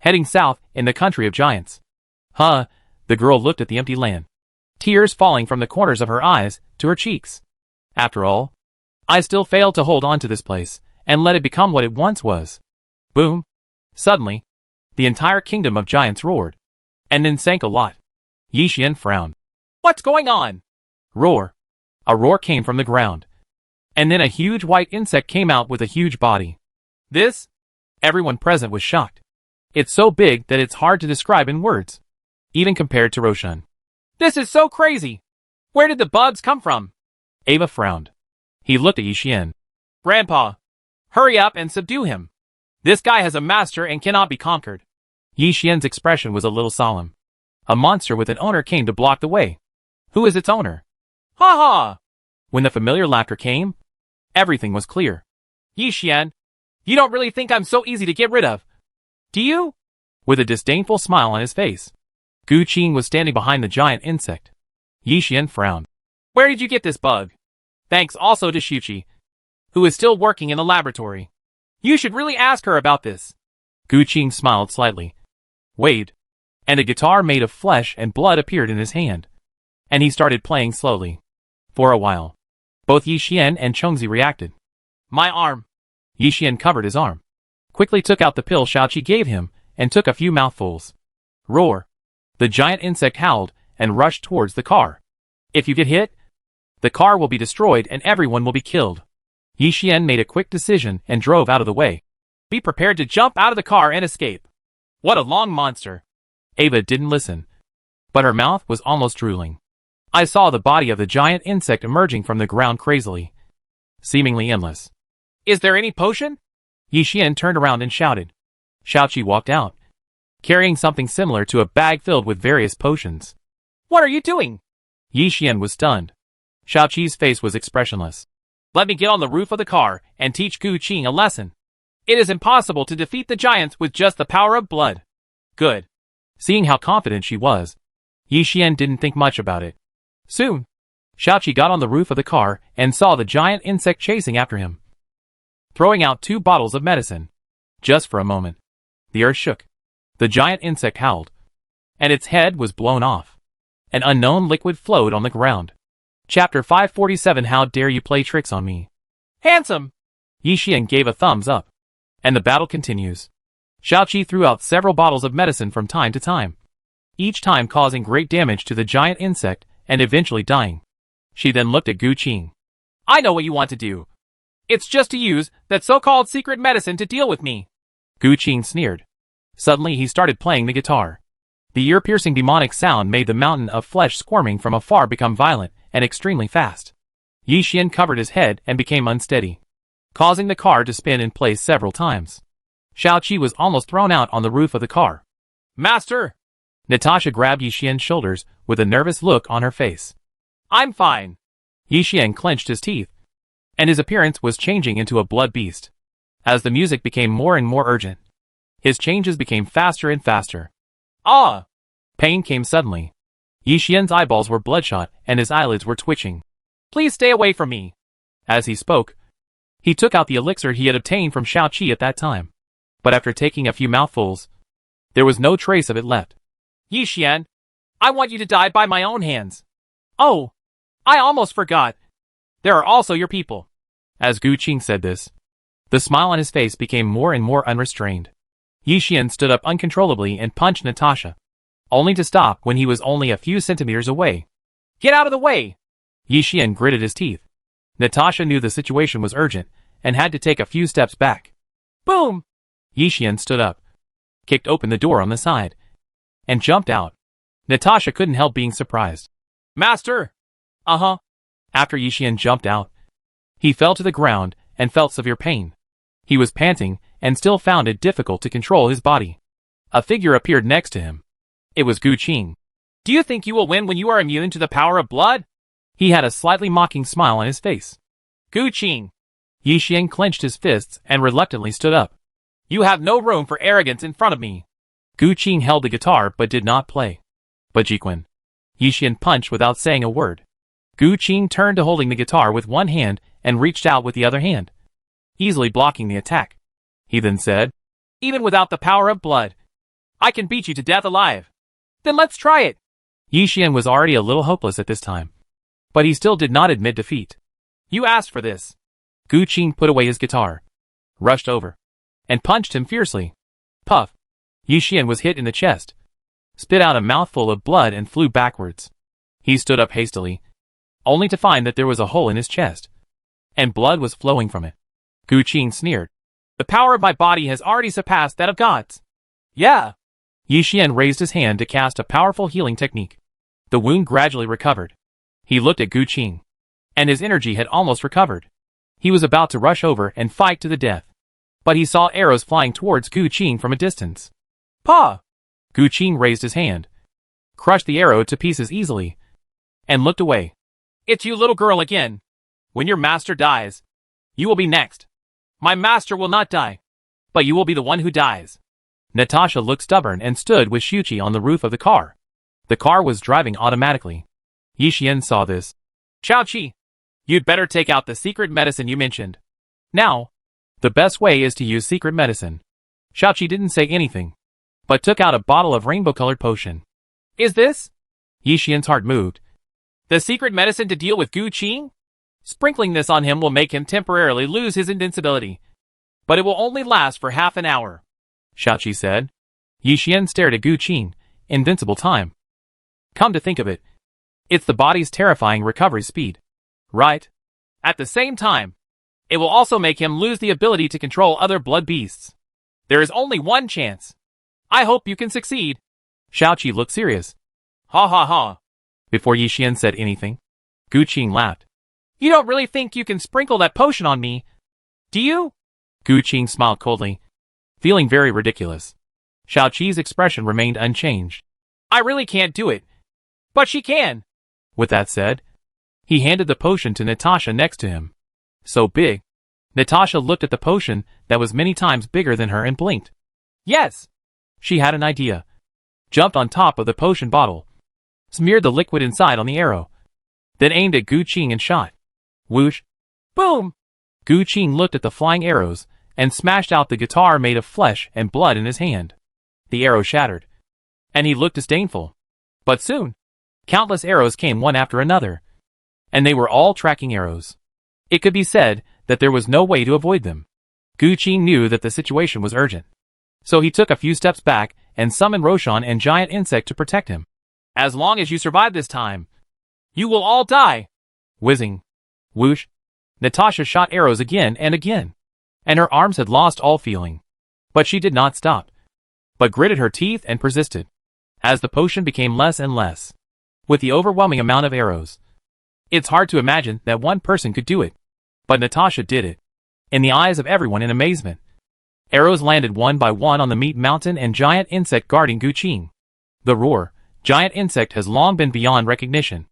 heading south in the country of giants. "Huh?" The girl looked at the empty land, tears falling from the corners of her eyes to her cheeks. "After all, I still failed to hold on to this place and let it become what it once was." Boom! Suddenly, the entire Kingdom of Giants roared, and then sank a lot. Yi Xian frowned. "What's going on?" Roar! A roar came from the ground, and then a huge white insect came out with a huge body. "This?" Everyone present was shocked. It's so big that it's hard to describe in words, even compared to Roshan. "This is so crazy! Where did the bugs come from?" Ava frowned. He looked at Yi Xian. "Grandpa, hurry up and subdue him. This guy has a master and cannot be conquered." Yi Xian's expression was a little solemn. A monster with an owner came to block the way. Who is its owner? Ha ha! When the familiar laughter came, everything was clear. "Yi Xian, you don't really think I'm so easy to get rid of, do you?" With a disdainful smile on his face, Gu Qing was standing behind the giant insect. Yi Xian frowned. "Where did you get this bug?" "Thanks also to Shuqi, who is still working in the laboratory. You should really ask her about this." Gu Qing smiled slightly, waved, and a guitar made of flesh and blood appeared in his hand, and he started playing slowly. For a while, both Yi Xian and Chongzi reacted. "My arm." Yi Xian covered his arm, quickly took out the pill Shaoqi gave him, and took a few mouthfuls. Roar! The giant insect howled and rushed towards the car. "If you get hit, the car will be destroyed and everyone will be killed." Yi Xian made a quick decision and drove out of the way. "Be prepared to jump out of the car and escape." "What a long monster." Ava didn't listen, but her mouth was almost drooling. I saw the body of the giant insect emerging from the ground crazily. seemingly endless. Is there any potion? Yi Xian turned around and shouted. Xiaoqi walked out, carrying something similar to a bag filled with various potions. What are you doing? Yi Xian was stunned. Xiaoqi's face was expressionless. Let me get on the roof of the car and teach Gu Qing a lesson. It is impossible to defeat the giants with just the power of blood. Good. Seeing how confident she was, Yi Xian didn't think much about it. Soon, Xiaoqi got on the roof of the car and saw the giant insect chasing after him, throwing out 2 bottles of medicine. Just for a moment, the earth shook. The giant insect howled, and its head was blown off. An unknown liquid flowed on the ground. Chapter 547. How dare you play tricks on me? Handsome! Yi Xian gave a thumbs up, and the battle continues. Xiaoqi threw out several bottles of medicine from time to time, each time causing great damage to the giant insect and eventually dying. She then looked at Gu Qing. I know what you want to do. It's just to use that so-called secret medicine to deal with me. Gu Qing sneered. Suddenly he started playing the guitar. The ear-piercing demonic sound made the mountain of flesh squirming from afar become violent and extremely fast. Yi Xian covered his head and became unsteady, causing the car to spin in place several times. Xiaoqi was almost thrown out on the roof of the car. Master! Natasha grabbed Yi Xian's shoulders with a nervous look on her face. I'm fine. Yi Xian clenched his teeth, and his appearance was changing into a blood beast. As the music became more and more urgent, his changes became faster and faster. Ah! Pain came suddenly. Yi Xian's eyeballs were bloodshot and his eyelids were twitching. Please stay away from me. As he spoke, he took out the elixir he had obtained from Xiaoqi at that time. But after taking a few mouthfuls, there was no trace of it left. Yi Xian, I want you to die by my own hands. Oh, I almost forgot. There are also your people. As Gu Qing said this, the smile on his face became more and more unrestrained. Yi Xian stood up uncontrollably and punched Natasha, only to stop when he was only a few centimeters away. Get out of the way! Yi Xian gritted his teeth. Natasha knew the situation was urgent and had to take a few steps back. Boom! Yi Xian stood up, kicked open the door on the side, and jumped out. Natasha couldn't help being surprised. Master! Uh-huh. After Yi Xian jumped out, he fell to the ground and felt severe pain. He was panting and still found it difficult to control his body. A figure appeared next to him. It was Gu Qing. Do you think you will win when you are immune to the power of blood? He had a slightly mocking smile on his face. Gu Qing. Yi Xian clenched his fists and reluctantly stood up. You have no room for arrogance in front of me. Gu Qing held the guitar but did not play. But Jiquan. Yi Xian punched without saying a word. Gu Qing turned to holding the guitar with one hand and reached out with the other hand, easily blocking the attack. He then said, even without the power of blood, I can beat you to death alive. Then let's try it. Yi Xian was already a little hopeless at this time, but he still did not admit defeat. You asked for this. Gu Qing put away his guitar, rushed over, and punched him fiercely. Puff. Yi Xian was hit in the chest, spit out a mouthful of blood and flew backwards. He stood up hastily, only to find that there was a hole in his chest, and blood was flowing from it. Gu Qing sneered. The power of my body has already surpassed that of gods. Yeah. Yi Xian raised his hand to cast a powerful healing technique. The wound gradually recovered. He looked at Gu Qing, and his energy had almost recovered. He was about to rush over and fight to the death, but he saw arrows flying towards Gu Qing from a distance. Pa! Gu Qing raised his hand, crushed the arrow to pieces easily, and looked away. It's you, little girl, again. When your master dies, you will be next. My master will not die, but you will be the one who dies. Natasha looked stubborn and stood with Xiaoqi on the roof of the car. The car was driving automatically. Yi Xian saw this. Xiaoqi, you'd better take out the secret medicine you mentioned. Now, the best way is to use secret medicine. Xiaoqi didn't say anything, but took out a bottle of rainbow-colored potion. Is this? Yi Xian's heart moved. The secret medicine to deal with Gu Qing? Sprinkling this on him will make him temporarily lose his invincibility, but it will only last for half an hour, Xiaoqi said. Yi Xian stared at Gu Qing. Invincible time. Come to think of it, it's the body's terrifying recovery speed, right? At the same time, it will also make him lose the ability to control other blood beasts. There is only one chance. I hope you can succeed. Xiaoqi looked serious. Ha ha ha. Before Yi Xian said anything, Gu Qing laughed. You don't really think you can sprinkle that potion on me, do you? Gu Qing smiled coldly, feeling very ridiculous. Xiaoqi's expression remained unchanged. I really can't do it. But she can. With that said, he handed the potion to Natasha next to him. So big. Natasha looked at the potion that was many times bigger than her and blinked. Yes. She had an idea. Jumped on top of the potion bottle, smeared the liquid inside on the arrow, then aimed at Gu Qing and shot. Whoosh. Boom! Gu Qing looked at the flying arrows and smashed out the guitar made of flesh and blood in his hand. The arrow shattered, and he looked disdainful. But soon, countless arrows came one after another, and they were all tracking arrows. It could be said that there was no way to avoid them. Gu Qing knew that the situation was urgent, so he took a few steps back and summoned Roshan and Giant Insect to protect him. As long as you survive this time, you will all die. Whizzing. Whoosh. Natasha shot arrows again and again, and her arms had lost all feeling. But she did not stop, but gritted her teeth and persisted. As the potion became less and less, with the overwhelming amount of arrows, it's hard to imagine that one person could do it. But Natasha did it. In the eyes of everyone in amazement, arrows landed one by one on the meat mountain and Giant Insect guarding Gu Qing. The roar, Giant Insect has long been beyond recognition,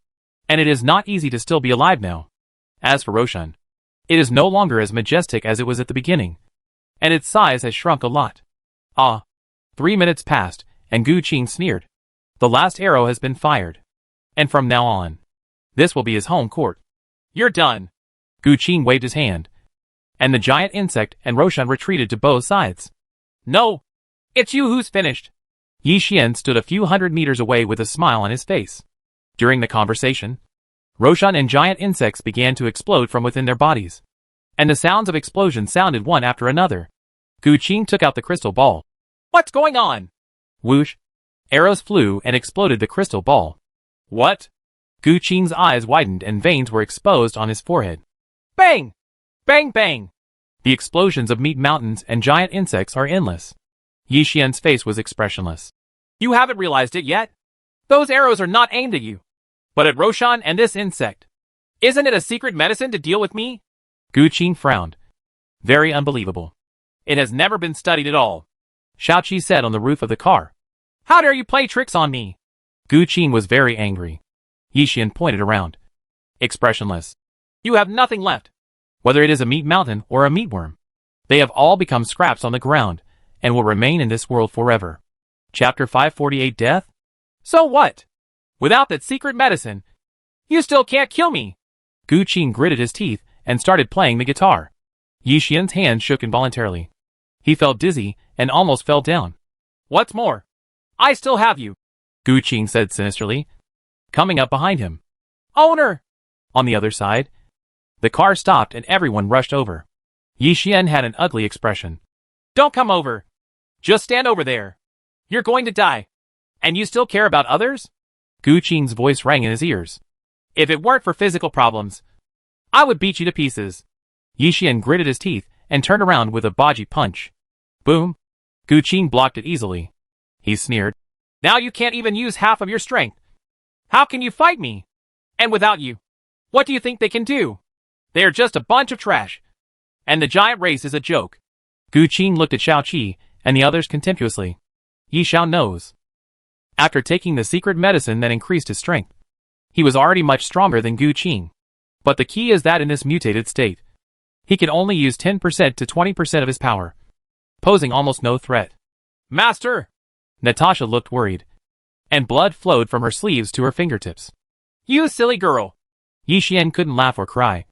and it is not easy to still be alive now. As for Roshan, it is no longer as majestic as it was at the beginning, and its size has shrunk a lot. 3 minutes passed, and Gu Qing sneered. The last arrow has been fired, and from now on, this will be his home court. You're done. Gu Qing waved his hand, and the Giant Insect and Roshan retreated to both sides. No, it's you who's finished. Yi Xian stood a few hundred meters away with a smile on his face. During the conversation, Roshan and Giant Insects began to explode from within their bodies, and the sounds of explosions sounded one after another. Gu Qing took out the crystal ball. What's going on? Whoosh. Arrows flew and exploded the crystal ball. What? Gu Qing's eyes widened and veins were exposed on his forehead. Bang! Bang bang! The explosions of meat mountains and Giant Insects are endless. Yi Xian's face was expressionless. You haven't realized it yet? Those arrows are not aimed at you, but at Roshan and this insect. Isn't it a secret medicine to deal with me? Gu Qing frowned. Very unbelievable. It has never been studied at all. Xiaoqi said on the roof of the car. How dare you play tricks on me? Gu Qing was very angry. Yi Xian pointed around. Expressionless. You have nothing left. Whether it is a meat mountain or a meatworm, they have all become scraps on the ground and will remain in this world forever. Chapter 548 Death? So what? Without that secret medicine, you still can't kill me. Gu Qing gritted his teeth and started playing the guitar. Yi Xian's hand shook involuntarily. He felt dizzy and almost fell down. What's more, I still have you, Gu Qing said sinisterly, coming up behind him. Owner! On the other side, the car stopped and everyone rushed over. Yi Xian had an ugly expression. Don't come over. Just stand over there. You're going to die. And you still care about others? Gu Qing's voice rang in his ears. If it weren't for physical problems, I would beat you to pieces. Yi Xian gritted his teeth and turned around with a baji punch. Boom. Gu Qing blocked it easily. He sneered. Now you can't even use half of your strength. How can you fight me? And without you, what do you think they can do? They are just a bunch of trash. And the giant race is a joke. Gu Qing looked at Xiaoqi and the others contemptuously. Yi Xiao knows. After taking the secret medicine that increased his strength, he was already much stronger than Gu Qing. But the key is that in this mutated state, he can only use 10% to 20% of his power, posing almost no threat. Master! Natasha looked worried, and blood flowed from her sleeves to her fingertips. You silly girl! Yi Xian couldn't laugh or cry,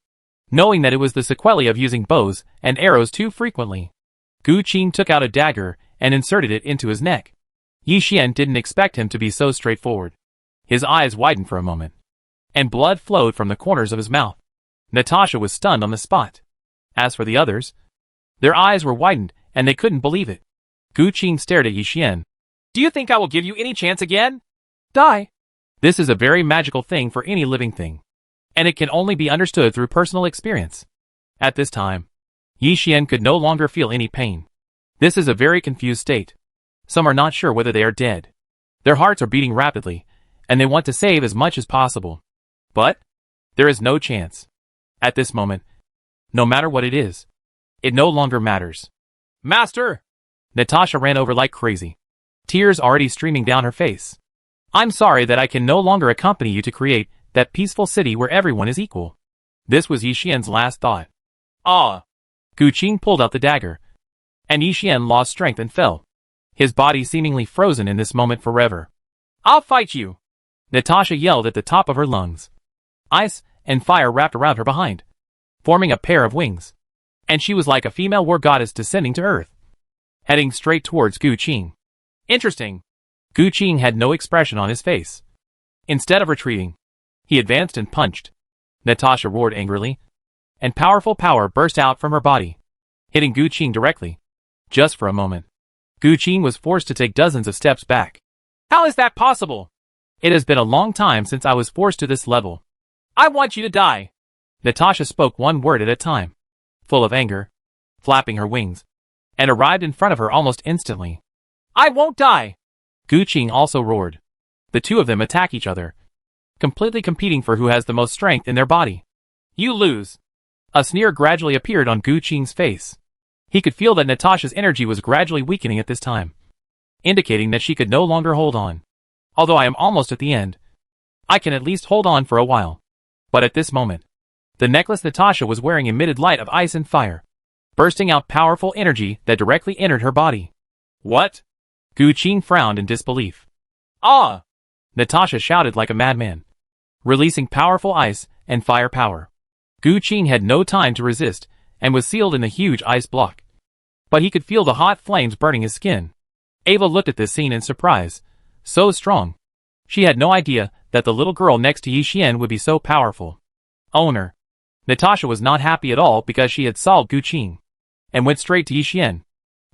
knowing that it was the sequelae of using bows and arrows too frequently. Gu Qing took out a dagger and inserted it into his neck. Yi Xian didn't expect him to be so straightforward. His eyes widened for a moment, and blood flowed from the corners of his mouth. Natasha was stunned on the spot. As for the others, their eyes were widened and they couldn't believe it. Gu Qing stared at Yi Xian. Do you think I will give you any chance again? Die. This is a very magical thing for any living thing, and it can only be understood through personal experience. At this time, Yi Xian could no longer feel any pain. This is a very confused state. Some are not sure whether they are dead. Their hearts are beating rapidly, and they want to save as much as possible. But there is no chance. At this moment, no matter what it is, it no longer matters. Master! Natasha ran over like crazy, tears already streaming down her face. I'm sorry that I can no longer accompany you to create that peaceful city where everyone is equal. This was Yi Xian's last thought. Ah! Gu Qing pulled out the dagger, and Yi Xian lost strength and fell, his body seemingly frozen in this moment forever. I'll fight you! Natasha yelled at the top of her lungs. Ice and fire wrapped around her behind, forming a pair of wings, and she was like a female war goddess descending to earth, heading straight towards Gu Qing. Interesting. Gu Qing had no expression on his face. Instead of retreating, he advanced and punched. Natasha roared angrily, and powerful power burst out from her body, hitting Gu Qing directly. Just for a moment, Gu Qing was forced to take dozens of steps back. How is that possible? It has been a long time since I was forced to this level. I want you to die. Natasha spoke one word at a time, full of anger, flapping her wings, and arrived in front of her almost instantly. I won't die! Gu Qing also roared. The two of them attack each other, completely competing for who has the most strength in their body. You lose. A sneer gradually appeared on Gu Qing's face. He could feel that Natasha's energy was gradually weakening at this time, indicating that she could no longer hold on. Although I am almost at the end, I can at least hold on for a while. But at this moment, the necklace Natasha was wearing emitted light of ice and fire, bursting out powerful energy that directly entered her body. What? Gu Qing frowned in disbelief. Ah! Natasha shouted like a madman, releasing powerful ice and fire power. Gu Qing had no time to resist and was sealed in the huge ice block. But he could feel the hot flames burning his skin. Ava looked at this scene in surprise. So strong. She had no idea that the little girl next to Yi Xian would be so powerful. Owner. Natasha was not happy at all because she had solved Gu Qing, and went straight to Yi Xian.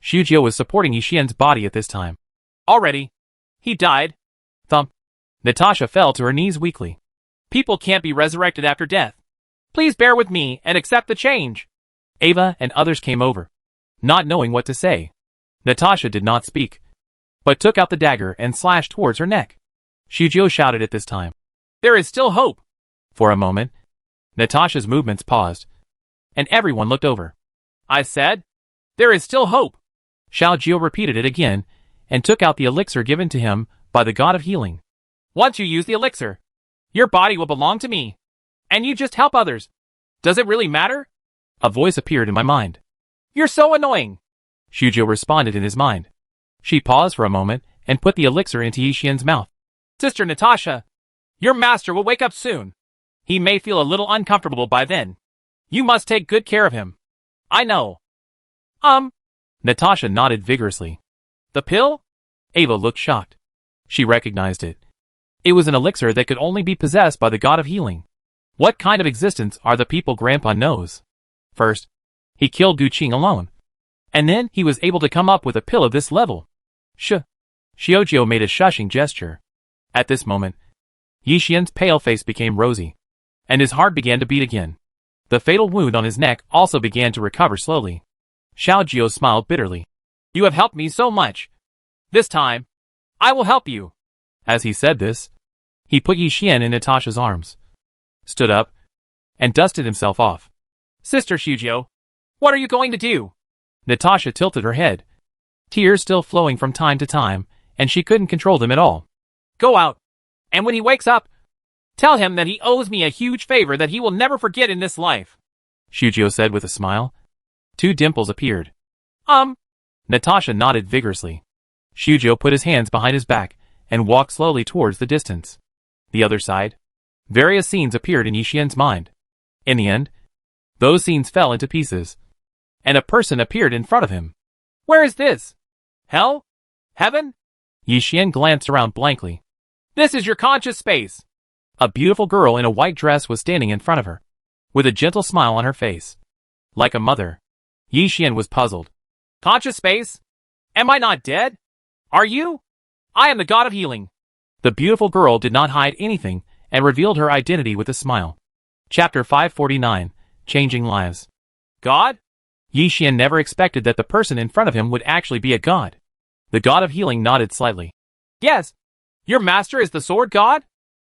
Xiujio was supporting Yi Xian's body at this time. Already? He died? Thump. Natasha fell to her knees weakly. People can't be resurrected after death. Please bear with me and accept the change. Ava and others came over, not knowing what to say. Natasha did not speak, but took out the dagger and slashed towards her neck. Xiujio shouted at this time. There is still hope. For a moment, Natasha's movements paused, and everyone looked over. I said, there is still hope. Xiujio repeated it again, and took out the elixir given to him by the god of healing. Once you use the elixir, your body will belong to me, and you just help others. Does it really matter? A voice appeared in my mind. You're so annoying. Xiujio responded in his mind. She paused for a moment and put the elixir into Yi Xian's mouth. Sister Natasha, your master will wake up soon. He may feel a little uncomfortable by then. You must take good care of him. I know. Natasha nodded vigorously. The pill? Ava looked shocked. She recognized it. It was an elixir that could only be possessed by the god of healing. What kind of existence are the people Grandpa knows? First, he killed Gu Qing alone, and then he was able to come up with a pill of this level. Xiujio made a shushing gesture. At this moment, Yi Xian's pale face became rosy, and his heart began to beat again. The fatal wound on his neck also began to recover slowly. Xiujio smiled bitterly. You have helped me so much. This time, I will help you. As he said this, he put Yi Xian in Natasha's arms, stood up, and dusted himself off. Sister Xiujio, what are you going to do? Natasha tilted her head, tears still flowing from time to time, and she couldn't control them at all. Go out, and when he wakes up, tell him that he owes me a huge favor that he will never forget in this life. Xiujio said with a smile. Two dimples appeared. Natasha nodded vigorously. Xiujio put his hands behind his back and walked slowly towards the distance. The other side. Various scenes appeared in Yi Xian's mind. In the end, those scenes fell into pieces, and a person appeared in front of him. Where is this? Hell? Heaven? Yi Xian glanced around blankly. This is your conscious space. A beautiful girl in a white dress was standing in front of her, with a gentle smile on her face. Like a mother, Yi Xian was puzzled. Conscious space? Am I not dead? Are you? I am the god of healing. The beautiful girl did not hide anything and revealed her identity with a smile. Chapter 549, Changing Lives. God? Yi Xian never expected that the person in front of him would actually be a god. The god of healing nodded slightly. Yes. Your master is the sword god?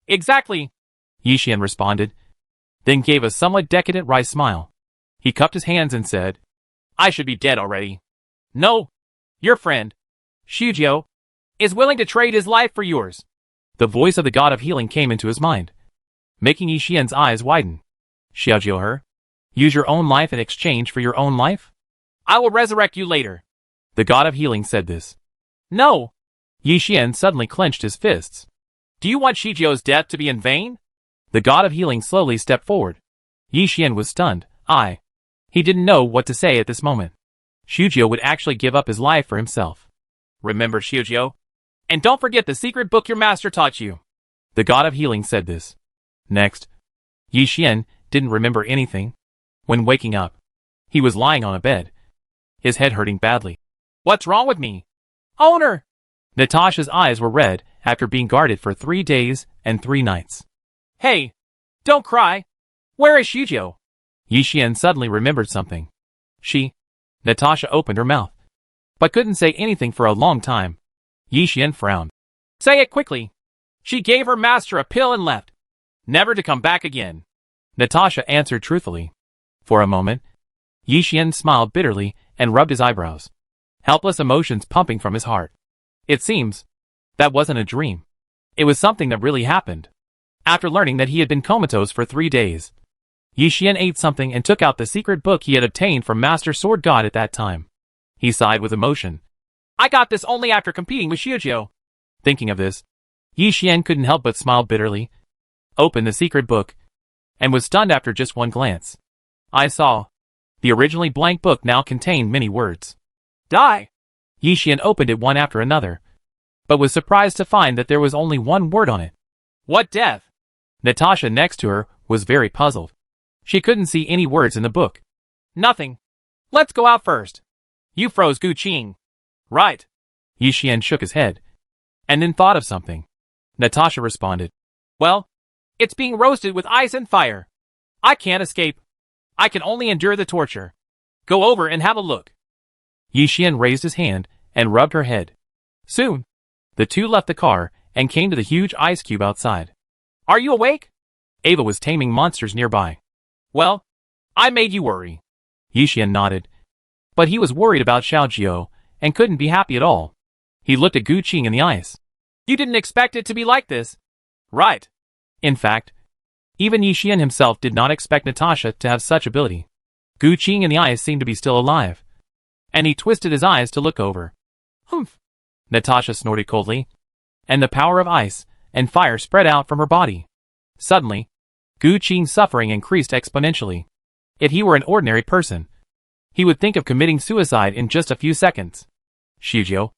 Exactly. Yi Xian responded. then gave a somewhat decadent wry smile. He cupped his hands and said, I should be dead already. No, your friend, Shujio, is willing to trade his life for yours. The voice of the god of healing came into his mind, making Yi Xian's eyes widen. Xiaojio, use your own life in exchange for your own life? I will resurrect you later. The god of healing said this. No! Yi Xian suddenly clenched his fists. Do you want Shujio's death to be in vain? The god of healing slowly stepped forward. Yi Xian was stunned. He didn't know what to say at this moment. Shujio would actually give up his life for himself. Remember, Shujio? And don't forget the secret book your master taught you. The god of healing said this. Next, Yi Xian didn't remember anything. When waking up, he was lying on a bed, his head hurting badly. What's wrong with me? Owner! Natasha's eyes were red after being guarded for 3 days and 3 nights. Hey, don't cry. Where is Shujio? Yi Xian suddenly remembered something. Natasha opened her mouth, but couldn't say anything for a long time. Yi Xian frowned. Say it quickly. She gave her master a pill and left, never to come back again. Natasha answered truthfully. For a moment, Yi Xian smiled bitterly and rubbed his eyebrows, helpless emotions pumping from his heart. It seems that wasn't a dream. It was something that really happened. After learning that he had been comatose for 3 days, Yi Xian ate something and took out the secret book he had obtained from Master Sword God at that time. He sighed with emotion. I got this only after competing with Shujio. Thinking of this, Yi Xian couldn't help but smile bitterly, opened the secret book, and was stunned after just one glance. I saw. The originally blank book now contained many words. Die! Yi Xian opened it one after another, but was surprised to find that there was only one word on it. What death? Natasha next to her was very puzzled. She couldn't see any words in the book. Nothing. Let's go out first. You froze Gu Qing. Right. Yi Xian shook his head, and then thought of something. Natasha responded. Well, it's being roasted with ice and fire. I can't escape. I can only endure the torture. Go over and have a look. Yi Xian raised his hand and rubbed her head. Soon, the two left the car and came to the huge ice cube outside. Are you awake? Ava was taming monsters nearby. Well, I made you worry. Yi Xian nodded. But he was worried about Xiaojio and couldn't be happy at all. He looked at Gu Qing in the eyes. You didn't expect it to be like this. Right. In fact, even Yi Xian himself did not expect Natasha to have such ability. Gu Qing in the eyes seemed to be still alive, and he twisted his eyes to look over. Humph! Natasha snorted coldly, and the power of ice and fire spread out from her body. Suddenly, Gu Qing's suffering increased exponentially. If he were an ordinary person, he would think of committing suicide in just a few seconds. Shujio,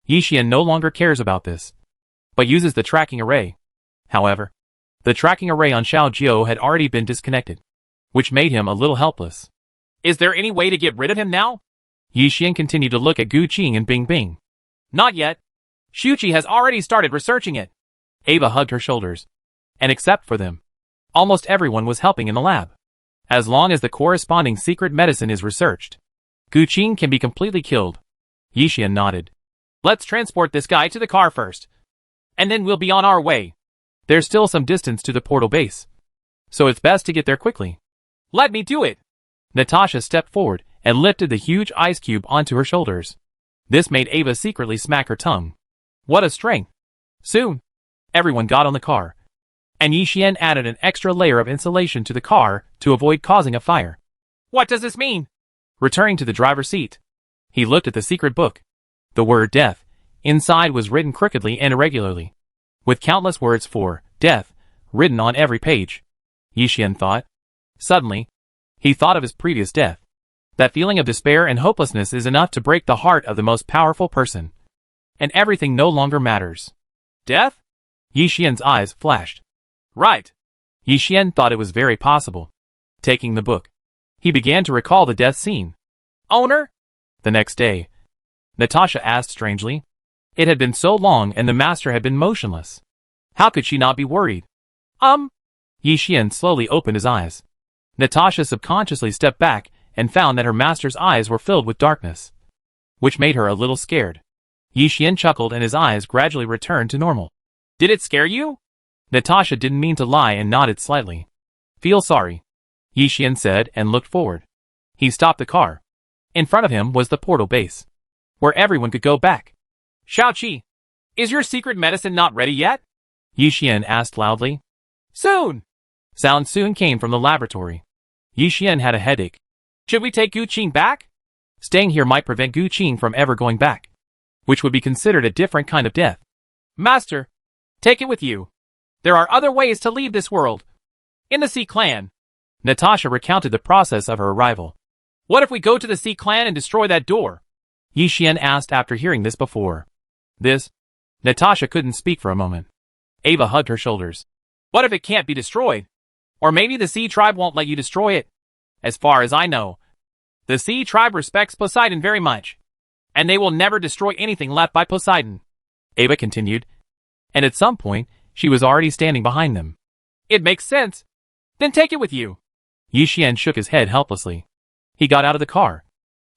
Yi Xian no longer cares about this, but uses the tracking array. However, the tracking array on Xiaojio had already been disconnected, which made him a little helpless. Is there any way to get rid of him now? Yi Xian continued to look at Gu Qing and Bing Bing. Not yet. Shuqi has already started researching it. Ava hugged her shoulders. And except for them, almost everyone was helping in the lab. As long as the corresponding secret medicine is researched, Gu Qing can be completely killed. Yi Xian nodded. Let's transport this guy to the car first, and then we'll be on our way. There's still some distance to the portal base, so it's best to get there quickly. Let me do it! Natasha stepped forward and lifted the huge ice cube onto her shoulders. This made Ava secretly smack her tongue. What a strength! Soon, everyone got on the car, and Yi Xian added an extra layer of insulation to the car to avoid causing a fire. What does this mean? Returning to the driver's seat, he looked at the secret book. The word death inside was written crookedly and irregularly, with countless words for death written on every page. Yi Xian thought. Suddenly, he thought of his previous death. That feeling of despair and hopelessness is enough to break the heart of the most powerful person, and everything no longer matters. Death? Yi Xian's eyes flashed. Right. Yi Xian thought it was very possible. Taking the book, he began to recall the death scene. Owner? The next day, Natasha asked strangely. It had been so long and the master had been motionless. How could she not be worried? Yi Xian slowly opened his eyes. Natasha subconsciously stepped back and found that her master's eyes were filled with darkness, which made her a little scared. Yi Xian chuckled and his eyes gradually returned to normal. Did it scare you? Natasha didn't mean to lie and nodded slightly. Feel sorry, Yi Xian said and looked forward. He stopped the car. In front of him was the portal base, where everyone could go back. Xiaoqi, is your secret medicine not ready yet? Yi Xian asked loudly. Soon! Sound soon came from the laboratory. Yi Xian had a headache. Should we take Gu Qing back? Staying here might prevent Gu Qing from ever going back, which would be considered a different kind of death. Master, take it with you. There are other ways to leave this world. In the Sea Clan. Natasha recounted the process of her arrival. What if we go to the Sea Clan and destroy that door? Yi Xian asked after hearing this before. Natasha couldn't speak for a moment. Ava hugged her shoulders. What if it can't be destroyed? Or maybe the Sea Tribe won't let you destroy it. As far as I know, the Sea Tribe respects Poseidon very much, and they will never destroy anything left by Poseidon. Ava continued, and at some point, she was already standing behind them. It makes sense. Then take it with you. Yi Xian shook his head helplessly. He got out of the car,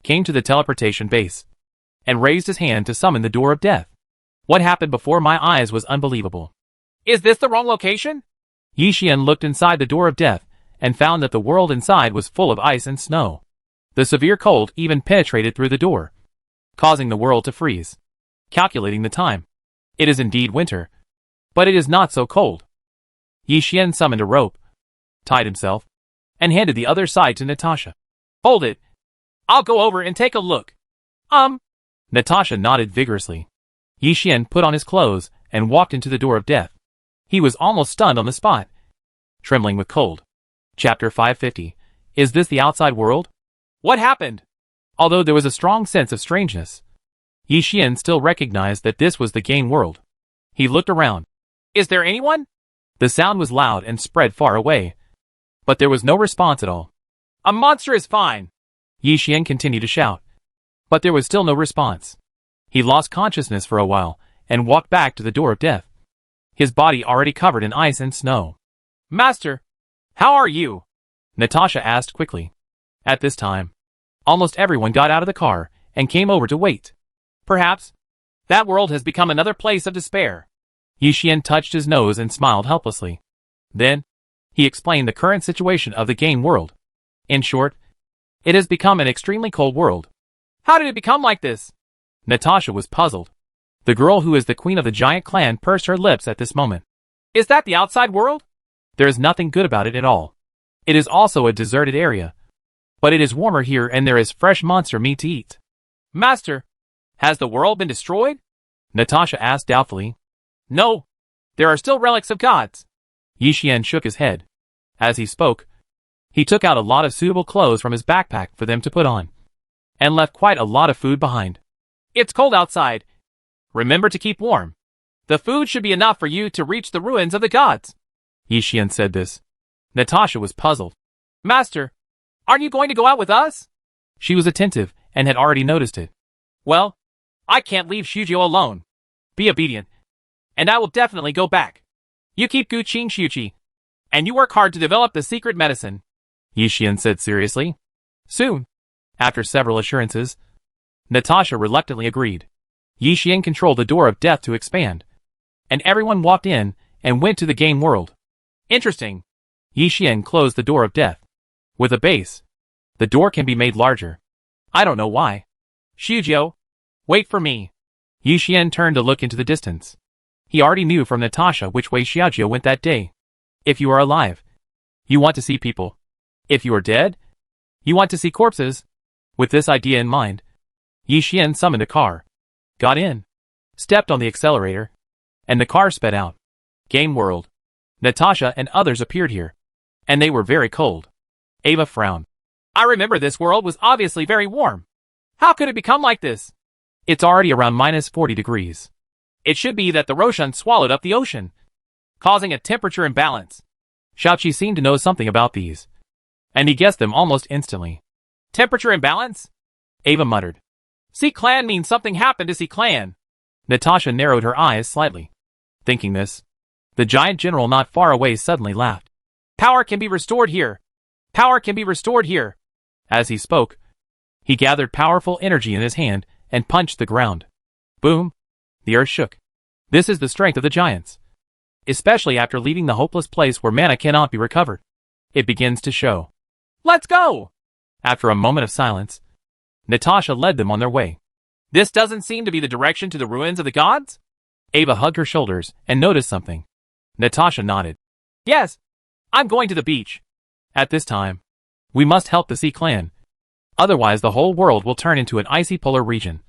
came to the teleportation base, and raised his hand to summon the door of death. What happened before my eyes was unbelievable. Is this the wrong location? Yi Xian looked inside the door of death and found that the world inside was full of ice and snow. The severe cold even penetrated through the door, causing the world to freeze. Calculating the time, it is indeed winter, but it is not so cold. Yi Xian summoned a rope, tied himself, and handed the other side to Natasha. Hold it. I'll go over and take a look. Natasha nodded vigorously. Yi Xian put on his clothes and walked into the door of death. He was almost stunned on the spot, trembling with cold. Chapter 550. Is this the outside world? What happened? Although there was a strong sense of strangeness, Yi Xian still recognized that this was the game world. He looked around. Is there anyone? The sound was loud and spread far away, but there was no response at all. A monster is fine, Yi Xian continued to shout, but there was still no response. He lost consciousness for a while and walked back to the door of death, his body already covered in ice and snow. Master, how are you? Natasha asked quickly. At this time, almost everyone got out of the car and came over to wait. Perhaps that world has become another place of despair. Yi Xian touched his nose and smiled helplessly. Then, he explained the current situation of the game world. In short, it has become an extremely cold world. How did it become like this? Natasha was puzzled. The girl who is the queen of the giant clan pursed her lips at this moment. Is that the outside world? There is nothing good about it at all. It is also a deserted area, but it is warmer here and there is fresh monster meat to eat. Master, has the world been destroyed? Natasha asked doubtfully. No, there are still relics of gods. Yi Xian shook his head. As he spoke, he took out a lot of suitable clothes from his backpack for them to put on, and left quite a lot of food behind. It's cold outside. Remember to keep warm. The food should be enough for you to reach the ruins of the gods. Yi Xian said this. Natasha was puzzled. Master, aren't you going to go out with us? She was attentive and had already noticed it. Well, I can't leave Xiujio alone. Be obedient, and I will definitely go back. You keep Gu Qing Xiuqi, and you work hard to develop the secret medicine, Yi Xian said seriously. Soon, after several assurances, Natasha reluctantly agreed. Yi Xian controlled the door of death to expand, and everyone walked in and went to the game world. Interesting. Yi Xian closed the door of death. With a base, the door can be made larger. I don't know why. Xiujio, wait for me. Yi Xian turned to look into the distance. He already knew from Natasha which way Xiujio went that day. If you are alive, you want to see people. If you are dead, you want to see corpses. With this idea in mind, Yi Xian summoned a car, got in, stepped on the accelerator, and the car sped out. Game world. Natasha and others appeared here, and they were very cold. Ava frowned. I remember this world was obviously very warm. How could it become like this? It's already around minus 40 degrees. It should be that the Roshan swallowed up the ocean, causing a temperature imbalance. Xiaoqi seemed to know something about these, and he guessed them almost instantly. Temperature imbalance? Ava muttered. Sea Clan means something happened to Sea Clan. Natasha narrowed her eyes slightly. Thinking this, the giant general not far away suddenly laughed. Power can be restored here. Power can be restored here. As he spoke, he gathered powerful energy in his hand and punched the ground. Boom! The earth shook. This is the strength of the giants, especially after leaving the hopeless place where mana cannot be recovered. It begins to show. Let's go! After a moment of silence, Natasha led them on their way. This doesn't seem to be the direction to the ruins of the gods? Ava hugged her shoulders and noticed something. Natasha nodded. Yes, I'm going to the beach. At this time, we must help the Sea Clan. Otherwise the whole world will turn into an icy polar region,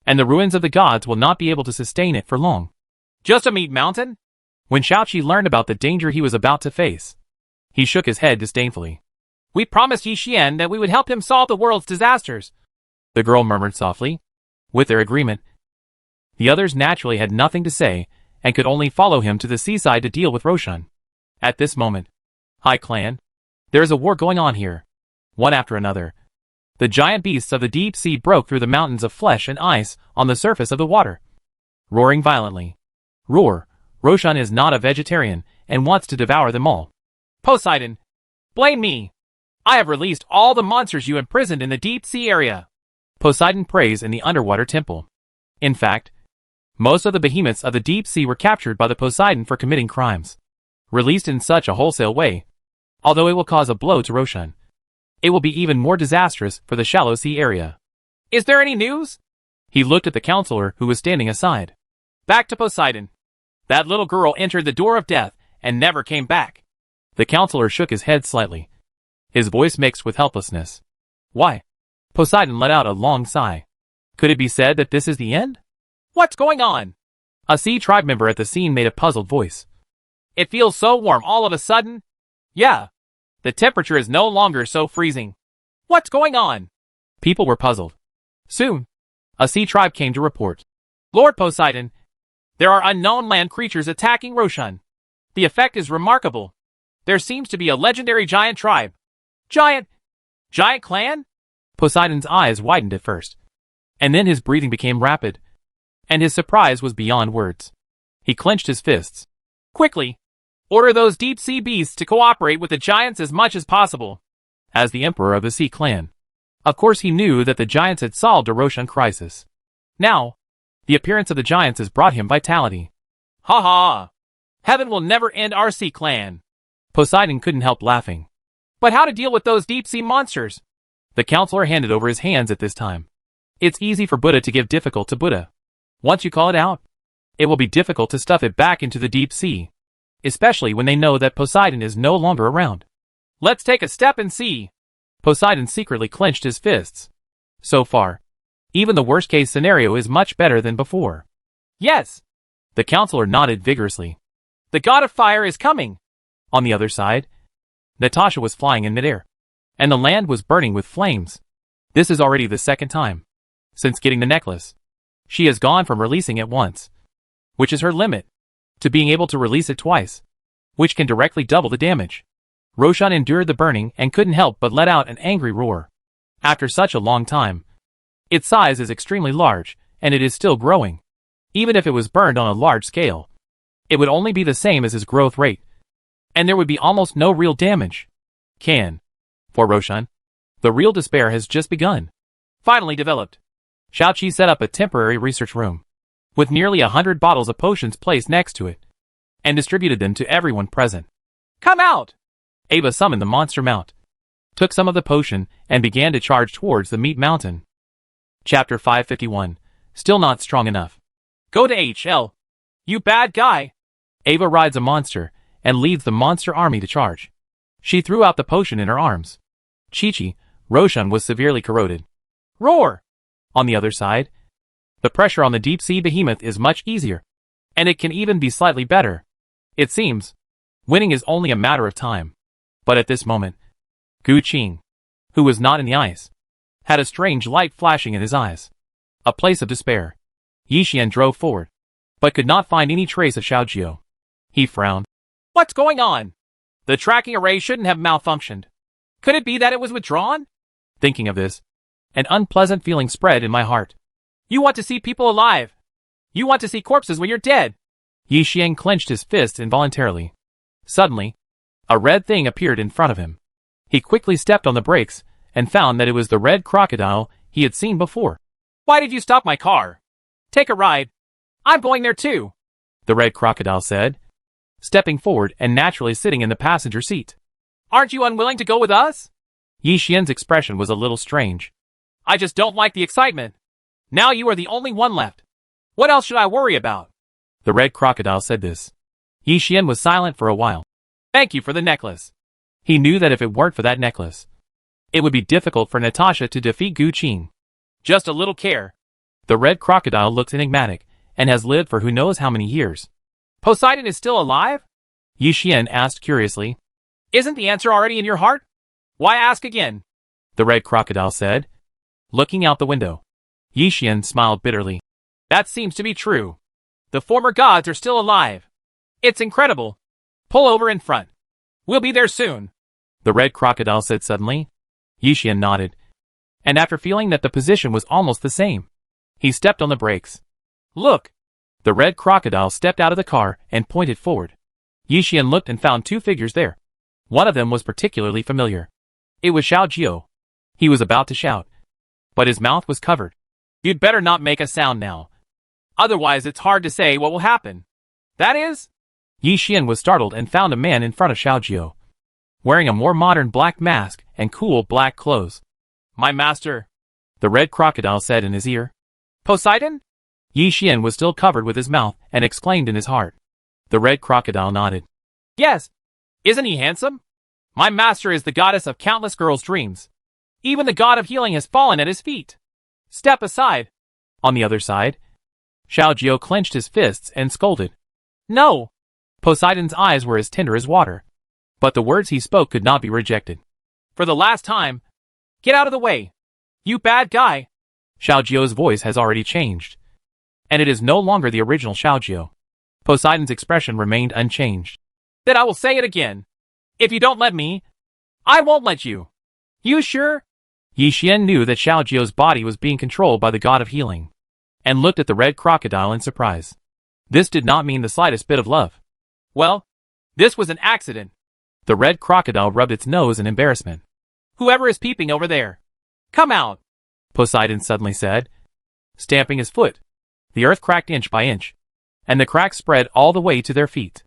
and the ruins of the gods will not be able to sustain it for long. Just a meat mountain? When Xiaoqi learned about the danger he was about to face, he shook his head disdainfully. We promised Yi Xian that we would help him solve the world's disasters, the girl murmured softly. With their agreement, the others naturally had nothing to say and could only follow him to the seaside to deal with Roshan. At this moment, Hi Clan, there is a war going on here. One after another, the giant beasts of the deep sea broke through the mountains of flesh and ice on the surface of the water, roaring violently. Roar, Roshan is not a vegetarian and wants to devour them all. Poseidon, blame me. I have released all the monsters you imprisoned in the deep sea area. Poseidon prays in the underwater temple. In fact, most of the behemoths of the deep sea were captured by the Poseidon for committing crimes. Released in such a wholesale way, although it will cause a blow to Roshan, it will be even more disastrous for the shallow sea area. Is there any news? He looked at the counselor who was standing aside. Back to Poseidon. That little girl entered the door of death and never came back. The counselor shook his head slightly, his voice mixed with helplessness. Why? Poseidon let out a long sigh. Could it be said that this is the end? What's going on? A sea tribe member at the scene made a puzzled voice. It feels so warm all of a sudden. Yeah. The temperature is no longer so freezing. What's going on? People were puzzled. Soon, a sea tribe came to report. Lord Poseidon, there are unknown land creatures attacking Roshan. The effect is remarkable. There seems to be a legendary giant tribe. Giant clan? Poseidon's eyes widened at first, and then his breathing became rapid, and his surprise was beyond words. He clenched his fists. Quickly, order those deep sea beasts to cooperate with the giants as much as possible. As the emperor of the Sea Clan, of course he knew that the giants had solved a Roshan crisis. Now, the appearance of the giants has brought him vitality. Ha ha! Heaven will never end our Sea Clan. Poseidon couldn't help laughing. But how to deal with those deep sea monsters? The counselor handed over his hands at this time. It's easy for Buddha to give difficult to Buddha. Once you call it out, it will be difficult to stuff it back into the deep sea, especially when they know that Poseidon is no longer around. Let's take a step and see. Poseidon secretly clenched his fists. So far, even the worst-case scenario is much better than before. Yes. The counselor nodded vigorously. The god of fire is coming. On the other side, Natasha was flying in midair, and the land was burning with flames. This is already the second time since getting the necklace. She has gone from releasing it once, which is her limit, to being able to release it twice, which can directly double the damage. Roshan endured the burning and couldn't help but let out an angry roar. After such a long time, its size is extremely large, and it is still growing. Even if it was burned on a large scale, it would only be the same as his growth rate, and there would be almost no real damage. For Roshan, the real despair has just begun. Finally developed. Xiaoqi set up a temporary research room, with nearly 100 bottles of potions placed next to it, and distributed them to everyone present. Come out! Ava summoned the monster mount, took some of the potion, and began to charge towards the meat mountain. Chapter 551. Still not strong enough. Go to HL. You bad guy! Ava rides a monster, and leads the monster army to charge. She threw out the potion in her arms. Chi-Chi, Roshan was severely corroded. Roar! On the other side, the pressure on the deep-sea behemoth is much easier, and it can even be slightly better. It seems, winning is only a matter of time. But at this moment, Gu Qing, who was not in the ice, had a strange light flashing in his eyes. A place of despair. Yi Xian drove forward, but could not find any trace of Xiaojiu. He frowned. What's going on? The tracking array shouldn't have malfunctioned. Could it be that it was withdrawn? Thinking of this, an unpleasant feeling spread in my heart. You want to see people alive. You want to see corpses when you're dead. Yi Xian clenched his fist involuntarily. Suddenly, a red thing appeared in front of him. He quickly stepped on the brakes and found that it was the red crocodile he had seen before. Why did you stop my car? Take a ride. I'm going there too, the red crocodile said, stepping forward and naturally sitting in the passenger seat. Aren't you unwilling to go with us? Yi Xian's expression was a little strange. I just don't like the excitement. Now you are the only one left. What else should I worry about? The red crocodile said this. Yi Xian was silent for a while. Thank you for the necklace. He knew that if it weren't for that necklace, it would be difficult for Natasha to defeat Gu Qin. Just a little care. The red crocodile looks enigmatic, and has lived for who knows how many years. Poseidon is still alive? Yi Xian asked curiously. Isn't the answer already in your heart? Why ask again? The red crocodile said, looking out the window. Yi Xian smiled bitterly. That seems to be true. The former gods are still alive. It's incredible. Pull over in front. We'll be there soon. The red crocodile said suddenly. Yi Xian nodded. And after feeling that the position was almost the same, he stepped on the brakes. Look! The red crocodile stepped out of the car and pointed forward. Yi Xian looked and found two figures there. One of them was particularly familiar. It was Xiao Jiao. He was about to shout, but his mouth was covered. You'd better not make a sound now. Otherwise it's hard to say what will happen. That is? Yi Xian was startled and found a man in front of Xiao Jiao, wearing a more modern black mask and cool black clothes. My master, the red crocodile said in his ear. Poseidon? Yi Xian was still covered with his mouth and exclaimed in his heart. The red crocodile nodded. Yes. Isn't he handsome? My master is the goddess of countless girls' dreams. Even the god of healing has fallen at his feet. Step aside. On the other side, Xiao Jiao clenched his fists and scolded. No! Poseidon's eyes were as tender as water, but the words he spoke could not be rejected. For the last time, get out of the way. You bad guy. Xiao Jiao's voice has already changed, and it is no longer the original Xiao Jiao. Poseidon's expression remained unchanged. Then I will say it again. If you don't let me, I won't let you. You sure? Yi Xian knew that Xiao Jiao's body was being controlled by the god of healing, and looked at the red crocodile in surprise. This did not mean the slightest bit of love. Well, this was an accident. The red crocodile rubbed its nose in embarrassment. Whoever is peeping over there, come out, Poseidon suddenly said, stamping his foot. The earth cracked inch by inch, and the cracks spread all the way to their feet.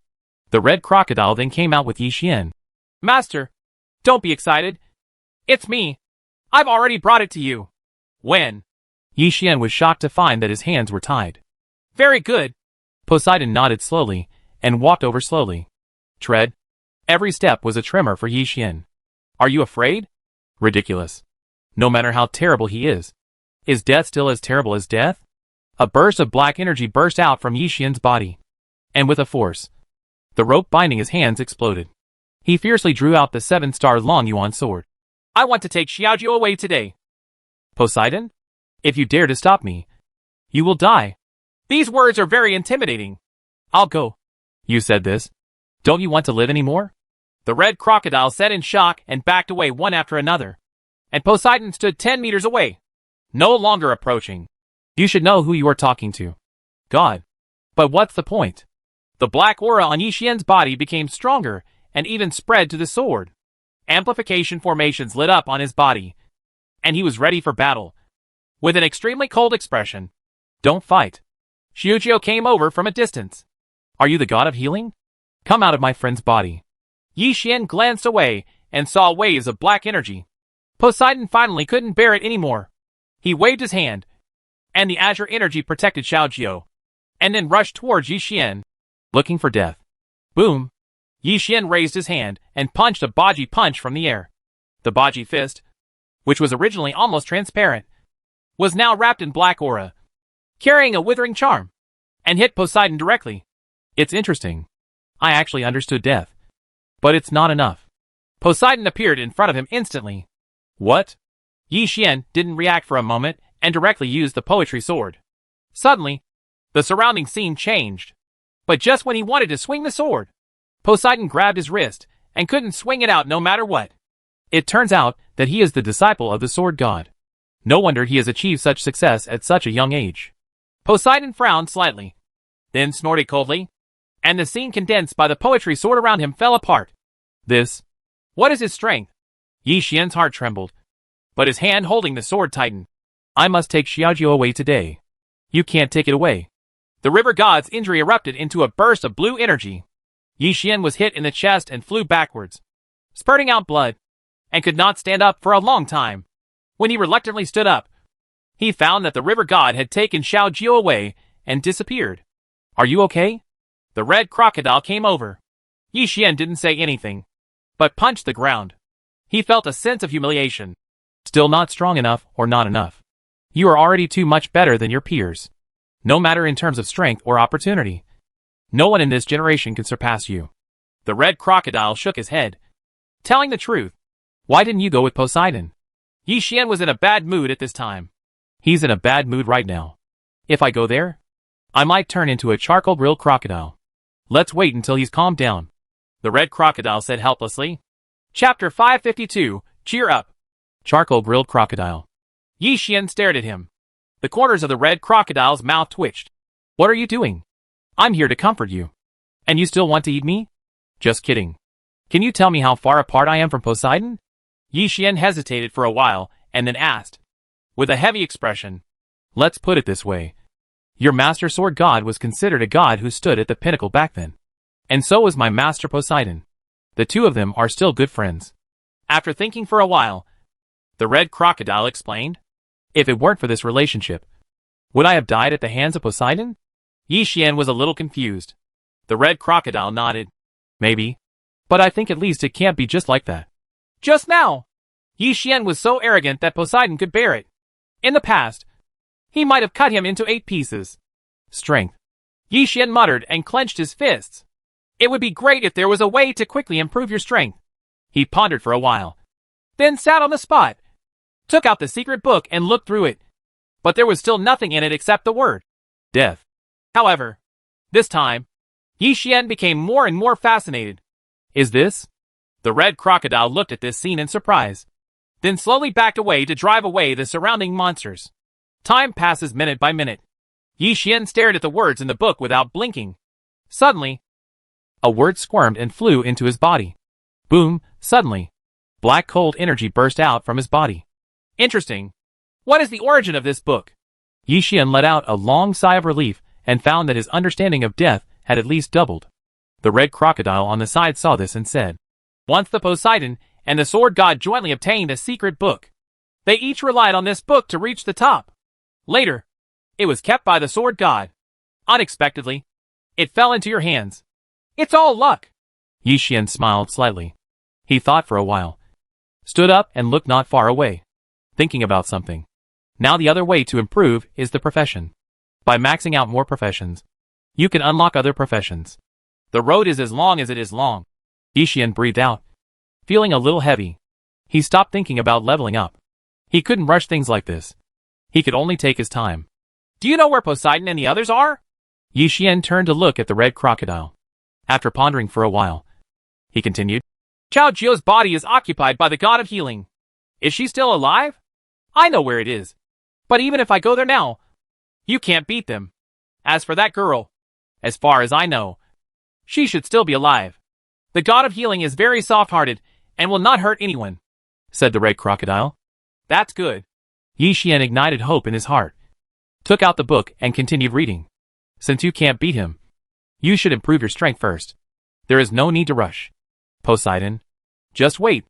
The red crocodile then came out with Yi Xian. Master, don't be excited. It's me. I've already brought it to you. When? Yi Xian was shocked to find that his hands were tied. Very good. Poseidon nodded slowly, and walked over slowly. Tread. Every step was a tremor for Yi Xian. Are you afraid? Ridiculous. No matter how terrible he is death still as terrible as death? A burst of black energy burst out from Yi Xian's body, and with a force, the rope binding his hands exploded. He fiercely drew out the 7-star Long Yuan sword. I want to take Xiao Jiao away today. Poseidon? If you dare to stop me, you will die. These words are very intimidating. I'll go. You said this. Don't you want to live anymore? The red crocodile said in shock and backed away one after another. And Poseidon stood 10 meters away, no longer approaching. You should know who you are talking to. God. But what's the point? The black aura on Yi Xian's body became stronger and even spread to the sword. Amplification formations lit up on his body, and he was ready for battle. With an extremely cold expression. Don't fight. Xiao Jiao came over from a distance. Are you the god of healing? Come out of my friend's body. Yi Xian glanced away and saw waves of black energy. Poseidon finally couldn't bear it anymore. He waved his hand, and the azure energy protected Xiao Jiao, and then rushed towards Yi Xian, looking for death. Boom! Yi Xian raised his hand and punched a Baji punch from the air. The Baji fist, which was originally almost transparent, was now wrapped in black aura, carrying a withering charm, and hit Poseidon directly. It's interesting. I actually understood death. But it's not enough. Poseidon appeared in front of him instantly. What? Yi Xian didn't react for a moment and directly used the poetry sword. Suddenly, the surrounding scene changed. But just when he wanted to swing the sword, Poseidon grabbed his wrist and couldn't swing it out no matter what. It turns out that he is the disciple of the sword god. No wonder he has achieved such success at such a young age. Poseidon frowned slightly, then snorted coldly, and the scene condensed by the poetry sword around him fell apart. What is his strength? Yi Xian's heart trembled, but his hand holding the sword tightened. I must take Xiao Jiao away today. You can't take it away. The river god's injury erupted into a burst of blue energy. Yi Xian was hit in the chest and flew backwards, spurting out blood, and could not stand up for a long time. When he reluctantly stood up, he found that the river god had taken Xiao Jiu away and disappeared. Are you okay? The red crocodile came over. Yi Xian didn't say anything, but punched the ground. He felt a sense of humiliation. Still not strong enough or not enough. You are already too much better than your peers. No matter in terms of strength or opportunity. No one in this generation can surpass you. The red crocodile shook his head. Telling the truth, why didn't you go with Poseidon? Yi Xian was in a bad mood at this time. He's in a bad mood right now. If I go there, I might turn into a charcoal-grilled crocodile. Let's wait until he's calmed down. The red crocodile said helplessly. Chapter 552, Cheer Up. Charcoal-grilled crocodile. Yi Xian stared at him. The corners of the red crocodile's mouth twitched. What are you doing? I'm here to comfort you. And you still want to eat me? Just kidding. Can you tell me how far apart I am from Poseidon? Yi Xian hesitated for a while and then asked, with a heavy expression. Let's put it this way. Your master sword god was considered a god who stood at the pinnacle back then. And so was my master Poseidon. The two of them are still good friends. After thinking for a while, the red crocodile explained. If it weren't for this relationship, would I have died at the hands of Poseidon? Yi Xian was a little confused. The red crocodile nodded. Maybe. But I think at least it can't be just like that. Just now! Yi Xian was so arrogant that Poseidon could bear it. In the past, he might have cut him into 8 pieces. Strength. Yi Xian muttered and clenched his fists. It would be great if there was a way to quickly improve your strength. He pondered for a while. Then sat on the spot. Took out the secret book and looked through it. But there was still nothing in it except the word. Death. However, this time, Yi Xian became more and more fascinated. Is this? The red crocodile looked at this scene in surprise. Then slowly backed away to drive away the surrounding monsters. Time passes minute by minute. Yi Xian stared at the words in the book without blinking. Suddenly, a word squirmed and flew into his body. Boom, suddenly. Black cold energy burst out from his body. Interesting. What is the origin of this book? Yi Xian let out a long sigh of relief and found that his understanding of death had at least doubled. The red crocodile on the side saw this and said, once the Poseidon and the sword god jointly obtained a secret book. They each relied on this book to reach the top. Later, it was kept by the sword god. Unexpectedly, it fell into your hands. It's all luck. Yi Xian smiled slightly. He thought for a while. Stood up and looked not far away. Thinking about something. Now the other way to improve is the profession. By maxing out more professions, you can unlock other professions. The road is as long as it is long. Yi Xian breathed out. Feeling a little heavy. He stopped thinking about leveling up. He couldn't rush things like this. He could only take his time. Do you know where Poseidon and the others are? Yi Xian turned to look at the red crocodile. After pondering for a while, he continued. Xiao Jiu's body is occupied by the god of healing. Is she still alive? I know where it is. But even if I go there now, you can't beat them. As for that girl, as far as I know, she should still be alive. The god of healing is very soft-hearted and will not hurt anyone, said the red crocodile. That's good. Yi Xian ignited hope in his heart, took out the book and continued reading. Since you can't beat him, you should improve your strength first. There is no need to rush. Poseidon, just wait.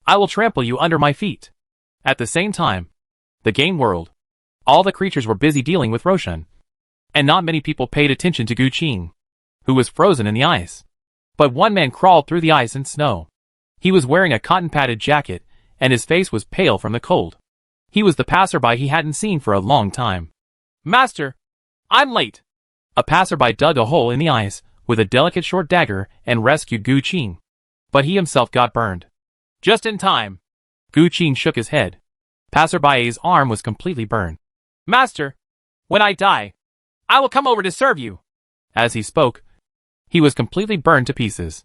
I will trample you under my feet. At the same time, the game world, all the creatures were busy dealing with Roshan. And not many people paid attention to Gu Qing, who was frozen in the ice. But one man crawled through the ice and snow. He was wearing a cotton-padded jacket, and his face was pale from the cold. He was the passerby he hadn't seen for a long time. Master, I'm late. A passerby dug a hole in the ice with a delicate short dagger and rescued Gu Qing. But he himself got burned. Just in time. Gu Qing shook his head. Passerby's arm was completely burned. Master, when I die, I will come over to serve you. As he spoke, he was completely burned to pieces.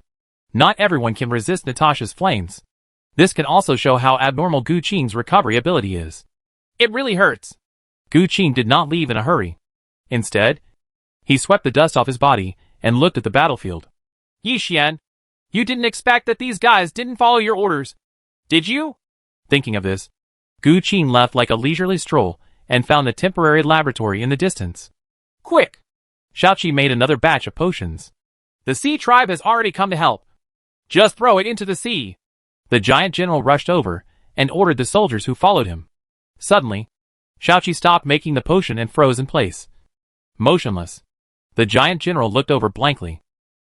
Not everyone can resist Natasha's flames. This can also show how abnormal Gu Qing's recovery ability is. It really hurts. Gu Qing did not leave in a hurry. Instead, he swept the dust off his body and looked at the battlefield. Yi Xian, you didn't expect that these guys didn't follow your orders, did you? Thinking of this, Gu Qing left like a leisurely stroll and found a temporary laboratory in the distance. Quick! Xiaoqi made another batch of potions. The sea tribe has already come to help. Just throw it into the sea. The giant general rushed over and ordered the soldiers who followed him. Suddenly, Xiaoqi stopped making the potion and froze in place. Motionless. The giant general looked over blankly.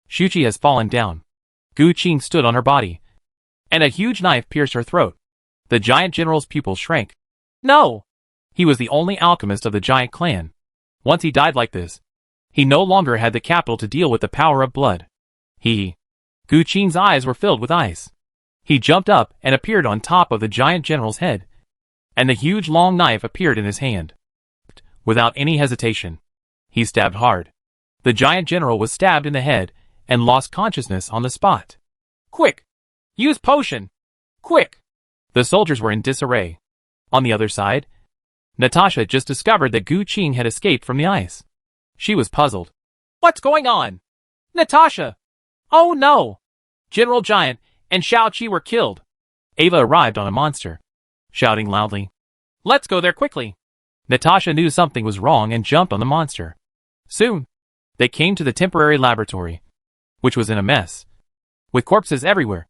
Xiaoqi has fallen down. Gu Qing stood on her body, and a huge knife pierced her throat. The giant general's pupils shrank. No! He was the only alchemist of the giant clan. Once he died like this, he no longer had the capital to deal with the power of blood. Gu Qing's eyes were filled with ice. He jumped up and appeared on top of the giant general's head, and the huge long knife appeared in his hand. Without any hesitation, he stabbed hard. The giant general was stabbed in the head and lost consciousness on the spot. Quick! Use potion! Quick! The soldiers were in disarray. On the other side, Natasha just discovered that Gu Qing had escaped from the ice. She was puzzled. What's going on? Natasha! Oh no! General Giant and Xiaoqi were killed. Ava arrived on a monster, shouting loudly. Let's go there quickly. Natasha knew something was wrong and jumped on the monster. Soon, they came to the temporary laboratory, which was in a mess, with corpses everywhere,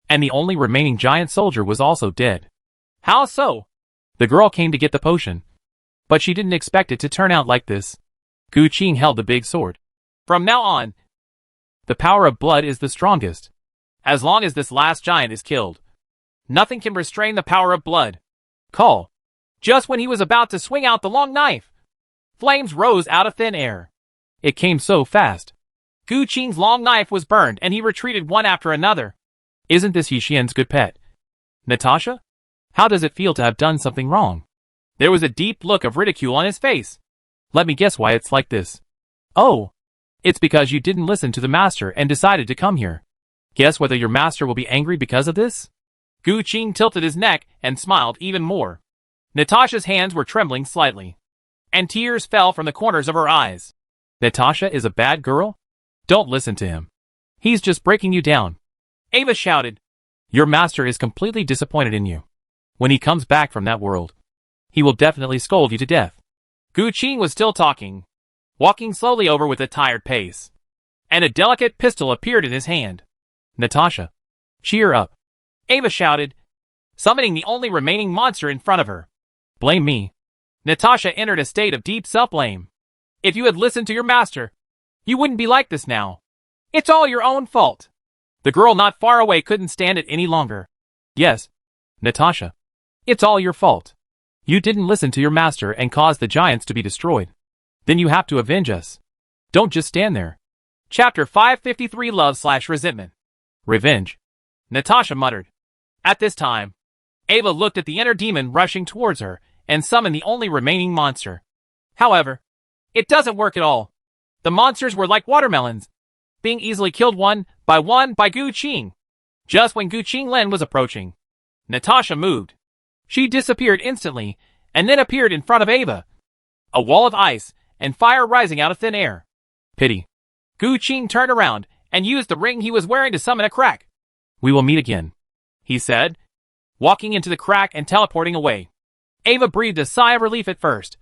and the only remaining giant soldier was also dead. How so? The girl came to get the potion, but she didn't expect it to turn out like this. Gu Qing held the big sword. From now on, the power of blood is the strongest. As long as this last giant is killed, nothing can restrain the power of blood. Call. Just when he was about to swing out the long knife, flames rose out of thin air. It came so fast. Gu Qing's long knife was burned and he retreated one after another. Isn't this Yixian's good pet? Natasha? How does it feel to have done something wrong? There was a deep look of ridicule on his face. Let me guess why it's like this. Oh, it's because you didn't listen to the master and decided to come here. Guess whether your master will be angry because of this? Gu Qing tilted his neck and smiled even more. Natasha's hands were trembling slightly, and tears fell from the corners of her eyes. Natasha is a bad girl? Don't listen to him. He's just breaking you down. Ava shouted. Your master is completely disappointed in you. When he comes back from that world, he will definitely scold you to death. Gu Qing was still talking, walking slowly over with a tired pace, and a delicate pistol appeared in his hand. Natasha, cheer up. Ava shouted, summoning the only remaining monster in front of her. Blame me. Natasha entered a state of deep self-blame. If you had listened to your master, you wouldn't be like this now. It's all your own fault. The girl not far away couldn't stand it any longer. Yes, Natasha, it's all your fault. You didn't listen to your master and caused the giants to be destroyed. Then you have to avenge us. Don't just stand there. Chapter 553 Love/Resentment. Revenge. Natasha muttered. At this time, Ava looked at the inner demon rushing towards her and summoned the only remaining monster. However, it doesn't work at all. The monsters were like watermelons, being easily killed one by Gu Qing. Just when Gu Qinglin was approaching, Natasha moved. She disappeared instantly and then appeared in front of Ava. A wall of ice and fire rising out of thin air. Pity. Gu Qing turned around and used the ring he was wearing to summon a crack. We will meet again, he said, walking into the crack and teleporting away. Ava breathed a sigh of relief at first,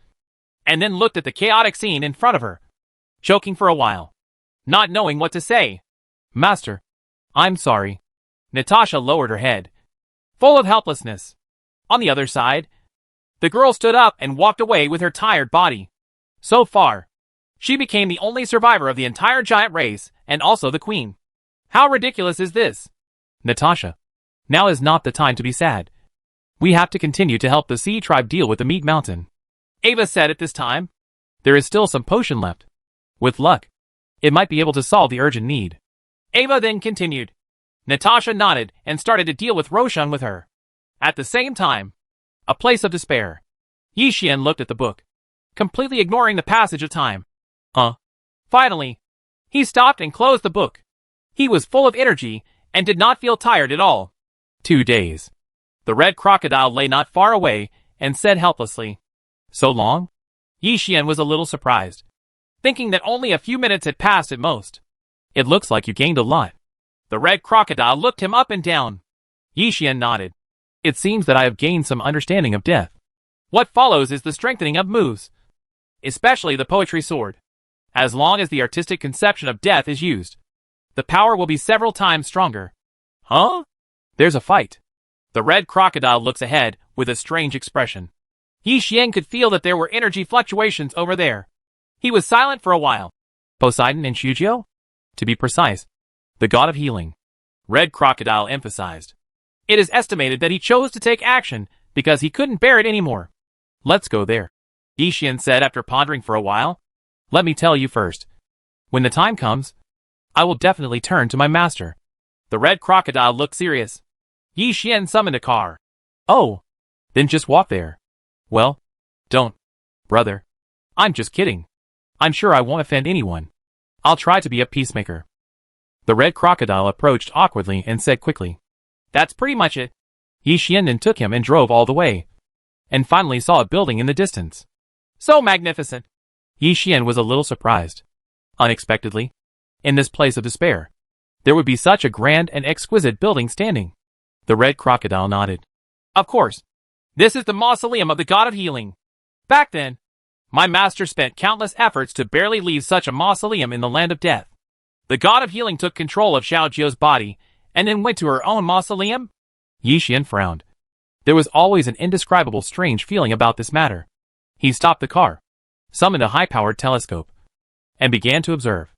and then looked at the chaotic scene in front of her, choking for a while, not knowing what to say. Master, I'm sorry. Natasha lowered her head, full of helplessness. On the other side, the girl stood up and walked away with her tired body. So far, she became the only survivor of the entire giant race and also the queen. How ridiculous is this? Natasha, now is not the time to be sad. We have to continue to help the Sea Tribe deal with the Meat Mountain. Ava said at this time. There is still some potion left. With luck, it might be able to solve the urgent need. Ava then continued. Natasha nodded and started to deal with Roshan with her. At the same time, a place of despair. Yixian looked at the book, completely ignoring the passage of time. Finally, he stopped and closed the book. He was full of energy and did not feel tired at all. 2 days. The red crocodile lay not far away and said helplessly, So long? Yixian was a little surprised, thinking that only a few minutes had passed at most. It looks like you gained a lot. The red crocodile looked him up and down. Yixian nodded. It seems that I have gained some understanding of death. What follows is the strengthening of moves, especially the poetry sword. As long as the artistic conception of death is used, the power will be several times stronger. Huh? There's a fight. The red crocodile looks ahead with a strange expression. Yi Xian could feel that there were energy fluctuations over there. He was silent for a while. Poseidon and Shujiao? To be precise, the god of healing. Red Crocodile emphasized. It is estimated that he chose to take action because he couldn't bear it anymore. Let's go there. Yi Xian said after pondering for a while. Let me tell you first. When the time comes, I will definitely turn to my master. The Red Crocodile looked serious. Yi Xian summoned a car. Oh, then just walk there. Well, don't, brother. I'm just kidding. I'm sure I won't offend anyone. I'll try to be a peacemaker. The Red Crocodile approached awkwardly and said quickly. That's pretty much it. Yi Xian then took him and drove all the way, and finally saw a building in the distance. So magnificent. Yi Xian was a little surprised. Unexpectedly, in this place of despair, there would be such a grand and exquisite building standing. The Red Crocodile nodded. Of course. This is the mausoleum of the god of healing. Back then, my master spent countless efforts to barely leave such a mausoleum in the land of death. The god of healing took control of Xiaojiu's body and then went to her own mausoleum? Yi Xian frowned. There was always an indescribable strange feeling about this matter. He stopped the car, summoned a high-powered telescope, and began to observe.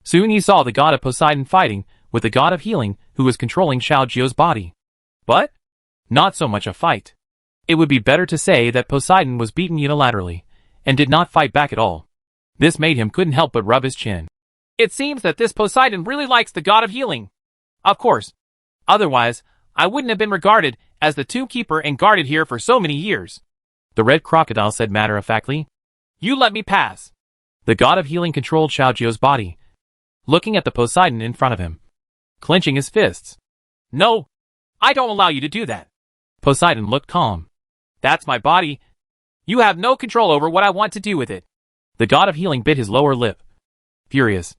Soon he saw the god of Poseidon fighting with the god of healing who was controlling Xiaojiu's body. But not so much a fight. It would be better to say that Poseidon was beaten unilaterally and did not fight back at all. This made him couldn't help but rub his chin. It seems that this Poseidon really likes the god of healing. Of course. Otherwise, I wouldn't have been regarded as the tomb keeper and guarded here for so many years. The Red Crocodile said matter-of-factly. You let me pass. The god of healing controlled Xiaojiu's body, looking at the Poseidon in front of him, clenching his fists. No, I don't allow you to do that. Poseidon looked calm. That's my body. You have no control over what I want to do with it. The god of healing bit his lower lip. Furious.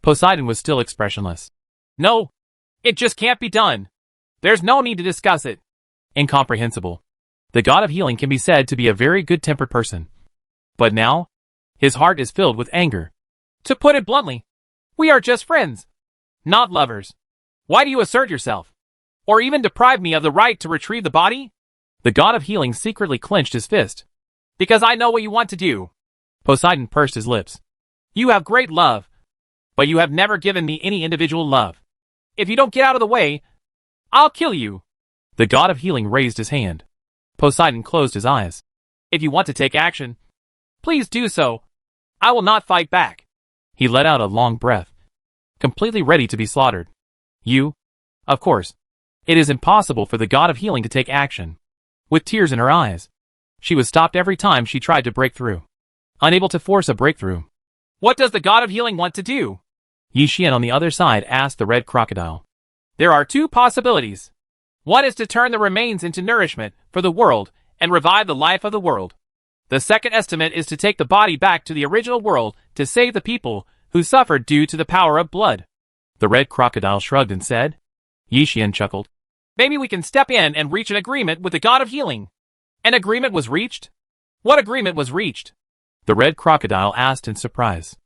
Poseidon was still expressionless. No, it just can't be done. There's no need to discuss it. Incomprehensible. The god of healing can be said to be a very good-tempered person. But now, his heart is filled with anger. To put it bluntly, we are just friends, not lovers. Why do you assert yourself? Or even deprive me of the right to retrieve the body? The god of healing secretly clenched his fist. Because I know what you want to do. Poseidon pursed his lips. You have great love, but you have never given me any individual love. If you don't get out of the way, I'll kill you. The god of healing raised his hand. Poseidon closed his eyes. If you want to take action, please do so. I will not fight back. He let out a long breath, completely ready to be slaughtered. You? Of course. It is impossible for the god of healing to take action. With tears in her eyes, she was stopped every time she tried to break through. Unable to force a breakthrough. What does the god of healing want to do? Yi Xian on the other side asked the Red Crocodile. There are two possibilities. One is to turn the remains into nourishment for the world and revive the life of the world. The second estimate is to take the body back to the original world to save the people who suffered due to the power of blood. The Red Crocodile shrugged and said. Yi Xian chuckled. Maybe we can step in and reach an agreement with the god of healing. An agreement was reached? What agreement was reached? The Red Crocodile asked in surprise.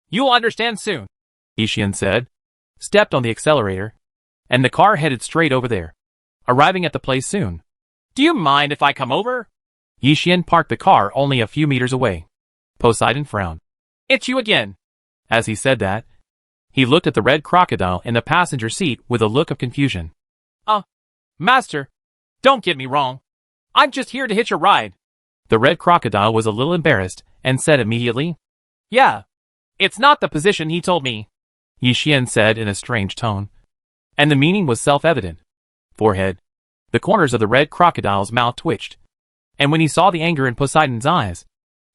You'll understand soon, Yi Xian said, stepped on the accelerator, and the car headed straight over there, arriving at the place soon. Do you mind if I come over? Yi Xian parked the car only a few meters away. Poseidon frowned. It's you again. As he said that, he looked at the Red Crocodile in the passenger seat with a look of confusion. Master, don't get me wrong. I'm just here to hitch a ride. The Red Crocodile was a little embarrassed and said immediately. Yeah, it's not the position he told me, Yi Xian said in a strange tone. And the meaning was self-evident. Forehead. The corners of the Red Crocodile's mouth twitched. And when he saw the anger in Poseidon's eyes,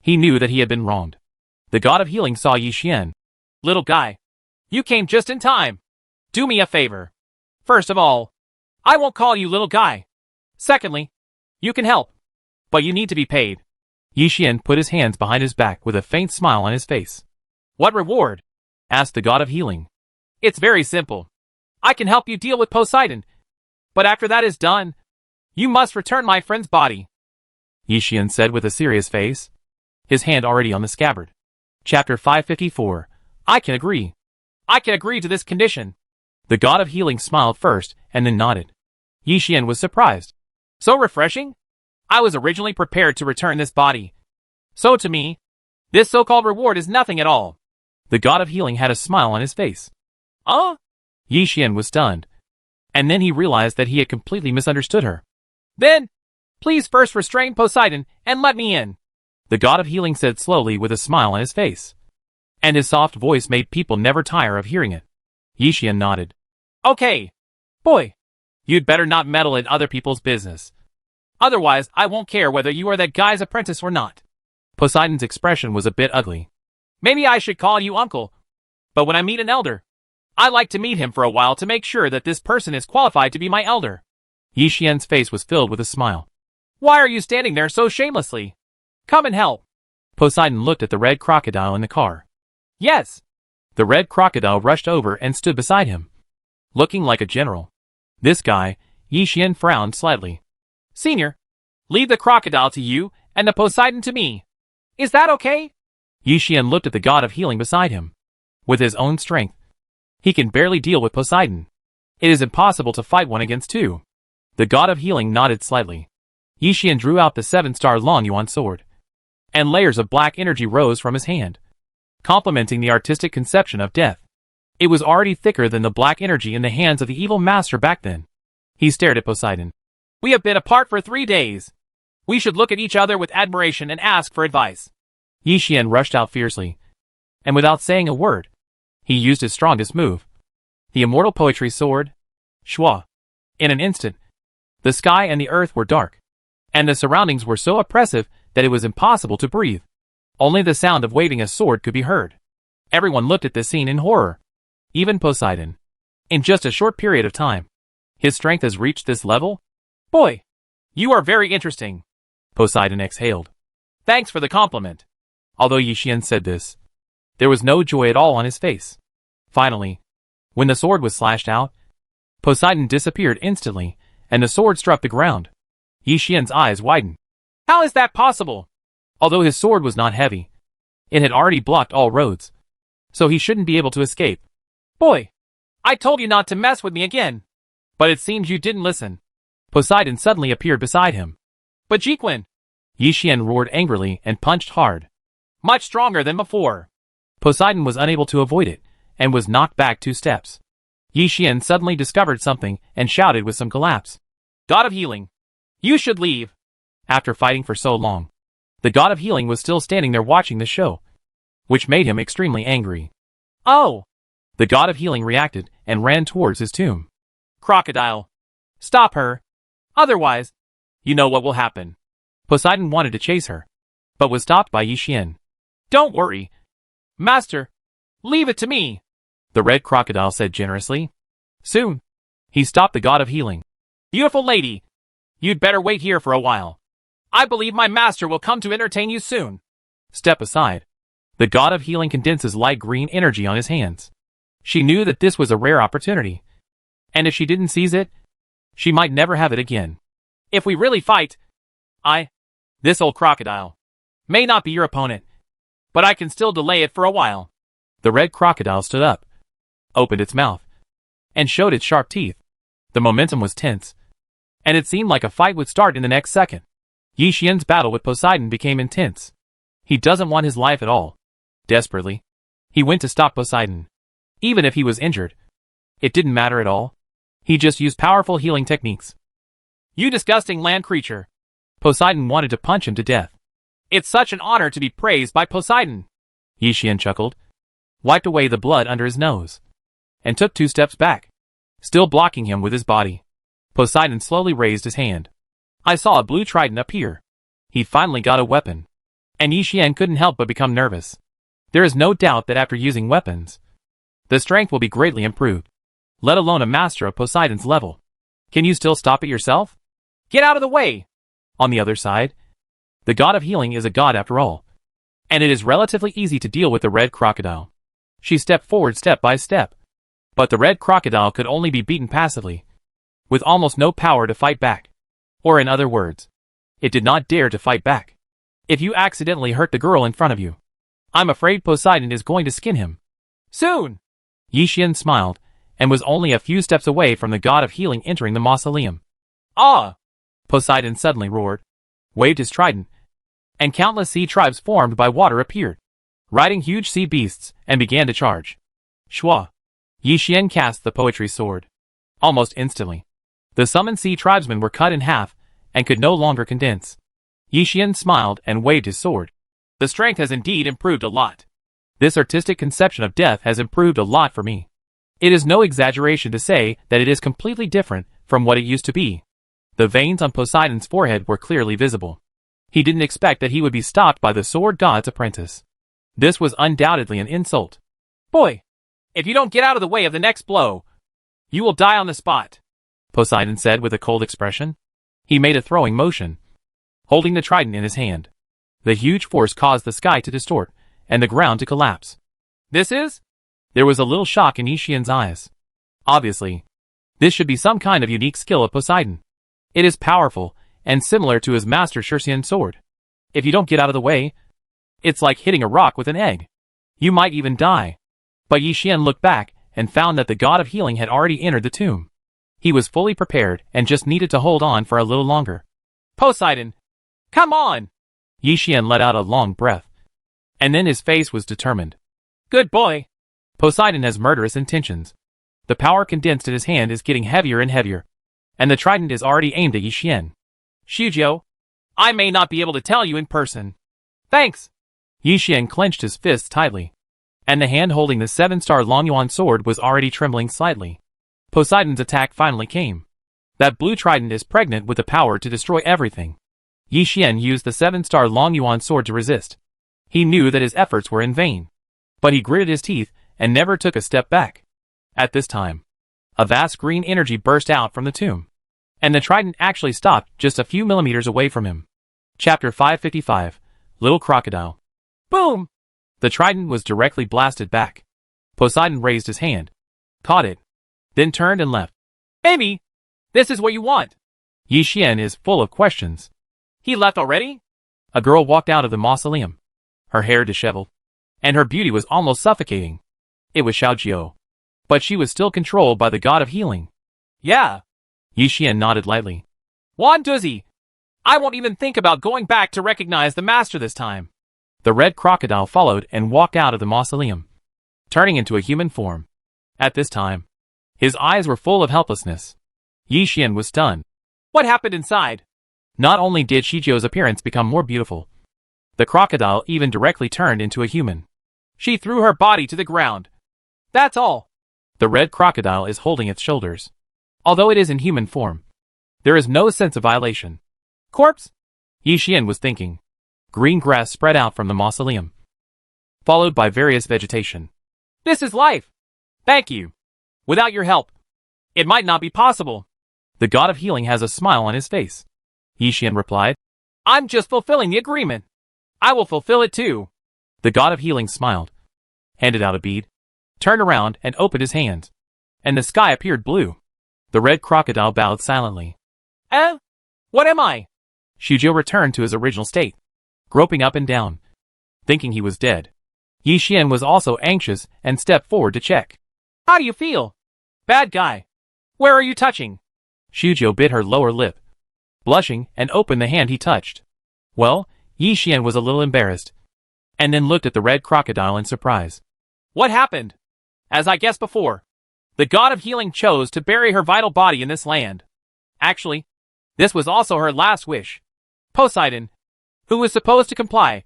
he knew that he had been wronged. The god of healing saw Yi Xian. Little guy, you came just in time. Do me a favor. First of all, I won't call you little guy. Secondly, you can help, but you need to be paid. Yi Xian put his hands behind his back with a faint smile on his face. What reward? Asked the god of healing. It's very simple. I can help you deal with Poseidon, but after that is done, you must return my friend's body, Yi Xian said with a serious face, his hand already on the scabbard. Chapter 554. I can agree. I can agree to this condition. The god of healing smiled first and then nodded. Yi Xian was surprised. So refreshing? I was originally prepared to return this body. So to me, this so-called reward is nothing at all. The god of healing had a smile on his face. Yi Xian was stunned. And then he realized that he had completely misunderstood her. Then, please first restrain Poseidon and let me in. The god of healing said slowly with a smile on his face. And his soft voice made people never tire of hearing it. Yi Xian nodded. Okay. Boy, you'd better not meddle in other people's business. Otherwise, I won't care whether you are that guy's apprentice or not. Poseidon's expression was a bit ugly. Maybe I should call you uncle. But when I meet an elder, I like to meet him for a while to make sure that this person is qualified to be my elder. Yi Xian's face was filled with a smile. Why are you standing there so shamelessly? Come and help. Poseidon looked at the red crocodile in the car. Yes. The red crocodile rushed over and stood beside him, looking like a general. This guy, Yi Xian frowned slightly. Senior, leave the crocodile to you and the Poseidon to me. Is that okay? Yi Xian looked at the god of healing beside him. With his own strength, he can barely deal with Poseidon. It is impossible to fight one against two. The god of healing nodded slightly. Yi Xian drew out the 7-star Long Yuan sword, and layers of black energy rose from his hand, complementing the artistic conception of death. It was already thicker than the black energy in the hands of the evil master back then. He stared at Poseidon. We have been apart for 3 days. We should look at each other with admiration and ask for advice. Yi Xian rushed out fiercely, and without saying a word, he used his strongest move, the immortal poetry sword, Shua. In an instant, the sky and the earth were dark, and the surroundings were so oppressive that it was impossible to breathe. Only the sound of waving a sword could be heard. Everyone looked at this scene in horror. Even Poseidon. In just a short period of time, his strength has reached this level? Boy, you are very interesting. Poseidon exhaled. Thanks for the compliment. Although Yi Xian said this, there was no joy at all on his face. Finally, when the sword was slashed out, Poseidon disappeared instantly, and the sword struck the ground. Yi Xian's eyes widened. How is that possible? Although his sword was not heavy, it had already blocked all roads, so he shouldn't be able to escape. Boy, I told you not to mess with me again. But it seems you didn't listen. Poseidon suddenly appeared beside him. But Jiquin! Yi Xian roared angrily and punched hard. Much stronger than before. Poseidon was unable to avoid it, and was knocked back 2 steps. Yi Xian suddenly discovered something and shouted with some collapse. God of healing! You should leave! After fighting for so long, the god of healing was still standing there watching the show, which made him extremely angry. Oh! The god of healing reacted and ran towards his tomb. Crocodile! Stop her! Otherwise, you know what will happen. Poseidon wanted to chase her, but was stopped by Yi Xian. Don't worry. Master, leave it to me, the red crocodile said generously. Soon, he stopped the god of healing. Beautiful lady, you'd better wait here for a while. I believe my master will come to entertain you soon. Step aside. The god of healing condenses light green energy on his hands. She knew that this was a rare opportunity, and if she didn't seize it, she might never have it again. If we really fight, this old crocodile, may not be your opponent, but I can still delay it for a while. The red crocodile stood up, opened its mouth, and showed its sharp teeth. The momentum was tense, and it seemed like a fight would start in the next second. Yi Xian's battle with Poseidon became intense. He doesn't want his life at all. Desperately, he went to stop Poseidon. Even if he was injured, it didn't matter at all. He just used powerful healing techniques. You disgusting land creature! Poseidon wanted to punch him to death. It's such an honor to be praised by Poseidon. Yi Xian chuckled, wiped away the blood under his nose, and took 2 steps back, still blocking him with his body. Poseidon slowly raised his hand. I saw a blue trident appear. He finally got a weapon, and Yi Xian couldn't help but become nervous. There is no doubt that after using weapons, the strength will be greatly improved, let alone a master of Poseidon's level. Can you still stop it yourself? Get out of the way! On the other side, the god of healing is a god after all, and it is relatively easy to deal with the red crocodile. She stepped forward step by step, but the red crocodile could only be beaten passively, with almost no power to fight back. Or in other words, it did not dare to fight back. If you accidentally hurt the girl in front of you, I'm afraid Poseidon is going to skin him. Soon! Yi Xian smiled, and was only a few steps away from the god of healing entering the mausoleum. Ah! Poseidon suddenly roared, waved his trident, and countless sea tribes formed by water appeared, riding huge sea beasts, and began to charge. Shua! Yi Xian cast the poetry sword. Almost instantly, the summoned sea tribesmen were cut in half, and could no longer condense. Yi Xian smiled and waved his sword. The strength has indeed improved a lot. This artistic conception of death has improved a lot for me. It is no exaggeration to say that it is completely different from what it used to be. The veins on Poseidon's forehead were clearly visible. He didn't expect that he would be stopped by the sword god's apprentice. This was undoubtedly an insult. Boy, if you don't get out of the way of the next blow, you will die on the spot, Poseidon said with a cold expression. He made a throwing motion, holding the trident in his hand. The huge force caused the sky to distort, and the ground to collapse. This is? There was a little shock in Yi Xian's eyes. Obviously, this should be some kind of unique skill of Poseidon. It is powerful, and similar to his master Circean's sword. If you don't get out of the way, it's like hitting a rock with an egg. You might even die. But Yi Xian looked back, and found that the god of healing had already entered the tomb. He was fully prepared, and just needed to hold on for a little longer. Poseidon! Come on! Yi Xian let out a long breath. And then his face was determined. Good boy! Poseidon has murderous intentions. The power condensed in his hand is getting heavier and heavier. And the trident is already aimed at Yi Xian. Shujiu, I may not be able to tell you in person. Thanks! Yi Xian clenched his fists tightly. And the hand holding the 7-star Longyuan sword was already trembling slightly. Poseidon's attack finally came. That blue trident is pregnant with the power to destroy everything. Yi Xian used the 7-star Longyuan sword to resist. He knew that his efforts were in vain. But he gritted his teeth and never took a step back. At this time, a vast green energy burst out from the tomb. And the trident actually stopped just a few millimeters away from him. Chapter 555, Little Crocodile. Boom! The trident was directly blasted back. Poseidon raised his hand, caught it, then turned and left. Maybe this is what you want. Yi Xian is full of questions. He left already? A girl walked out of the mausoleum, her hair disheveled, and her beauty was almost suffocating. It was Xiaojiu. But she was still controlled by the god of healing. Yeah. Yi Xian nodded lightly. Wan Duzi! I won't even think about going back to recognize the master this time. The red crocodile followed and walked out of the mausoleum, turning into a human form. At this time, his eyes were full of helplessness. Yi Xian was stunned. What happened inside? Not only did Shijiu's appearance become more beautiful, the crocodile even directly turned into a human. She threw her body to the ground. That's all. The red crocodile is holding its shoulders. Although it is in human form, there is no sense of violation. Corpse? Yi Xian was thinking. Green grass spread out from the mausoleum, followed by various vegetation. This is life. Thank you. Without your help, it might not be possible. The god of healing has a smile on his face. Yi Xian replied. I'm just fulfilling the agreement. I will fulfill it too. The god of healing smiled, handed out a bead, turned around and opened his hands, and the sky appeared blue. The red crocodile bowed silently. What am I? Shujiu returned to his original state, groping up and down, thinking he was dead. Yi Xian was also anxious and stepped forward to check. How do you feel? Bad guy. Where are you touching? Shujiu bit her lower lip, blushing, and opened the hand he touched. Well, Yi Xian was a little embarrassed, and then looked at the red crocodile in surprise. What happened? As I guessed before, the god of healing chose to bury her vital body in this land. Actually, this was also her last wish. Poseidon, who was supposed to comply,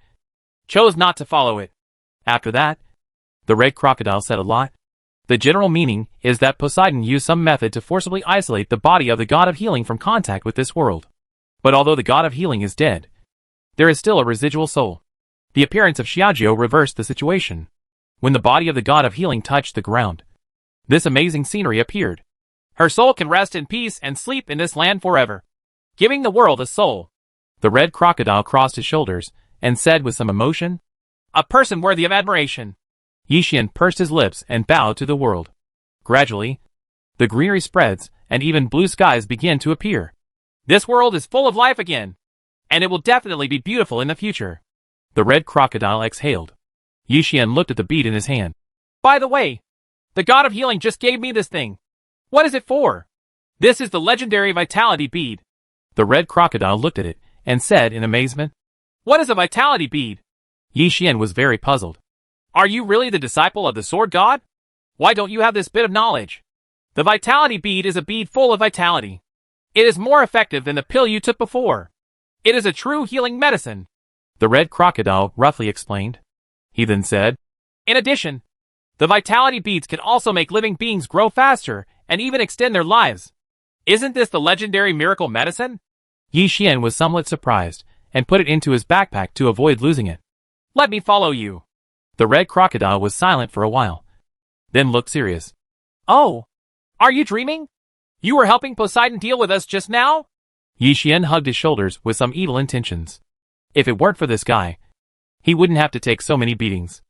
chose not to follow it. After that, the red crocodile said a lot. The general meaning is that Poseidon used some method to forcibly isolate the body of the god of healing from contact with this world. But although the god of healing is dead, there is still a residual soul. The appearance of Xiaojiu reversed the situation. When the body of the god of healing touched the ground, this amazing scenery appeared. Her soul can rest in peace and sleep in this land forever, giving the world a soul. The red crocodile crossed his shoulders and said with some emotion, A person worthy of admiration. Yi Xian pursed his lips and bowed to the world. Gradually, the greenery spreads and even blue skies begin to appear. This world is full of life again, and it will definitely be beautiful in the future. The red crocodile exhaled. Yi Xian looked at the bead in his hand. By the way, the god of healing just gave me this thing. What is it for? This is the legendary vitality bead. The red crocodile looked at it and said in amazement, "What is a vitality bead?" Yi Xian was very puzzled. "Are you really the disciple of the sword god? Why don't you have this bit of knowledge? The vitality bead is a bead full of vitality. It is more effective than the pill you took before. It is a true healing medicine," the red crocodile roughly explained. He then said, "In addition, the vitality beads can also make living beings grow faster and even extend their lives. Isn't this the legendary miracle medicine?" Yi Xian was somewhat surprised and put it into his backpack to avoid losing it. "Let me follow you." The red crocodile was silent for a while, then looked serious. "Oh, are you dreaming? You were helping Poseidon deal with us just now?" Yi Xian hugged his shoulders with some evil intentions. If it weren't for this guy, he wouldn't have to take so many beatings.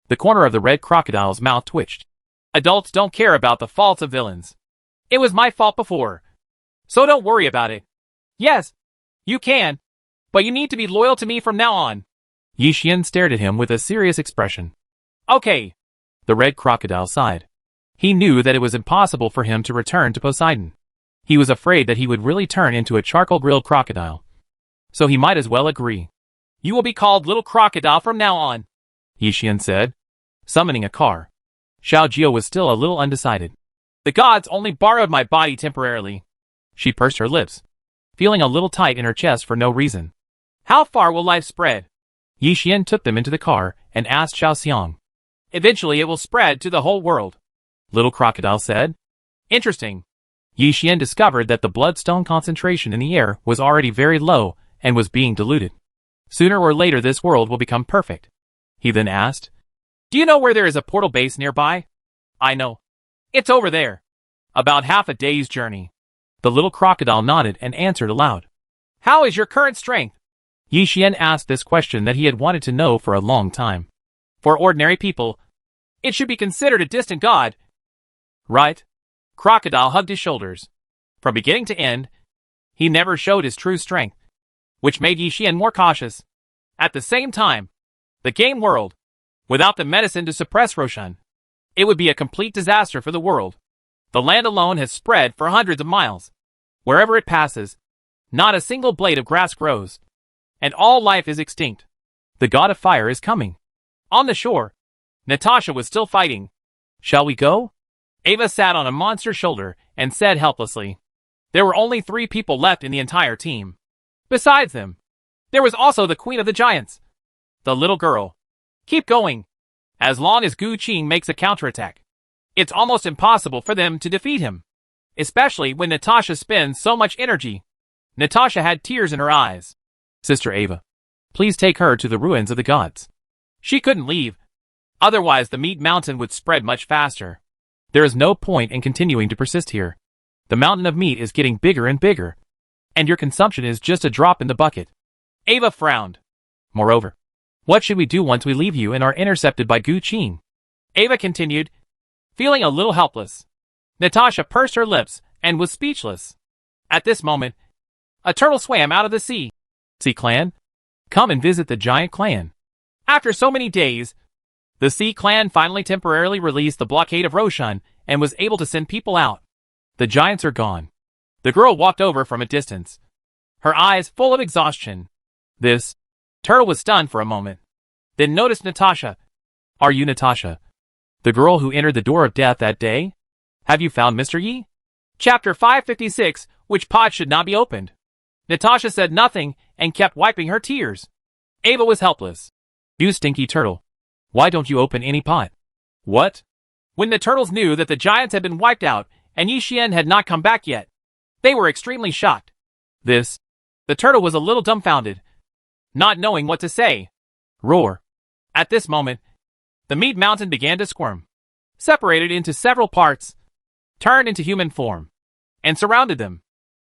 The corner of the red crocodile's mouth twitched. "Adults don't care about the faults of villains. It was my fault before, so don't worry about it. Yes, you can, but you need to be loyal to me from now on." Yi Xian stared at him with a serious expression. "Okay." The red crocodile sighed. He knew that it was impossible for him to return to Poseidon. He was afraid that he would really turn into a charcoal-grilled crocodile. So he might as well agree. "You will be called Little Crocodile from now on," Yi Xian said, summoning a car. Xiao Jia was still a little undecided. "The gods only borrowed my body temporarily." She pursed her lips, feeling a little tight in her chest for no reason. "How far will life spread?" Yi Xian took them into the car and asked Xiao Xiang. "Eventually it will spread to the whole world," Little Crocodile said. "Interesting." Yi Xian discovered that the bloodstone concentration in the air was already very low and was being diluted. "Sooner or later this world will become perfect." He then asked, "Do you know where there is a portal base nearby?" "I know. It's over there. About half a day's journey." The little crocodile nodded and answered aloud. "How is your current strength?" Yi Xian asked this question that he had wanted to know for a long time. "For ordinary people, it should be considered a distant god." "Right?" Crocodile hugged his shoulders. From beginning to end, he never showed his true strength, which made Yi Xian more cautious. At the same time, the game world, without the medicine to suppress Roshan, it would be a complete disaster for the world. The land alone has spread for hundreds of miles. Wherever it passes, not a single blade of grass grows, and all life is extinct. The god of fire is coming. On the shore, Natasha was still fighting. "Shall we go?" Ava sat on a monster's shoulder and said helplessly. There were only 3 people left in the entire team. Besides them, there was also the Queen of the Giants, the little girl. "Keep going. As long as Gu Qing makes a counterattack, it's almost impossible for them to defeat him. Especially when Natasha spends so much energy." Natasha had tears in her eyes. "Sister Ava, please take her to the ruins of the gods." She couldn't leave. Otherwise the meat mountain would spread much faster. There is no point in continuing to persist here. The mountain of meat is getting bigger and bigger, and your consumption is just a drop in the bucket. Ava frowned. "Moreover, what should we do once we leave you and are intercepted by Gu Qing?" Ava continued, feeling a little helpless. Natasha pursed her lips and was speechless. At this moment, a turtle swam out of the sea. "Sea Clan? Come and visit the giant clan." After so many days, the Sea Clan finally temporarily released the blockade of Roshan and was able to send people out. The giants are gone. The girl walked over from a distance, her eyes full of exhaustion. This turtle was stunned for a moment, then noticed Natasha. "Are you Natasha, the girl who entered the door of death that day? Have you found Mr. Yi?" Chapter 556, which pot should not be opened. Natasha said nothing and kept wiping her tears. Ava was helpless. "You stinky turtle. Why don't you open any pot?" "What?" When the turtles knew that the giants had been wiped out and Yi Xian had not come back yet, they were extremely shocked. The turtle was a little dumbfounded, not knowing what to say. Roar. At this moment, the meat mountain began to squirm, separated into several parts, turned into human form, and surrounded them.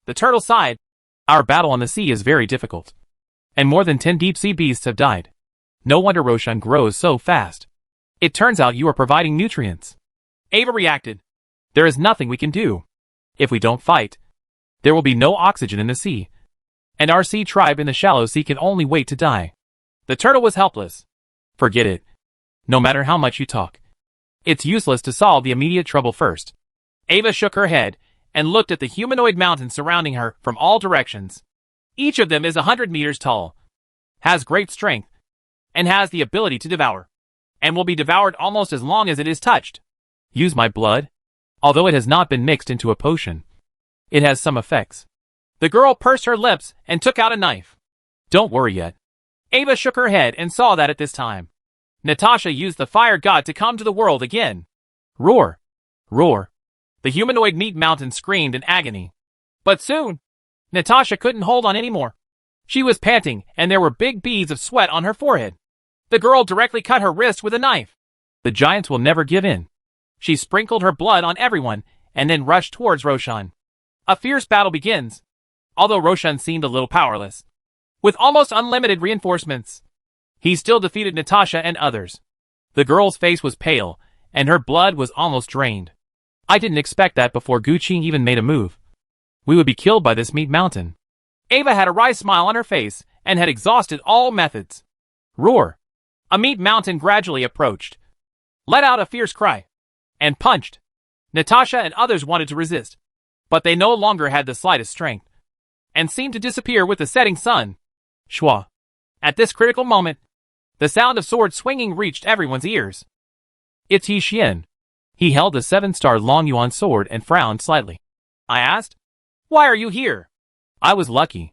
The turtle sighed. "Our battle on the sea is very difficult, and more than 10 deep-sea beasts have died. No wonder Roshan grows so fast. It turns out you are providing nutrients." Ava reacted. "There is nothing we can do. If we don't fight, there will be no oxygen in the sea, and our sea tribe in the shallow sea can only wait to die." The turtle was helpless. "Forget it. No matter how much you talk, it's useless to solve the immediate trouble first." Ava shook her head and looked at the humanoid mountains surrounding her from all directions. Each of them is 100 meters tall, has great strength, and has the ability to devour, and will be devoured almost as long as it is touched. Use my blood? Although it has not been mixed into a potion, it has some effects. The girl pursed her lips and took out a knife. Don't worry yet. Ava shook her head and saw that at this time, Natasha used the fire god to come to the world again. Roar! Roar! The humanoid meat mountain screamed in agony. But soon, Natasha couldn't hold on anymore. She was panting, and there were big beads of sweat on her forehead. The girl directly cut her wrist with a knife. The giants will never give in. She sprinkled her blood on everyone, and then rushed towards Roshan. A fierce battle begins, although Roshan seemed a little powerless. With almost unlimited reinforcements, he still defeated Natasha and others. The girl's face was pale, and her blood was almost drained. I didn't expect that before Gu Qing even made a move. We would be killed by this meat mountain. Ava had a wry smile on her face, and had exhausted all methods. Roar! A meat mountain gradually approached, let out a fierce cry, and punched. Natasha and others wanted to resist, but they no longer had the slightest strength, and seemed to disappear with the setting sun. Shua! At this critical moment, the sound of sword swinging reached everyone's ears. It's Yi Xian. He held the 7-star Long Yuan sword and frowned slightly. I asked, "Why are you here?" I was lucky.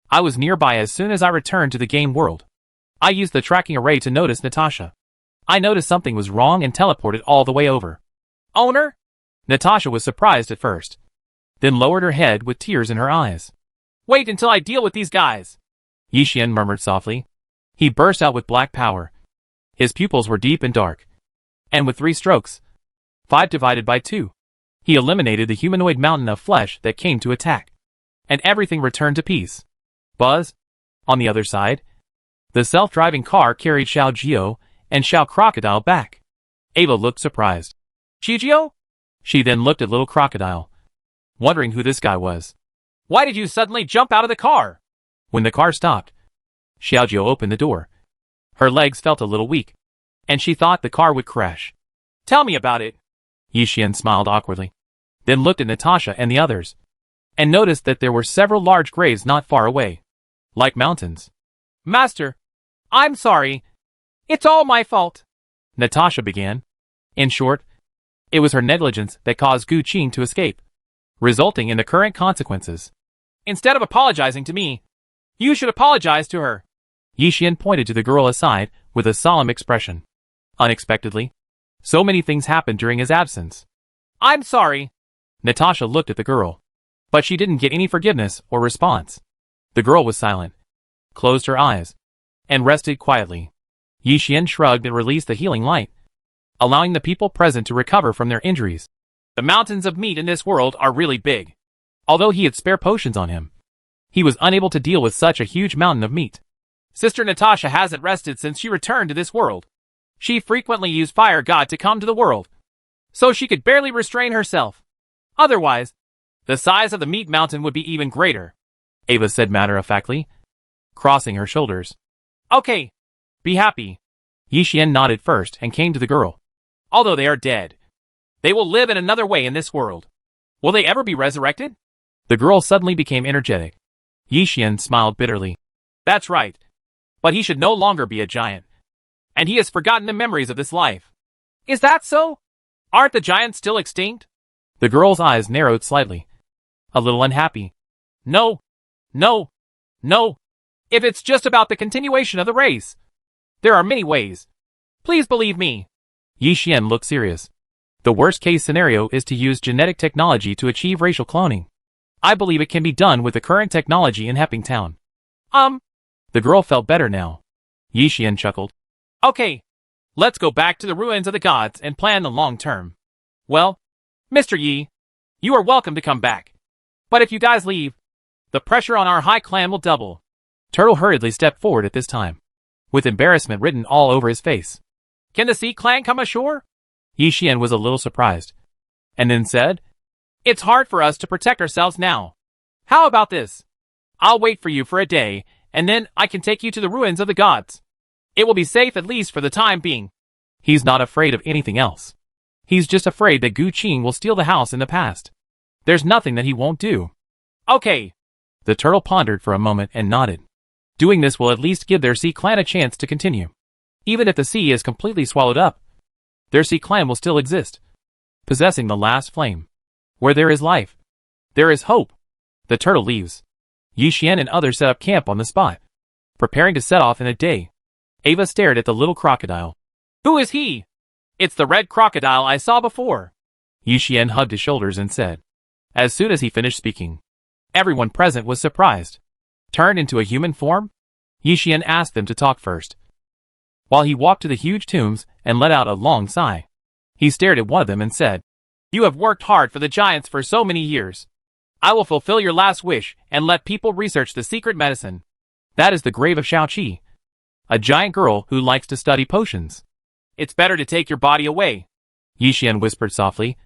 I was nearby as soon as I returned to the game world. I used the tracking array to notice Natasha. I noticed something was wrong and teleported all the way over. Owner? Natasha was surprised at first, then lowered her head with tears in her eyes. Wait until I deal with these guys. Yi Xian murmured softly. He burst out with black power. His pupils were deep and dark. And with 3 strokes, 5 divided by 2, he eliminated the humanoid mountain of flesh that came to attack. And everything returned to peace. Buzz. On the other side, the self-driving car carried Xiao Jiao and Xiao Crocodile back. Ava looked surprised. Shijio? She then looked at Little Crocodile, wondering who this guy was. Why did you suddenly jump out of the car? When the car stopped, Xiaojiao opened the door. Her legs felt a little weak, and she thought the car would crash. Tell me about it. Yi Xian smiled awkwardly, then looked at Natasha and the others, and noticed that there were several large graves not far away, like mountains. Master, I'm sorry. It's all my fault, Natasha began. In short, it was her negligence that caused Gu Qing to escape, resulting in the current consequences. Instead of apologizing to me, you should apologize to her. Yi Xian pointed to the girl aside with a solemn expression. Unexpectedly, so many things happened during his absence. I'm sorry. Natasha looked at the girl, but she didn't get any forgiveness or response. The girl was silent, closed her eyes, and rested quietly. Yi Xian shrugged and released the healing light, allowing the people present to recover from their injuries. The mountains of meat in this world are really big. Although he had spare potions on him, he was unable to deal with such a huge mountain of meat. Sister Natasha hasn't rested since she returned to this world. She frequently used Fire God to come to the world, so she could barely restrain herself. Otherwise, the size of the meat mountain would be even greater, Ava said matter-of-factly, crossing her shoulders. Okay, be happy. Yi Xian nodded first and came to the girl. Although they are dead, they will live in another way in this world. Will they ever be resurrected? The girl suddenly became energetic. Yi Xian smiled bitterly. That's right. But he should no longer be a giant. And he has forgotten the memories of this life. Is that so? Aren't the giants still extinct? The girl's eyes narrowed slightly, a little unhappy. No. No. No. If it's just about the continuation of the race, there are many ways. Please believe me. Yi Xian looked serious. The worst-case scenario is to use genetic technology to achieve racial cloning. I believe it can be done with the current technology in Hepping Town. The girl felt better now. Yi Xian chuckled. Okay, let's go back to the ruins of the gods and plan the long term. Well, Mr. Yi, you are welcome to come back. But if you guys leave, the pressure on our high clan will double. Turtle hurriedly stepped forward at this time, with embarrassment written all over his face. Can the Sea Clan come ashore? Yi Xian was a little surprised, and then said, It's hard for us to protect ourselves now. How about this? I'll wait for you for a day, and then I can take you to the ruins of the gods. It will be safe at least for the time being. He's not afraid of anything else. He's just afraid that Gu Qing will steal the house in the past. There's nothing that he won't do. Okay. The turtle pondered for a moment and nodded. Doing this will at least give their sea clan a chance to continue. Even if the sea is completely swallowed up, their sea clan will still exist, possessing the last flame. Where there is life, there is hope. The turtle leaves. Yi Xian and others set up camp on the spot, preparing to set off in a day. Ava stared at the little crocodile. Who is he? It's the red crocodile I saw before. Yi Xian hugged his shoulders and said. As soon as he finished speaking, everyone present was surprised. Turned into a human form? Yi Xian asked them to talk first. While he walked to the huge tombs and let out a long sigh, he stared at one of them and said, You have worked hard for the giants for so many years. I will fulfill your last wish and let people research the secret medicine. That is the grave of Xiaoqi, a giant girl who likes to study potions. It's better to take your body away. Yi Xian whispered softly,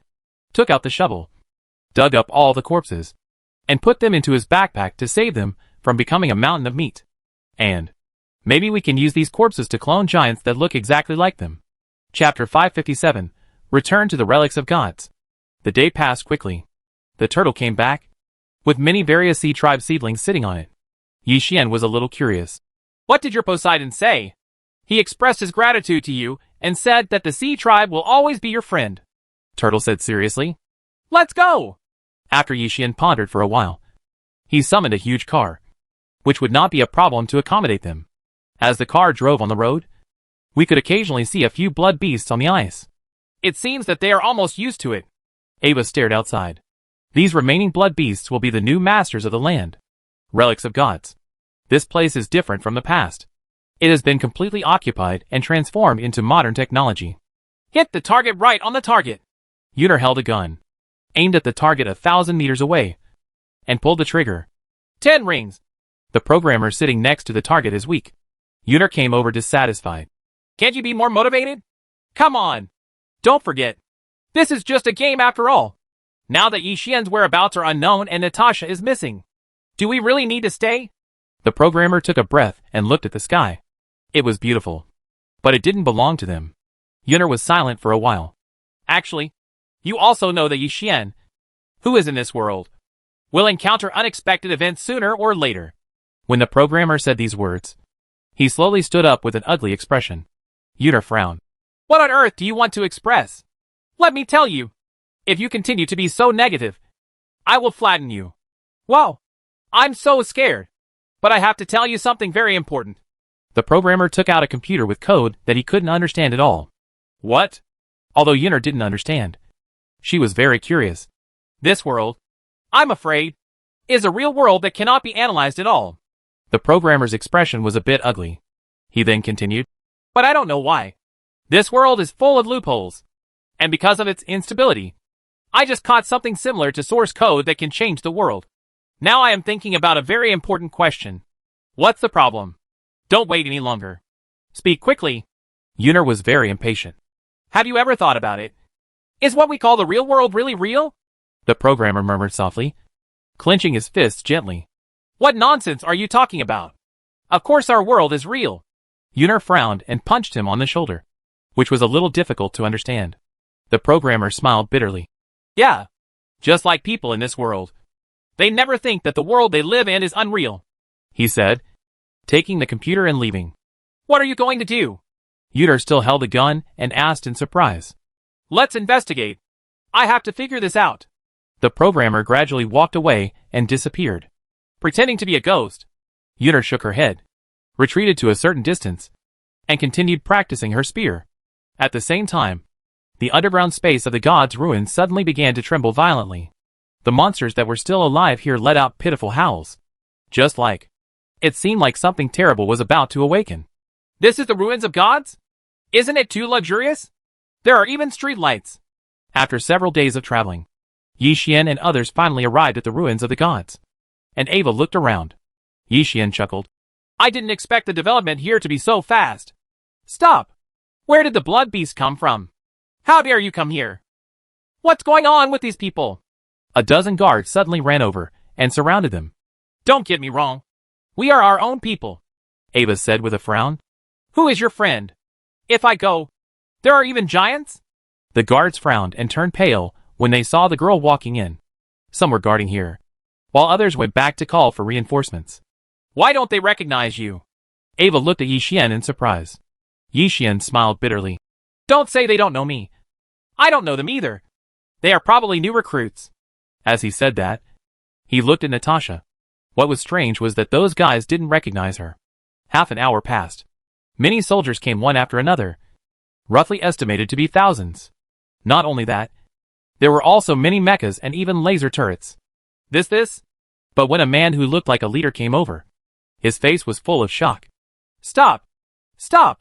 took out the shovel, dug up all the corpses, and put them into his backpack to save them from becoming a mountain of meat. And maybe we can use these corpses to clone giants that look exactly like them. Chapter 557, Return to the Relics of Gods. The day passed quickly. The turtle came back, with many various sea tribe seedlings sitting on it. Yi Xian was a little curious. What did your Poseidon say? He expressed his gratitude to you and said that the sea tribe will always be your friend. Turtle said seriously. Let's go! After Yi Xian pondered for a while, he summoned a huge car, which would not be a problem to accommodate them. As the car drove on the road, we could occasionally see a few blood beasts on the ice. It seems that they are almost used to it. Ava stared outside. These remaining blood beasts will be the new masters of the land. Relics of gods. This place is different from the past. It has been completely occupied and transformed into modern technology. Hit the target right on the target. Yuner held a gun, aimed at the target 1,000 meters away, and pulled the trigger. 10 rings. The programmer sitting next to the target is weak. Yuner came over dissatisfied. Can't you be more motivated? Come on. Don't forget. This is just a game after all. Now that Yi Xian's whereabouts are unknown and Natasha is missing, do we really need to stay? The programmer took a breath and looked at the sky. It was beautiful, but it didn't belong to them. Yuner was silent for a while. Actually, you also know that Yi Xian, who is in this world, will encounter unexpected events sooner or later. When the programmer said these words, he slowly stood up with an ugly expression. Yuner frowned. What on earth do you want to express? Let me tell you, if you continue to be so negative, I will flatten you. Whoa, I'm so scared. But I have to tell you something very important. The programmer took out a computer with code that he couldn't understand at all. What? Although Yuner didn't understand, she was very curious. This world, I'm afraid, is a real world that cannot be analyzed at all. The programmer's expression was a bit ugly. He then continued, But I don't know why. This world is full of loopholes. And because of its instability, I just caught something similar to source code that can change the world. Now I am thinking about a very important question. What's the problem? Don't wait any longer. Speak quickly. Yuner was very impatient. Have you ever thought about it? Is what we call the real world really real? The programmer murmured softly, clenching his fists gently. What nonsense are you talking about? Of course our world is real. Yuner frowned and punched him on the shoulder, which was a little difficult to understand. The programmer smiled bitterly. Yeah, just like people in this world. They never think that the world they live in is unreal, he said, taking the computer and leaving. What are you going to do? Yuner still held the gun and asked in surprise. Let's investigate. I have to figure this out. The programmer gradually walked away and disappeared, pretending to be a ghost. Yuner shook her head, retreated to a certain distance, and continued practicing her spear. At the same time, the underground space of the gods' ruins suddenly began to tremble violently. The monsters that were still alive here let out pitiful howls. Just like, it seemed like something terrible was about to awaken. This is the ruins of gods? Isn't it too luxurious? There are even streetlights. After several days of traveling, Yi Xian and others finally arrived at the ruins of the gods. And Ava looked around. Yi Xian chuckled. I didn't expect the development here to be so fast. Stop! Where did the blood beast come from? How dare you come here? What's going on with these people? A dozen guards suddenly ran over and surrounded them. Don't get me wrong. We are our own people, Ava said with a frown. Who is your friend? If I go, there are even giants? The guards frowned and turned pale when they saw the girl walking in. Some were guarding here, while others went back to call for reinforcements. Why don't they recognize you? Ava looked at Yi Xian in surprise. Yi Xian smiled bitterly. Don't say they don't know me. I don't know them either. They are probably new recruits. As he said that, he looked at Natasha. What was strange was that those guys didn't recognize her. Half an hour passed. Many soldiers came one after another, roughly estimated to be thousands. Not only that, there were also many mechas and even laser turrets. This? But when a man who looked like a leader came over, his face was full of shock. Stop! Stop!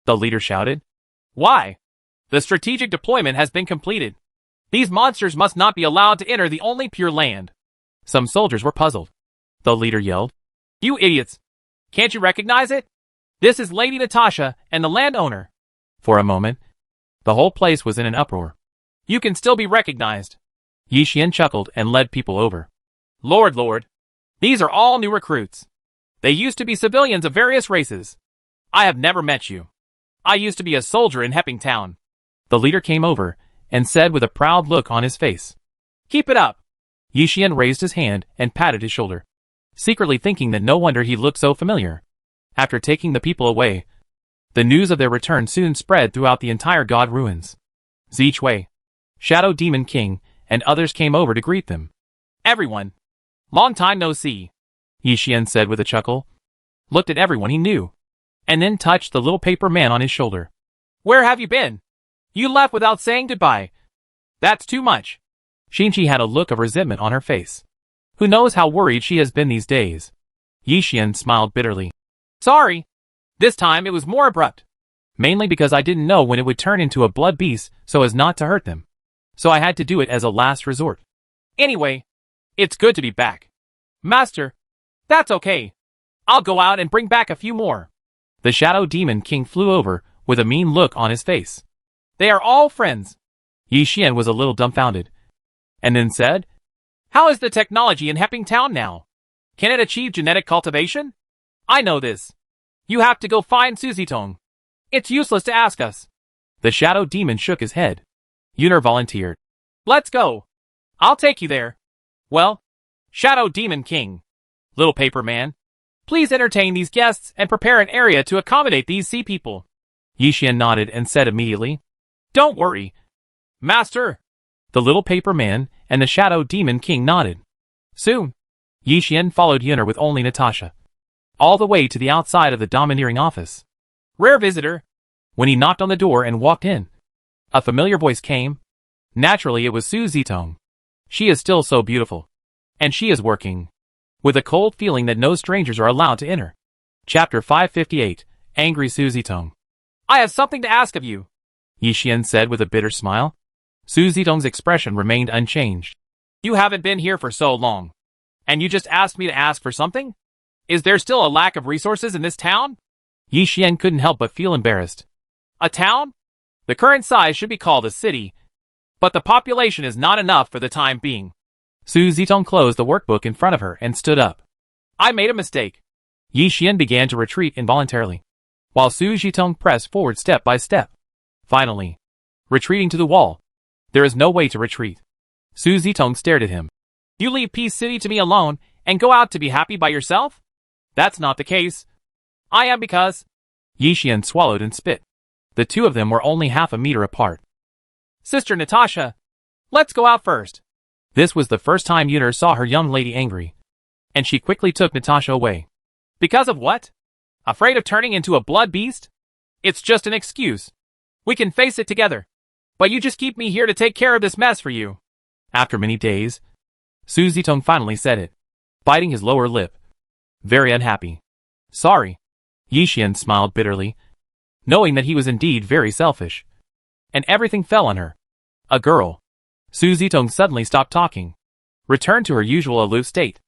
The leader shouted. Why? The strategic deployment has been completed. These monsters must not be allowed to enter the only pure land. Some soldiers were puzzled. The leader yelled. You idiots! Can't you recognize it? This is Lady Natasha and the landowner. For a moment, the whole place was in an uproar. You can still be recognized. Yi Xian chuckled and led people over. Lord, these are all new recruits. They used to be civilians of various races. I have never met you. I used to be a soldier in Hepping Town. The leader came over and said with a proud look on his face. Keep it up. Yi Xian raised his hand and patted his shoulder, secretly thinking that no wonder he looked so familiar. After taking the people away, the news of their return soon spread throughout the entire God Ruins. Zichwei, Shadow Demon King, and others came over to greet them. Everyone. Long time no see. Yi Xian said with a chuckle, looked at everyone he knew, and then touched the little paper man on his shoulder. Where have you been? You left without saying goodbye. That's too much. Xinchi had a look of resentment on her face. Who knows how worried she has been these days? Yi Xian smiled bitterly. Sorry. This time it was more abrupt. Mainly because I didn't know when it would turn into a blood beast so as not to hurt them. So I had to do it as a last resort. Anyway, it's good to be back. Master, that's okay. I'll go out and bring back a few more. The Shadow Demon King flew over with a mean look on his face. They are all friends. Yi Xian was a little dumbfounded, and then said, How is the technology in Hepping Town now? Can it achieve genetic cultivation? I know this. You have to go find Suzitong. It's useless to ask us. The Shadow Demon shook his head. Yuner volunteered. Let's go. I'll take you there. Well, Shadow Demon King, Little Paper Man, please entertain these guests and prepare an area to accommodate these sea people. Yi Xian nodded and said immediately, Don't worry, Master. The Little Paper Man and the Shadow Demon King nodded. Soon, Yi Xian followed Yuner with only Natasha, all the way to the outside of the domineering office. Rare visitor. When he knocked on the door and walked in, a familiar voice came. Naturally, it was Su Zitong. She is still so beautiful. And she is working with a cold feeling that no strangers are allowed to enter. Chapter 558, Angry Su Zitong. I have something to ask of you, Yi Xian said with a bitter smile. Su Zitong's expression remained unchanged. You haven't been here for so long, and you just asked me to ask for something? Is there still a lack of resources in this town? Yi Xian couldn't help but feel embarrassed. A town? The current size should be called a city, but the population is not enough for the time being. Su Zitong closed the workbook in front of her and stood up. I made a mistake. Yi Xian began to retreat involuntarily, while Su Zitong pressed forward step by step. Finally, retreating to the wall. There is no way to retreat. Su Zitong stared at him. You leave Peace City to me alone and go out to be happy by yourself? That's not the case. I am because... Yi Xian swallowed and spit. The two of them were only half a meter apart. Sister Natasha, let's go out first. This was the first time Yuner saw her young lady angry, and she quickly took Natasha away. Because of what? Afraid of turning into a blood beast? It's just an excuse. We can face it together. But you just keep me here to take care of this mess for you. After many days, Su Zitong finally said it, biting his lower lip. Very unhappy. Sorry. Yi Xian smiled bitterly, knowing that he was indeed very selfish. And everything fell on her. A girl. Su Zitong suddenly stopped talking, returned to her usual aloof state,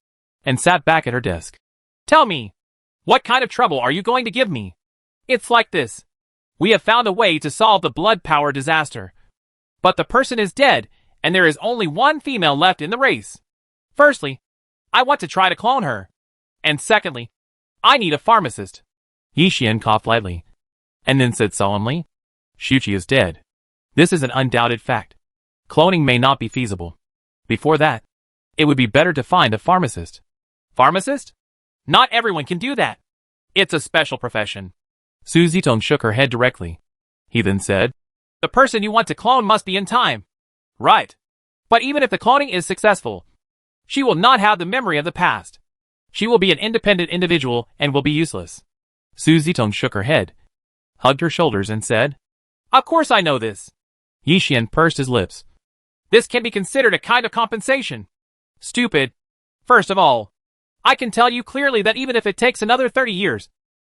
and sat back at her desk. Tell me, what kind of trouble are you going to give me? It's like this. We have found a way to solve the blood power disaster. But the person is dead, and there is only one female left in the race. Firstly, I want to try to clone her. And secondly, I need a pharmacist. Yi Xian coughed lightly, and then said solemnly, Shuqi is dead. This is an undoubted fact. Cloning may not be feasible. Before that, It would be better to find a pharmacist. Pharmacist? Not everyone can do that. It's a special profession. Su Zitong shook her head directly. He then said, the person you want to clone must be in time. Right. But even if the cloning is successful, she will not have the memory of the past. She will be an independent individual and will be useless. Su Zitong shook her head, hugged her shoulders and said, of course I know this. Yi Xian pursed his lips. This can be considered a kind of compensation. Stupid. First of all, I can tell you clearly that even if it takes another 30 years,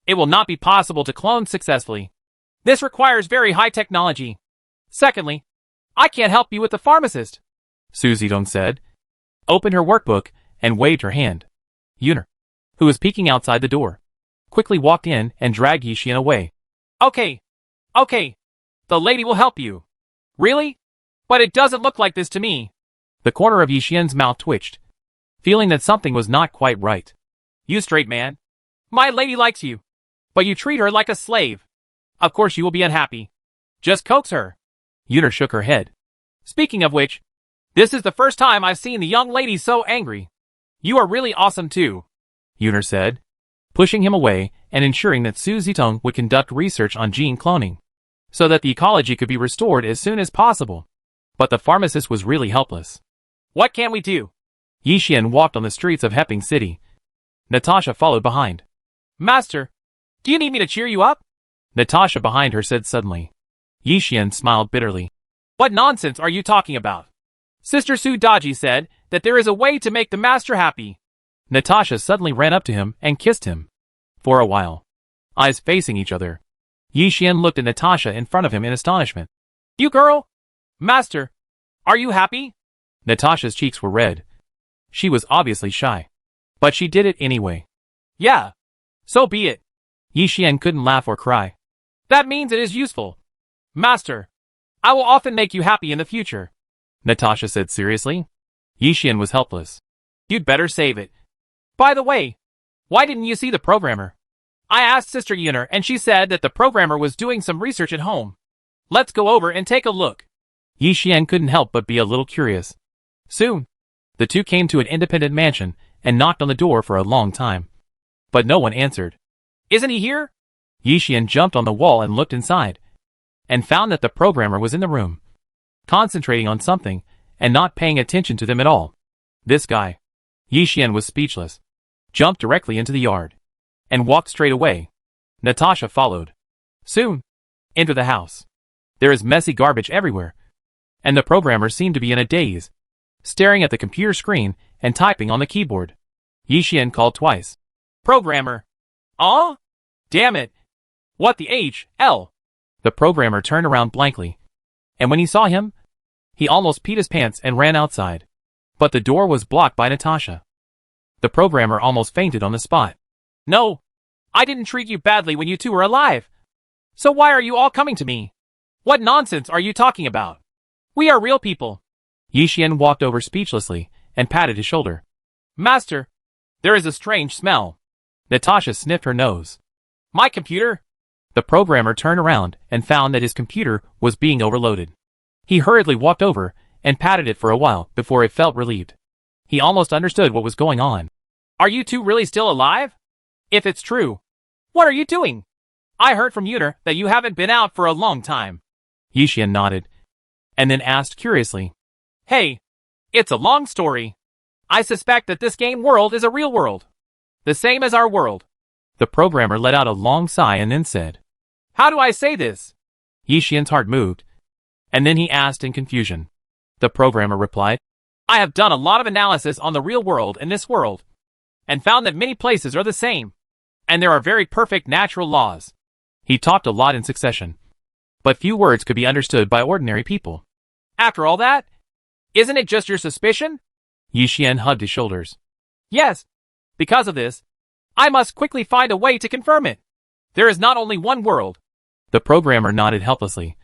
it will not be possible to clone successfully. This requires very high technology. Secondly, I can't help you with the pharmacist, Su Zitong said, opened her workbook, and waved her hand. Yuner, who was peeking outside the door, quickly walked in and dragged Yi Xian away. Okay. The lady will help you. Really? But it doesn't look like this to me. The corner of Yi Xian's mouth twitched, feeling that something was not quite right. You straight man. My lady likes you, but you treat her like a slave. Of course you will be unhappy. Just coax her. Yuner shook her head. Speaking of which, this is the first time I've seen the young lady so angry. You are really awesome too, Yuner said, pushing him away and ensuring that Su Zitong would conduct research on gene cloning, so that the ecology could be restored as soon as possible. But the pharmacist was really helpless. What can we do? Yi Xian walked on the streets of Heping City. Natasha followed behind. Master, do you need me to cheer you up? Natasha behind her said suddenly. Yi Xian smiled bitterly. What nonsense are you talking about? Sister Su Daji said that there is a way to make the master happy. Natasha suddenly ran up to him and kissed him. For a while, eyes facing each other, Yi Xian looked at Natasha in front of him in astonishment. You girl? Master, are you happy? Natasha's cheeks were red. She was obviously shy, but she did it anyway. Yeah, so be it. Yi Xian couldn't laugh or cry. That means it is useful. Master, I will often make you happy in the future, Natasha said seriously. Yi Xian was helpless. You'd better save it. By the way, why didn't you see the programmer? I asked Sister Yuner and she said that the programmer was doing some research at home. Let's go over and take a look. Yi Xian couldn't help but be a little curious. Soon, the two came to an independent mansion and knocked on the door for a long time. But no one answered. Isn't he here? Yi Xian jumped on the wall and looked inside, and found that the programmer was in the room, concentrating on something and not paying attention to them at all. This guy. Yi Xian was speechless, jumped directly into the yard, and walked straight away. Natasha followed. Soon, enter the house. There is messy garbage everywhere, and the programmer seemed to be in a daze, staring at the computer screen and typing on the keyboard. Yi Xian called twice. Programmer. Oh? Damn it. What the H.L.? The programmer turned around blankly, and when he saw him, he almost peed his pants and ran outside. But the door was blocked by Natasha. The programmer almost fainted on the spot. No, I didn't treat you badly when you two were alive. So why are you all coming to me? What nonsense are you talking about? We are real people. Yi Xian walked over speechlessly and patted his shoulder. Master, there is a strange smell. Natasha sniffed her nose. My computer? The programmer turned around and found that his computer was being overloaded. He hurriedly walked over and patted it for a while before it felt relieved. He almost understood what was going on. Are you two really still alive? If it's true, what are you doing? I heard from Yuner that you haven't been out for a long time. Yi Xian nodded, and then asked curiously. Hey, it's a long story. I suspect that this game world is a real world, the same as our world. The programmer let out a long sigh and then said, How do I say this? Yi Xian's heart moved, and then he asked in confusion. The programmer replied, I have done a lot of analysis on the real world and this world, and found that many places are the same, and there are very perfect natural laws. He talked a lot in succession, but few words could be understood by ordinary people. After all that, isn't it just your suspicion? Yi Xian hugged his shoulders. Yes, because of this, I must quickly find a way to confirm it. There is not only one world. The programmer nodded helplessly,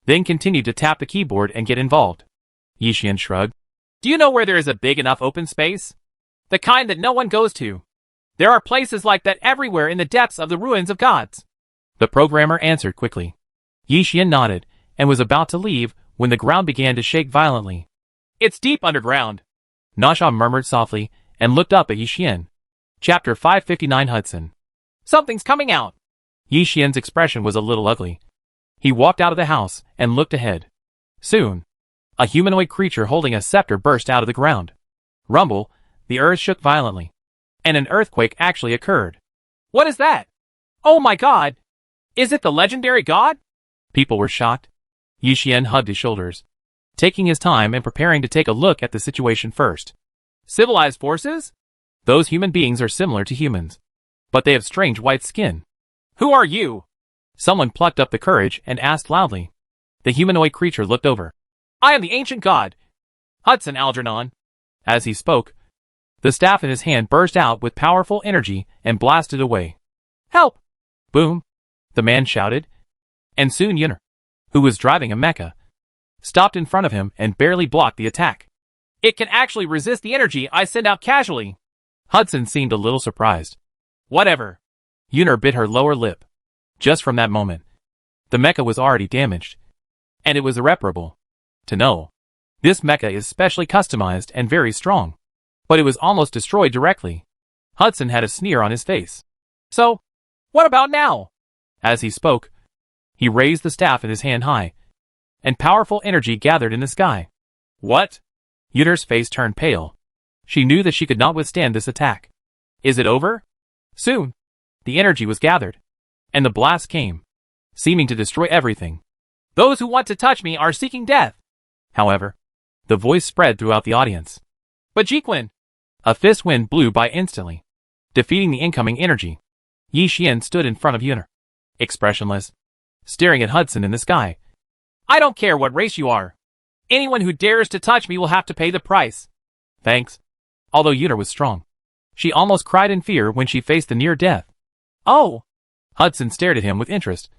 then continued to tap the keyboard and get involved. Yi Xian shrugged. Do you know where there is a big enough open space? The kind that no one goes to. There are places like that everywhere in the depths of the ruins of gods. The programmer answered quickly. Yi Xian nodded and was about to leave when the ground began to shake violently. It's deep underground. Nasha murmured softly and looked up at Yi Xian. Chapter 559 Hudson. Something's coming out. Yi Xian's expression was a little ugly. He walked out of the house and looked ahead. Soon, a humanoid creature holding a scepter burst out of the ground. Rumble, the earth shook violently. And an earthquake actually occurred. What is that? Oh my god! Is it the legendary god? People were shocked. Yi Xian hugged his shoulders, taking his time and preparing to take a look at the situation first. Civilized forces? Those human beings are similar to humans, but they have strange white skin. Who are you? Someone plucked up the courage and asked loudly. The humanoid creature looked over. I am the ancient god, Hudson Algernon. As he spoke, the staff in his hand burst out with powerful energy and blasted away. Help! Boom! The man shouted. And soon Yuner, who was driving a mecha, stopped in front of him and barely blocked the attack. It can actually resist the energy I send out casually. Hudson seemed a little surprised. Whatever. Yuner bit her lower lip. Just from that moment, the mecha was already damaged, and it was irreparable. To know, this mecha is specially customized and very strong, but it was almost destroyed directly. Hudson had a sneer on his face. So, what about now? As he spoke, he raised the staff in his hand high, and powerful energy gathered in the sky. What? Yuner's face turned pale. She knew that she could not withstand this attack. Is it over? Soon, the energy was gathered, and the blast came, seeming to destroy everything. Those who want to touch me are seeking death. However, the voice spread throughout the audience. But Jiquin! A fist wind blew by instantly, defeating the incoming energy. Yi Xian stood in front of Yuner, expressionless, staring at Hudson in the sky. I don't care what race you are. Anyone who dares to touch me will have to pay the price. Thanks. Although Yuner was strong, she almost cried in fear when she faced the near death. Oh! Hudson stared at him with interest,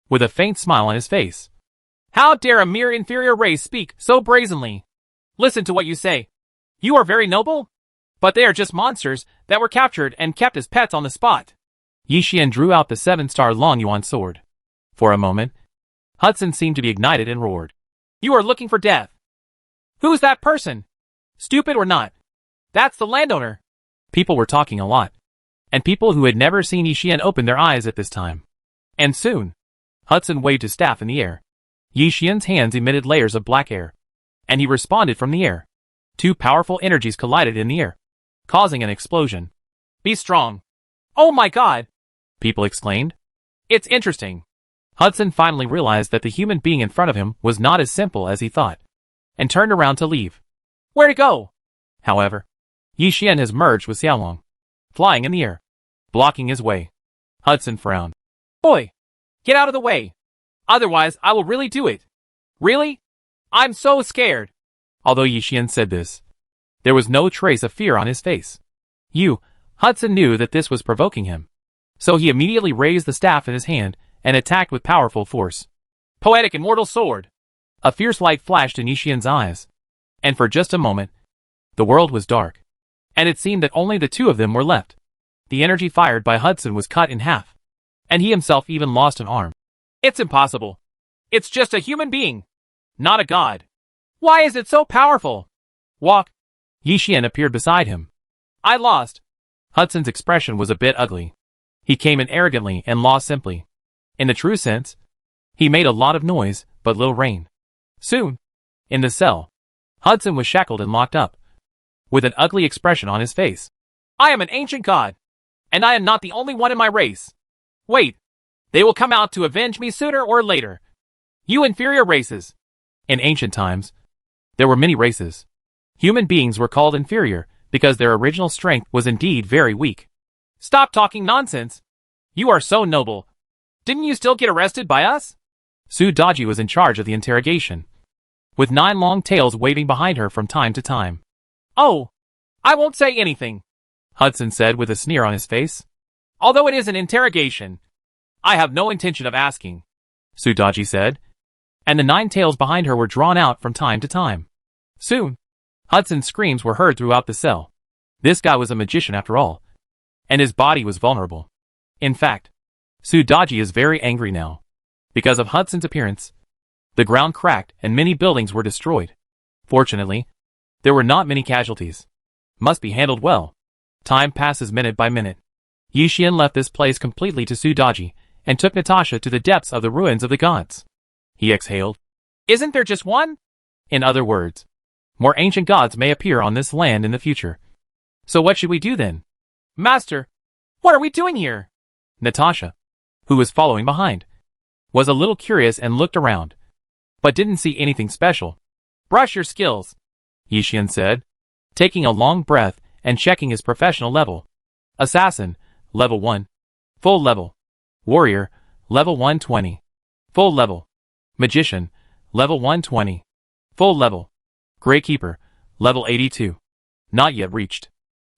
with a faint smile on his face. How dare a mere inferior race speak so brazenly? Listen to what you say. You are very noble, but they are just monsters that were captured and kept as pets on the spot. Yi Xian drew out the 7-star Long Yuan sword. For a moment, Hudson seemed to be ignited and roared. You are looking for death. Who's that person? Stupid or not? That's the landowner. People were talking a lot, and people who had never seen Yi Xian opened their eyes at this time. And soon, Hudson waved his staff in the air. Yi Xian's hands emitted layers of black air, and he responded from the air. Two powerful energies collided in the air, causing an explosion. Be strong. Oh my god! People exclaimed. It's interesting. Hudson finally realized that the human being in front of him was not as simple as he thought, and turned around to leave. Where to go? However, Yi Xian has merged with Xiaolong, flying in the air, blocking his way. Hudson frowned. Boy, get out of the way. Otherwise, I will really do it. Really? I'm so scared. Although Yi Xian said this, there was no trace of fear on his face. Hudson knew that this was provoking him, so he immediately raised the staff in his hand and attacked with powerful force. Poetic Immortal Sword! A fierce light flashed in Yi Xian's eyes, and for just a moment, the world was dark, and it seemed that only the two of them were left. The energy fired by Hudson was cut in half, and he himself even lost an arm. It's impossible. It's just a human being, not a god. Why is it so powerful? Walk. Yi Xian appeared beside him. I lost. Hudson's expression was a bit ugly. He came in arrogantly and lost simply. In the true sense, he made a lot of noise, but little rain. Soon, in the cell, Hudson was shackled and locked up, with an ugly expression on his face. I am an ancient god, and I am not the only one in my race. Wait, they will come out to avenge me sooner or later. You inferior races. In ancient times, there were many races. Human beings were called inferior because their original strength was indeed very weak. Stop talking nonsense. You are so noble. Didn't you still get arrested by us? Su Daji was in charge of the interrogation, with 9 long tails waving behind her from time to time. Oh, I won't say anything, Hudson said with a sneer on his face. Although it is an interrogation, I have no intention of asking, Su Daji said, and the 9 tails behind her were drawn out from time to time. Soon, Hudson's screams were heard throughout the cell. This guy was a magician after all, and his body was vulnerable. In fact, Su Daji is very angry now. Because of Hudson's appearance, the ground cracked and many buildings were destroyed. Fortunately, There were not many casualties. Must be handled well. Time passes minute by minute. Yi Xian left this place completely to sue Daji, and took Natasha to the depths of the ruins of the gods. He exhaled. Isn't there just one? In other words, more ancient gods may appear on this land in the future. So what should we do then? Master, what are we doing here? Natasha, who was following behind, was a little curious and looked around, but didn't see anything special. Brush your skills, Yi Xian said, taking a long breath and checking his professional level. Assassin, level 1. Full level. Warrior, level 120. Full level. Magician, level 120. Full level. Greykeeper, level 82. Not yet reached.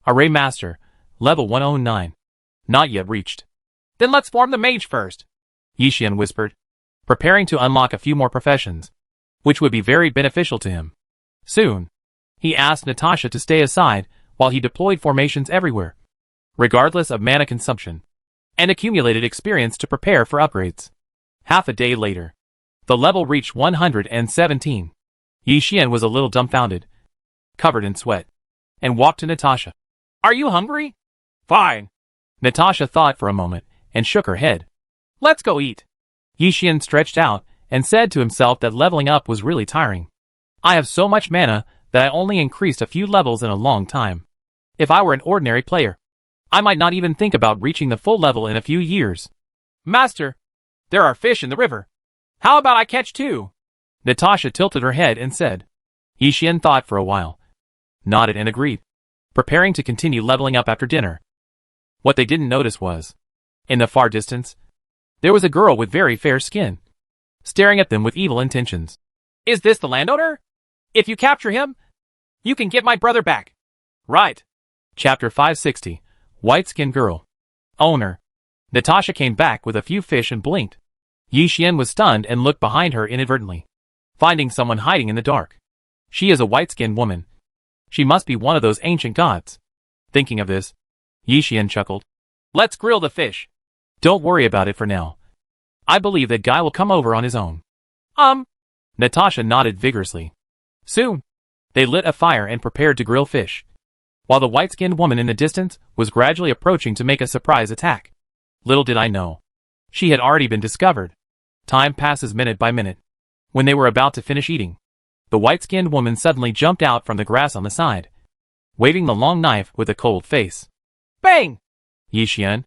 Array Master, level 109. Not yet reached. Then let's form the mage first, Yi Xian whispered, preparing to unlock a few more professions, which would be very beneficial to him. Soon, he asked Natasha to stay aside while he deployed formations everywhere, regardless of mana consumption, and accumulated experience to prepare for upgrades. Half a day later, the level reached 117. Yi Xian was a little dumbfounded, covered in sweat, and walked to Natasha. Are you hungry? Fine. Natasha thought for a moment and shook her head. Let's go eat. Yi Xian stretched out and said to himself that leveling up was really tiring. I have so much mana that I only increased a few levels in a long time. If I were an ordinary player, I might not even think about reaching the full level in a few years. Master, there are fish in the river. How about I catch two? Natasha tilted her head and said. Yi Xian thought for a while, nodded and agreed, preparing to continue leveling up after dinner. What they didn't notice was, in the far distance, there was a girl with very fair skin, staring at them with evil intentions. Is this the landowner? If you capture him, you can get my brother back. Right. Chapter 560, White-Skinned Girl. Owner. Natasha came back with a few fish and blinked. Yi Xian was stunned and looked behind her inadvertently, finding someone hiding in the dark. She is a white-skinned woman. She must be one of those ancient gods. Thinking of this, Yi Xian chuckled. Let's grill the fish. Don't worry about it for now. I believe that guy will come over on his own. Natasha nodded vigorously. Soon, they lit a fire and prepared to grill fish, while the white-skinned woman in the distance was gradually approaching to make a surprise attack. Little did I know, she had already been discovered. Time passes minute by minute. When they were about to finish eating, the white-skinned woman suddenly jumped out from the grass on the side, waving the long knife with a cold face. Bang! Yi Xian,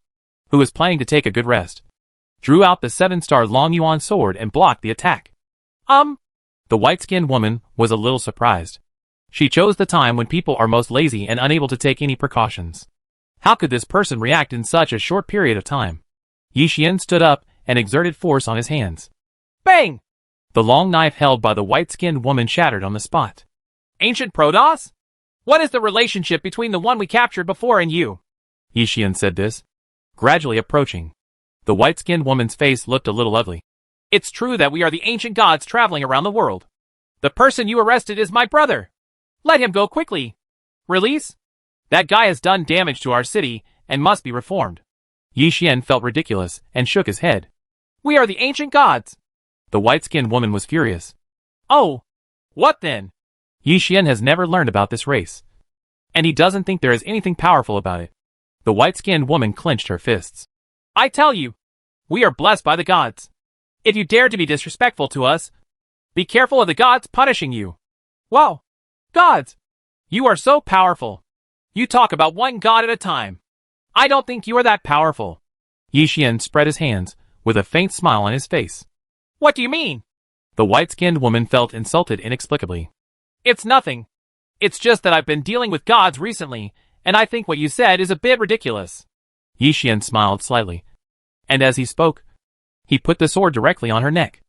who was planning to take a good rest, drew out the 7-star Long Yuan sword and blocked the attack. The white-skinned woman was a little surprised. She chose the time when people are most lazy and unable to take any precautions. How could this person react in such a short period of time? Yi Xian stood up and exerted force on his hands. Bang! The long knife held by the white-skinned woman shattered on the spot. Ancient Protoss? What is the relationship between the one we captured before and you? Yi Xian said this, gradually approaching. The white-skinned woman's face looked a little ugly. It's true that we are the ancient gods traveling around the world. The person you arrested is my brother. Let him go quickly. Release? That guy has done damage to our city and must be reformed. Yi Xian felt ridiculous and shook his head. We are the ancient gods. The white-skinned woman was furious. Oh, what then? Yi Xian has never learned about this race, and he doesn't think there is anything powerful about it. The white-skinned woman clenched her fists. I tell you, we are blessed by the gods. If you dare to be disrespectful to us, be careful of the gods punishing you. Wow, gods! You are so powerful. You talk about one god at a time. I don't think you are that powerful. Yi Xian spread his hands, with a faint smile on his face. What do you mean? The white-skinned woman felt insulted inexplicably. It's nothing. It's just that I've been dealing with gods recently, and I think what you said is a bit ridiculous. Yi Xian smiled slightly, and as he spoke, he put the sword directly on her neck.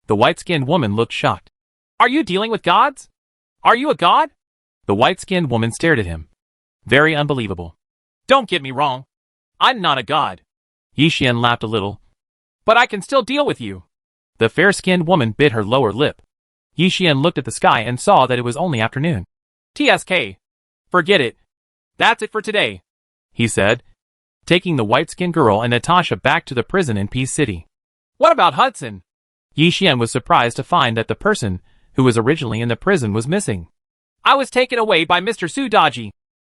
The white-skinned woman looked shocked. Are you dealing with gods? Are you a god? The white-skinned woman stared at him. Very unbelievable. Don't get me wrong. I'm not a god. Yi Xian laughed a little. But I can still deal with you. The fair-skinned woman bit her lower lip. Yi Xian looked at the sky and saw that it was only afternoon. TSK. Forget it. That's it for today, he said, taking the white-skinned girl and Natasha back to the prison in Peace City. What about Hudson? Yi Xian was surprised to find that the person who was originally in the prison was missing. I was taken away by Mr. Sudaji,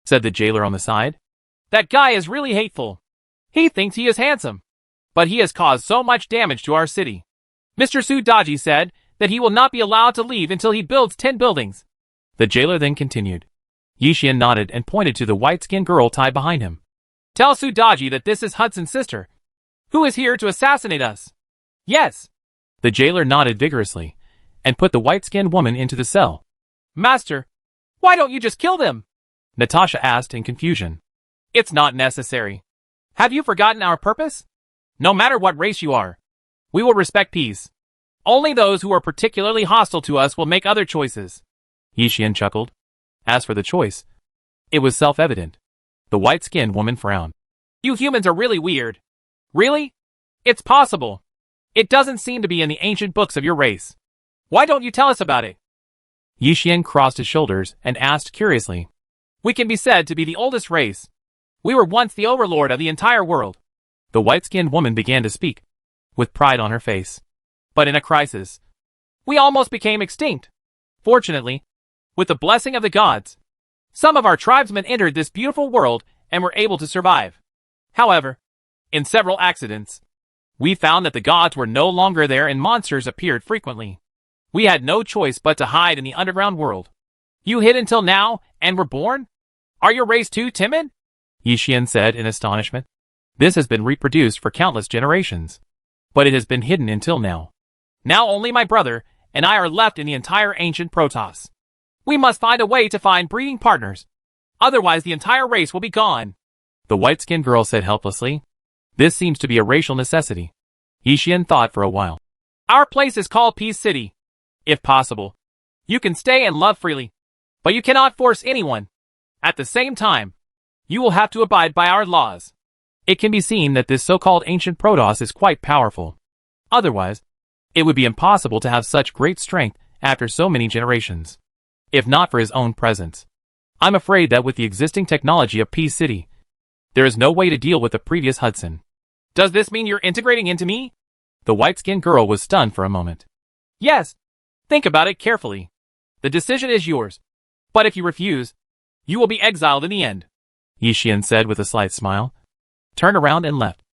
said the jailer on the side. That guy is really hateful. He thinks he is handsome, but he has caused so much damage to our city. Mr. Sudaji said that he will not be allowed to leave until he builds 10 buildings. The jailer then continued. Yixian nodded and pointed to the white-skinned girl tied behind him. Tell Sudaji that this is Hudson's sister, who is here to assassinate us. Yes. The jailer nodded vigorously and put the white-skinned woman into the cell. Master, why don't you just kill them? Natasha asked in confusion. It's not necessary. Have you forgotten our purpose? No matter what race you are, we will respect peace. Only those who are particularly hostile to us will make other choices. Yixian chuckled. As for the choice, it was self-evident. The white-skinned woman frowned. You humans are really weird. Really? It's possible. It doesn't seem to be in the ancient books of your race. Why don't you tell us about it? Yixian crossed his shoulders and asked curiously. We can be said to be the oldest race. We were once the overlord of the entire world. The white-skinned woman began to speak, with pride on her face. But in a crisis, we almost became extinct. Fortunately, with the blessing of the gods, some of our tribesmen entered this beautiful world and were able to survive. However, in several accidents, we found that the gods were no longer there and monsters appeared frequently. We had no choice but to hide in the underground world. You hid until now and were born? Are your race too timid? Yixian said in astonishment. This has been reproduced for countless generations, but it has been hidden until now. Now only my brother and I are left in the entire ancient Protoss. We must find a way to find breeding partners. Otherwise the entire race will be gone. The white-skinned girl said helplessly. This seems to be a racial necessity. Yixian thought for a while. Our place is called Peace City. If possible, you can stay and love freely, but you cannot force anyone. At the same time, you will have to abide by our laws. It can be seen that this so-called ancient Protoss is quite powerful. Otherwise, it would be impossible to have such great strength after so many generations. If not for his own presence, I'm afraid that with the existing technology of Peace City, there is no way to deal with the previous Hudson. Does this mean you're integrating into me? The white-skinned girl was stunned for a moment. Yes. Think about it carefully. The decision is yours. But if you refuse, you will be exiled in the end. Yixian said with a slight smile, turned around and left,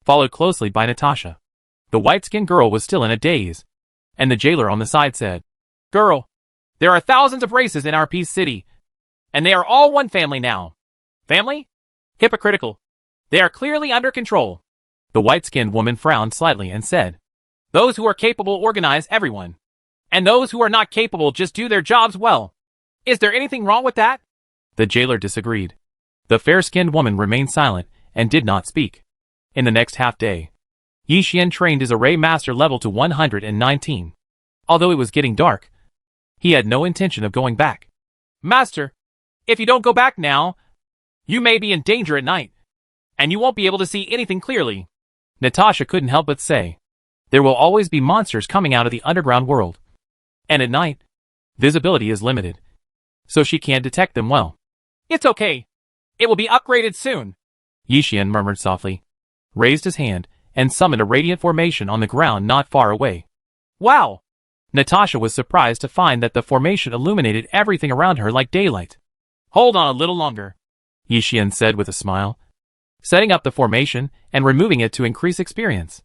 followed closely by Natasha. The white-skinned girl was still in a daze, and the jailer on the side said, Girl, there are thousands of races in our Peace City, and they are all one family now. Family? Hypocritical. They are clearly under control. The white-skinned woman frowned slightly and said, Those who are capable organize everyone, and those who are not capable just do their jobs well. Is there anything wrong with that? The jailer disagreed. The fair-skinned woman remained silent and did not speak. In the next half-day, Yixian trained his array master level to 119. Although it was getting dark, he had no intention of going back. Master, if you don't go back now, you may be in danger at night, and you won't be able to see anything clearly. Natasha couldn't help but say, there will always be monsters coming out of the underground world. And at night, visibility is limited, so she can't detect them well. It's okay. It will be upgraded soon. Yixian murmured softly, raised his hand, and summoned a radiant formation on the ground not far away. Wow! Natasha was surprised to find that the formation illuminated everything around her like daylight. Hold on a little longer, Yixian said with a smile, setting up the formation and removing it to increase experience.